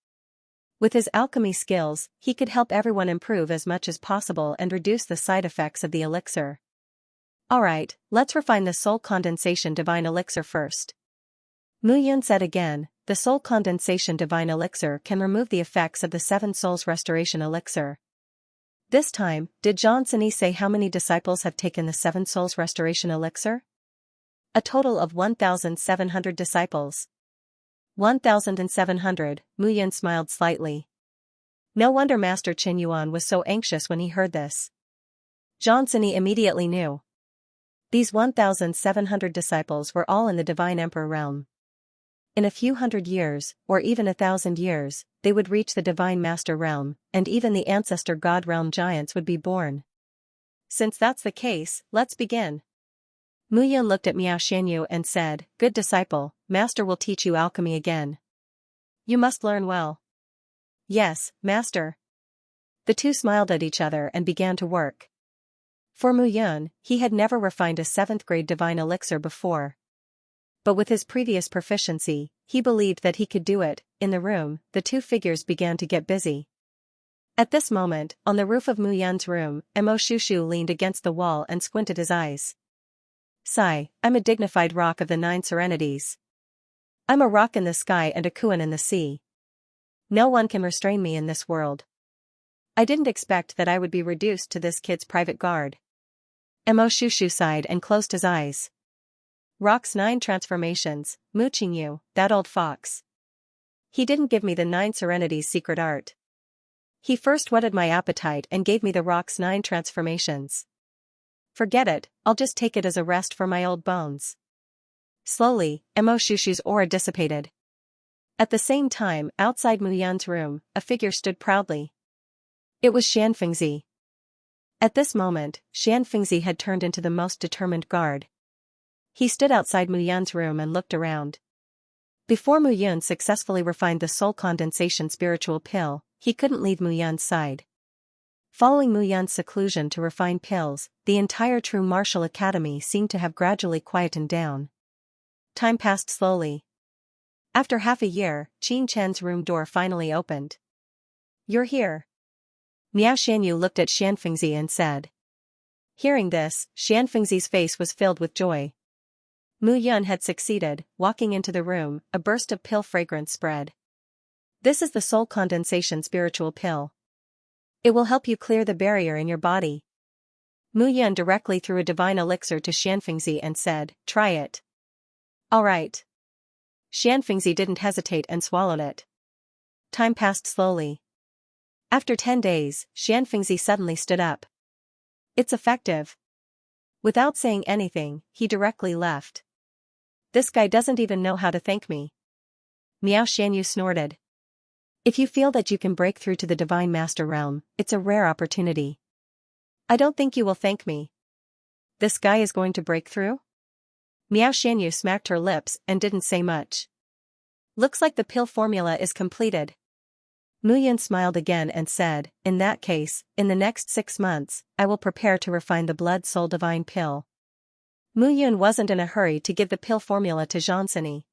With his alchemy skills, he could help everyone improve as much as possible and reduce the side effects of the elixir. Alright, let's refine the soul condensation divine elixir first. Mu Yun said again, the soul condensation divine elixir can remove the effects of the 7 souls restoration elixir. This time, did Xianxia say how many disciples have taken the 7 souls restoration elixir? A total of 1,700 disciples. 1,700, Mu Yun smiled slightly. No wonder Master Qin Yuan was so anxious when he heard this. Xianxia immediately knew. These 1,700 disciples were all in the divine emperor realm. In a few hundred years, or even 1,000 years, they would reach the divine master realm, and even the ancestor god realm giants would be born. Since that's the case, let's begin. Mu Yun looked at Miao Xianyu and said, "Good disciple, master will teach you alchemy again. You must learn well." "Yes, master." The two smiled at each other and began to work. For Mu Yun, he had never refined a 7th-grade divine elixir before. But with his previous proficiency, he believed that he could do it. In the room, the two figures began to get busy. At this moment, on the roof of Mu Yun's room, Mo Shushu leaned against the wall and squinted his eyes. "Sigh, I'm a dignified rock of the 9 serenities. I'm a rock in the sky and a kuan in the sea. No one can restrain me in this world. I didn't expect that I would be reduced to this kid's private guard." Mo Shushu sighed and closed his eyes. Rock's 9 transformations, Mu Qingyu, that old fox. He didn't give me the 9 serenities secret art. He first whetted my appetite and gave me the rock's 9 transformations. Forget it, I'll just take it as a rest for my old bones. Slowly, Mo Shushu's aura dissipated. At the same time, outside Mu Yun's room, a figure stood proudly. It was Xianfengzi. At this moment, Xianfengzi had turned into the most determined guard. He stood outside Mu Yun's room and looked around. Before Mu Yun successfully refined the soul condensation spiritual pill, he couldn't leave Mu Yun's side. Following Mu Yun's seclusion to refine pills, the entire True Martial Academy seemed to have gradually quietened down. Time passed slowly. After half a year, Qin Chen's room door finally opened. "You're here." Miao Xianyu looked at Xianfengzi and said. Hearing this, Xianfengzi's face was filled with joy. Mu Yun had succeeded. Walking into the room, a burst of pill fragrance spread. This is the soul condensation spiritual pill. It will help you clear the barrier in your body. Mu Yun directly threw a divine elixir to Xianxia and said, "Try it." "All right." Xianxia didn't hesitate and swallowed it. Time passed slowly. After 10 days, Xianxia suddenly stood up. "It's effective." Without saying anything, he directly left. "This guy doesn't even know how to thank me." Miao Xianyu snorted. "If you feel that you can break through to the Divine Master realm, it's a rare opportunity. I don't think you will thank me." "This guy is going to break through?" Miao Xianyu smacked her lips and didn't say much. "Looks like the pill formula is completed." Mu Yun smiled again and said, "In that case, in the next 6 months, I will prepare to refine the blood soul divine pill." Mu Yun wasn't in a hurry to give the pill formula to Xianxia.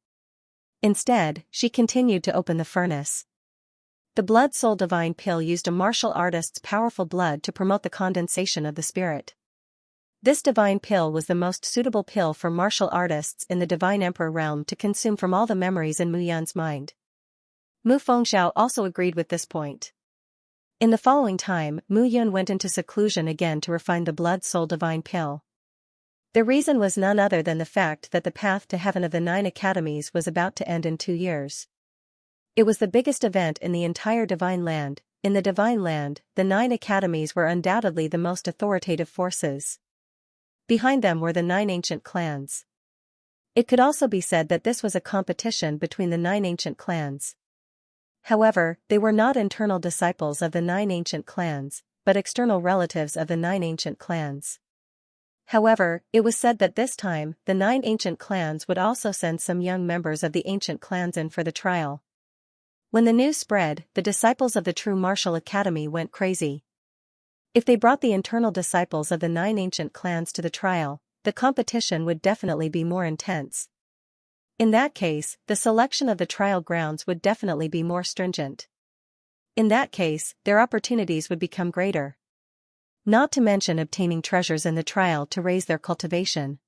Instead, she continued to open the furnace. The blood soul divine pill used a martial artist's powerful blood to promote the condensation of the spirit. This divine pill was the most suitable pill for martial artists in the divine emperor realm to consume from all the memories in Mu Yun's mind. Mu Fengxiao also agreed with this point. In the following time, Mu Yun went into seclusion again to refine the blood soul divine pill. The reason was none other than the fact that the path to heaven of the 9 academies was about to end in 2 years. It was the biggest event in the entire divine land. In the divine land, the 9 academies were undoubtedly the most authoritative forces. Behind them were the 9 ancient clans. It could also be said that this was a competition between the 9 ancient clans. However, they were not internal disciples of the 9 ancient clans, but external relatives of the 9 ancient clans. However, it was said that this time, the 9 ancient clans would also send some young members of the ancient clans in for the trial. When the news spread, the disciples of the True Martial Academy went crazy. If they brought the internal disciples of the 9 ancient clans to the trial, the competition would definitely be more intense. In that case, the selection of the trial grounds would definitely be more stringent. In that case, their opportunities would become greater. Not to mention obtaining treasures in the trial to raise their cultivation.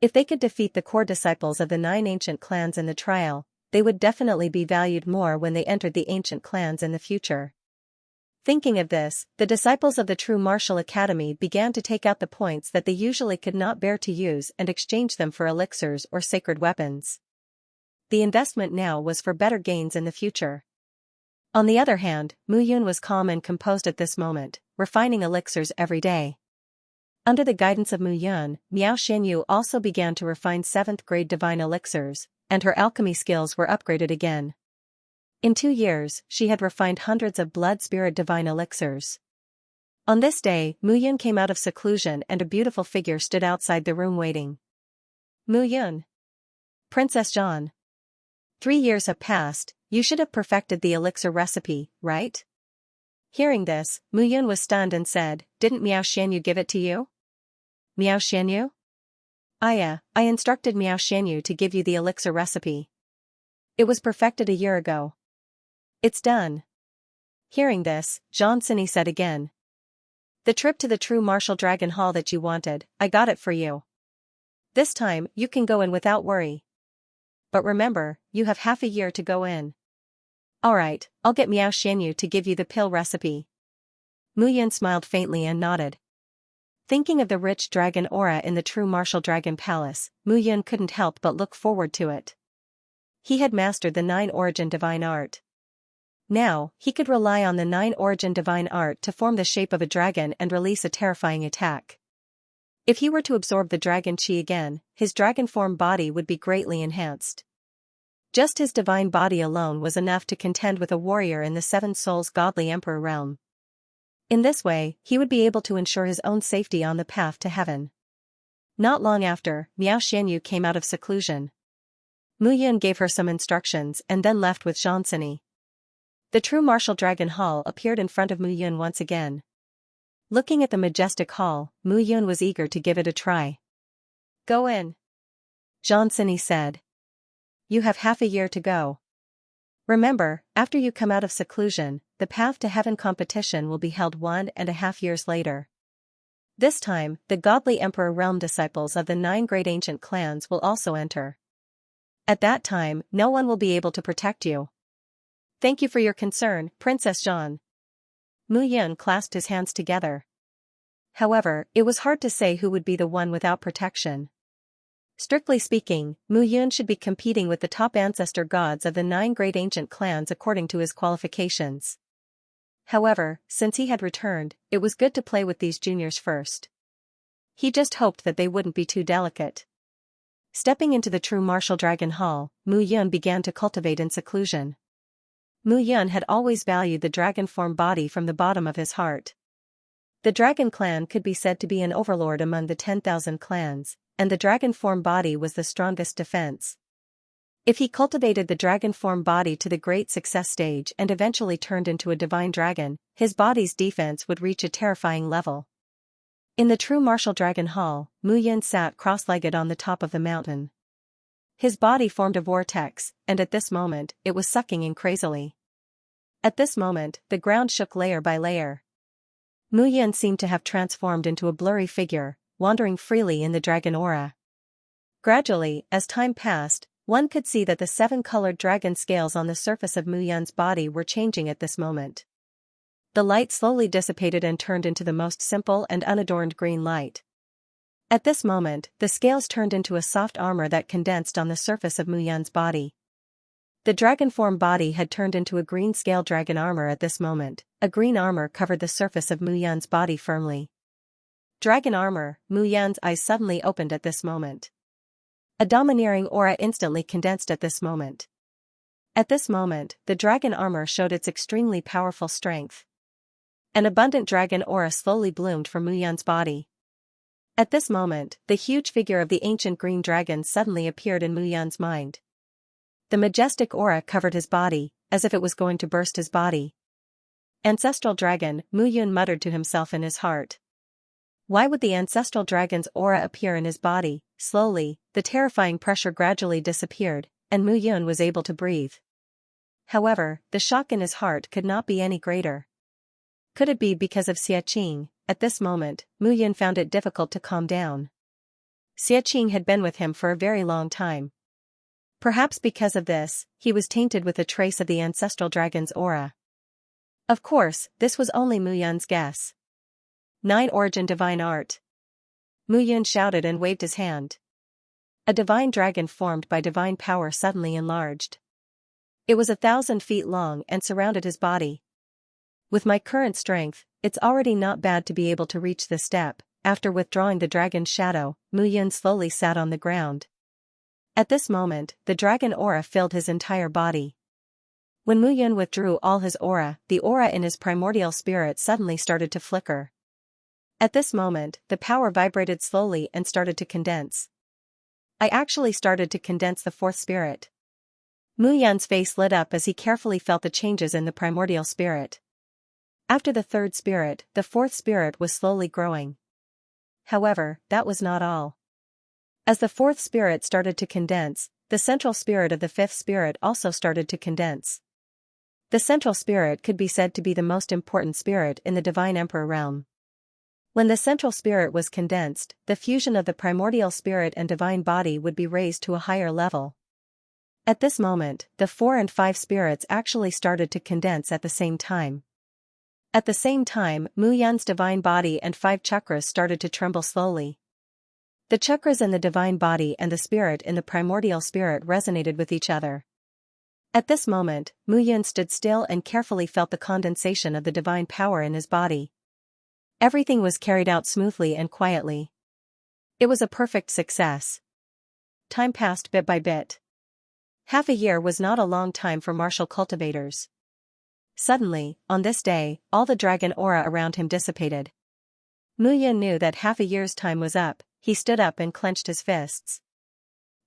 If they could defeat the core disciples of the 9 ancient clans in the trial, they would definitely be valued more when they entered the ancient clans in the future. Thinking of this, the disciples of the True Martial Academy began to take out the points that they usually could not bear to use and exchange them for elixirs or sacred weapons. The investment now was for better gains in the future. On the other hand, Mu Yun was calm and composed at this moment, refining elixirs every day. Under the guidance of Mu Yun, Miao Xianyu also began to refine 7th grade divine elixirs, and her alchemy skills were upgraded again. In 2 years, she had refined hundreds of blood spirit divine elixirs. On this day, Mu Yun came out of seclusion and a beautiful figure stood outside the room waiting. "Mu Yun. Princess Zhan. 3 years have passed, you should have perfected the elixir recipe, right?" Hearing this, Mu Yun was stunned and said, "Didn't Miao Xianyu give it to you?" "Miao Xianyu? I instructed Miao Xianyu to give you the elixir recipe. It was perfected a year ago. It's done." Hearing this, Xianxia said again. "The trip to the True Martial Dragon Hall that you wanted, I got it for you. This time, you can go in without worry. But remember, you have half a year to go in." "Alright, I'll get Miao Xianyu to give you the pill recipe." Mu Yun smiled faintly and nodded. Thinking of the rich dragon aura in the True Martial Dragon Palace, Mu Yun couldn't help but look forward to it. He had mastered the 9 origin divine art. Now, he could rely on the 9 origin divine art to form the shape of a dragon and release a terrifying attack. If he were to absorb the dragon chi again, his dragon form body would be greatly enhanced. Just his divine body alone was enough to contend with a warrior in the 7 Souls godly emperor realm. In this way, he would be able to ensure his own safety on the path to heaven. Not long after, Miao Xianyu came out of seclusion. Mu Yun gave her some instructions and then left with Xianxia. The True Martial Dragon Hall appeared in front of Mu Yun once again. Looking at the majestic hall, Mu Yun was eager to give it a try. "Go in," Xianxia said. "You have half a year to go. Remember, after you come out of seclusion, the Path to Heaven competition will be held 1.5 years later. This time, the godly Emperor realm disciples of the 9 great ancient clans will also enter. At that time, no one will be able to protect you. Thank you for your concern, Princess Jean. Mu Yun clasped his hands together. However, it was hard to say who would be the one without protection. Strictly speaking, Mu Yun should be competing with the top ancestor gods of the 9 great ancient clans according to his qualifications. However, since he had returned, it was good to play with these juniors first. He just hoped that they wouldn't be too delicate. Stepping into the true martial dragon hall, Mu Yun began to cultivate in seclusion. Mu Yun had always valued the dragon form body from the bottom of his heart. The dragon clan could be said to be an overlord among the 10,000 clans, and the dragon form body was the strongest defense. If he cultivated the dragon form body to the great success stage and eventually turned into a divine dragon, his body's defense would reach a terrifying level. In the true martial dragon hall, Mu Yun sat cross-legged on the top of the mountain. His body formed a vortex, and at this moment, it was sucking in crazily. At this moment, the ground shook layer by layer. Mu Yun seemed to have transformed into a blurry figure, wandering freely in the dragon aura. Gradually, as time passed, one could see that the 7-colored dragon scales on the surface of Mu Yun's body were changing at this moment. The light slowly dissipated and turned into the most simple and unadorned green light. At this moment, the scales turned into a soft armor that condensed on the surface of Mu Yun's body. The dragon form body had turned into a green scale dragon armor at this moment. A green armor covered the surface of Mu Yun's body firmly. Dragon armor, Mu Yun's eyes suddenly opened at this moment. A domineering aura instantly condensed at this moment. At this moment, the dragon armor showed its extremely powerful strength. An abundant dragon aura slowly bloomed from Mu Yun's body. At this moment, the huge figure of the ancient green dragon suddenly appeared in Mu Yun's mind. The majestic aura covered his body, as if it was going to burst his body. Ancestral dragon, Mu Yun muttered to himself in his heart. Why would the ancestral dragon's aura appear in his body? Slowly, the terrifying pressure gradually disappeared, and Mu Yun was able to breathe. However, the shock in his heart could not be any greater. Could it be because of Xianxia? At this moment, Mu Yun found it difficult to calm down. Xianxia had been with him for a very long time. Perhaps because of this, he was tainted with a trace of the ancestral dragon's aura. Of course, this was only Mu Yun's guess. 9 Origin Divine Art. Mu Yun shouted and waved his hand. A divine dragon formed by divine power suddenly enlarged. It was 1,000 feet long and surrounded his body. With my current strength, it's already not bad to be able to reach this step. After withdrawing the dragon's shadow, Mu Yun slowly sat on the ground. At this moment, the dragon aura filled his entire body. When Mu Yun withdrew all his aura, the aura in his primordial spirit suddenly started to flicker. At this moment, the power vibrated slowly and started to condense. I actually started to condense the 4th spirit. Mu Yun's face lit up as he carefully felt the changes in the primordial spirit. After the 3rd spirit, the 4th spirit was slowly growing. However, that was not all. As the 4th spirit started to condense, the central spirit of the 5th spirit also started to condense. The central spirit could be said to be the most important spirit in the Divine Emperor realm. When the central spirit was condensed, the fusion of the primordial spirit and divine body would be raised to a higher level. At this moment, the 4 and 5 spirits actually started to condense at the same time. At the same time, Mu Yun's divine body and 5 chakras started to tremble slowly. The chakras in the divine body and the spirit in the primordial spirit resonated with each other. At this moment, Mu Yun stood still and carefully felt the condensation of the divine power in his body. Everything was carried out smoothly and quietly. It was a perfect success. Time passed bit by bit. Half a year was not a long time for martial cultivators. Suddenly, on this day, all the dragon aura around him dissipated. Mu Yun knew that half a year's time was up. He stood up and clenched his fists.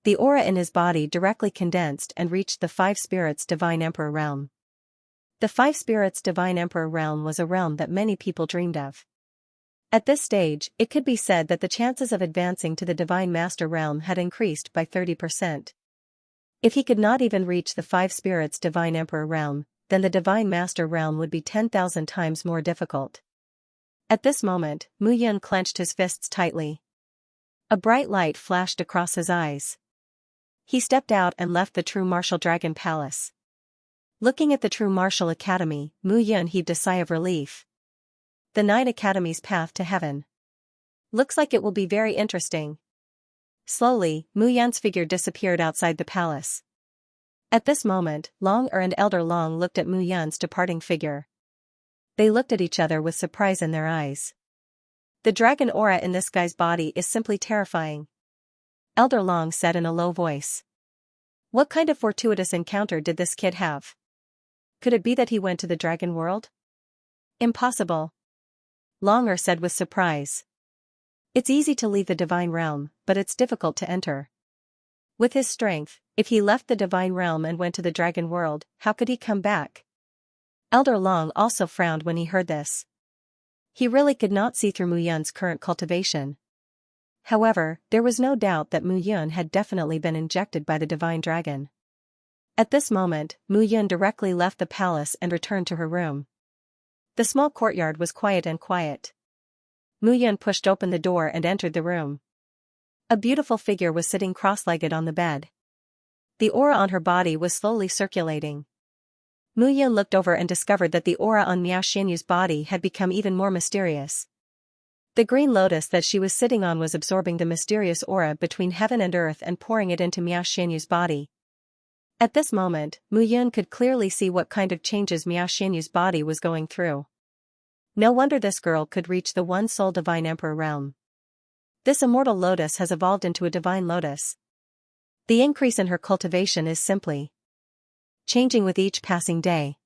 The aura in his body directly condensed and reached the 5 spirits' divine emperor realm. The 5 spirits' divine emperor realm was a realm that many people dreamed of. At this stage, it could be said that the chances of advancing to the divine master realm had increased by 30%. If he could not even reach the 5 spirits' divine emperor realm, then the divine master realm would be 10,000 times more difficult. At this moment, Mu Yun clenched his fists tightly. A bright light flashed across his eyes. He stepped out and left the True Martial Dragon Palace. Looking at the True Martial Academy, Mu Yun heaved a sigh of relief. The 9 Academy's path to heaven. Looks like it will be very interesting. Slowly, Mu Yun's figure disappeared outside the palace. At this moment, Long and Elder Long looked at Mu Yun's departing figure. They looked at each other with surprise in their eyes. The dragon aura in this guy's body is simply terrifying. Elder Long said in a low voice. What kind of fortuitous encounter did this kid have? Could it be that he went to the dragon world? Impossible. Longer said with surprise. It's easy to leave the divine realm, but it's difficult to enter. With his strength, if he left the divine realm and went to the dragon world, how could he come back? Elder Long also frowned when he heard this. He really could not see through Mu Yun's current cultivation. However, there was no doubt that Mu Yun had definitely been injected by the divine dragon. At this moment, Mu Yun directly left the palace and returned to her room. The small courtyard was quiet. Mu Yun pushed open the door and entered the room. A beautiful figure was sitting cross-legged on the bed. The aura on her body was slowly circulating. Mu Yun looked over and discovered that the aura on Miao Xianyu's body had become even more mysterious. The green lotus that she was sitting on was absorbing the mysterious aura between heaven and earth and pouring it into Miao Xianyu's body. At this moment, Mu Yun could clearly see what kind of changes Miao Xianyu's body was going through. No wonder this girl could reach the one-soul divine emperor realm. This immortal lotus has evolved into a divine lotus. The increase in her cultivation is simply changing with each passing day.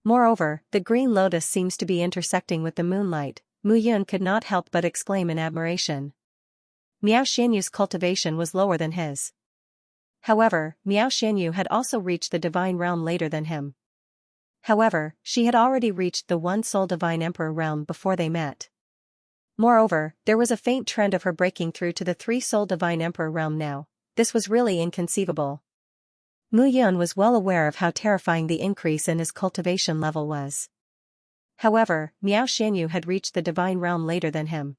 Moreover, the green lotus seems to be intersecting with the moonlight. Mu Yun could not help but exclaim in admiration. Miao Xianyu's cultivation was lower than his. However, Miao Xianyu had also reached the divine realm later than him. However, she had already reached the one-soul divine emperor realm before they met. Moreover, there was a faint trend of her breaking through to the 3-soul divine emperor realm now. This was really inconceivable. Mu Yun was well aware of how terrifying the increase in his cultivation level was. However, Miao Xianyu had reached the divine realm later than him.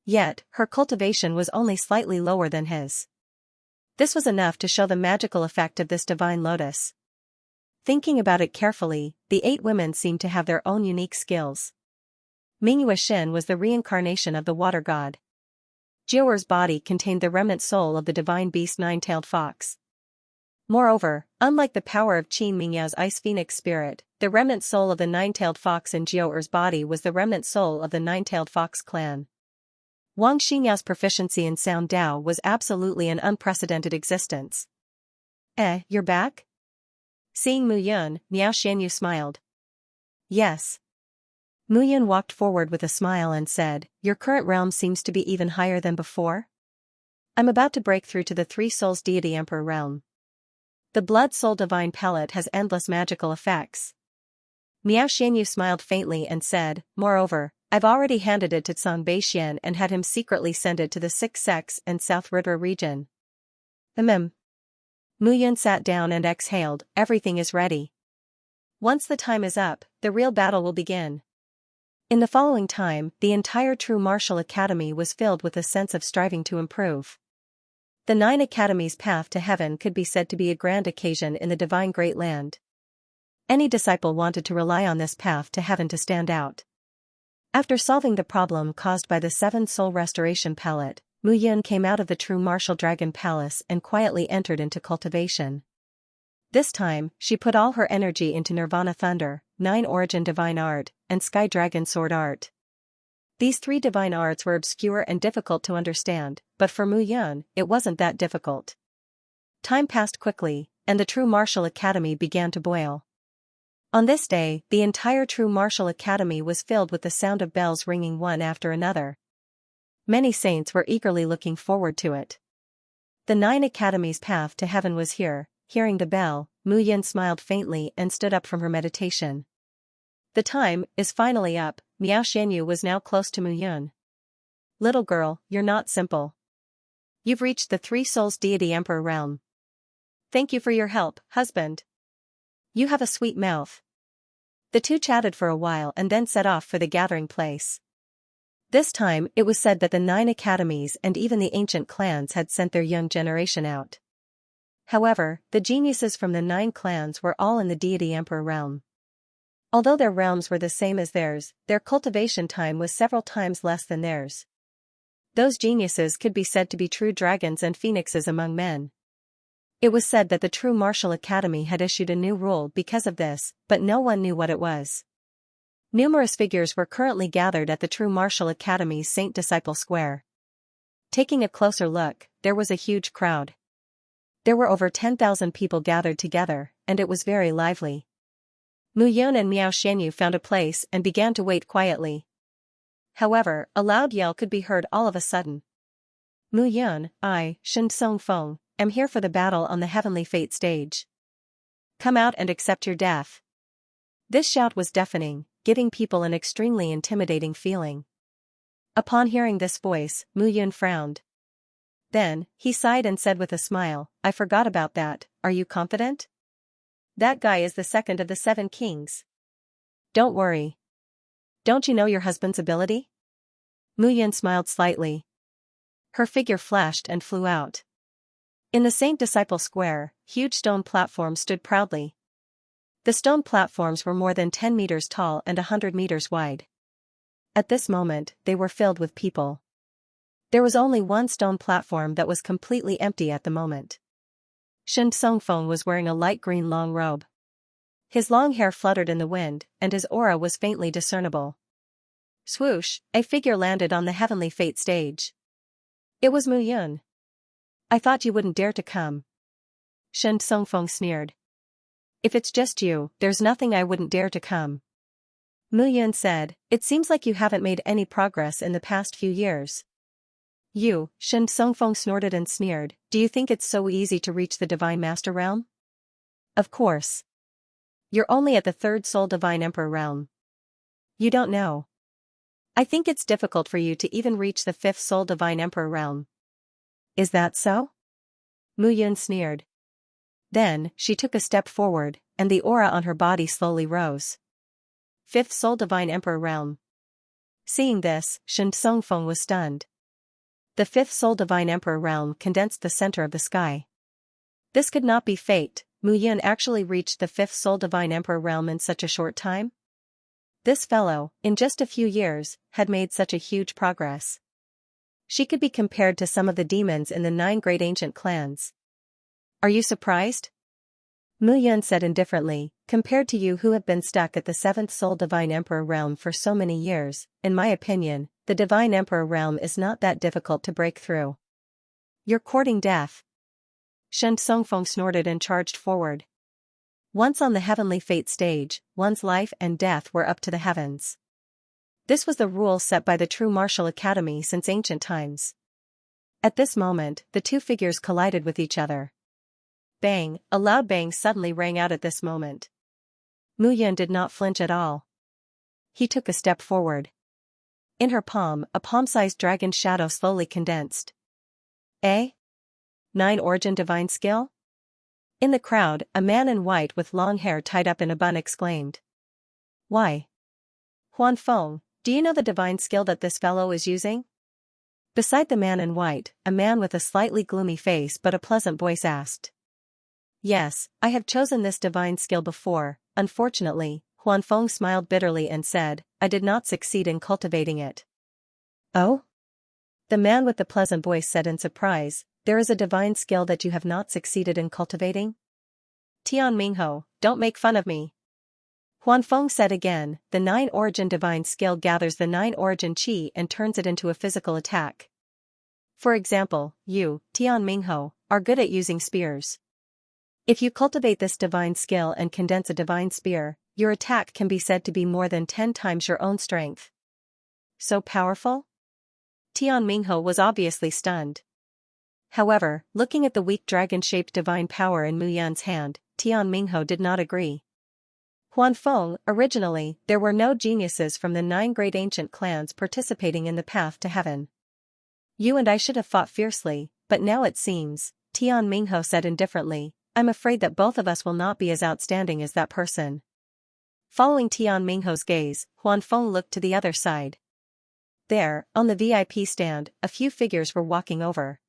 Yet, her cultivation was only slightly lower than his. This was enough to show the magical effect of this divine lotus. Thinking about it carefully, the 8 women seemed to have their own unique skills. Mingyue Xin was the reincarnation of the water god. Jiuer's body contained the remnant soul of the divine beast 9-tailed fox. Moreover, unlike the power of Qin Mingyao's ice phoenix spirit, the remnant soul of the 9-tailed fox in Jiuer's body was the remnant soul of the 9-tailed fox clan. Wang Xinyao's proficiency in Sound Dao was absolutely an unprecedented existence. You're back? Seeing Mu Yun, Miao Xianyu smiled. Yes. Mu Yun walked forward with a smile and said, your current realm seems to be even higher than before? I'm about to break through to the 3 souls deity emperor realm. The blood soul divine pellet has endless magical effects. Miao Xianyu smiled faintly and said, moreover, I've already handed it to Cang Beixian and had him secretly send it to the 6 sects and South River region. Mu Yun sat down and exhaled, everything is ready. Once the time is up, the real battle will begin. In the following time, the entire True Martial Academy was filled with a sense of striving to improve. The 9 Academies' path to heaven could be said to be a grand occasion in the divine great land. Any disciple wanted to rely on this path to heaven to stand out. After solving the problem caused by the 7-soul restoration pellet, Mu Yun came out of the True Martial Dragon Palace and quietly entered into cultivation. This time, she put all her energy into Nirvana Thunder, 9 Origin Divine Art, and Sky Dragon Sword Art. These 3 divine arts were obscure and difficult to understand, but for Mu Yun, it wasn't that difficult. Time passed quickly, and the True Martial Academy began to boil. On this day, the entire True Martial Academy was filled with the sound of bells ringing one after another. Many saints were eagerly looking forward to it. The 9 Academies' path to heaven was here. Hearing the bell, Mu Yun smiled faintly and stood up from her meditation. The time is finally up. Miao Xianyu was now close to Mu Yun. Little girl, you're not simple. You've reached the 3 souls deity emperor realm. Thank you for your help, husband. You have a sweet mouth. The two chatted for a while and then set off for the gathering place. This time, it was said that the 9 academies and even the ancient clans had sent their young generation out. However, the geniuses from the 9 clans were all in the deity emperor realm. Although their realms were the same as theirs, their cultivation time was several times less than theirs. Those geniuses could be said to be true dragons and phoenixes among men. It was said that the true martial academy had issued a new rule because of this, but no one knew what it was. Numerous figures were currently gathered at the True Martial Academy's Saint Disciple Square. Taking a closer look, there was a huge crowd. There were over 10,000 people gathered together, and it was very lively. Mu Yun and Miao Xianyu found a place and began to wait quietly. However, a loud yell could be heard all of a sudden. Mu Yun, I, Shen Feng, am here for the battle on the Heavenly Fate stage. Come out and accept your death. This shout was deafening, giving people an extremely intimidating feeling. Upon hearing this voice, Mu Yun frowned. Then, he sighed and said with a smile, I forgot about that, are you confident? That guy is the second of the 7 kings. Don't worry. Don't you know your husband's ability? Mu Yun smiled slightly. Her figure flashed and flew out. In the Saint Disciple Square, huge stone platforms stood proudly. The stone platforms were more than 10 meters tall and 100 meters wide. At this moment, they were filled with people. There was only one stone platform that was completely empty at the moment. Shen Feng was wearing a light green long robe. His long hair fluttered in the wind, and his aura was faintly discernible. Swoosh, a figure landed on the Heavenly Fate stage. It was Mu Yun. I thought you wouldn't dare to come. Shen Feng sneered. If it's just you, there's nothing I wouldn't dare to come. Mu Yun said, it seems like you haven't made any progress in the past few years. You, Shen Feng snorted and sneered, do you think it's so easy to reach the Divine Master realm? Of course. You're only at the 3rd Soul Divine Emperor realm. You don't know. I think it's difficult for you to even reach the 5th Soul Divine Emperor realm. Is that so? Mu Yun sneered. Then, she took a step forward, and the aura on her body slowly rose. 5th Soul Divine Emperor realm. Seeing this, Shen Feng was stunned. The 5th Soul Divine Emperor realm condensed the center of the sky. This could not be fate. Mu Yun actually reached the 5th Soul Divine Emperor realm in such a short time? This fellow, in just a few years, had made such a huge progress. She could be compared to some of the demons in the 9 great ancient clans. Are you surprised? Mu Yun said indifferently, compared to you who have been stuck at the 7th Soul Divine Emperor realm for so many years, in my opinion, the Divine Emperor realm is not that difficult to break through. You're courting death. Shen Feng snorted and charged forward. Once on the Heavenly Fate stage, one's life and death were up to the heavens. This was the rule set by the True Martial Academy since ancient times. At this moment, the two figures collided with each other. Bang, a loud bang suddenly rang out at this moment. Mu Yun did not flinch at all. He took a step forward. In her palm, a palm-sized dragon shadow slowly condensed. 9 Origin Divine Skill? In the crowd, a man in white with long hair tied up in a bun exclaimed. Why? Huan Feng, do you know the divine skill that this fellow is using? Beside the man in white, a man with a slightly gloomy face but a pleasant voice asked. Yes, I have chosen this divine skill before, unfortunately, Huan Feng smiled bitterly and said, I did not succeed in cultivating it. Oh? The man with the pleasant voice said in surprise, there is a divine skill that you have not succeeded in cultivating? Tian Mingho, don't make fun of me. Huan Feng said again, the 9 Origin divine skill gathers the 9 Origin Qi and turns it into a physical attack. For example, you, Tian Mingho, are good at using spears. If you cultivate this divine skill and condense a divine spear, your attack can be said to be more than 10 times your own strength. So powerful? Tian Mingho was obviously stunned. However, looking at the weak dragon-shaped divine power in Mu Yun's hand, Tian Mingho did not agree. Huan Feng, originally, there were no geniuses from the 9 great ancient clans participating in the path to heaven. You and I should have fought fiercely, but now it seems, Tian Mingho said indifferently, I'm afraid that both of us will not be as outstanding as that person. Following Tian Mingho's gaze, Huan Feng looked to the other side. There, on the VIP stand, a few figures were walking over.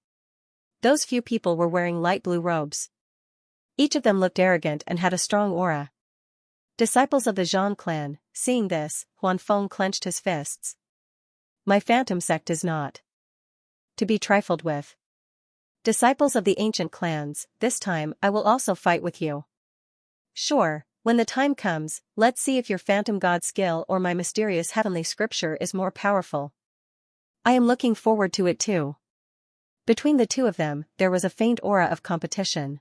Those few people were wearing light blue robes. Each of them looked arrogant and had a strong aura. Disciples of the Zhang clan. Seeing this, Huan Feng clenched his fists. My phantom sect is not to be trifled with. Disciples of the ancient clans, this time I will also fight with you. Sure, when the time comes, let's see if your phantom god skill or my mysterious heavenly scripture is more powerful. I am looking forward to it too. Between the two of them, there was a faint aura of competition.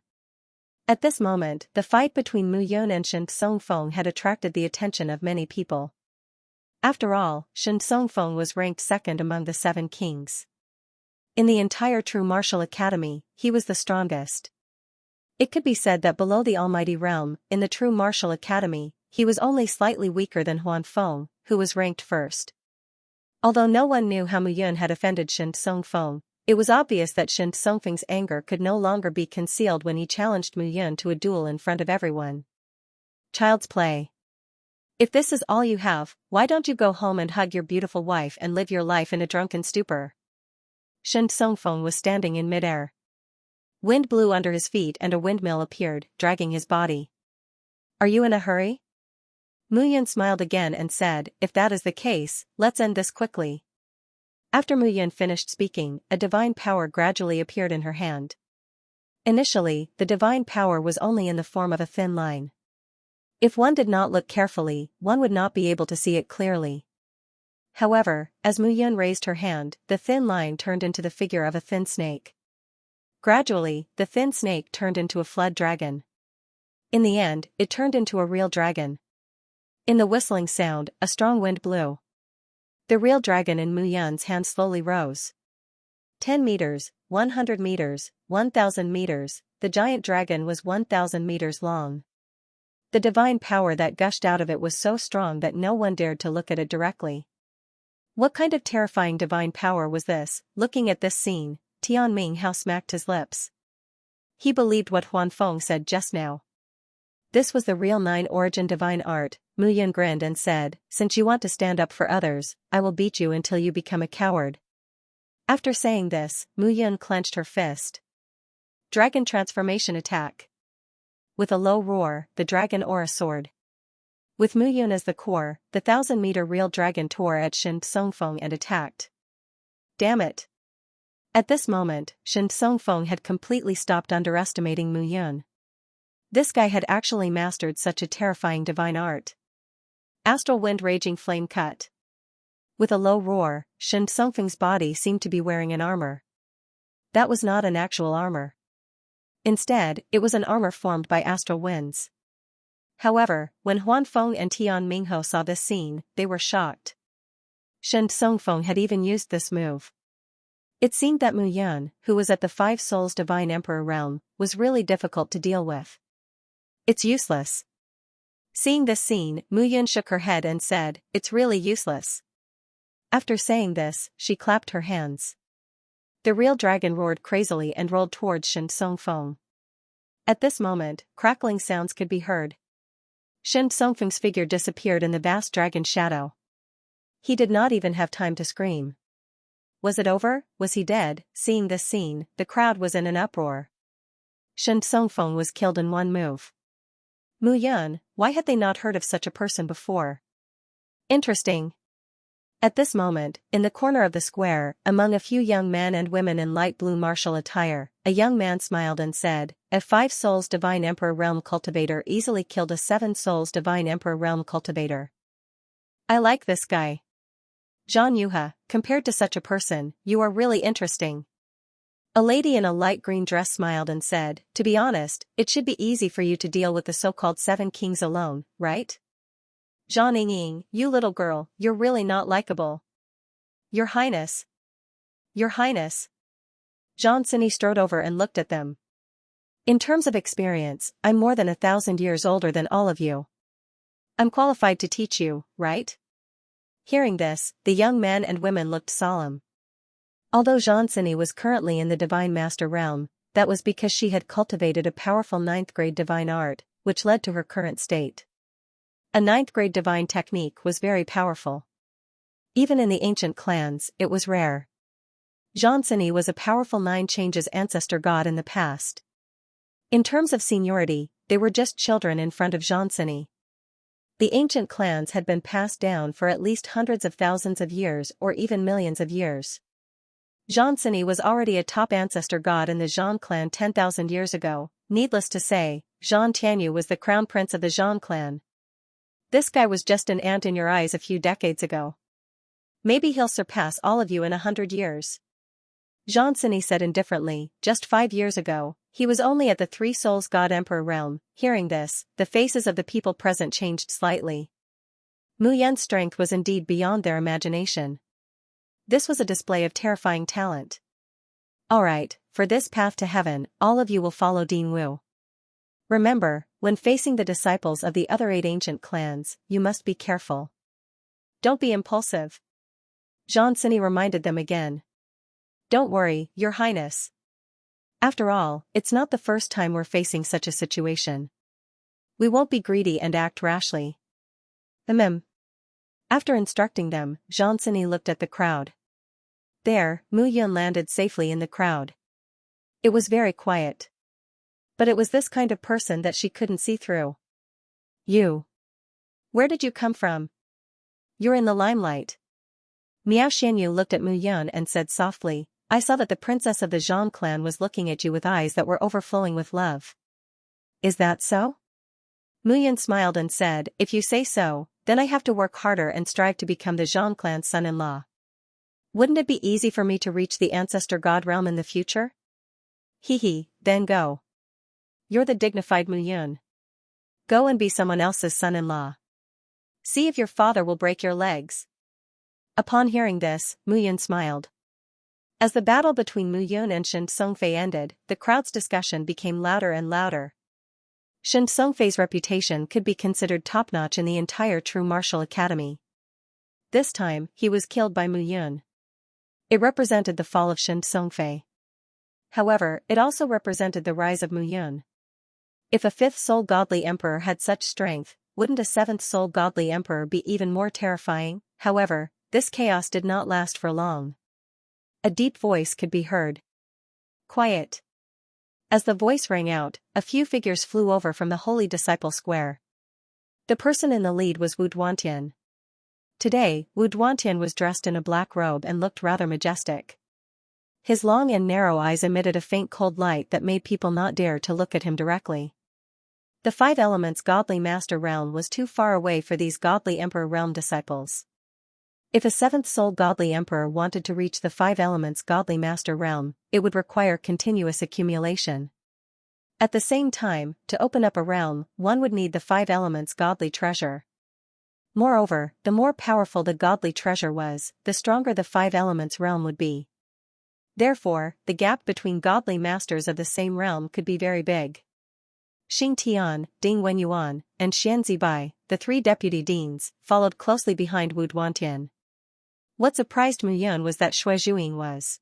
At this moment, the fight between Mu Yun and Shen Songfeng had attracted the attention of many people. After all, Shen Songfeng was ranked second among the 7 kings. In the entire True Martial Academy, he was the strongest. It could be said that below the Almighty Realm, in the True Martial Academy, he was only slightly weaker than Huan Feng, who was ranked first. Although no one knew how Mu Yun had offended Shen Songfeng, it was obvious that Shen Songfeng's anger could no longer be concealed when he challenged Mu Yun to a duel in front of everyone. Child's play. If this is all you have, why don't you go home and hug your beautiful wife and live your life in a drunken stupor? Shen Songfeng was standing in midair. Wind blew under his feet and a windmill appeared, dragging his body. Are you in a hurry? Mu Yun smiled again and said, if that is the case, let's end this quickly. After Mu Yun finished speaking, a divine power gradually appeared in her hand. Initially, the divine power was only in the form of a thin line. If one did not look carefully, one would not be able to see it clearly. However, as Mu Yun raised her hand, the thin line turned into the figure of a thin snake. Gradually, the thin snake turned into a flood dragon. In the end, it turned into a real dragon. In the whistling sound, a strong wind blew. The real dragon in Mu Yun's hand slowly rose. 10 meters, 100 meters, 1,000 meters, the giant dragon was 1,000 meters long. The divine power that gushed out of it was so strong that no one dared to look at it directly. What kind of terrifying divine power was this? Looking at this scene, Tian Minghao smacked his lips. He believed what Huan Feng said just now. This was the real 9-origin divine art. Mu Yun grinned and said, since you want to stand up for others, I will beat you until you become a coward. After saying this, Mu Yun clenched her fist. Dragon transformation attack. With a low roar, the dragon aura soared. With Mu Yun as the core, the 1,000-meter real dragon tore at Shen Songfeng and attacked. Damn it! At this moment, Shen Songfeng had completely stopped underestimating Mu Yun. This guy had actually mastered such a terrifying divine art. Astral wind raging flame cut. With a low roar, Shen Songfeng's body seemed to be wearing an armor. That was not an actual armor. Instead, it was an armor formed by astral winds. However, when Huan Feng and Tian Minghao saw this scene, they were shocked. Shen Songfeng had even used this move. It seemed that Mu Yun, who was at the 5 Souls Divine Emperor realm, was really difficult to deal with. It's useless. Seeing this scene, Mu Yun shook her head and said, it's really useless. After saying this, she clapped her hands. The real dragon roared crazily and rolled towards Shen Songfeng. At this moment, crackling sounds could be heard. Shen Songfeng's figure disappeared in the vast dragon shadow. He did not even have time to scream. Was it over? Was he dead? Seeing this scene, the crowd was in an uproar. Shen Songfeng was killed in one move. Mu Yun, why had they not heard of such a person before? Interesting. At this moment, in the corner of the square, among a few young men and women in light blue martial attire, a young man smiled and said, a 5 Souls Divine Emperor Realm Cultivator easily killed a 7 Souls Divine Emperor Realm Cultivator. I like this guy. Zhang Yuha, compared to such a person, you are really interesting. A lady in a light green dress smiled and said, to be honest, it should be easy for you to deal with the so-called 7 kings alone, right? Zhang Ying, you little girl, you're really not likable. Your Highness. Your Highness. Zhang Sini strode over and looked at them. In terms of experience, I'm more than 1,000 years older than all of you. I'm qualified to teach you, right? Hearing this, the young men and women looked solemn. Although Xianxia was currently in the Divine Master realm, that was because she had cultivated a powerful 9th grade divine art, which led to her current state. A ninth-grade divine technique was very powerful. Even in the ancient clans, it was rare. Xianxia was a powerful nine changes ancestor god in the past. In terms of seniority, they were just children in front of Xianxia. The ancient clans had been passed down for at least hundreds of thousands of years or even millions of years. Xianxia was already a top ancestor god in the Xian clan 10,000 years ago. Needless to say, Xian Tianyu was the crown prince of the Xian clan. This guy was just an ant in your eyes a few decades ago. Maybe he'll surpass all of you in 100 years. Xianxia said indifferently, just 5 years ago, he was only at the Three Souls God Emperor realm. Hearing this, the faces of the people present changed slightly. Mu Yan's strength was indeed beyond their imagination. This was a display of terrifying talent. Alright, for this path to heaven, all of you will follow Dean Wu. Remember, when facing the disciples of the other 8 ancient clans, you must be careful. Don't be impulsive. Xianxia reminded them again. Don't worry, Your Highness. After all, it's not the first time we're facing such a situation. We won't be greedy and act rashly. After instructing them, Xianxia looked at the crowd. There, Mu Yun landed safely in the crowd. It was very quiet. But it was this kind of person that she couldn't see through. You. Where did you come from? You're in the limelight. Miao Xianyu looked at Mu Yun and said softly, I saw that the princess of the Zhang clan was looking at you with eyes that were overflowing with love. Is that so? Mu Yun smiled and said, if you say so, then I have to work harder and strive to become the Zhang clan's son-in-law. Wouldn't it be easy for me to reach the ancestor god realm in the future? Then go. You're the dignified Mu Yun. Go and be someone else's son-in-law. See if your father will break your legs. Upon hearing this, Mu Yun smiled. As the battle between Mu Yun and Shen Songfei ended, the crowd's discussion became louder and louder. Shen Songfei's reputation could be considered top-notch in the entire True Martial Academy. This time, he was killed by Mu Yun. It represented the fall of Shen Songfei. However, it also represented the rise of Mu Yun. If a 5th soul godly emperor had such strength, wouldn't a 7th soul godly emperor be even more terrifying? However, this chaos did not last for long. A deep voice could be heard. Quiet. As the voice rang out, a few figures flew over from the Holy Disciple Square. The person in the lead was Wu Duantian. Today, Wu Duantian was dressed in a black robe and looked rather majestic. His long and narrow eyes emitted a faint cold light that made people not dare to look at him directly. The 5 elements godly master realm was too far away for these godly emperor realm disciples. If a 7th soul godly emperor wanted to reach the 5 elements godly master realm, it would require continuous accumulation. At the same time, to open up a realm, one would need the 5 elements godly treasure. Moreover, the more powerful the godly treasure was, the stronger the 5 elements realm would be. Therefore, the gap between godly masters of the same realm could be very big. Xing Tian, Ding Wenyuan, and Xian Zibai, the 3 deputy deans, followed closely behind Wu Duantian. What surprised Mu Yun was that Xue Zhuing was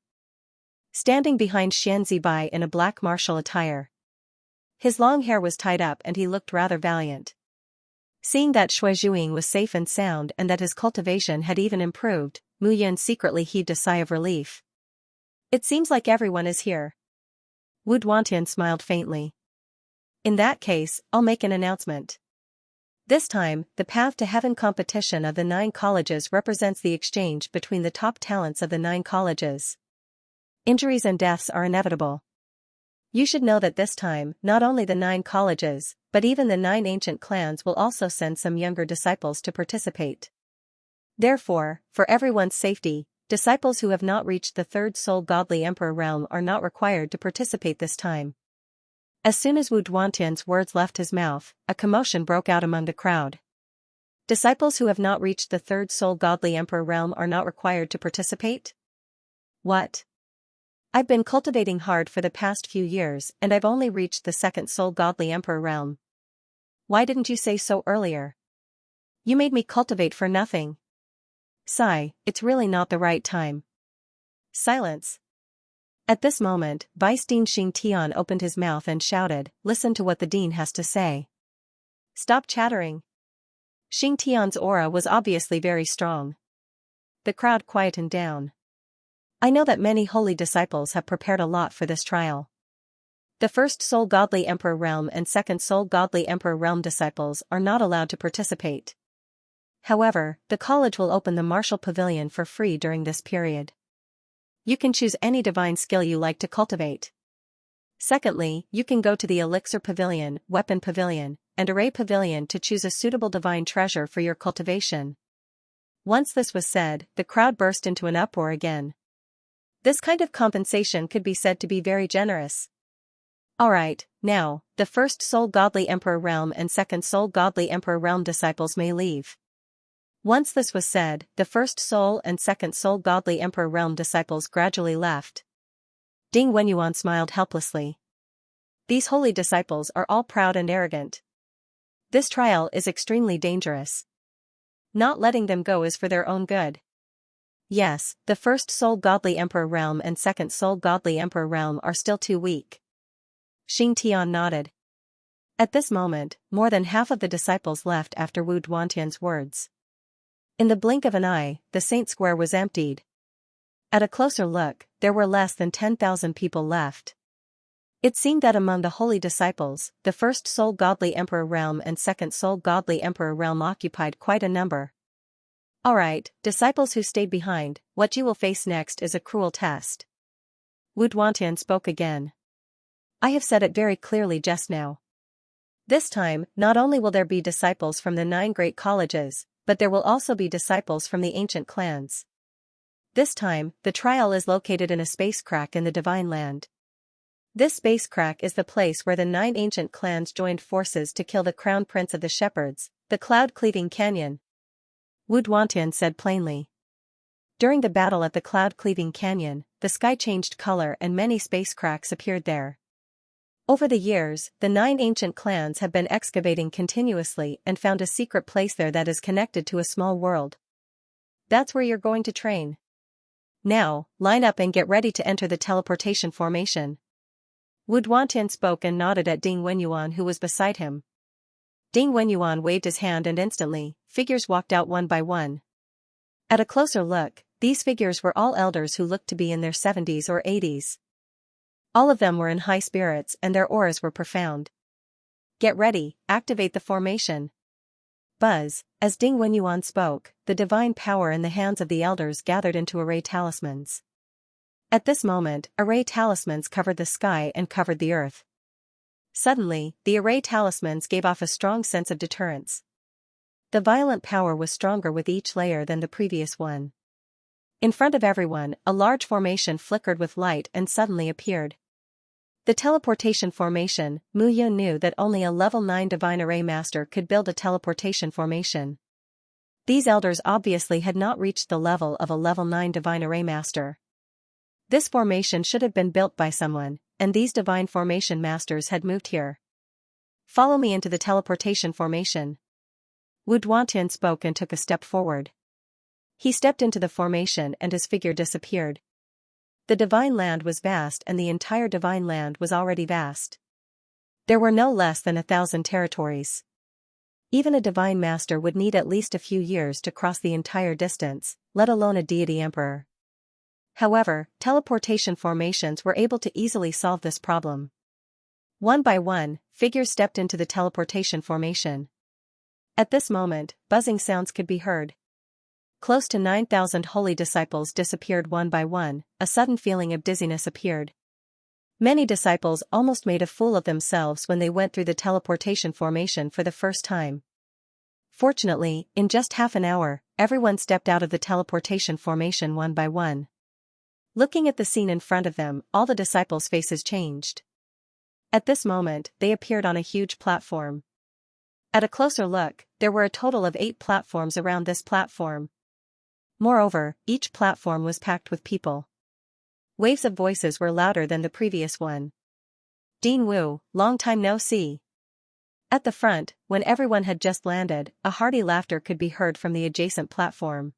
standing behind Xian Zibai in a black martial attire. His long hair was tied up and he looked rather valiant. Seeing that Xue Zhuing was safe and sound and that his cultivation had even improved, Mu Yun secretly heaved a sigh of relief. It seems like everyone is here. Wu Duantian smiled faintly. In that case, I'll make an announcement. This time, the Path to Heaven competition of the 9 colleges represents the exchange between the top talents of the 9 colleges. Injuries and deaths are inevitable. You should know that this time, not only the 9 colleges, but even the 9 ancient clans will also send some younger disciples to participate. Therefore, for everyone's safety, disciples who have not reached the 3rd soul godly emperor realm are not required to participate this time. As soon as Wu Duantian's words left his mouth, a commotion broke out among the crowd. Disciples who have not reached the 3rd soul godly emperor realm are not required to participate? What? I've been cultivating hard for the past few years and I've only reached the 2nd soul godly emperor realm. Why didn't you say so earlier? You made me cultivate for nothing. Sigh, it's really not the right time. Silence. At this moment, Vice Dean Xing Tian opened his mouth and shouted, listen to what the dean has to say. Stop chattering. Xianxia's aura was obviously very strong. The crowd quietened down. I know that many holy disciples have prepared a lot for this trial. The first Soul Godly Emperor Realm and second Soul Godly Emperor Realm disciples are not allowed to participate. However, the college will open the Martial Pavilion for free during this period. You can choose any divine skill you like to cultivate. Secondly, you can go to the Elixir Pavilion, Weapon Pavilion, and Array Pavilion to choose a suitable divine treasure for your cultivation. Once this was said, the crowd burst into an uproar again. This kind of compensation could be said to be very generous. Alright, now, the first Soul Godly Emperor Realm and second Soul Godly Emperor Realm disciples may leave. Once this was said, the first Soul and second Soul Godly Emperor Realm disciples gradually left. Ding Wenyuan smiled helplessly. These holy disciples are all proud and arrogant. This trial is extremely dangerous. Not letting them go is for their own good. Yes, the first Soul Godly Emperor Realm and second Soul Godly Emperor Realm are still too weak. Xing Tian nodded. At this moment, more than half of the disciples left after Wu Duantian's words. In the blink of an eye, the Saint Square was emptied. At a closer look, there were less than 10,000 people left. It seemed that among the holy disciples, the first Soul Godly Emperor Realm and second Soul Godly Emperor Realm occupied quite a number. Alright, disciples who stayed behind, what you will face next is a cruel test. Wu Duantian spoke again. I have said it very clearly just now. This time, not only will there be disciples from the 9 great colleges, but there will also be disciples from the ancient clans. This time, the trial is located in a space crack in the Divine Land. This space crack is the place where the 9 ancient clans joined forces to kill the Crown Prince of the Shepherds, the Cloud-Cleaving Canyon. Wu Duantian said plainly. During the battle at the Cloud-Cleaving Canyon, the sky changed color and many space cracks appeared there. Over the years, the 9 ancient clans have been excavating continuously and found a secret place there that is connected to a small world. That's where you're going to train. Now, line up and get ready to enter the teleportation formation. Wu Duantian spoke and nodded at Ding Wenyuan who was beside him. Ding Wenyuan waved his hand and instantly, figures walked out one by one. At a closer look, these figures were all elders who looked to be in their 70s or 80s. All of them were in high spirits and their auras were profound. Get ready, activate the formation. Buzz, as Ding Wenyuan spoke, the divine power in the hands of the elders gathered into array talismans. At this moment, array talismans covered the sky and covered the earth. Suddenly, the array talismans gave off a strong sense of deterrence. The violent power was stronger with each layer than the previous one. In front of everyone, a large formation flickered with light and suddenly appeared. The teleportation formation. Mu Yun knew that only a level 9 divine array master could build a teleportation formation. These elders obviously had not reached the level of a level 9 divine array master. This formation should have been built by someone, and these divine formation masters had moved here. Follow me into the teleportation formation. Wu Duantian spoke and took a step forward. He stepped into the formation and his figure disappeared. The Divine Land was vast and the entire Divine Land was already vast. There were no less than 1,000 territories. Even a divine master would need at least a few years to cross the entire distance, let alone a deity emperor. However, teleportation formations were able to easily solve this problem. One by one, figures stepped into the teleportation formation. At this moment, buzzing sounds could be heard. Close to 9,000 holy disciples disappeared one by one, a sudden feeling of dizziness appeared. Many disciples almost made a fool of themselves when they went through the teleportation formation for the first time. Fortunately, in just half an hour, everyone stepped out of the teleportation formation one by one. Looking at the scene in front of them, all the disciples' faces changed. At this moment, they appeared on a huge platform. At a closer look, there were a total of 8 platforms around this platform. Moreover, each platform was packed with people. Waves of voices were louder than the previous one. Dean Wu, long time no see. At the front, when everyone had just landed, a hearty laughter could be heard from the adjacent platform.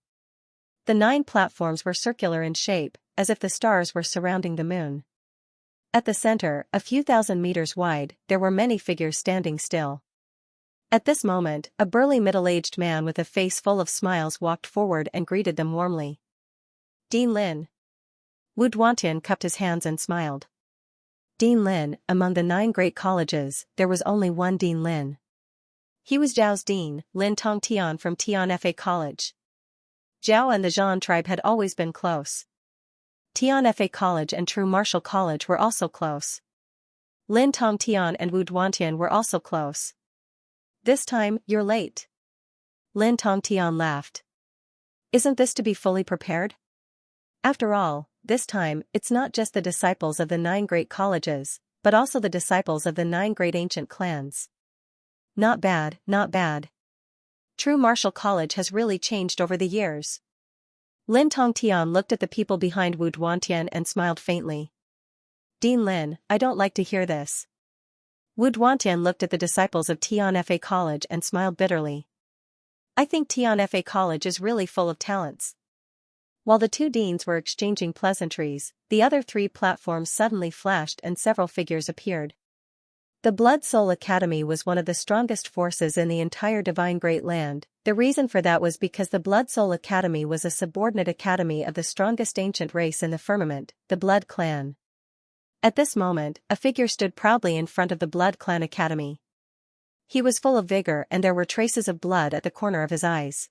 The 9 platforms were circular in shape, as if the stars were surrounding the moon. At the center, a few thousand meters wide, there were many figures standing still. At this moment, a burly middle-aged man with a face full of smiles walked forward and greeted them warmly. Dean Lin. Wu Duantian cupped his hands and smiled. Dean Lin, among the 9 great colleges, there was only one Dean Lin. He was Zhao's dean, Lin Tongtian from Tian Fa College. Zhao and the Zhan tribe had always been close. Tian Fa College and True Martial College were also close. Lin Tongtian and Wu Duantian were also close. This time, you're late. Lin Tongtian laughed. Isn't this to be fully prepared? After all, this time, it's not just the disciples of the 9 great colleges, but also the disciples of the 9 great ancient clans. Not bad, not bad. True Martial College has really changed over the years. Lin Tongtian looked at the people behind Wu Duantian and smiled faintly. Dean Lin, I don't like to hear this. Wu Duantian looked at the disciples of Tian Fa College and smiled bitterly. I think Tian Fa College is really full of talents. While the 2 deans were exchanging pleasantries, the other 3 platforms suddenly flashed and several figures appeared. The Blood Soul Academy was one of the strongest forces in the entire Divine Great Land. The reason for that was because the Blood Soul Academy was a subordinate academy of the strongest ancient race in the firmament, the Blood Clan. At this moment, a figure stood proudly in front of the Blood Clan Academy. He was full of vigor and there were traces of blood at the corner of his eyes.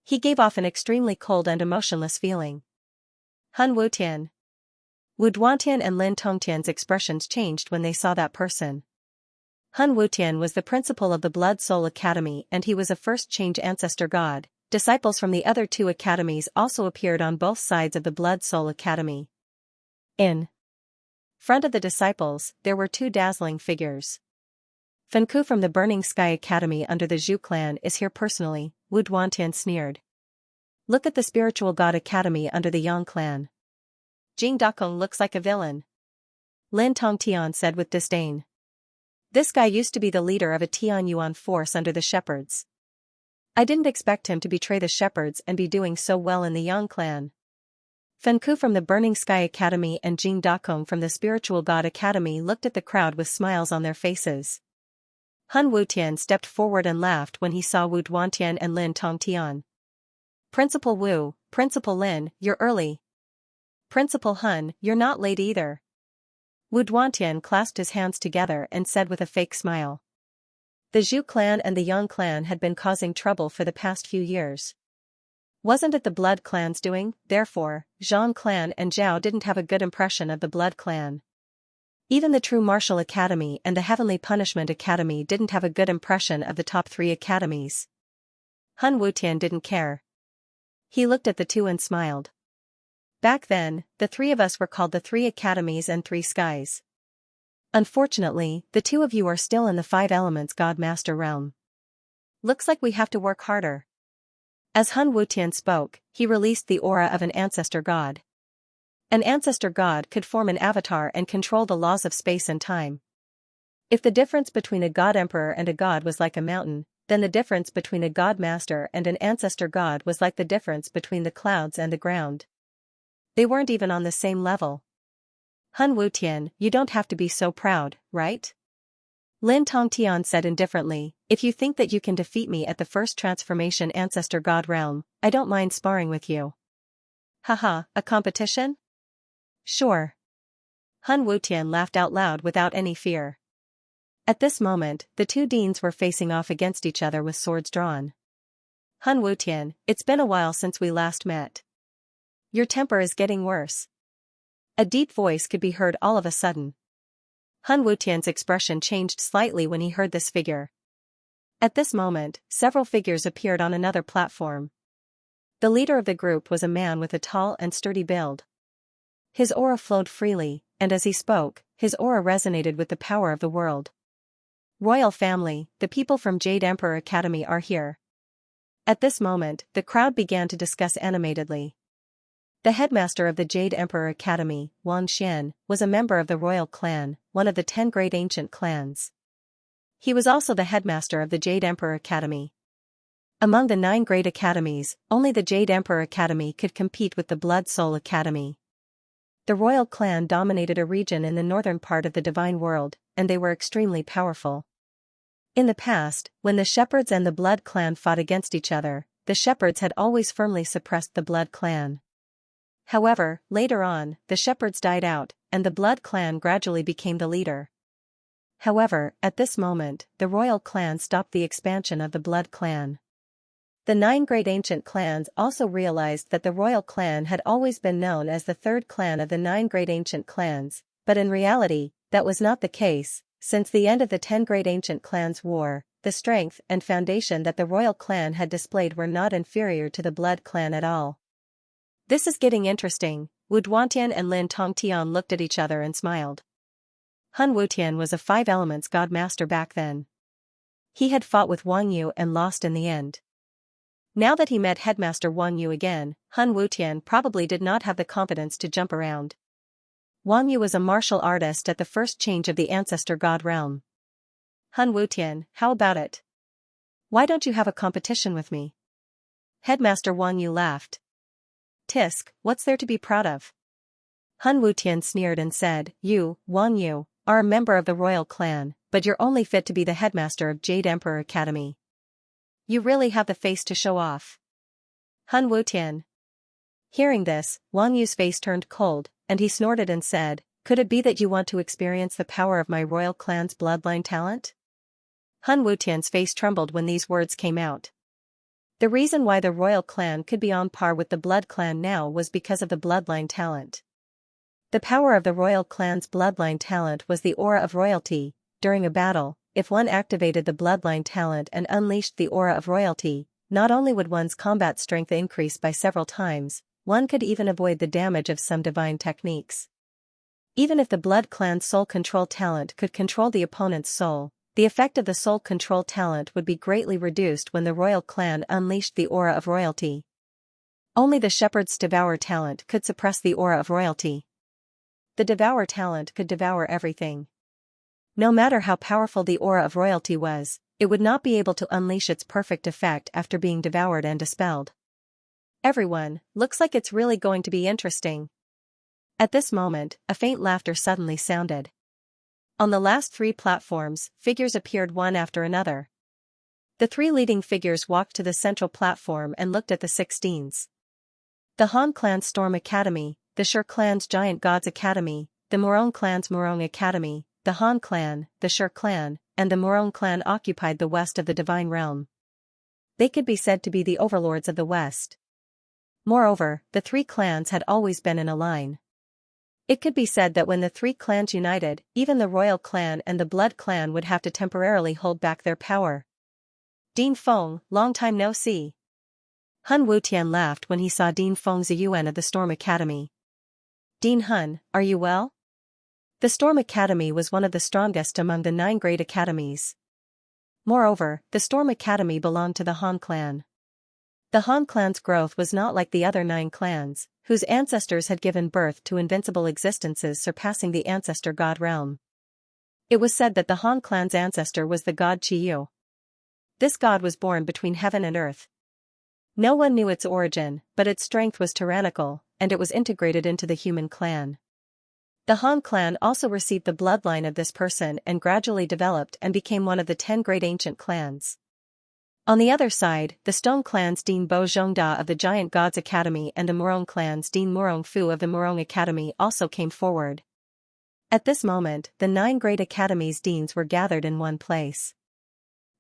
He gave off an extremely cold and emotionless feeling. Hun Wutian. Wu Duantian and Lin Tongtian's expressions changed when they saw that person. Hun Wutian was the principal of the Blood Soul Academy and he was a first change ancestor god. Disciples from the other 2 academies also appeared on both sides of the Blood Soul Academy. In front of the disciples, there were 2 dazzling figures. Fenku from the Burning Sky Academy under the Zhu clan is here personally, Wu Duantian sneered. Look at the Spiritual God Academy under the Yang clan. Jing Dakong looks like a villain. Lin Tongtian said with disdain. This guy used to be the leader of a Tian Yuan force under the shepherds. I didn't expect him to betray the shepherds and be doing so well in the Yang clan. Fenku from the Burning Sky Academy and Jing Dakong from the Spiritual God Academy looked at the crowd with smiles on their faces. Hun Wutian stepped forward and laughed when he saw Wu Duantian and Lin Tongtian. Principal Wu, Principal Lin, you're early. Principal Hun, you're not late either. Wu Duantian clasped his hands together and said with a fake smile. The Zhu clan and the Yang clan had been causing trouble for the past few years. Wasn't it the Blood clan's doing? Therefore, Zhang clan and Zhao didn't have a good impression of the Blood clan. Even the True Martial Academy and the Heavenly Punishment Academy didn't have a good impression of the top 3 academies. Hun Wutian didn't care. He looked at the 2 and smiled. Back then, the 3 of us were called the 3 Academies and 3 Skies. Unfortunately, the 2 of you are still in the 5 Elements God Master realm. Looks like we have to work harder. As Hun Wutian spoke, he released the aura of an ancestor god. An ancestor god could form an avatar and control the laws of space and time. If the difference between a god emperor and a god was like a mountain, then the difference between a god master and an ancestor god was like the difference between the clouds and the ground. They weren't even on the same level. Hun Wutian, you don't have to be so proud, right? Lin Tongtian said indifferently, if you think that you can defeat me at the first transformation ancestor god realm, I don't mind sparring with you. Haha, a competition? Sure. Hun Wutian laughed out loud without any fear. At this moment, the 2 deans were facing off against each other with swords drawn. Hun Wutian, it's been a while since we last met. Your temper is getting worse. A deep voice could be heard all of a sudden. Hun Wutian's expression changed slightly when he heard this figure. At this moment, several figures appeared on another platform. The leader of the group was a man with a tall and sturdy build. His aura flowed freely, and as he spoke, his aura resonated with the power of the world. Royal family, the people from Jade Emperor Academy are here. At this moment, the crowd began to discuss animatedly. The headmaster of the Jade Emperor Academy, Wang Xian, was a member of the royal clan, one of the 10 great ancient clans. He was also the headmaster of the Jade Emperor Academy. Among the 9 great academies, only the Jade Emperor Academy could compete with the Blood Soul Academy. The royal clan dominated a region in the northern part of the divine world, and they were extremely powerful. In the past, when the Shepherds and the Blood clan fought against each other, the Shepherds had always firmly suppressed the Blood clan. However, later on, the Shepherds died out, and the Blood clan gradually became the leader. However, at this moment, the royal clan stopped the expansion of the Blood clan. The 9 great ancient clans also realized that the royal clan had always been known as the third clan of the 9 great ancient clans, but in reality, that was not the case. Since the end of the 10 great ancient clans' war, the strength and foundation that the royal clan had displayed were not inferior to the Blood clan at all. This is getting interesting. Wu Duantian and Lin Tongtian looked at each other and smiled. Han Wutian was a 5 elements god master back then. He had fought with Wang Yu and lost in the end. Now that he met Headmaster Wang Yu again, Han Wutian probably did not have the confidence to jump around. Wang Yu was a martial artist at the first change of the ancestor god realm. Han Wutian, how about it? Why don't you have a competition with me? Headmaster Wang Yu laughed. Tisk, what's there to be proud of? Han Wutian sneered and said, You, Wang Yu, are a member of the royal clan, but you're only fit to be the headmaster of Jade Emperor Academy. You really have the face to show off. Han Wutian. Hearing this, Wang Yu's face turned cold, and he snorted and said, Could it be that you want to experience the power of my royal clan's bloodline talent? Han Wutian's face trembled when these words came out. The reason why the royal clan could be on par with the Blood clan now was because of the bloodline talent. The power of the royal clan's bloodline talent was the aura of royalty. During a battle, if one activated the bloodline talent and unleashed the aura of royalty, not only would one's combat strength increase by several times, one could even avoid the damage of some divine techniques. Even if the Blood clan's soul control talent could control the opponent's soul, the effect of the soul control talent would be greatly reduced when the royal clan unleashed the aura of royalty. Only the Shepherd's Devour talent could suppress the aura of royalty. The Devour talent could devour everything. No matter how powerful the aura of royalty was, it would not be able to unleash its perfect effect after being devoured and dispelled. Everyone, looks like it's really going to be interesting. At this moment, a faint laughter suddenly sounded. On the last 3 platforms, figures appeared one after another. The 3 leading figures walked to the central platform and looked at the 16s. The Han clan's Storm Academy, the Shur clan's Giant Gods Academy, the Morong clan's Morong Academy, the Han clan, the Shur clan, and the Morong clan occupied the west of the Divine Realm. They could be said to be the overlords of the west. Moreover, the 3 clans had always been in a line. It could be said that when the 3 clans united, even the royal clan and the Blood clan would have to temporarily hold back their power. Din Feng, long time no see. Han Wutian laughed when he saw Din Feng Ziyuan of the Storm Academy. Din Han, are you well? The Storm Academy was one of the strongest among the 9 great academies. Moreover, the Storm Academy belonged to the Han clan. The Han clan's growth was not like the other 9 clans, whose ancestors had given birth to invincible existences surpassing the ancestor god realm. It was said that the Han clan's ancestor was the god Qiyu. This god was born between heaven and earth. No one knew its origin, but its strength was tyrannical, and it was integrated into the human clan. The Han clan also received the bloodline of this person and gradually developed and became one of the 10 great ancient clans. On the other side, the Stone clan's Din Bo Zhongda of the Giant Gods Academy and the Morong clan's Din Morong Fu of the Morong Academy also came forward. At this moment, the 9 great academies' deans were gathered in one place.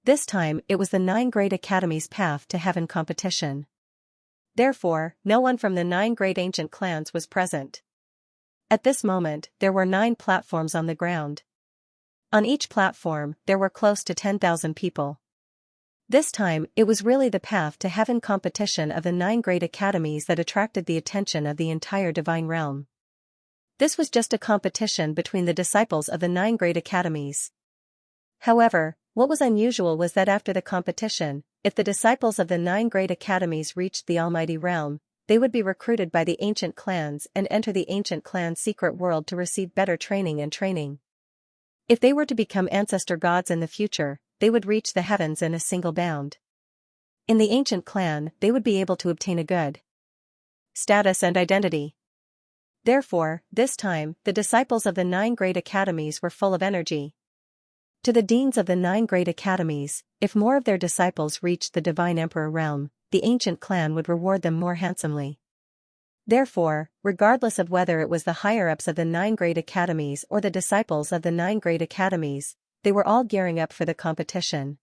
This time, it was the 9 great academies' path to heaven competition. Therefore, no one from the 9 great ancient clans was present. At this moment, there were 9 platforms on the ground. On each platform, there were close to 10,000 people. This time, it was really the path to heaven competition of the 9 great academies that attracted the attention of the entire divine realm. This was just a competition between the disciples of the 9 great academies. However, what was unusual was that after the competition, if the disciples of the 9 great academies reached the Almighty Realm, they would be recruited by the ancient clans and enter the ancient clan's secret world to receive better training. If they were to become ancestor gods in the future, they would reach the heavens in a single bound. In the ancient clan, they would be able to obtain a good status and identity. Therefore, this time, the disciples of the 9 great academies were full of energy. To the deans of the 9 great academies, if more of their disciples reached the divine emperor realm, the ancient clan would reward them more handsomely. Therefore, regardless of whether it was the higher-ups of the 9 great academies or the disciples of the 9 great academies, they were all gearing up for the competition.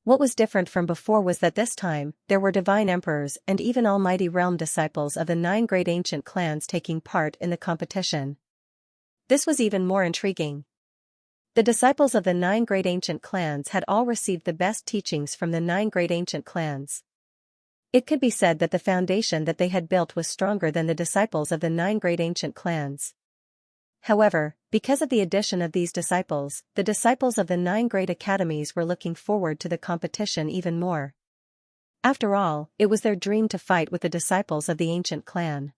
What was different from before was that this time, there were divine emperors and even almighty realm disciples of the 9 great ancient clans taking part in the competition. This was even more intriguing. The disciples of the 9 great ancient clans had all received the best teachings from the 9 great ancient clans. It could be said that the foundation that they had built was stronger than the disciples of the 9 great ancient clans. However, because of the addition of these disciples, the disciples of the 9 great academies were looking forward to the competition even more. After all, it was their dream to fight with the disciples of the ancient clan.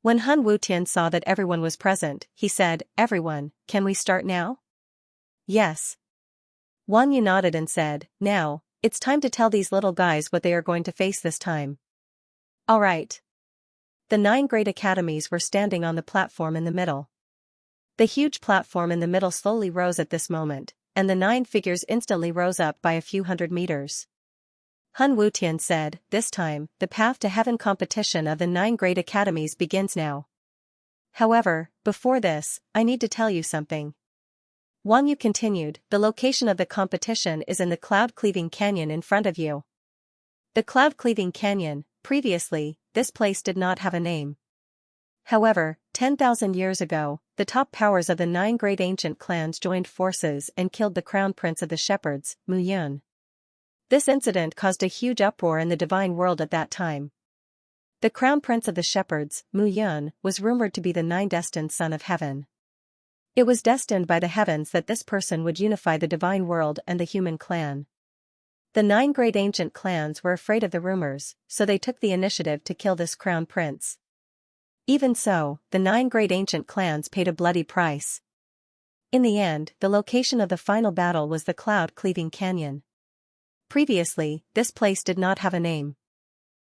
When Hun Wutian saw that everyone was present, he said, "Everyone, can we start now?" "Yes." Wang Yu nodded and said, "Now, it's time to tell these little guys what they are going to face this time." "All right." The 9 great academies were standing on the platform in the middle. The huge platform in the middle slowly rose at this moment, and the 9 figures instantly rose up by a few hundred meters. Hun Wutian said, "This time, the path to heaven competition of the 9 great academies begins now. However, before this, I need to tell you something." Wang Yu continued, "The location of the competition is in the cloud-cleaving canyon in front of you." The cloud-cleaving canyon, previously, this place did not have a name. However, 10,000 years ago, the top powers of the 9 great ancient clans joined forces and killed the crown prince of the shepherds, Mu Yun. This incident caused a huge uproar in the divine world at that time. The crown prince of the shepherds, Mu Yun, was rumored to be the 9 destined son of heaven. It was destined by the heavens that this person would unify the divine world and the human clan. The 9 great ancient clans were afraid of the rumors, so they took the initiative to kill this crown prince. Even so, the 9 great ancient clans paid a bloody price. In the end, the location of the final battle was the cloud-cleaving canyon. Previously, this place did not have a name.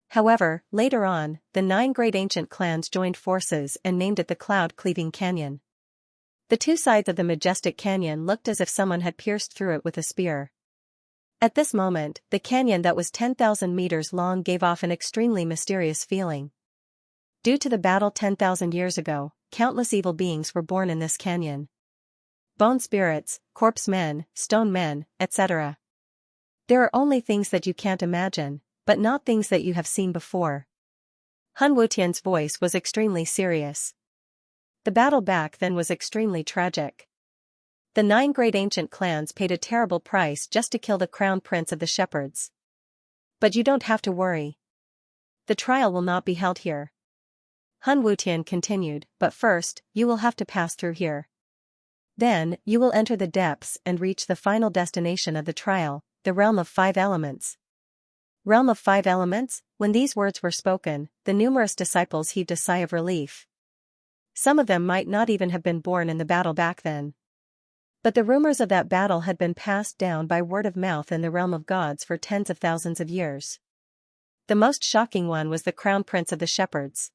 However, later on, the 9 great ancient clans joined forces and named it the cloud-cleaving canyon. The two sides of the majestic canyon looked as if someone had pierced through it with a spear. At this moment, the canyon that was 10,000 meters long gave off an extremely mysterious feeling. Due to the battle 10,000 years ago, countless evil beings were born in this canyon. Bone spirits, corpse men, stone men, etc. There are only things that you can't imagine, but not things that you have seen before. Hun Wutian's voice was extremely serious. The battle back then was extremely tragic. The 9 great ancient clans paid a terrible price just to kill the crown prince of the shepherds. But you don't have to worry. The trial will not be held here. Hun Wutian continued, but first, you will have to pass through here. Then, you will enter the depths and reach the final destination of the trial, the realm of 5 elements. Realm of 5 elements? When these words were spoken, the numerous disciples heaved a sigh of relief. Some of them might not even have been born in the battle back then. But the rumors of that battle had been passed down by word of mouth in the realm of gods for tens of thousands of years. The most shocking one was the crown prince of the shepherds.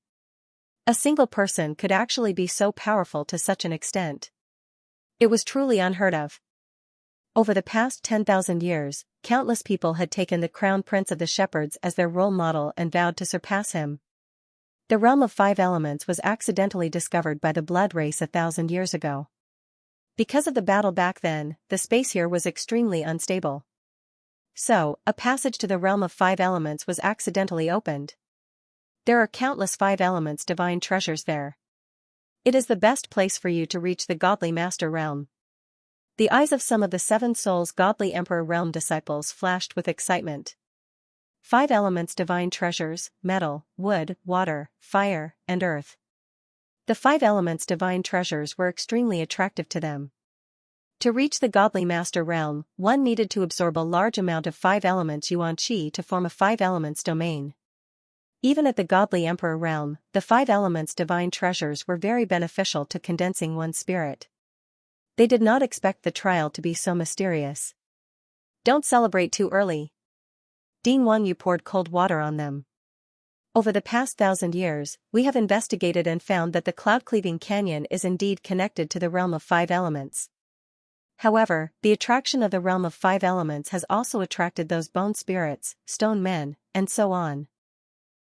A single person could actually be so powerful to such an extent. It was truly unheard of. Over the past 10,000 years, countless people had taken the crown prince of the shepherds as their role model and vowed to surpass him. The realm of 5 elements was accidentally discovered by the blood race 1,000 years ago. Because of the battle back then, the space here was extremely unstable. So, a passage to the realm of 5 elements was accidentally opened. There are countless 5 elements divine treasures there. It is the best place for you to reach the godly master realm. The eyes of some of the 7 souls godly emperor realm disciples flashed with excitement. 5 elements divine treasures, metal, wood, water, fire, and earth. The 5 elements divine treasures were extremely attractive to them. To reach the godly master realm, one needed to absorb a large amount of 5 elements yuan qi to form a 5 elements domain. Even at the godly emperor realm, the 5 elements divine treasures were very beneficial to condensing one's spirit. They did not expect the trial to be so mysterious. Don't celebrate too early. Dean Wang Yu poured cold water on them. Over the past 1,000 years, we have investigated and found that the cloud-cleaving canyon is indeed connected to the realm of 5 elements. However, the attraction of the realm of 5 elements has also attracted those bone spirits, stone men, and so on.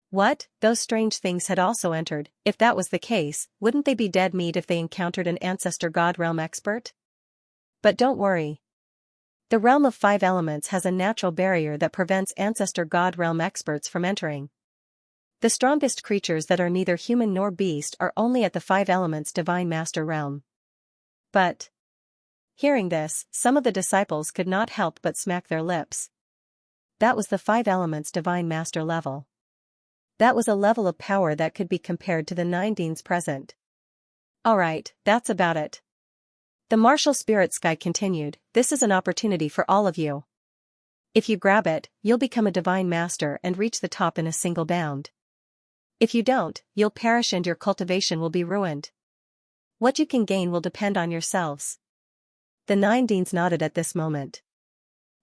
What? Those strange things had also entered. If that was the case, wouldn't they be dead meat if they encountered an ancestor god realm expert? But don't worry. The realm of 5 elements has a natural barrier that prevents ancestor god realm experts from entering. The strongest creatures that are neither human nor beast are only at the 5 elements divine master realm. But hearing this, some of the disciples could not help but smack their lips. That was the 5 elements divine master level. That was a level of power that could be compared to the 9 deans present. Alright, that's about it. The martial spirit sky continued, this is an opportunity for all of you. If you grab it, you'll become a divine master and reach the top in a single bound. If you don't, you'll perish and your cultivation will be ruined. What you can gain will depend on yourselves. The 9 deans nodded at this moment.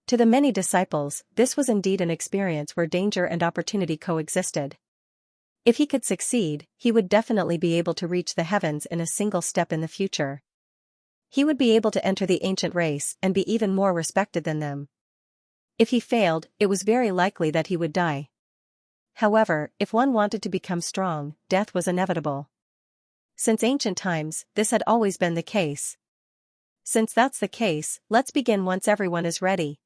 To the many disciples, this was indeed an experience where danger and opportunity coexisted. If he could succeed, he would definitely be able to reach the heavens in a single step in the future. He would be able to enter the ancient race and be even more respected than them. If he failed, it was very likely that he would die. However, if one wanted to become strong, death was inevitable. Since ancient times, this had always been the case. Since that's the case, let's begin once everyone is ready.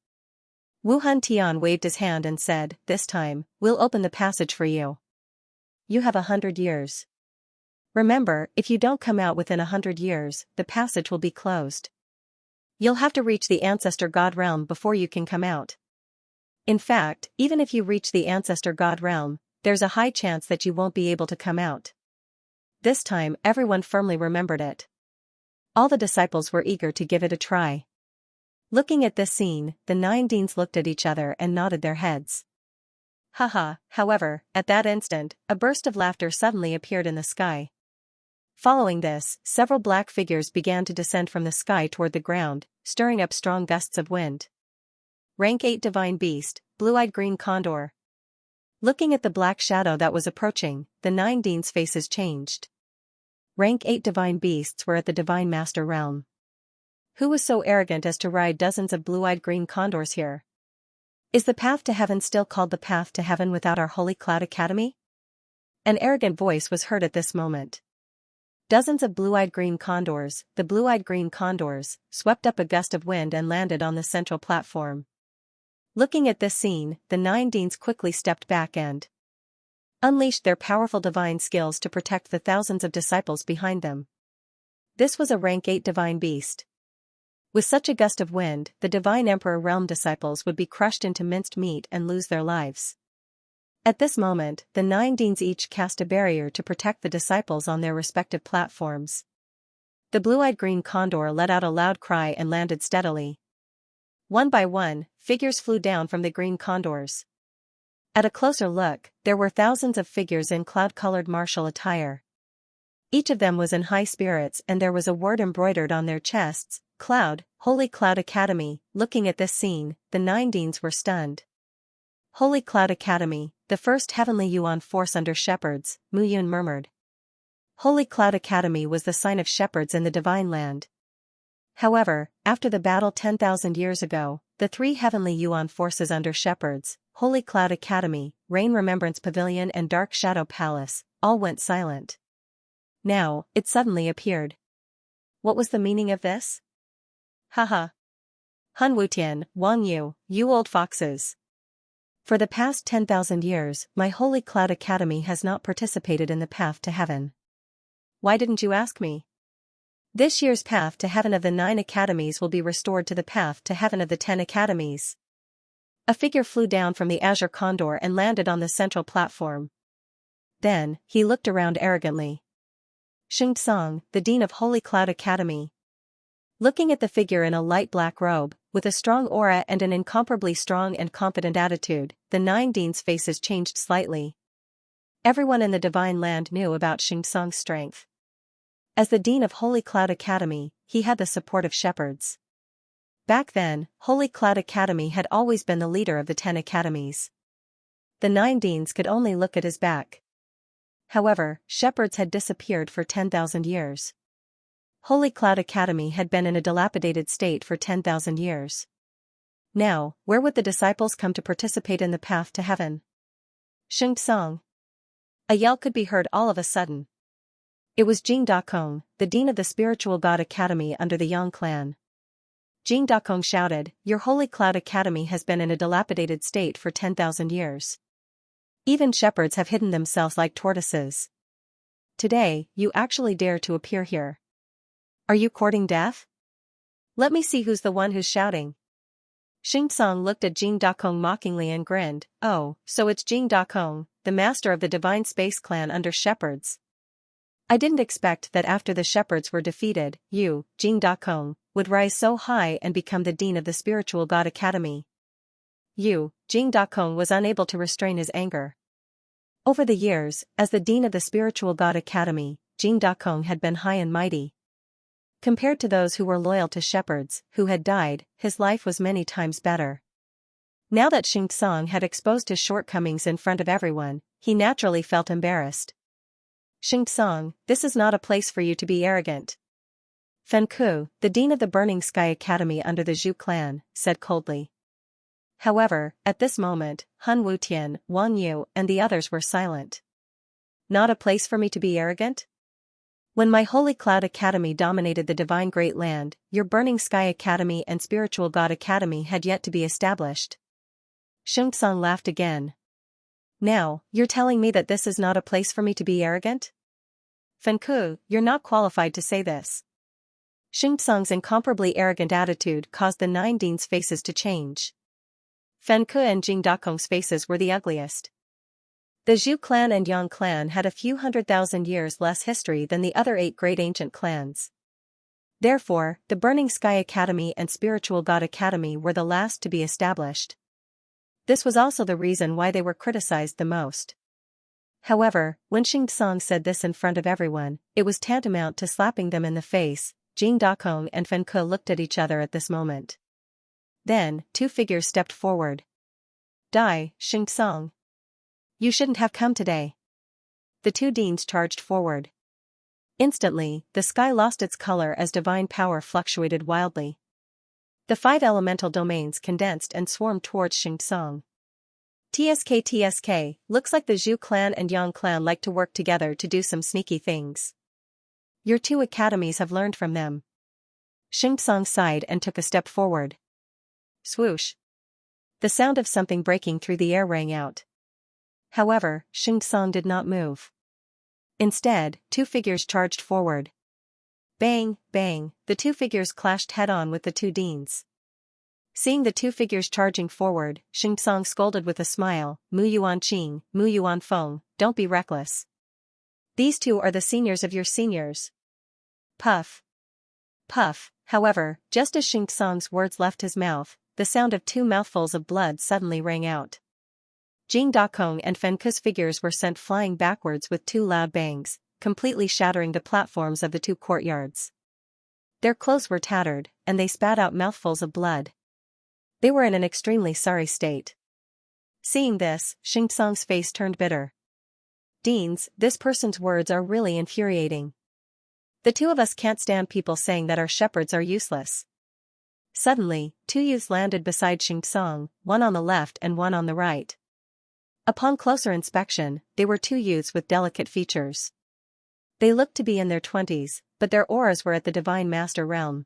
Wu Hun Tian waved his hand and said, this time, we'll open the passage for you. You have 100 years. Remember, if you don't come out within 100 years, the passage will be closed. You'll have to reach the ancestor god realm before you can come out. In fact, even if you reach the ancestor god realm, there's a high chance that you won't be able to come out. This time, everyone firmly remembered it. All the disciples were eager to give it a try. Looking at this scene, the 9 deans looked at each other and nodded their heads. Haha, however, at that instant, a burst of laughter suddenly appeared in the sky. Following this, several black figures began to descend from the sky toward the ground, stirring up strong gusts of wind. Rank 8 Divine Beast, Blue-Eyed Green Condor. Looking at the black shadow that was approaching, the 9 deans' faces changed. Rank 8 Divine Beasts were at the Divine Master realm. Who was so arrogant as to ride dozens of blue-eyed green condors here? Is the path to heaven still called the path to heaven without our Holy Cloud Academy? An arrogant voice was heard at this moment. Dozens of blue-eyed green condors, the blue-eyed green condors, swept up a gust of wind and landed on the central platform. Looking at this scene, the 9 deans quickly stepped back and unleashed their powerful divine skills to protect the thousands of disciples behind them. This was a rank 8 divine beast. With such a gust of wind, the Divine Emperor Realm disciples would be crushed into minced meat and lose their lives. At this moment, the 9 deans each cast a barrier to protect the disciples on their respective platforms. The blue-eyed green condor let out a loud cry and landed steadily. One by one, figures flew down from the green condors. At a closer look, there were thousands of figures in cloud-colored martial attire. Each of them was in high spirits and there was a word embroidered on their chests, Cloud, Holy Cloud Academy. Looking at this scene, the 9 deans were stunned. Holy Cloud Academy, the first heavenly Yuan force under shepherds, Mu Yun murmured. Holy Cloud Academy was the sign of shepherds in the divine land. However, after the battle 10,000 years ago, the 3 heavenly Yuan forces under shepherds, Holy Cloud Academy, Rain Remembrance Pavilion and Dark Shadow Palace, all went silent. Now, it suddenly appeared. What was the meaning of this? Haha. Han Wutian, Wang Yu, you old foxes. For the past 10,000 years, my Holy Cloud Academy has not participated in the path to heaven. Why didn't you ask me? This year's path to heaven of the 9 academies will be restored to the path to heaven of the 10 academies. A figure flew down from the azure condor and landed on the central platform. Then, he looked around arrogantly. Xianxia, the Dean of Holy Cloud Academy. Looking at the figure in a light black robe, with a strong aura and an incomparably strong and confident attitude, the 9 deans' faces changed slightly. Everyone in the divine land knew about Xianxia's strength. As the Dean of Holy Cloud Academy, he had the support of shepherds. Back then, Holy Cloud Academy had always been the leader of the 10 academies. The 9 deans could only look at his back. However, shepherds had disappeared for 10,000 years. Holy Cloud Academy had been in a dilapidated state for 10,000 years. Now, where would the disciples come to participate in the path to heaven? Xianxia. A yell could be heard all of a sudden. It was Jing Dakong, the dean of the Spiritual God Academy under the Yang clan. Jing Dakong shouted, "Your Holy Cloud Academy has been in a dilapidated state for 10,000 years. Even shepherds have hidden themselves like tortoises. Today, you actually dare to appear here. Are you courting death? Let me see who's the one who's shouting." Xianxia looked at Jing Dakong mockingly and grinned. "Oh, so it's Jing Dakong, the master of the Divine Space Clan under shepherds. I didn't expect that after the shepherds were defeated, you, Jing Dakong, would rise so high and become the dean of the Spiritual God Academy." Jing Dakong was unable to restrain his anger. Over the years, as the dean of the Spiritual God Academy, Jing Dakong had been high and mighty. Compared to those who were loyal to shepherds, who had died, his life was many times better. Now that Xianxia had exposed his shortcomings in front of everyone, he naturally felt embarrassed. "Xianxia, this is not a place for you to be arrogant." Fenku, the dean of the Burning Sky Academy under the Zhu clan, said coldly. However, at this moment, Han Wutian, Wang Yu and the others were silent. "Not a place for me to be arrogant? When my Holy Cloud Academy dominated the Divine Great Land, your Burning Sky Academy and Spiritual God Academy had yet to be established." Xianxia laughed again. "Now, you're telling me that this is not a place for me to be arrogant? Fenku, you're not qualified to say this." Xianxia's incomparably arrogant attitude caused the 9 deans' faces to change. Fenku and Jing Dakong's faces were the ugliest. The Zhu clan and Yang clan had a few 100,000 years less history than the other 8 great ancient clans. Therefore, the Burning Sky Academy and Spiritual God Academy were the last to be established. This was also the reason why they were criticized the most. However, when Xianxia said this in front of everyone, it was tantamount to slapping them in the face. Jing Dakong and Fenku looked at each other at this moment. Then, 2 figures stepped forward. "Die, Xianxia. You shouldn't have come today." The 2 deans charged forward. Instantly, the sky lost its color as divine power fluctuated wildly. The 5 elemental domains condensed and swarmed towards Xianxia. TSK, looks like the Zhu clan and Yang clan like to work together to do some sneaky things. Your 2 academies have learned from them. Xianxia sighed and took a step forward. Swoosh. The sound of something breaking through the air rang out. However, Xianxia did not move. Instead, 2 figures charged forward. Bang, bang, the 2 figures clashed head-on with the 2 deans. Seeing the 2 figures charging forward, Xianxia scolded with a smile, "Mu Yuan Qing, Mu Yuan Feng, don't be reckless. These 2 are the seniors of your seniors." Puff. Puff. However, just as Xianxia's words left his mouth, the sound of 2 mouthfuls of blood suddenly rang out. Jing Dakong and Fenku's figures were sent flying backwards with 2 loud bangs, completely shattering the platforms of the 2 courtyards. Their clothes were tattered, and they spat out mouthfuls of blood. They were in an extremely sorry state. Seeing this, Xianxia's face turned bitter. "Deans, this person's words are really infuriating. The 2 of us can't stand people saying that our shepherds are useless." Suddenly, 2 youths landed beside Xianxia, one on the left and one on the right. Upon closer inspection, they were 2 youths with delicate features. They looked to be in their 20s, but their auras were at the Divine Master realm.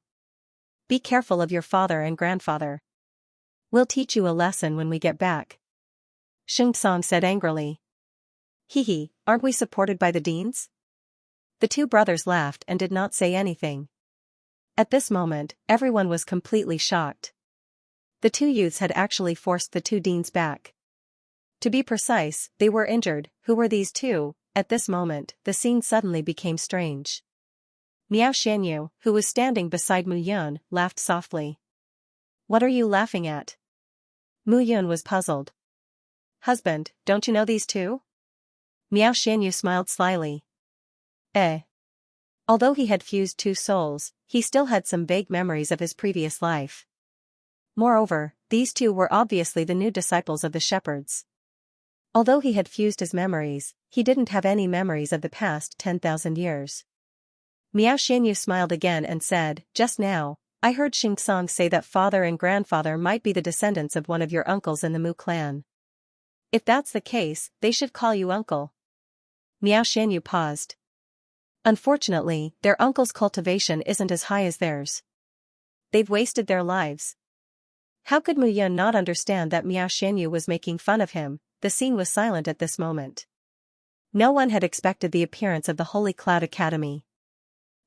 "Be careful of your father and grandfather. We'll teach you a lesson when we get back," Xianxia said angrily. "Hee, aren't we supported by the deans?" The 2 brothers laughed and did not say anything. At this moment, everyone was completely shocked. The 2 youths had actually forced the 2 deans back. To be precise, they were injured. Who were these 2? At this moment, the scene suddenly became strange. Miao Xianyu, who was standing beside Mu Yun, laughed softly. "What are you laughing at?" Mu Yun was puzzled. "Husband, don't you know these 2? Miao Xianyu smiled slyly. Although he had fused 2 souls, he still had some vague memories of his previous life. Moreover, these 2 were obviously the new disciples of the shepherds. Although he had fused his memories, he didn't have any memories of the past 10,000 years. Miao Xianyu smiled again and said, just now, I heard Xianxia say that father and grandfather might be the descendants of one of your uncles in the Mu clan. If that's the case, they should call you uncle. Miao Xianyu paused. Unfortunately, their uncle's cultivation isn't as high as theirs. They've wasted their lives. How could Mu Yun not understand that Miao Xianyu was making fun of him? The scene was silent at this moment. No one had expected the appearance of the Holy Cloud Academy.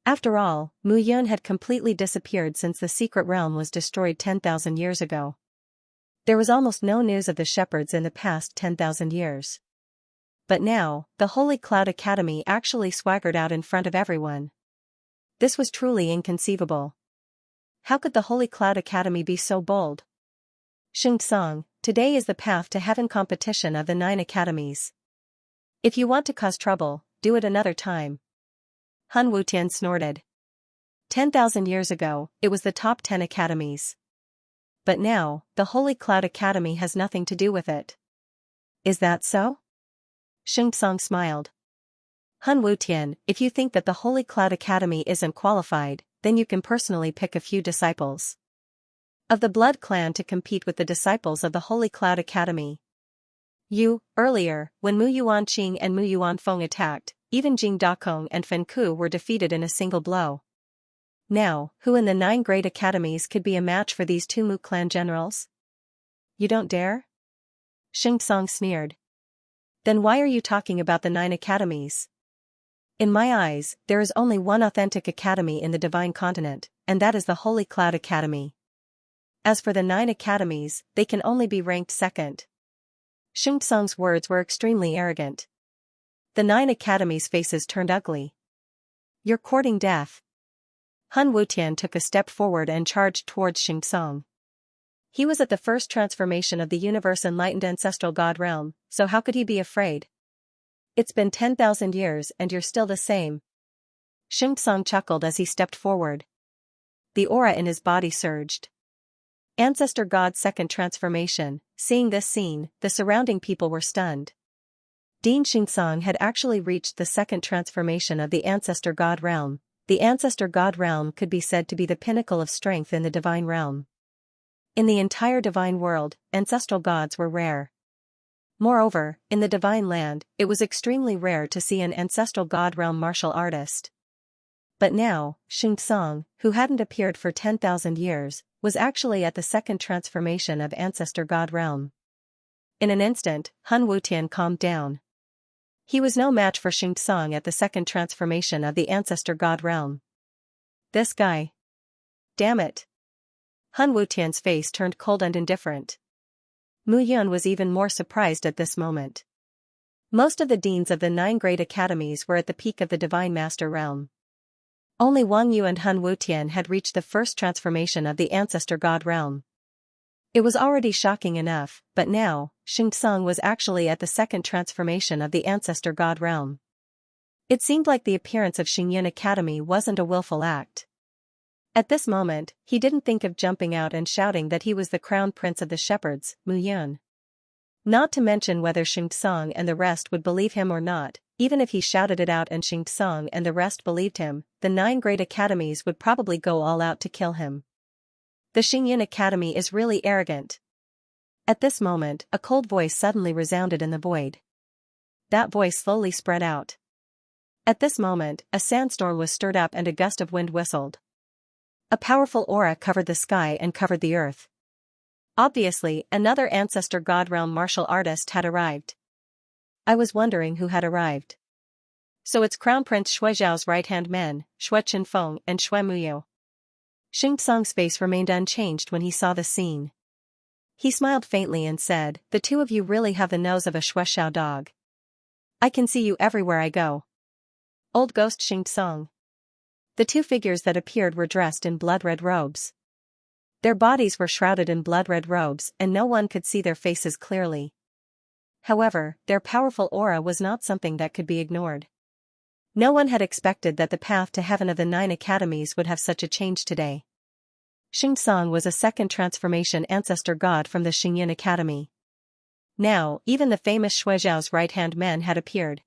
After all, Mu Yun had completely disappeared since the secret realm was destroyed 10,000 years ago. There was almost no news of the shepherds in the past 10,000 years. But now, the Holy Cloud Academy actually swaggered out in front of everyone. This was truly inconceivable. How could the Holy Cloud Academy be so bold? Xianxia, today is the Path to Heaven competition of the 9 academies. If you want to cause trouble, do it another time. Han Wutian snorted. 10,000 years ago, it was the top 10 academies. But now, the Holy Cloud Academy has nothing to do with it. Is that so? Xianxia smiled. Han Wutian, if you think that the Holy Cloud Academy isn't qualified, then you can personally pick a few disciples of the Blood Clan to compete with the disciples of the Holy Cloud Academy. Earlier, when Mu Yuanqing and Mu Yuanfeng attacked, even Jing Dakong and Fen Ku were defeated in a single blow. Now, who in the 9 great academies could be a match for these 2 Mu clan generals? You don't dare? Xianxia sneered. Then why are you talking about the 9 academies? In my eyes, there is only one authentic academy in the Divine Continent, and that is the Holy Cloud Academy. As for the 9 academies, they can only be ranked second. Xianxia's words were extremely arrogant. The 9 academies' faces turned ugly. You're courting death. Han Wutian took a step forward and charged towards Xianxia. He was at the first transformation of the universe enlightened ancestral god realm, so how could he be afraid? It's been 10,000 years and you're still the same. Xianxia chuckled as he stepped forward. The aura in his body surged. Ancestor God's second transformation. Seeing this scene, the surrounding people were stunned. Dean Xianxia had actually reached the second transformation of the Ancestor God realm. The Ancestor God realm could be said to be the pinnacle of strength in the divine realm. In the entire divine world, ancestral gods were rare. Moreover, in the divine land, it was extremely rare to see an ancestral god realm martial artist. But now, Xianxia, who hadn't appeared for 10,000 years, was actually at the second transformation of Ancestor God realm. In an instant, Han Wutian calmed down. He was no match for Xianxia at the second transformation of the Ancestor God realm. This guy. Damn it. Han Wutian's face turned cold and indifferent. Mu Yun was even more surprised at this moment. Most of the deans of the 9 great academies were at the peak of the Divine Master realm. Only Wang Yu and Han Wutian had reached the first transformation of the Ancestor God realm. It was already shocking enough, but now, Xianxia was actually at the second transformation of the Ancestor God realm. It seemed like the appearance of Xingyin Academy wasn't a willful act. At this moment, he didn't think of jumping out and shouting that he was the crown prince of the shepherds, Mu Yun. Not to mention whether Xianxia and the rest would believe him or not. Even if he shouted it out and Xianxia and the rest believed him, the 9 great academies would probably go all out to kill him. The Xingyin Academy is really arrogant. At this moment, a cold voice suddenly resounded in the void. That voice slowly spread out. At this moment, a sandstorm was stirred up and a gust of wind whistled. A powerful aura covered the sky and covered the earth. Obviously, another Ancestor God realm martial artist had arrived. I was wondering who had arrived. So it's Crown Prince Shuizhao's right-hand men, Xue Qinfeng and Xue Muyo. Xianxia's face remained unchanged when he saw the scene. He smiled faintly and said, the 2 of you really have the nose of a Shuizhao dog. I can see you everywhere I go. Old Ghost Xianxia. The 2 figures that appeared were dressed in blood-red robes. Their bodies were shrouded in blood-red robes and no one could see their faces clearly. However, their powerful aura was not something that could be ignored. No one had expected that the path to heaven of the 9 academies would have such a change today. Xianxia was a second transformation ancestor god from the Xingyin Academy. Now, even the famous Shuizhao's right-hand men had appeared.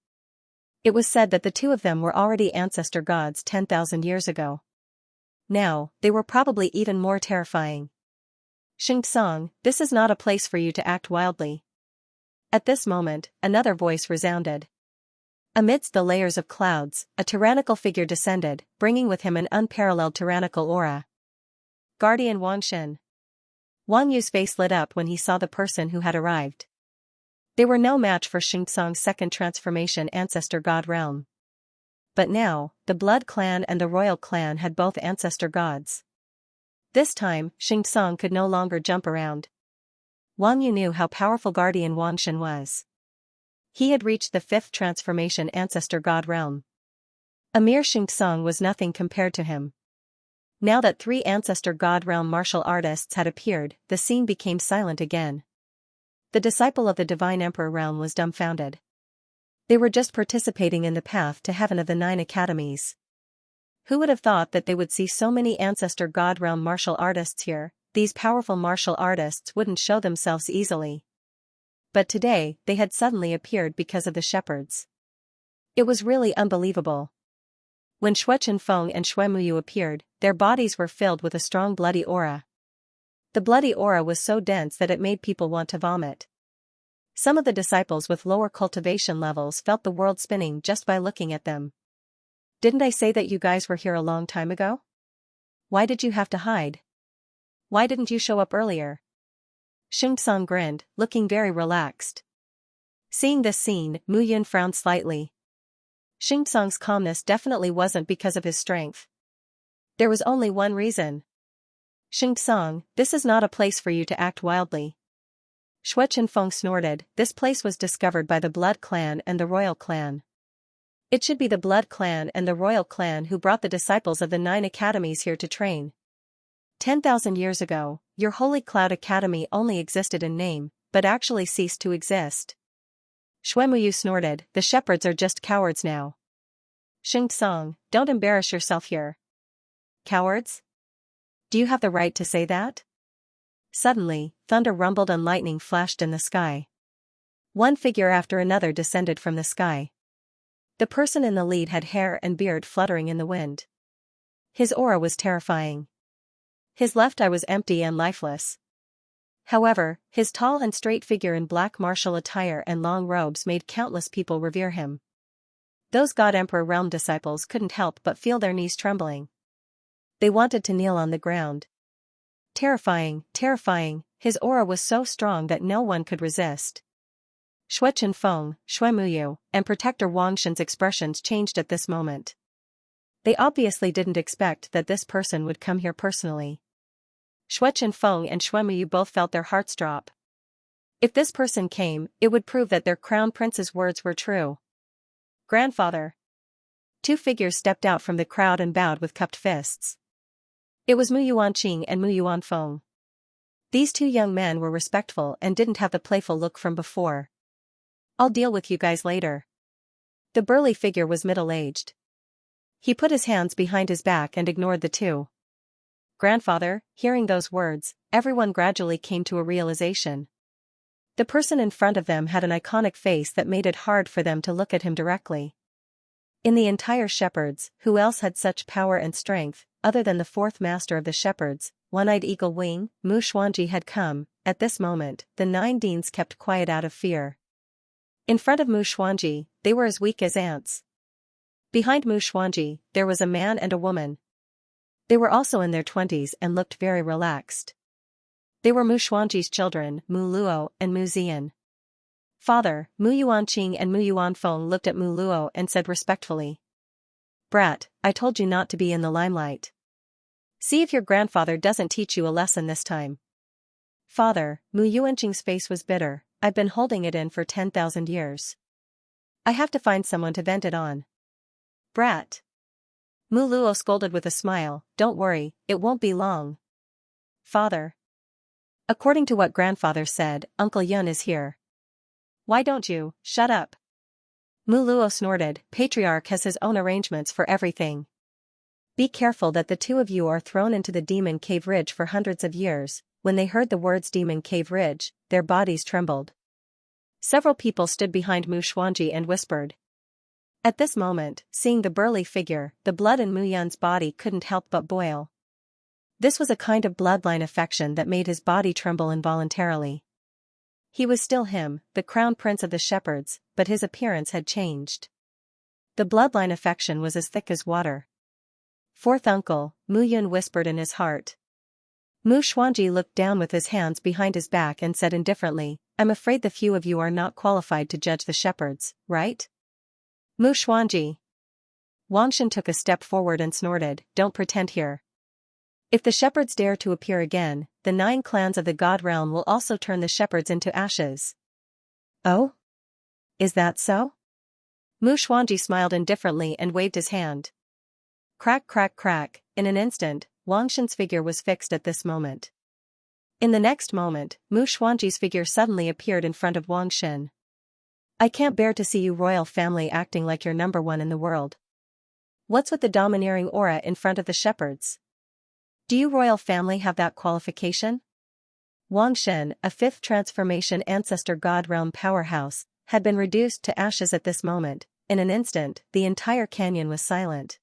It was said that the two of them were already ancestor gods 10,000 years ago. Now, they were probably even more terrifying. Xianxia, this is not a place for you to act wildly. At this moment, another voice resounded. Amidst the layers of clouds, a tyrannical figure descended, bringing with him an unparalleled tyrannical aura. Guardian Wangshen. Wang Yu's face lit up when he saw the person who had arrived. They were no match for Xianxia's second transformation ancestor god realm. But now, the blood clan and the royal clan had both ancestor gods. This time, Xianxia could no longer jump around. Wang Yu knew how powerful Guardian Wangshen was. He had reached the fifth transformation ancestor god realm. A mere Xianxia was nothing compared to him. Now that three ancestor god realm martial artists had appeared, the scene became silent again. The disciple of the divine emperor realm was dumbfounded. They were just participating in the path to heaven of the 9 academies. Who would have thought that they would see so many ancestor god realm martial artists here? These powerful martial artists wouldn't show themselves easily. But today, they had suddenly appeared because of the shepherds. It was really unbelievable. When Xue Chenfeng and Xue Muyu appeared, their bodies were filled with a strong bloody aura. The bloody aura was so dense that it made people want to vomit. Some of the disciples with lower cultivation levels felt the world spinning just by looking at them. Didn't I say that you guys were here a long time ago? Why did you have to hide? Why didn't you show up earlier? Xianxia grinned, looking very relaxed. Seeing this scene, Mu Yun frowned slightly. Xianxia's calmness definitely wasn't because of his strength. There was only one reason. Xianxia, this is not a place for you to act wildly. Xue Chenfeng snorted, this place was discovered by the Blood Clan and the Royal Clan. It should be the Blood Clan and the Royal Clan who brought the disciples of the 9 academies here to train. 10,000 years ago, your Holy Cloud Academy only existed in name, but actually ceased to exist. Xue Muyu snorted, the shepherds are just cowards now. Xianxia, don't embarrass yourself here. Cowards? Do you have the right to say that? Suddenly, thunder rumbled and lightning flashed in the sky. One figure after another descended from the sky. The person in the lead had hair and beard fluttering in the wind. His aura was terrifying. His left eye was empty and lifeless. However, his tall and straight figure in black martial attire and long robes made countless people revere him. Those God Emperor realm disciples couldn't help but feel their knees trembling. They wanted to kneel on the ground. Terrifying, terrifying, his aura was so strong that no one could resist. Xue Chenfeng, Xue Muyu, and Protector Wangshen's expressions changed at this moment. They obviously didn't expect that this person would come here personally. Xue Chenfeng and Xue Muyu both felt their hearts drop. If this person came, it would prove that their crown prince's words were true. Grandfather. Two figures stepped out from the crowd and bowed with cupped fists. It was Mu Yuanqing and Mu Yuanfeng. These two young men were respectful and didn't have the playful look from before. I'll deal with you guys later. The burly figure was middle-aged. He put his hands behind his back and ignored the two. Grandfather, hearing those words, everyone gradually came to a realization. The person in front of them had an iconic face that made it hard for them to look at him directly. In the entire shepherds, who else had such power and strength, other than the fourth master of the shepherds, One-Eyed Eagle Wing, Mu Xuanji had come. At this moment, the 9 deans kept quiet out of fear. In front of Mu Xuanji, they were as weak as ants. Behind Mu Xuanji, there was a man and a woman. They were also in their 20s and looked very relaxed. They were Mu Xuanji's children, Mu Luo and Mu Zian. Father, Mu Yuanqing and Mu Yuanfeng looked at Mu Luo and said respectfully. Brat, I told you not to be in the limelight. See if your grandfather doesn't teach you a lesson this time. Father, Mu Yuanqing's face was bitter, I've been holding it in for 10,000 years. I have to find someone to vent it on. Brat. Mu Luo scolded with a smile, don't worry, it won't be long. Father. According to what grandfather said, Uncle Yun is here. Why don't you, shut up? Mu Luo snorted, Patriarch has his own arrangements for everything. Be careful that the two of you are thrown into the Demon Cave Ridge for hundreds of years. When they heard the words Demon Cave Ridge, their bodies trembled. Several people stood behind Mu Xuanji and whispered. At this moment, seeing the burly figure, the blood in Mu Yun's body couldn't help but boil. This was a kind of bloodline affection that made his body tremble involuntarily. He was still him, the crown prince of the shepherds, but his appearance had changed. The bloodline affection was as thick as water. "Fourth uncle," Mu Yun whispered in his heart. Mu Xuanji looked down with his hands behind his back and said indifferently, "I'm afraid the few of you are not qualified to judge the shepherds, right?" Mu Xuanji. Wangshan took a step forward and snorted, "Don't pretend here. If the shepherds dare to appear again, the 9 clans of the God realm will also turn the shepherds into ashes." "Oh? Is that so?" Mu Xuanji smiled indifferently and waved his hand. Crack crack crack, in an instant, Wangshan's figure was fixed at this moment. In the next moment, Mu Xuanji's figure suddenly appeared in front of Wangshan. "I can't bear to see you royal family acting like you're number one in the world. What's with the domineering aura in front of the shepherds? Do you royal family have that qualification?" Wangshan, a 5th transformation ancestor God realm powerhouse, had been reduced to ashes at this moment. In an instant, the entire canyon was silent.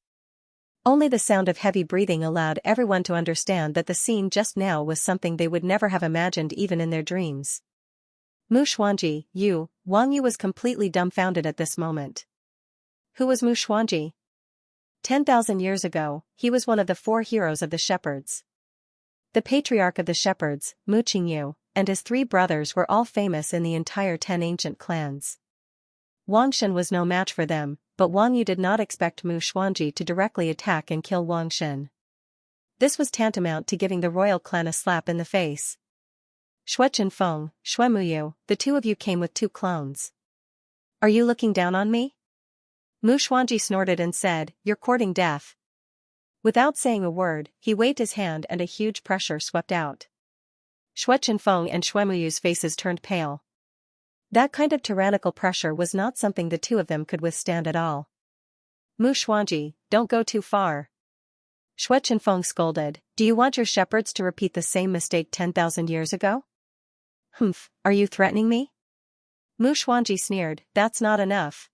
Only the sound of heavy breathing allowed everyone to understand that the scene just now was something they would never have imagined even in their dreams. Mu Xuanji, you, Wang Yu was completely dumbfounded at this moment. Who was Mu Xuanji? 10,000 years ago, he was one of the 4 heroes of the shepherds. The patriarch of the shepherds, Mu Qingyu, and his 3 brothers were all famous in the entire 10 ancient clans. Wangshan was no match for them, but Wang Yu did not expect Mu Xuanji to directly attack and kill Wangshan. This was tantamount to giving the royal clan a slap in the face. "Shuechen Feng, Xue Muyu, the 2 of you came with 2 clones. Are you looking down on me?" Mu Xuanji snorted and said, "You're courting death." Without saying a word, he waved his hand and a huge pressure swept out. Shuechen Feng and Xue Muyu's faces turned pale. That kind of tyrannical pressure was not something the 2 of them could withstand at all. "Mu Xuanji, don't go too far." Shuechen Feng scolded, "Do you want your shepherds to repeat the same mistake 10,000 years ago?" "Humph, are you threatening me?" Mu Xuanji sneered, "That's not enough."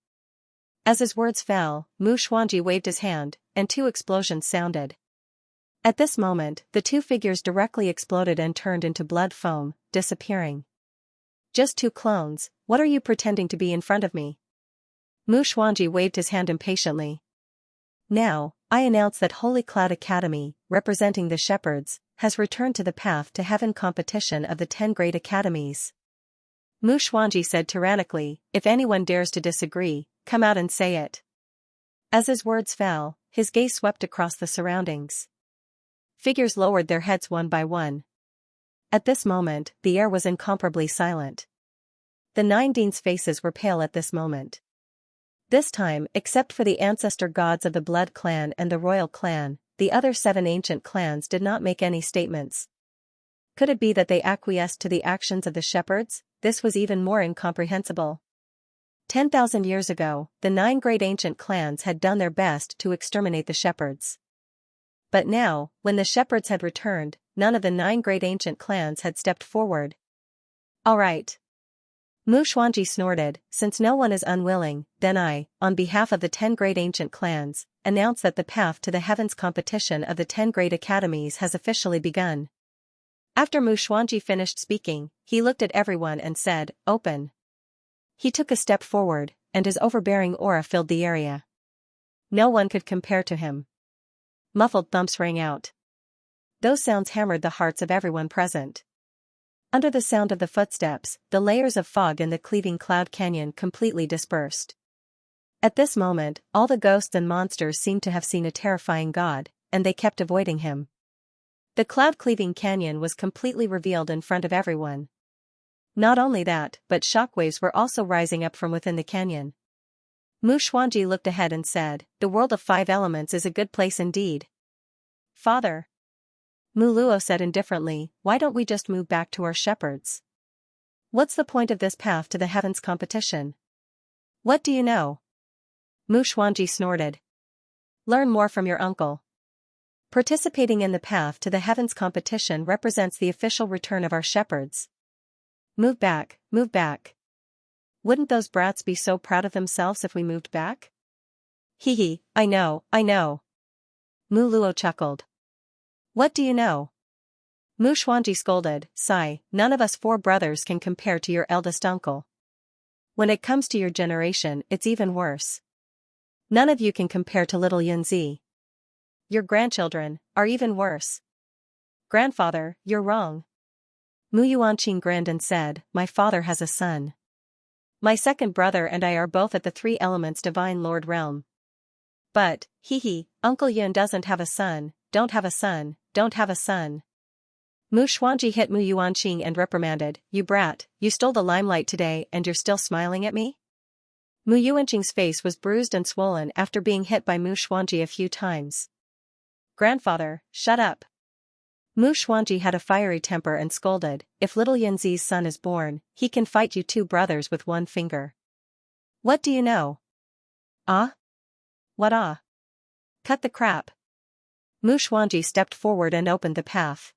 As his words fell, Mu Xuanji waved his hand, and 2 explosions sounded. At this moment, the 2 figures directly exploded and turned into blood foam, disappearing. "Just 2 clones, what are you pretending to be in front of me?" Mu Xuanji waved his hand impatiently. "Now, I announce that Holy Cloud Academy, representing the shepherds, has returned to the Path to Heaven competition of the 10 great academies." Mu Xuanji said tyrannically, "If anyone dares to disagree, come out and say it." As his words fell, his gaze swept across the surroundings. Figures lowered their heads one by one. At this moment, the air was incomparably silent. The 9 deans' faces were pale at this moment. This time, except for the ancestor gods of the Blood Clan and the Royal Clan, the other 7 ancient clans did not make any statements. Could it be that they acquiesced to the actions of the shepherds? This was even more incomprehensible. 10,000 years ago, the 9 great ancient clans had done their best to exterminate the shepherds. But now, when the shepherds had returned, none of the 9 great ancient clans had stepped forward. "All right." Mu Xuanji snorted, "Since no one is unwilling, then I, on behalf of the 10 great ancient clans, announce that the Path to the Heavens competition of the 10 great academies has officially begun." After Mu Xuanji finished speaking, he looked at everyone and said, "Open." He took a step forward, and his overbearing aura filled the area. No one could compare to him. Muffled thumps rang out. Those sounds hammered the hearts of everyone present. Under the sound of the footsteps, the layers of fog in the cleaving cloud canyon completely dispersed. At this moment, all the ghosts and monsters seemed to have seen a terrifying god, and they kept avoiding him. The cloud-cleaving canyon was completely revealed in front of everyone. Not only that, but shockwaves were also rising up from within the canyon. Mu Xuanji looked ahead and said, "The world of 5 elements is a good place indeed." "Father," Mu Luo said indifferently, "why don't we just move back to our shepherds? What's the point of this Path to the Heavens competition? What do you know?" Mu Xuanji snorted. "Learn more from your uncle. Participating in the Path to the Heavens competition represents the official return of our shepherds. Move back, move back. Wouldn't those brats be so proud of themselves if we moved back?" Hee hee, I know, I know. Mu Luo chuckled. What do you know? Mu Xuanji scolded, sigh, none of us four brothers can compare to your eldest uncle. When it comes to your generation, it's even worse. None of you can compare to little Yunzi. Your grandchildren are even worse. Grandfather, you're wrong. Mu Yuanqing grinned and said, my father has a son. My second brother and I are both at the Three Elements Divine Lord realm. But, hee hee, Uncle Yun doesn't have a son, don't have a son, don't have a son. Mu Xuanji hit Mu Yuanqing and reprimanded, you brat, you stole the limelight today and you're still smiling at me? Mu Yuanqing's face was bruised and swollen after being hit by Mu Xuanji a few times. Grandfather, shut up. Mu Xuanji had a fiery temper and scolded, if little Yanzi's son is born, he can fight you two brothers with one finger. What do you know? Ah? What ah? Cut the crap. Mu Xuanji stepped forward and opened the path.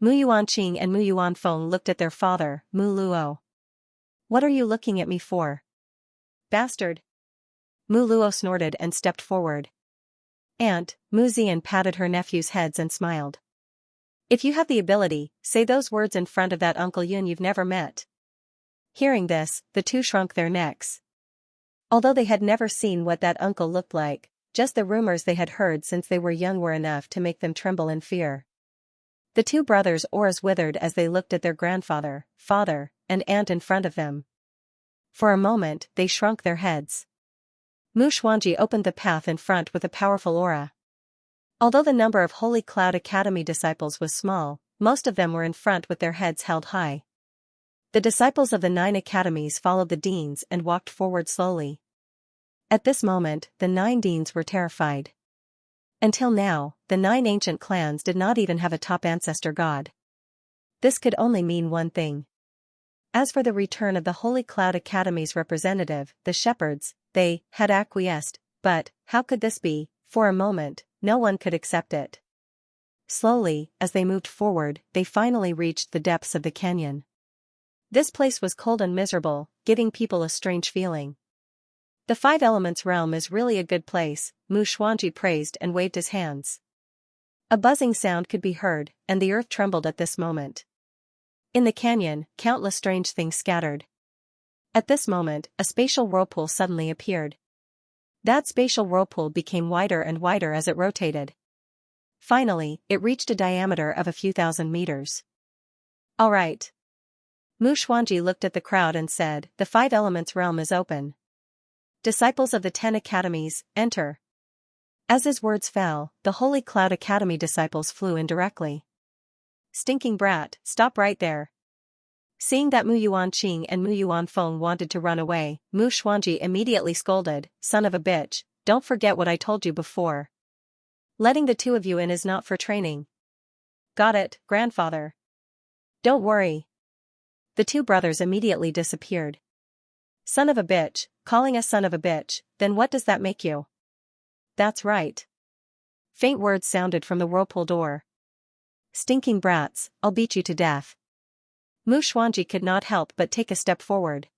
Mu Yuanqing and Mu Yuanfeng looked at their father, Mu Luo. What are you looking at me for? Bastard. Mu Luo snorted and stepped forward. Aunt, Mu Zian patted her nephew's heads and smiled. If you have the ability, say those words in front of that Uncle Yun you've never met. Hearing this, the two shrunk their necks. Although they had never seen what that uncle looked like, just the rumors they had heard since they were young were enough to make them tremble in fear. The two brothers' auras withered as they looked at their grandfather, father, and aunt in front of them. For a moment, they shrunk their heads. Mu Xuanji opened the path in front with a powerful aura. Although the number of Holy Cloud Academy disciples was small, most of them were in front with their heads held high. The disciples of the 9 academies followed the deans and walked forward slowly. At this moment, the 9 deans were terrified. Until now, the 9 ancient clans did not even have a top ancestor god. This could only mean one thing. As for the return of the Holy Cloud Academy's representative, the shepherds, they had acquiesced, but how could this be? For a moment, no one could accept it. Slowly, as they moved forward, they finally reached the depths of the canyon. This place was cold and miserable, giving people a strange feeling. The 5 Elements realm is really a good place, Mu Xuanji praised and waved his hands. A buzzing sound could be heard, and the earth trembled at this moment. In the canyon, countless strange things scattered. At this moment, a spatial whirlpool suddenly appeared. That spatial whirlpool became wider and wider as it rotated. Finally, it reached a diameter of a few thousand meters. All right. Mu Xuanji looked at the crowd and said, the 5 Elements realm is open. Disciples of the 10 academies, enter. As his words fell, the Holy Cloud Academy disciples flew in directly. Stinking brat, stop right there. Seeing that Mu Yuanqing and Mu Yuanfeng wanted to run away, Mu Xuanji immediately scolded, son of a bitch, don't forget what I told you before. Letting the two of you in is not for training. Got it, grandfather. Don't worry. The two brothers immediately disappeared. Son of a bitch, calling us son of a bitch, then what does that make you? That's right. Faint words sounded from the whirlpool door. Stinking brats, I'll beat you to death. Mu Xuanji could not help but take a step forward.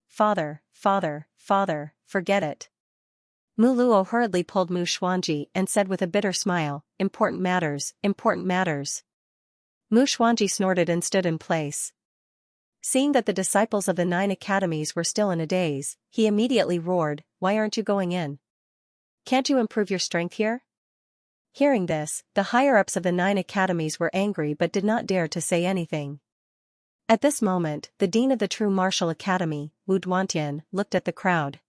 Father, father, father, forget it. Mu Luo hurriedly pulled Mu Xuanji and said with a bitter smile, important matters, important matters. Mu Xuanji snorted and stood in place. Seeing that the disciples of the 9 academies were still in a daze, he immediately roared, why aren't you going in? Can't you improve your strength here? Hearing this, the higher-ups of the 9 academies were angry but did not dare to say anything. At this moment, the dean of the True Martial Academy, Wu Duantian, looked at the crowd.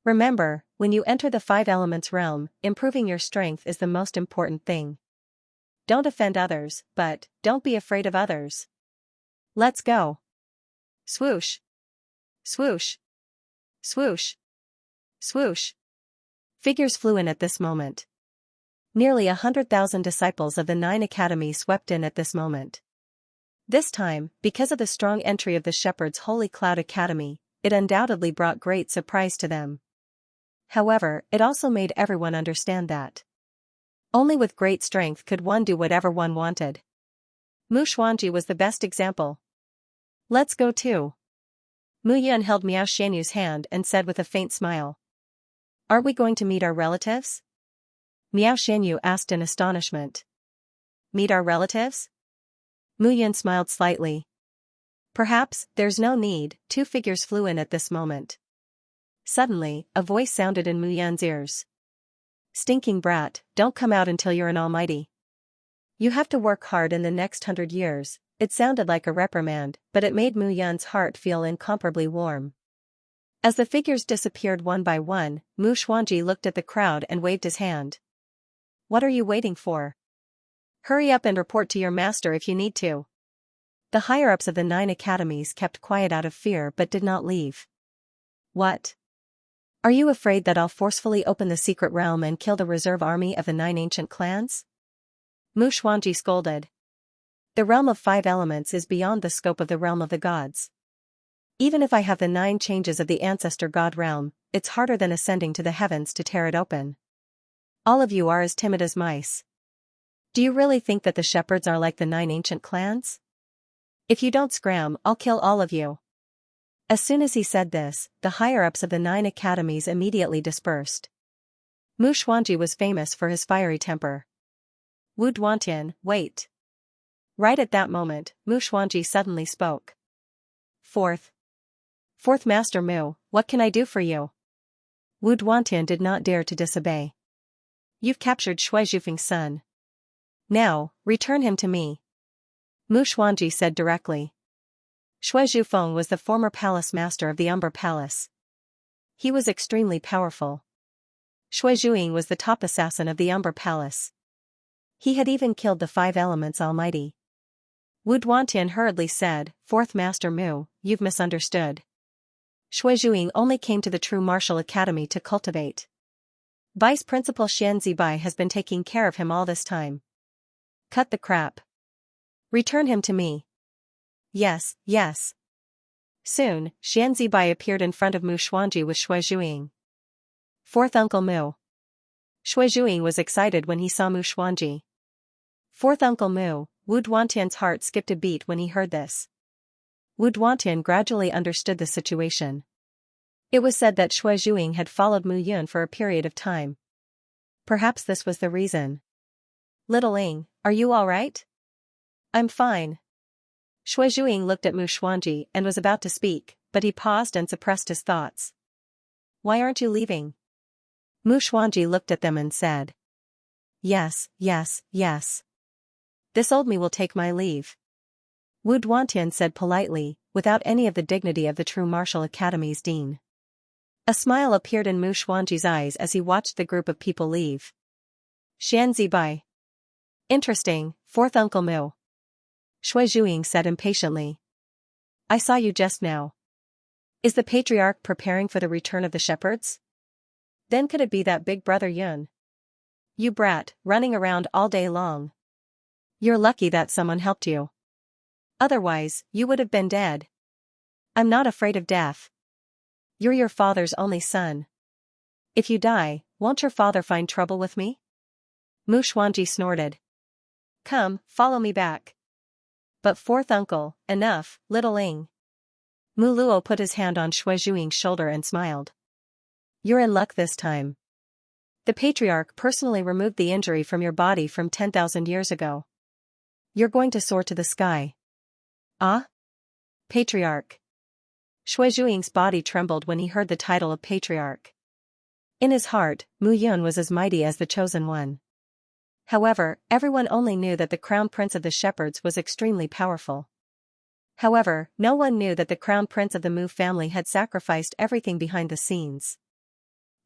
Remember, when you enter the 5 Elements realm, improving your strength is the most important thing. Don't offend others, but don't be afraid of others. Let's go. Swoosh. Swoosh. Swoosh. Swoosh. Figures flew in at this moment. Nearly 100,000 disciples of the 9 academies swept in at this moment. This time, because of the strong entry of the Shepherd's Holy Cloud Academy, it undoubtedly brought great surprise to them. However, it also made everyone understand that only with great strength could one do whatever one wanted. Mu Xuanji was the best example. Let's go too. Mu Yun held Miao Xianyu's hand and said with a faint smile. Aren't we going to meet our relatives? Miao Xianyu asked in astonishment. Meet our relatives? Mu Yun smiled slightly. Perhaps, there's no need. Two figures flew in at this moment. Suddenly, a voice sounded in Mu Yun's ears. Stinking brat, don't come out until you're an almighty. You have to work hard in the next 100 years. It sounded like a reprimand, but it made Mu Yun's heart feel incomparably warm. As the figures disappeared one by one, Mu Xuanji looked at the crowd and waved his hand. What are you waiting for? Hurry up and report to your master if you need to. The higher-ups of the 9 academies kept quiet out of fear but did not leave. What? Are you afraid that I'll forcefully open the secret realm and kill the reserve army of the 9 ancient clans? Mu Xuanji scolded. The realm of 5 elements is beyond the scope of the realm of the gods. Even if I have the 9 changes of the ancestor god realm, it's harder than ascending to the heavens to tear it open. All of you are as timid as mice. Do you really think that the shepherds are like the 9 ancient clans? If you don't scram, I'll kill all of you. As soon as he said this, the higher-ups of the 9 academies immediately dispersed. Mu Xuanji was famous for his fiery temper. Wu Duantian, wait. Right at that moment, Mu Xuanji suddenly spoke. Fourth Master Mu, what can I do for you? Wu Duantian did not dare to disobey. You've captured Shui Zhufeng's son. Now, return him to me. Mu Xuanji said directly. Shui Zhufeng was the former palace master of the Umber Palace. He was extremely powerful. Shui Zhuing was the top assassin of the Umber Palace. He had even killed the 5 elements almighty. Wu Duantian hurriedly said, Fourth Master Mu, you've misunderstood. Shui Zhuing only came to the True Martial Academy to cultivate. Vice Principal Xianxia has been taking care of him all this time. Cut the crap. Return him to me. Yes, yes. Soon, Xianxia appeared in front of Mu Xuanji with Shui Zhuing. Fourth Uncle Mu. Shui Zhuing was excited when he saw Mu Xuanji. Fourth Uncle Mu, Wu Duantian's heart skipped a beat when he heard this. Wu Duantian gradually understood the situation. It was said that Shui Zhuing had followed Mu Yun for a period of time. Perhaps this was the reason. Little Ing, are you all right? I'm fine. Shui Zhuing looked at Mu Xuanji and was about to speak, but he paused and suppressed his thoughts. Why aren't you leaving? Mu Xuanji looked at them and said. Yes, yes, yes. This old me will take my leave. Wu Duantian said politely, without any of the dignity of the True Martial Academy's dean. A smile appeared in Mu Xuanji's eyes as he watched the group of people leave. Xianxia. Interesting, Fourth Uncle Mu. Shui Zhuing said impatiently. I saw you just now. Is the patriarch preparing for the return of the shepherds? Then could it be that big brother Yun? You brat, running around all day long. You're lucky that someone helped you. Otherwise, you would have been dead. I'm not afraid of death. You're your father's only son. If you die, won't your father find trouble with me? Mu Xuanji snorted. Come, follow me back. But fourth uncle, enough, little Ing. Mu Luo put his hand on Shui Zhuing's shoulder and smiled. You're in luck this time. The patriarch personally removed the injury from your body from 10,000 years ago. You're going to soar to the sky. Ah? Patriarch. Shui Zhuing's body trembled when he heard the title of patriarch. In his heart, Mu Yun was as mighty as the chosen one. However, everyone only knew that the crown prince of the shepherds was extremely powerful. However, no one knew that the crown prince of the Mu family had sacrificed everything behind the scenes.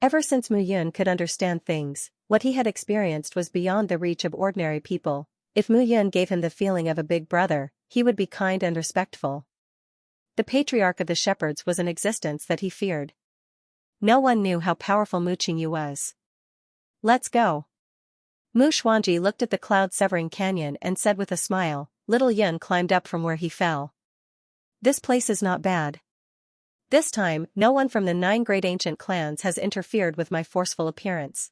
Ever since Mu Yun could understand things, what he had experienced was beyond the reach of ordinary people. If Mu Yun gave him the feeling of a big brother, he would be kind and respectful. The patriarch of the shepherds was an existence that he feared. No one knew how powerful Mu Qingyu was. Let's go. Mu Xuanji looked at the cloud-severing canyon and said with a smile, little Yun climbed up from where he fell. This place is not bad. This time, no one from the 9 great ancient clans has interfered with my forceful appearance.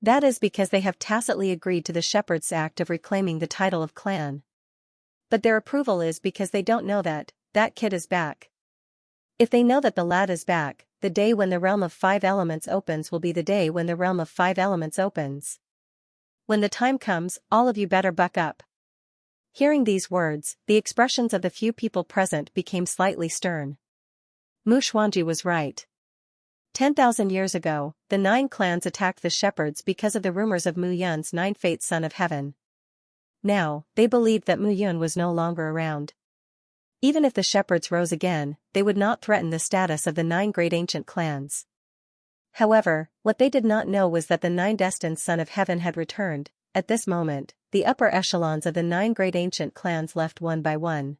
That is because they have tacitly agreed to the shepherd's act of reclaiming the title of clan. But their approval is because they don't know that kid is back. If they know that the lad is back, the day when the realm of 5 elements opens will be the day when the realm of 5 elements opens. When the time comes, all of you better buck up. Hearing these words, the expressions of the few people present became slightly stern. Mu Xuanji was right. 10,000 years ago, the 9 clans attacked the shepherds because of the rumors of Mu Yun's 9 fate son of heaven. Now, they believed that Mu Yun was no longer around. Even if the shepherds rose again, they would not threaten the status of the 9 great ancient clans. However, what they did not know was that the 9 destined son of heaven had returned. At this moment, the upper echelons of the 9 great ancient clans left one by one.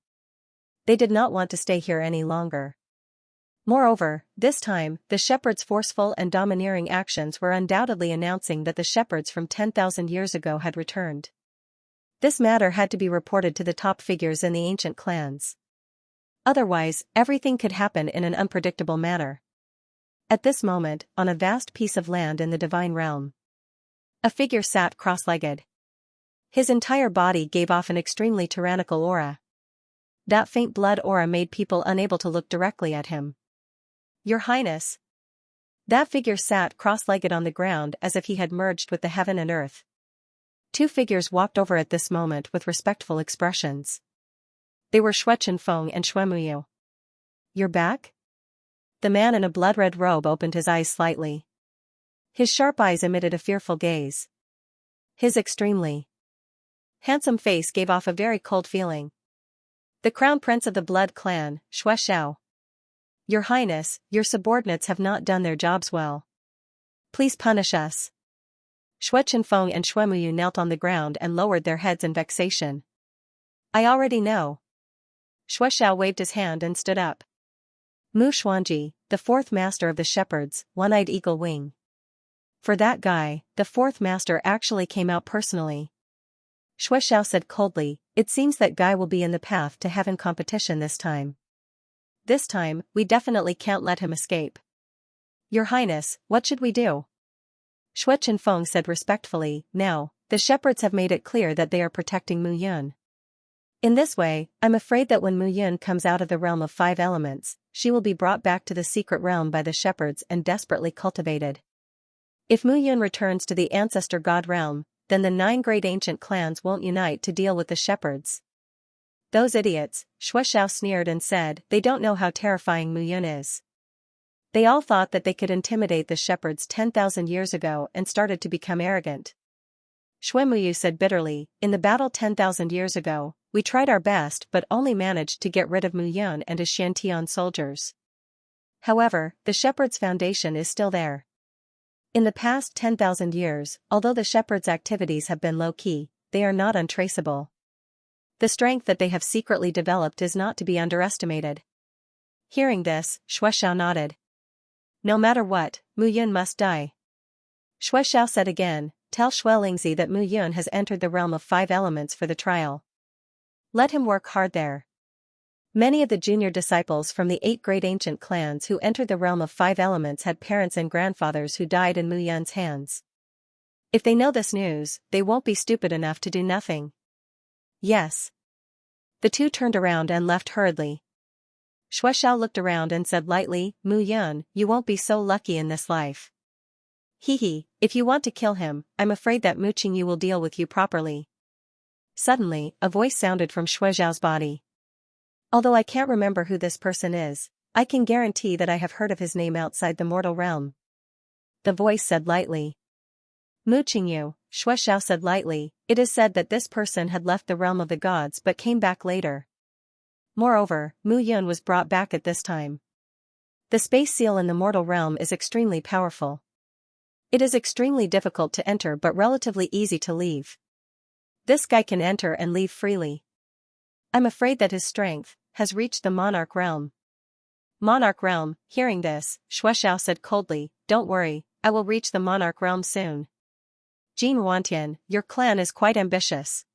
They did not want to stay here any longer. Moreover, this time, the shepherds' forceful and domineering actions were undoubtedly announcing that the shepherds from 10,000 years ago had returned. This matter had to be reported to the top figures in the ancient clans. Otherwise, everything could happen in an unpredictable manner. At this moment, on a vast piece of land in the divine realm, a figure sat cross-legged. His entire body gave off an extremely tyrannical aura. That faint blood aura made people unable to look directly at him. Your Highness. That figure sat cross-legged on the ground as if he had merged with the heaven and earth. 2 figures walked over at this moment with respectful expressions. They were Shui Chenfeng and Shui Muyu. You're back? The man in a blood-red robe opened his eyes slightly. His sharp eyes emitted a fearful gaze. His extremely handsome face gave off a very cold feeling. The crown prince of the blood clan, Shui Xiao. Your Highness, your subordinates have not done their jobs well. Please punish us. Shui Chenfeng and Shui Muyu knelt on the ground and lowered their heads in vexation. I already know. Shui Xiao waved his hand and stood up. Mu Xuanji, the 4th master of the shepherds, one-eyed eagle wing. For that guy, the 4th master actually came out personally. Shui Xiao said coldly, it seems that guy will be in the path to heaven competition this time. This time, we definitely can't let him escape. Your Highness, what should we do? Shui Chenfeng said respectfully, now, the shepherds have made it clear that they are protecting Mu Yun. In this way, I'm afraid that when Mu Yun comes out of the realm of 5 elements, she will be brought back to the secret realm by the shepherds and desperately cultivated. If Mu Yun returns to the ancestor god realm, then the 9 great ancient clans won't unite to deal with the shepherds. Those idiots, Shui Xiao sneered and said, they don't know how terrifying Mu Yun is. They all thought that they could intimidate the shepherds 10,000 years ago and started to become arrogant. Shui Muyu said bitterly, in the battle 10,000 years ago, we tried our best but only managed to get rid of Mu Yun and his Xiantian soldiers. However, the shepherd's foundation is still there. In the past 10,000 years, although the shepherds' activities have been low-key, they are not untraceable. The strength that they have secretly developed is not to be underestimated. Hearing this, Shui Xiao nodded. No matter what, Mu Yun must die. Shui Xiao said again, tell Shui Lingzi that Mu Yun has entered the realm of 5 elements for the trial. Let him work hard there. Many of the junior disciples from the 8 great ancient clans who entered the realm of 5 elements had parents and grandfathers who died in Mu Yun's hands. If they know this news, they won't be stupid enough to do nothing. Yes. The 2 turned around and left hurriedly. Shui Xiao looked around and said lightly, Mu Yun, you won't be so lucky in this life. Hee, if you want to kill him, I'm afraid that Mu Qingyu will deal with you properly. Suddenly, a voice sounded from Shui Xiao's body. Although I can't remember who this person is, I can guarantee that I have heard of his name outside the mortal realm. The voice said lightly. Mu Qingyu, Shui Xiao said lightly, it is said that this person had left the realm of the gods but came back later. Moreover, Mu Yun was brought back at this time. The space seal in the mortal realm is extremely powerful. It is extremely difficult to enter but relatively easy to leave. This guy can enter and leave freely. I'm afraid that his strength has reached the monarch realm. Monarch realm, hearing this, Shui Xiao said coldly, don't worry, I will reach the monarch realm soon. Jin Wantian, your clan is quite ambitious.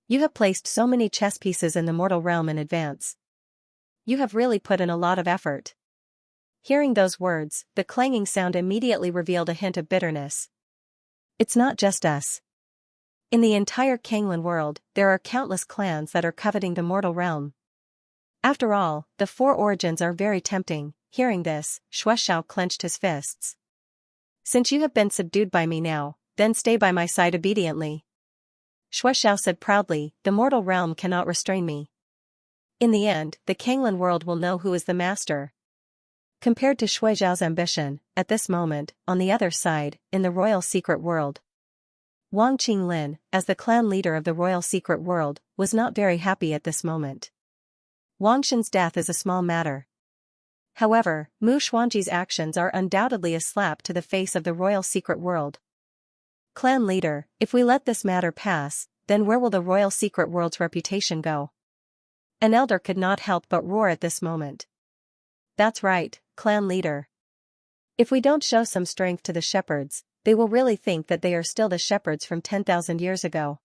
You have placed so many chess pieces in the mortal realm in advance. You have really put in a lot of effort. Hearing those words, the clanging sound immediately revealed a hint of bitterness. It's not just us. In the entire Kanglan world, there are countless clans that are coveting the mortal realm. After all, the 4 origins are very tempting, Hearing this, Shueshao clenched his fists. Since you have been subdued by me now, then stay by my side obediently. Shueshao said proudly, the mortal realm cannot restrain me. In the end, the Kanglan world will know who is the master. Compared to Shueshao's ambition, at this moment, on the other side, in the royal secret world, Wang Qinglin, as the clan leader of the royal secret world, was not very happy at this moment. Wang Shen's death is a small matter. However, Mu Xuanji's actions are undoubtedly a slap to the face of the royal secret world. Clan leader, if we let this matter pass, then where will the royal secret world's reputation go? An elder could not help but roar at this moment. That's right, clan leader. If we don't show some strength to the shepherds, they will really think that they are still the shepherds from 10,000 years ago.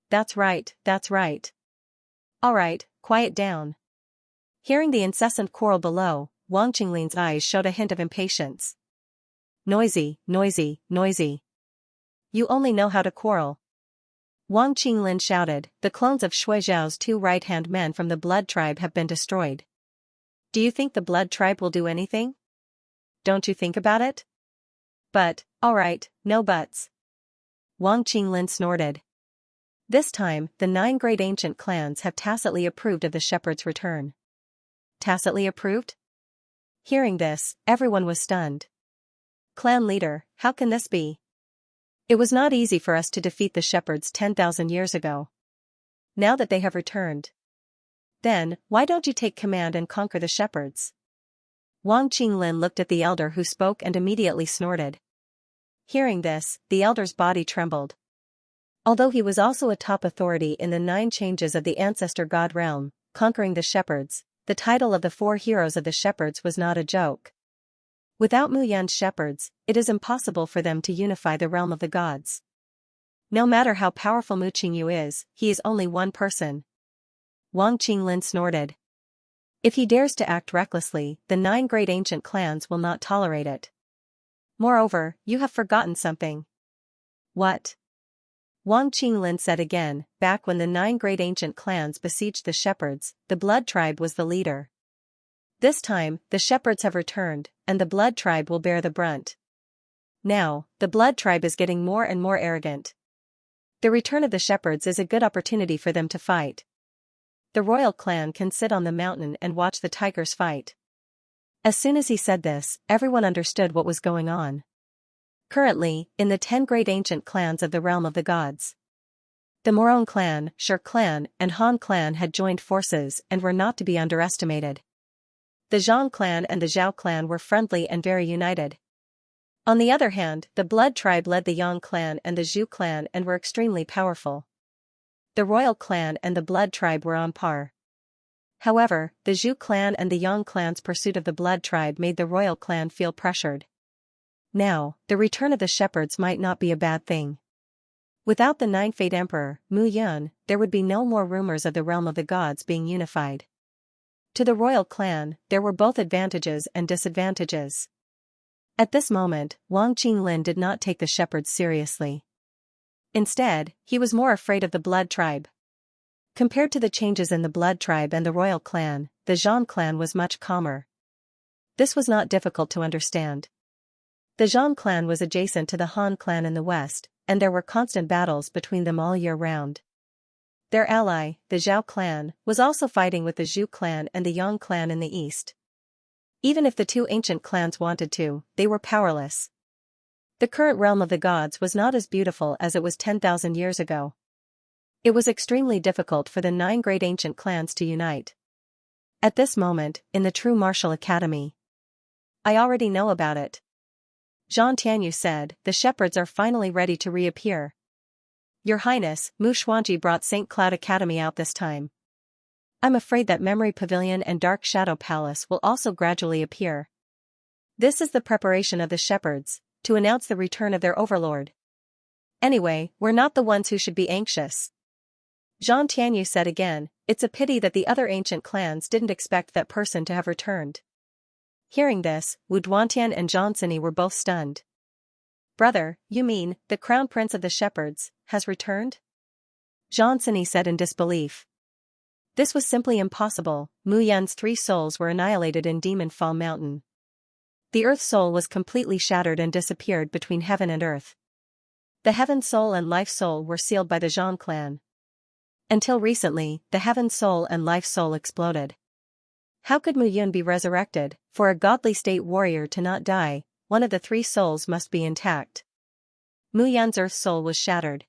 That's right, that's right. Alright, quiet down. Hearing the incessant quarrel below, Wang Qinglin's eyes showed a hint of impatience. Noisy, noisy, noisy. You only know how to quarrel. Wang Qinglin shouted, the clones of Shuizhao's 2 right-hand men from the blood tribe have been destroyed. Do you think the blood tribe will do anything? Don't you think about it? But, alright, no buts. Wang Qinglin snorted. This time, the 9 great ancient clans have tacitly approved of the shepherd's return. Tacitly approved? Hearing this, everyone was stunned. Clan leader, how can this be? It was not easy for us to defeat the shepherds 10,000 years ago. Now that they have returned. Then, why don't you take command and conquer the shepherds? Wang Qinglin looked at the elder who spoke and immediately snorted. Hearing this, the elder's body trembled. Although he was also a top authority in the 9 changes of the ancestor god realm, conquering the shepherds, the title of the 4 heroes of the shepherds was not a joke. Without Mu Yan's shepherds, it is impossible for them to unify the realm of the gods. No matter how powerful Mu Qingyu is, he is only one person. Wang Qinglin snorted. If he dares to act recklessly, the 9 great ancient clans will not tolerate it. Moreover, you have forgotten something. What? Wang Qinglin said again, back when the 9 great ancient clans besieged the shepherds, the blood tribe was the leader. This time, the shepherds have returned, and the blood tribe will bear the brunt. Now, the blood tribe is getting more and more arrogant. The return of the shepherds is a good opportunity for them to fight. The royal clan can sit on the mountain and watch the tigers fight. As soon as he said this, everyone understood what was going on. Currently, in the 10 great ancient clans of the realm of the gods, the Morong clan, Shi clan, and Han clan had joined forces and were not to be underestimated. The Zhang clan and the Zhao clan were friendly and very united. On the other hand, the blood tribe led the Yang clan and the Zhu clan and were extremely powerful. The royal clan and the blood tribe were on par. However, the Zhu clan and the Yang clan's pursuit of the blood tribe made the royal clan feel pressured. Now, the return of the shepherds might not be a bad thing. Without the 9th emperor, Mu Yun, there would be no more rumors of the realm of the gods being unified. To the royal clan, there were both advantages and disadvantages. At this moment, Wang Qinglin did not take the shepherds seriously. Instead, he was more afraid of the blood tribe. Compared to the changes in the blood tribe and the royal clan, the Zhang clan was much calmer. This was not difficult to understand. The Zhang clan was adjacent to the Han clan in the west, and there were constant battles between them all year round. Their ally, the Zhao clan, was also fighting with the Zhu clan and the Yang clan in the east. Even if the 2 ancient clans wanted to, they were powerless. The current realm of the gods was not as beautiful as it was 10,000 years ago. It was extremely difficult for the 9 great ancient clans to unite. At this moment, in the true martial academy, I already know about it. Zhang Tianyu said, the shepherds are finally ready to reappear. Your Highness, Mu Xuanji brought St. Cloud Academy out this time. I'm afraid that Memory Pavilion and Dark Shadow Palace will also gradually appear. This is the preparation of the shepherds, to announce the return of their overlord. Anyway, we're not the ones who should be anxious. Zhang Tianyu said again, it's a pity that the other ancient clans didn't expect that person to have returned. Hearing this, Wu Duantian and Zhang Sini were both stunned. Brother, you mean, the crown prince of the shepherds, has returned? Zhang Sini said in disbelief. This was simply impossible. Mu Yan's 3 souls were annihilated in Demon Fall Mountain. The Earth Soul was completely shattered and disappeared between heaven and earth. The Heaven Soul and Life Soul were sealed by the Zhang clan. Until recently, the Heaven Soul and Life Soul exploded. How could Mu Yun be resurrected? For a godly state warrior to not die, one of the 3 souls must be intact. Mu Yan's Earth Soul was shattered.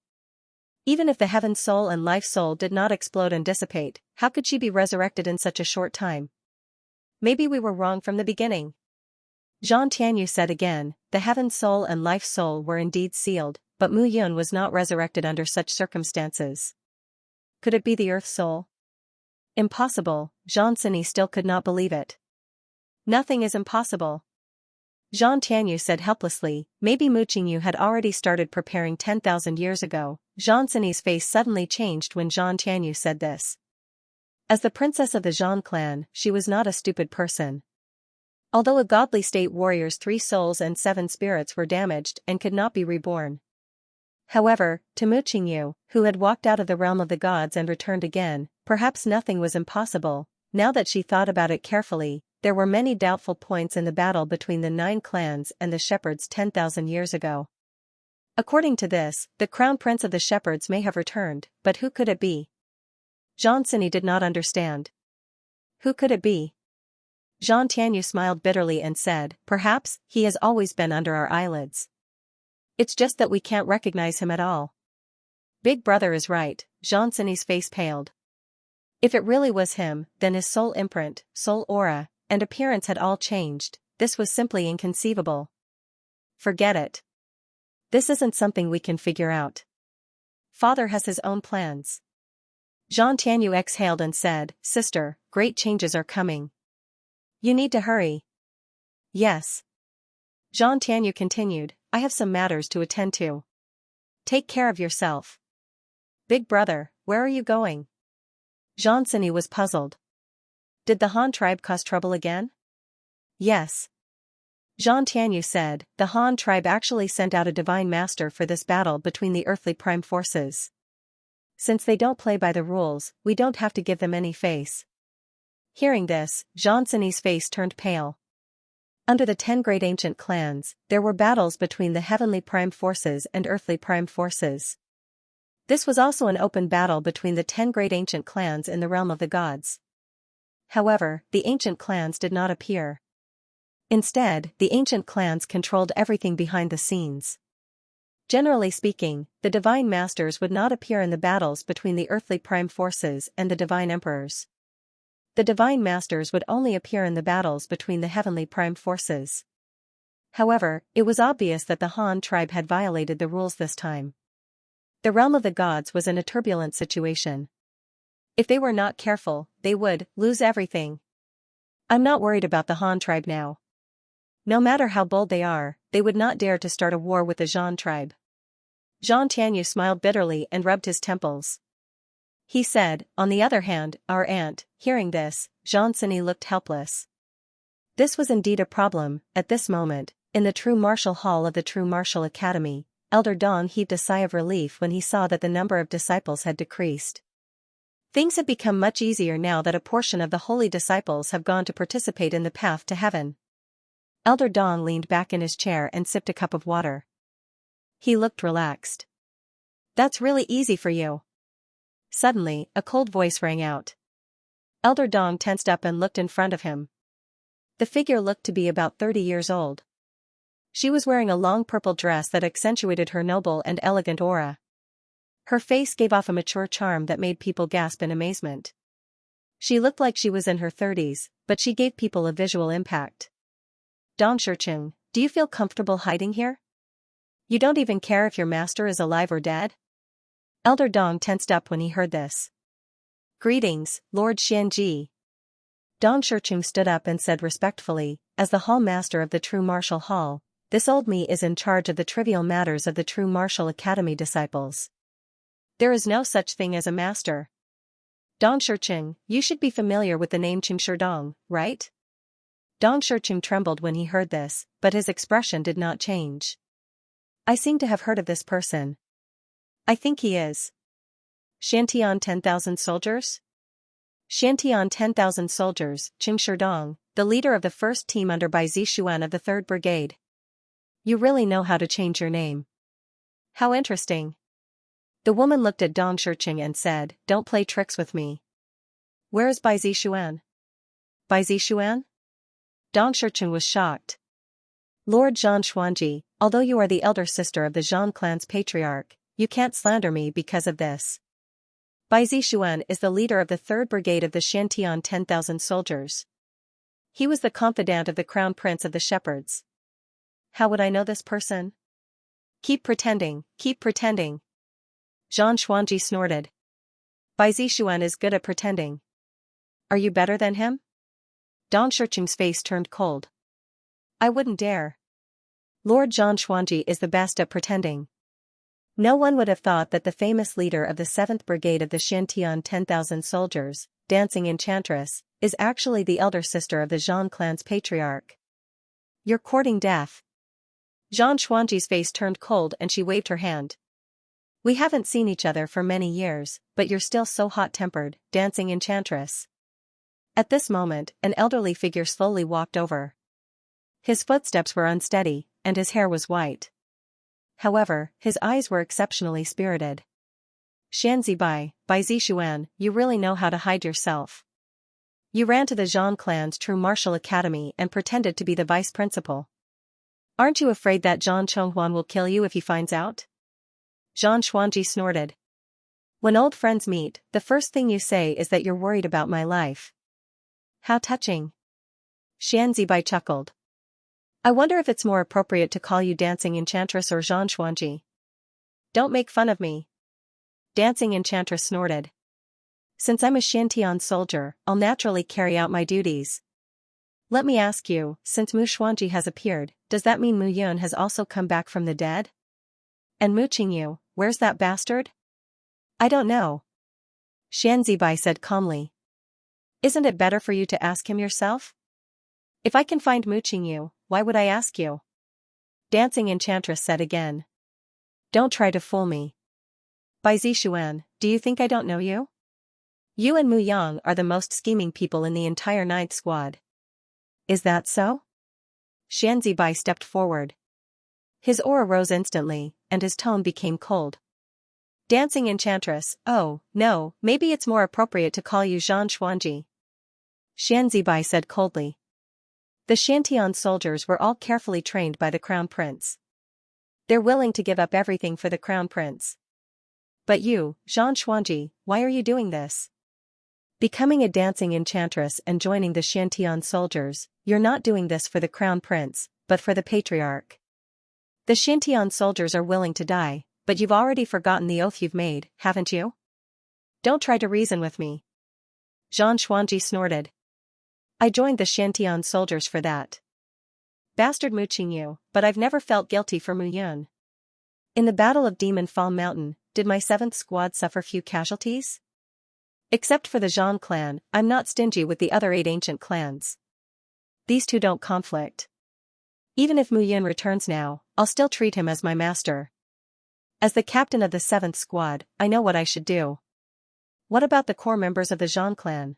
Even if the Heaven Soul and Life Soul did not explode and dissipate, how could she be resurrected in such a short time? Maybe we were wrong from the beginning. Zhang Tianyu said again, the Heaven Soul and Life Soul were indeed sealed, but Mu Yun was not resurrected under such circumstances. Could it be the Earth Soul? Impossible. Zhang Sini still could not believe it. Nothing is impossible. Zhang Tianyu said helplessly, maybe Mu Qingyu had already started preparing 10,000 years ago. Zhang Sini's face suddenly changed when Zhang Tianyu said this. As the princess of the Zhang clan, she was not a stupid person. Although a godly state warrior's 3 souls and 7 spirits were damaged and could not be reborn. However, to Mu Qingyu, who had walked out of the realm of the gods and returned again, perhaps nothing was impossible. Now that she thought about it carefully, there were many doubtful points in the battle between the 9 clans and the shepherds 10,000 years ago. According to this, the crown prince of the shepherds may have returned, but who could it be? Zhang Sini did not understand. Who could it be? Zhang Tianyu smiled bitterly and said, perhaps, he has always been under our eyelids. It's just that we can't recognize him at all. Big brother is right. Zhang Sini's face paled. If it really was him, then his soul imprint, soul aura, and appearance had all changed. This was simply inconceivable. Forget it. This isn't something we can figure out. Father has his own plans. Zhang Tianyu exhaled and said, sister, great changes are coming. You need to hurry. Yes. Zhang Tianyu continued, I have some matters to attend to. Take care of yourself. Big brother, where are you going? Zhang Sini was puzzled. Did the Han tribe cause trouble again? Yes. Zhang Tianyu said, the Han tribe actually sent out a divine master for this battle between the earthly prime forces. Since they don't play by the rules, we don't have to give them any face. Hearing this, Zhang Sini's face turned pale. Under the 10 great ancient clans, there were battles between the heavenly prime forces and earthly prime forces. This was also an open battle between the 10 great ancient clans in the realm of the gods. However, the ancient clans did not appear. Instead, the ancient clans controlled everything behind the scenes. Generally speaking, the divine masters would not appear in the battles between the earthly prime forces and the divine emperors. The divine masters would only appear in the battles between the heavenly prime forces. However, it was obvious that the Han tribe had violated the rules this time. The realm of the gods was in a turbulent situation. If they were not careful, they would lose everything. I'm not worried about the Han tribe now. No matter how bold they would not dare to start a war with the Zhang tribe. Zhang Tianyu smiled bitterly and rubbed his temples. He said, on the other hand, our aunt. Hearing this, Zhang Sini looked helpless. This was indeed a problem. At this moment, in the True Martial Hall of the True Martial Academy, Elder Dong heaved a sigh of relief when he saw that the number of disciples had decreased. Things have become much easier now that a portion of the holy disciples have gone to participate in the path to heaven. Elder Dong leaned back in his chair and sipped a cup of water. He looked relaxed. That's really easy for you. Suddenly, a cold voice rang out. Elder Dong tensed up and looked in front of him. The figure looked to be about 30 years old. She was wearing a long purple dress that accentuated her noble and elegant aura. Her face gave off a mature charm that made people gasp in amazement. She looked like she was in her 30s, but she gave people a visual impact. Dong Shicheng, do you feel comfortable hiding here? You don't even care if your master is alive or dead? Elder Dong tensed up when he heard this. Greetings, Lord Xianji. Dong Shicheng stood up and said respectfully, as the hall master of the True Martial Hall, this old me is in charge of the trivial matters of the True Martial Academy disciples. There is no such thing as a master. Dong Shicheng, you should be familiar with the name Qingshidong, right? Dong Shicheng trembled when he heard this, but his expression did not change. I seem to have heard of this person. I think he is Shantian 10,000 soldiers? Xiantian 10,000 soldiers, Xianxia, the leader of the first team under Bai Zixuan of the 3rd Brigade. You really know how to change your name. How interesting. The woman looked at Dong Shiqing and said, "Don't play tricks with me." Where is Bai Zixuan? Bai Zixuan? Dong Shiqing was shocked. Lord Zhan Xuanji, although you are the elder sister of the Zhan clan's patriarch, you can't slander me because of this. Bai Zixuan is the leader of the 3rd Brigade of the Xiantian 10,000 soldiers. He was the confidant of the Crown Prince of the Shepherds. How would I know this person? Keep pretending, keep pretending. Zhan Xuanji snorted. Bai Zixuan is good at pretending. Are you better than him? Dong Shiqing's face turned cold. I wouldn't dare. Lord Zhan Xuanji is the best at pretending. No one would have thought that the famous leader of the 7th Brigade of the Xiantian 10,000 soldiers, Dancing Enchantress, is actually the elder sister of the Zhan clan's patriarch. You're courting death. Zhan Xuanji's face turned cold and she waved her hand. We haven't seen each other for many years, but you're still so hot-tempered, Dancing Enchantress. At this moment, an elderly figure slowly walked over. His footsteps were unsteady, and his hair was white. However, his eyes were exceptionally spirited. Xianxia Bai Zixuan, you really know how to hide yourself. You ran to the Zhan clan's true martial academy and pretended to be the vice principal. Aren't you afraid that Zhan Chonghuan will kill you if he finds out? Zhan Xuanji snorted. When old friends meet, the first thing you say is that you're worried about my life. How touching. Xianxia chuckled. I wonder if it's more appropriate to call you Dancing Enchantress or Zhan Xuanji. Don't make fun of me. Dancing Enchantress snorted. Since I'm a Xiantian soldier, I'll naturally carry out my duties. Let me ask you, since Mu Xuanji has appeared, does that mean Mu Yun has also come back from the dead? And Mu Qingyu, where's that bastard? I don't know. Xianxia said calmly. Isn't it better for you to ask him yourself? If I can find Mu Qingyu, why would I ask you? Dancing Enchantress said again. Don't try to fool me. Bai Zixuan, do you think I don't know you? You and Mu Yang are the most scheming people in the entire 9th Squad. Is that so? Xianxia stepped forward. His aura rose instantly, and his tone became cold. Dancing Enchantress, oh, no, maybe it's more appropriate to call you Zhan Xuanji. Xianxia said coldly. The Xiantian soldiers were all carefully trained by the Crown Prince. They're willing to give up everything for the Crown Prince. But you, Zhan Xuanji, why are you doing this? Becoming a dancing enchantress and joining the Xiantian soldiers, you're not doing this for the Crown Prince, but for the Patriarch. The Xiantian soldiers are willing to die, but you've already forgotten the oath you've made, haven't you? Don't try to reason with me. Zhan Xuanji snorted. I joined the Xiantian soldiers for that. Bastard Mu Qingyu, but I've never felt guilty for Mu Yun. In the Battle of Demon Fall Mountain, did my 7th Squad suffer few casualties? Except for the Zhan clan, I'm not stingy with the other 8 ancient clans. These two don't conflict. Even if Mu Yun returns now, I'll still treat him as my master. As the captain of the 7th Squad, I know what I should do. What about the core members of the Zhan clan?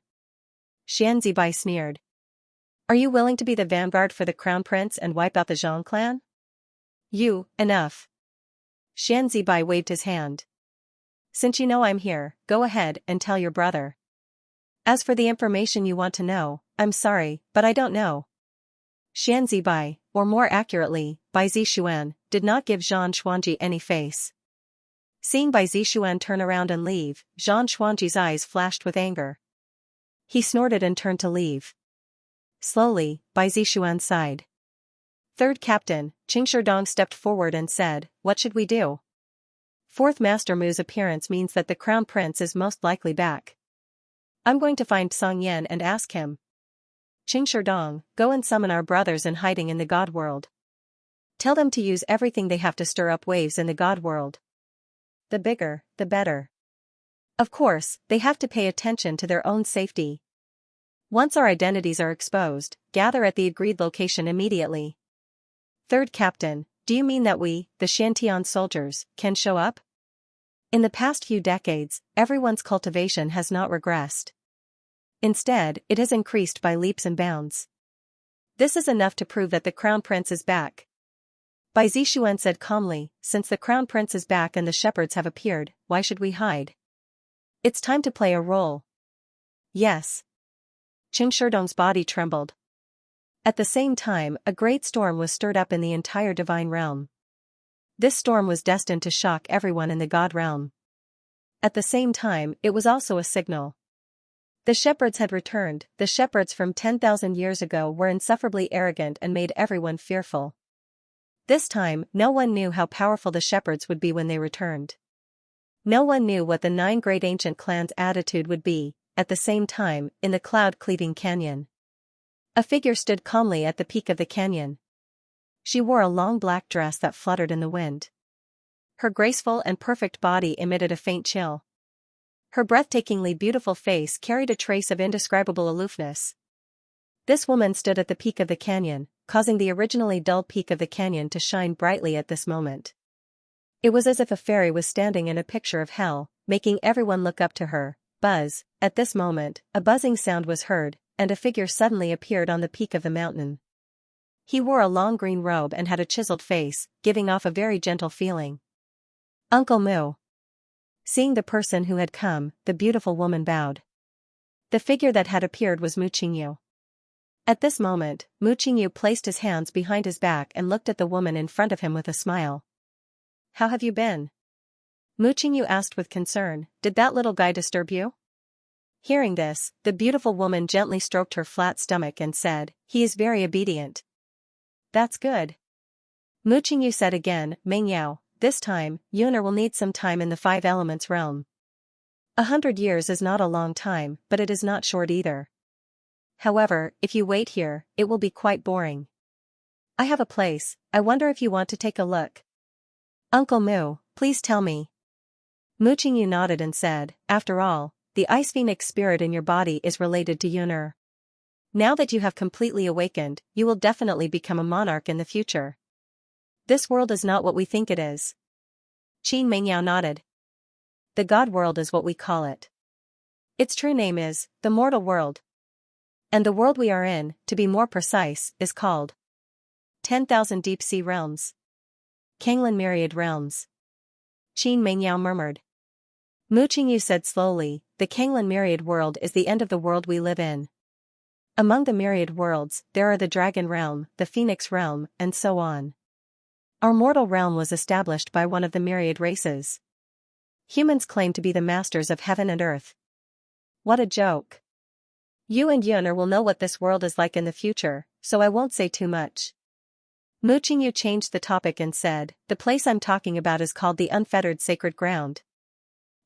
Xianxia sneered. Are you willing to be the vanguard for the Crown Prince and wipe out the Zhan clan? Enough. Xianxia waved his hand. Since you know I'm here, go ahead and tell your brother. As for the information you want to know, I'm sorry, but I don't know. Xianxia, or more accurately, Bai Zixuan, did not give Zhan Xuanji any face. Seeing Bai Zixuan turn around and leave, Zhan Xuanji's eyes flashed with anger. He snorted and turned to leave. Slowly, Bai Zixuan sighed. Third Captain, Xianxia stepped forward and said, What should we do? 4th Master Mu's appearance means that the Crown Prince is most likely back. I'm going to find Song Yan and ask him. Xianxia, go and summon our brothers in hiding in the God world. Tell them to use everything they have to stir up waves in the God world. The bigger, the better. Of course, they have to pay attention to their own safety. Once our identities are exposed, gather at the agreed location immediately. Third Captain, do you mean that we, the Xiantian soldiers, can show up? In the past few decades, everyone's cultivation has not regressed. Instead, it has increased by leaps and bounds. This is enough to prove that the crown prince is back. Bai Zixuan said calmly, since the crown prince is back and the shepherds have appeared, why should we hide? It's time to play a role. Yes. Qin Shidong's body trembled. At the same time, a great storm was stirred up in the entire divine realm. This storm was destined to shock everyone in the god realm. At the same time, it was also a signal. The shepherds had returned. The shepherds from 10,000 years ago were insufferably arrogant and made everyone fearful. This time, no one knew how powerful the shepherds would be when they returned. No one knew what the 9 great ancient clans' attitude would be. At the same time, in the cloud-cleaving canyon, a figure stood calmly at the peak of the canyon. She wore a long black dress that fluttered in the wind. Her graceful and perfect body emitted a faint chill. Her breathtakingly beautiful face carried a trace of indescribable aloofness. This woman stood at the peak of the canyon, causing the originally dull peak of the canyon to shine brightly at this moment. It was as if a fairy was standing in a picture of hell, making everyone look up to her. Buzz. At this moment, a buzzing sound was heard, and a figure suddenly appeared on the peak of the mountain. He wore a long green robe and had a chiseled face, giving off a very gentle feeling. Uncle Mu. Seeing the person who had come, the beautiful woman bowed. The figure that had appeared was Mu Qingyu. At this moment, Mu Qingyu placed his hands behind his back and looked at the woman in front of him with a smile. How have you been? Mu Qingyu asked with concern, did that little guy disturb you? Hearing this, the beautiful woman gently stroked her flat stomach and said, he is very obedient. That's good. Mu Qingyu said again, Meng Yao, this time, Yuner will need some time in the 5 elements realm. 100 years is not a long time, but it is not short either. However, if you wait here, it will be quite boring. I have a place, I wonder if you want to take a look. Uncle Mu, please tell me. Mu Qingyu nodded and said, after all, the ice phoenix spirit in your body is related to Yuner. Now that you have completely awakened, you will definitely become a monarch in the future. This world is not what we think it is. Qin Mengyao nodded. The God world is what we call it. Its true name is, the mortal world. And the world we are in, to be more precise, is called 10,000 deep sea realms. Kanglan myriad realms. Qin Mengyao murmured. Mu Qingyu said slowly, the Kanglan myriad world is the end of the world we live in. Among the myriad worlds, there are the dragon realm, the phoenix realm, and so on. Our mortal realm was established by one of the myriad races. Humans claim to be the masters of heaven and earth. What a joke. You and Yuner will know what this world is like in the future, so I won't say too much. Mu Qingyu changed the topic and said, the place I'm talking about is called the Unfettered Sacred Ground.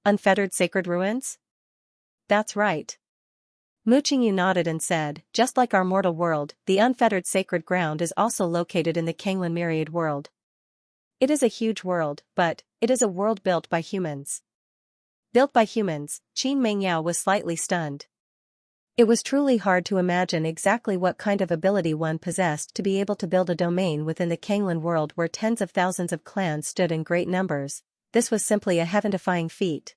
Unfettered Sacred Ruins? That's right. Mu Qingyu nodded and said, just like our mortal world, the Unfettered Sacred Ground is also located in the Kanglan myriad world. It is a huge world, but it is a world built by humans. Built by humans, Qin Mengyao was slightly stunned. It was truly hard to imagine exactly what kind of ability one possessed to be able to build a domain within the Kanglan world where tens of thousands of clans stood in great numbers. This was simply a heaven-defying feat.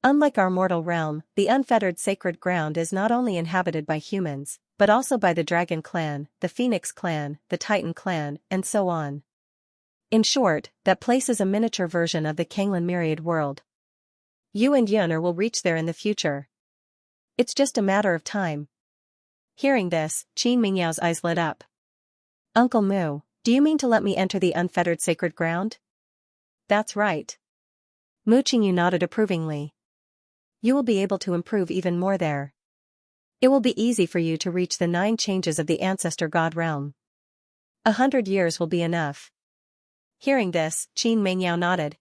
Unlike our mortal realm, the Unfettered Sacred Ground is not only inhabited by humans, but also by the Dragon Clan, the Phoenix Clan, the Titan Clan, and so on. In short, that place is a miniature version of the Kanglan myriad world. You and Yuner will reach there in the future. It's just a matter of time. Hearing this, Qin Mingyao's eyes lit up. Uncle Mu, do you mean to let me enter the Unfettered Sacred Ground? That's right. Mu Qingyu nodded approvingly. You will be able to improve even more there. It will be easy for you to reach the 9 changes of the Ancestor God realm. 100 years will be enough. Hearing this, Qin Mengyao nodded.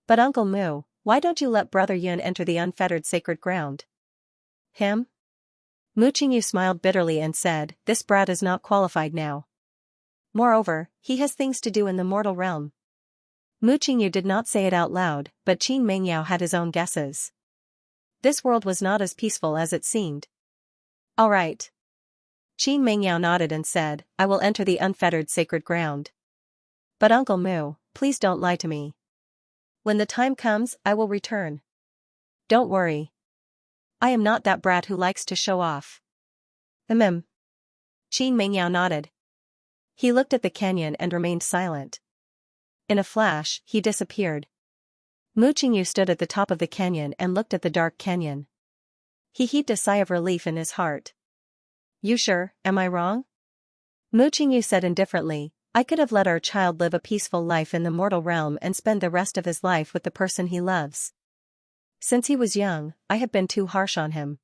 But Uncle Mu, why don't you let Brother Yun enter the Unfettered Sacred Ground? Him? Mu Qingyu smiled bitterly and said, this brat is not qualified now. Moreover, he has things to do in the mortal realm. Mu Qingyu did not say it out loud, but Qin Mengyao had his own guesses. This world was not as peaceful as it seemed. All right. Qin Mengyao nodded and said, I will enter the Unfettered Sacred Ground. But Uncle Mu, please don't lie to me. When the time comes, I will return. Don't worry. I am not that brat who likes to show off. Qin Mengyao nodded. He looked at the canyon and remained silent. In a flash, he disappeared. Mu Qingyu stood at the top of the canyon and looked at the dark canyon. He heaved a sigh of relief in his heart. You sure, am I wrong? Mu Qingyu said indifferently, I could have let our child live a peaceful life in the mortal realm and spend the rest of his life with the person he loves. Since he was young, I have been too harsh on him.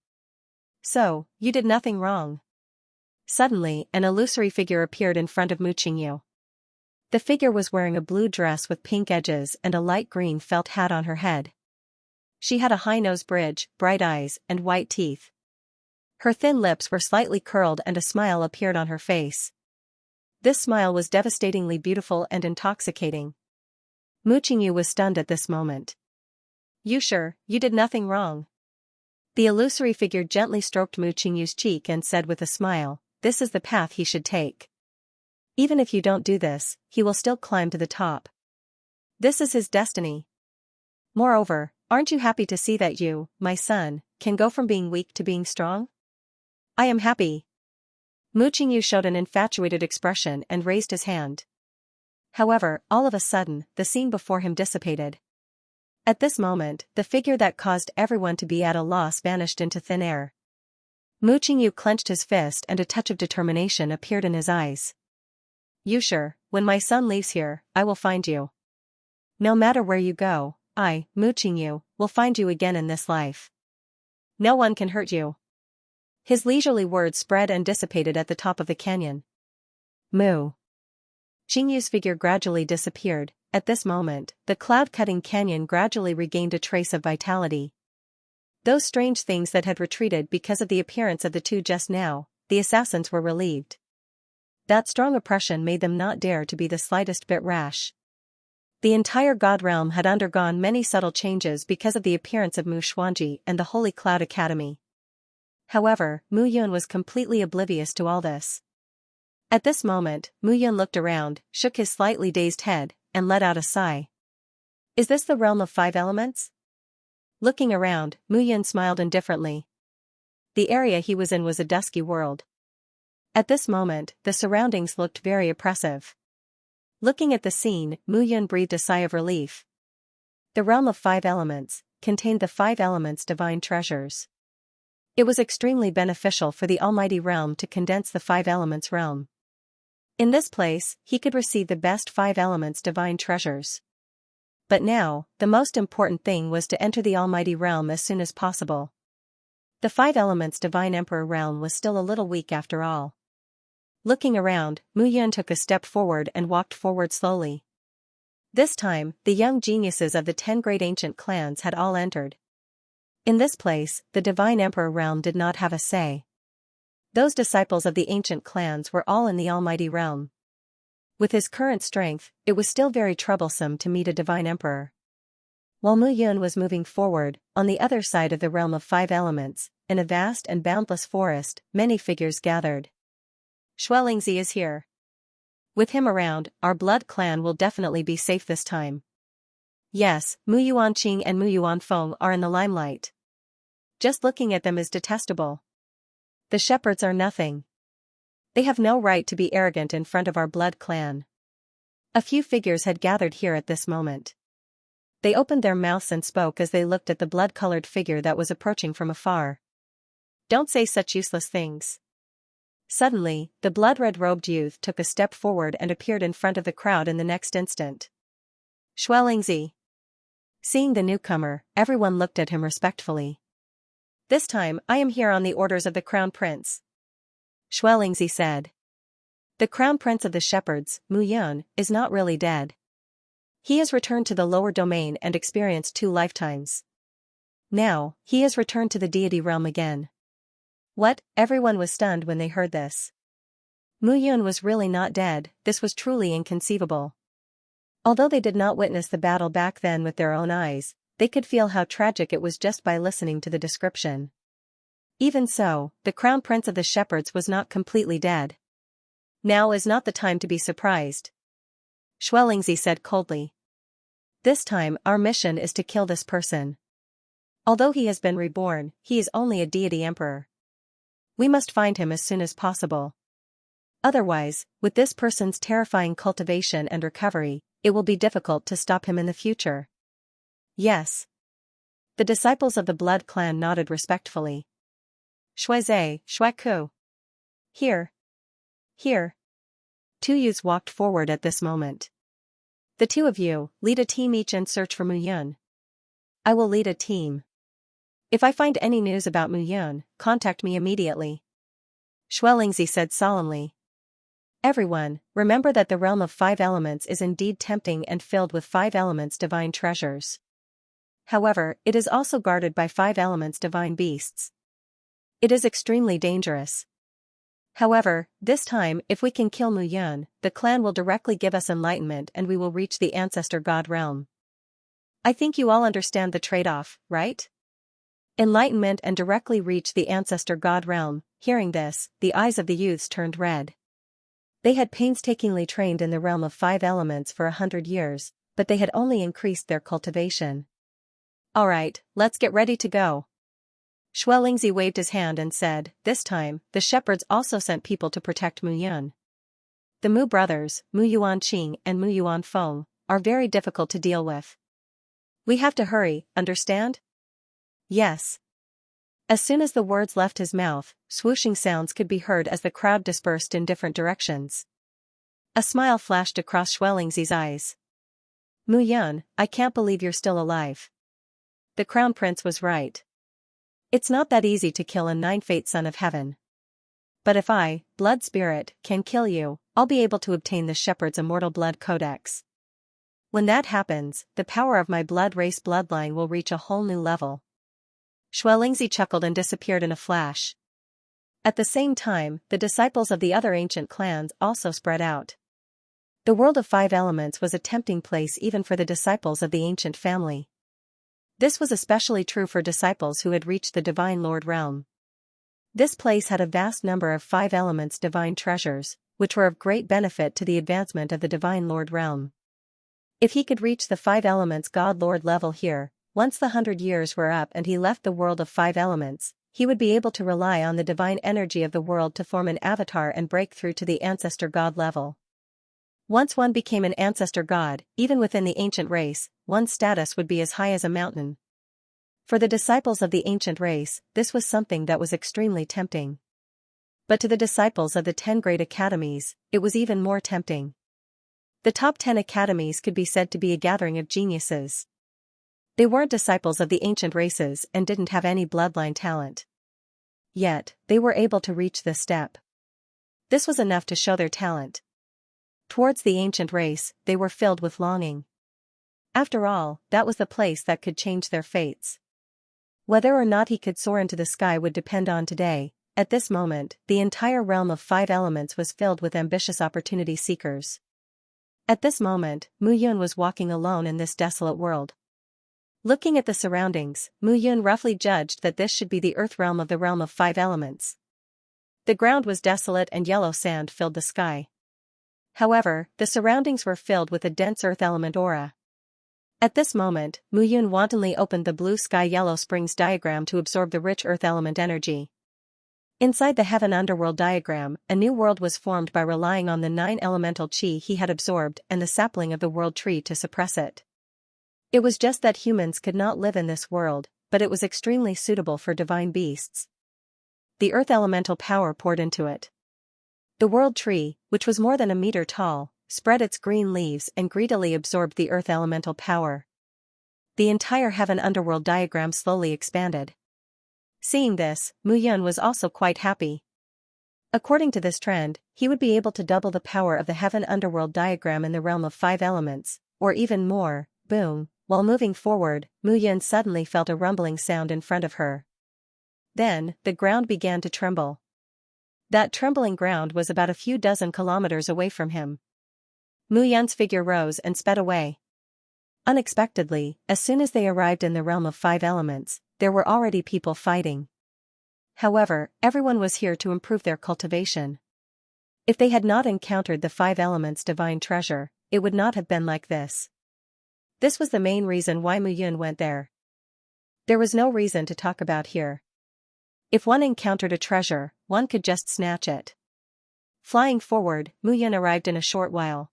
So, you did nothing wrong. Suddenly, an illusory figure appeared in front of Mu Qingyu. The figure was wearing a blue dress with pink edges and a light green felt hat on her head. She had a high nose bridge, bright eyes, and white teeth. Her thin lips were slightly curled and a smile appeared on her face. This smile was devastatingly beautiful and intoxicating. Mu Qingyu was stunned at this moment. You sure, you did nothing wrong? The illusory figure gently stroked Mu Qingyu's cheek and said with a smile, this is the path he should take. Even if you don't do this, he will still climb to the top. This is his destiny. Moreover, aren't you happy to see that you, my son, can go from being weak to being strong? I am happy. Mu Qingyu showed an infatuated expression and raised his hand. However, all of a sudden, the scene before him dissipated. At this moment, the figure that caused everyone to be at a loss vanished into thin air. Mu Qingyu clenched his fist and a touch of determination appeared in his eyes. You sure, when my son leaves here, I will find you. No matter where you go, I, Mu Qingyu, will find you again in this life. No one can hurt you. His leisurely words spread and dissipated at the top of the canyon. Mu Qingyu's figure gradually disappeared. At this moment, the cloud-cutting canyon gradually regained a trace of vitality. Those strange things that had retreated because of the appearance of the two just now, the assassins were relieved. That strong oppression made them not dare to be the slightest bit rash. The entire God realm had undergone many subtle changes because of the appearance of Mu Xuanji and the Holy Cloud Academy. However, Mu Yun was completely oblivious to all this. At this moment, Mu Yun looked around, shook his slightly dazed head, and let out a sigh. Is this the realm of 5 elements? Looking around, Mu Yun smiled indifferently. The area he was in was a dusky world. At this moment, the surroundings looked very oppressive. Looking at the scene, Mu Yun breathed a sigh of relief. The realm of 5 elements contained the 5 elements' divine treasures. It was extremely beneficial for the Almighty Realm to condense the 5 elements realm. In this place, he could receive the best 5 elements divine treasures. But now, the most important thing was to enter the Almighty Realm as soon as possible. The 5 elements divine Emperor realm was still a little weak after all. Looking around, Mu Yun took a step forward and walked forward slowly. This time, the young geniuses of the 10 great ancient clans had all entered. In this place, the divine Emperor realm did not have a say. Those disciples of the ancient clans were all in the Almighty Realm. With his current strength, it was still very troublesome to meet a divine emperor. While Mu Yun was moving forward, on the other side of the realm of 5 elements, in a vast and boundless forest, many figures gathered. Xianxia is here. With him around, our blood clan will definitely be safe this time. Yes, Mu Yuanqing and Mu Yuanfeng are in the limelight. Just looking at them is detestable. The shepherds are nothing. They have no right to be arrogant in front of our blood clan. A few figures had gathered here at this moment. They opened their mouths and spoke as they looked at the blood-colored figure that was approaching from afar. Don't say such useless things. Suddenly, the blood-red robed youth took a step forward and appeared in front of the crowd in the next instant. Xianxia. Seeing the newcomer, everyone looked at him respectfully. This time, I am here on the orders of the Crown Prince. Xianxia said. The Crown Prince of the Shepherds, Mu Yun, is not really dead. He has returned to the lower domain and experienced 2 lifetimes. Now, he has returned to the deity realm again. What? Everyone was stunned when they heard this. Mu Yun was really not dead. This was truly inconceivable. Although they did not witness the battle back then with their own eyes, they could feel how tragic it was just by listening to the description. Even so, the Crown Prince of the Shepherds was not completely dead. Now is not the time to be surprised. Xianxia said coldly. This time, our mission is to kill this person. Although he has been reborn, he is only a deity emperor. We must find him as soon as possible. Otherwise, with this person's terrifying cultivation and recovery, it will be difficult to stop him in the future. Yes. The disciples of the Blood clan nodded respectfully. Shuizhe, Shuiku. Here. Here. Two youths walked forward at this moment. The two of you, lead a team each and search for Mu Yun. I will lead a team. If I find any news about Mu Yun, contact me immediately. Xuelingzi said solemnly. Everyone, remember that the realm of 5 elements is indeed tempting and filled with 5 elements divine treasures. However, it is also guarded by 5 elements divine beasts. It is extremely dangerous. However, this time, if we can kill Mu Yun, the clan will directly give us enlightenment and we will reach the ancestor god realm. I think you all understand the trade-off, right? Enlightenment and directly reach the ancestor god realm. Hearing this, the eyes of the youths turned red. They had painstakingly trained in the realm of 5 elements for 100 years, but they had only increased their cultivation. Alright, let's get ready to go. Xuelingzi waved his hand and said, this time, the shepherds also sent people to protect Mu Yun. The Mu brothers, Mu Yuanqing and Mu Yuanfeng, are very difficult to deal with. We have to hurry, understand? Yes. As soon as the words left his mouth, swooshing sounds could be heard as the crowd dispersed in different directions. A smile flashed across Xuelingzi's eyes. Mu Yun, I can't believe you're still alive. The crown prince was right. It's not that easy to kill a 9-fate son of heaven. But if I, blood spirit, can kill you, I'll be able to obtain the shepherd's immortal blood codex. When that happens, the power of my blood race bloodline will reach a whole new level. Xuelingzi chuckled and disappeared in a flash. At the same time, the disciples of the other ancient clans also spread out. The world of 5 elements was a tempting place even for the disciples of the ancient family. This was especially true for disciples who had reached the Divine Lord realm. This place had a vast number of 5 elements divine treasures, which were of great benefit to the advancement of the Divine Lord realm. If he could reach the 5 elements God Lord level here, once the 100 years were up and he left the world of 5 elements, he would be able to rely on the divine energy of the world to form an avatar and break through to the ancestor god level. Once one became an ancestor god, even within the ancient race, one's status would be as high as a mountain. For the disciples of the ancient race, this was something that was extremely tempting. But to the disciples of the 10 great academies, it was even more tempting. The top 10 academies could be said to be a gathering of geniuses. They weren't disciples of the ancient races and didn't have any bloodline talent. Yet, they were able to reach this step. This was enough to show their talent. Towards the ancient race, they were filled with longing. After all, that was the place that could change their fates. Whether or not he could soar into the sky would depend on today. At this moment, the entire realm of 5 elements was filled with ambitious opportunity seekers. At this moment, Mu Yun was walking alone in this desolate world. Looking at the surroundings, Mu Yun roughly judged that this should be the earth realm of the realm of 5 elements. The ground was desolate and yellow sand filled the sky. However, the surroundings were filled with a dense earth element aura. At this moment, Mu Yun wantonly opened the blue sky yellow springs diagram to absorb the rich earth element energy. Inside the heaven underworld diagram, a new world was formed by relying on the 9 elemental chi he had absorbed and the sapling of the world tree to suppress it. It was just that humans could not live in this world, but it was extremely suitable for divine beasts. The earth elemental power poured into it. The world tree, which was more than a meter tall, spread its green leaves and greedily absorbed the earth elemental power. The entire heaven underworld diagram slowly expanded. Seeing this, Mu Yun was also quite happy. According to this trend, he would be able to double the power of the heaven underworld diagram in the realm of 5 elements, or even more. Boom. While moving forward, Mu Yun suddenly felt a rumbling sound in front of her. Then, the ground began to tremble. That trembling ground was about a few dozen kilometers away from him. Mu Yun's figure rose and sped away. Unexpectedly, as soon as they arrived in the realm of 5 elements, there were already people fighting. However, everyone was here to improve their cultivation. If they had not encountered the 5 elements divine treasure, it would not have been like this. This was the main reason why Mu Yun went there. There was no reason to talk about here. If one encountered a treasure, one could just snatch it. Flying forward, Mu Yun arrived in a short while.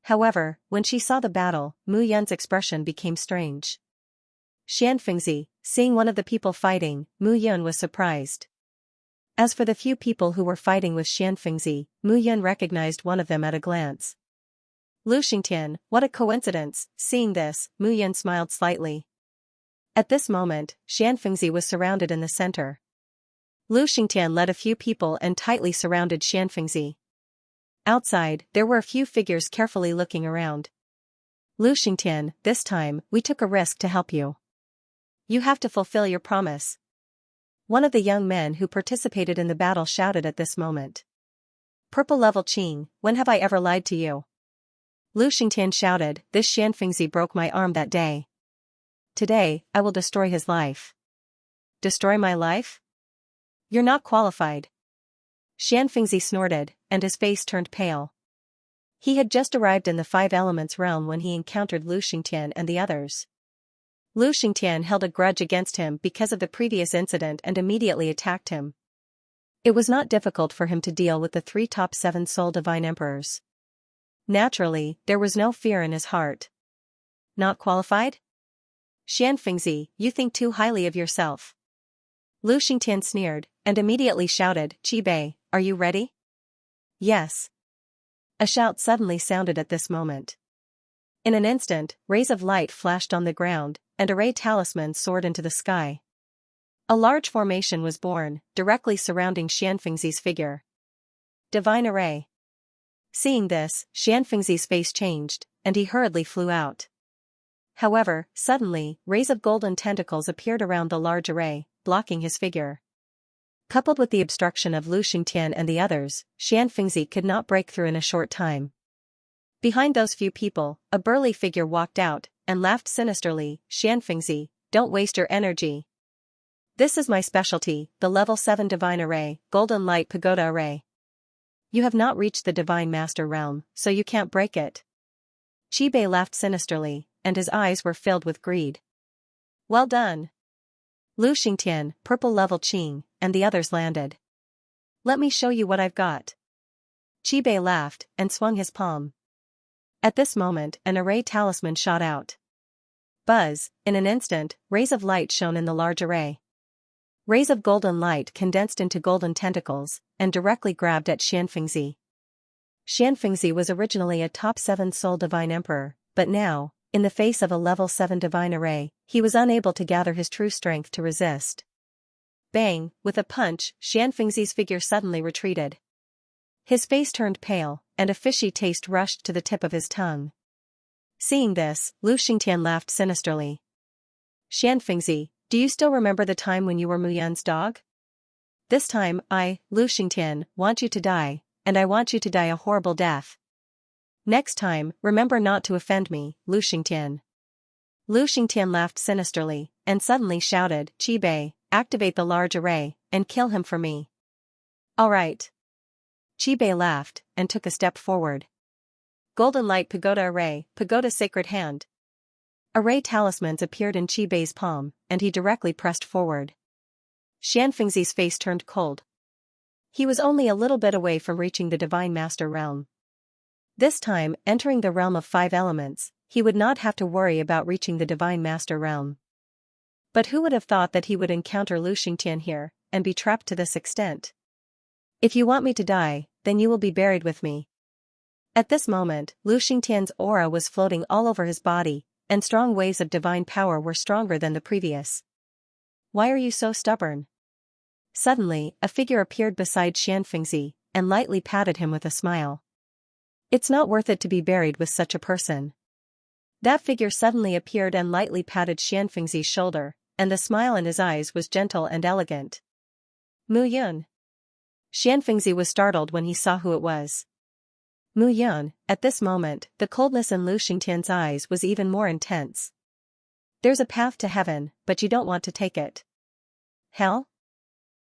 However, when she saw the battle, Mu Yun's expression became strange. Xianxia, seeing one of the people fighting, Mu Yun was surprised. As for the few people who were fighting with Xianxia, Mu Yun recognized one of them at a glance. Lu Xingtian, what a coincidence. Seeing this, Mu Yun smiled slightly. At this moment, Xianxia was surrounded in the center. Lu Xingtian led a few people and tightly surrounded Xianxia. Outside, there were a few figures carefully looking around. Lu Xingtian, this time, we took a risk to help you. You have to fulfill your promise. One of the young men who participated in the battle shouted at this moment. Purple level Qing, when have I ever lied to you? Lu Xingtian shouted, this Xianxia broke my arm that day. Today, I will destroy his life. Destroy my life? You're not qualified. Xianxia snorted, and his face turned pale. He had just arrived in the Five Elements realm when he encountered Lu Xingtian and the others. Lu Xingtian held a grudge against him because of the previous incident and immediately attacked him. It was not difficult for him to deal with the three top 7 soul divine emperors. Naturally, there was no fear in his heart. Not qualified? Xianxia, you think too highly of yourself. Lu Xingtian sneered, and immediately shouted, Qi Bei, are you ready? Yes. A shout suddenly sounded at this moment. In an instant, rays of light flashed on the ground, and array talismans soared into the sky. A large formation was born, directly surrounding Xianxia's figure. Divine Array. Seeing this, Xianxia's face changed, and he hurriedly flew out. However, suddenly, rays of golden tentacles appeared around the large array, blocking his figure. Coupled with the obstruction of Lu Xingtian and the others, Xianxia could not break through in a short time. Behind those few people, a burly figure walked out, and laughed sinisterly, Xianxia, don't waste your energy. This is my specialty, the level 7 Divine Array, Golden Light Pagoda Array. You have not reached the Divine Master realm, so you can't break it. Qi Bei laughed sinisterly, and his eyes were filled with greed. Well done. Lu Xingtian, Purple level Qing, and the others landed. Let me show you what I've got. Qi Bei laughed, and swung his palm. At this moment, an array talisman shot out. Buzz, in an instant, rays of light shone in the large array. Rays of golden light condensed into golden tentacles, and directly grabbed at Xianxia. Xianxia was originally a top 7 soul divine emperor, but now, in the face of a level 7 divine array, he was unable to gather his true strength to resist. Bang, with a punch, Xianxia's figure suddenly retreated. His face turned pale, and a fishy taste rushed to the tip of his tongue. Seeing this, Lu Xingtian laughed sinisterly. Xianxia, do you still remember the time when you were Mu Yun's dog? This time, Lu Xingtian, want you to die, and I want you to die a horrible death. Next time, remember not to offend me, Lu Xingtian. Lu Xingtian laughed sinisterly, and suddenly shouted, Qi Bei, activate the large array, and kill him for me. All right. Qi Bei laughed, and took a step forward. Golden Light Pagoda Array, Pagoda Sacred Hand. Array talismans appeared in Qi Bei's palm, and he directly pressed forward. Xianxia's face turned cold. He was only a little bit away from reaching the Divine Master realm. This time, entering the realm of 5 elements, he would not have to worry about reaching the Divine Master realm. But who would have thought that he would encounter Lu Xingtian here, and be trapped to this extent? If you want me to die, then you will be buried with me. At this moment, Lu Xingtian's aura was floating all over his body, and strong waves of divine power were stronger than the previous. Why are you so stubborn? Suddenly, a figure appeared beside Xianxia, and lightly patted him with a smile. It's not worth it to be buried with such a person. That figure suddenly appeared and lightly patted Xianxia's shoulder, and the smile in his eyes was gentle and elegant. Mu Yun. Xianxia was startled when he saw who it was. Mu Yun, at this moment, the coldness in Lu Xingtian's eyes was even more intense. There's a path to heaven, but you don't want to take it. Hell?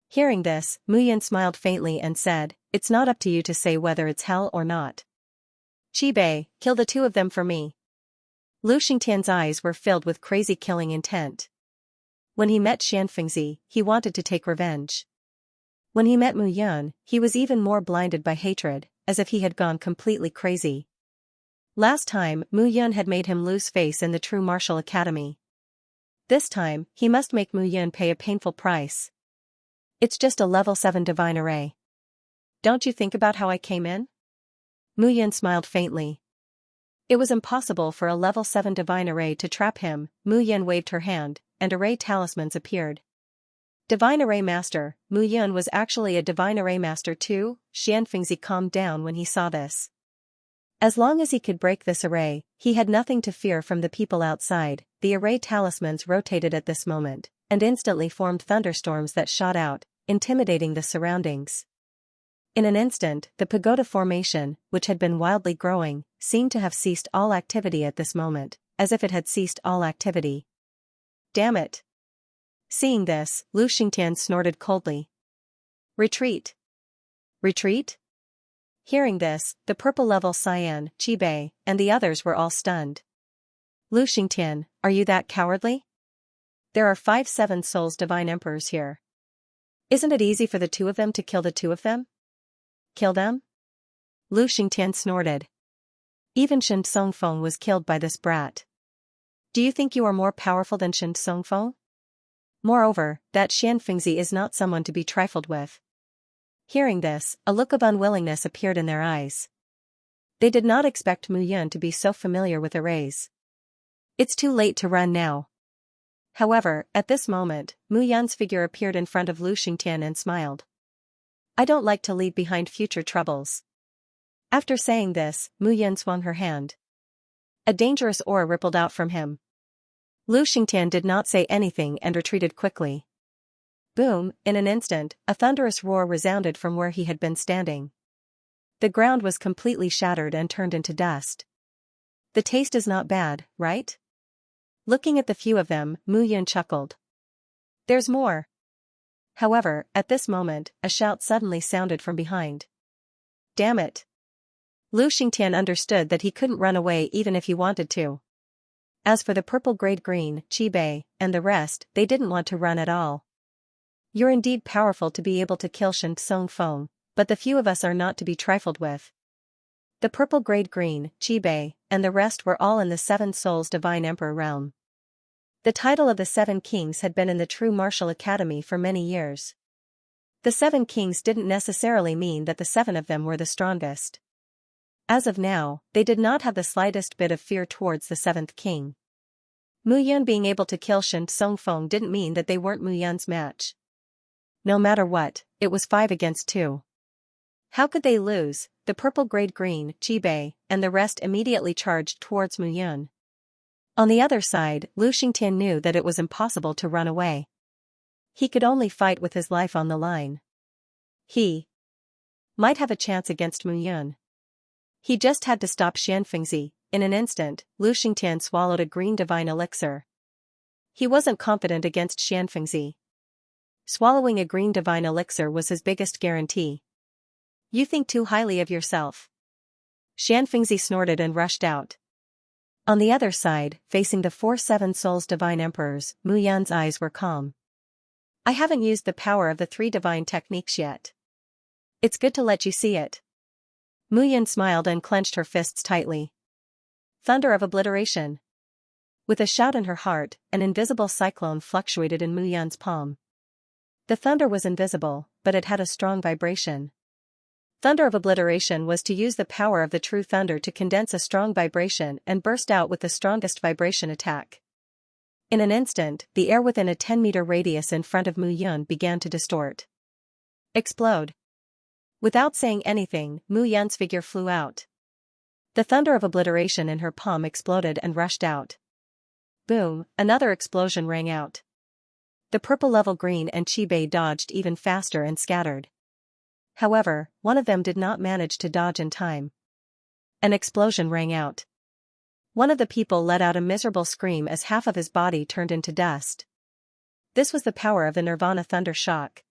Hearing this, Mu Yun smiled faintly and said, it's not up to you to say whether it's hell or not. Qi Bei, kill the 2 of them for me. Lu Xingtian's eyes were filled with crazy killing intent. When he met Xianxia, he wanted to take revenge. When he met Mu Yun, he was even more blinded by hatred, as if he had gone completely crazy. Last time, Mu Yun had made him lose face in the true martial academy. This time, he must make Mu Yun pay a painful price. It's just a level 7 divine array. Don't you think about how I came in? Mu Yun smiled faintly. It was impossible for a level 7 divine array to trap him. Mu Yun waved her hand, and array talismans appeared. Divine Array Master, Mu Yun was actually a Divine Array Master too. Xianxia calmed down when he saw this. As long as he could break this array, he had nothing to fear from the people outside. The array talismans rotated at this moment, and instantly formed thunderstorms that shot out, intimidating the surroundings. In an instant, the pagoda formation, which had been wildly growing, seemed to have ceased all activity at this moment, as if it had ceased all activity. Damn it! Seeing this, Xianxia snorted coldly. Retreat! Retreat? Hearing this, the purple-level Cyan, Qibei, and the others were all stunned. Xianxia, are you that cowardly? There are 5 7 Souls Divine Emperors here. Isn't it easy for the 2 of them to kill the 2 of them? Kill them? Xianxia snorted. Even Shen Songfeng was killed by this brat. Do you think you are more powerful than Shen Songfeng? Moreover, that Xianxia is not someone to be trifled with. Hearing this, a look of unwillingness appeared in their eyes. They did not expect Mu Yun to be so familiar with arrays. It's too late to run now. However, at this moment, Mu Yun's figure appeared in front of Xianxia and smiled. I don't like to leave behind future troubles. After saying this, Mu Yun swung her hand. A dangerous aura rippled out from him. Xianxia did not say anything and retreated quickly. Boom, in an instant, a thunderous roar resounded from where he had been standing. The ground was completely shattered and turned into dust. The taste is not bad, right? Looking at the few of them, Mu Yun chuckled. There's more. However, at this moment, a shout suddenly sounded from behind. Damn it! Xianxia understood that he couldn't run away even if he wanted to. As for the purple grade green, Qibei, and the rest, they didn't want to run at all. You're indeed powerful to be able to kill Shen Songfeng, but the few of us are not to be trifled with. The purple grade green, Qibei, and the rest were all in the 7 Souls Divine Emperor realm. The title of the 7 Kings had been in the true martial academy for many years. The 7 Kings didn't necessarily mean that the 7 of them were the strongest. As of now, they did not have the slightest bit of fear towards the 7th king. Mu Yun being able to kill Shen Songfeng didn't mean that they weren't Mu Yun's match. No matter what, it was 5 against 2. How could they lose? The purple grade green, Qibei, and the rest immediately charged towards Mu Yun. On the other side, Xianxia knew that it was impossible to run away. He could only fight with his life on the line. He might have a chance against Mu Yun. He just had to stop Xianxia. In an instant, Xianxia swallowed a green divine elixir. He wasn't confident against Xianxia. Swallowing a green divine elixir was his biggest guarantee. You think too highly of yourself. Xianxia snorted and rushed out. On the other side, facing the 4 7 Souls Divine Emperors, Mu Yun's eyes were calm. I haven't used the power of the 3 divine techniques yet. It's good to let you see it. Mu Yun smiled and clenched her fists tightly. Thunder of obliteration. With a shout in her heart, an invisible cyclone fluctuated in Mu Yun's palm. The thunder was invisible, but it had a strong vibration. Thunder of obliteration was to use the power of the true thunder to condense a strong vibration and burst out with the strongest vibration attack. In an instant, the air within a 10-meter radius in front of Mu Yun began to distort. Explode. Without saying anything, Mu Yun's figure flew out. The thunder of obliteration in her palm exploded and rushed out. Boom, another explosion rang out. The purple level green and Qibei dodged even faster and scattered. However, one of them did not manage to dodge in time. An explosion rang out. One of the people let out a miserable scream as half of his body turned into dust. This was the power of the Nirvana Thunder Shock.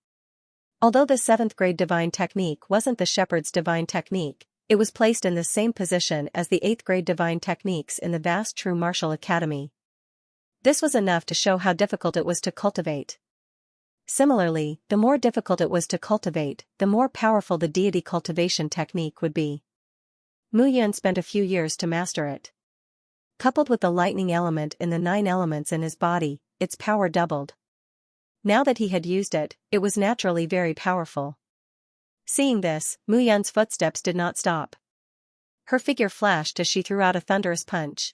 Although the 7th grade divine technique wasn't the shepherd's divine technique, it was placed in the same position as the 8th grade divine techniques in the vast true martial academy. This was enough to show how difficult it was to cultivate. Similarly, the more difficult it was to cultivate, the more powerful the deity cultivation technique would be. Mu Yun spent a few years to master it. Coupled with the lightning element in the 9 elements in his body, its power doubled. Now that he had used it, it was naturally very powerful. Seeing this, Mu Yun's footsteps did not stop. Her figure flashed as she threw out a thunderous punch.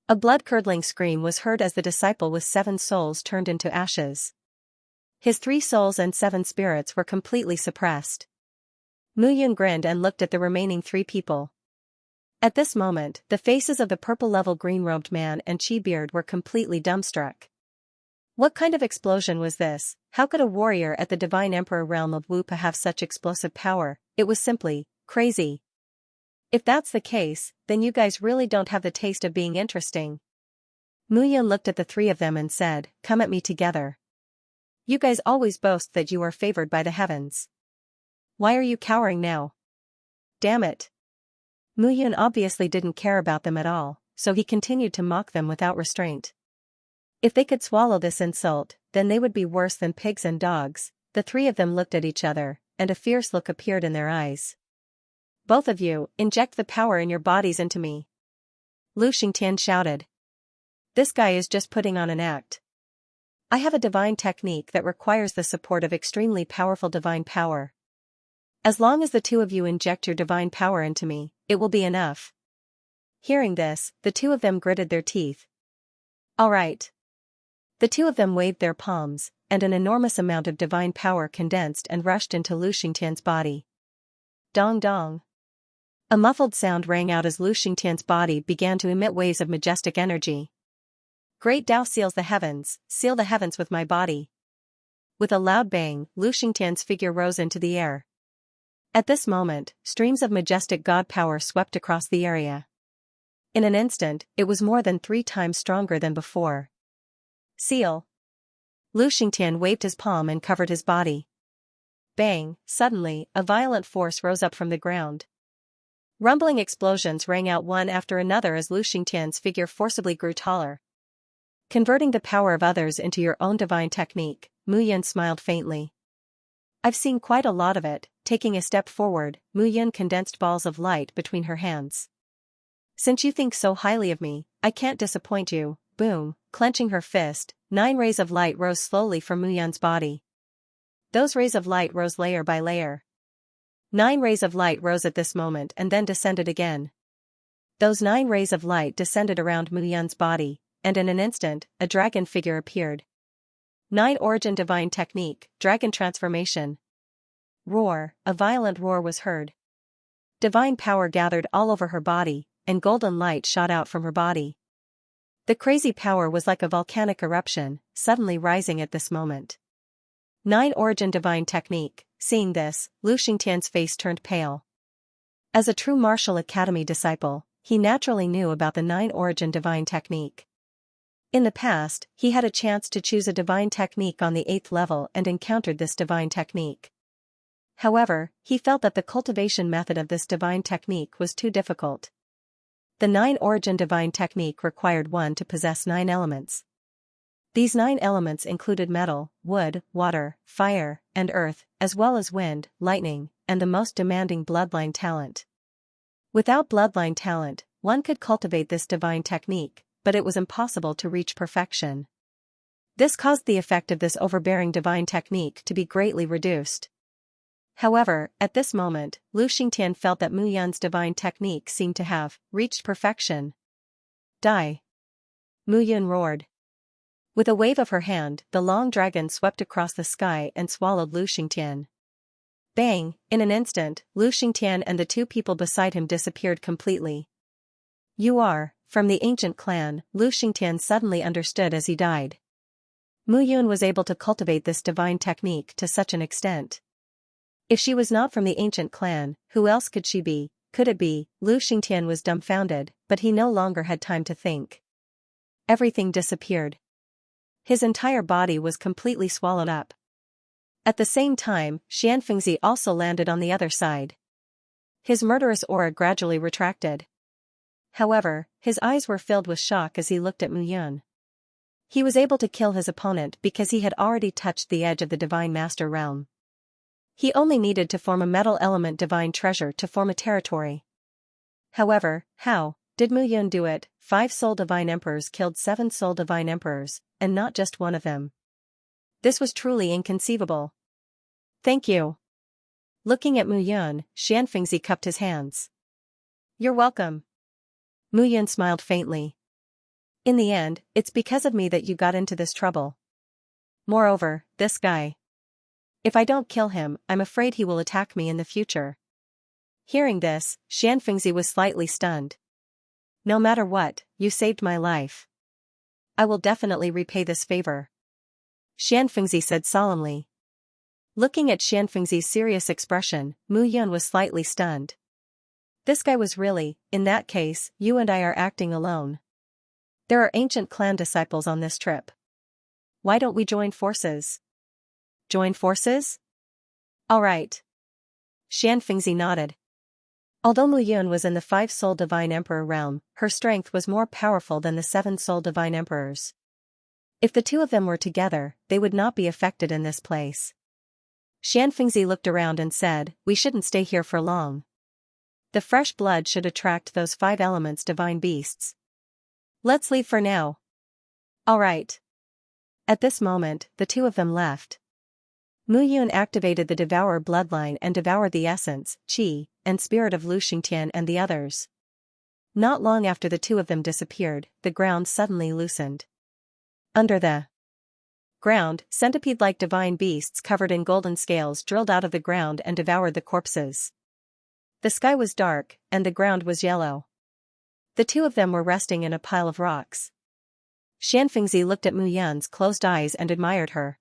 A blood-curdling scream was heard as the disciple with 7 souls turned into ashes. His 3 souls and 7 spirits were completely suppressed. Mu Yun grinned and looked at the remaining 3 people. At this moment, the faces of the purple-level green-robed man and Chi-beard were completely dumbstruck. What kind of explosion was this? How could a warrior at the Divine Emperor realm of Wupa have such explosive power? It was simply crazy. If that's the case, then you guys really don't have the taste of being interesting. Mu Yun looked at the 3 of them and said, "Come at me together. You guys always boast that you are favored by the heavens. Why are you cowering now? Damn it." Mu Yun obviously didn't care about them at all, so he continued to mock them without restraint. If they could swallow this insult, then they would be worse than pigs and dogs. The 3 of them looked at each other, and a fierce look appeared in their eyes. "Both of you, inject the power in your bodies into me," Lu Xingtian shouted. "This guy is just putting on an act. I have a divine technique that requires the support of extremely powerful divine power. As long as the 2 of you inject your divine power into me, it will be enough." Hearing this, the 2 of them gritted their teeth. "All right." The 2 of them waved their palms, and an enormous amount of divine power condensed and rushed into Lu Xingtian's body. Dong dong. A muffled sound rang out as Lu Xingtian's body began to emit waves of majestic energy. "Great Tao seals the heavens, seal the heavens with my body." With a loud bang, Lu Xingtian's figure rose into the air. At this moment, streams of majestic god power swept across the area. In an instant, it was more than 3 times stronger than before. "Seal." Lu Xingtian waved his palm and covered his body. Bang! Suddenly, a violent force rose up from the ground. Rumbling explosions rang out one after another as Lu Xingtian's figure forcibly grew taller. Converting the power of others into your own divine technique, Mu Yun smiled faintly. "I've seen quite a lot of it." Taking a step forward, Mu Yun condensed balls of light between her hands. "Since you think so highly of me, I can't disappoint you." Boom! Clenching her fist, 9 rays of light rose slowly from Mu Yun's body. Those rays of light rose layer by layer. 9 rays of light rose at this moment and then descended again. Those 9 rays of light descended around Mu Yun's body, and in an instant, a dragon figure appeared. 9 Origin Divine Technique, Dragon Transformation. Roar! A violent roar was heard. Divine power gathered all over her body, and golden light shot out from her body. The crazy power was like a volcanic eruption, suddenly rising at this moment. 9 Origin Divine Technique. Seeing this, Lu Xingtian's face turned pale. As a true martial academy disciple, he naturally knew about the 9 Origin Divine Technique. In the past, he had a chance to choose a divine technique on the 8th level and encountered this divine technique. However, he felt that the cultivation method of this divine technique was too difficult. The 9 Origin Divine Technique required one to possess 9 elements. These 9 elements included metal, wood, water, fire, and earth, as well as wind, lightning, and the most demanding bloodline talent. Without bloodline talent, one could cultivate this divine technique, but it was impossible to reach perfection. This caused the effect of this overbearing divine technique to be greatly reduced. However, at this moment, Lu Xingtian felt that Mu Yun's divine technique seemed to have reached perfection. "Die!" Mu Yun roared. With a wave of her hand, the long dragon swept across the sky and swallowed Lu Xingtian. Bang! In an instant, Lu Xingtian and the 2 people beside him disappeared completely. "You are from the ancient clan," Lu Xingtian suddenly understood as he died. Mu Yun was able to cultivate this divine technique to such an extent. If she was not from the ancient clan, who else could she be? Could it be? Lu Xingtian was dumbfounded, but he no longer had time to think. Everything disappeared. His entire body was completely swallowed up. At the same time, Xianxia also landed on the other side. His murderous aura gradually retracted. However, his eyes were filled with shock as he looked at Mu Yun. He was able to kill his opponent because he had already touched the edge of the Divine Master realm. He only needed to form a metal element divine treasure to form a territory. However, how did Mu Yun do it? 5 Soul Divine Emperors killed 7 Soul Divine Emperors, and not just one of them. This was truly inconceivable. Thank you. Looking at Mu Yun, Xianxia cupped his hands. You're welcome. Mu Yun smiled faintly. In the end, it's because of me that you got into this trouble. Moreover, this guy. If I don't kill him, I'm afraid he will attack me in the future. Hearing this, Xianxia was slightly stunned. No matter what, you saved my life. I will definitely repay this favor. Xianxia said solemnly. Looking at Xianxing's serious expression, Mu Yun was slightly stunned. This guy was really, in that case, you and I are acting alone. There are ancient clan disciples on this trip. Why don't we join forces? Join forces? All right. Xianxia nodded. Although Mu Yun was in the 5 Soul Divine Emperor realm, her strength was more powerful than the 7 Soul Divine Emperors. If the two of them were together, they would not be affected in this place. Xianxia looked around and said, we shouldn't stay here for long. The fresh blood should attract those 5 elements divine beasts. Let's leave for now. All right. At this moment, the two of them left. Mu Yun activated the Devourer bloodline and devoured the essence, qi, and spirit of Lu Xingtian and the others. Not long after the two of them disappeared, the ground suddenly loosened. Under the ground, centipede-like divine beasts covered in golden scales drilled out of the ground and devoured the corpses. The sky was dark, and the ground was yellow. The two of them were resting in a pile of rocks. Xianxia looked at Mu Yun's closed eyes and admired her.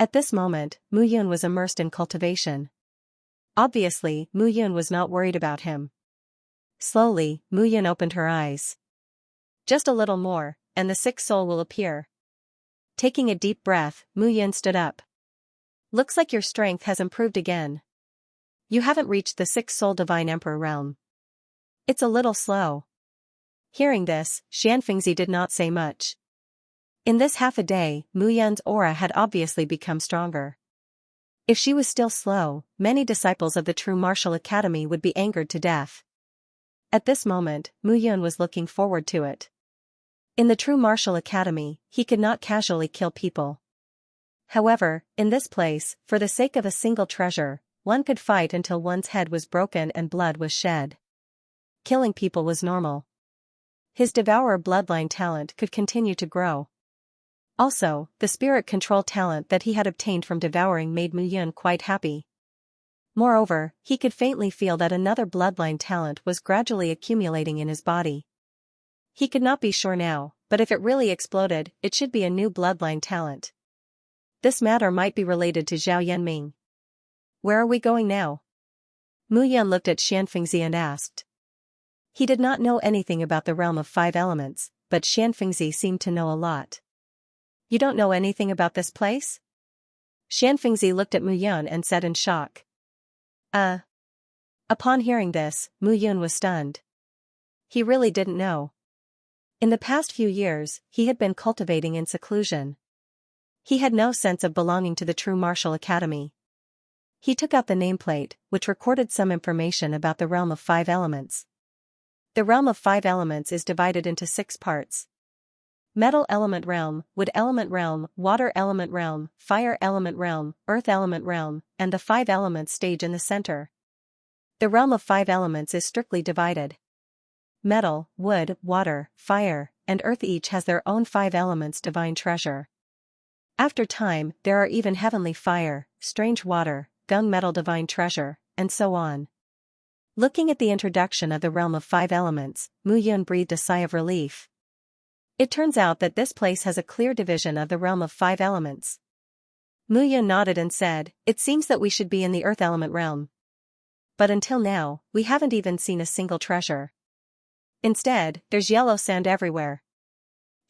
At this moment, Mu Yun was immersed in cultivation. Obviously, Mu Yun was not worried about him. Slowly, Mu Yun opened her eyes. Just a little more, and the 6th soul will appear. Taking a deep breath, Mu Yun stood up. Looks like your strength has improved again. You haven't reached the 6th Soul Divine Emperor realm. It's a little slow. Hearing this, Xianxia did not say much. In this half a day, Mu Yun's aura had obviously become stronger. If she was still slow, many disciples of the True Martial Academy would be angered to death. At this moment, Mu Yun was looking forward to it. In the True Martial Academy, he could not casually kill people. However, in this place, for the sake of a single treasure, one could fight until one's head was broken and blood was shed. Killing people was normal. His Devourer bloodline talent could continue to grow. Also, the spirit control talent that he had obtained from devouring made Mu Yun quite happy. Moreover, he could faintly feel that another bloodline talent was gradually accumulating in his body. He could not be sure now, but if it really exploded, it should be a new bloodline talent. This matter might be related to Zhao Yanming. Where are we going now? Mu Yun looked at Xianxia and asked. He did not know anything about the realm of 5 elements, but Xianxia seemed to know a lot. You don't know anything about this place? Xianxia looked at Mu Yun and said in shock. Upon hearing this, Mu Yun was stunned. He really didn't know. In the past few years, he had been cultivating in seclusion. He had no sense of belonging to the True Martial Academy. He took out the nameplate, which recorded some information about the realm of 5 elements. The realm of 5 elements is divided into 6 parts. Metal element realm, wood element realm, water element realm, fire element realm, earth element realm, and the 5 elements stage in the center. The realm of 5 elements is strictly divided. Metal, wood, water, fire, and earth each has their own 5 elements divine treasure. After time, there are even heavenly fire, strange water, gunmetal divine treasure, and so on. Looking at the introduction of the realm of 5 elements, Mu Yun breathed a sigh of relief. It turns out that this place has a clear division of the realm of 5 elements. Mu Yun nodded and said, it seems that we should be in the earth element realm. But until now, we haven't even seen a single treasure. Instead, there's yellow sand everywhere.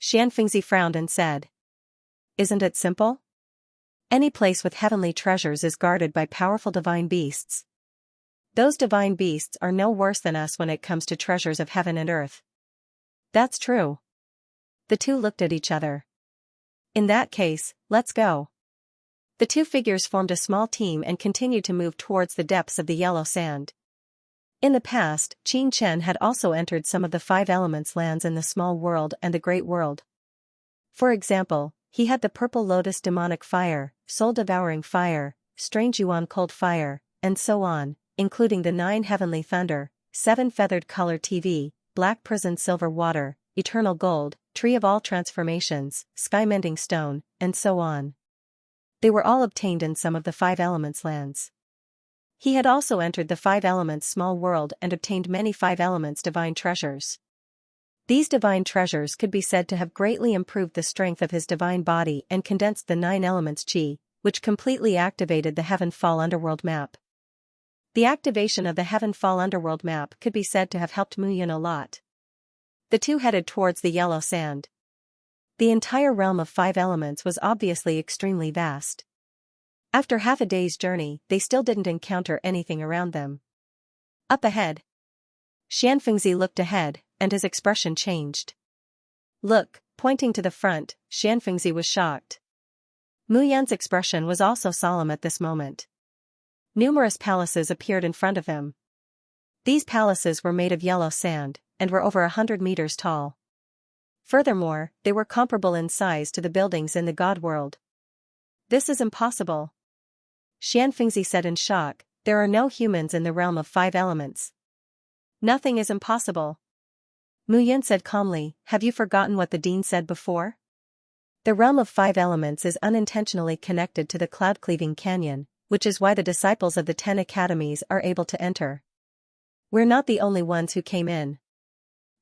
Xianxia frowned and said. Isn't it simple? Any place with heavenly treasures is guarded by powerful divine beasts. Those divine beasts are no worse than us when it comes to treasures of heaven and earth. That's true. The two looked at each other. In that case, let's go. The two figures formed a small team and continued to move towards the depths of the yellow sand. In the past, Qin Chen had also entered some of the five elements lands in the small world and the great world. For example, he had the purple lotus demonic fire, soul-devouring fire, strange yuan cold fire, and so on, including the 9 heavenly thunder, 7 feathered color TV, black prison silver water, eternal gold, tree of all transformations, sky mending stone, and so on. They were all obtained in some of the five elements lands. He had also entered the five elements small world and obtained many five elements divine treasures. These divine treasures could be said to have greatly improved the strength of his divine body and condensed the 9 elements chi, which completely activated the Heaven Fall Underworld map. The activation of the Heaven Fall Underworld map could be said to have helped Mu Yun a lot. The two headed towards the yellow sand. The entire realm of five elements was obviously extremely vast. After half a day's journey, they still didn't encounter anything around them. Up ahead. Xianxia looked ahead, and his expression changed. Look, pointing to the front, Xianxia was shocked. Mu Yun's expression was also solemn at this moment. Numerous palaces appeared in front of him. These palaces were made of yellow sand, and were over 100 meters tall. Furthermore, they were comparable in size to the buildings in the God world. This is impossible. Xianxia said in shock, there are no humans in the realm of five elements. Nothing is impossible. Mu Yun said calmly, have you forgotten what the dean said before? The realm of five elements is unintentionally connected to the cloud-cleaving canyon, which is why the disciples of the 10 academies are able to enter. We're not the only ones who came in.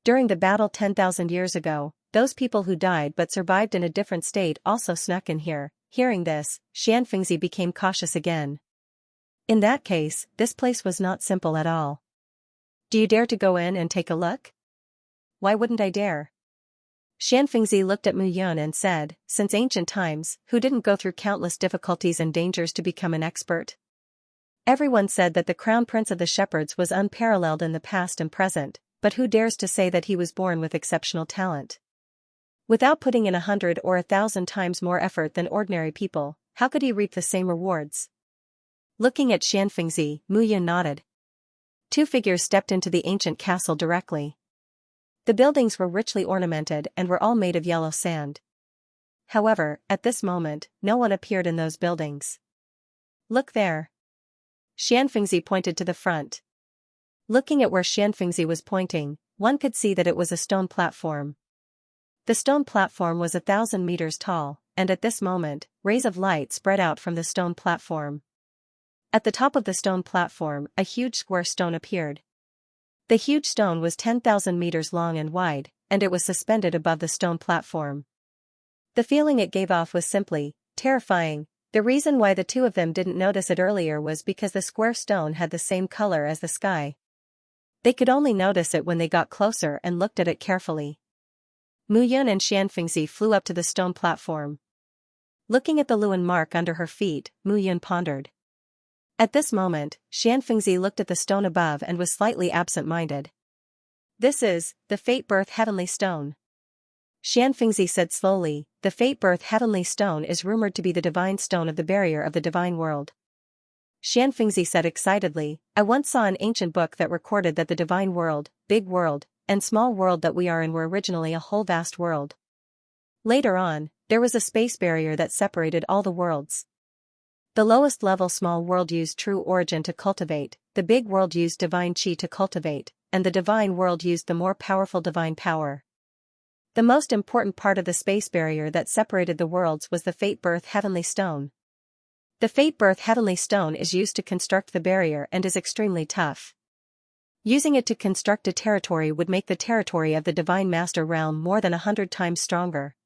During the battle 10,000 years ago, those people who died but survived in a different state also snuck in here. Hearing this, Xianxia became cautious again. In that case, this place was not simple at all. Do you dare to go in and take a look? Why wouldn't I dare? Xianxia looked at Mu Yun and said, since ancient times, who didn't go through countless difficulties and dangers to become an expert? Everyone said that the crown prince of the shepherds was unparalleled in the past and present, but who dares to say that he was born with exceptional talent? Without putting in 100 or 1,000 times more effort than ordinary people, how could he reap the same rewards? Looking at Xianxia, Mu Yun nodded. Two figures stepped into the ancient castle directly. The buildings were richly ornamented and were all made of yellow sand. However, at this moment, no one appeared in those buildings. Look there. Xianxia pointed to the front. Looking at where Xianxia was pointing, one could see that it was a stone platform. The stone platform was 1,000 meters tall, and at this moment, rays of light spread out from the stone platform. At the top of the stone platform, a huge square stone appeared. The huge stone was 10,000 meters long and wide, and it was suspended above the stone platform. The feeling it gave off was simply terrifying. The reason why the two of them didn't notice it earlier was because the square stone had the same color as the sky. They could only notice it when they got closer and looked at it carefully. Mu Yun and Xianxia flew up to the stone platform. Looking at the Luan mark under her feet, Mu Yun pondered. At this moment, Xianxia looked at the stone above and was slightly absent-minded. This is the Fate Birth Heavenly Stone. Xianxia said slowly, the Fate Birth Heavenly Stone is rumored to be the divine stone of the barrier of the divine world. Xianxia said excitedly, I once saw an ancient book that recorded that the divine world, big world, and small world that we are in were originally a whole vast world. Later on, there was a space barrier that separated all the worlds. The lowest level small world used true origin to cultivate, the big world used divine chi to cultivate, and the divine world used the more powerful divine power. The most important part of the space barrier that separated the worlds was the Fate Birth Heavenly Stone. The Fate Birth Heavenly Stone is used to construct the barrier and is extremely tough. Using it to construct a territory would make the territory of the Divine Master Realm more than 100 times stronger.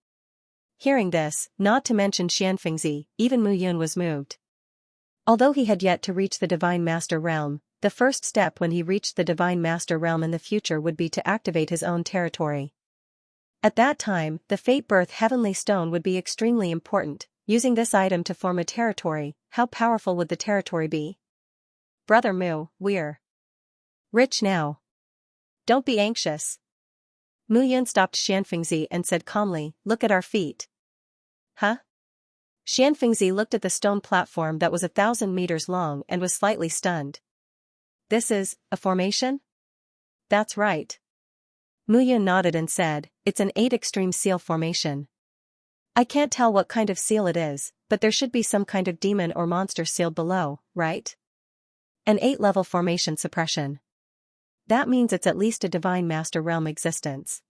Hearing this, not to mention Xianxia, even Mu Yun was moved. Although he had yet to reach the Divine Master Realm, the first step when he reached the Divine Master Realm in the future would be to activate his own territory. At that time, the Fate Birth Heavenly Stone would be extremely important. Using this item to form a territory, how powerful would the territory be? Brother Mu, we're rich now. Don't be anxious. Mu Yun stopped Xianxia and said calmly, look at our feet. Huh? Xianfengzi looked at the stone platform that was 1,000 meters long and was slightly stunned. This is a formation? That's right. Muyun nodded and said, it's an 8 extreme seal formation. I can't tell what kind of seal it is, but there should be some kind of demon or monster sealed below, right? An 8-level formation suppression. That means it's at least a divine master realm existence.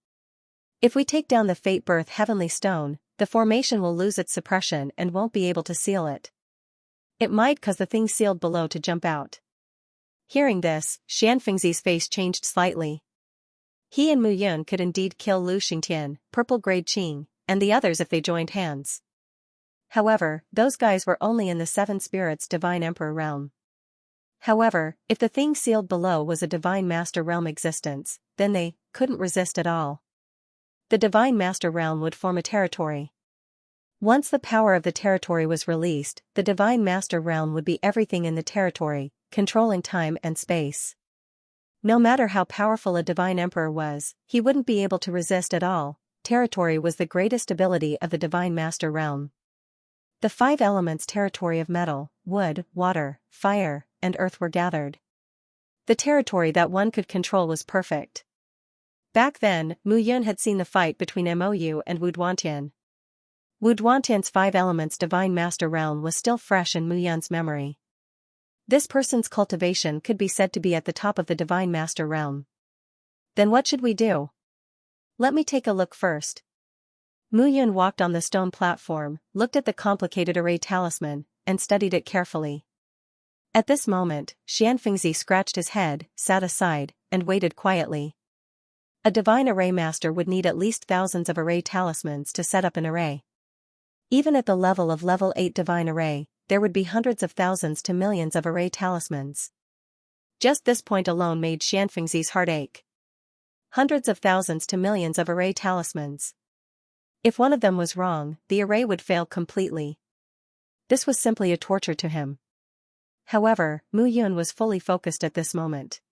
If we take down the Fate Birth Heavenly Stone, the formation will lose its suppression and won't be able to seal it. It might cause the thing sealed below to jump out. Hearing this, Xianfengzi's face changed slightly. He and Muyun could indeed kill Lu Xingtian, Purple Grade Qing, and the others if they joined hands. However, those guys were only in the Seven Spirits Divine Emperor realm. However, if the thing sealed below was a Divine Master realm existence, then they couldn't resist at all. The Divine Master realm would form a territory. Once the power of the territory was released, the Divine Master realm would be everything in the territory, controlling time and space. No matter how powerful a Divine Emperor was, he wouldn't be able to resist at all. Territory was the greatest ability of the Divine Master realm. The 5 elements territory of metal, wood, water, fire, and earth were gathered. The territory that one could control was perfect. Back then, Muyun had seen the fight between Mou and Wu Duantian. Wu Duantian's 5 elements Divine Master realm was still fresh in Muyun's memory. This person's cultivation could be said to be at the top of the Divine Master realm. Then what should we do? Let me take a look first. Muyun walked on the stone platform, looked at the complicated array talisman, and studied it carefully. At this moment, Xianfengzi scratched his head, sat aside, and waited quietly. A divine array master would need at least thousands of array talismans to set up an array. Even at the level of level 8 divine array, there would be hundreds of thousands to millions of array talismans. Just this point alone made Xianfengzi's heart ache. Hundreds of thousands to millions of array talismans. If one of them was wrong, the array would fail completely. This was simply a torture to him. However, Muyun was fully focused at this moment.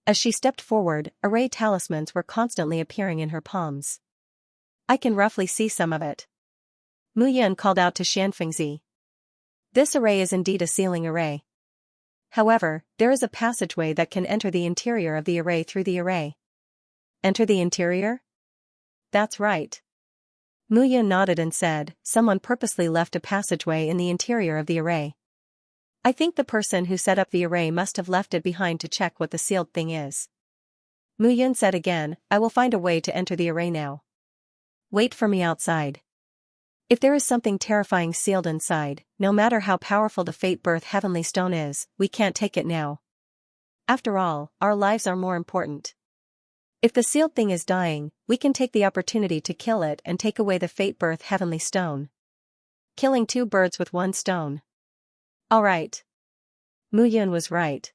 As she stepped forward, array talismans were constantly appearing in her palms. I can roughly see some of it. Muyun called out to Xianfengzi. This array is indeed a sealing array. However, there is a passageway that can enter the interior of the array through the array. Enter the interior? That's right. Muyun nodded and said, someone purposely left a passageway in the interior of the array. I think the person who set up the array must have left it behind to check what the sealed thing is. Muyun said again, I will find a way to enter the array now. Wait for me outside. If there is something terrifying sealed inside, no matter how powerful the Fate Birth Heavenly Stone is, we can't take it now. After all, our lives are more important. If the sealed thing is dying, we can take the opportunity to kill it and take away the Fate Birth Heavenly Stone. Killing 2 birds with 1 stone. All right. Muyun was right.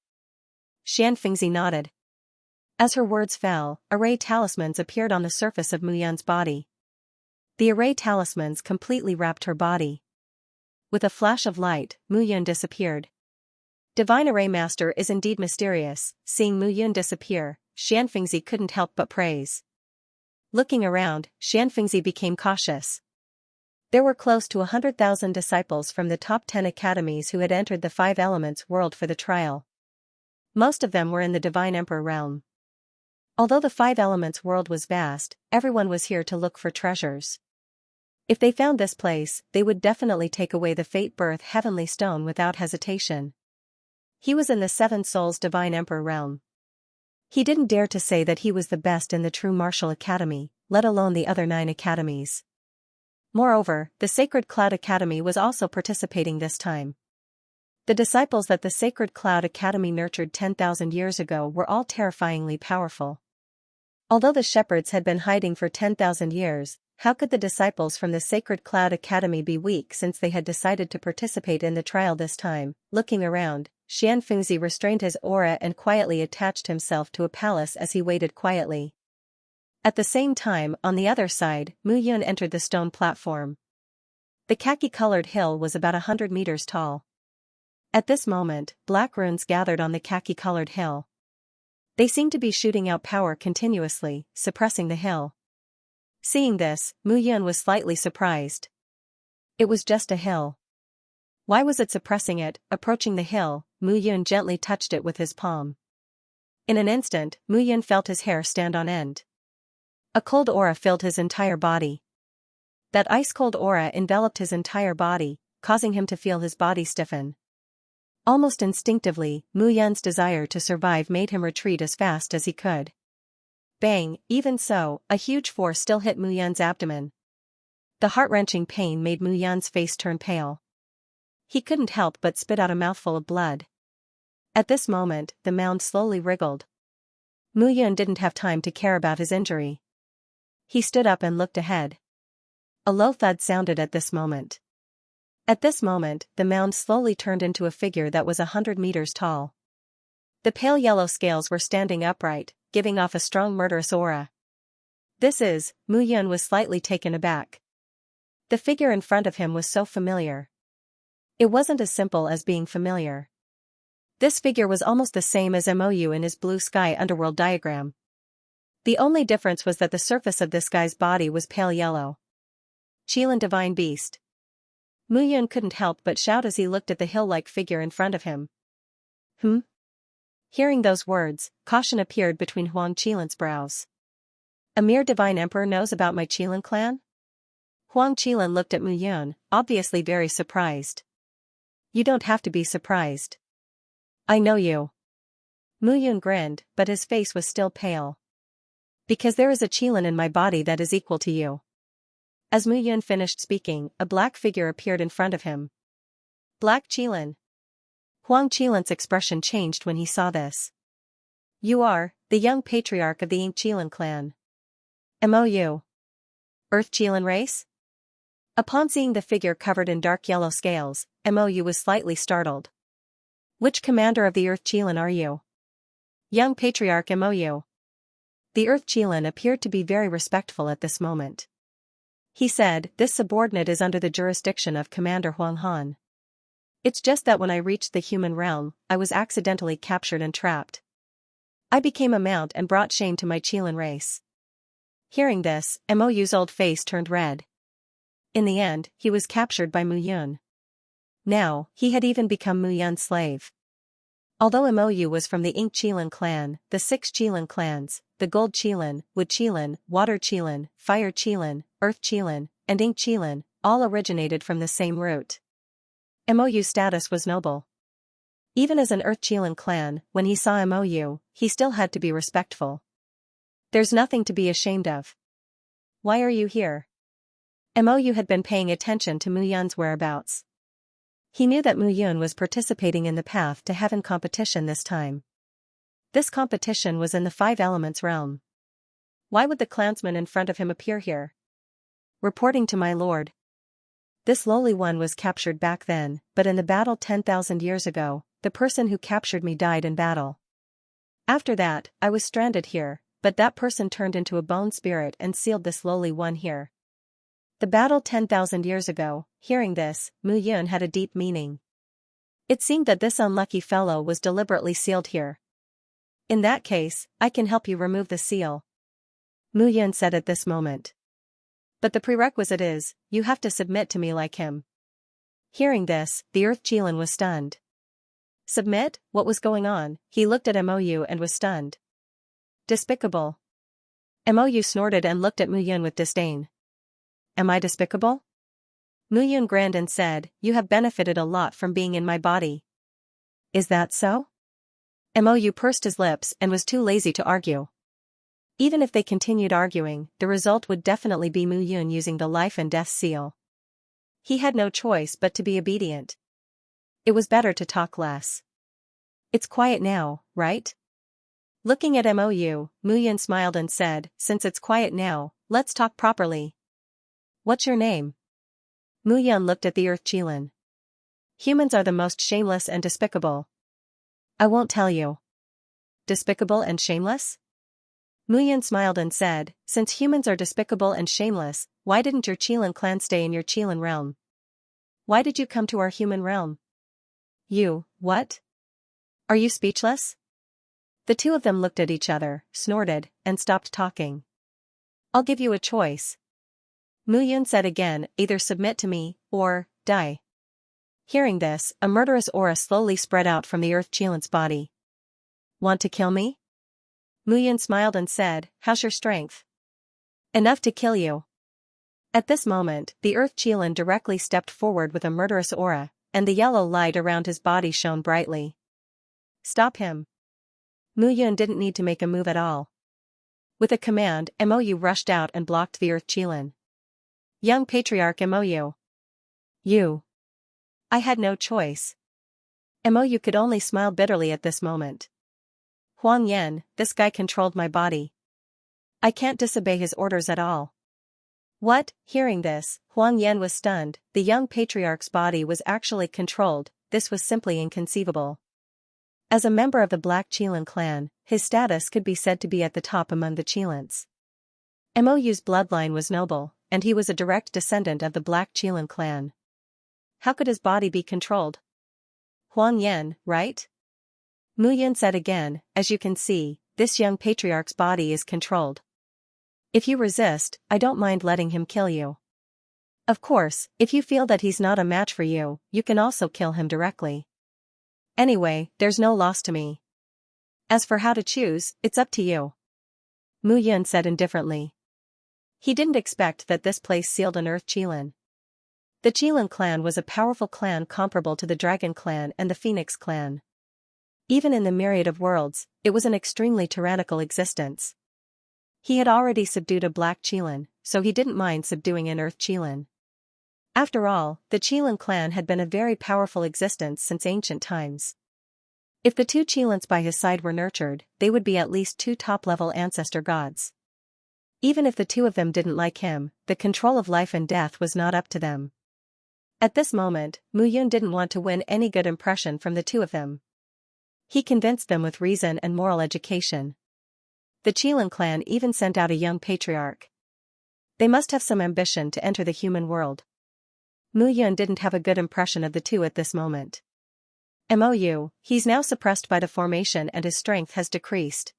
Xianfengzi nodded. As her words fell, array talismans appeared on the surface of Muyun's body. The array talismans completely wrapped her body. With a flash of light, Muyun disappeared. Divine Array Master is indeed mysterious. Seeing Muyun disappear, Xianfengzi couldn't help but praise. Looking around, Xianfengzi became cautious. There were close to 100,000 disciples from the top 10 academies who had entered the 5 Elements world for the trial. Most of them were in the Divine Emperor realm. Although the 5 Elements world was vast, everyone was here to look for treasures. If they found this place, they would definitely take away the Fate Birth Heavenly Stone without hesitation. He was in the 7 Souls Divine Emperor realm. He didn't dare to say that he was the best in the True Martial Academy, let alone the other 9 academies. Moreover, the Sacred Cloud Academy was also participating this time. The disciples that the Sacred Cloud Academy nurtured 10,000 years ago were all terrifyingly powerful. Although the shepherds had been hiding for 10,000 years, how could the disciples from the Sacred Cloud Academy be weak since they had decided to participate in the trial this time? Looking around, Xianfengzi restrained his aura and quietly attached himself to a palace as he waited quietly. At the same time, on the other side, Muyun entered the stone platform. The khaki-colored hill was about 100 meters tall. At this moment, black runes gathered on the khaki-colored hill. They seemed to be shooting out power continuously, suppressing the hill. Seeing this, Muyun was slightly surprised. It was just a hill. Why was it suppressing it? Approaching the hill, Mu Yun gently touched it with his palm. In an instant, Mu Yun felt his hair stand on end. A cold aura filled his entire body. That ice-cold aura enveloped his entire body, causing him to feel his body stiffen. Almost instinctively, Mu Yun's desire to survive made him retreat as fast as he could. Bang! Even so, a huge force still hit Mu Yun's abdomen. The heart-wrenching pain made Mu Yun's face turn pale. He couldn't help but spit out a mouthful of blood. At this moment, the mound slowly wriggled. Mu Yun didn't have time to care about his injury. He stood up and looked ahead. A low thud sounded at this moment. At this moment, the mound slowly turned into a figure that was 100 meters tall. The pale yellow scales were standing upright, giving off a strong murderous aura. Mu Yun was slightly taken aback. The figure in front of him was so familiar. It wasn't as simple as being familiar. This figure was almost the same as Mou in his blue sky underworld diagram. The only difference was that the surface of this guy's body was pale yellow. Qilin Divine Beast. Mu Yun couldn't help but shout as he looked at the hill-like figure in front of him. Hearing those words, caution appeared between Huang Qilin's brows. A mere divine emperor knows about my Qilin clan? Huang Qilin looked at Mu Yun, obviously very surprised. You don't have to be surprised. I know you. Mu Yun grinned, but his face was still pale. Because there is a Qilin in my body that is equal to you. As Mu Yun finished speaking, a black figure appeared in front of him. Black Qilin. Huang Qilin's expression changed when he saw this. You are, the young patriarch of the Ink Qilin clan. Mou. Earth Qilin race? Upon seeing the figure covered in dark yellow scales, Mou was slightly startled. Which commander of the Earth Qilin are you? Young patriarch Mou. The Earth Qilin appeared to be very respectful at this moment. He said, this subordinate is under the jurisdiction of Commander Huang Han. It's just that when I reached the human realm, I was accidentally captured and trapped. I became a mount and brought shame to my Qilin race. Hearing this, Mou's old face turned red. In the end, he was captured by Mu Yun. Now, he had even become Mu Yun's slave. Although Mou was from the Ink Qilin clan, the 6 Qilin clans, the Gold Qilin, Wood Qilin, Water Qilin, Fire Qilin, Earth Qilin, and Ink Qilin, all originated from the same root. Mou's status was noble. Even as an Earth Qilin clan, when he saw Mou, he still had to be respectful. There's nothing to be ashamed of. Why are you here? Mou had been paying attention to Mu Yun's whereabouts. He knew that Mu Yun was participating in the Path to Heaven competition this time. This competition was in the 5 Elements realm. Why would the clansman in front of him appear here? Reporting to my lord. This lowly one was captured back then, but in the battle 10,000 years ago, the person who captured me died in battle. After that, I was stranded here, but that person turned into a bone spirit and sealed this lowly one here. The battle 10,000 years ago. Hearing this, Mu Yun had a deep meaning. It seemed that this unlucky fellow was deliberately sealed here. In that case, I can help you remove the seal. Mu Yun said at this moment. But the prerequisite is, you have to submit to me like him. Hearing this, the Earth Qilin was stunned. Submit? What was going on? He looked at Mou and was stunned. Despicable. Mou snorted and looked at Mu Yun with disdain. Am I despicable? Mu Yun grinned and said, you have benefited a lot from being in my body. Is that so? Mou pursed his lips and was too lazy to argue. Even if they continued arguing, the result would definitely be Mu Yun using the life and death seal. He had no choice but to be obedient. It was better to talk less. It's quiet now, right? Looking at Mou, Mu Yun smiled and said, since it's quiet now, let's talk properly. What's your name? Mu Yun looked at the Earth Qilin. Humans are the most shameless and despicable. I won't tell you. Despicable and shameless? Mu Yun smiled and said, since humans are despicable and shameless, why didn't your Qilin clan stay in your Qilin realm? Why did you come to our human realm? What? Are you speechless? The two of them looked at each other, snorted, and stopped talking. I'll give you a choice. Mu Yun said again, either submit to me, or die. Hearing this, a murderous aura slowly spread out from the Earth Chelan's body. Want to kill me? Muyan smiled and said, how's your strength? Enough to kill you. At this moment, the Earth Chelan directly stepped forward with a murderous aura, and the yellow light around his body shone brightly. Stop him. Muyan didn't need to make a move at all. With a command, Mou rushed out and blocked the Earth Chelan. Young Patriarch Mou. You. I had no choice. Mou could only smile bitterly at this moment. Huang Yan, this guy controlled my body. I can't disobey his orders at all. What? Hearing this, Huang Yan was stunned. The young patriarch's body was actually controlled. This was simply inconceivable. As a member of the Black Chelan clan, his status could be said to be at the top among the Chelans. Mou's bloodline was noble, and he was a direct descendant of the Black Chelan clan. How could his body be controlled? Huang Yan, right? Muyan said again, as you can see, this young patriarch's body is controlled. If you resist, I don't mind letting him kill you. Of course, if you feel that he's not a match for you, you can also kill him directly. Anyway, there's no loss to me. As for how to choose, it's up to you. Muyan said indifferently. He didn't expect that this place sealed an Earth Chelan. The Chelan clan was a powerful clan comparable to the Dragon clan and the Phoenix clan. Even in the myriad of worlds, it was an extremely tyrannical existence. He had already subdued a Black Chelan, so he didn't mind subduing an Earth Chelan. After all, the Chelan clan had been a very powerful existence since ancient times. If the two Chelans by his side were nurtured, they would be at least two top-level ancestor gods. Even if the two of them didn't like him, the control of life and death was not up to them. At this moment, Muyan didn't want to win any good impression from the two of them. He convinced them with reason and moral education. The Chelan clan even sent out a young patriarch. They must have some ambition to enter the human world. Muyan didn't have a good impression of the two at this moment. Mou, he's now suppressed by the formation and his strength has decreased.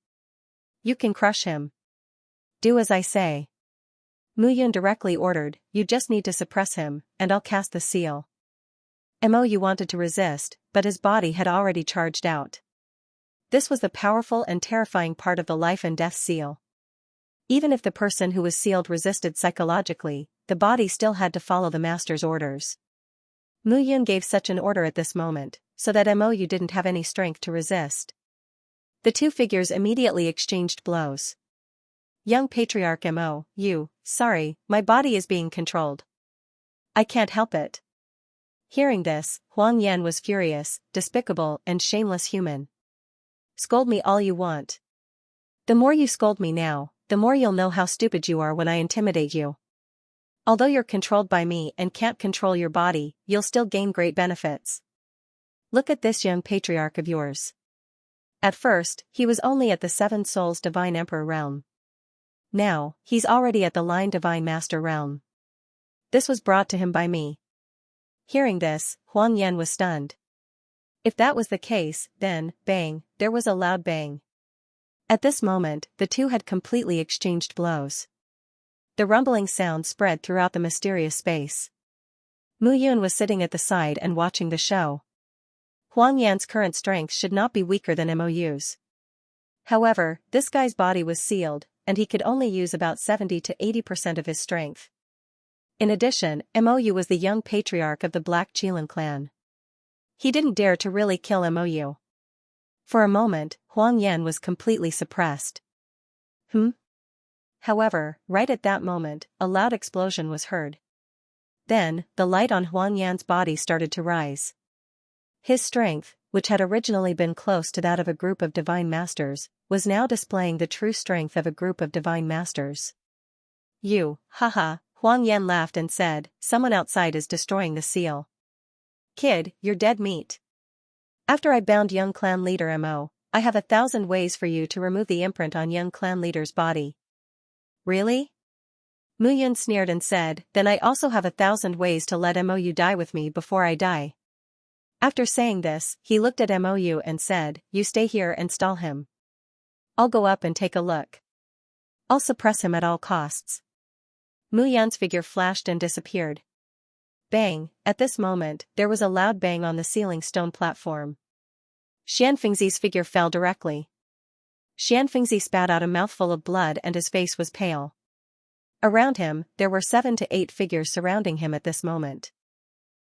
You can crush him. Do as I say. Muyan directly ordered, you just need to suppress him, and I'll cast the seal. Mou wanted to resist, but his body had already charged out. This was the powerful and terrifying part of the life and death seal. Even if the person who was sealed resisted psychologically, the body still had to follow the master's orders. Muyan gave such an order at this moment, so that Mou didn't have any strength to resist. The two figures immediately exchanged blows. Young Patriarch Mou, sorry, my body is being controlled. I can't help it. Hearing this, Huang Yan was furious, despicable and shameless human. Scold me all you want. The more you scold me now, the more you'll know how stupid you are when I intimidate you. Although you're controlled by me and can't control your body, you'll still gain great benefits. Look at this young patriarch of yours. At first, he was only at the Seven Souls Divine Emperor realm. Now, he's already at the Line Divine Master realm. This was brought to him by me. Hearing this, Huang Yan was stunned. If that was the case, then, bang, there was a loud bang. At this moment, the two had completely exchanged blows. The rumbling sound spread throughout the mysterious space. Muyan was sitting at the side and watching the show. Huang Yan's current strength should not be weaker than Mou's. However, this guy's body was sealed, and he could only use about 70 to 80% of his strength. In addition, Mou was the young patriarch of the Black Chelan clan. He didn't dare to really kill Mou. For a moment, Huang Yan was completely suppressed. However, right at that moment, a loud explosion was heard. Then, the light on Huang Yan's body started to rise. His strength, which had originally been close to that of a group of divine masters, was now displaying the true strength of a group of divine masters. Haha, Huang Yan laughed and said, someone outside is destroying the seal. Kid, you're dead meat. After I bound young clan leader Mo, I have 1,000 ways for you to remove the imprint on young clan leader's body. Really? Muyan sneered and said, then I also have 1,000 ways to let Mou die with me before I die. After saying this, he looked at Mou and said, you stay here and stall him. I'll go up and take a look. I'll suppress him at all costs. Muyan's figure flashed and disappeared. Bang! At this moment, there was a loud bang on the ceiling stone platform. Xianfengzi's figure fell directly. Xianfengzi spat out a mouthful of blood and his face was pale. Around him, there were 7 to 8 figures surrounding him at this moment.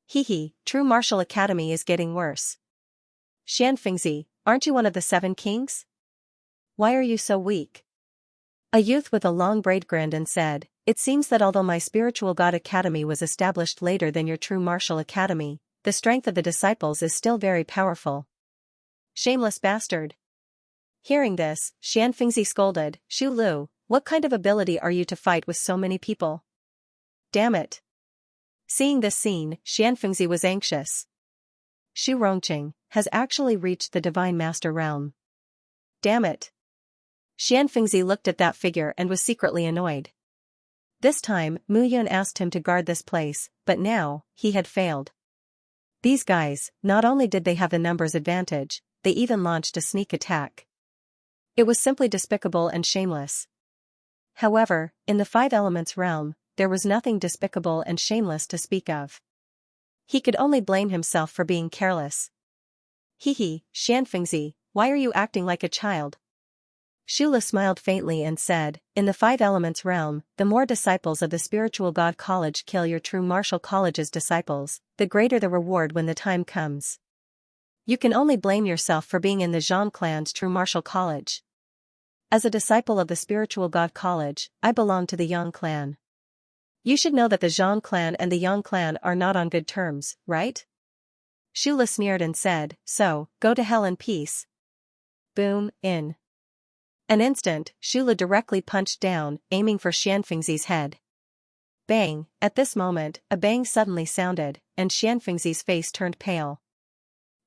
Hee, True Martial Academy is getting worse. Xianfengzi, aren't you one of the 7 kings? Why are you so weak? A youth with a long braid grinned and said, "It seems that although my spiritual god academy was established later than your true martial academy, the strength of the disciples is still very powerful." Shameless bastard. Hearing this, Xianfengzi scolded, "Shu Lu, what kind of ability are you to fight with so many people? Damn it." Seeing this scene, Xianfengzi was anxious. Shu Rongqing has actually reached the Divine Master realm. Damn it. Xianfengzi looked at that figure and was secretly annoyed. This time, Mu Yun asked him to guard this place, but now, he had failed. These guys, not only did they have the numbers advantage, they even launched a sneak attack. It was simply despicable and shameless. However, in the Five Elements realm, there was nothing despicable and shameless to speak of. He could only blame himself for being careless. Hee, Xianfengzi, why are you acting like a child? Shula smiled faintly and said, "In the Five Elements realm, the more disciples of the Spiritual God College kill your true martial college's disciples, the greater the reward when the time comes. You can only blame yourself for being in the Zhang clan's true martial college. As a disciple of the Spiritual God College, I belong to the Yang clan. You should know that the Zhang clan and the Yang clan are not on good terms, right?" Shula sneered and said, "So, go to hell in peace." Boom, in an instant, Shula directly punched down, aiming for Xianfengzi's head. Bang! At this moment, a bang suddenly sounded, and Xianfengzi's face turned pale.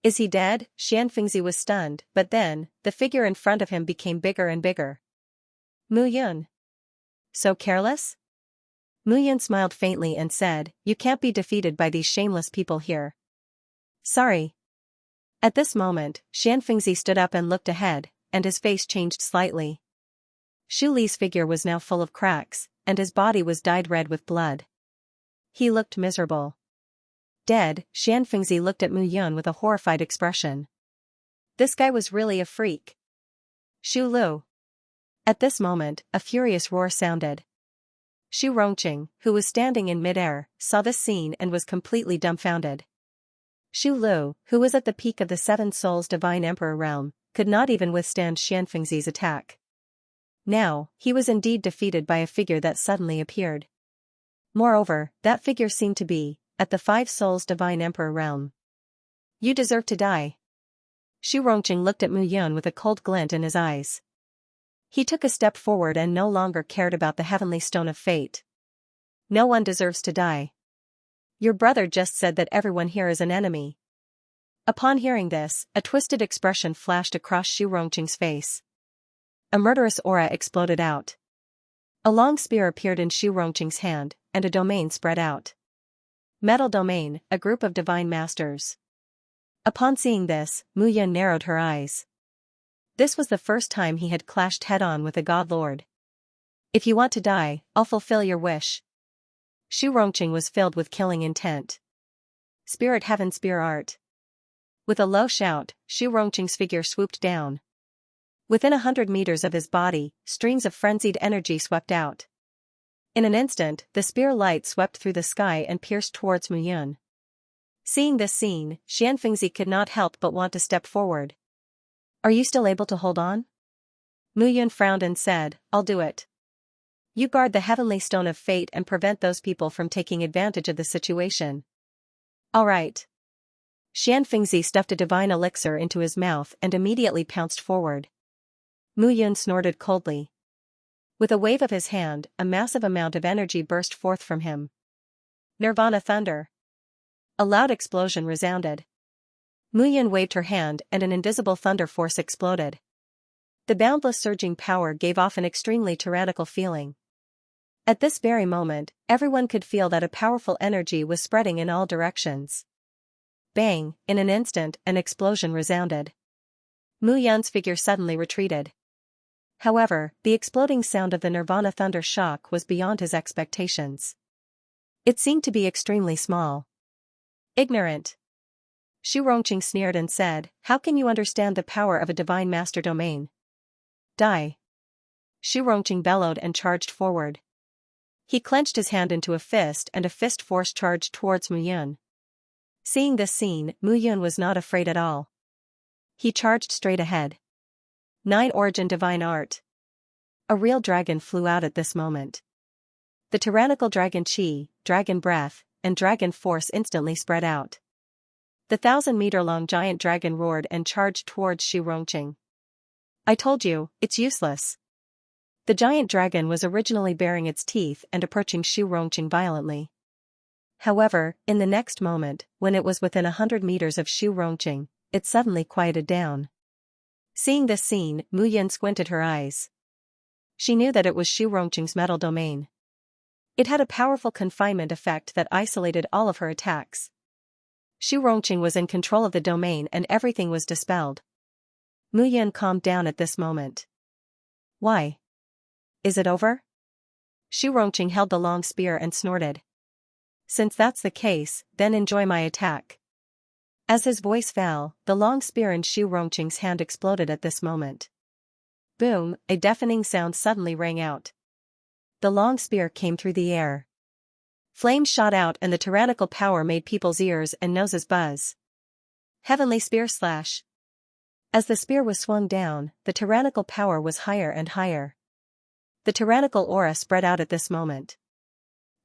Is he dead? Xianfengzi was stunned, but then, the figure in front of him became bigger and bigger. Mu Yun. So careless? Mu Yun smiled faintly and said, "You can't be defeated by these shameless people here." Sorry. At this moment, Xianfengzi stood up and looked ahead, and his face changed slightly. Shu Li's figure was now full of cracks, and his body was dyed red with blood. He looked miserable. Dead, Xianfengzi looked at Mu Yun with a horrified expression. This guy was really a freak. Shu Lu. At this moment, a furious roar sounded. Shu Rongqing, who was standing in midair, saw this scene and was completely dumbfounded. Shu Lu, who was at the peak of the Seven Souls Divine Emperor realm, could not even withstand Xianfengzi's attack. Now, he was indeed defeated by a figure that suddenly appeared. Moreover, that figure seemed to be, at the Five Souls Divine Emperor realm. You deserve to die. Shu Rongqing looked at Mu Yun with a cold glint in his eyes. He took a step forward and no longer cared about the heavenly stone of fate. No one deserves to die. Your brother just said that everyone here is an enemy. Upon hearing this, a twisted expression flashed across Shu Rongqing's face. A murderous aura exploded out. A long spear appeared in Shu Rongqing's hand, and a domain spread out. Metal Domain, a group of divine masters. Upon seeing this, Mu Yun narrowed her eyes. This was the first time he had clashed head-on with a god lord. If you want to die, I'll fulfill your wish. Shu Rongqing was filled with killing intent. Spirit Heaven Spear Art. With a low shout, Shu Rongqing's figure swooped down. Within 100 meters of his body, streams of frenzied energy swept out. In an instant, the spear light swept through the sky and pierced towards Mu Yun. Seeing this scene, Xianfengzi could not help but want to step forward. Are you still able to hold on? Mu Yun frowned and said, I'll do it. You guard the heavenly stone of fate and prevent those people from taking advantage of the situation. All right. Xianfengzi stuffed a divine elixir into his mouth and immediately pounced forward. Mu Yun snorted coldly. With a wave of his hand, a massive amount of energy burst forth from him. Nirvana thunder. A loud explosion resounded. Mu Yun waved her hand and an invisible thunder force exploded. The boundless surging power gave off an extremely tyrannical feeling. At this very moment, everyone could feel that a powerful energy was spreading in all directions. Bang! In an instant, an explosion resounded. Mu Yun's figure suddenly retreated. However, the exploding sound of the Nirvana thunder shock was beyond his expectations. It seemed to be extremely small. Ignorant. Xu Rongqing sneered and said, "How can you understand the power of a divine master domain? Die." Xu Rongqing bellowed and charged forward. He clenched his hand into a fist and a fist force charged towards Mu Yun. Seeing this scene, Mu Yun was not afraid at all. He charged straight ahead. 9 Origin Divine Art. A real dragon flew out at this moment. The tyrannical dragon chi, dragon breath, and dragon force instantly spread out. The 1,000-meter-long giant dragon roared and charged towards Xu Rongqing. "I told you, it's useless." The giant dragon was originally baring its teeth and approaching Xu Rongqing violently. However, in the next moment, when it was within 100 meters of Xu Rongqing, it suddenly quieted down. Seeing this scene, Mu Yun squinted her eyes. She knew that it was Xu Rongqing's metal domain. It had a powerful confinement effect that isolated all of her attacks. Xu Rongqing was in control of the domain and everything was dispelled. Mu Yun calmed down at this moment. "Why? Is it over?" Xu Rongqing held the long spear and snorted. "Since that's the case, then enjoy my attack." As his voice fell, the long spear in Xu Rongqing's hand exploded at this moment. Boom, a deafening sound suddenly rang out. The long spear came through the air. Flames shot out and the tyrannical power made people's ears and noses buzz. Heavenly spear slash. As the spear was swung down, the tyrannical power was higher and higher. The tyrannical aura spread out at this moment.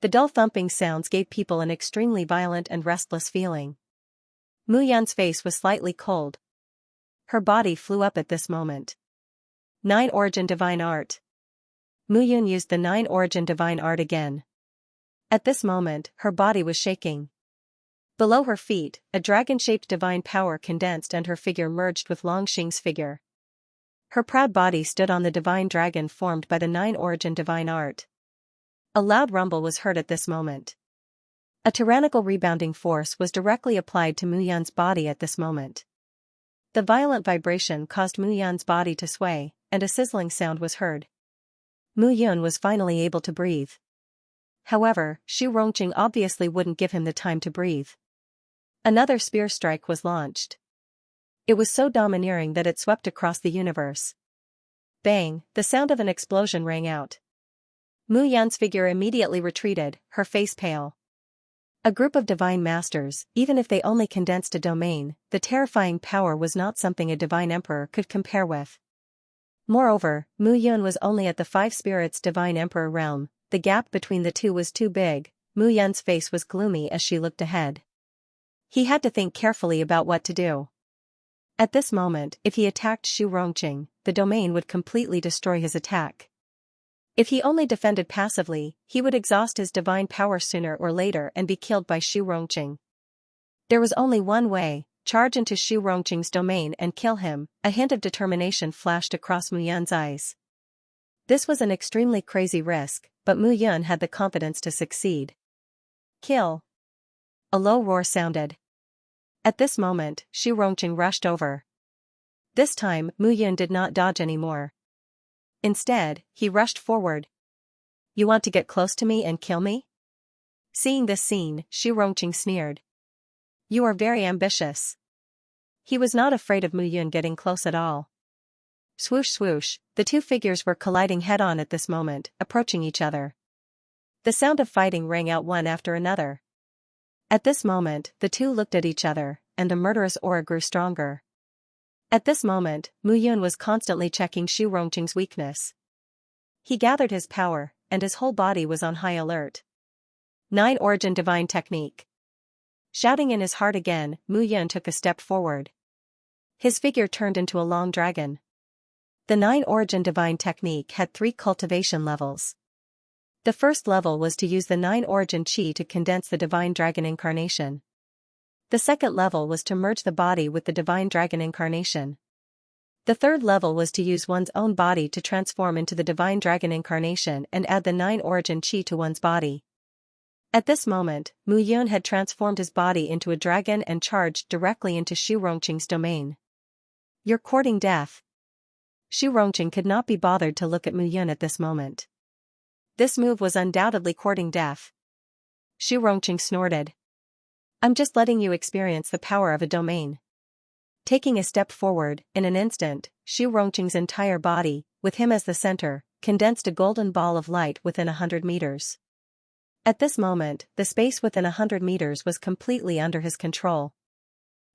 The dull thumping sounds gave people an extremely violent and restless feeling. Mu Yun's face was slightly cold. Her body flew up at this moment. 9 Origin Divine Art. Mu Yun used the 9 Origin Divine Art again. At this moment, her body was shaking. Below her feet, a dragon-shaped divine power condensed and her figure merged with Longxing's figure. Her proud body stood on the divine dragon formed by the 9 Origin Divine Art. A loud rumble was heard at this moment. A tyrannical rebounding force was directly applied to Mu Yun's body at this moment. The violent vibration caused Mu Yun's body to sway, and a sizzling sound was heard. Mu Yun was finally able to breathe. However, Xu Rongqing obviously wouldn't give him the time to breathe. Another spear strike was launched. It was so domineering that it swept across the universe. Bang, the sound of an explosion rang out. Mu Yun's figure immediately retreated, her face pale. A group of divine masters, even if they only condensed a domain, the terrifying power was not something a divine emperor could compare with. Moreover, Mu Yun was only at the 5 spirits divine emperor realm. The gap between the two was too big. Mu Yun's face was gloomy as she looked ahead. He had to think carefully about what to do. At this moment, if he attacked Xu Rongqing, the domain would completely destroy his attack. If he only defended passively, he would exhaust his divine power sooner or later and be killed by Xu Rongqing. There was only one way: charge into Xu Rongqing's domain and kill him. A hint of determination flashed across Mu Yun's eyes. This was an extremely crazy risk, but Mu Yun had the confidence to succeed. Kill. A low roar sounded. At this moment, Xu Rongqing rushed over. This time, Mu Yun did not dodge anymore. Instead, he rushed forward. "You want to get close to me and kill me?" Seeing this scene, Xu Rongqing sneered. "You are very ambitious." He was not afraid of Mu Yun getting close at all. Swoosh swoosh, the two figures were colliding head-on at this moment, approaching each other. The sound of fighting rang out one after another. At this moment, the two looked at each other, and the murderous aura grew stronger. At this moment, Mu Yun was constantly checking Xu Rongqing's weakness. He gathered his power, and his whole body was on high alert. 9 Origin Divine Technique. Shouting in his heart again, Mu Yun took a step forward. His figure turned into a long dragon. The 9 Origin Divine Technique had 3 cultivation levels. The first level was to use the 9 Origin Chi to condense the Divine Dragon Incarnation. The second level was to merge the body with the Divine Dragon Incarnation. The third level was to use one's own body to transform into the Divine Dragon Incarnation and add the 9 Origin Chi to one's body. At this moment, Mu Yun had transformed his body into a dragon and charged directly into Xu Rongqing's domain. "You're courting death." Xu Rongqing could not be bothered to look at Mu Yun at this moment. This move was undoubtedly courting death. Xu Rongqing snorted. I'm just letting you experience the power of a domain. Taking a step forward, in an instant, Xu Rongqing's entire body, with him as the center, condensed a golden ball of light within 100 meters. At this moment, the space within 100 meters was completely under his control.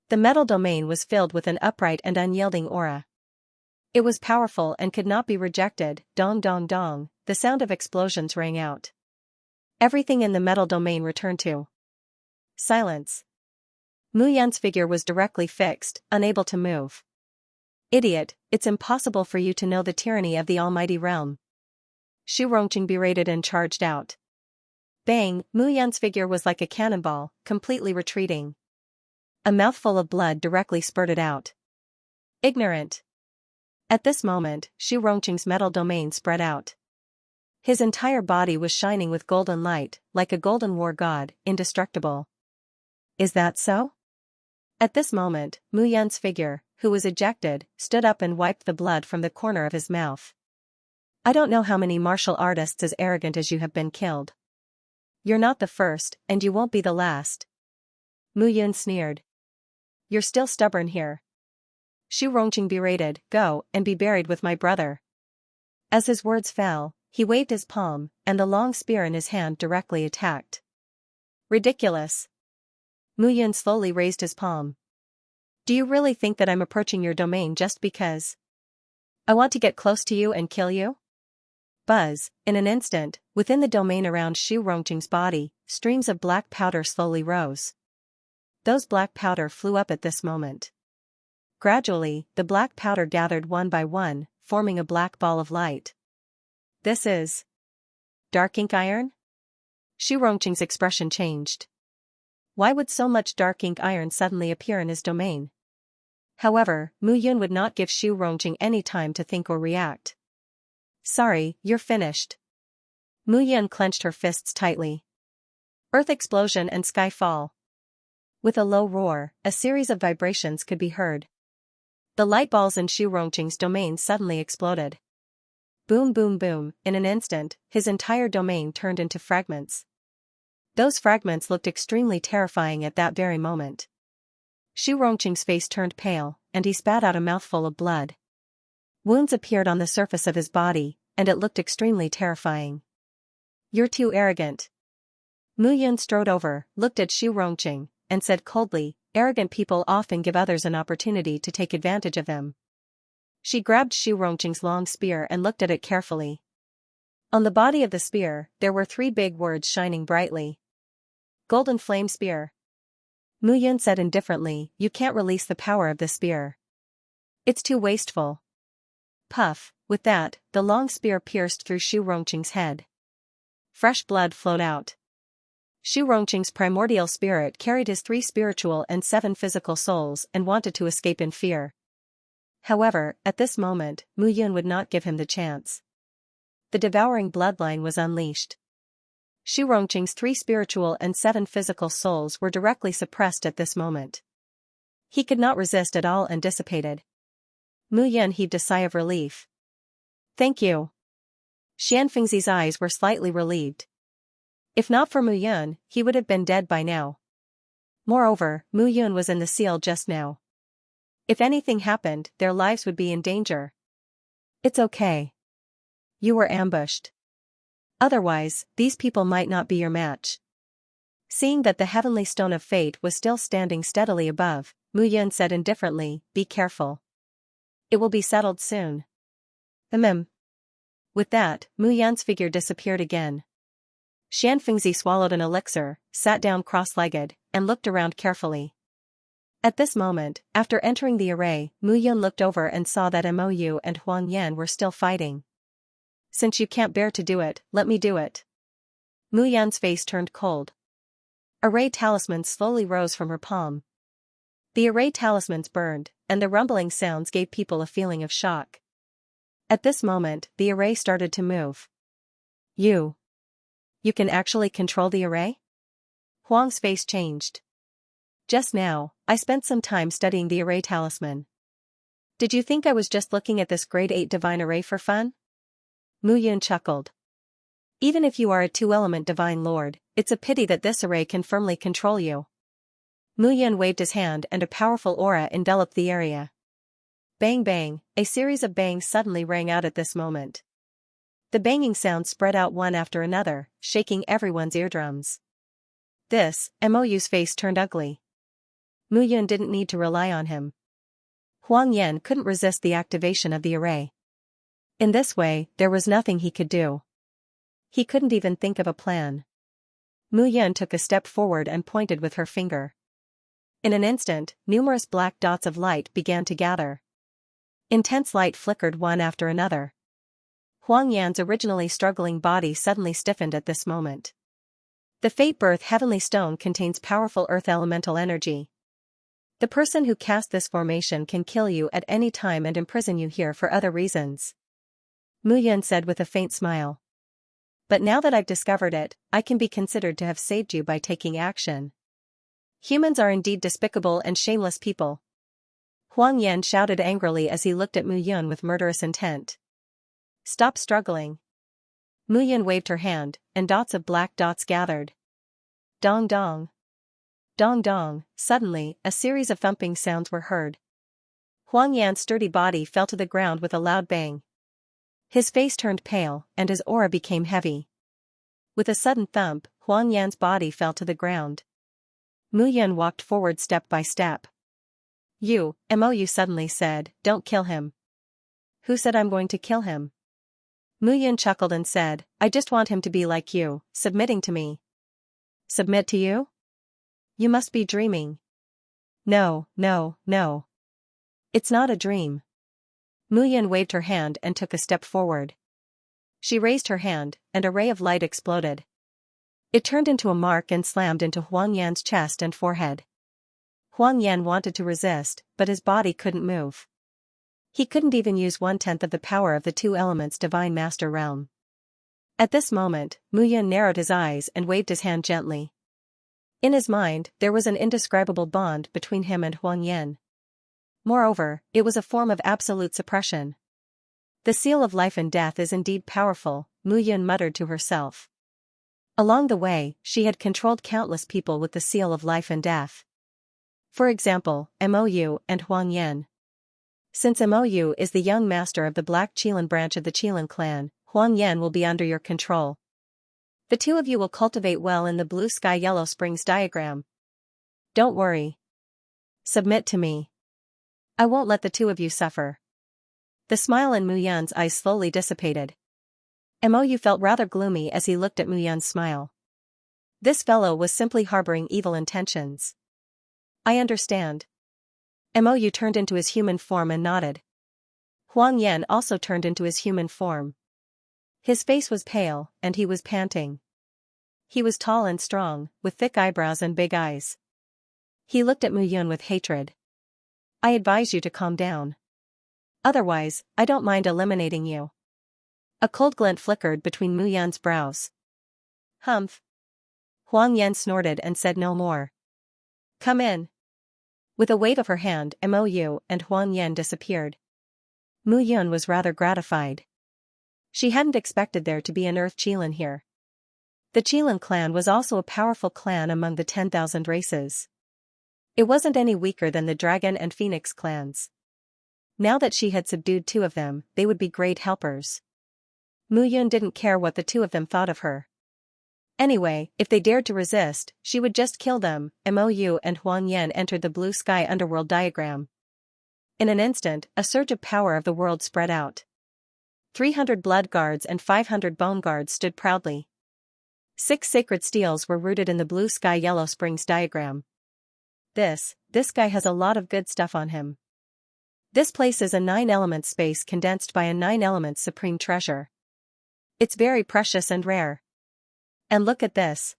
The metal domain was filled with an upright and unyielding aura. It was powerful and could not be rejected. Dong dong dong, the sound of explosions rang out. Everything in the metal domain returned to silence. Mu Yan's figure was directly fixed, unable to move. Idiot, it's impossible for you to know the tyranny of the almighty realm. Xu Rongqing berated and charged out. Bang, Mu Yan's figure was like a cannonball, completely retreating. A mouthful of blood directly spurted out. Ignorant. At this moment, Xu Rongqing's metal domain spread out. His entire body was shining with golden light, like a golden war god, indestructible. Is that so? At this moment, Mu Yan's figure, who was ejected, stood up and wiped the blood from the corner of his mouth. I don't know how many martial artists as arrogant as you have been killed. You're not the first, and you won't be the last. Mu Yan sneered. You're still stubborn here. Xu Rongqing berated, go and be buried with my brother. As his words fell, he waved his palm, and the long spear in his hand directly attacked. Ridiculous. Mu Yan slowly raised his palm. Do you really think that I'm approaching your domain just because I want to get close to you and kill you? Buzz, in an instant, within the domain around Xu Rongqing's body, streams of black powder slowly rose. Those black powder flew up at this moment. Gradually, the black powder gathered one by one, forming a black ball of light. This is dark ink iron? Xu Rongqing's expression changed. Why would so much dark ink iron suddenly appear in his domain? However, Mu Yan would not give Xu Rongqing any time to think or react. Sorry, you're finished. Mu Yan clenched her fists tightly. Earth explosion and sky fall. With a low roar, a series of vibrations could be heard. The light balls in Xu Rongqing's domain suddenly exploded. Boom boom boom, in an instant, his entire domain turned into fragments. Those fragments looked extremely terrifying at that very moment. Xu Rongqing's face turned pale, and he spat out a mouthful of blood. Wounds appeared on the surface of his body, and it looked extremely terrifying. You're too arrogant. Mu Yan strode over, looked at Xu Rongqing, and said coldly, arrogant people often give others an opportunity to take advantage of them. She grabbed Xu Rongqing's long spear and looked at it carefully. On the body of the spear, there were 3 big words shining brightly. Golden Flame Spear. Mu Yan said indifferently, you can't release the power of the spear. It's too wasteful. Puff, with that, the long spear pierced through Xu Rongqing's head. Fresh blood flowed out. Xu Rongqing's primordial spirit carried his 3 spiritual and 7 physical souls and wanted to escape in fear. However, at this moment, Mu Yan would not give him the chance. The devouring bloodline was unleashed. Xu Rongqing's 3 spiritual and 7 physical souls were directly suppressed at this moment. He could not resist at all and dissipated. Mu Yan heaved a sigh of relief. Thank you. Xianxia's eyes were slightly relieved. If not for Mu Yan, he would have been dead by now. Moreover, Mu Yan was in the seal just now. If anything happened, their lives would be in danger. It's okay. You were ambushed. Otherwise, these people might not be your match. Seeing that the heavenly stone of fate was still standing steadily above, Mu Yan said indifferently, be careful. It will be settled soon. With that, Mu Yan's figure disappeared again. Xianxia swallowed an elixir, sat down cross-legged, and looked around carefully. At this moment, after entering the array, Mu Yan looked over and saw that Mou and Huang Yan were still fighting. Since you can't bear to do it, let me do it. Mu Yan's face turned cold. Array talismans slowly rose from her palm. The array talismans burned, and the rumbling sounds gave people a feeling of shock. At this moment, the array started to move. You can actually control the array? Huang's face changed. Just now, I spent some time studying the array talisman. Did you think I was just looking at this grade 8 divine array for fun? Mu Yan chuckled. Even if you are a 2-element divine lord, it's a pity that this array can firmly control you. Mu Yun waved his hand and a powerful aura enveloped the area. Bang bang, a series of bangs suddenly rang out at this moment. The banging sound spread out one after another, shaking everyone's eardrums. Mou's face turned ugly. Mu Yun didn't need to rely on him. Huang Yan couldn't resist the activation of the array. In this way, there was nothing he could do. He couldn't even think of a plan. Mu Yun took a step forward and pointed with her finger. In an instant, numerous black dots of light began to gather. Intense light flickered one after another. Huang Yan's originally struggling body suddenly stiffened at this moment. The Fate Birth Heavenly Stone contains powerful earth elemental energy. The person who cast this formation can kill you at any time and imprison you here for other reasons. Mu Yun said with a faint smile. But now that I've discovered it, I can be considered to have saved you by taking action. Humans are indeed despicable and shameless people. Huang Yan shouted angrily as he looked at Mu Yun with murderous intent. Stop struggling. Mu Yun waved her hand, and dots of black dots gathered. Dong dong. Dong dong, suddenly, a series of thumping sounds were heard. Huang Yan's sturdy body fell to the ground with a loud bang. His face turned pale, and his aura became heavy. With a sudden thump, Huang Yan's body fell to the ground. Mu Yun walked forward step by step. Mou suddenly said, don't kill him. Who said I'm going to kill him? Mu Yun chuckled and said, I just want him to be like you, submitting to me. Submit to you? You must be dreaming. No, no, no. It's not a dream. Mu Yun waved her hand and took a step forward. She raised her hand, and a ray of light exploded. It turned into a mark and slammed into Huang Yan's chest and forehead. Huang Yan wanted to resist, but his body couldn't move. He couldn't even use 1/10 of the power of the two elements Divine Master Realm. At this moment, Mu Yun narrowed his eyes and waved his hand gently. In his mind, there was an indescribable bond between him and Huang Yan. Moreover, it was a form of absolute suppression. The seal of life and death is indeed powerful, Mu Yun muttered to herself. Along the way, she had controlled countless people with the seal of life and death. For example, Mou and Huang Yan. Since Mou is the young master of the Black Qilin branch of the Qilin clan, Huang Yan will be under your control. The two of you will cultivate well in the Blue Sky Yellow Springs diagram. Don't worry. Submit to me. I won't let the two of you suffer. The smile in Mu Yun's eyes slowly dissipated. Mou felt rather gloomy as he looked at Mu Yun's smile. This fellow was simply harboring evil intentions. I understand. Mou turned into his human form and nodded. Huang Yan also turned into his human form. His face was pale, and he was panting. He was tall and strong, with thick eyebrows and big eyes. He looked at Mu Yun with hatred. I advise you to calm down. Otherwise, I don't mind eliminating you. A cold glint flickered between Mu Yun's brows. Humph. Huang Yan snorted and said no more. Come in. With a wave of her hand, Mou and Huang Yan disappeared. Mu Yun was rather gratified. She hadn't expected there to be an Earth Qilin here. The Qilin clan was also a powerful clan among the 10,000 races. It wasn't any weaker than the Dragon and Phoenix clans. Now that she had subdued two of them, they would be great helpers. Mu Yun didn't care what the two of them thought of her. Anyway, if they dared to resist, she would just kill them. Mou and Huang Yan entered the Blue Sky Underworld diagram. In an instant, a surge of power of the world spread out. 300 blood guards and 500 bone guards stood proudly. 6 sacred steels were rooted in the Blue Sky Yellow Springs diagram. This guy has a lot of good stuff on him. This place is a 9-element space condensed by a 9-element supreme treasure. It's very precious and rare. And look at this.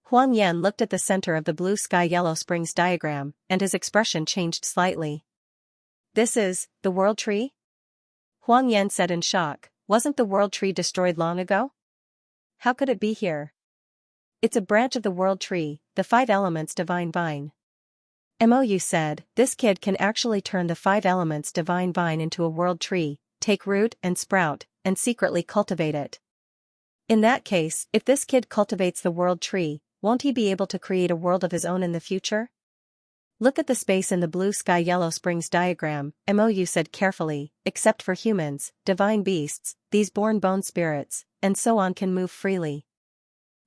Huang Yan looked at the center of the Blue Sky Yellow Springs diagram, and his expression changed slightly. This is the World Tree? Huang Yan said in shock, wasn't the World Tree destroyed long ago? How could it be here? It's a branch of the World Tree, the 5 elements Divine Vine. Mou said, this kid can actually turn the 5 elements Divine Vine into a World Tree, take root and sprout, and secretly cultivate it. In that case, if this kid cultivates the world tree, won't he be able to create a world of his own in the future? Look at the space in the blue sky yellow springs diagram, Mou said carefully, except for humans, divine beasts, these born bone spirits, and so on can move freely.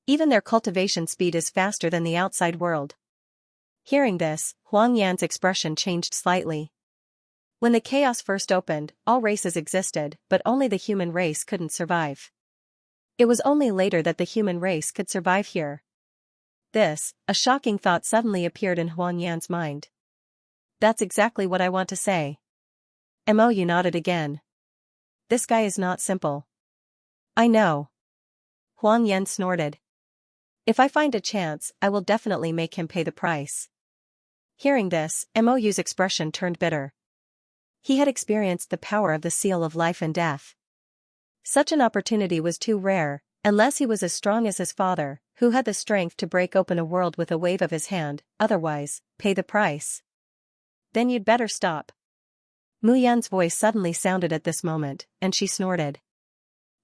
Even their cultivation speed is faster than the outside world. Hearing this, Huang Yan's expression changed slightly. When the chaos first opened, all races existed, but only the human race couldn't survive. It was only later that the human race could survive here. A shocking thought suddenly appeared in Huang Yan's mind. That's exactly what I want to say. Mou nodded again. This guy is not simple. I know. Huang Yan snorted. If I find a chance, I will definitely make him pay the price. Hearing this, Mou's expression turned bitter. He had experienced the power of the seal of life and death. Such an opportunity was too rare, unless he was as strong as his father, who had the strength to break open a world with a wave of his hand, otherwise, pay the price. Then you'd better stop. Mu Yan's voice suddenly sounded at this moment, and she snorted.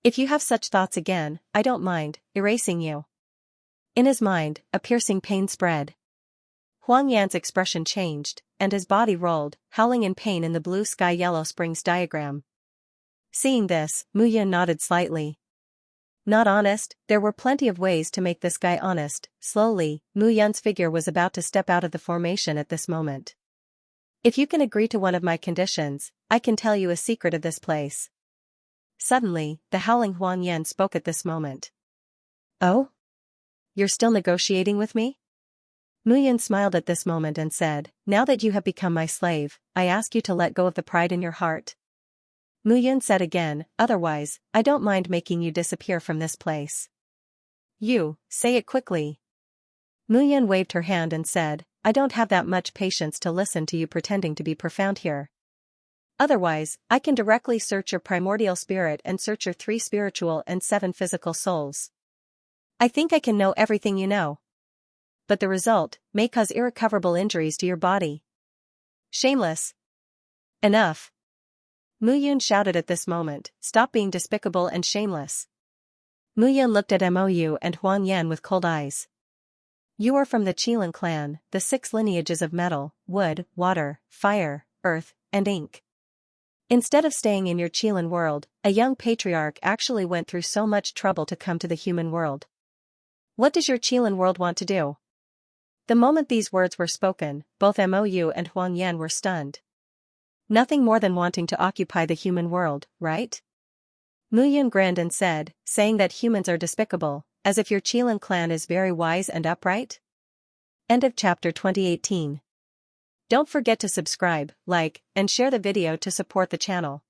If you have such thoughts again, I don't mind erasing you. In his mind, a piercing pain spread. Huang Yan's expression changed, and his body rolled, howling in pain in the blue sky yellow springs diagram. Seeing this, Mu Yan nodded slightly. Not honest, there were plenty of ways to make this guy honest. Slowly, Mu Yan's figure was about to step out of the formation at this moment. If you can agree to one of my conditions, I can tell you a secret of this place. Suddenly, the howling Huang Yan spoke at this moment. Oh? You're still negotiating with me? Mu Yan smiled at this moment and said, now that you have become my slave, I ask you to let go of the pride in your heart. Mu Yan said again, otherwise, I don't mind making you disappear from this place. You, say it quickly. Mu Yan waved her hand and said, I don't have that much patience to listen to you pretending to be profound here. Otherwise, I can directly search your primordial spirit and search your 3 spiritual and 7 physical souls. I think I can know everything you know. But the result may cause irrecoverable injuries to your body. Shameless. Enough. Mu Yan shouted at this moment, stop being despicable and shameless. Mu Yan looked at Mou and Huang Yan with cold eyes. You are from the Qilin clan, the 6 lineages of metal, wood, water, fire, earth, and ink. Instead of staying in your Qilin world, a young patriarch actually went through so much trouble to come to the human world. What does your Qilin world want to do? The moment these words were spoken, both Mou and Huang Yan were stunned. Nothing more than wanting to occupy the human world, right? Mu Yan grinned and said, saying that humans are despicable, as if your Qilin clan is very wise and upright? End of chapter 2018. Don't forget to subscribe, like, and share the video to support the channel.